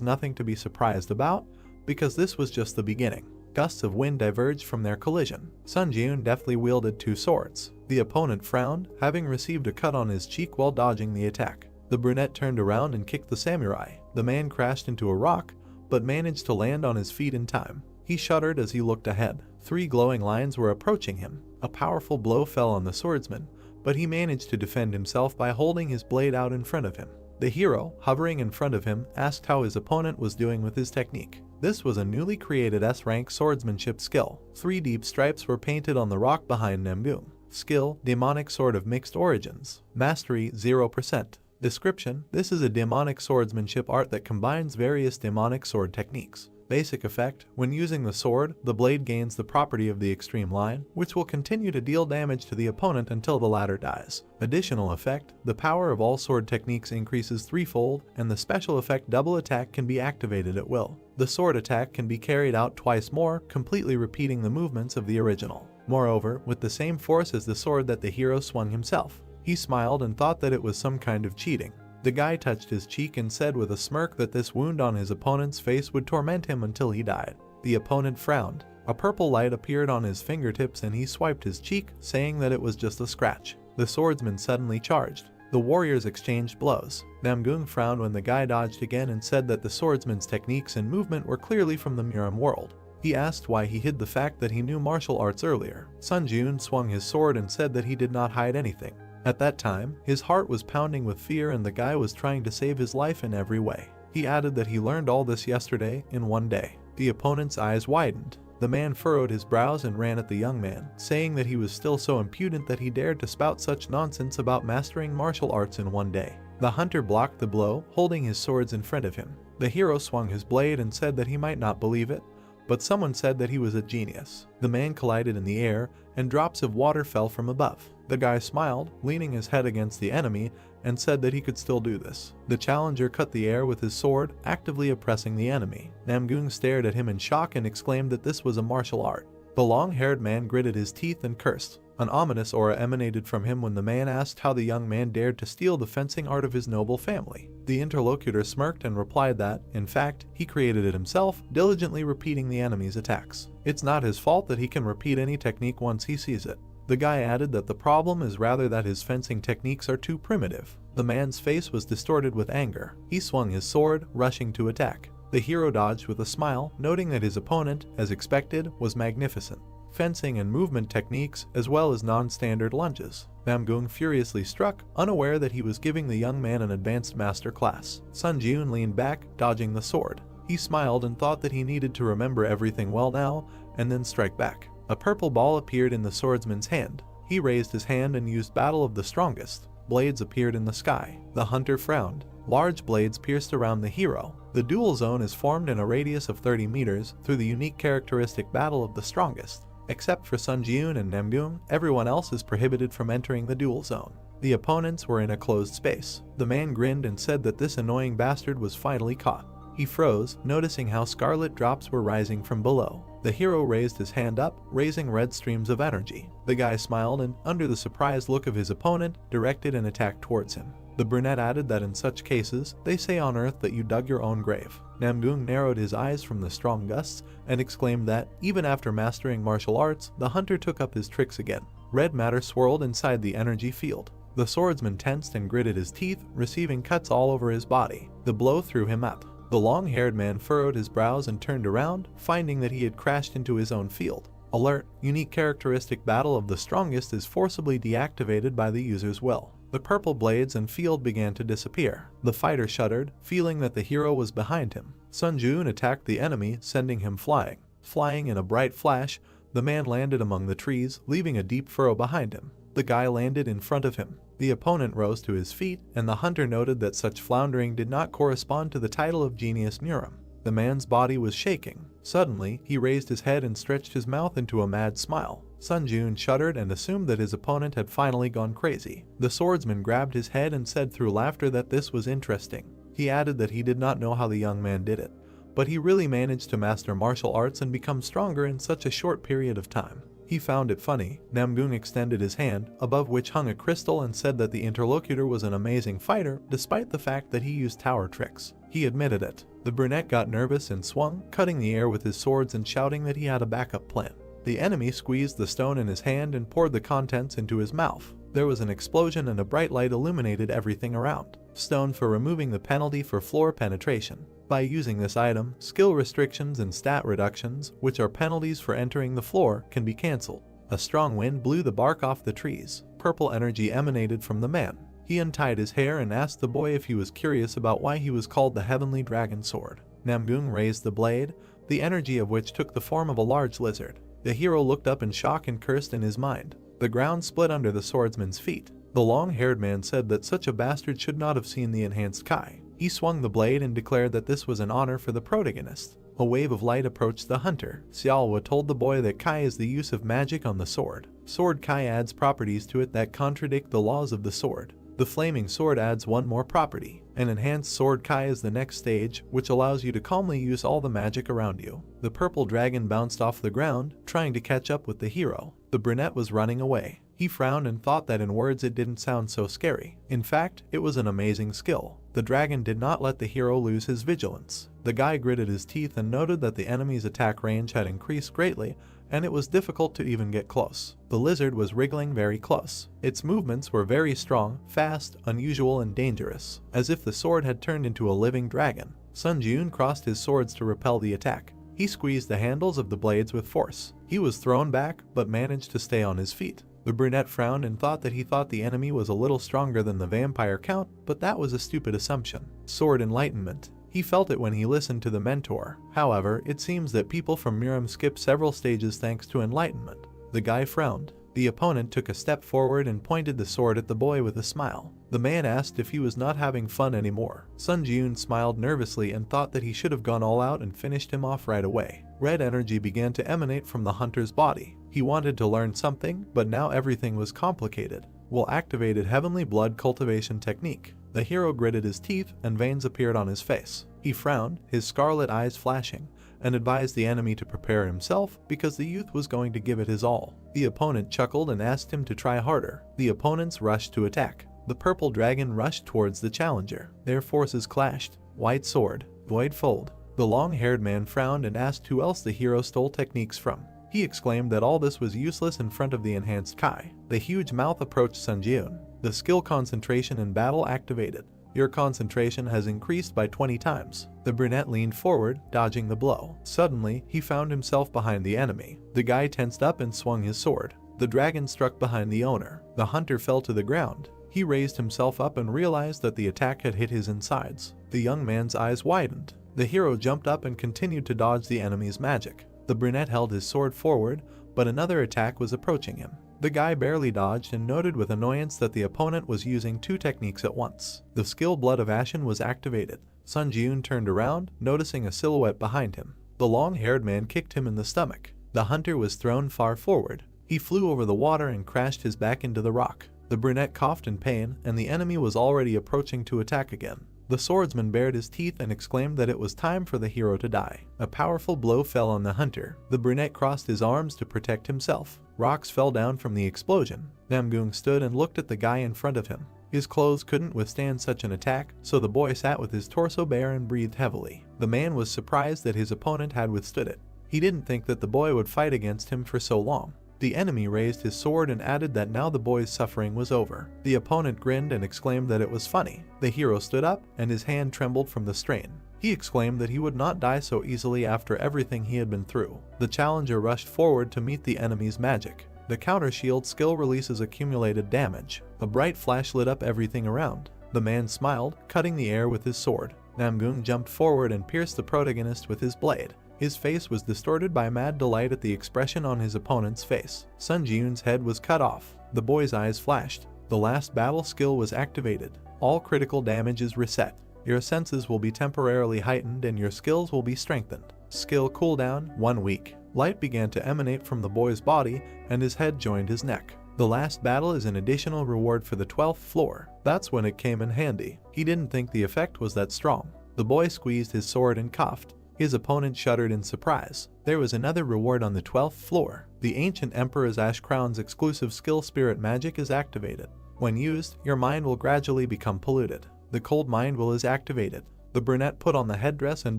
nothing to be surprised about, because this was just the beginning. Gusts of wind diverged from their collision. Sun Jun deftly wielded 2 swords. The opponent frowned, having received a cut on his cheek while dodging the attack. The brunette turned around and kicked the samurai. The man crashed into a rock, but managed to land on his feet in time. He shuddered as he looked ahead. 3 glowing lines were approaching him. A powerful blow fell on the swordsman, but he managed to defend himself by holding his blade out in front of him. The hero, hovering in front of him, asked how his opponent was doing with his technique. This was a newly created S-rank swordsmanship skill. 3 deep stripes were painted on the rock behind Namgung. Skill: Demonic Sword of Mixed Origins. Mastery 0%. Description: this is a demonic swordsmanship art that combines various demonic sword techniques. Basic effect: when using the sword, the blade gains the property of the extreme line, which will continue to deal damage to the opponent until the latter dies. Additional effect: the power of all sword techniques increases 3-fold, and the special effect double attack can be activated at will. The sword attack can be carried out twice more, completely repeating the movements of the original. Moreover, with the same force as the sword that the hero swung himself. He smiled and thought that it was some kind of cheating. The guy touched his cheek and said with a smirk that this wound on his opponent's face would torment him until he died. The opponent frowned. A purple light appeared on his fingertips and he swiped his cheek, saying that it was just a scratch. The swordsman suddenly charged. The warriors exchanged blows. Namgung frowned when the guy dodged again and said that the swordsman's techniques and movement were clearly from the Miram world. He asked why he hid the fact that he knew martial arts earlier. Sun Jun swung his sword and said that he did not hide anything. At that time, his heart was pounding with fear and the guy was trying to save his life in every way. He added that he learned all this yesterday, in 1 day. The opponent's eyes widened. The man furrowed his brows and ran at the young man, saying that he was still so impudent that he dared to spout such nonsense about mastering martial arts in 1 day. The hunter blocked the blow, holding his swords in front of him. The hero swung his blade and said that he might not believe it, but someone said that he was a genius. The man collided in the air, and drops of water fell from above. The guy smiled, leaning his head against the enemy, and said that he could still do this. The challenger cut the air with his sword, actively oppressing the enemy. Namgung stared at him in shock and exclaimed that this was a martial art. The long-haired man gritted his teeth and cursed. An ominous aura emanated from him when the man asked how the young man dared to steal the fencing art of his noble family. The interlocutor smirked and replied that, in fact, he created it himself, diligently repeating the enemy's attacks. It's not his fault that he can repeat any technique once he sees it. The guy added that the problem is rather that his fencing techniques are too primitive. The man's face was distorted with anger. He swung his sword, rushing to attack. The hero dodged with a smile, noting that his opponent, as expected, was magnificent. Fencing and movement techniques, as well as non-standard lunges. Namgung furiously struck, unaware that he was giving the young man an advanced master class. Sun Jiun leaned back, dodging the sword. He smiled and thought that he needed to remember everything well now, and then strike back. A purple ball appeared in the swordsman's hand. He raised his hand and used Battle of the Strongest. Blades appeared in the sky. The hunter frowned. Large blades pierced around the hero. The duel zone is formed in a radius of 30 meters through the unique characteristic Battle of the Strongest. Except for Sun Jiun and Namgung, everyone else is prohibited from entering the duel zone. The opponents were in a closed space. The man grinned and said that this annoying bastard was finally caught. He froze, noticing how scarlet drops were rising from below. The hero raised his hand up, raising red streams of energy. The guy smiled and, under the surprised look of his opponent, directed an attack towards him. The brunette added that in such cases, they say on Earth that you dug your own grave. Namgung narrowed his eyes from the strong gusts and exclaimed that, even after mastering martial arts, the hunter took up his tricks again. Red matter swirled inside the energy field. The swordsman tensed and gritted his teeth, receiving cuts all over his body. The blow threw him up. The long-haired man furrowed his brows and turned around, finding that he had crashed into his own field. Alert, unique characteristic Battle of the Strongest is forcibly deactivated by the user's will. The purple blades and field began to disappear. The fighter shuddered, feeling that the hero was behind him. Sun Jiun attacked the enemy, sending him flying. Flying in a bright flash, the man landed among the trees, leaving a deep furrow behind him. The guy landed in front of him. The opponent rose to his feet, and the hunter noted that such floundering did not correspond to the title of Genius Murum. The man's body was shaking. Suddenly, he raised his head and stretched his mouth into a mad smile. Sun Jiun shuddered and assumed that his opponent had finally gone crazy. The swordsman grabbed his head and said through laughter that this was interesting. He added that he did not know how the young man did it, but he really managed to master martial arts and become stronger in such a short period of time. He found it funny. Namgung extended his hand, above which hung a crystal, and said that the interlocutor was an amazing fighter, despite the fact that he used tower tricks. He admitted it. The brunette got nervous and swung, cutting the air with his swords and shouting that he had a backup plan. The enemy squeezed the stone in his hand and poured the contents into his mouth. There was an explosion and a bright light illuminated everything around. Stone for removing the penalty for floor penetration. By using this item, skill restrictions and stat reductions, which are penalties for entering the floor, can be cancelled. A strong wind blew the bark off the trees. Purple energy emanated from the man. He untied his hair and asked the boy if he was curious about why he was called the Heavenly Dragon Sword. Namgung raised the blade, the energy of which took the form of a large lizard. The hero looked up in shock and cursed in his mind. The ground split under the swordsman's feet. The long-haired man said that such a bastard should not have seen the enhanced Kai. He swung the blade and declared that this was an honor for the protagonist. A wave of light approached the hunter. Xiaohua told the boy that Kai is the use of magic on the sword. Sword Kai adds properties to it that contradict the laws of the sword. The flaming sword adds one more property. An enhanced sword Kai is the next stage, which allows you to calmly use all the magic around you. The purple dragon bounced off the ground, trying to catch up with the hero. The brunette was running away. He frowned and thought that in words it didn't sound so scary. In fact, it was an amazing skill. The dragon did not let the hero lose his vigilance. The guy gritted his teeth and noted that the enemy's attack range had increased greatly, and it was difficult to even get close. The lizard was wriggling very close. Its movements were very strong, fast, unusual, and dangerous, as if the sword had turned into a living dragon. Sun Jiun crossed his swords to repel the attack. He squeezed the handles of the blades with force. He was thrown back, but managed to stay on his feet. The brunette frowned and thought that he thought the enemy was a little stronger than the vampire count, but that was a stupid assumption. Sword enlightenment. He felt it when he listened to the mentor. However, it seems that people from Murum skip several stages thanks to enlightenment. The guy frowned. The opponent took a step forward and pointed the sword at the boy with a smile. The man asked if he was not having fun anymore. Sun Ji-yoon smiled nervously and thought that he should have gone all out and finished him off right away. Red energy began to emanate from the hunter's body. He wanted to learn something, but now everything was complicated. Will activated heavenly blood cultivation technique. The hero gritted his teeth and veins appeared on his face. He frowned, his scarlet eyes flashing, and advised the enemy to prepare himself because the youth was going to give it his all. The opponent chuckled and asked him to try harder. The opponents rushed to attack. The purple dragon rushed towards the challenger. Their forces clashed. White sword, void fold. The long-haired man frowned and asked who else the hero stole techniques from. He exclaimed that all this was useless in front of the enhanced Kai. The huge mouth approached Sun Ji-yoon. The skill concentration in battle activated. Your concentration has increased by 20 times. The brunette leaned forward, dodging the blow. Suddenly, he found himself behind the enemy. The guy tensed up and swung his sword. The dragon struck behind the owner. The hunter fell to the ground. He raised himself up and realized that the attack had hit his insides. The young man's eyes widened. The hero jumped up and continued to dodge the enemy's magic. The brunette held his sword forward, but another attack was approaching him. The guy barely dodged and noted with annoyance that the opponent was using two techniques at once. The skill Blood of Ashen was activated. Sun Ji-yoon turned around, noticing a silhouette behind him. The long-haired man kicked him in the stomach. The hunter was thrown far forward. He flew over the water and crashed his back into the rock. The brunette coughed in pain, and the enemy was already approaching to attack again. The swordsman bared his teeth and exclaimed that it was time for the hero to die. A powerful blow fell on the hunter. The brunette crossed his arms to protect himself. Rocks fell down from the explosion. Namgung stood and looked at the guy in front of him. His clothes couldn't withstand such an attack, so the boy sat with his torso bare and breathed heavily. The man was surprised that his opponent had withstood it. He didn't think that the boy would fight against him for so long. The enemy raised his sword and added that now the boy's suffering was over. The opponent grinned and exclaimed that it was funny. The hero stood up, and his hand trembled from the strain. He exclaimed that he would not die so easily after everything he had been through. The challenger rushed forward to meet the enemy's magic. The counter shield skill releases accumulated damage. A bright flash lit up everything around. The man smiled, cutting the air with his sword. Namgung jumped forward and pierced the protagonist with his blade. His face was distorted by mad delight at the expression on his opponent's face. Sun Ji-yoon's head was cut off. The boy's eyes flashed. The last battle skill was activated. All critical damage is reset. Your senses will be temporarily heightened and your skills will be strengthened. Skill cooldown, 1 week. Light began to emanate from the boy's body and his head joined his neck. The last battle is an additional reward for the 12th floor. That's when it came in handy. He didn't think the effect was that strong. The boy squeezed his sword and coughed. His opponent shuddered in surprise. There was another reward on the 12th floor. The Ancient Emperor's Ash Crown's exclusive skill Spirit Magic is activated. When used, your mind will gradually become polluted. The Cold Mind Will is activated. The brunette put on the headdress and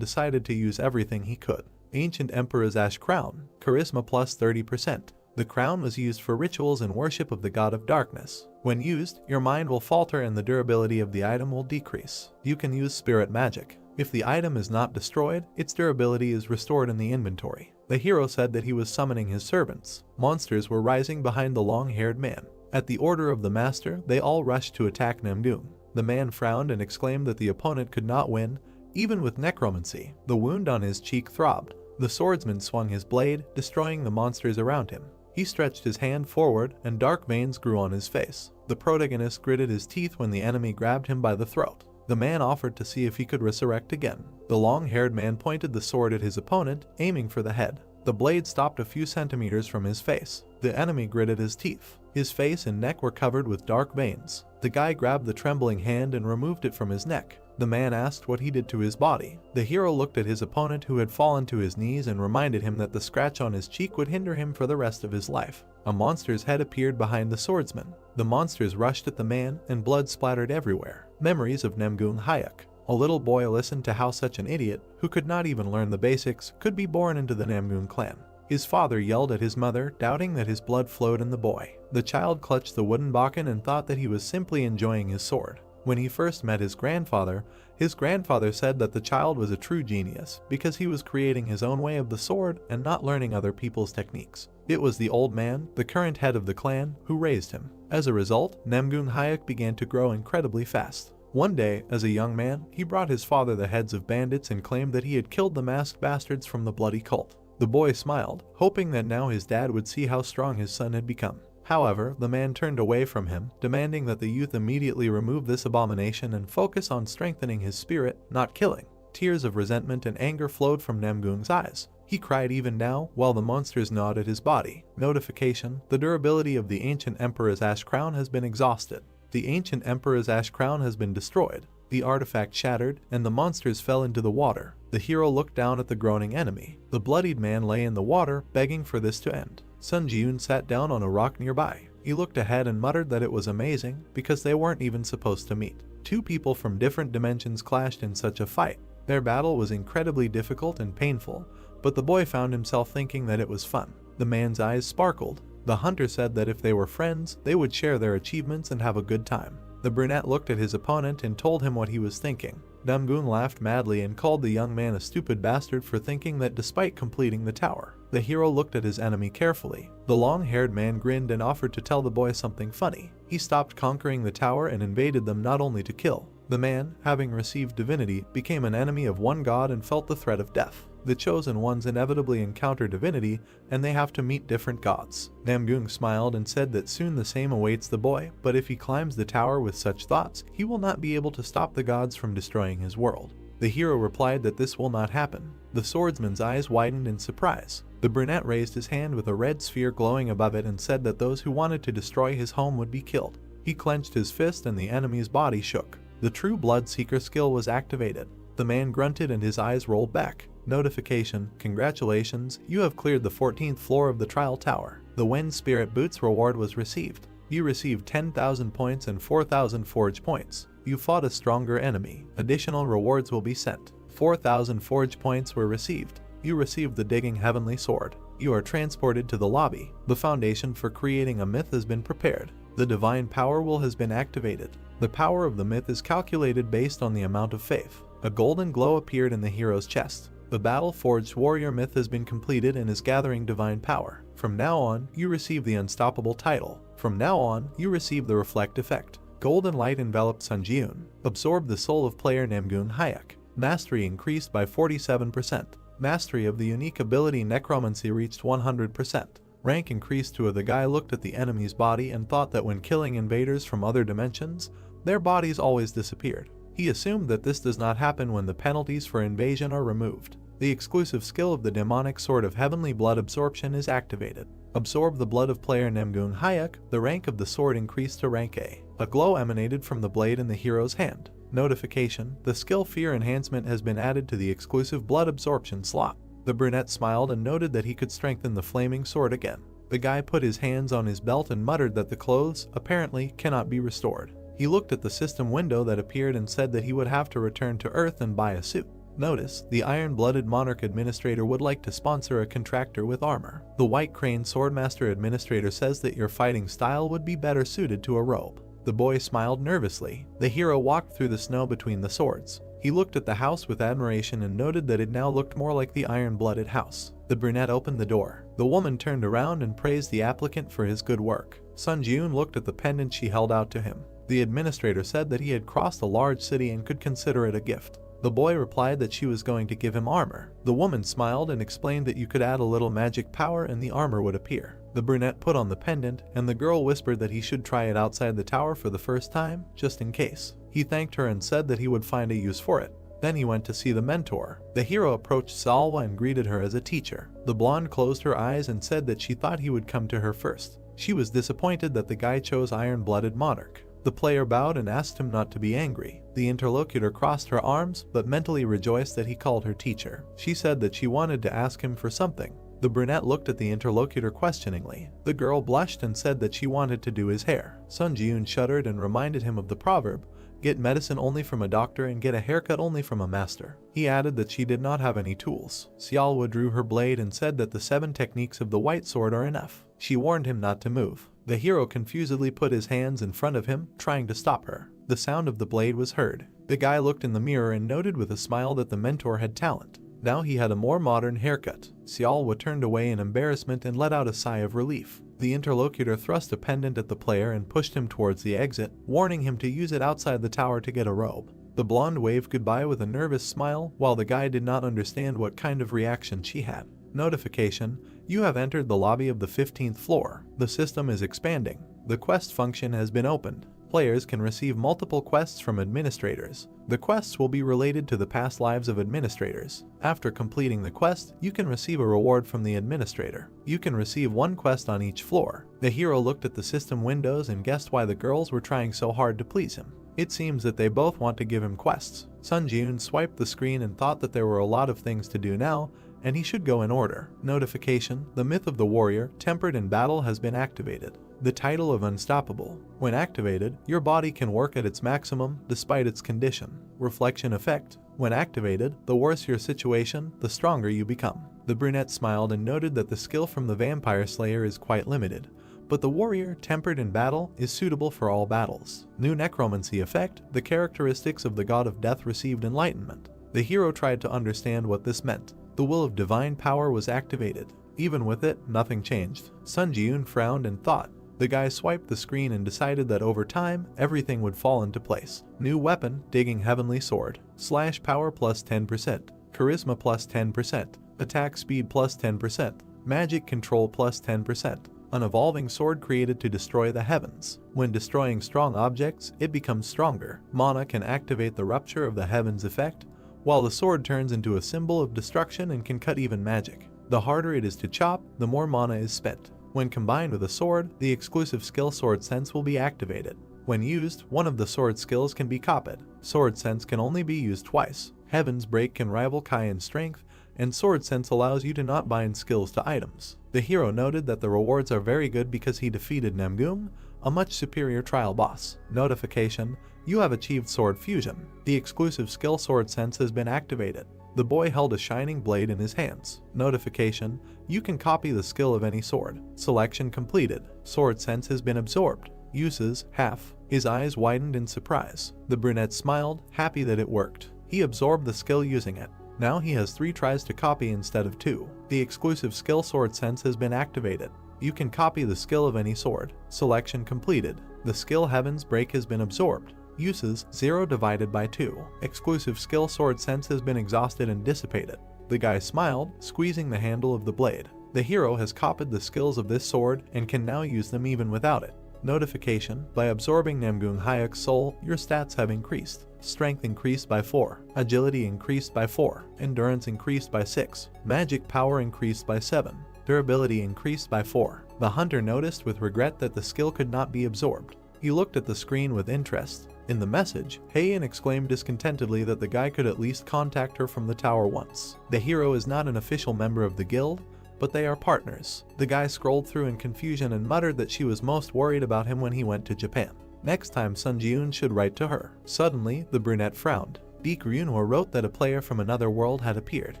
decided to use everything he could. Ancient Emperor's Ash Crown, Charisma plus 30%. The crown was used for rituals and worship of the god of darkness. When used, your mind will falter and the durability of the item will decrease. You can use Spirit Magic. If the item is not destroyed, its durability is restored in the inventory. The hero said that he was summoning his servants. Monsters were rising behind the long-haired man. At the order of the master, they all rushed to attack Namgung. The man frowned and exclaimed that the opponent could not win, even with necromancy. The wound on his cheek throbbed. The swordsman swung his blade, destroying the monsters around him. He stretched his hand forward, and dark veins grew on his face. The protagonist gritted his teeth when the enemy grabbed him by the throat. The man offered to see if he could resurrect again. The long-haired man pointed the sword at his opponent, aiming for the head. The blade stopped a few centimeters from his face. The enemy gritted his teeth. His face and neck were covered with dark veins. The guy grabbed the trembling hand and removed it from his neck. The man asked what he did to his body. The hero looked at his opponent who had fallen to his knees and reminded him that the scratch on his cheek would hinder him for the rest of his life. A monster's head appeared behind the swordsman. The monsters rushed at the man and blood splattered everywhere. Memories of Namgung Hayek. A little boy listened to how such an idiot, who could not even learn the basics, could be born into the Namgung clan. His father yelled at his mother, doubting that his blood flowed in the boy. The child clutched the wooden bakken and thought that he was simply enjoying his sword. When he first met his grandfather said that the child was a true genius because he was creating his own way of the sword and not learning other people's techniques. It was the old man, the current head of the clan, who raised him. As a result, Namgung Hayek began to grow incredibly fast. One day, as a young man, he brought his father the heads of bandits and claimed that he had killed the masked bastards from the bloody cult. The boy smiled, hoping that now his dad would see how strong his son had become. However, the man turned away from him, demanding that the youth immediately remove this abomination and focus on strengthening his spirit, not killing. Tears of resentment and anger flowed from Namgoong's eyes. He cried even now, while the monsters gnawed at his body. Notification: the durability of the ancient Emperor's ash crown has been exhausted. The ancient Emperor's ash crown has been destroyed. The artifact shattered, and the monsters fell into the water. The hero looked down at the groaning enemy. The bloodied man lay in the water, begging for this to end. Sun Ji-yoon sat down on a rock nearby. He looked ahead and muttered that it was amazing, because they weren't even supposed to meet. Two people from different dimensions clashed in such a fight. Their battle was incredibly difficult and painful, but the boy found himself thinking that it was fun. The man's eyes sparkled. The hunter said that if they were friends, they would share their achievements and have a good time. The brunette looked at his opponent and told him what he was thinking. Namgoong laughed madly and called the young man a stupid bastard for thinking that despite completing the tower. The hero looked at his enemy carefully. The long-haired man grinned and offered to tell the boy something funny. He stopped conquering the tower and invaded them not only to kill. The man, having received divinity, became an enemy of one god and felt the threat of death. The chosen ones inevitably encounter divinity, and they have to meet different gods. Namgoong smiled and said that soon the same awaits the boy, but if he climbs the tower with such thoughts, he will not be able to stop the gods from destroying his world. The hero replied that this will not happen. The swordsman's eyes widened in surprise. The brunette raised his hand with a red sphere glowing above it and said that those who wanted to destroy his home would be killed. He clenched his fist and the enemy's body shook. The true blood seeker skill was activated. The man grunted and his eyes rolled back. Notification: congratulations, you have cleared the 14th floor of the trial tower. The Wind Spirit Boots reward was received. You received 10,000 points and 4,000 forge points. You fought a stronger enemy. Additional rewards will be sent. 4,000 forge points were received. You received the Digging Heavenly Sword. You are transported to the lobby. The foundation for creating a myth has been prepared. The Divine Power Wheel has been activated. The power of the myth is calculated based on the amount of faith. A golden glow appeared in the hero's chest. The Battle-Forged Warrior myth has been completed and is gathering divine power. From now on, you receive the Unstoppable title. From now on, you receive the Reflect effect. Golden light enveloped Sun Ji-yoon. Absorbed the soul of player Namgoong Hayek. Mastery increased by 47%. Mastery of the unique ability Necromancy reached 100%. Rank increased to the guy looked at the enemy's body and thought that when killing invaders from other dimensions, their bodies always disappeared. He assumed that this does not happen when the penalties for invasion are removed. The exclusive skill of the demonic sword of heavenly blood absorption is activated. Absorb the blood of player Namgoong Hayek. The rank of the sword increased to rank A. A glow emanated from the blade in the hero's hand. Notification: the skill Fear Enhancement has been added to the exclusive blood absorption slot. The brunette smiled and noted that he could strengthen the flaming sword again. The guy put his hands on his belt and muttered that the clothes, apparently, cannot be restored. He looked at the system window that appeared and said that he would have to return to Earth and buy a suit. Notice: the Iron-Blooded Monarch Administrator would like to sponsor a contractor with armor. The White Crane Swordmaster Administrator says that your fighting style would be better suited to a robe. The boy smiled nervously. The hero walked through the snow between the swords. He looked at the house with admiration and noted that it now looked more like the Iron-Blooded house. The brunette opened the door. The woman turned around and praised the applicant for his good work. Sun Ji-yoon looked at the pendant she held out to him. The administrator said that he had crossed a large city and could consider it a gift. The boy replied that she was going to give him armor. The woman smiled and explained that you could add a little magic power and the armor would appear. The brunette put on the pendant, and the girl whispered that he should try it outside the tower for the first time, just in case. He thanked her and said that he would find a use for it. Then he went to see the mentor. The hero approached Salwa and greeted her as a teacher. The blonde closed her eyes and said that she thought he would come to her first. She was disappointed that the guy chose Iron-Blooded Monarch. The player bowed and asked him not to be angry. The interlocutor crossed her arms, but mentally rejoiced that he called her teacher. She said that she wanted to ask him for something. The brunette looked at the interlocutor questioningly. The girl blushed and said that she wanted to do his hair. Sun Ji-yoon shuddered and reminded him of the proverb, "Get medicine only from a doctor and get a haircut only from a master." He added that she did not have any tools. Salwa drew her blade and said that the 7 techniques of the white sword are enough. She warned him not to move. The hero confusedly put his hands in front of him, trying to stop her. The sound of the blade was heard. The guy looked in the mirror and noted with a smile that the mentor had talent. Now he had a more modern haircut. Salwa turned away in embarrassment and let out a sigh of relief. The interlocutor thrust a pendant at the player and pushed him towards the exit, warning him to use it outside the tower to get a robe. The blonde waved goodbye with a nervous smile, while the guy did not understand what kind of reaction she had. Notification: You have entered the lobby of the 15th floor. The system is expanding. The quest function has been opened. Players can receive multiple quests from administrators. The quests will be related to the past lives of administrators. After completing the quest, you can receive a reward from the administrator. You can receive one quest on each floor. The hero looked at the system windows and guessed why the girls were trying so hard to please him. It seems that they both want to give him quests. Sun Ji-eun swiped the screen and thought that there were a lot of things to do now, and he should go in order. Notification: the myth of the warrior, tempered in battle, has been activated. The title of Unstoppable. When activated, your body can work at its maximum despite its condition. Reflection effect. When activated, the worse your situation, the stronger you become. The brunette smiled and noted that the skill from the vampire slayer is quite limited, but the warrior, tempered in battle, is suitable for all battles. New necromancy effect. The characteristics of the god of death received enlightenment. The hero tried to understand what this meant. The will of divine power was activated. Even with it, nothing changed. Sun Ji-eun frowned and thought. The guy swiped the screen and decided that over time, everything would fall into place. New weapon: digging heavenly sword. Slash power plus 10%. Charisma plus 10%. Attack speed plus 10%. Magic control plus 10%. An evolving sword created to destroy the heavens. When destroying strong objects, it becomes stronger. Mana can activate the rupture of the heavens effect, while the sword turns into a symbol of destruction and can cut even magic. The harder it is to chop, the more mana is spent. When combined with a sword, the exclusive skill Sword Sense will be activated. When used, one of the sword skills can be copied. Sword Sense can only be used twice. Heaven's Break can rival Kai in strength, and Sword Sense allows you to not bind skills to items. The hero noted that the rewards are very good because he defeated Namgoong, a much superior trial boss. Notification: you have achieved Sword Fusion. The exclusive skill Sword Sense has been activated. The boy held a shining blade in his hands. Notification: you can copy the skill of any sword. Selection completed. Sword Sense has been absorbed. Uses: half. His eyes widened in surprise. The brunette smiled, happy that it worked. He absorbed the skill using it. Now he has 3 tries to copy instead of 2. The exclusive skill Sword Sense has been activated. You can copy the skill of any sword. Selection completed. The skill Heaven's Break has been absorbed. Uses: 0 divided by 2. Exclusive skill Sword Sense has been exhausted and dissipated. The guy smiled, squeezing the handle of the blade. The hero has copied the skills of this sword and can now use them even without it. Notification: by absorbing Namgoong Hyuk's soul, your stats have increased. Strength increased by 4. Agility increased by 4. Endurance increased by 6. Magic power increased by 7. Durability increased by 4. The hunter noticed with regret that the skill could not be absorbed. He looked at the screen with interest. In the message, Heian exclaimed discontentedly that the guy could at least contact her from the tower once. The hero is not an official member of the guild, but they are partners. The guy scrolled through in confusion and muttered that she was most worried about him when he went to Japan. Next time Sun Ji-eun should write to her. Suddenly, the brunette frowned. Deek Ryunhwa wrote that a player from another world had appeared.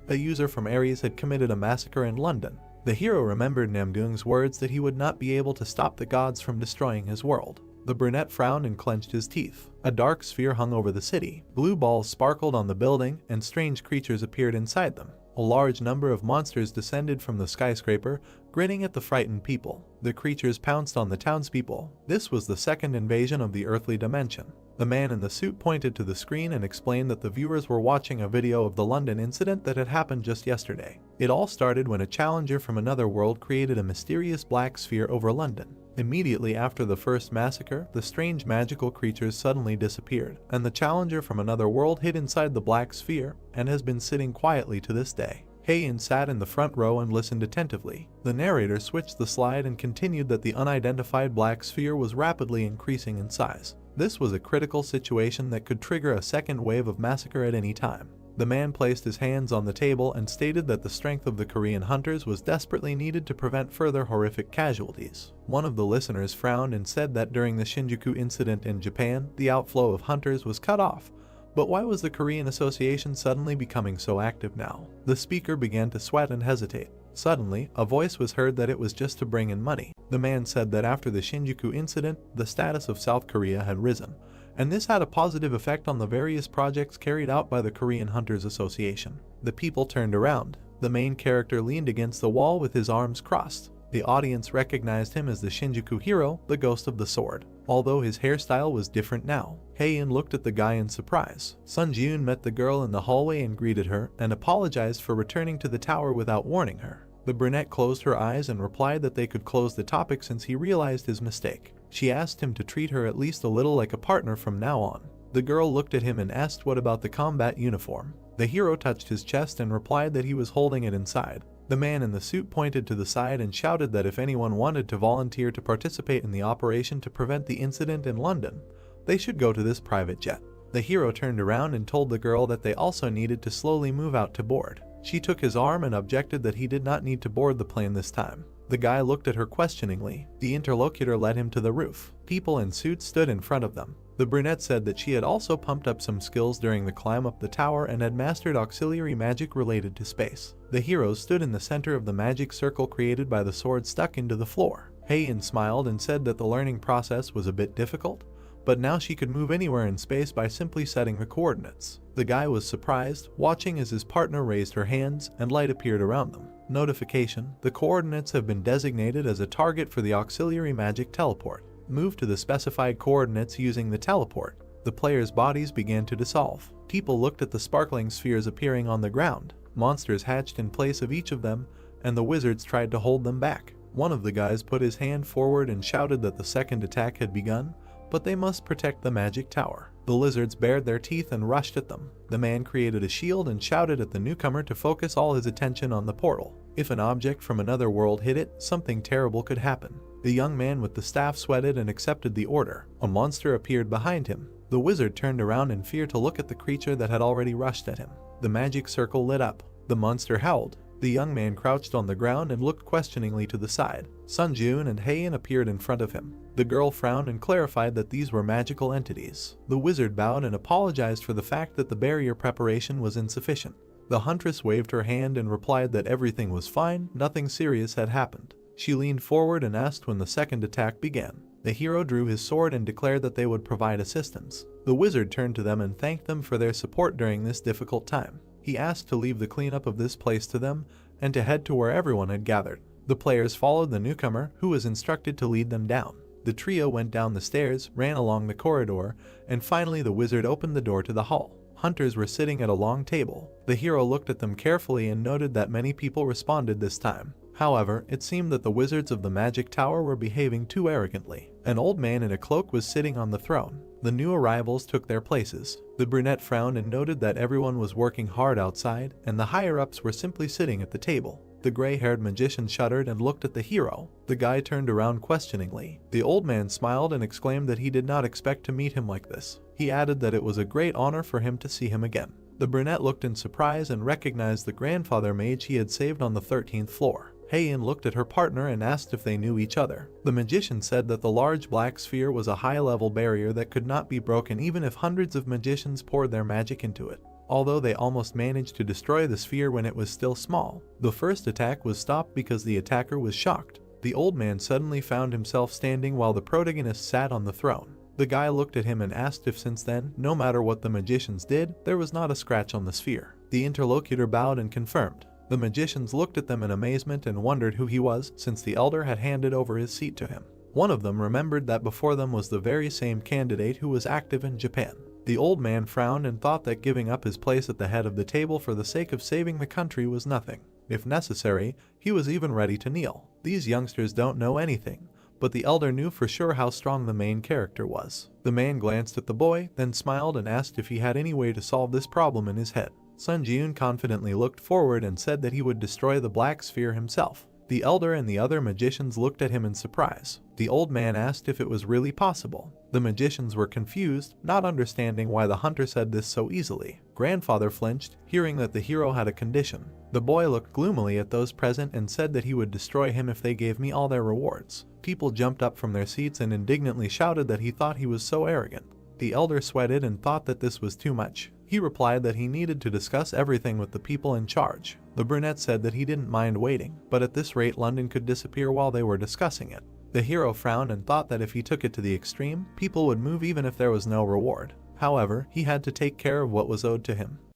A user from Ares had committed a massacre in London. The hero remembered Namgoong's words that he would not be able to stop the gods from destroying his world. The brunette frowned and clenched his teeth. A dark sphere hung over the city. Blue balls sparkled on the building, and strange creatures appeared inside them. A large number of monsters descended from the skyscraper, grinning at the frightened people. The creatures pounced on the townspeople. This was the second invasion of the earthly dimension. The man in the suit pointed to the screen and explained that the viewers were watching a video of the London incident that had happened just yesterday. It all started when a challenger from another world created a mysterious black sphere over London. Immediately after the first massacre, the strange magical creatures suddenly disappeared, and the challenger from another world hid inside the black sphere and has been sitting quietly to this day. Heian sat in the front row and listened attentively. The narrator switched the slide and continued that the unidentified black sphere was rapidly increasing in size. This was a critical situation that could trigger a second wave of massacre at any time. The man placed his hands on the table and stated that the strength of the Korean hunters was desperately needed to prevent further horrific casualties. One of the listeners frowned and said that during the Shinjuku incident in Japan, the outflow of hunters was cut off. But why was the Korean Association suddenly becoming so active now? The speaker began to sweat and hesitate. Suddenly, a voice was heard that it was just to bring in money. The man said that after the Shinjuku incident, the status of South Korea had risen, and this had a positive effect on the various projects carried out by the Korean Hunters Association. The people turned around. The main character leaned against the wall with his arms crossed. The audience recognized him as the Shinjuku hero, the Ghost of the Sword, although his hairstyle was different now. Heian looked at the guy in surprise. Sun Ji-eun met the girl in the hallway and greeted her, and apologized for returning to the tower without warning her. The brunette closed her eyes and replied that they could close the topic since he realized his mistake. She asked him to treat her at least a little like a partner from now on. The girl looked at him and asked what about the combat uniform. The hero touched his chest and replied that he was holding it inside. The man in the suit pointed to the side and shouted that if anyone wanted to volunteer to participate in the operation to prevent the incident in London, they should go to this private jet. The hero turned around and told the girl that they also needed to slowly move out to board. She took his arm and objected that he did not need to board the plane this time. The guy looked at her questioningly. The interlocutor led him to the roof. People in suits stood in front of them. The brunette said that she had also pumped up some skills during the climb up the tower and had mastered auxiliary magic related to space. The heroes stood in the center of the magic circle created by the sword stuck into the floor. Heian smiled and said that the learning process was a bit difficult, but now she could move anywhere in space by simply setting the coordinates. The guy was surprised, watching as his partner raised her hands and light appeared around them. Notification: the coordinates have been designated as a target for the auxiliary magic teleport. Move to the specified coordinates using the teleport. The players' bodies began to dissolve. People looked at the sparkling spheres appearing on the ground. Monsters hatched in place of each of them, and the wizards tried to hold them back. One of the guys put his hand forward and shouted that the second attack had begun, but they must protect the magic tower. The lizards bared their teeth and rushed at them. The man created a shield and shouted at the newcomer to focus all his attention on the portal. If an object from another world hit it, something terrible could happen. The young man with the staff sweated and accepted the order. A monster appeared behind him. The wizard turned around in fear to look at the creature that had already rushed at him. The magic circle lit up. The monster howled. The young man crouched on the ground and looked questioningly to the side. Sunjun and Heian appeared in front of him. The girl frowned and clarified that these were magical entities. The wizard bowed and apologized for the fact that the barrier preparation was insufficient. The huntress waved her hand and replied that everything was fine, nothing serious had happened. She leaned forward and asked when the second attack began. The hero drew his sword and declared that they would provide assistance. The wizard turned to them and thanked them for their support during this difficult time. He asked to leave the cleanup of this place to them and to head to where everyone had gathered. The players followed the newcomer, who was instructed to lead them down. The trio went down the stairs, ran along the corridor, and finally the wizard opened the door to the hall. Hunters were sitting at a long table. The hero looked at them carefully and noted that many people responded this time. However, it seemed that the wizards of the magic tower were behaving too arrogantly. An old man in a cloak was sitting on the throne. The new arrivals took their places. The brunette frowned and noted that everyone was working hard outside, and the higher-ups were simply sitting at the table. The gray-haired magician shuddered and looked at the hero. The guy turned around questioningly. The old man smiled and exclaimed that he did not expect to meet him like this. He added that it was a great honor for him to see him again. The brunette looked in surprise and recognized the grandfather mage he had saved on the 13th floor. Heian looked at her partner and asked if they knew each other. The magician said that the large black sphere was a high-level barrier that could not be broken even if hundreds of magicians poured their magic into it. Although they almost managed to destroy the sphere when it was still small, the first attack was stopped because the attacker was shocked. The old man suddenly found himself standing while the protagonist sat on the throne. The guy looked at him and asked if since then, no matter what the magicians did, there was not a scratch on the sphere. The interlocutor bowed and confirmed. The magicians looked at them in amazement and wondered who he was, since the elder had handed over his seat to him. One of them remembered that before them was the very same candidate who was active in Japan. The old man frowned and thought that giving up his place at the head of the table for the sake of saving the country was nothing. If necessary, he was even ready to kneel. These youngsters don't know anything, but the elder knew for sure how strong the main character was. The man glanced at the boy, then smiled and asked if he had any way to solve this problem in his head. Sun Jiun confidently looked forward and said that he would destroy the black sphere himself. The elder and the other magicians looked at him in surprise. The old man asked if it was really possible. The magicians were confused, not understanding why the hunter said this so easily. Grandfather flinched, hearing that the hero had a condition. The boy looked gloomily at those present and said that he would destroy him if they gave me all their rewards. People jumped up from their seats and indignantly shouted that he thought he was so arrogant. The elder sweated and thought that this was too much. He replied that he needed to discuss everything with the people in charge. The brunette said that he didn't mind waiting, but at this rate London could disappear while they were discussing it. The hero frowned and thought that if he took it to the extreme, people would move even if there was no reward. However, he had to take care of what was owed to him.